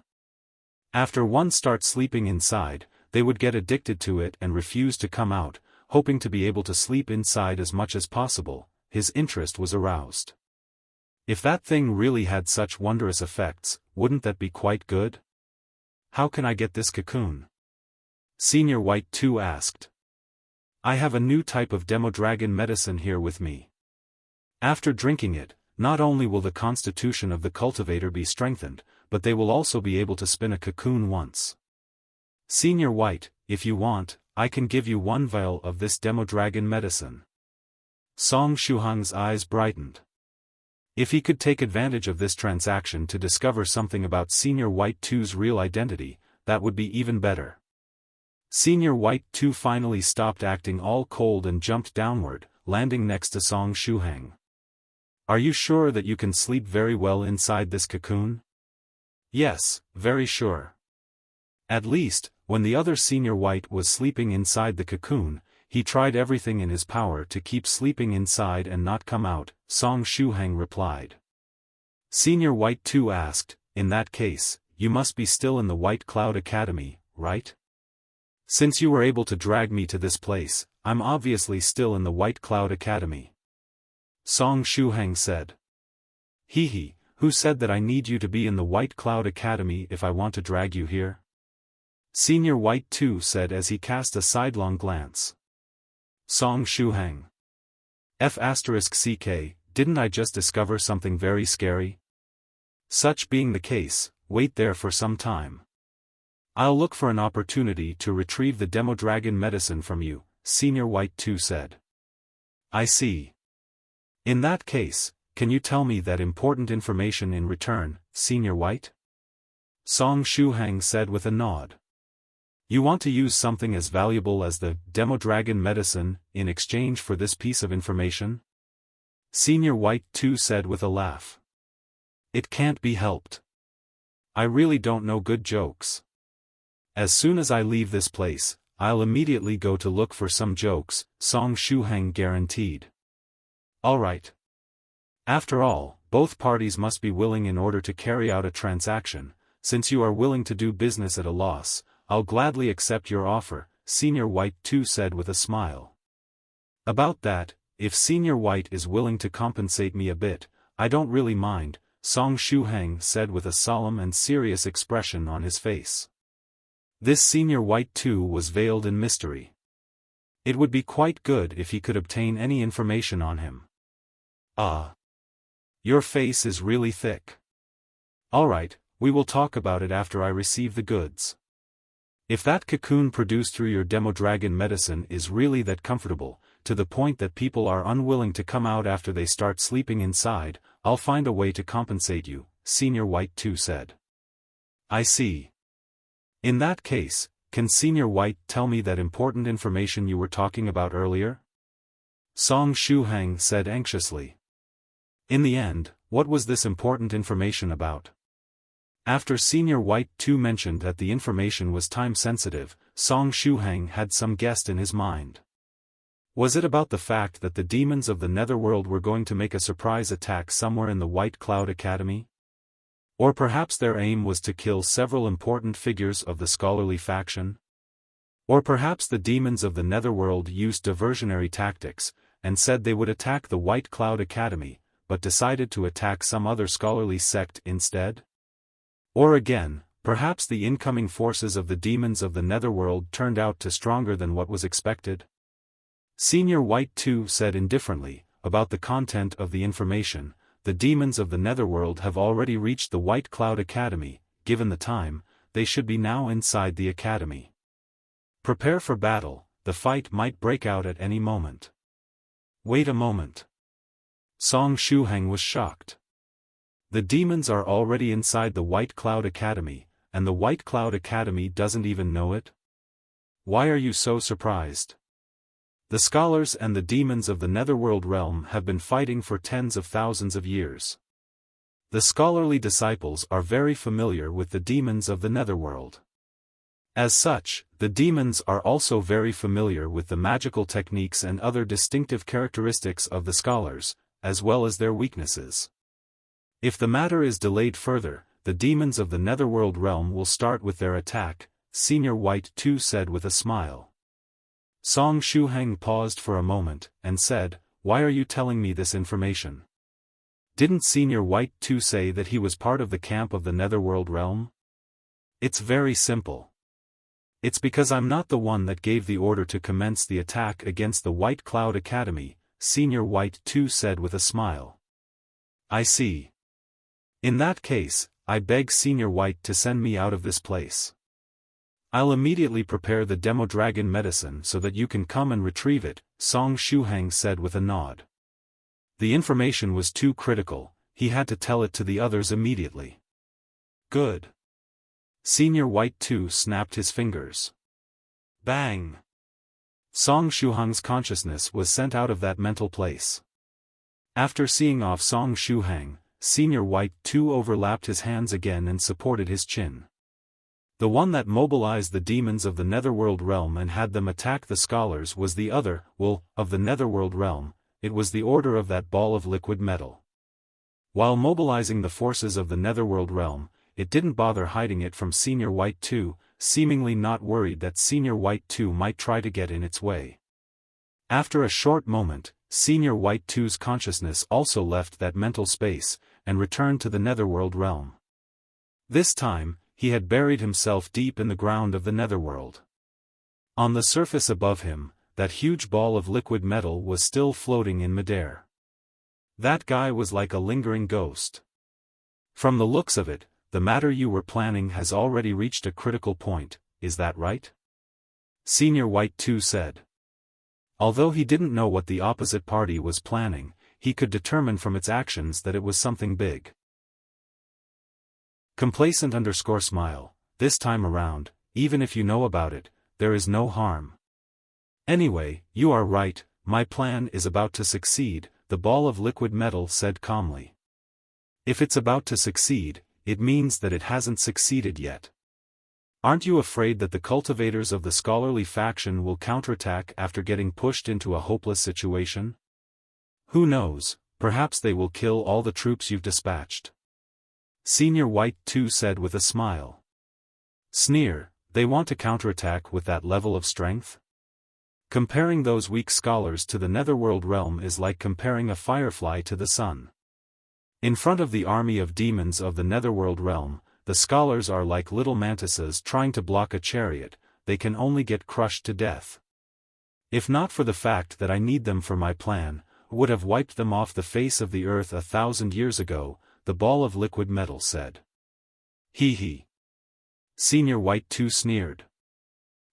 After one starts sleeping inside, they would get addicted to it and refuse to come out, hoping to be able to sleep inside as much as possible. His interest was aroused. If that thing really had such wondrous effects, wouldn't that be quite good? "How can I get this cocoon?" Senior White 2 asked. "I have a new type of Demodragon medicine here with me. After drinking it, not only will the constitution of the cultivator be strengthened, but they will also be able to spin a cocoon once. Senior White, if you want, I can give you 1 vial of this Demodragon medicine." Shuhang's eyes brightened. If he could take advantage of this transaction to discover something about Senior White 2's real identity, that would be even better. Senior White 2 finally stopped acting all cold and jumped downward, landing next to Shuhang. "Are you sure that you can sleep very well inside this cocoon?" "Yes, very sure." At least, when the other Senior White was sleeping inside the cocoon, he tried everything in his power to keep sleeping inside and not come out, Shuhang replied. Senior White 2 asked, "In that case, you must be still in the White Cloud Academy, right? Since you were able to drag me to this place, I'm obviously still in the White Cloud Academy." Shuhang said. "Hee, who said that I need you to be in the White Cloud Academy if I want to drag you here?" Senior White 2 said as he cast a sidelong glance. Shuhang. F***CK, didn't I just discover something very scary? Such being the case, wait there for some time. I'll look for an opportunity to retrieve the Demodragon medicine from you, Senior White 2 said. I see. In that case, can you tell me that important information in return, Senior White? Shuhang said with a nod. You want to use something as valuable as the Demodragon medicine in exchange for this piece of information? Senior White 2 said with a laugh. It can't be helped. I really don't know good jokes. As soon as I leave this place, I'll immediately go to look for some jokes, Shuhang guaranteed. Alright. After all, both parties must be willing in order to carry out a transaction. Since you are willing to do business at a loss, I'll gladly accept your offer, Senior White 2 said with a smile. About that, if Senior White is willing to compensate me a bit, I don't really mind, Song Shuhang said with a solemn and serious expression on his face. This Senior White 2 was veiled in mystery. It would be quite good if he could obtain any information on him. Ah. Your face is really thick. Alright, we will talk about it after I receive the goods. If that cocoon produced through your demo dragon medicine is really that comfortable, to the point that people are unwilling to come out after they start sleeping inside, I'll find a way to compensate you, Senior White 2 said. I see. In that case, can Senior White tell me that important information you were talking about earlier? Song Shuhang said anxiously. In the end, what was this important information about? After Senior White 2 mentioned that the information was time-sensitive, Song Shuhang had some guessed in his mind. Was it about the fact that the demons of the Netherworld were going to make a surprise attack somewhere in the White Cloud Academy? Or perhaps their aim was to kill several important figures of the scholarly faction? Or perhaps the demons of the Netherworld used diversionary tactics, and said they would attack the White Cloud Academy, but decided to attack some other scholarly sect instead? Or again, perhaps the incoming forces of the demons of the Netherworld turned out to stronger than what was expected? Senior White 2 said indifferently, about the content of the information, the demons of the Netherworld have already reached the White Cloud Academy, given the time, they should be now inside the Academy. Prepare for battle, the fight might break out at any moment. Wait a moment. Song Shuhang was shocked. The demons are already inside the White Cloud Academy, and the White Cloud Academy doesn't even know it? Why are you so surprised? The scholars and the demons of the Netherworld realm have been fighting for tens of thousands of years. The scholarly disciples are very familiar with the demons of the Netherworld. As such, the demons are also very familiar with the magical techniques and other distinctive characteristics of the scholars, as well as their weaknesses. If the matter is delayed further, the demons of the Netherworld realm will start with their attack, Senior White 2 said with a smile. Song Shuhang paused for a moment, and said, Why are you telling me this information? Didn't Senior White 2 say that he was part of the camp of the Netherworld realm? It's very simple. It's because I'm not the one that gave the order to commence the attack against the White Cloud Academy, Senior White 2 said with a smile. I see. In that case, I beg Senior White to send me out of this place. I'll immediately prepare the demo dragon medicine so that you can come and retrieve it, Song Shuhang said with a nod. The information was too critical, he had to tell it to the others immediately. Good. Senior White 2 snapped his fingers. Bang! Song Shuhang's consciousness was sent out of that mental place. After seeing off Song Shuhang, Senior White 2 overlapped his hands again and supported his chin. The one that mobilized the demons of the Netherworld realm and had them attack the scholars was the other, of the Netherworld realm, it was the order of that ball of liquid metal. While mobilizing the forces of the Netherworld realm, it didn't bother hiding it from Senior White 2, seemingly not worried that Senior White 2 might try to get in its way. After a short moment, Senior White 2's consciousness also left that mental space, and returned to the Netherworld realm. This time, he had buried himself deep in the ground of the Netherworld. On the surface above him, that huge ball of liquid metal was still floating in midair. That guy was like a lingering ghost. From the looks of it, the matter you were planning has already reached a critical point, is that right? Senior White 2 said. Although he didn't know what the opposite party was planning, he could determine from its actions that it was something big. Complacent_smile, this time around, even if you know about it, there is no harm. Anyway, you are right, my plan is about to succeed, the ball of liquid metal said calmly. If it's about to succeed, it means that it hasn't succeeded yet. Aren't you afraid that the cultivators of the scholarly faction will counterattack after getting pushed into a hopeless situation? Who knows, perhaps they will kill all the troops you've dispatched. Senior White 2 said with a smile. Sneer, They want to counterattack with that level of strength? Comparing those weak scholars to the netherworld realm is like comparing a firefly to the sun. In front of the army of demons of the netherworld realm, the scholars are like little mantises trying to block a chariot. They can only get crushed to death. If not for the fact that I need them for my plan, I would have wiped them off the face of the earth 1,000 years ago, the ball of liquid metal said. Hee hee. Senior White 2 sneered.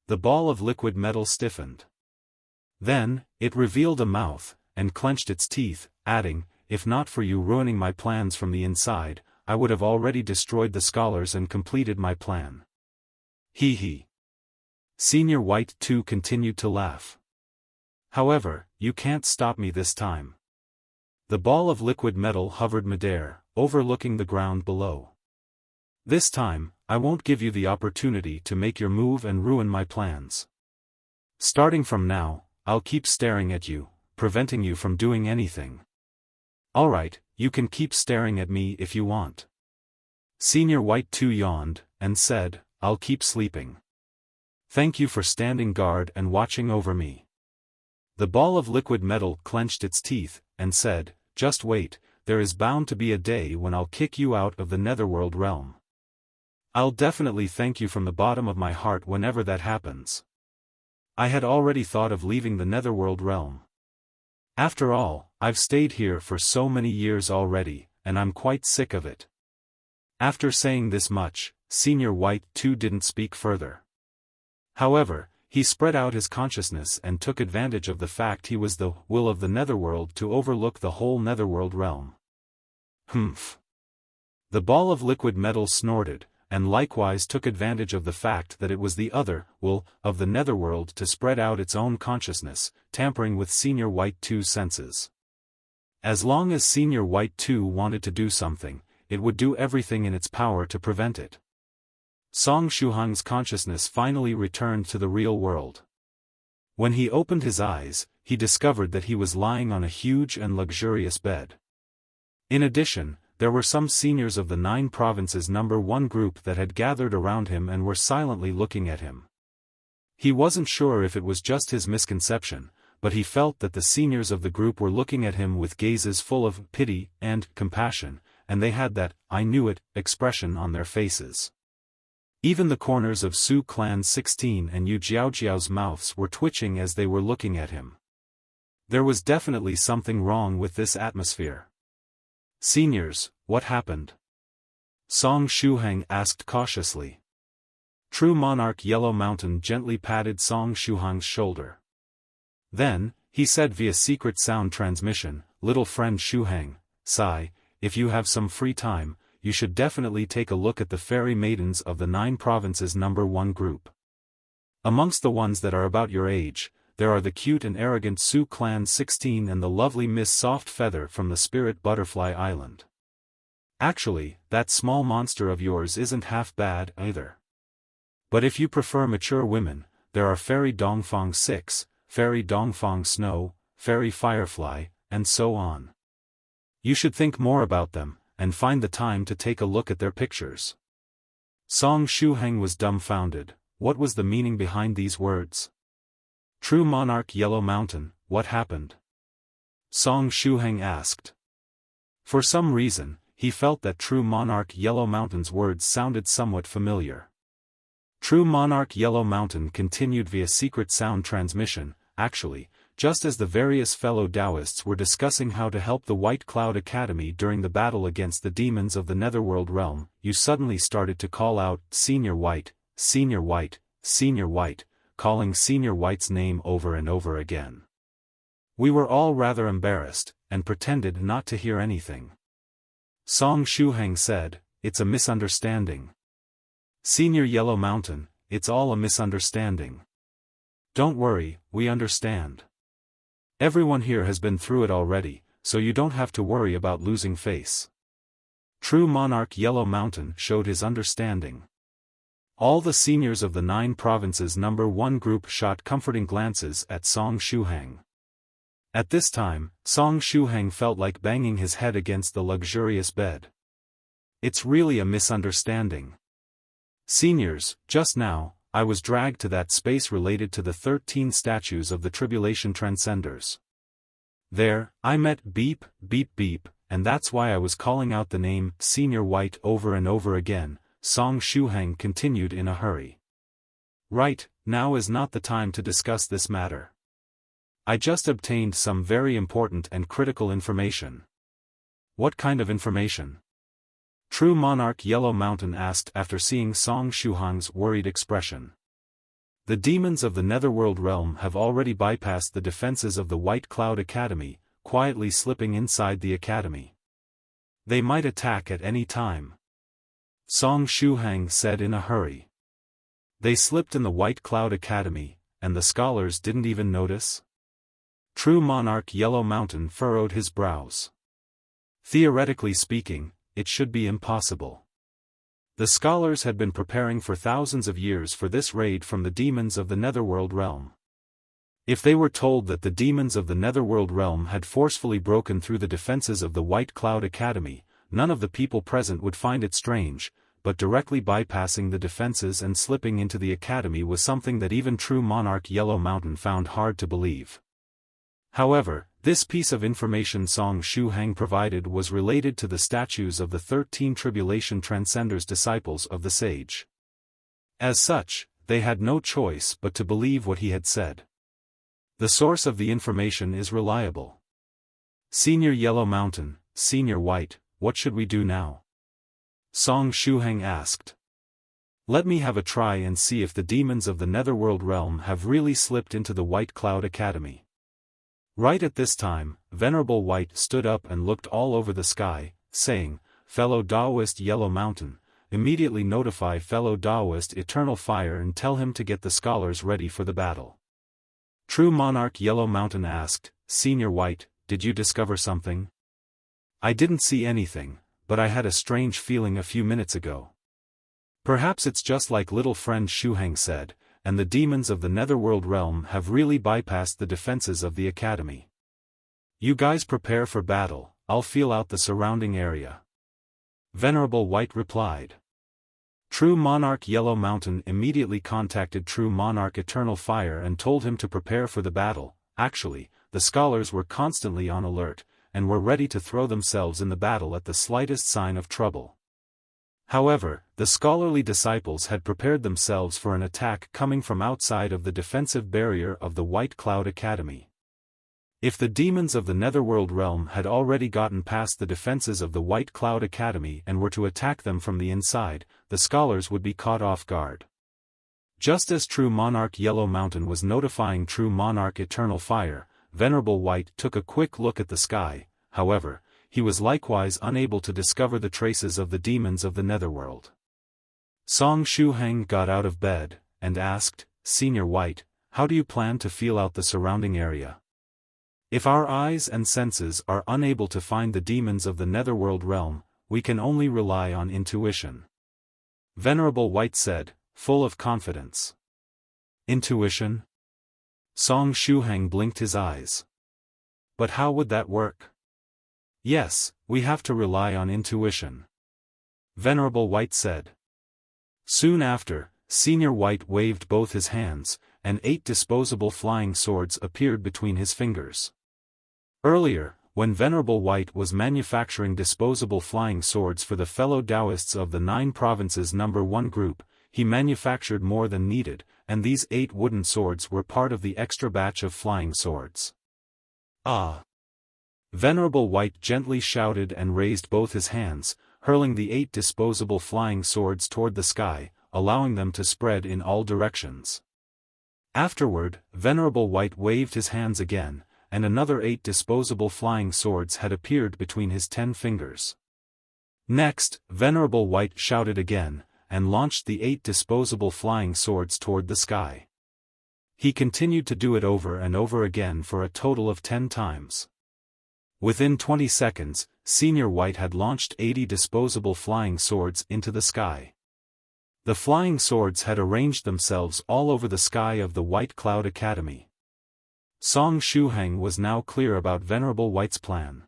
The ball of liquid metal stiffened. Then, it revealed a mouth, and clenched its teeth, adding, if not for you ruining my plans from the inside, I would have already destroyed the scholars and completed my plan. Hee hee. Senior White 2 continued to laugh. However, you can't stop me this time. The ball of liquid metal hovered midair, overlooking the ground below. This time, I won't give you the opportunity to make your move and ruin my plans. Starting from now, I'll keep staring at you, preventing you from doing anything. Alright, you can keep staring at me if you want. Senior White 2 yawned, and said, I'll keep sleeping. Thank you for standing guard and watching over me. The ball of liquid metal clenched its teeth, and said, just wait, there is bound to be a day when I'll kick you out of the netherworld realm. I'll definitely thank you from the bottom of my heart whenever that happens. I had already thought of leaving the netherworld realm. After all, I've stayed here for so many years already, and I'm quite sick of it. After saying this much, Senior White 2 didn't speak further. However, he spread out his consciousness and took advantage of the fact he was the will of the netherworld to overlook the whole netherworld realm. Humph. The ball of liquid metal snorted, and likewise took advantage of the fact that it was the other will of the netherworld to spread out its own consciousness, tampering with Senior White 2's senses. As long as Senior White 2 wanted to do something, it would do everything in its power to prevent it. Song Shuhang's consciousness finally returned to the real world. When he opened his eyes, he discovered that he was lying on a huge and luxurious bed. In addition, there were some seniors of the 9 provinces number 1 group that had gathered around him and were silently looking at him. He wasn't sure if it was just his misconception, but he felt that the seniors of the group were looking at him with gazes full of pity and compassion, and they had that "I knew it" expression on their faces. Even the corners of Su Clan 16 and Yu Jiaojiao's mouths were twitching as they were looking at him. There was definitely something wrong with this atmosphere. Seniors, what happened? Song Shuhang asked cautiously. True Monarch Yellow Mountain gently patted Song Shuhang's shoulder. Then, he said via secret sound transmission, little friend Shuhang, sigh, if you have some free time, you should definitely take a look at the fairy maidens of the 9 provinces number 1 group. Amongst the ones that are about your age, there are the cute and arrogant Su Clan 16 and the lovely Miss Soft Feather from the Spirit Butterfly Island. Actually, that small monster of yours isn't half bad either. But if you prefer mature women, there are Fairy Dongfang 6, Fairy Dongfang Snow, Fairy Firefly, and so on. You should think more about them, and find the time to take a look at their pictures. Song Shuhang was dumbfounded. What was the meaning behind these words? True Monarch Yellow Mountain, what happened? Song Shuhang asked. For some reason, he felt that True Monarch Yellow Mountain's words sounded somewhat familiar. True Monarch Yellow Mountain continued via secret sound transmission, actually, just as the various fellow Taoists were discussing how to help the White Cloud Academy during the battle against the demons of the Netherworld realm, you suddenly started to call out, Senior White, Senior White, Senior White, calling Senior White's name over and over again. We were all rather embarrassed, and pretended not to hear anything. Song Shuhang said, it's a misunderstanding. Senior Yellow Mountain, it's all a misunderstanding. Don't worry, we understand. Everyone here has been through it already, so you don't have to worry about losing face. True Monarch Yellow Mountain showed his understanding. All the seniors of the 9 provinces number 1 group shot comforting glances at Song Shuhang. At this time, Song Shuhang felt like banging his head against the luxurious bed. It's really a misunderstanding. Seniors, just now, I was dragged to that space related to the 13 statues of the Tribulation Transcenders. There, I met Beep, Beep, Beep, and that's why I was calling out the name Senior White over and over again, Song Shuhang continued in a hurry. Right, now is not the time to discuss this matter. I just obtained some very important and critical information. What kind of information? True Monarch Yellow Mountain asked after seeing Song Shuhang's worried expression. The demons of the Netherworld realm have already bypassed the defenses of the White Cloud Academy, quietly slipping inside the academy. They might attack at any time. Song Shuhang said in a hurry. They slipped in the White Cloud Academy, and the scholars didn't even notice? True Monarch Yellow Mountain furrowed his brows. Theoretically speaking, it should be impossible. The scholars had been preparing for thousands of years for this raid from the demons of the Netherworld realm. If they were told that the demons of the Netherworld realm had forcefully broken through the defenses of the White Cloud Academy, none of the people present would find it strange, but directly bypassing the defenses and slipping into the academy was something that even true Monarch Yellow Mountain found hard to believe. However, this piece of information Song Shuhang provided was related to the statues of the 13 Tribulation Transcenders disciples of the sage. As such, they had no choice but to believe what he had said. The source of the information is reliable. Senior Yellow Mountain, Senior White, what should we do now? Song Shuhang asked. Let me have a try and see if the demons of the Netherworld realm have really slipped into the White Cloud Academy. Right at this time, Venerable White stood up and looked all over the sky, saying, Fellow Taoist Yellow Mountain, immediately notify fellow Taoist Eternal Fire and tell him to get the scholars ready for the battle. True Monarch Yellow Mountain asked, Senior White, did you discover something? I didn't see anything, but I had a strange feeling a few minutes ago. Perhaps it's just like little friend Shuhang said, and the demons of the Netherworld realm have really bypassed the defenses of the academy. You guys prepare for battle, I'll feel out the surrounding area. Venerable White replied. True Monarch Yellow Mountain immediately contacted True Monarch Eternal Fire and told him to prepare for the battle. Actually, the scholars were constantly on alert, and were ready to throw themselves in the battle at the slightest sign of trouble. However, the scholarly disciples had prepared themselves for an attack coming from outside of the defensive barrier of the White Cloud Academy. If the demons of the Netherworld realm had already gotten past the defenses of the White Cloud Academy and were to attack them from the inside, the scholars would be caught off guard. Just as True Monarch Yellow Mountain was notifying True Monarch Eternal Fire, Venerable White took a quick look at the sky. However, he was likewise unable to discover the traces of the demons of the Netherworld. Song Shuhang got out of bed, and asked, Senior White, how do you plan to feel out the surrounding area? If our eyes and senses are unable to find the demons of the Netherworld realm, we can only rely on intuition. Venerable White said, full of confidence. Intuition? Song Shuhang blinked his eyes. But how would that work? Yes, we have to rely on intuition. Venerable White said. Soon after, Senior White waved both his hands, and 8 disposable flying swords appeared between his fingers. Earlier, when Venerable White was manufacturing disposable flying swords for the fellow Taoists of the 9 provinces number 1 group, he manufactured more than needed, and these 8 wooden swords were part of the extra batch of flying swords. Ah! Venerable White gently shouted and raised both his hands, hurling the 8 disposable flying swords toward the sky, allowing them to spread in all directions. Afterward, Venerable White waved his hands again, and another 8 disposable flying swords had appeared between his 10 fingers. Next, Venerable White shouted again, and launched the 8 disposable flying swords toward the sky. He continued to do it over and over again for a total of 10 times. Within 20 seconds, Senior White had launched 80 disposable flying swords into the sky. The flying swords had arranged themselves all over the sky of the White Cloud Academy. Song Shuhang was now clear about Venerable White's plan.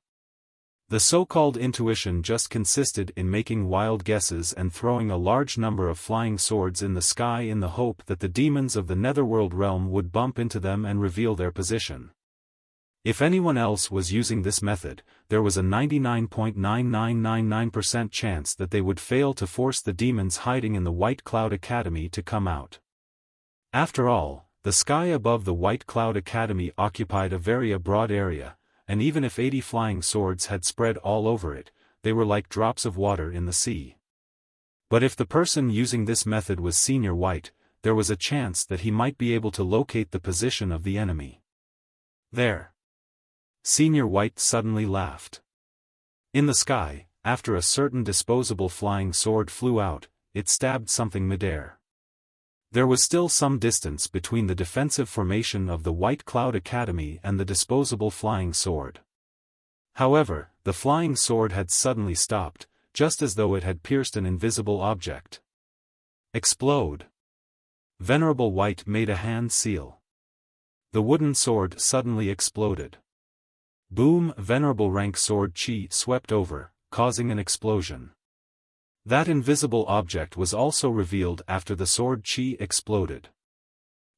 The so-called intuition just consisted in making wild guesses and throwing a large number of flying swords in the sky in the hope that the demons of the netherworld realm would bump into them and reveal their position. If anyone else was using this method, there was a 99.9999% chance that they would fail to force the demons hiding in the White Cloud Academy to come out. After all, the sky above the White Cloud Academy occupied a very broad area, and even if 80 flying swords had spread all over it, they were like drops of water in the sea. But if the person using this method was Senior White, there was a chance that he might be able to locate the position of the enemy. There. Senior White suddenly laughed. In the sky, after a certain disposable flying sword flew out, it stabbed something midair. There was still some distance between the defensive formation of the White Cloud Academy and the disposable flying sword. However, the flying sword had suddenly stopped, just as though it had pierced an invisible object. Explode! Venerable White made a hand seal. The wooden sword suddenly exploded. Boom! Venerable rank sword Chi swept over, causing an explosion. That invisible object was also revealed after the sword Chi exploded.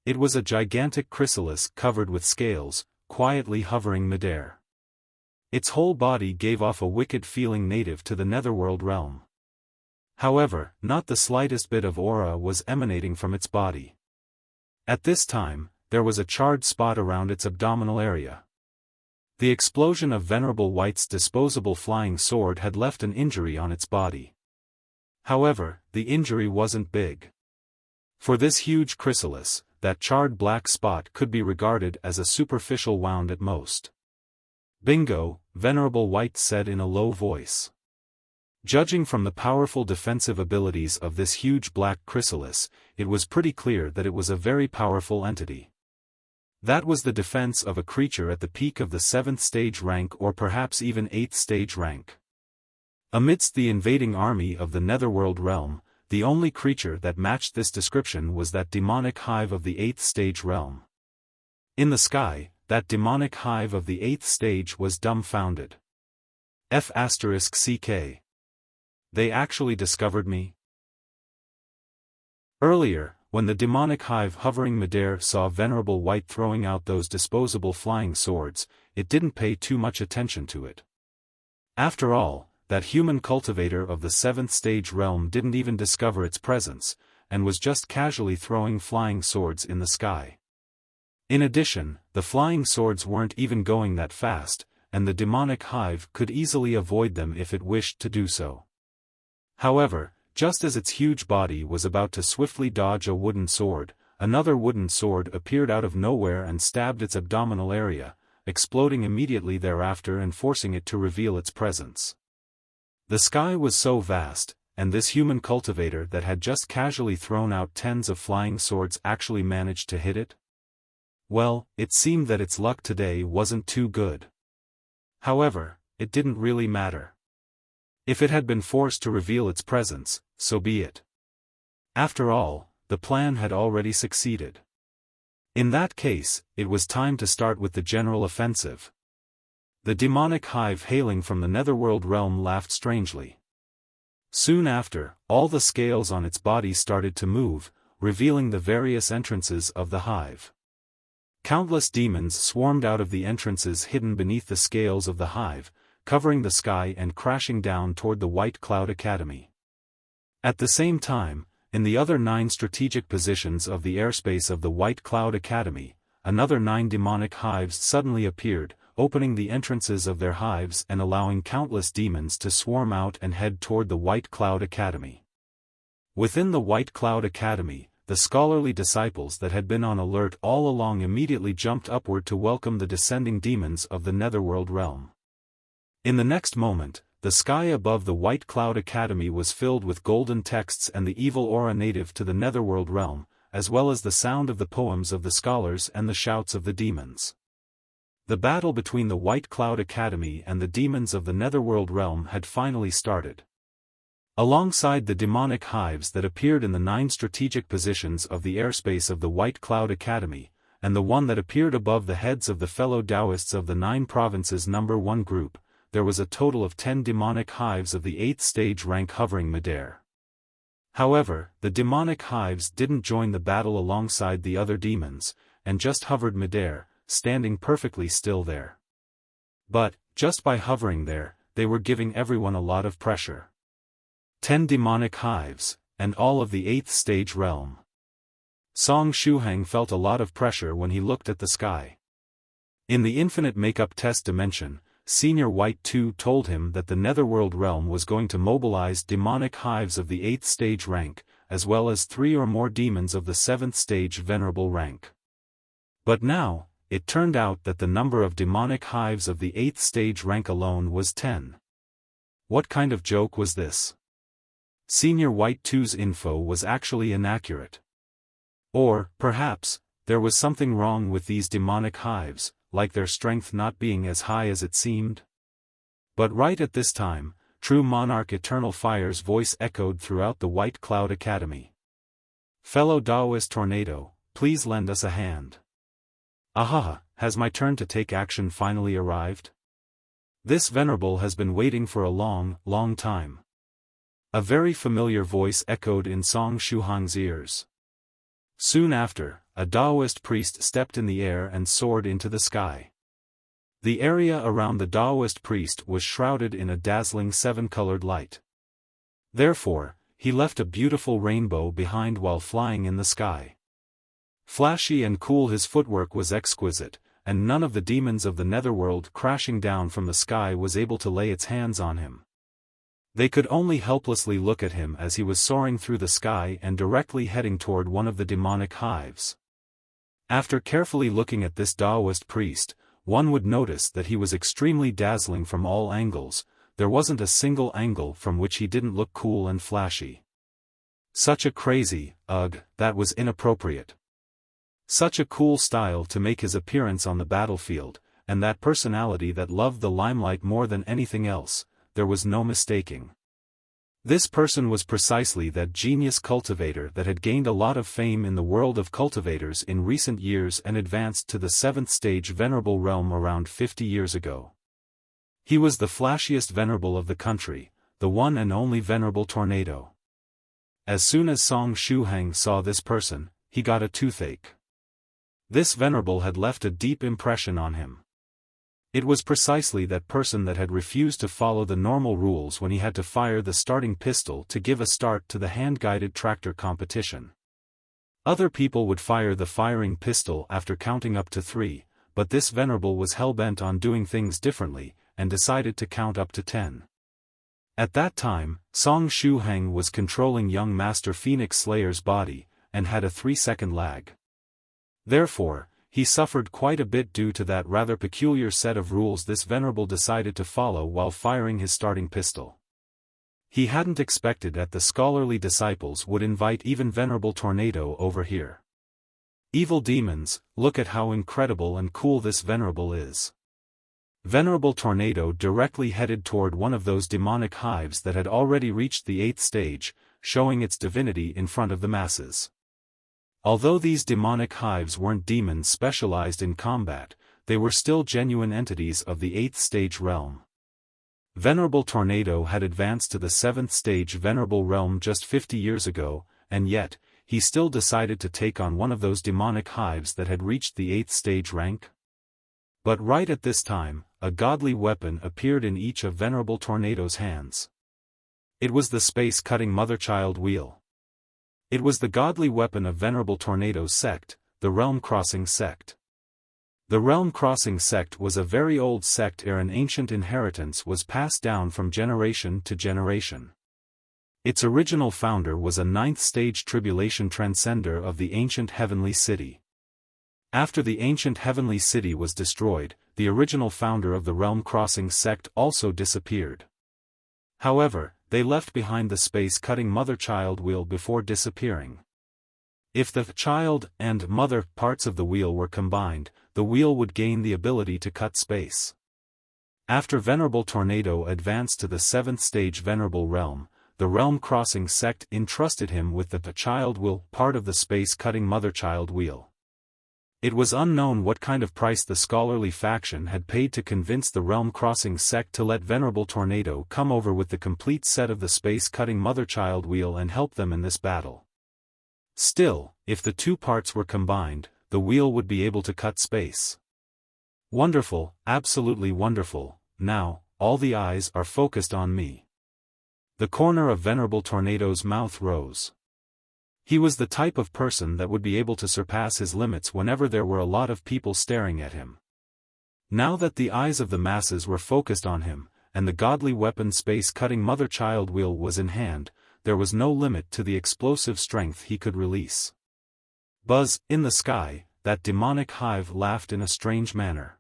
It was a gigantic chrysalis covered with scales, quietly hovering midair. Its whole body gave off a wicked feeling native to the netherworld realm. However, not the slightest bit of aura was emanating from its body. At this time, there was a charred spot around its abdominal area. The explosion of Venerable White's disposable flying sword had left an injury on its body. However, the injury wasn't big. For this huge chrysalis, that charred black spot could be regarded as a superficial wound at most. Bingo, Venerable White said in a low voice. Judging from the powerful defensive abilities of this huge black chrysalis, it was pretty clear that it was a very powerful entity. That was the defense of a creature at the peak of the 7th stage rank or perhaps even 8th stage rank. Amidst the invading army of the netherworld realm, the only creature that matched this description was that demonic hive of the 8th stage realm. In the sky, that demonic hive of the 8th stage was dumbfounded. F***CK. They actually discovered me? Earlier, when the demonic hive hovering midair saw Venerable White throwing out those disposable flying swords, it didn't pay too much attention to it. After all, that human cultivator of the 7th stage realm didn't even discover its presence, and was just casually throwing flying swords in the sky. In addition, the flying swords weren't even going that fast, and the demonic hive could easily avoid them if it wished to do so. However, just as its huge body was about to swiftly dodge a wooden sword, another wooden sword appeared out of nowhere and stabbed its abdominal area, exploding immediately thereafter and forcing it to reveal its presence. The sky was so vast, and this human cultivator that had just casually thrown out tens of flying swords actually managed to hit it? Well, it seemed that its luck today wasn't too good. However, it didn't really matter. If it had been forced to reveal its presence, so be it. After all, the plan had already succeeded. In that case, it was time to start with the general offensive. The demonic hive hailing from the netherworld realm laughed strangely. Soon after, all the scales on its body started to move, revealing the various entrances of the hive. Countless demons swarmed out of the entrances hidden beneath the scales of the hive, covering the sky and crashing down toward the White Cloud Academy. At the same time, in the other 9 strategic positions of the airspace of the White Cloud Academy, another 9 demonic hives suddenly appeared, opening the entrances of their hives and allowing countless demons to swarm out and head toward the White Cloud Academy. Within the White Cloud Academy, the scholarly disciples that had been on alert all along immediately jumped upward to welcome the descending demons of the netherworld realm. In the next moment, the sky above the White Cloud Academy was filled with golden texts and the evil aura native to the netherworld realm, as well as the sound of the poems of the scholars and the shouts of the demons. The battle between the White Cloud Academy and the demons of the netherworld realm had finally started. Alongside the demonic hives that appeared in the 9 strategic positions of the airspace of the White Cloud Academy, and the one that appeared above the heads of the fellow Taoists of the 9 provinces number 1 group, there was a total of 10 demonic hives of the 8th stage rank hovering midair. However, the demonic hives didn't join the battle alongside the other demons, and just hovered midair, standing perfectly still there. But, just by hovering there, they were giving everyone a lot of pressure. 10 demonic hives, and all of the 8th stage realm. Song Shuhang felt a lot of pressure when he looked at the sky. In the infinite makeup test dimension, Senior White 2 told him that the Netherworld realm was going to mobilize demonic hives of the 8th stage rank, as well as 3 or more demons of the 7th stage venerable rank. But now, it turned out that the number of demonic hives of the 8th stage rank alone was 10. What kind of joke was this? Senior White 2's info was actually inaccurate. Or, perhaps, there was something wrong with these demonic hives, like their strength not being as high as it seemed. But right at this time, True Monarch Eternal Fire's voice echoed throughout the White Cloud Academy. "Fellow Taoist Tornado, please lend us a hand." Ahaha, has my turn to take action finally arrived? This venerable has been waiting for a long, long time. A very familiar voice echoed in Song Shuhang's ears. Soon after, a Taoist priest stepped in the air and soared into the sky. The area around the Taoist priest was shrouded in a dazzling 7-colored light. Therefore, he left a beautiful rainbow behind while flying in the sky. Flashy and cool, his footwork was exquisite, and none of the demons of the netherworld crashing down from the sky was able to lay its hands on him. They could only helplessly look at him as he was soaring through the sky and directly heading toward one of the demonic hives. After carefully looking at this Taoist priest, one would notice that he was extremely dazzling from all angles. There wasn't a single angle from which he didn't look cool and flashy. Such a crazy, that was inappropriate. Such a cool style to make his appearance on the battlefield, and that personality that loved the limelight more than anything else. There was no mistaking. This person was precisely that genius cultivator that had gained a lot of fame in the world of cultivators in recent years and advanced to the 7th stage venerable realm around 50 years ago. He was the flashiest venerable of the country, the one and only venerable tornado. As soon as Song Shuhang saw this person, he got a toothache. This venerable had left a deep impression on him. It was precisely that person that had refused to follow the normal rules when he had to fire the starting pistol to give a start to the hand-guided tractor competition. Other people would fire the firing pistol after counting up to 3, but this venerable was hell-bent on doing things differently, and decided to count up to 10. At that time, Song Shuhang was controlling young Master Phoenix Slayer's body, and had a 3-second lag. Therefore, he suffered quite a bit due to that rather peculiar set of rules this venerable decided to follow while firing his starting pistol. He hadn't expected that the scholarly disciples would invite even venerable tornado over here. Evil demons, look at how incredible and cool this venerable is. Venerable tornado directly headed toward one of those demonic hives that had already reached the 8th stage, showing its divinity in front of the masses. Although these demonic hives weren't demons specialized in combat, they were still genuine entities of the 8th stage realm. Venerable Tornado had advanced to the 7th stage venerable realm just 50 years ago, and yet, he still decided to take on one of those demonic hives that had reached the 8th stage rank. But right at this time, a godly weapon appeared in each of Venerable Tornado's hands. It was the space-cutting mother-child wheel. It was the godly weapon of Venerable Tornado's sect, the Realm-Crossing sect. The Realm-Crossing sect was a very old sect ere an ancient inheritance was passed down from generation to generation. Its original founder was a Ninth Stage Tribulation Transcender of the ancient Heavenly City. After the ancient Heavenly City was destroyed, the original founder of the Realm-Crossing sect also disappeared. However, they left behind the space-cutting mother-child wheel before disappearing. If the child and mother parts of the wheel were combined, the wheel would gain the ability to cut space. After Venerable Tornado advanced to the 7th stage Venerable Realm, the Realm-Crossing sect entrusted him with the child wheel part of the space-cutting mother-child wheel. It was unknown what kind of price the scholarly faction had paid to convince the realm-crossing sect to let Venerable Tornado come over with the complete set of the space-cutting mother-child wheel and help them in this battle. Still, if the two parts were combined, the wheel would be able to cut space. Wonderful, absolutely wonderful. Now, all the eyes are focused on me. The corner of Venerable Tornado's mouth rose. He was the type of person that would be able to surpass his limits whenever there were a lot of people staring at him. Now that the eyes of the masses were focused on him, and the godly weapon space-cutting mother-child wheel was in hand, there was no limit to the explosive strength he could release. Buzz, in the sky, that demonic hive laughed in a strange manner.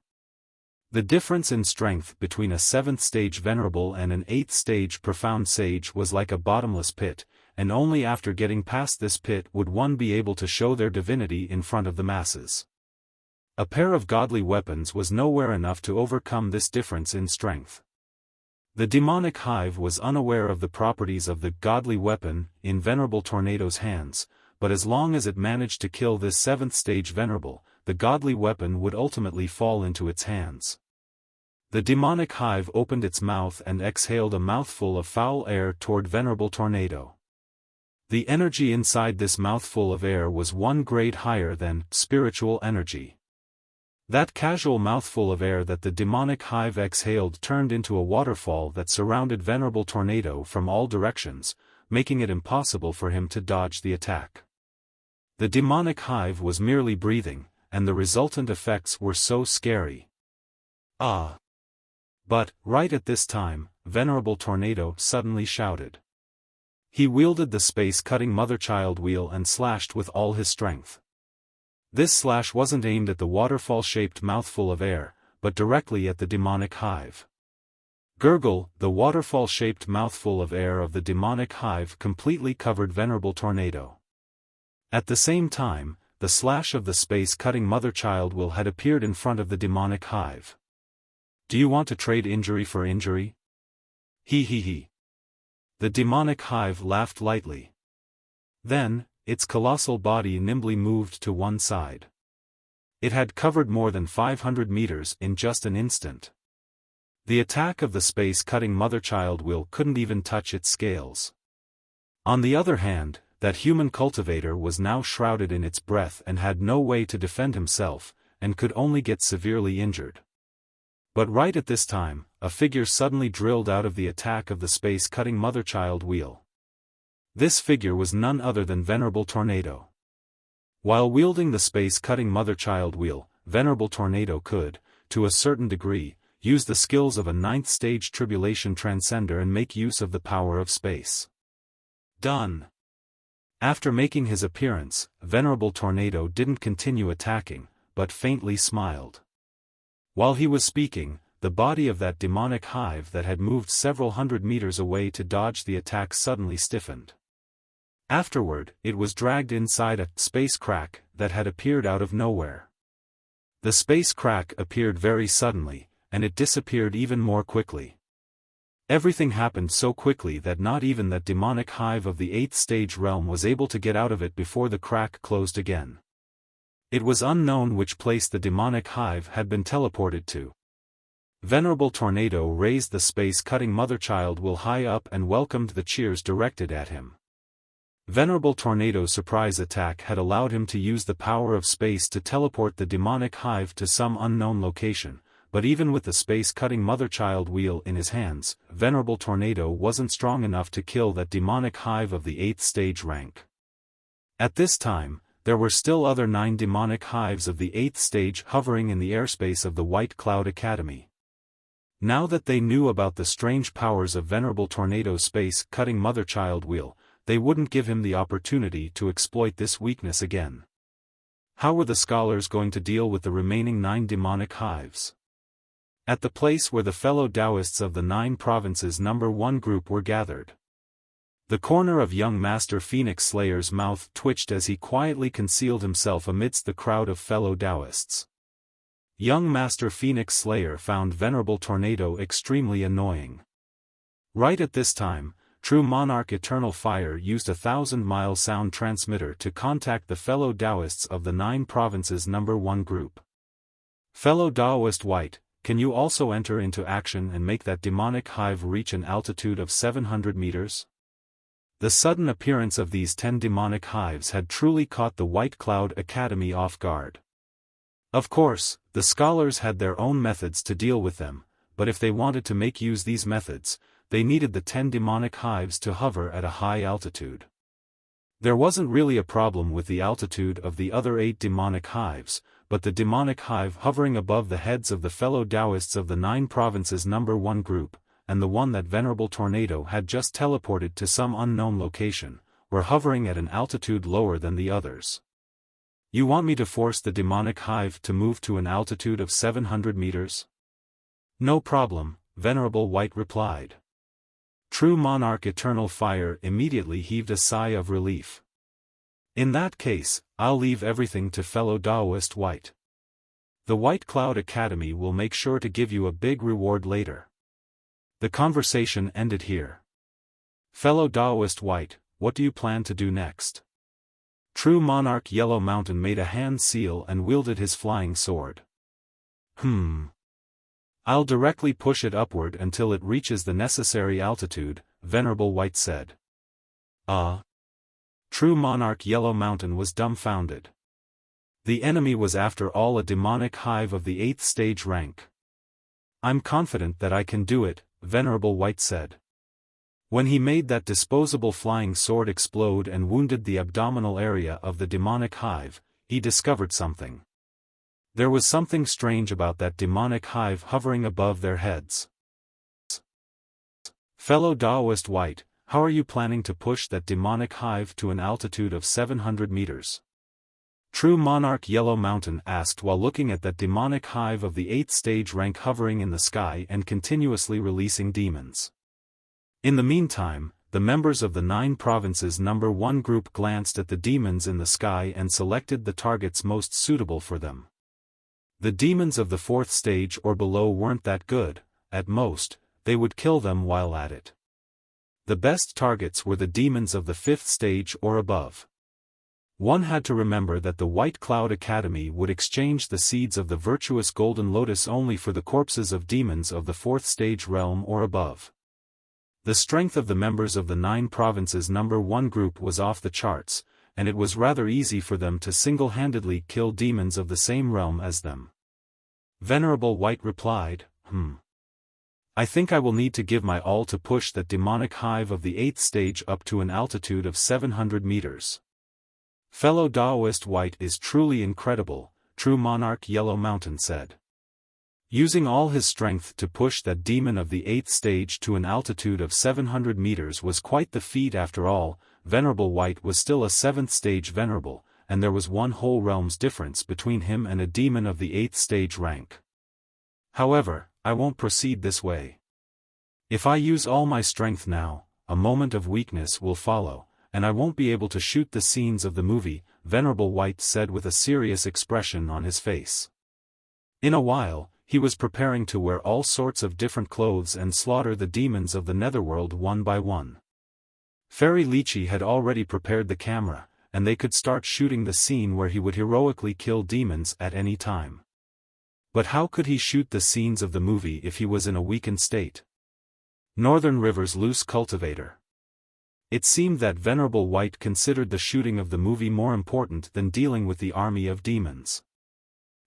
The difference in strength between a 7th stage venerable and an 8th stage profound sage was like a bottomless pit, and only after getting past this pit would one be able to show their divinity in front of the masses. A pair of godly weapons was nowhere enough to overcome this difference in strength. The demonic hive was unaware of the properties of the godly weapon in Venerable Tornado's hands, but as long as it managed to kill this 7th stage venerable, the godly weapon would ultimately fall into its hands. The demonic hive opened its mouth and exhaled a mouthful of foul air toward Venerable Tornado. The energy inside this mouthful of air was one grade higher than spiritual energy. That casual mouthful of air that the demonic hive exhaled turned into a waterfall that surrounded Venerable Tornado from all directions, making it impossible for him to dodge the attack. The demonic hive was merely breathing, and the resultant effects were so scary. Ah! But, right at this time, Venerable Tornado suddenly shouted. He wielded the space-cutting mother-child wheel and slashed with all his strength. This slash wasn't aimed at the waterfall-shaped mouthful of air, but directly at the demonic hive. Gurgle, the waterfall-shaped mouthful of air of the demonic hive completely covered Venerable Tornado. At the same time, the slash of the space-cutting mother-child wheel had appeared in front of the demonic hive. Do you want to trade injury for injury? He he he. The demonic hive laughed lightly. Then, its colossal body nimbly moved to one side. It had covered more than 500 meters in just an instant. The attack of the space-cutting mother-child wheel couldn't even touch its scales. On the other hand, that human cultivator was now shrouded in its breath and had no way to defend himself, and could only get severely injured. But right at this time, a figure suddenly drilled out of the attack of the space-cutting mother-child wheel. This figure was none other than Venerable Tornado. While wielding the space-cutting mother-child wheel, Venerable Tornado could, to a certain degree, use the skills of a Ninth Stage Tribulation Transcender and make use of the power of space. Done. After making his appearance, Venerable Tornado didn't continue attacking, but faintly smiled. While he was speaking, the body of that demonic hive that had moved several hundred meters away to dodge the attack suddenly stiffened. Afterward, it was dragged inside a space crack that had appeared out of nowhere. The space crack appeared very suddenly, and it disappeared even more quickly. Everything happened so quickly that not even that demonic hive of the 8th stage realm was able to get out of it before the crack closed again. It was unknown which place the demonic hive had been teleported to. Venerable Tornado raised the space-cutting mother-child wheel high up and welcomed the cheers directed at him. Venerable Tornado's surprise attack had allowed him to use the power of space to teleport the demonic hive to some unknown location, but even with the space-cutting mother-child wheel in his hands, Venerable Tornado wasn't strong enough to kill that demonic hive of the 8th stage rank. At this time, there were still other 9 demonic hives of the 8th stage hovering in the airspace of the White Cloud Academy. Now that they knew about the strange powers of Venerable Tornado's space-cutting mother-child wheel, they wouldn't give him the opportunity to exploit this weakness again. How were the scholars going to deal with the remaining 9 demonic hives? At the place where the fellow Taoists of the 9 provinces number 1 group were gathered. The corner of young Master Phoenix Slayer's mouth twitched as he quietly concealed himself amidst the crowd of fellow Taoists. Young Master Phoenix Slayer found Venerable Tornado extremely annoying. Right at this time, True Monarch Eternal Fire used a 1,000-mile sound transmitter to contact the fellow Taoists of the 9 provinces number 1 group. Fellow Taoist White, can you also enter into action and make that demonic hive reach an altitude of 700 meters? The sudden appearance of these 10 demonic hives had truly caught the White Cloud Academy off guard. Of course, the scholars had their own methods to deal with them, but if they wanted to make use these methods, they needed the 10 demonic hives to hover at a high altitude. There wasn't really a problem with the altitude of the other 8 demonic hives, but the demonic hive hovering above the heads of the fellow Taoists of the 9 provinces number 1 group, and the one that Venerable Tornado had just teleported to some unknown location, were hovering at an altitude lower than the others. You want me to force the demonic hive to move to an altitude of 700 meters? No problem, Venerable White replied. True Monarch Eternal Fire immediately heaved a sigh of relief. In that case, I'll leave everything to fellow Taoist White. The White Cloud Academy will make sure to give you a big reward later. The conversation ended here. Fellow Taoist White, what do you plan to do next? True Monarch Yellow Mountain made a hand seal and wielded his flying sword. I'll directly push it upward until it reaches the necessary altitude, Venerable White said. True Monarch Yellow Mountain was dumbfounded. The enemy was after all a demonic hive of the 8th stage rank. I'm confident that I can do it, Venerable White said. When he made that disposable flying sword explode and wounded the abdominal area of the demonic hive, he discovered something. There was something strange about that demonic hive hovering above their heads. Fellow Taoist White, how are you planning to push that demonic hive to an altitude of 700 meters? True Monarch Yellow Mountain asked while looking at that demonic hive of the 8th stage rank hovering in the sky and continuously releasing demons. In the meantime, the members of the 9 provinces number 1 group glanced at the demons in the sky and selected the targets most suitable for them. The demons of the 4th stage or below weren't that good, at most, they would kill them while at it. The best targets were the demons of the 5th stage or above. One had to remember that the White Cloud Academy would exchange the seeds of the Virtuous Golden Lotus only for the corpses of demons of the 4th stage realm or above. The strength of the members of the 9 provinces number 1 group was off the charts, and it was rather easy for them to single-handedly kill demons of the same realm as them. Venerable White replied, I think I will need to give my all to push that demonic hive of the 8th stage up to an altitude of 700 meters. Fellow Taoist White is truly incredible, True Monarch Yellow Mountain said. Using all his strength to push that demon of the 8th stage to an altitude of 700 meters was quite the feat after all. Venerable White was still a 7th stage venerable, and there was one whole realm's difference between him and a demon of the 8th stage rank. However, I won't proceed this way. If I use all my strength now, a moment of weakness will follow, and I won't be able to shoot the scenes of the movie, Venerable White said with a serious expression on his face. In a while, he was preparing to wear all sorts of different clothes and slaughter the demons of the netherworld one by one. Fairy Lychee had already prepared the camera, and they could start shooting the scene where he would heroically kill demons at any time. But how could he shoot the scenes of the movie if he was in a weakened state? Northern River's loose cultivator. It seemed that Venerable White considered the shooting of the movie more important than dealing with the army of demons.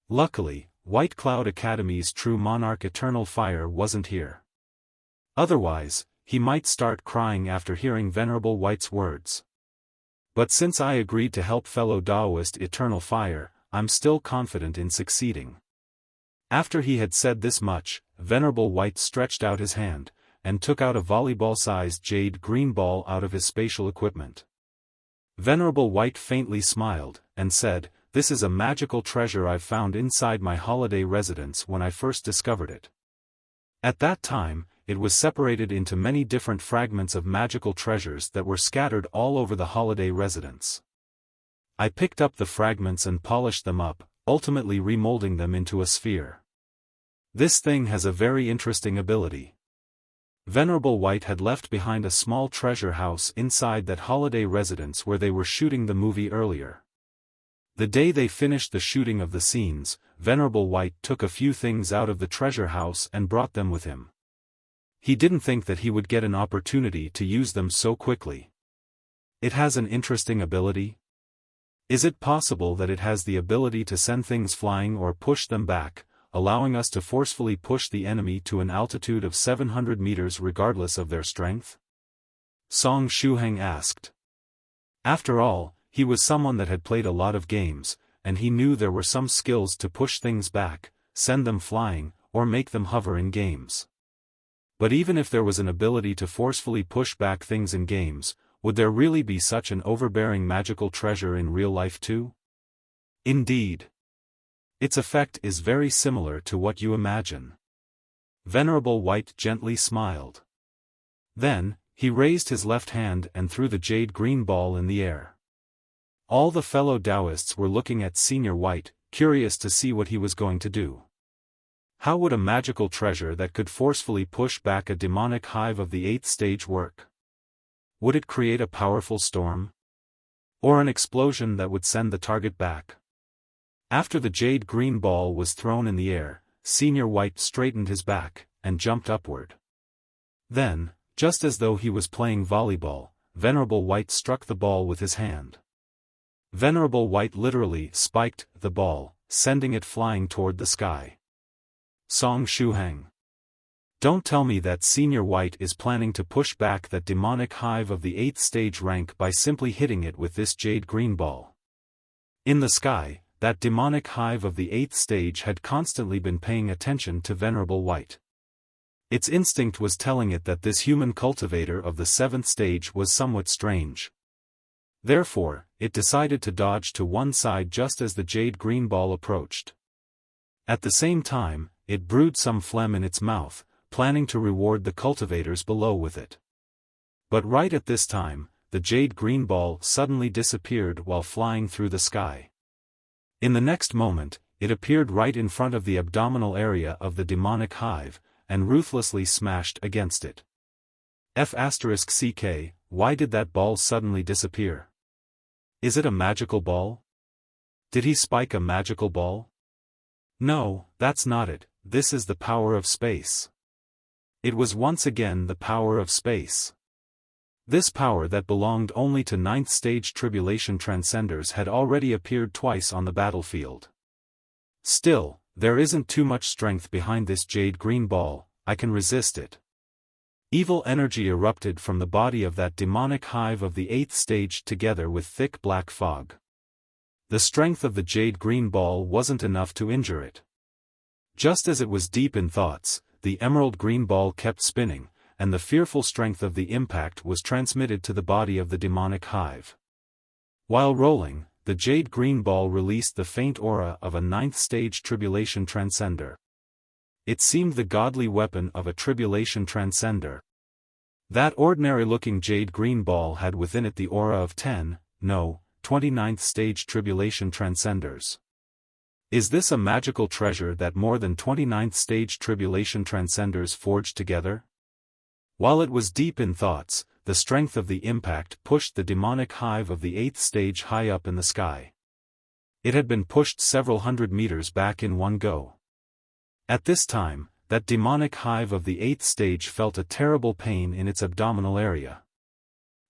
Luckily, White Cloud Academy's True Monarch Eternal Fire wasn't here. Otherwise, he might start crying after hearing Venerable White's words. But since I agreed to help fellow Taoist Eternal Fire, I'm still confident in succeeding. After he had said this much, Venerable White stretched out his hand, and took out a volleyball-sized jade green ball out of his spatial equipment. Venerable White faintly smiled, and said, "This is a magical treasure I've found inside my holiday residence when I first discovered it." At that time, it was separated into many different fragments of magical treasures that were scattered all over the holiday residence. I picked up the fragments and polished them up, ultimately remolding them into a sphere. This thing has a very interesting ability. Venerable White had left behind a small treasure house inside that holiday residence where they were shooting the movie earlier. The day they finished the shooting of the scenes, Venerable White took a few things out of the treasure house and brought them with him. He didn't think that he would get an opportunity to use them so quickly. It has an interesting ability. Is it possible that it has the ability to send things flying or push them back, allowing us to forcefully push the enemy to an altitude of 700 meters regardless of their strength? Song Shuhang asked. After all, he was someone that had played a lot of games, and he knew there were some skills to push things back, send them flying, or make them hover in games. But even if there was an ability to forcefully push back things in games, would there really be such an overbearing magical treasure in real life too? Indeed. Its effect is very similar to what you imagine. Venerable White gently smiled. Then, he raised his left hand and threw the jade green ball in the air. All the fellow Taoists were looking at Senior White, curious to see what he was going to do. How would a magical treasure that could forcefully push back a demonic hive of the 8th stage work? Would it create a powerful storm? Or an explosion that would send the target back? After the jade green ball was thrown in the air, Senior White straightened his back, and jumped upward. Then, just as though he was playing volleyball, Venerable White struck the ball with his hand. Venerable White literally spiked the ball, sending it flying toward the sky. Song Shuhang. Don't tell me that Senior White is planning to push back that demonic hive of the 8th stage rank by simply hitting it with this jade green ball. In the sky, that demonic hive of the 8th stage had constantly been paying attention to Venerable White. Its instinct was telling it that this human cultivator of the 7th stage was somewhat strange. Therefore, it decided to dodge to one side just as the jade green ball approached. At the same time, it brewed some phlegm in its mouth, planning to reward the cultivators below with it. But right at this time, the jade green ball suddenly disappeared while flying through the sky. In the next moment, it appeared right in front of the abdominal area of the demonic hive, and ruthlessly smashed against it. F***ck, why did that ball suddenly disappear? Is it a magical ball? Did he spike a magical ball? No, that's not it, this is the power of space. It was once again the power of space. This power that belonged only to Ninth Stage Tribulation Transcenders had already appeared twice on the battlefield. Still, there isn't too much strength behind this jade green ball, I can resist it. Evil energy erupted from the body of that demonic hive of the 8th stage together with thick black fog. The strength of the jade green ball wasn't enough to injure it. Just as it was deep in thoughts, the emerald green ball kept spinning, and the fearful strength of the impact was transmitted to the body of the demonic hive. While rolling, the jade green ball released the faint aura of a 9th stage tribulation transcender. It seemed the godly weapon of a tribulation transcender. That ordinary-looking jade green ball had within it the aura of 29th stage tribulation transcenders. Is this a magical treasure that more than 29th stage tribulation transcenders forged together? While it was deep in thoughts, the strength of the impact pushed the demonic hive of the 8th stage high up in the sky. It had been pushed several hundred meters back in one go. At this time, that demonic hive of the 8th stage felt a terrible pain in its abdominal area.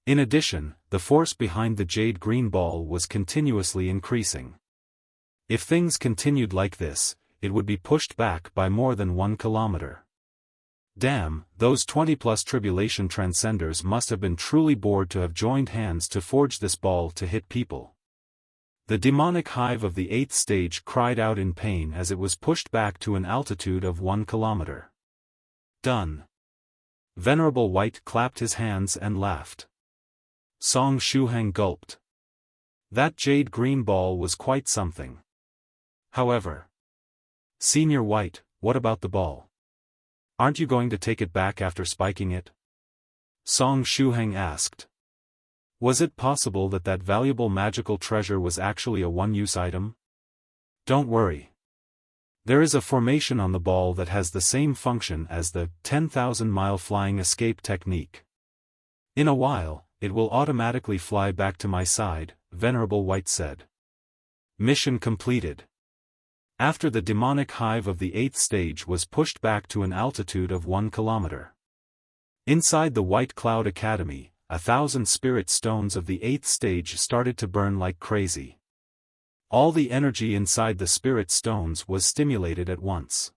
In addition, the force behind the jade green ball was continuously increasing. If things continued like this, it would be pushed back by more than 1 kilometer. Damn, those 20-plus tribulation transcenders must have been truly bored to have joined hands to forge this ball to hit people. The demonic hive of the 8th stage cried out in pain as it was pushed back to an altitude of 1 kilometer. Done. Venerable White clapped his hands and laughed. Song Shuhang gulped. That jade green ball was quite something. However. Senior White, what about the ball? Aren't you going to take it back after spiking it? Song Shuhang asked. Was it possible that that valuable magical treasure was actually a one-use item? Don't worry. There is a formation on the ball that has the same function as the 10,000-mile flying escape technique. In a while, it will automatically fly back to my side, Venerable White said. Mission completed. After the demonic hive of the 8th stage was pushed back to an altitude of 1 kilometer. Inside the White Cloud Academy, 1,000 spirit stones of the 8th stage started to burn like crazy. All the energy inside the spirit stones was stimulated at once.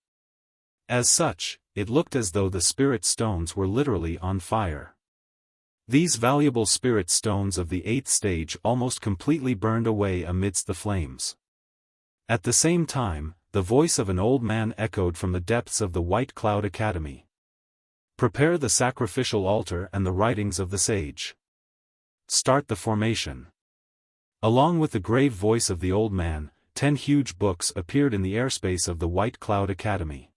As such, it looked as though the spirit stones were literally on fire. These valuable spirit stones of the 8th stage almost completely burned away amidst the flames. At the same time, the voice of an old man echoed from the depths of the White Cloud Academy. Prepare the sacrificial altar and the writings of the sage. Start the formation. Along with the grave voice of the old man, 10 huge books appeared in the airspace of the White Cloud Academy.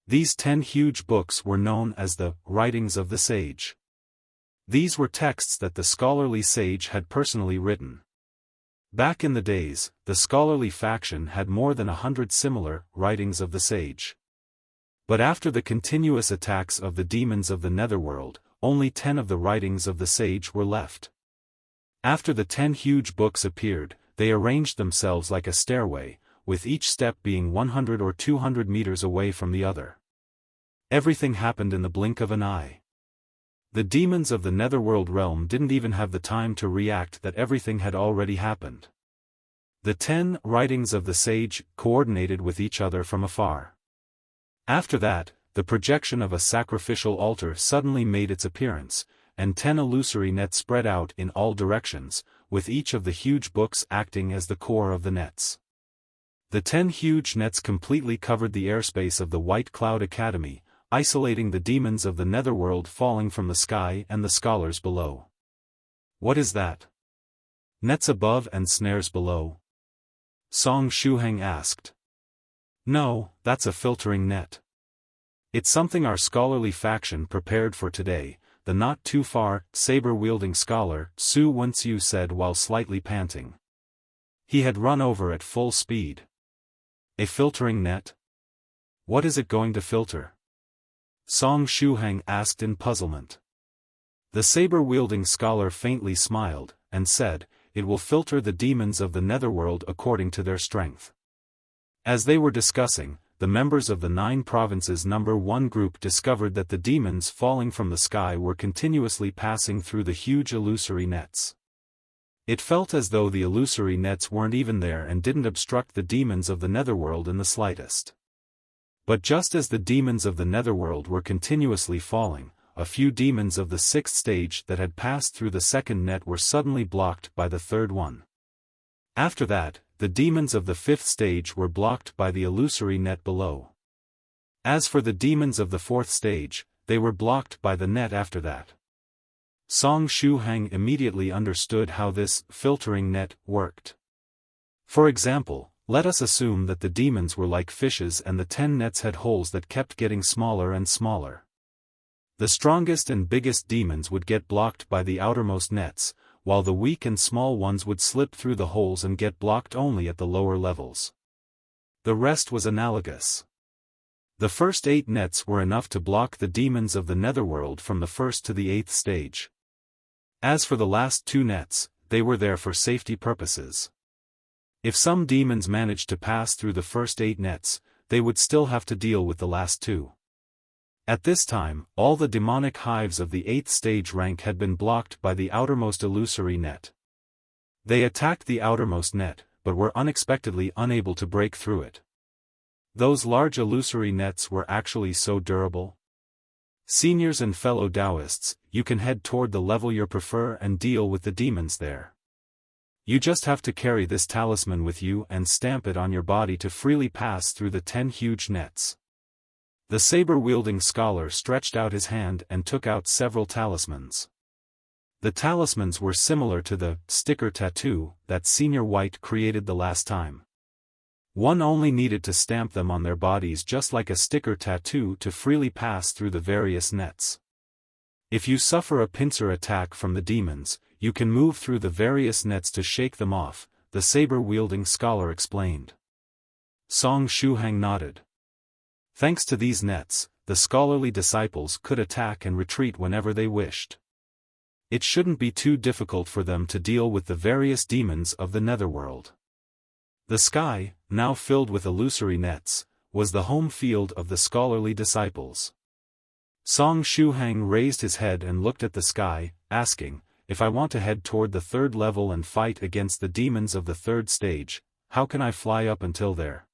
These 10 huge books were known as the writings of the sage. These were texts that the scholarly sage had personally written. Back in the days, the scholarly faction had more than 100 similar writings of the sage. But after the continuous attacks of the demons of the netherworld, only 10 of the writings of the sage were left. After the 10 huge books appeared, they arranged themselves like a stairway, with each step being 100 or 200 meters away from the other. Everything happened in the blink of an eye. The demons of the netherworld realm didn't even have the time to react that everything had already happened. The 10 writings of the sage coordinated with each other from afar. After that, the projection of a sacrificial altar suddenly made its appearance, and 10 illusory nets spread out in all directions, with each of the huge books acting as the core of the nets. The 10 huge nets completely covered the airspace of the White Cloud Academy, isolating the demons of the netherworld falling from the sky and the scholars below. What is that? Nets above and snares below? Song Shuhang asked. No, that's a filtering net. It's something our scholarly faction prepared for today, the not-too-far, saber-wielding scholar, Su Wenxiu said while slightly panting. He had run over at full speed. A filtering net? What is it going to filter? Song Shuhang asked in puzzlement. The saber-wielding scholar faintly smiled, and said, it will filter the demons of the netherworld according to their strength. As they were discussing, the members of the 9 provinces number 1 group discovered that the demons falling from the sky were continuously passing through the huge illusory nets. It felt as though the illusory nets weren't even there and didn't obstruct the demons of the netherworld in the slightest. But just as the demons of the netherworld were continuously falling, a few demons of the 6th stage that had passed through the 2nd net were suddenly blocked by the 3rd one. After that, the demons of the 5th stage were blocked by the illusory net below. As for the demons of the 4th stage, they were blocked by the net after that. Song Shuhang immediately understood how this filtering net worked. For example, let us assume that the demons were like fishes and the 10 nets had holes that kept getting smaller and smaller. The strongest and biggest demons would get blocked by the outermost nets, while the weak and small ones would slip through the holes and get blocked only at the lower levels. The rest was analogous. The first 8 nets were enough to block the demons of the netherworld from the 1st to the 8th stage. As for the last 2 nets, they were there for safety purposes. If some demons managed to pass through the first 8 nets, they would still have to deal with the last 2. At this time, all the demonic hives of the 8th stage rank had been blocked by the outermost illusory net. They attacked the outermost net, but were unexpectedly unable to break through it. Those large illusory nets were actually so durable. Seniors and fellow Taoists, you can head toward the level you prefer and deal with the demons there. You just have to carry this talisman with you and stamp it on your body to freely pass through the 10 huge nets. The saber-wielding scholar stretched out his hand and took out several talismans. The talismans were similar to the sticker tattoo that Senior White created the last time. One only needed to stamp them on their bodies just like a sticker tattoo to freely pass through the various nets. If you suffer a pincer attack from the demons, you can move through the various nets to shake them off, the saber-wielding scholar explained. Song Shuhang nodded. Thanks to these nets, the scholarly disciples could attack and retreat whenever they wished. It shouldn't be too difficult for them to deal with the various demons of the netherworld. The sky, now filled with illusory nets, was the home field of the scholarly disciples. Song Shuhang raised his head and looked at the sky, asking, if I want to head toward the third level and fight against the demons of the third stage, how can I fly up until there?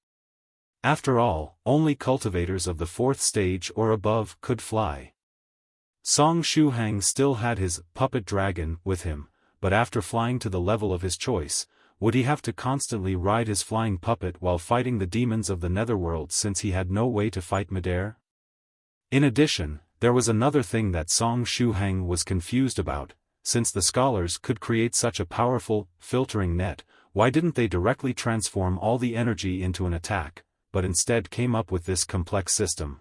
After all, only cultivators of the fourth stage or above could fly. Song Shuhang still had his puppet dragon with him, but after flying to the level of his choice, would he have to constantly ride his flying puppet while fighting the demons of the netherworld since he had no way to fight midair? In addition, there was another thing that Song Shuhang was confused about. Since the scholars could create such a powerful, filtering net, why didn't they directly transform all the energy into an attack, but instead came up with this complex system?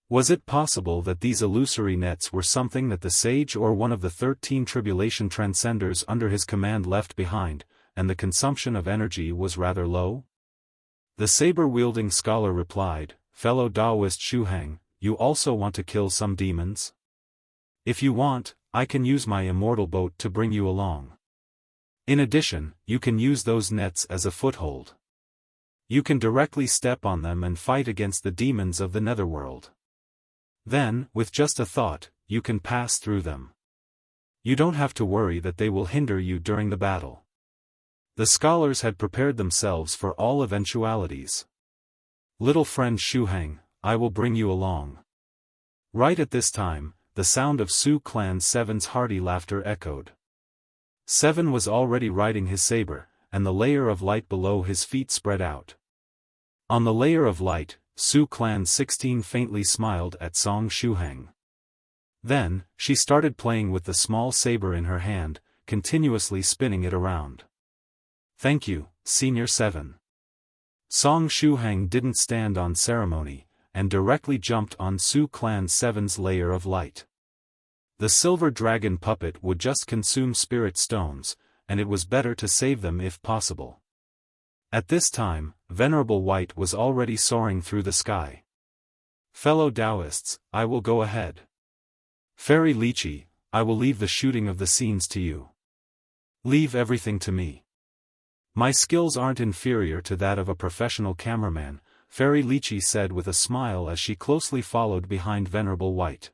Was it possible that these illusory nets were something that the sage or one of the 13 Tribulation Transcenders under his command left behind, and the consumption of energy was rather low? The saber-wielding scholar replied, fellow Taoist Shuhang, you also want to kill some demons? If you want, I can use my immortal boat to bring you along. In addition, you can use those nets as a foothold. You can directly step on them and fight against the demons of the netherworld. Then, with just a thought, you can pass through them. You don't have to worry that they will hinder you during the battle. The scholars had prepared themselves for all eventualities. Little friend Shuhang, I will bring you along. Right at this time, the sound of Su Clan 7's hearty laughter echoed. 7 was already riding his saber, and the layer of light below his feet spread out. On the layer of light, Su Clan 16 faintly smiled at Song Shuhang. Then, she started playing with the small saber in her hand, continuously spinning it around. Thank you, Senior 7. Song Shuhang didn't stand on ceremony, and directly jumped on Su Clan 7's layer of light. The silver dragon puppet would just consume spirit stones, and it was better to save them if possible. At this time, Venerable White was already soaring through the sky. Fellow Taoists, I will go ahead. Fairy Lychee, I will leave the shooting of the scenes to you. Leave everything to me. My skills aren't inferior to that of a professional cameraman, Fairy Lychee said with a smile as she closely followed behind Venerable White.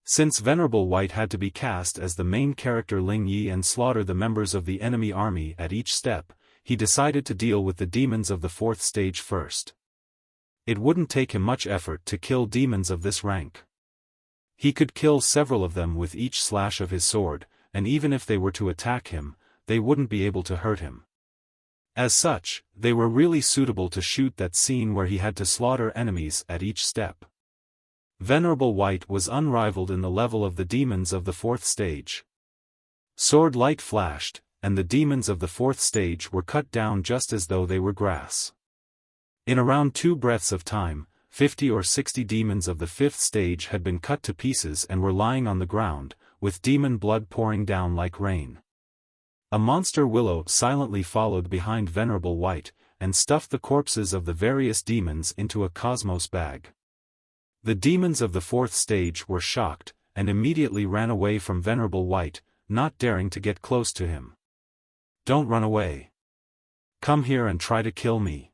Since Venerable White had to be cast as the main character Ling Yi and slaughter the members of the enemy army at each step, he decided to deal with the demons of the fourth stage first. It wouldn't take him much effort to kill demons of this rank. He could kill several of them with each slash of his sword, and even if they were to attack him, they wouldn't be able to hurt him. As such, they were really suitable to shoot that scene where he had to slaughter enemies at each step. Venerable White was unrivaled in the level of the demons of the fourth stage. Sword light flashed, and the demons of the fourth stage were cut down just as though they were grass. In around 2 breaths of time, 50 or 60 demons of the fifth stage had been cut to pieces and were lying on the ground, with demon blood pouring down like rain. A monster willow silently followed behind Venerable White, and stuffed the corpses of the various demons into a cosmos bag. The demons of the fourth stage were shocked, and immediately ran away from Venerable White, not daring to get close to him. Don't run away. Come here and try to kill me.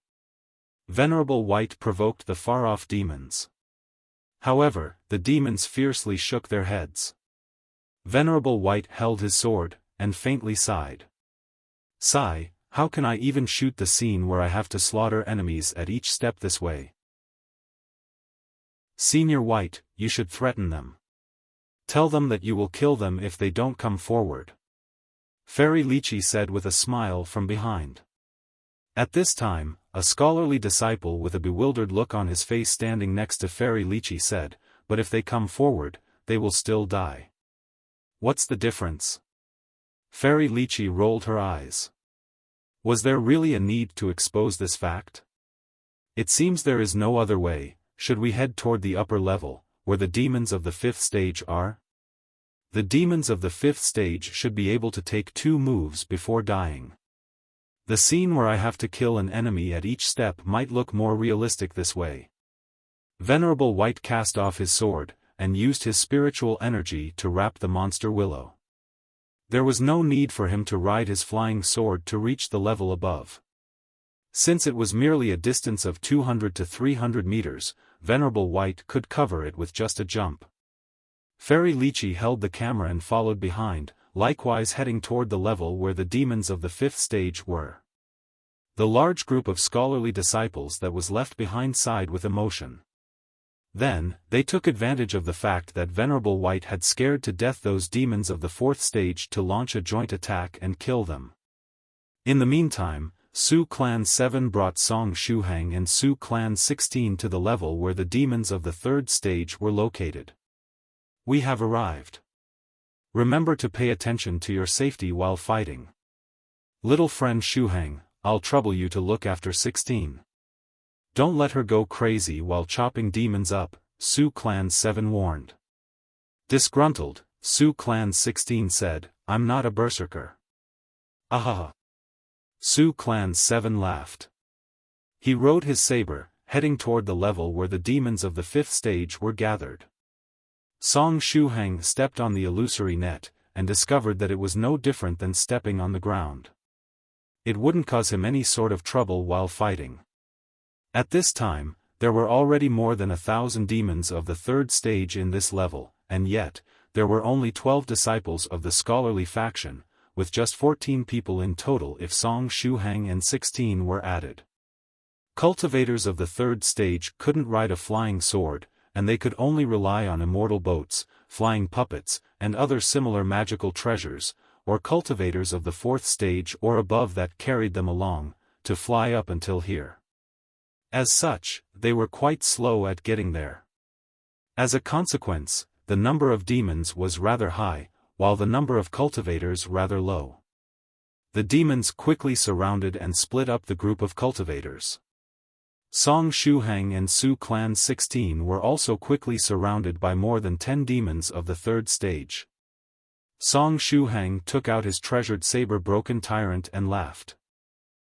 Venerable White provoked the far-off demons. However, the demons fiercely shook their heads. Venerable White held his sword, and faintly sighed. Sigh, how can I even shoot the scene where I have to slaughter enemies at each step this way? Senior White, you should threaten them. Tell them that you will kill them if they don't come forward. Fairy Lychee said with a smile from behind. At this time, a scholarly disciple with a bewildered look on his face standing next to Fairy Lychee said, but if they come forward, they will still die. What's the difference? Fairy Lychee rolled her eyes. Was there really a need to expose this fact? It seems there is no other way. Should we head toward the upper level, where the demons of the fifth stage are? The demons of the fifth stage should be able to take 2 moves before dying. The scene where I have to kill an enemy at each step might look more realistic this way. Venerable White cast off his sword, and used his spiritual energy to wrap the monster willow. There was no need for him to ride his flying sword to reach the level above. Since it was merely a distance of 200 to 300 meters, Venerable White could cover it with just a jump. Fairy Lychee held the camera and followed behind, likewise heading toward the level where the demons of the 5th stage were. The large group of scholarly disciples that was left behind sighed with emotion. Then, they took advantage of the fact that Venerable White had scared to death those demons of the 4th stage to launch a joint attack and kill them. In the meantime, Su Clan 7 brought Song Shuhang and Su Clan 16 to the level where the demons of the 3rd stage were located. We have arrived. Remember to pay attention to your safety while fighting. Little friend Shuhang, I'll trouble you to look after 16. Don't let her go crazy while chopping demons up, Su Clan 7 warned. Disgruntled, Su Clan 16 said, I'm not a berserker. Ahaha. Su Clan 7 laughed. He rode his saber, heading toward the level where the demons of the 5th stage were gathered. Song Shuhang stepped on the illusory net, and discovered that it was no different than stepping on the ground. It wouldn't cause him any sort of trouble while fighting. At this time, there were already more than 1,000 demons of the 3rd stage in this level, and yet, there were only 12 disciples of the scholarly faction, with just 14 people in total if Song Shuhang and 16 were added. Cultivators of the 3rd stage couldn't ride a flying sword, and they could only rely on immortal boats, flying puppets, and other similar magical treasures, or cultivators of the 4th stage or above that carried them along, to fly up until here. As such, they were quite slow at getting there. As a consequence, the number of demons was rather high, while the number of cultivators rather low. The demons quickly surrounded and split up the group of cultivators. Song Shuhang and Su Clan 16 were also quickly surrounded by more than 10 demons of the 3rd stage. Song Shuhang took out his treasured saber broken tyrant and laughed.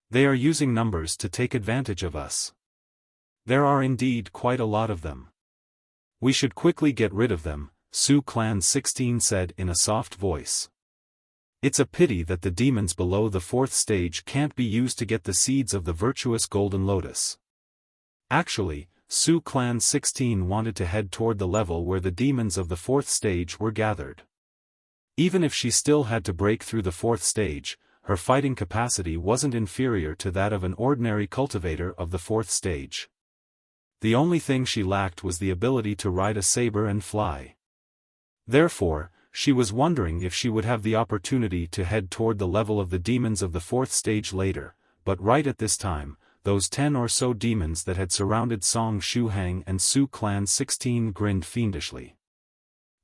They are using numbers to take advantage of us. There are indeed quite a lot of them. We should quickly get rid of them, Su Clan 16 said in a soft voice. It's a pity that the demons below the 4th stage can't be used to get the seeds of the virtuous golden lotus. Actually, Su Clan 16 wanted to head toward the level where the demons of the 4th stage were gathered. Even if she still had to break through the 4th stage, her fighting capacity wasn't inferior to that of an ordinary cultivator of the 4th stage. The only thing she lacked was the ability to ride a saber and fly. Therefore, she was wondering if she would have the opportunity to head toward the level of the demons of the 4th stage later, but right at this time, those 10 or so demons that had surrounded Song Shuhang and Su Clan 16 grinned fiendishly.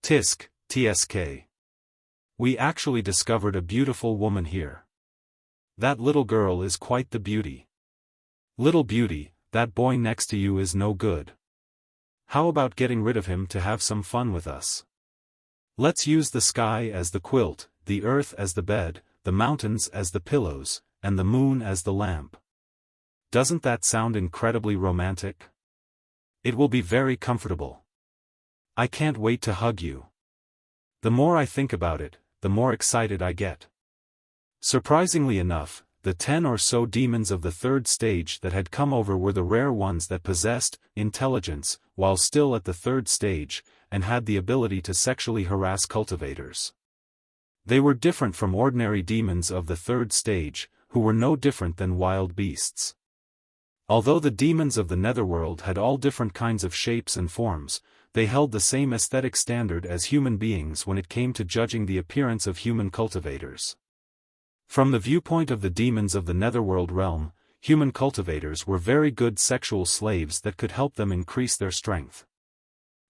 Tisk, TSK. We actually discovered a beautiful woman here. That little girl is quite the beauty. Little beauty, that boy next to you is no good. How about getting rid of him to have some fun with us? Let's use the sky as the quilt, the earth as the bed, the mountains as the pillows, and the moon as the lamp. Doesn't that sound incredibly romantic? It will be very comfortable. I can't wait to hug you. The more I think about it, the more excited I get. Surprisingly enough, the 10 or so demons of the 3rd stage that had come over were the rare ones that possessed intelligence, while still at the 3rd stage, and had the ability to sexually harass cultivators. They were different from ordinary demons of the 3rd stage, who were no different than wild beasts. Although the demons of the netherworld had all different kinds of shapes and forms, they held the same aesthetic standard as human beings when it came to judging the appearance of human cultivators. From the viewpoint of the demons of the netherworld realm, human cultivators were very good sexual slaves that could help them increase their strength.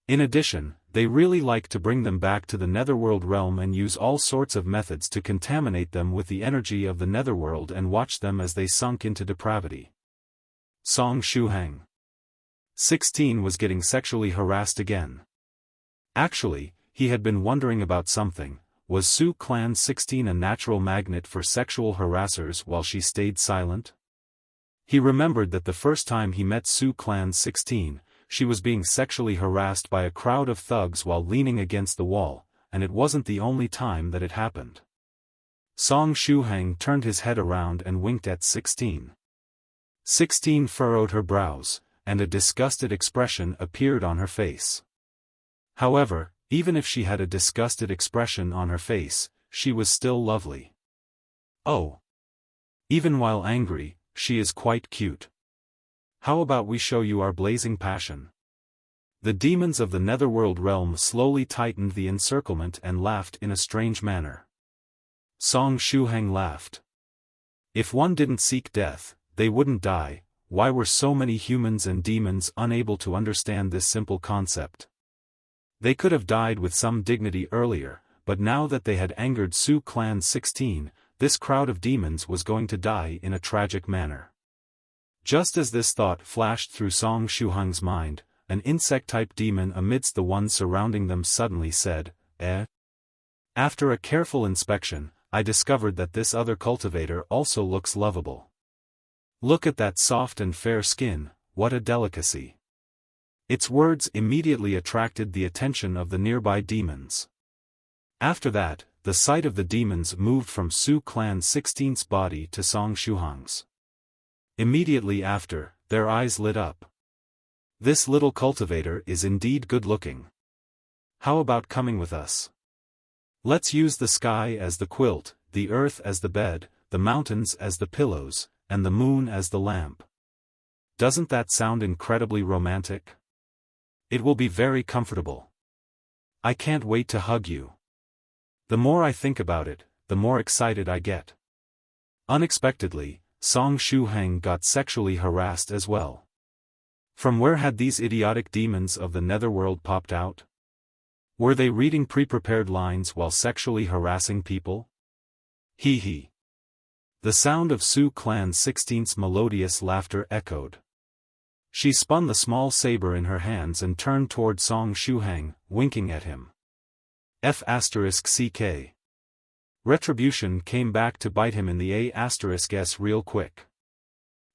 In addition, they really liked to bring them back to the netherworld realm and use all sorts of methods to contaminate them with the energy of the netherworld and watch them as they sunk into depravity. Song Shuhang 16 was getting sexually harassed again. Actually, he had been wondering about something. was Su Clan 16 a natural magnet for sexual harassers while she stayed silent? He remembered that the first time he met Su Clan 16, she was being sexually harassed by a crowd of thugs while leaning against the wall, and it wasn't the only time that it happened. Song Shuhang turned his head around and winked at 16. 16 furrowed her brows, and a disgusted expression appeared on her face. However, even if she had a disgusted expression on her face, she was still lovely. Oh! Even while angry, she is quite cute. How about we show you our blazing passion? The demons of the netherworld realm slowly tightened the encirclement and laughed in a strange manner. Song Shuhang laughed. If one didn't seek death, they wouldn't die. Why were so many humans and demons unable to understand this simple concept? They could have died with some dignity earlier, but now that they had angered Su Clan 16, this crowd of demons was going to die in a tragic manner. Just as this thought flashed through Song Shuhang's mind, an insect-type demon amidst the ones surrounding them suddenly said, "Eh?" After a careful inspection, I discovered that this other cultivator also looks lovable. Look at that soft and fair skin, what a delicacy. Its words immediately attracted the attention of the nearby demons. After that, the sight of the demons moved from Su Clan 16's body to Song Shuhang's. Immediately after, their eyes lit up. This little cultivator is indeed good-looking. How about coming with us? Let's use the sky as the quilt, the earth as the bed, the mountains as the pillows, and the moon as the lamp. Doesn't that sound incredibly romantic? It will be very comfortable. I can't wait to hug you. The more I think about it, the more excited I get. Unexpectedly, Song Shuhang got sexually harassed as well. From where had these idiotic demons of the netherworld popped out? Were they reading pre-prepared lines while sexually harassing people? Hee hee. The sound of Su Clan 16's melodious laughter echoed. She spun the small saber in her hands and turned toward Song Shuhang, winking at him. F***ck. Retribution came back to bite him in the A**s real quick.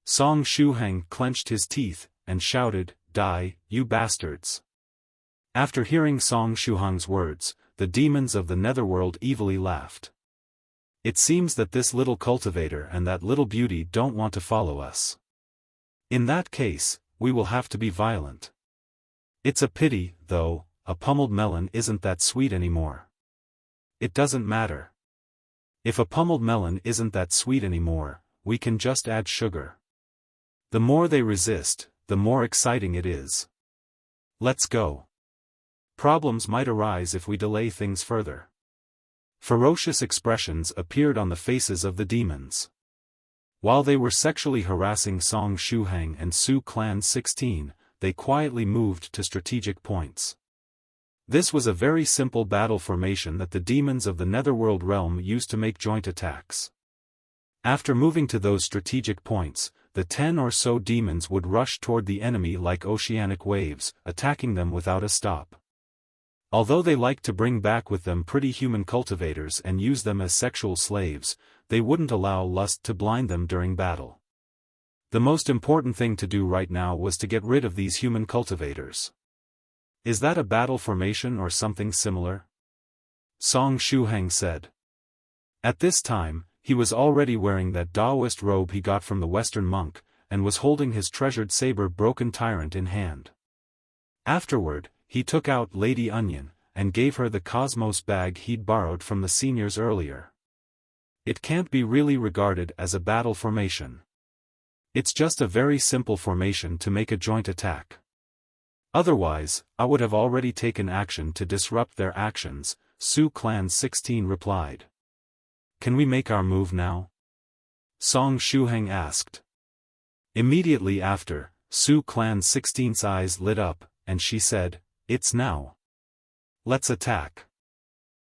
Song Shuhang clenched his teeth, and shouted, "Die, you bastards!" After hearing Song Shuhang's words, the demons of the netherworld evilly laughed. It seems that this little cultivator and that little beauty don't want to follow us. In that case, we will have to be violent. It's a pity, though, a pummeled melon isn't that sweet anymore. It doesn't matter. If a pummeled melon isn't that sweet anymore, we can just add sugar. The more they resist, the more exciting it is. Let's go. Problems might arise if we delay things further. Ferocious expressions appeared on the faces of the demons. While they were sexually harassing Song Shuhang and Su Clan 16, they quietly moved to strategic points. This was a very simple battle formation that the demons of the netherworld realm used to make joint attacks. After moving to those strategic points, the 10 or so demons would rush toward the enemy like oceanic waves, attacking them without a stop. Although they liked to bring back with them pretty human cultivators and use them as sexual slaves, they wouldn't allow lust to blind them during battle. The most important thing to do right now was to get rid of these human cultivators. Is that a battle formation or something similar? Song Shuhang said. At this time, he was already wearing that Taoist robe he got from the Western monk, and was holding his treasured saber Broken Tyrant in hand. Afterward, he took out Lady Onion, and gave her the Cosmos bag he'd borrowed from the seniors earlier. It can't be really regarded as a battle formation. It's just a very simple formation to make a joint attack. Otherwise, I would have already taken action to disrupt their actions, Su Clan 16 replied. Can we make our move now? Song Shuhang asked. Immediately after, Su Clan 16's eyes lit up, and she said, "It's now. Let's attack."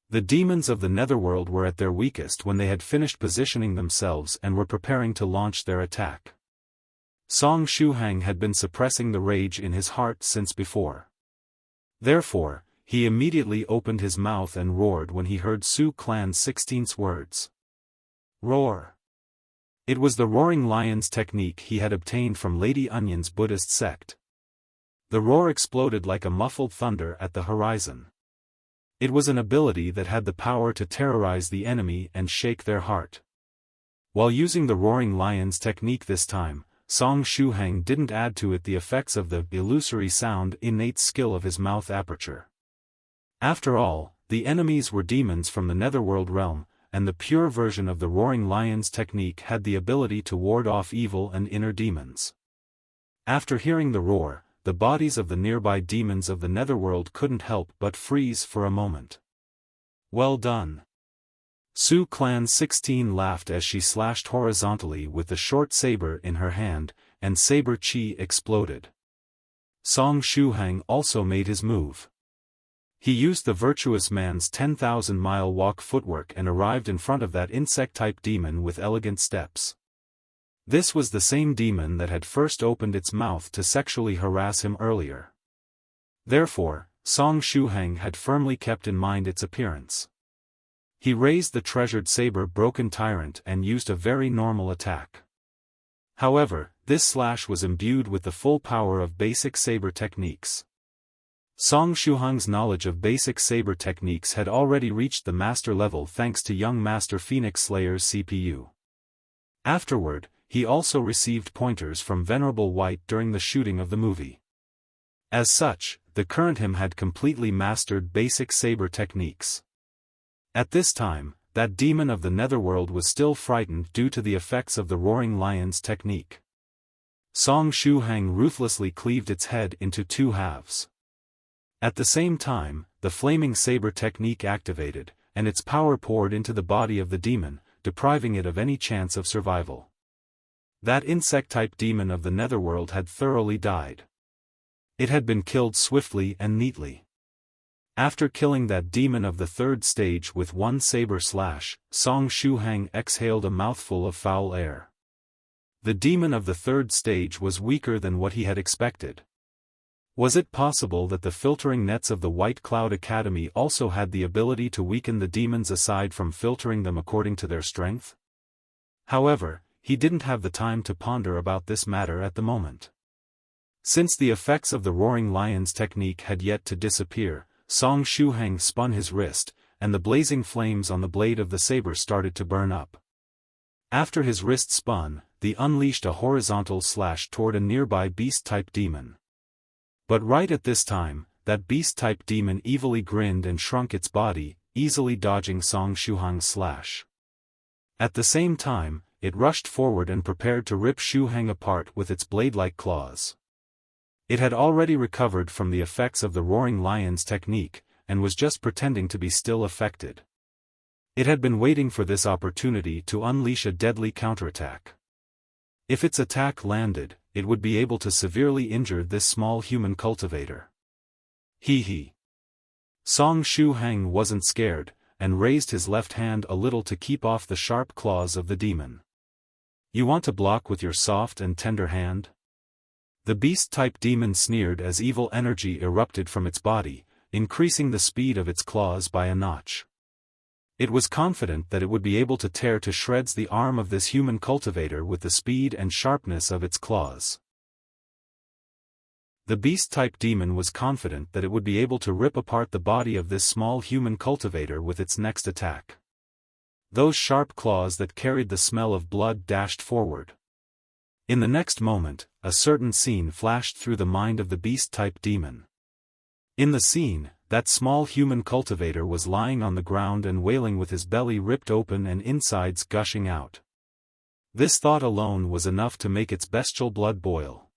The demons of the netherworld were at their weakest when they had finished positioning themselves and were preparing to launch their attack. Song Shuhang had been suppressing the rage in his heart since before. Therefore, he immediately opened his mouth and roared when he heard Su Clan's 16th words. Roar. It was the roaring lion's technique he had obtained from Lady Onion's Buddhist sect. The roar exploded like a muffled thunder at the horizon. It was an ability that had the power to terrorize the enemy and shake their heart. While using the roaring lion's technique this time, Song Shuhang didn't add to it the effects of the illusory sound innate skill of his mouth aperture. After all, the enemies were demons from the netherworld realm, and the pure version of the roaring lion's technique had the ability to ward off evil and inner demons. After hearing the roar, the bodies of the nearby demons of the netherworld couldn't help but freeze for a moment. Well done. Su Clan 16 laughed as she slashed horizontally with the short saber in her hand, and saber chi exploded. Song Shuhang also made his move. He used the Virtuous man's 10,000-mile walk footwork and arrived in front of that insect-type demon with elegant steps. This was the same demon that had first opened its mouth to sexually harass him earlier. Therefore, Song Shuhang had firmly kept in mind its appearance. He raised the treasured saber broken tyrant and used a very normal attack. However, this slash was imbued with the full power of basic saber techniques. Song Shuhang's knowledge of basic saber techniques had already reached the master level thanks to young Master Phoenix Slayer's CPU. Afterward, he also received pointers from Venerable White during the shooting of the movie. As such, the current him had completely mastered basic saber techniques. At this time, that demon of the netherworld was still frightened due to the effects of the roaring lion's technique. Song Shuhang ruthlessly cleaved its head into two halves. At the same time, the flaming saber technique activated, and its power poured into the body of the demon, depriving it of any chance of survival. That insect-type demon of the netherworld had thoroughly died. It had been killed swiftly and neatly. After killing that demon of the third stage with one saber slash, Song Shuhang exhaled a mouthful of foul air. The demon of the third stage was weaker than what he had expected. Was it possible that the filtering nets of the White Cloud Academy also had the ability to weaken the demons aside from filtering them according to their strength? However, he didn't have the time to ponder about this matter at the moment. Since the effects of the roaring lion's technique had yet to disappear, Song Shuhang spun his wrist, and the blazing flames on the blade of the saber started to burn up. After his wrist spun, he unleashed a horizontal slash toward a nearby beast-type demon. But right at this time, that beast-type demon evilly grinned and shrunk its body, easily dodging Song Shuhang's slash. At the same time, it rushed forward and prepared to rip Shuhang apart with its blade-like claws. It had already recovered from the effects of the roaring lion's technique, and was just pretending to be still affected. It had been waiting for this opportunity to unleash a deadly counterattack. If its attack landed, it would be able to severely injure this small human cultivator. Hee. Song Shuhang wasn't scared, and raised his left hand a little to keep off the sharp claws of the demon. You want to block with your soft and tender hand? The beast-type demon sneered as evil energy erupted from its body, increasing the speed of its claws by a notch. It was confident that it would be able to tear to shreds the arm of this human cultivator with the speed and sharpness of its claws. The beast-type demon was confident that it would be able to rip apart the body of this small human cultivator with its next attack. Those sharp claws that carried the smell of blood dashed forward. In the next moment, a certain scene flashed through the mind of the beast-type demon. In the scene, that small human cultivator was lying on the ground and wailing with his belly ripped open and insides gushing out. This thought alone was enough to make its bestial blood boil.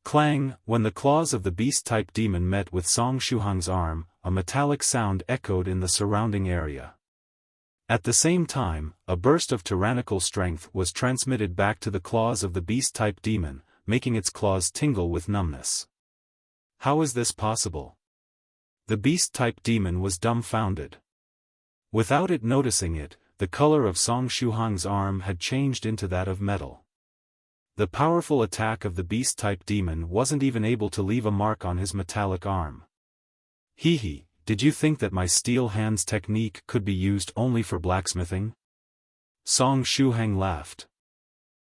Clang! When the claws of the beast-type demon met with Song Shuhang's arm, a metallic sound echoed in the surrounding area. At the same time, a burst of tyrannical strength was transmitted back to the claws of the beast-type demon, making its claws tingle with numbness. How is this possible? The beast-type demon was dumbfounded. Without it noticing it, the color of Song Shuhang's arm had changed into that of metal. The powerful attack of the beast-type demon wasn't even able to leave a mark on his metallic arm. Hee hee, did you think that my steel hands technique could be used only for blacksmithing? Song Shuhang laughed.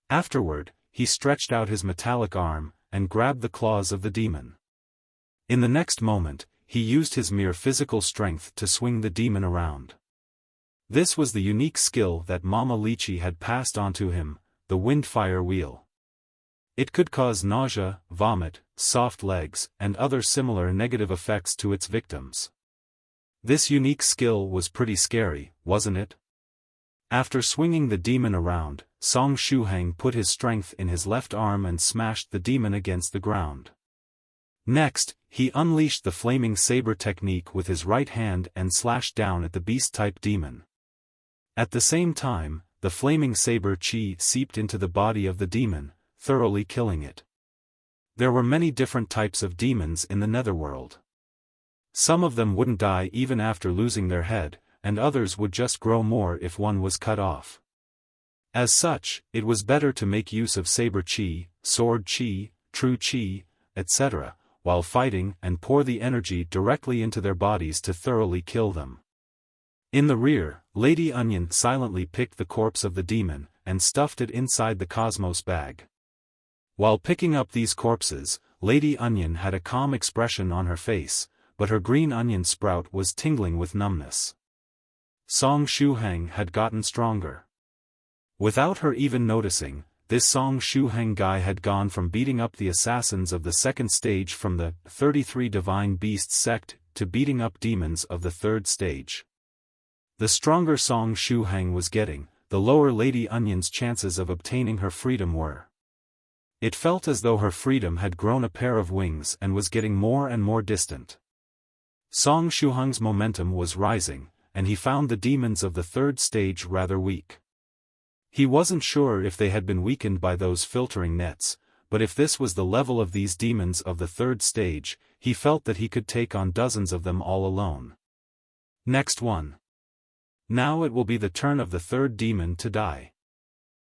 Afterward, he stretched out his metallic arm, and grabbed the claws of the demon. In the next moment, he used his mere physical strength to swing the demon around. This was the unique skill that Mama Lychee had passed on to him, the wind-fire wheel. It could cause nausea, vomit, soft legs, and other similar negative effects to its victims. This unique skill was pretty scary, wasn't it? After swinging the demon around, Song Shuhang put his strength in his left arm and smashed the demon against the ground. Next, he unleashed the flaming saber technique with his right hand and slashed down at the beast-type demon. At the same time, the flaming saber chi seeped into the body of the demon, thoroughly killing it. There were many different types of demons in the netherworld. Some of them wouldn't die even after losing their head, and others would just grow more if one was cut off. As such, it was better to make use of saber chi, sword chi, true chi, etc., while fighting and pour the energy directly into their bodies to thoroughly kill them. In the rear, Lady Onion silently picked the corpse of the demon, and stuffed it inside the Cosmos bag. While picking up these corpses, Lady Onion had a calm expression on her face, but her green onion sprout was tingling with numbness. Song Shuhang had gotten stronger. Without her even noticing, this Song Shuhang guy had gone from beating up the assassins of the second stage from the 33 Divine Beasts sect to beating up demons of the third stage. The stronger Song Shuhang was getting, the lower Lady Onion's chances of obtaining her freedom were. It felt as though her freedom had grown a pair of wings and was getting more and more distant. Song Shuhang's momentum was rising, and he found the demons of the third stage rather weak. He wasn't sure if they had been weakened by those filtering nets, but if this was the level of these demons of the third stage, he felt that he could take on dozens of them all alone. Next one. Now it will be the turn of the third demon to die.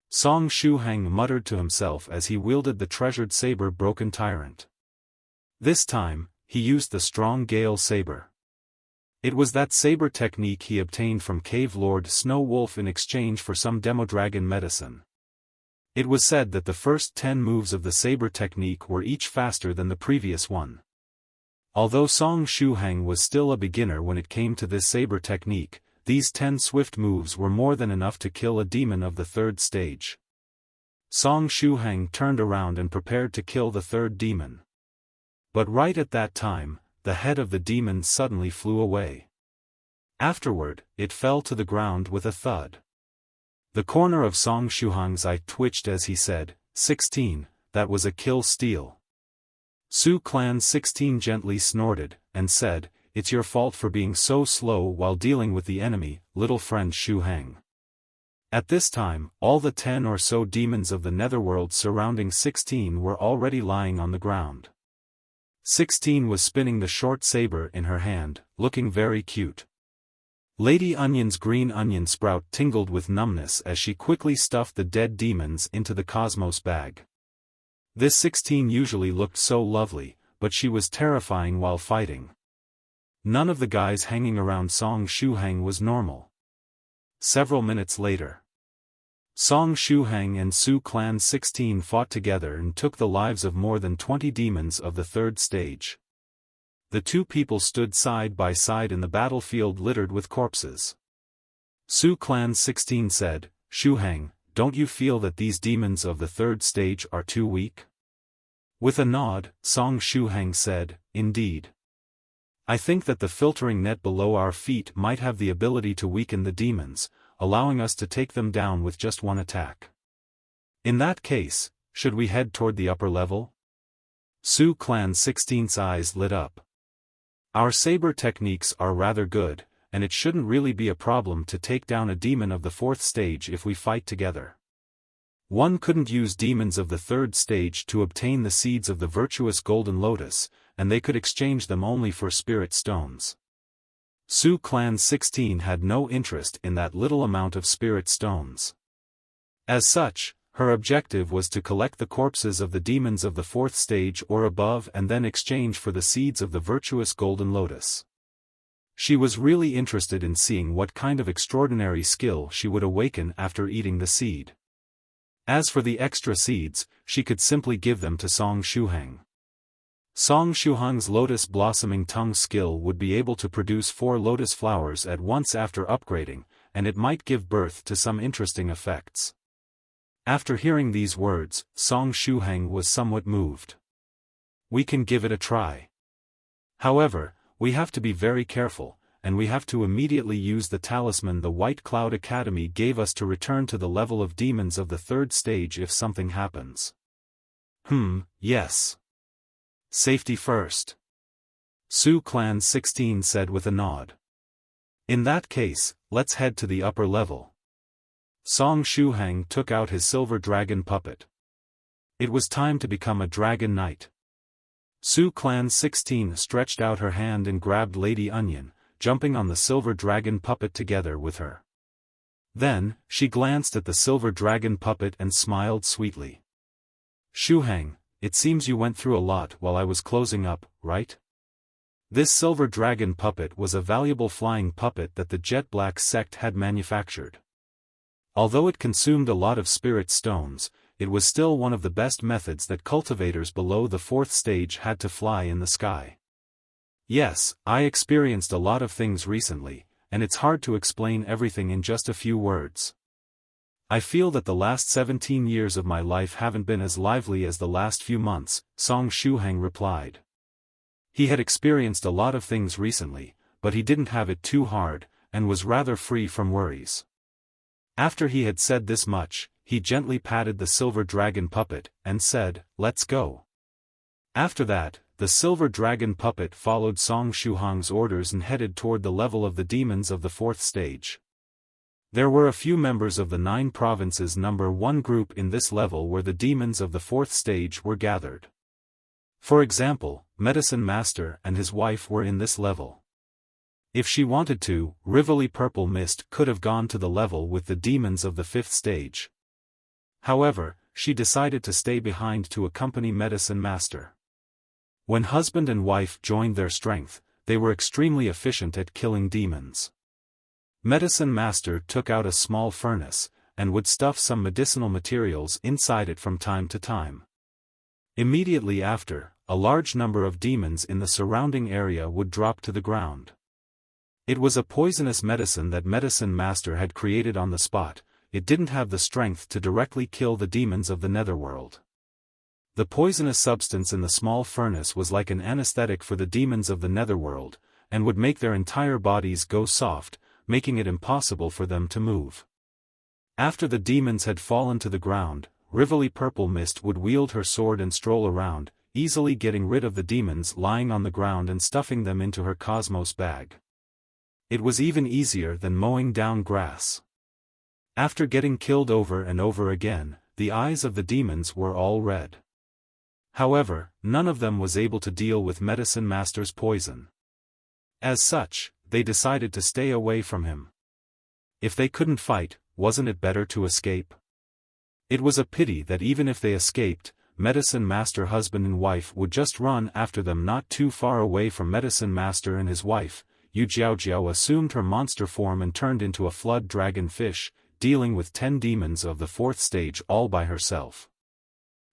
Song Shuhang muttered to himself as he wielded the treasured saber Broken Tyrant. This time, he used the strong Gale saber. It was that saber technique he obtained from Cave Lord Snow Wolf in exchange for some Demodragon medicine. It was said that the first 10 moves of the saber technique were each faster than the previous one. Although Song Shuhang was still a beginner when it came to this saber technique, these 10 swift moves were more than enough to kill a demon of the third stage. Song Shuhang turned around and prepared to kill the third demon. But right at that time, the head of the demon suddenly flew away. Afterward, it fell to the ground with a thud. The corner of Song Shuhang's eye twitched as he said, 16, that was a kill steal. Su Clan 16 gently snorted, and said, it's your fault for being so slow while dealing with the enemy, little friend Shuhang. At this time, all the 10 or so demons of the netherworld surrounding 16 were already lying on the ground. 16 was spinning the short saber in her hand, looking very cute. Lady Onion's green onion sprout tingled with numbness as she quickly stuffed the dead demons into the Cosmos bag. This 16 usually looked so lovely, but she was terrifying while fighting. None of the guys hanging around Song Shuhang was normal. Several minutes later, Song Shuhang and Su Clan 16 fought together and took the lives of more than 20 demons of the third stage. The two people stood side by side in the battlefield littered with corpses. Su Clan 16 said, Shuhang, don't you feel that these demons of the third stage are too weak? With a nod, Song Shuhang said, indeed. I think that the filtering net below our feet might have the ability to weaken the demons, allowing us to take them down with just one attack. In that case, should we head toward the upper level? Su Clan 16's eyes lit up. Our saber techniques are rather good, and it shouldn't really be a problem to take down a demon of the fourth stage if we fight together. One couldn't use demons of the third stage to obtain the seeds of the Virtuous Golden Lotus, and they could exchange them only for spirit stones. Su Clan 16 had no interest in that little amount of spirit stones. As such, her objective was to collect the corpses of the demons of the 4th stage or above and then exchange for the seeds of the virtuous golden lotus. She was really interested in seeing what kind of extraordinary skill she would awaken after eating the seed. As for the extra seeds, she could simply give them to Song Shuhang. Song Shuhang's lotus blossoming tongue skill would be able to produce 4 lotus flowers at once after upgrading, and it might give birth to some interesting effects. After hearing these words, Song Shuhang was somewhat moved. We can give it a try. However, we have to be very careful, and we have to immediately use the talisman the White Cloud Academy gave us to return to the level of demons of the 3rd stage if something happens. Yes. Safety first. Su Clan 16 said with a nod. In that case, let's head to the upper level. Song Shuhang took out his silver dragon puppet. It was time to become a dragon knight. Su Clan 16 stretched out her hand and grabbed Lady Onion, jumping on the silver dragon puppet together with her. Then, she glanced at the silver dragon puppet and smiled sweetly. Shuhang, it seems you went through a lot while I was closing up, right? This silver dragon puppet was a valuable flying puppet that the Jet Black sect had manufactured. Although it consumed a lot of spirit stones, it was still one of the best methods that cultivators below the 4th stage had to fly in the sky. Yes, I experienced a lot of things recently, and it's hard to explain everything in just a few words. I feel that the last 17 years of my life haven't been as lively as the last few months, Song Shuhang replied. He had experienced a lot of things recently, but he didn't have it too hard, and was rather free from worries. After he had said this much, he gently patted the silver dragon puppet, and said, "Let's go." After that, the silver dragon puppet followed Song Shuhang's orders and headed toward the level of the demons of the 4th stage. There were a few members of the 9 provinces number 1 group in this level where the demons of the 4th stage were gathered. For example, Medicine Master and his wife were in this level. If she wanted to, Rivoli Purple Mist could have gone to the level with the demons of the 5th stage. However, she decided to stay behind to accompany Medicine Master. When husband and wife joined their strength, they were extremely efficient at killing demons. Medicine Master took out a small furnace, and would stuff some medicinal materials inside it from time to time. Immediately after, a large number of demons in the surrounding area would drop to the ground. It was a poisonous medicine that Medicine Master had created on the spot. It didn't have the strength to directly kill the demons of the netherworld. The poisonous substance in the small furnace was like an anesthetic for the demons of the netherworld, and would make their entire bodies go soft, making it impossible for them to move. After the demons had fallen to the ground, Rivoli Purple Mist would wield her sword and stroll around, easily getting rid of the demons lying on the ground and stuffing them into her cosmos bag. It was even easier than mowing down grass. After getting killed over and over again, the eyes of the demons were all red. However, none of them was able to deal with Medicine Master's poison. As such, they decided to stay away from him. If they couldn't fight, wasn't it better to escape? It was a pity that even if they escaped, Medicine Master husband and wife would just run after them. Not too far away from Medicine Master and his wife, Yu Jiaojiao assumed her monster form and turned into a flood dragon fish, dealing with 10 demons of the 4th stage all by herself.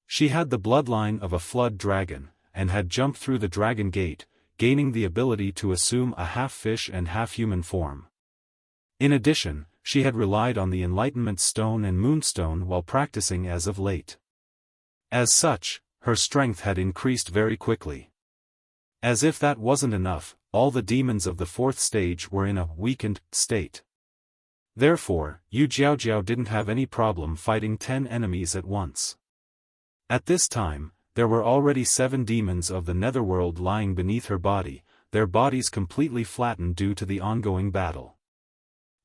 She had the bloodline of a flood dragon, and had jumped through the dragon gate, gaining the ability to assume a half-fish and half-human form. In addition, she had relied on the Enlightenment Stone and Moonstone while practicing as of late. As such, her strength had increased very quickly. As if that wasn't enough, all the demons of the 4th stage were in a weakened state. Therefore, Yu Jiaojiao didn't have any problem fighting 10 enemies at once. At this time, there were already 7 demons of the netherworld lying beneath her body, their bodies completely flattened due to the ongoing battle.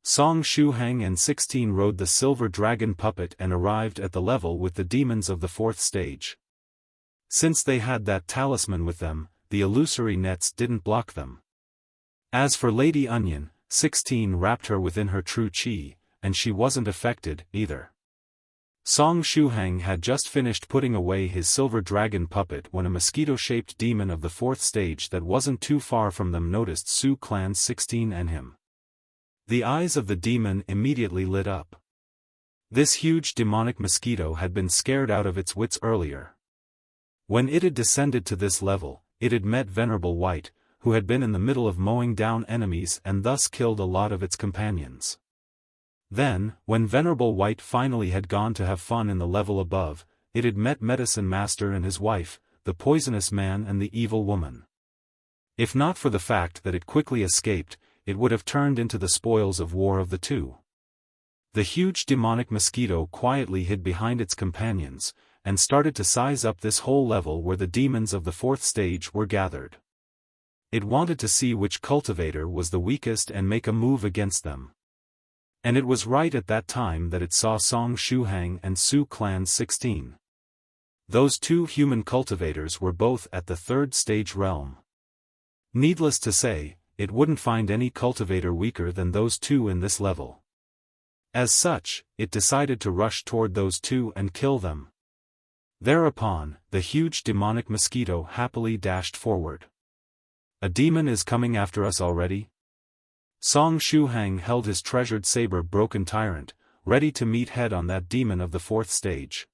Song Shuhang and 16 rode the silver dragon puppet and arrived at the level with the demons of the 4th stage. Since they had that talisman with them, the illusory nets didn't block them. As for Lady Onion, 16 wrapped her within her true chi, and she wasn't affected, either. Song Shuhang had just finished putting away his silver dragon puppet when a mosquito-shaped demon of the 4th stage that wasn't too far from them noticed Su Clan 16 and him. The eyes of the demon immediately lit up. This huge demonic mosquito had been scared out of its wits earlier. When it had descended to this level, it had met Venerable White, who had been in the middle of mowing down enemies and thus killed a lot of its companions. Then, when Venerable White finally had gone to have fun in the level above, it had met Medicine Master and his wife, the poisonous man and the evil woman. If not for the fact that it quickly escaped, it would have turned into the spoils of war of the two. The huge demonic mosquito quietly hid behind its companions, and started to size up this whole level where the demons of the 4th stage were gathered. It wanted to see which cultivator was the weakest and make a move against them. And it was right at that time that it saw Song Shuhang and Su Clan 16. Those two human cultivators were both at the 3rd stage realm. Needless to say, it wouldn't find any cultivator weaker than those two in this level. As such, it decided to rush toward those two and kill them. Thereupon, the huge demonic mosquito happily dashed forward. A demon is coming after us already? Song Shuhang held his treasured saber Broken Tyrant, ready to meet head on that demon of the 4th stage.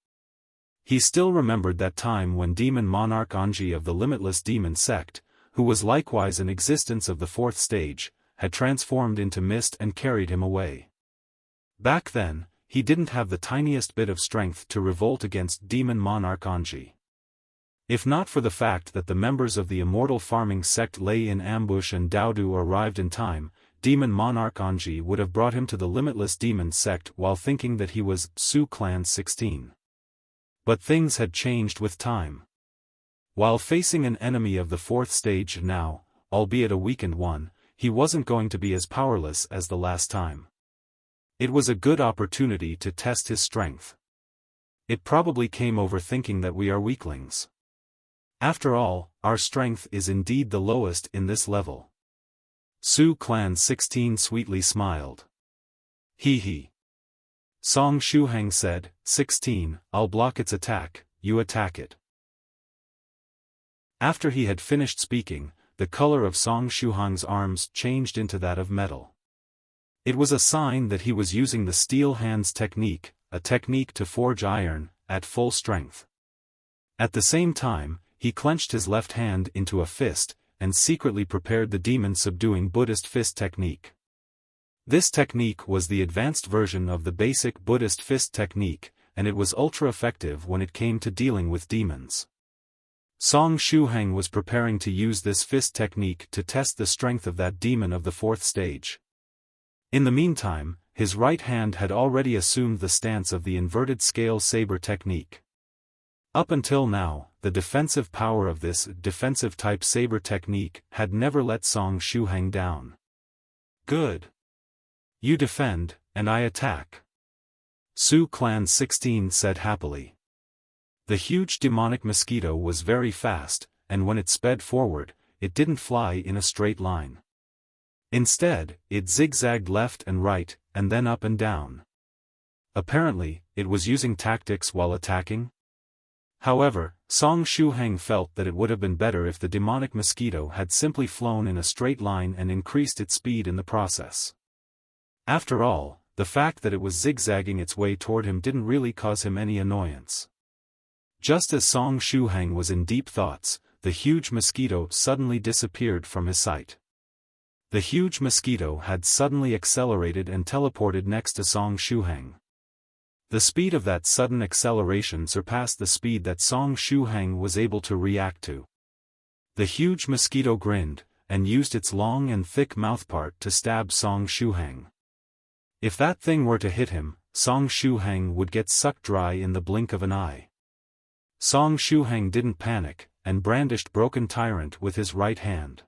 He still remembered that time when Demon Monarch Anji of the Limitless Demon Sect, who was likewise an existence of the 4th stage, had transformed into mist and carried him away. Back then, he didn't have the tiniest bit of strength to revolt against Demon Monarch Anji. If not for the fact that the members of the Immortal Farming Sect lay in ambush and Daodu arrived in time, Demon Monarch Anji would have brought him to the Limitless Demon Sect while thinking that he was Su Clan 16. But things had changed with time. While facing an enemy of the 4th stage now, albeit a weakened one, he wasn't going to be as powerless as the last time. It was a good opportunity to test his strength. It probably came over thinking that we are weaklings. After all, our strength is indeed the lowest in this level. Su Clan 16 sweetly smiled. Hee hee. Song Shuhang said, 16, I'll block its attack, you attack it. After he had finished speaking, the color of Song Shuhang's arms changed into that of metal. It was a sign that he was using the steel hands technique, a technique to forge iron, at full strength. At the same time, he clenched his left hand into a fist, and secretly prepared the demon subduing Buddhist fist technique. This technique was the advanced version of the basic Buddhist fist technique, and it was ultra-effective when it came to dealing with demons. Song Shuhang was preparing to use this fist technique to test the strength of that demon of the 4th stage. In the meantime, his right hand had already assumed the stance of the inverted scale saber technique. Up until now, the defensive power of this defensive-type saber technique had never let Song Shuhang down. Good. You defend, and I attack. Su Clan 16 said happily. The huge demonic mosquito was very fast, and when it sped forward, it didn't fly in a straight line. Instead, it zigzagged left and right, and then up and down. Apparently, it was using tactics while attacking. However, Song Shuhang felt that it would have been better if the demonic mosquito had simply flown in a straight line and increased its speed in the process. After all, the fact that it was zigzagging its way toward him didn't really cause him any annoyance. Just as Song Shuhang was in deep thoughts, the huge mosquito suddenly disappeared from his sight. The huge mosquito had suddenly accelerated and teleported next to Song Shuhang. The speed of that sudden acceleration surpassed the speed that Song Shuhang was able to react to. The huge mosquito grinned, and used its long and thick mouthpart to stab Song Shuhang. If that thing were to hit him, Song Shuhang would get sucked dry in the blink of an eye. Song Shuhang didn't panic, and brandished Broken Tyrant with his right hand.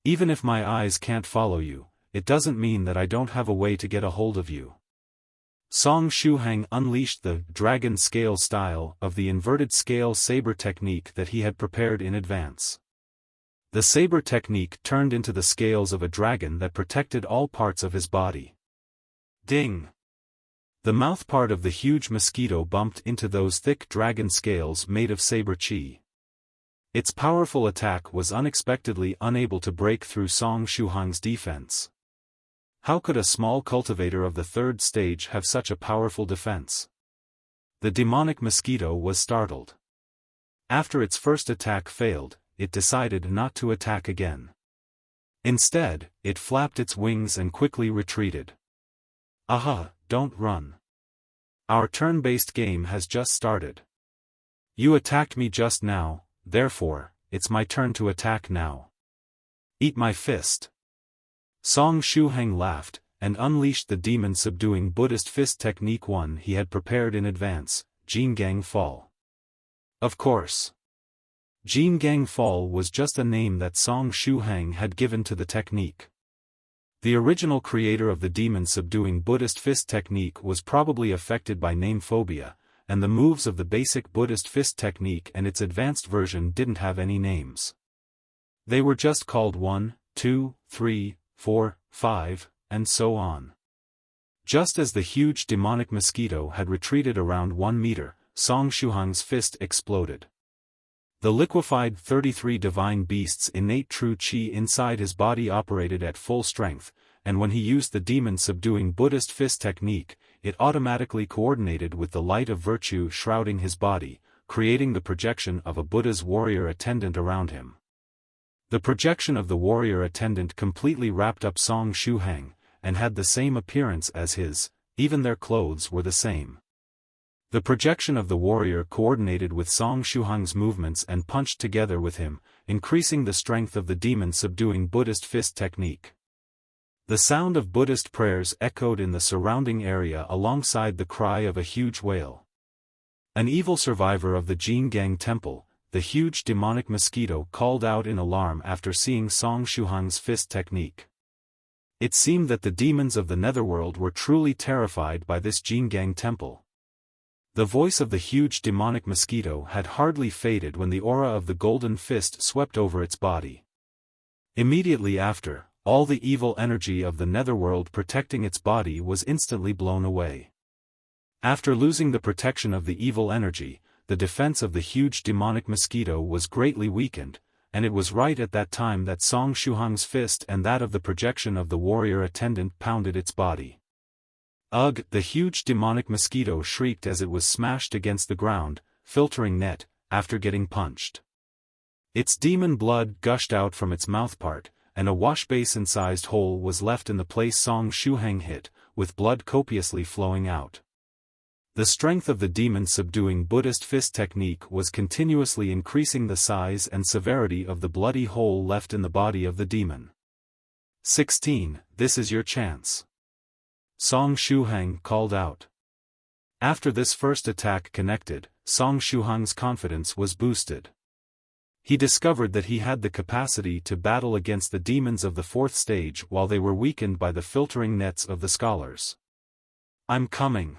Even if my eyes can't follow you, it doesn't mean that I don't have a way to get a hold of you. Song Shuhang unleashed the dragon scale style of the inverted scale saber technique that he had prepared in advance. The saber technique turned into the scales of a dragon that protected all parts of his body. Ding! The mouth part of the huge mosquito bumped into those thick dragon scales made of saber chi. Its powerful attack was unexpectedly unable to break through Song Shuhang's defense. How could a small cultivator of the third stage have such a powerful defense? The demonic mosquito was startled. After its first attack failed, it decided not to attack again. Instead, it flapped its wings and quickly retreated. Aha, don't run. Our turn-based game has just started. You attacked me just now, therefore, it's my turn to attack now. Eat my fist. Song Shuhang laughed, and unleashed the demon-subduing Buddhist fist technique one he had prepared in advance, Jingang Fall. Of course. Jingang Fall was just a name that Song Shuhang had given to the technique. The original creator of the demon-subduing Buddhist fist technique was probably affected by name phobia, and the moves of the basic Buddhist fist technique and its advanced version didn't have any names. They were just called 1, 2, 3, 4, 5, and so on. Just as the huge demonic mosquito had retreated around 1 meter, Song Shuhang's fist exploded. The liquefied 33 divine beasts' innate true chi inside his body operated at full strength, and when he used the demon-subduing Buddhist fist technique, it automatically coordinated with the light of virtue shrouding his body, creating the projection of a Buddha's warrior attendant around him. The projection of the warrior attendant completely wrapped up Song Shuhang, and had the same appearance as his, even their clothes were the same. The projection of the warrior coordinated with Song Shuhang's movements and punched together with him, increasing the strength of the demon-subduing Buddhist fist technique. The sound of Buddhist prayers echoed in the surrounding area alongside the cry of a huge whale. An evil survivor of the Jingang Temple, the huge demonic mosquito called out in alarm after seeing Song Shuhang's fist technique. It seemed that the demons of the netherworld were truly terrified by this Jingang Temple. The voice of the huge demonic mosquito had hardly faded when the aura of the golden fist swept over its body. Immediately after, all the evil energy of the netherworld protecting its body was instantly blown away. After losing the protection of the evil energy, the defense of the huge demonic mosquito was greatly weakened, and it was right at that time that Song Shuhang's fist and that of the projection of the warrior attendant pounded its body. Ugh! The huge demonic mosquito shrieked as it was smashed against the ground, filtering net, after getting punched. Its demon blood gushed out from its mouthpart, and a washbasin-sized hole was left in the place Song Shuhang hit, with blood copiously flowing out. The strength of the demon-subduing Buddhist fist technique was continuously increasing the size and severity of the bloody hole left in the body of the demon. 16. This is your chance. Song Shuhang called out. After this first attack connected, Song Shuhang's confidence was boosted. He discovered that he had the capacity to battle against the demons of the fourth stage while they were weakened by the filtering nets of the scholars. I'm coming.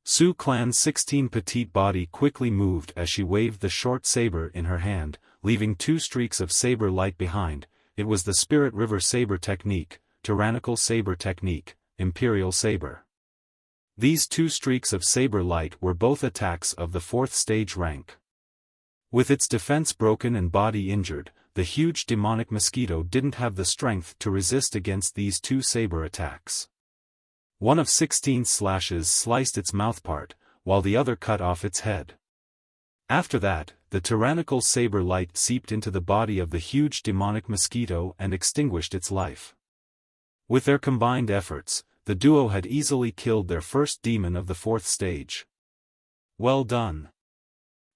Su Clan's 16 petite body quickly moved as she waved the short saber in her hand, leaving 2 streaks of saber light behind. It was the Spirit River Saber technique, Tyrannical Saber technique, Imperial Saber. These 2 streaks of saber light were both attacks of the 4th stage rank. With its defense broken and body injured, the huge demonic mosquito didn't have the strength to resist against these 2 saber attacks. One of 16 slashes sliced its mouthpart, while the other cut off its head. After that, the tyrannical saber light seeped into the body of the huge demonic mosquito and extinguished its life. With their combined efforts, the duo had easily killed their first demon of the 4th stage. Well done.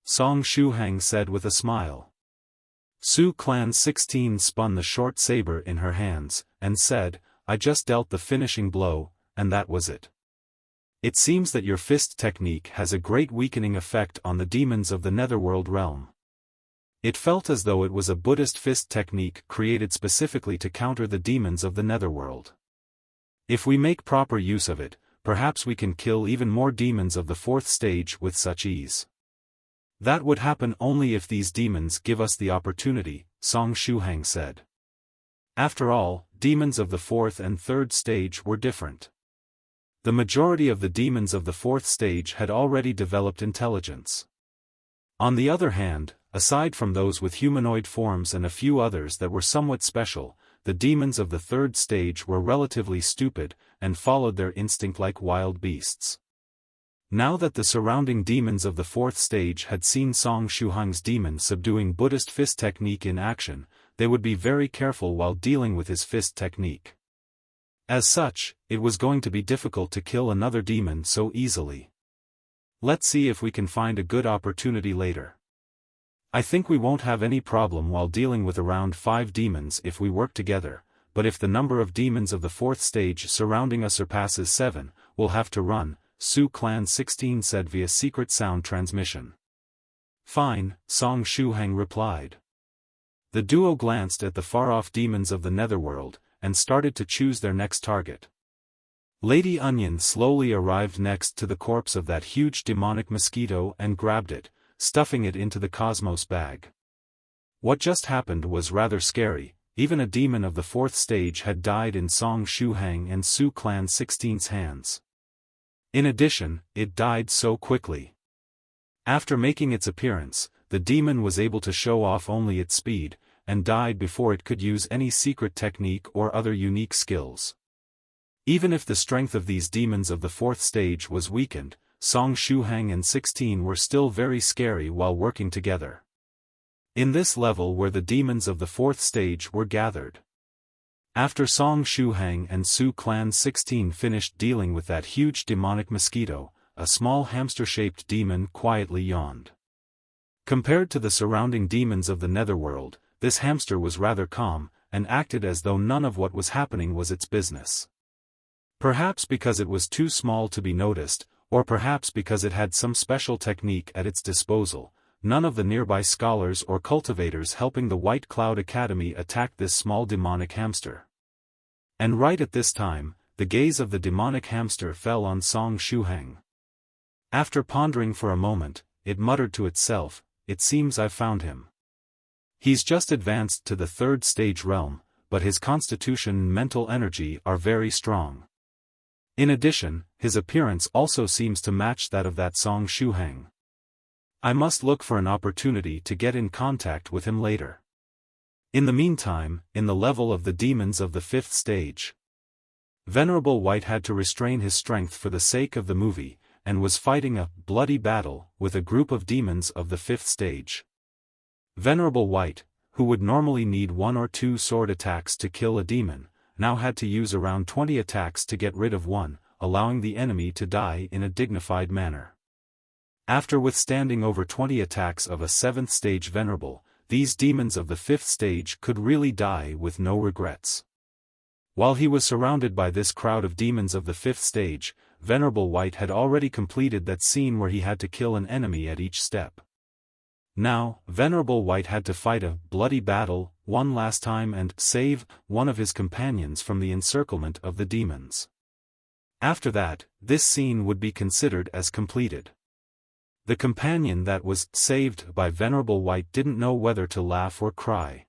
Song Shuhang said with a smile. Su Clan 16 spun the short saber in her hands, and said, I just dealt the finishing blow, and that was it. It seems that your fist technique has a great weakening effect on the demons of the netherworld realm. It felt as though it was a Buddhist fist technique created specifically to counter the demons of the netherworld. If we make proper use of it, perhaps we can kill even more demons of the 4th stage with such ease. That would happen only if these demons give us the opportunity, Song Shuhang said. After all, demons of the 4th and 3rd stage were different. The majority of the demons of the fourth stage had already developed intelligence. On the other hand, aside from those with humanoid forms and a few others that were somewhat special, the demons of the third stage were relatively stupid, and followed their instinct like wild beasts. Now that the surrounding demons of the fourth stage had seen Song Shuhang's demon subduing Buddhist fist technique in action, they would be very careful while dealing with his fist technique. As such, it was going to be difficult to kill another demon so easily. Let's see if we can find a good opportunity later. I think we won't have any problem while dealing with around 5 demons if we work together, but if the number of demons of the fourth stage surrounding us surpasses 7, we'll have to run, Su Clan 16 said via secret sound transmission. Fine, Song Shuhang replied. The duo glanced at the far-off demons of the netherworld, and started to choose their next target. Lady Onion slowly arrived next to the corpse of that huge demonic mosquito and grabbed it, stuffing it into the cosmos bag. What just happened was rather scary. Even a demon of the fourth stage had died in Song Shuhang and Su Clan 16's hands. In addition, it died so quickly. After making its appearance, the demon was able to show off only its speed, and died before it could use any secret technique or other unique skills. Even if the strength of these demons of the fourth stage was weakened, Song Shuhang and 16 were still very scary while working together. In this level where the demons of the fourth stage were gathered. After Song Shuhang and Su Clan 16 finished dealing with that huge demonic mosquito, a small hamster-shaped demon quietly yawned. Compared to the surrounding demons of the netherworld, this hamster was rather calm, and acted as though none of what was happening was its business. Perhaps because it was too small to be noticed, or perhaps because it had some special technique at its disposal, none of the nearby scholars or cultivators helping the White Cloud Academy attacked this small demonic hamster. And right at this time, the gaze of the demonic hamster fell on Song Shuhang. After pondering for a moment, it muttered to itself, "It seems I've found him. He's just advanced to the third stage realm, but his constitution and mental energy are very strong. In addition, his appearance also seems to match that of that Song Shuhang. I must look for an opportunity to get in contact with him later." In the meantime, in the level of the demons of the fifth stage, Venerable White had to restrain his strength for the sake of the movie, and was fighting a bloody battle with a group of demons of the fifth stage. Venerable White, who would normally need 1 or 2 sword attacks to kill a demon, now had to use around 20 attacks to get rid of one, allowing the enemy to die in a dignified manner. After withstanding over 20 attacks of a 7th stage Venerable, these demons of the 5th stage could really die with no regrets. While he was surrounded by this crowd of demons of the 5th stage, Venerable White had already completed that scene where he had to kill an enemy at each step. Now, Venerable White had to fight a bloody battle one last time and save one of his companions from the encirclement of the demons. After that, this scene would be considered as completed. The companion that was saved by Venerable White didn't know whether to laugh or cry.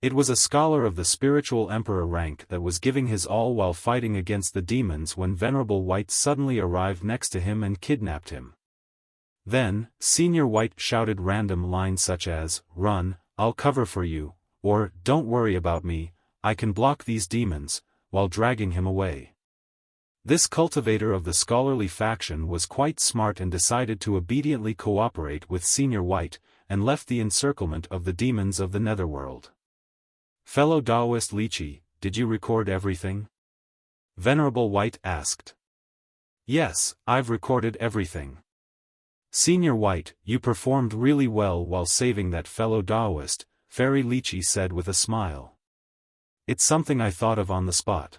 It was a scholar of the spiritual emperor rank that was giving his all while fighting against the demons when Venerable White suddenly arrived next to him and kidnapped him. Then, Senior White shouted random lines such as, "Run, I'll cover for you," or, "Don't worry about me, I can block these demons," while dragging him away. This cultivator of the scholarly faction was quite smart and decided to obediently cooperate with Senior White, and left the encirclement of the demons of the netherworld. "Fellow Taoist Lychee, did you record everything?" Venerable White asked. "Yes, I've recorded everything." "Senior White, you performed really well while saving that fellow Taoist," Fairy Lychee said with a smile. "It's something I thought of on the spot.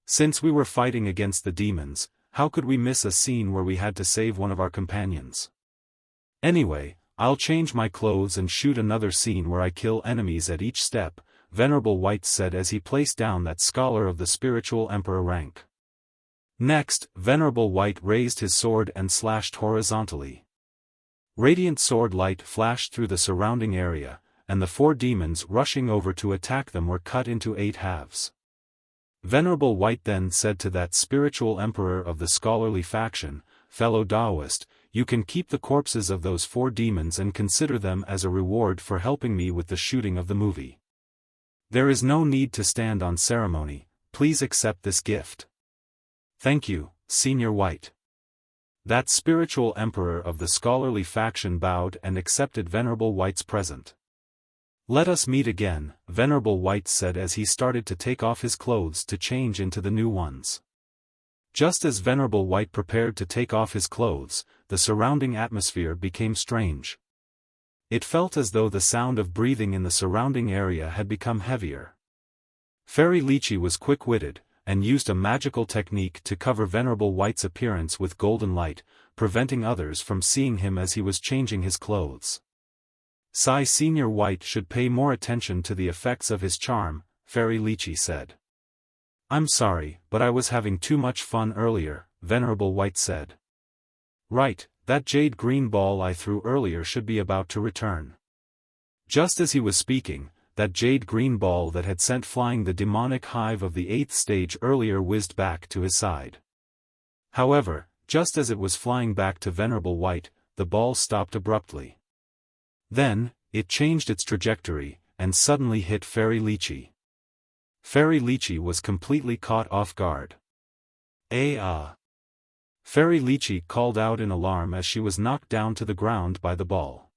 Since we were fighting against the demons, how could we miss a scene where we had to save one of our companions? Anyway, I'll change my clothes and shoot another scene where I kill enemies at each step," Venerable White said as he placed down that scholar of the spiritual emperor rank. Next, Venerable White raised his sword and slashed horizontally. Radiant sword light flashed through the surrounding area, and the 4 demons rushing over to attack them were cut into 8 halves. Venerable White then said to that spiritual emperor of the scholarly faction, "Fellow Taoist, you can keep the corpses of those 4 demons and consider them as a reward for helping me with the shooting of the movie. There is no need to stand on ceremony, please accept this gift." "Thank you, Senior White." That spiritual emperor of the scholarly faction bowed and accepted Venerable White's present. "Let us meet again," Venerable White said as he started to take off his clothes to change into the new ones. Just as Venerable White prepared to take off his clothes, the surrounding atmosphere became strange. It felt as though the sound of breathing in the surrounding area had become heavier. Fairy Lychee was quick-witted, and used a magical technique to cover Venerable White's appearance with golden light, preventing others from seeing him as he was changing his clothes. Senior White should pay more attention to the effects of his charm," Fairy Lychee said. "I'm sorry, but I was having too much fun earlier," Venerable White said. "Right, that jade green ball I threw earlier should be about to return." Just as he was speaking, that jade green ball that had sent flying the demonic hive of the 8th stage earlier whizzed back to his side. However, just as it was flying back to Venerable White, the ball stopped abruptly. Then, it changed its trajectory, and suddenly hit Fairy Lychee. Fairy Lychee was completely caught off guard. Fairy Lychee called out in alarm as she was knocked down to the ground by the ball.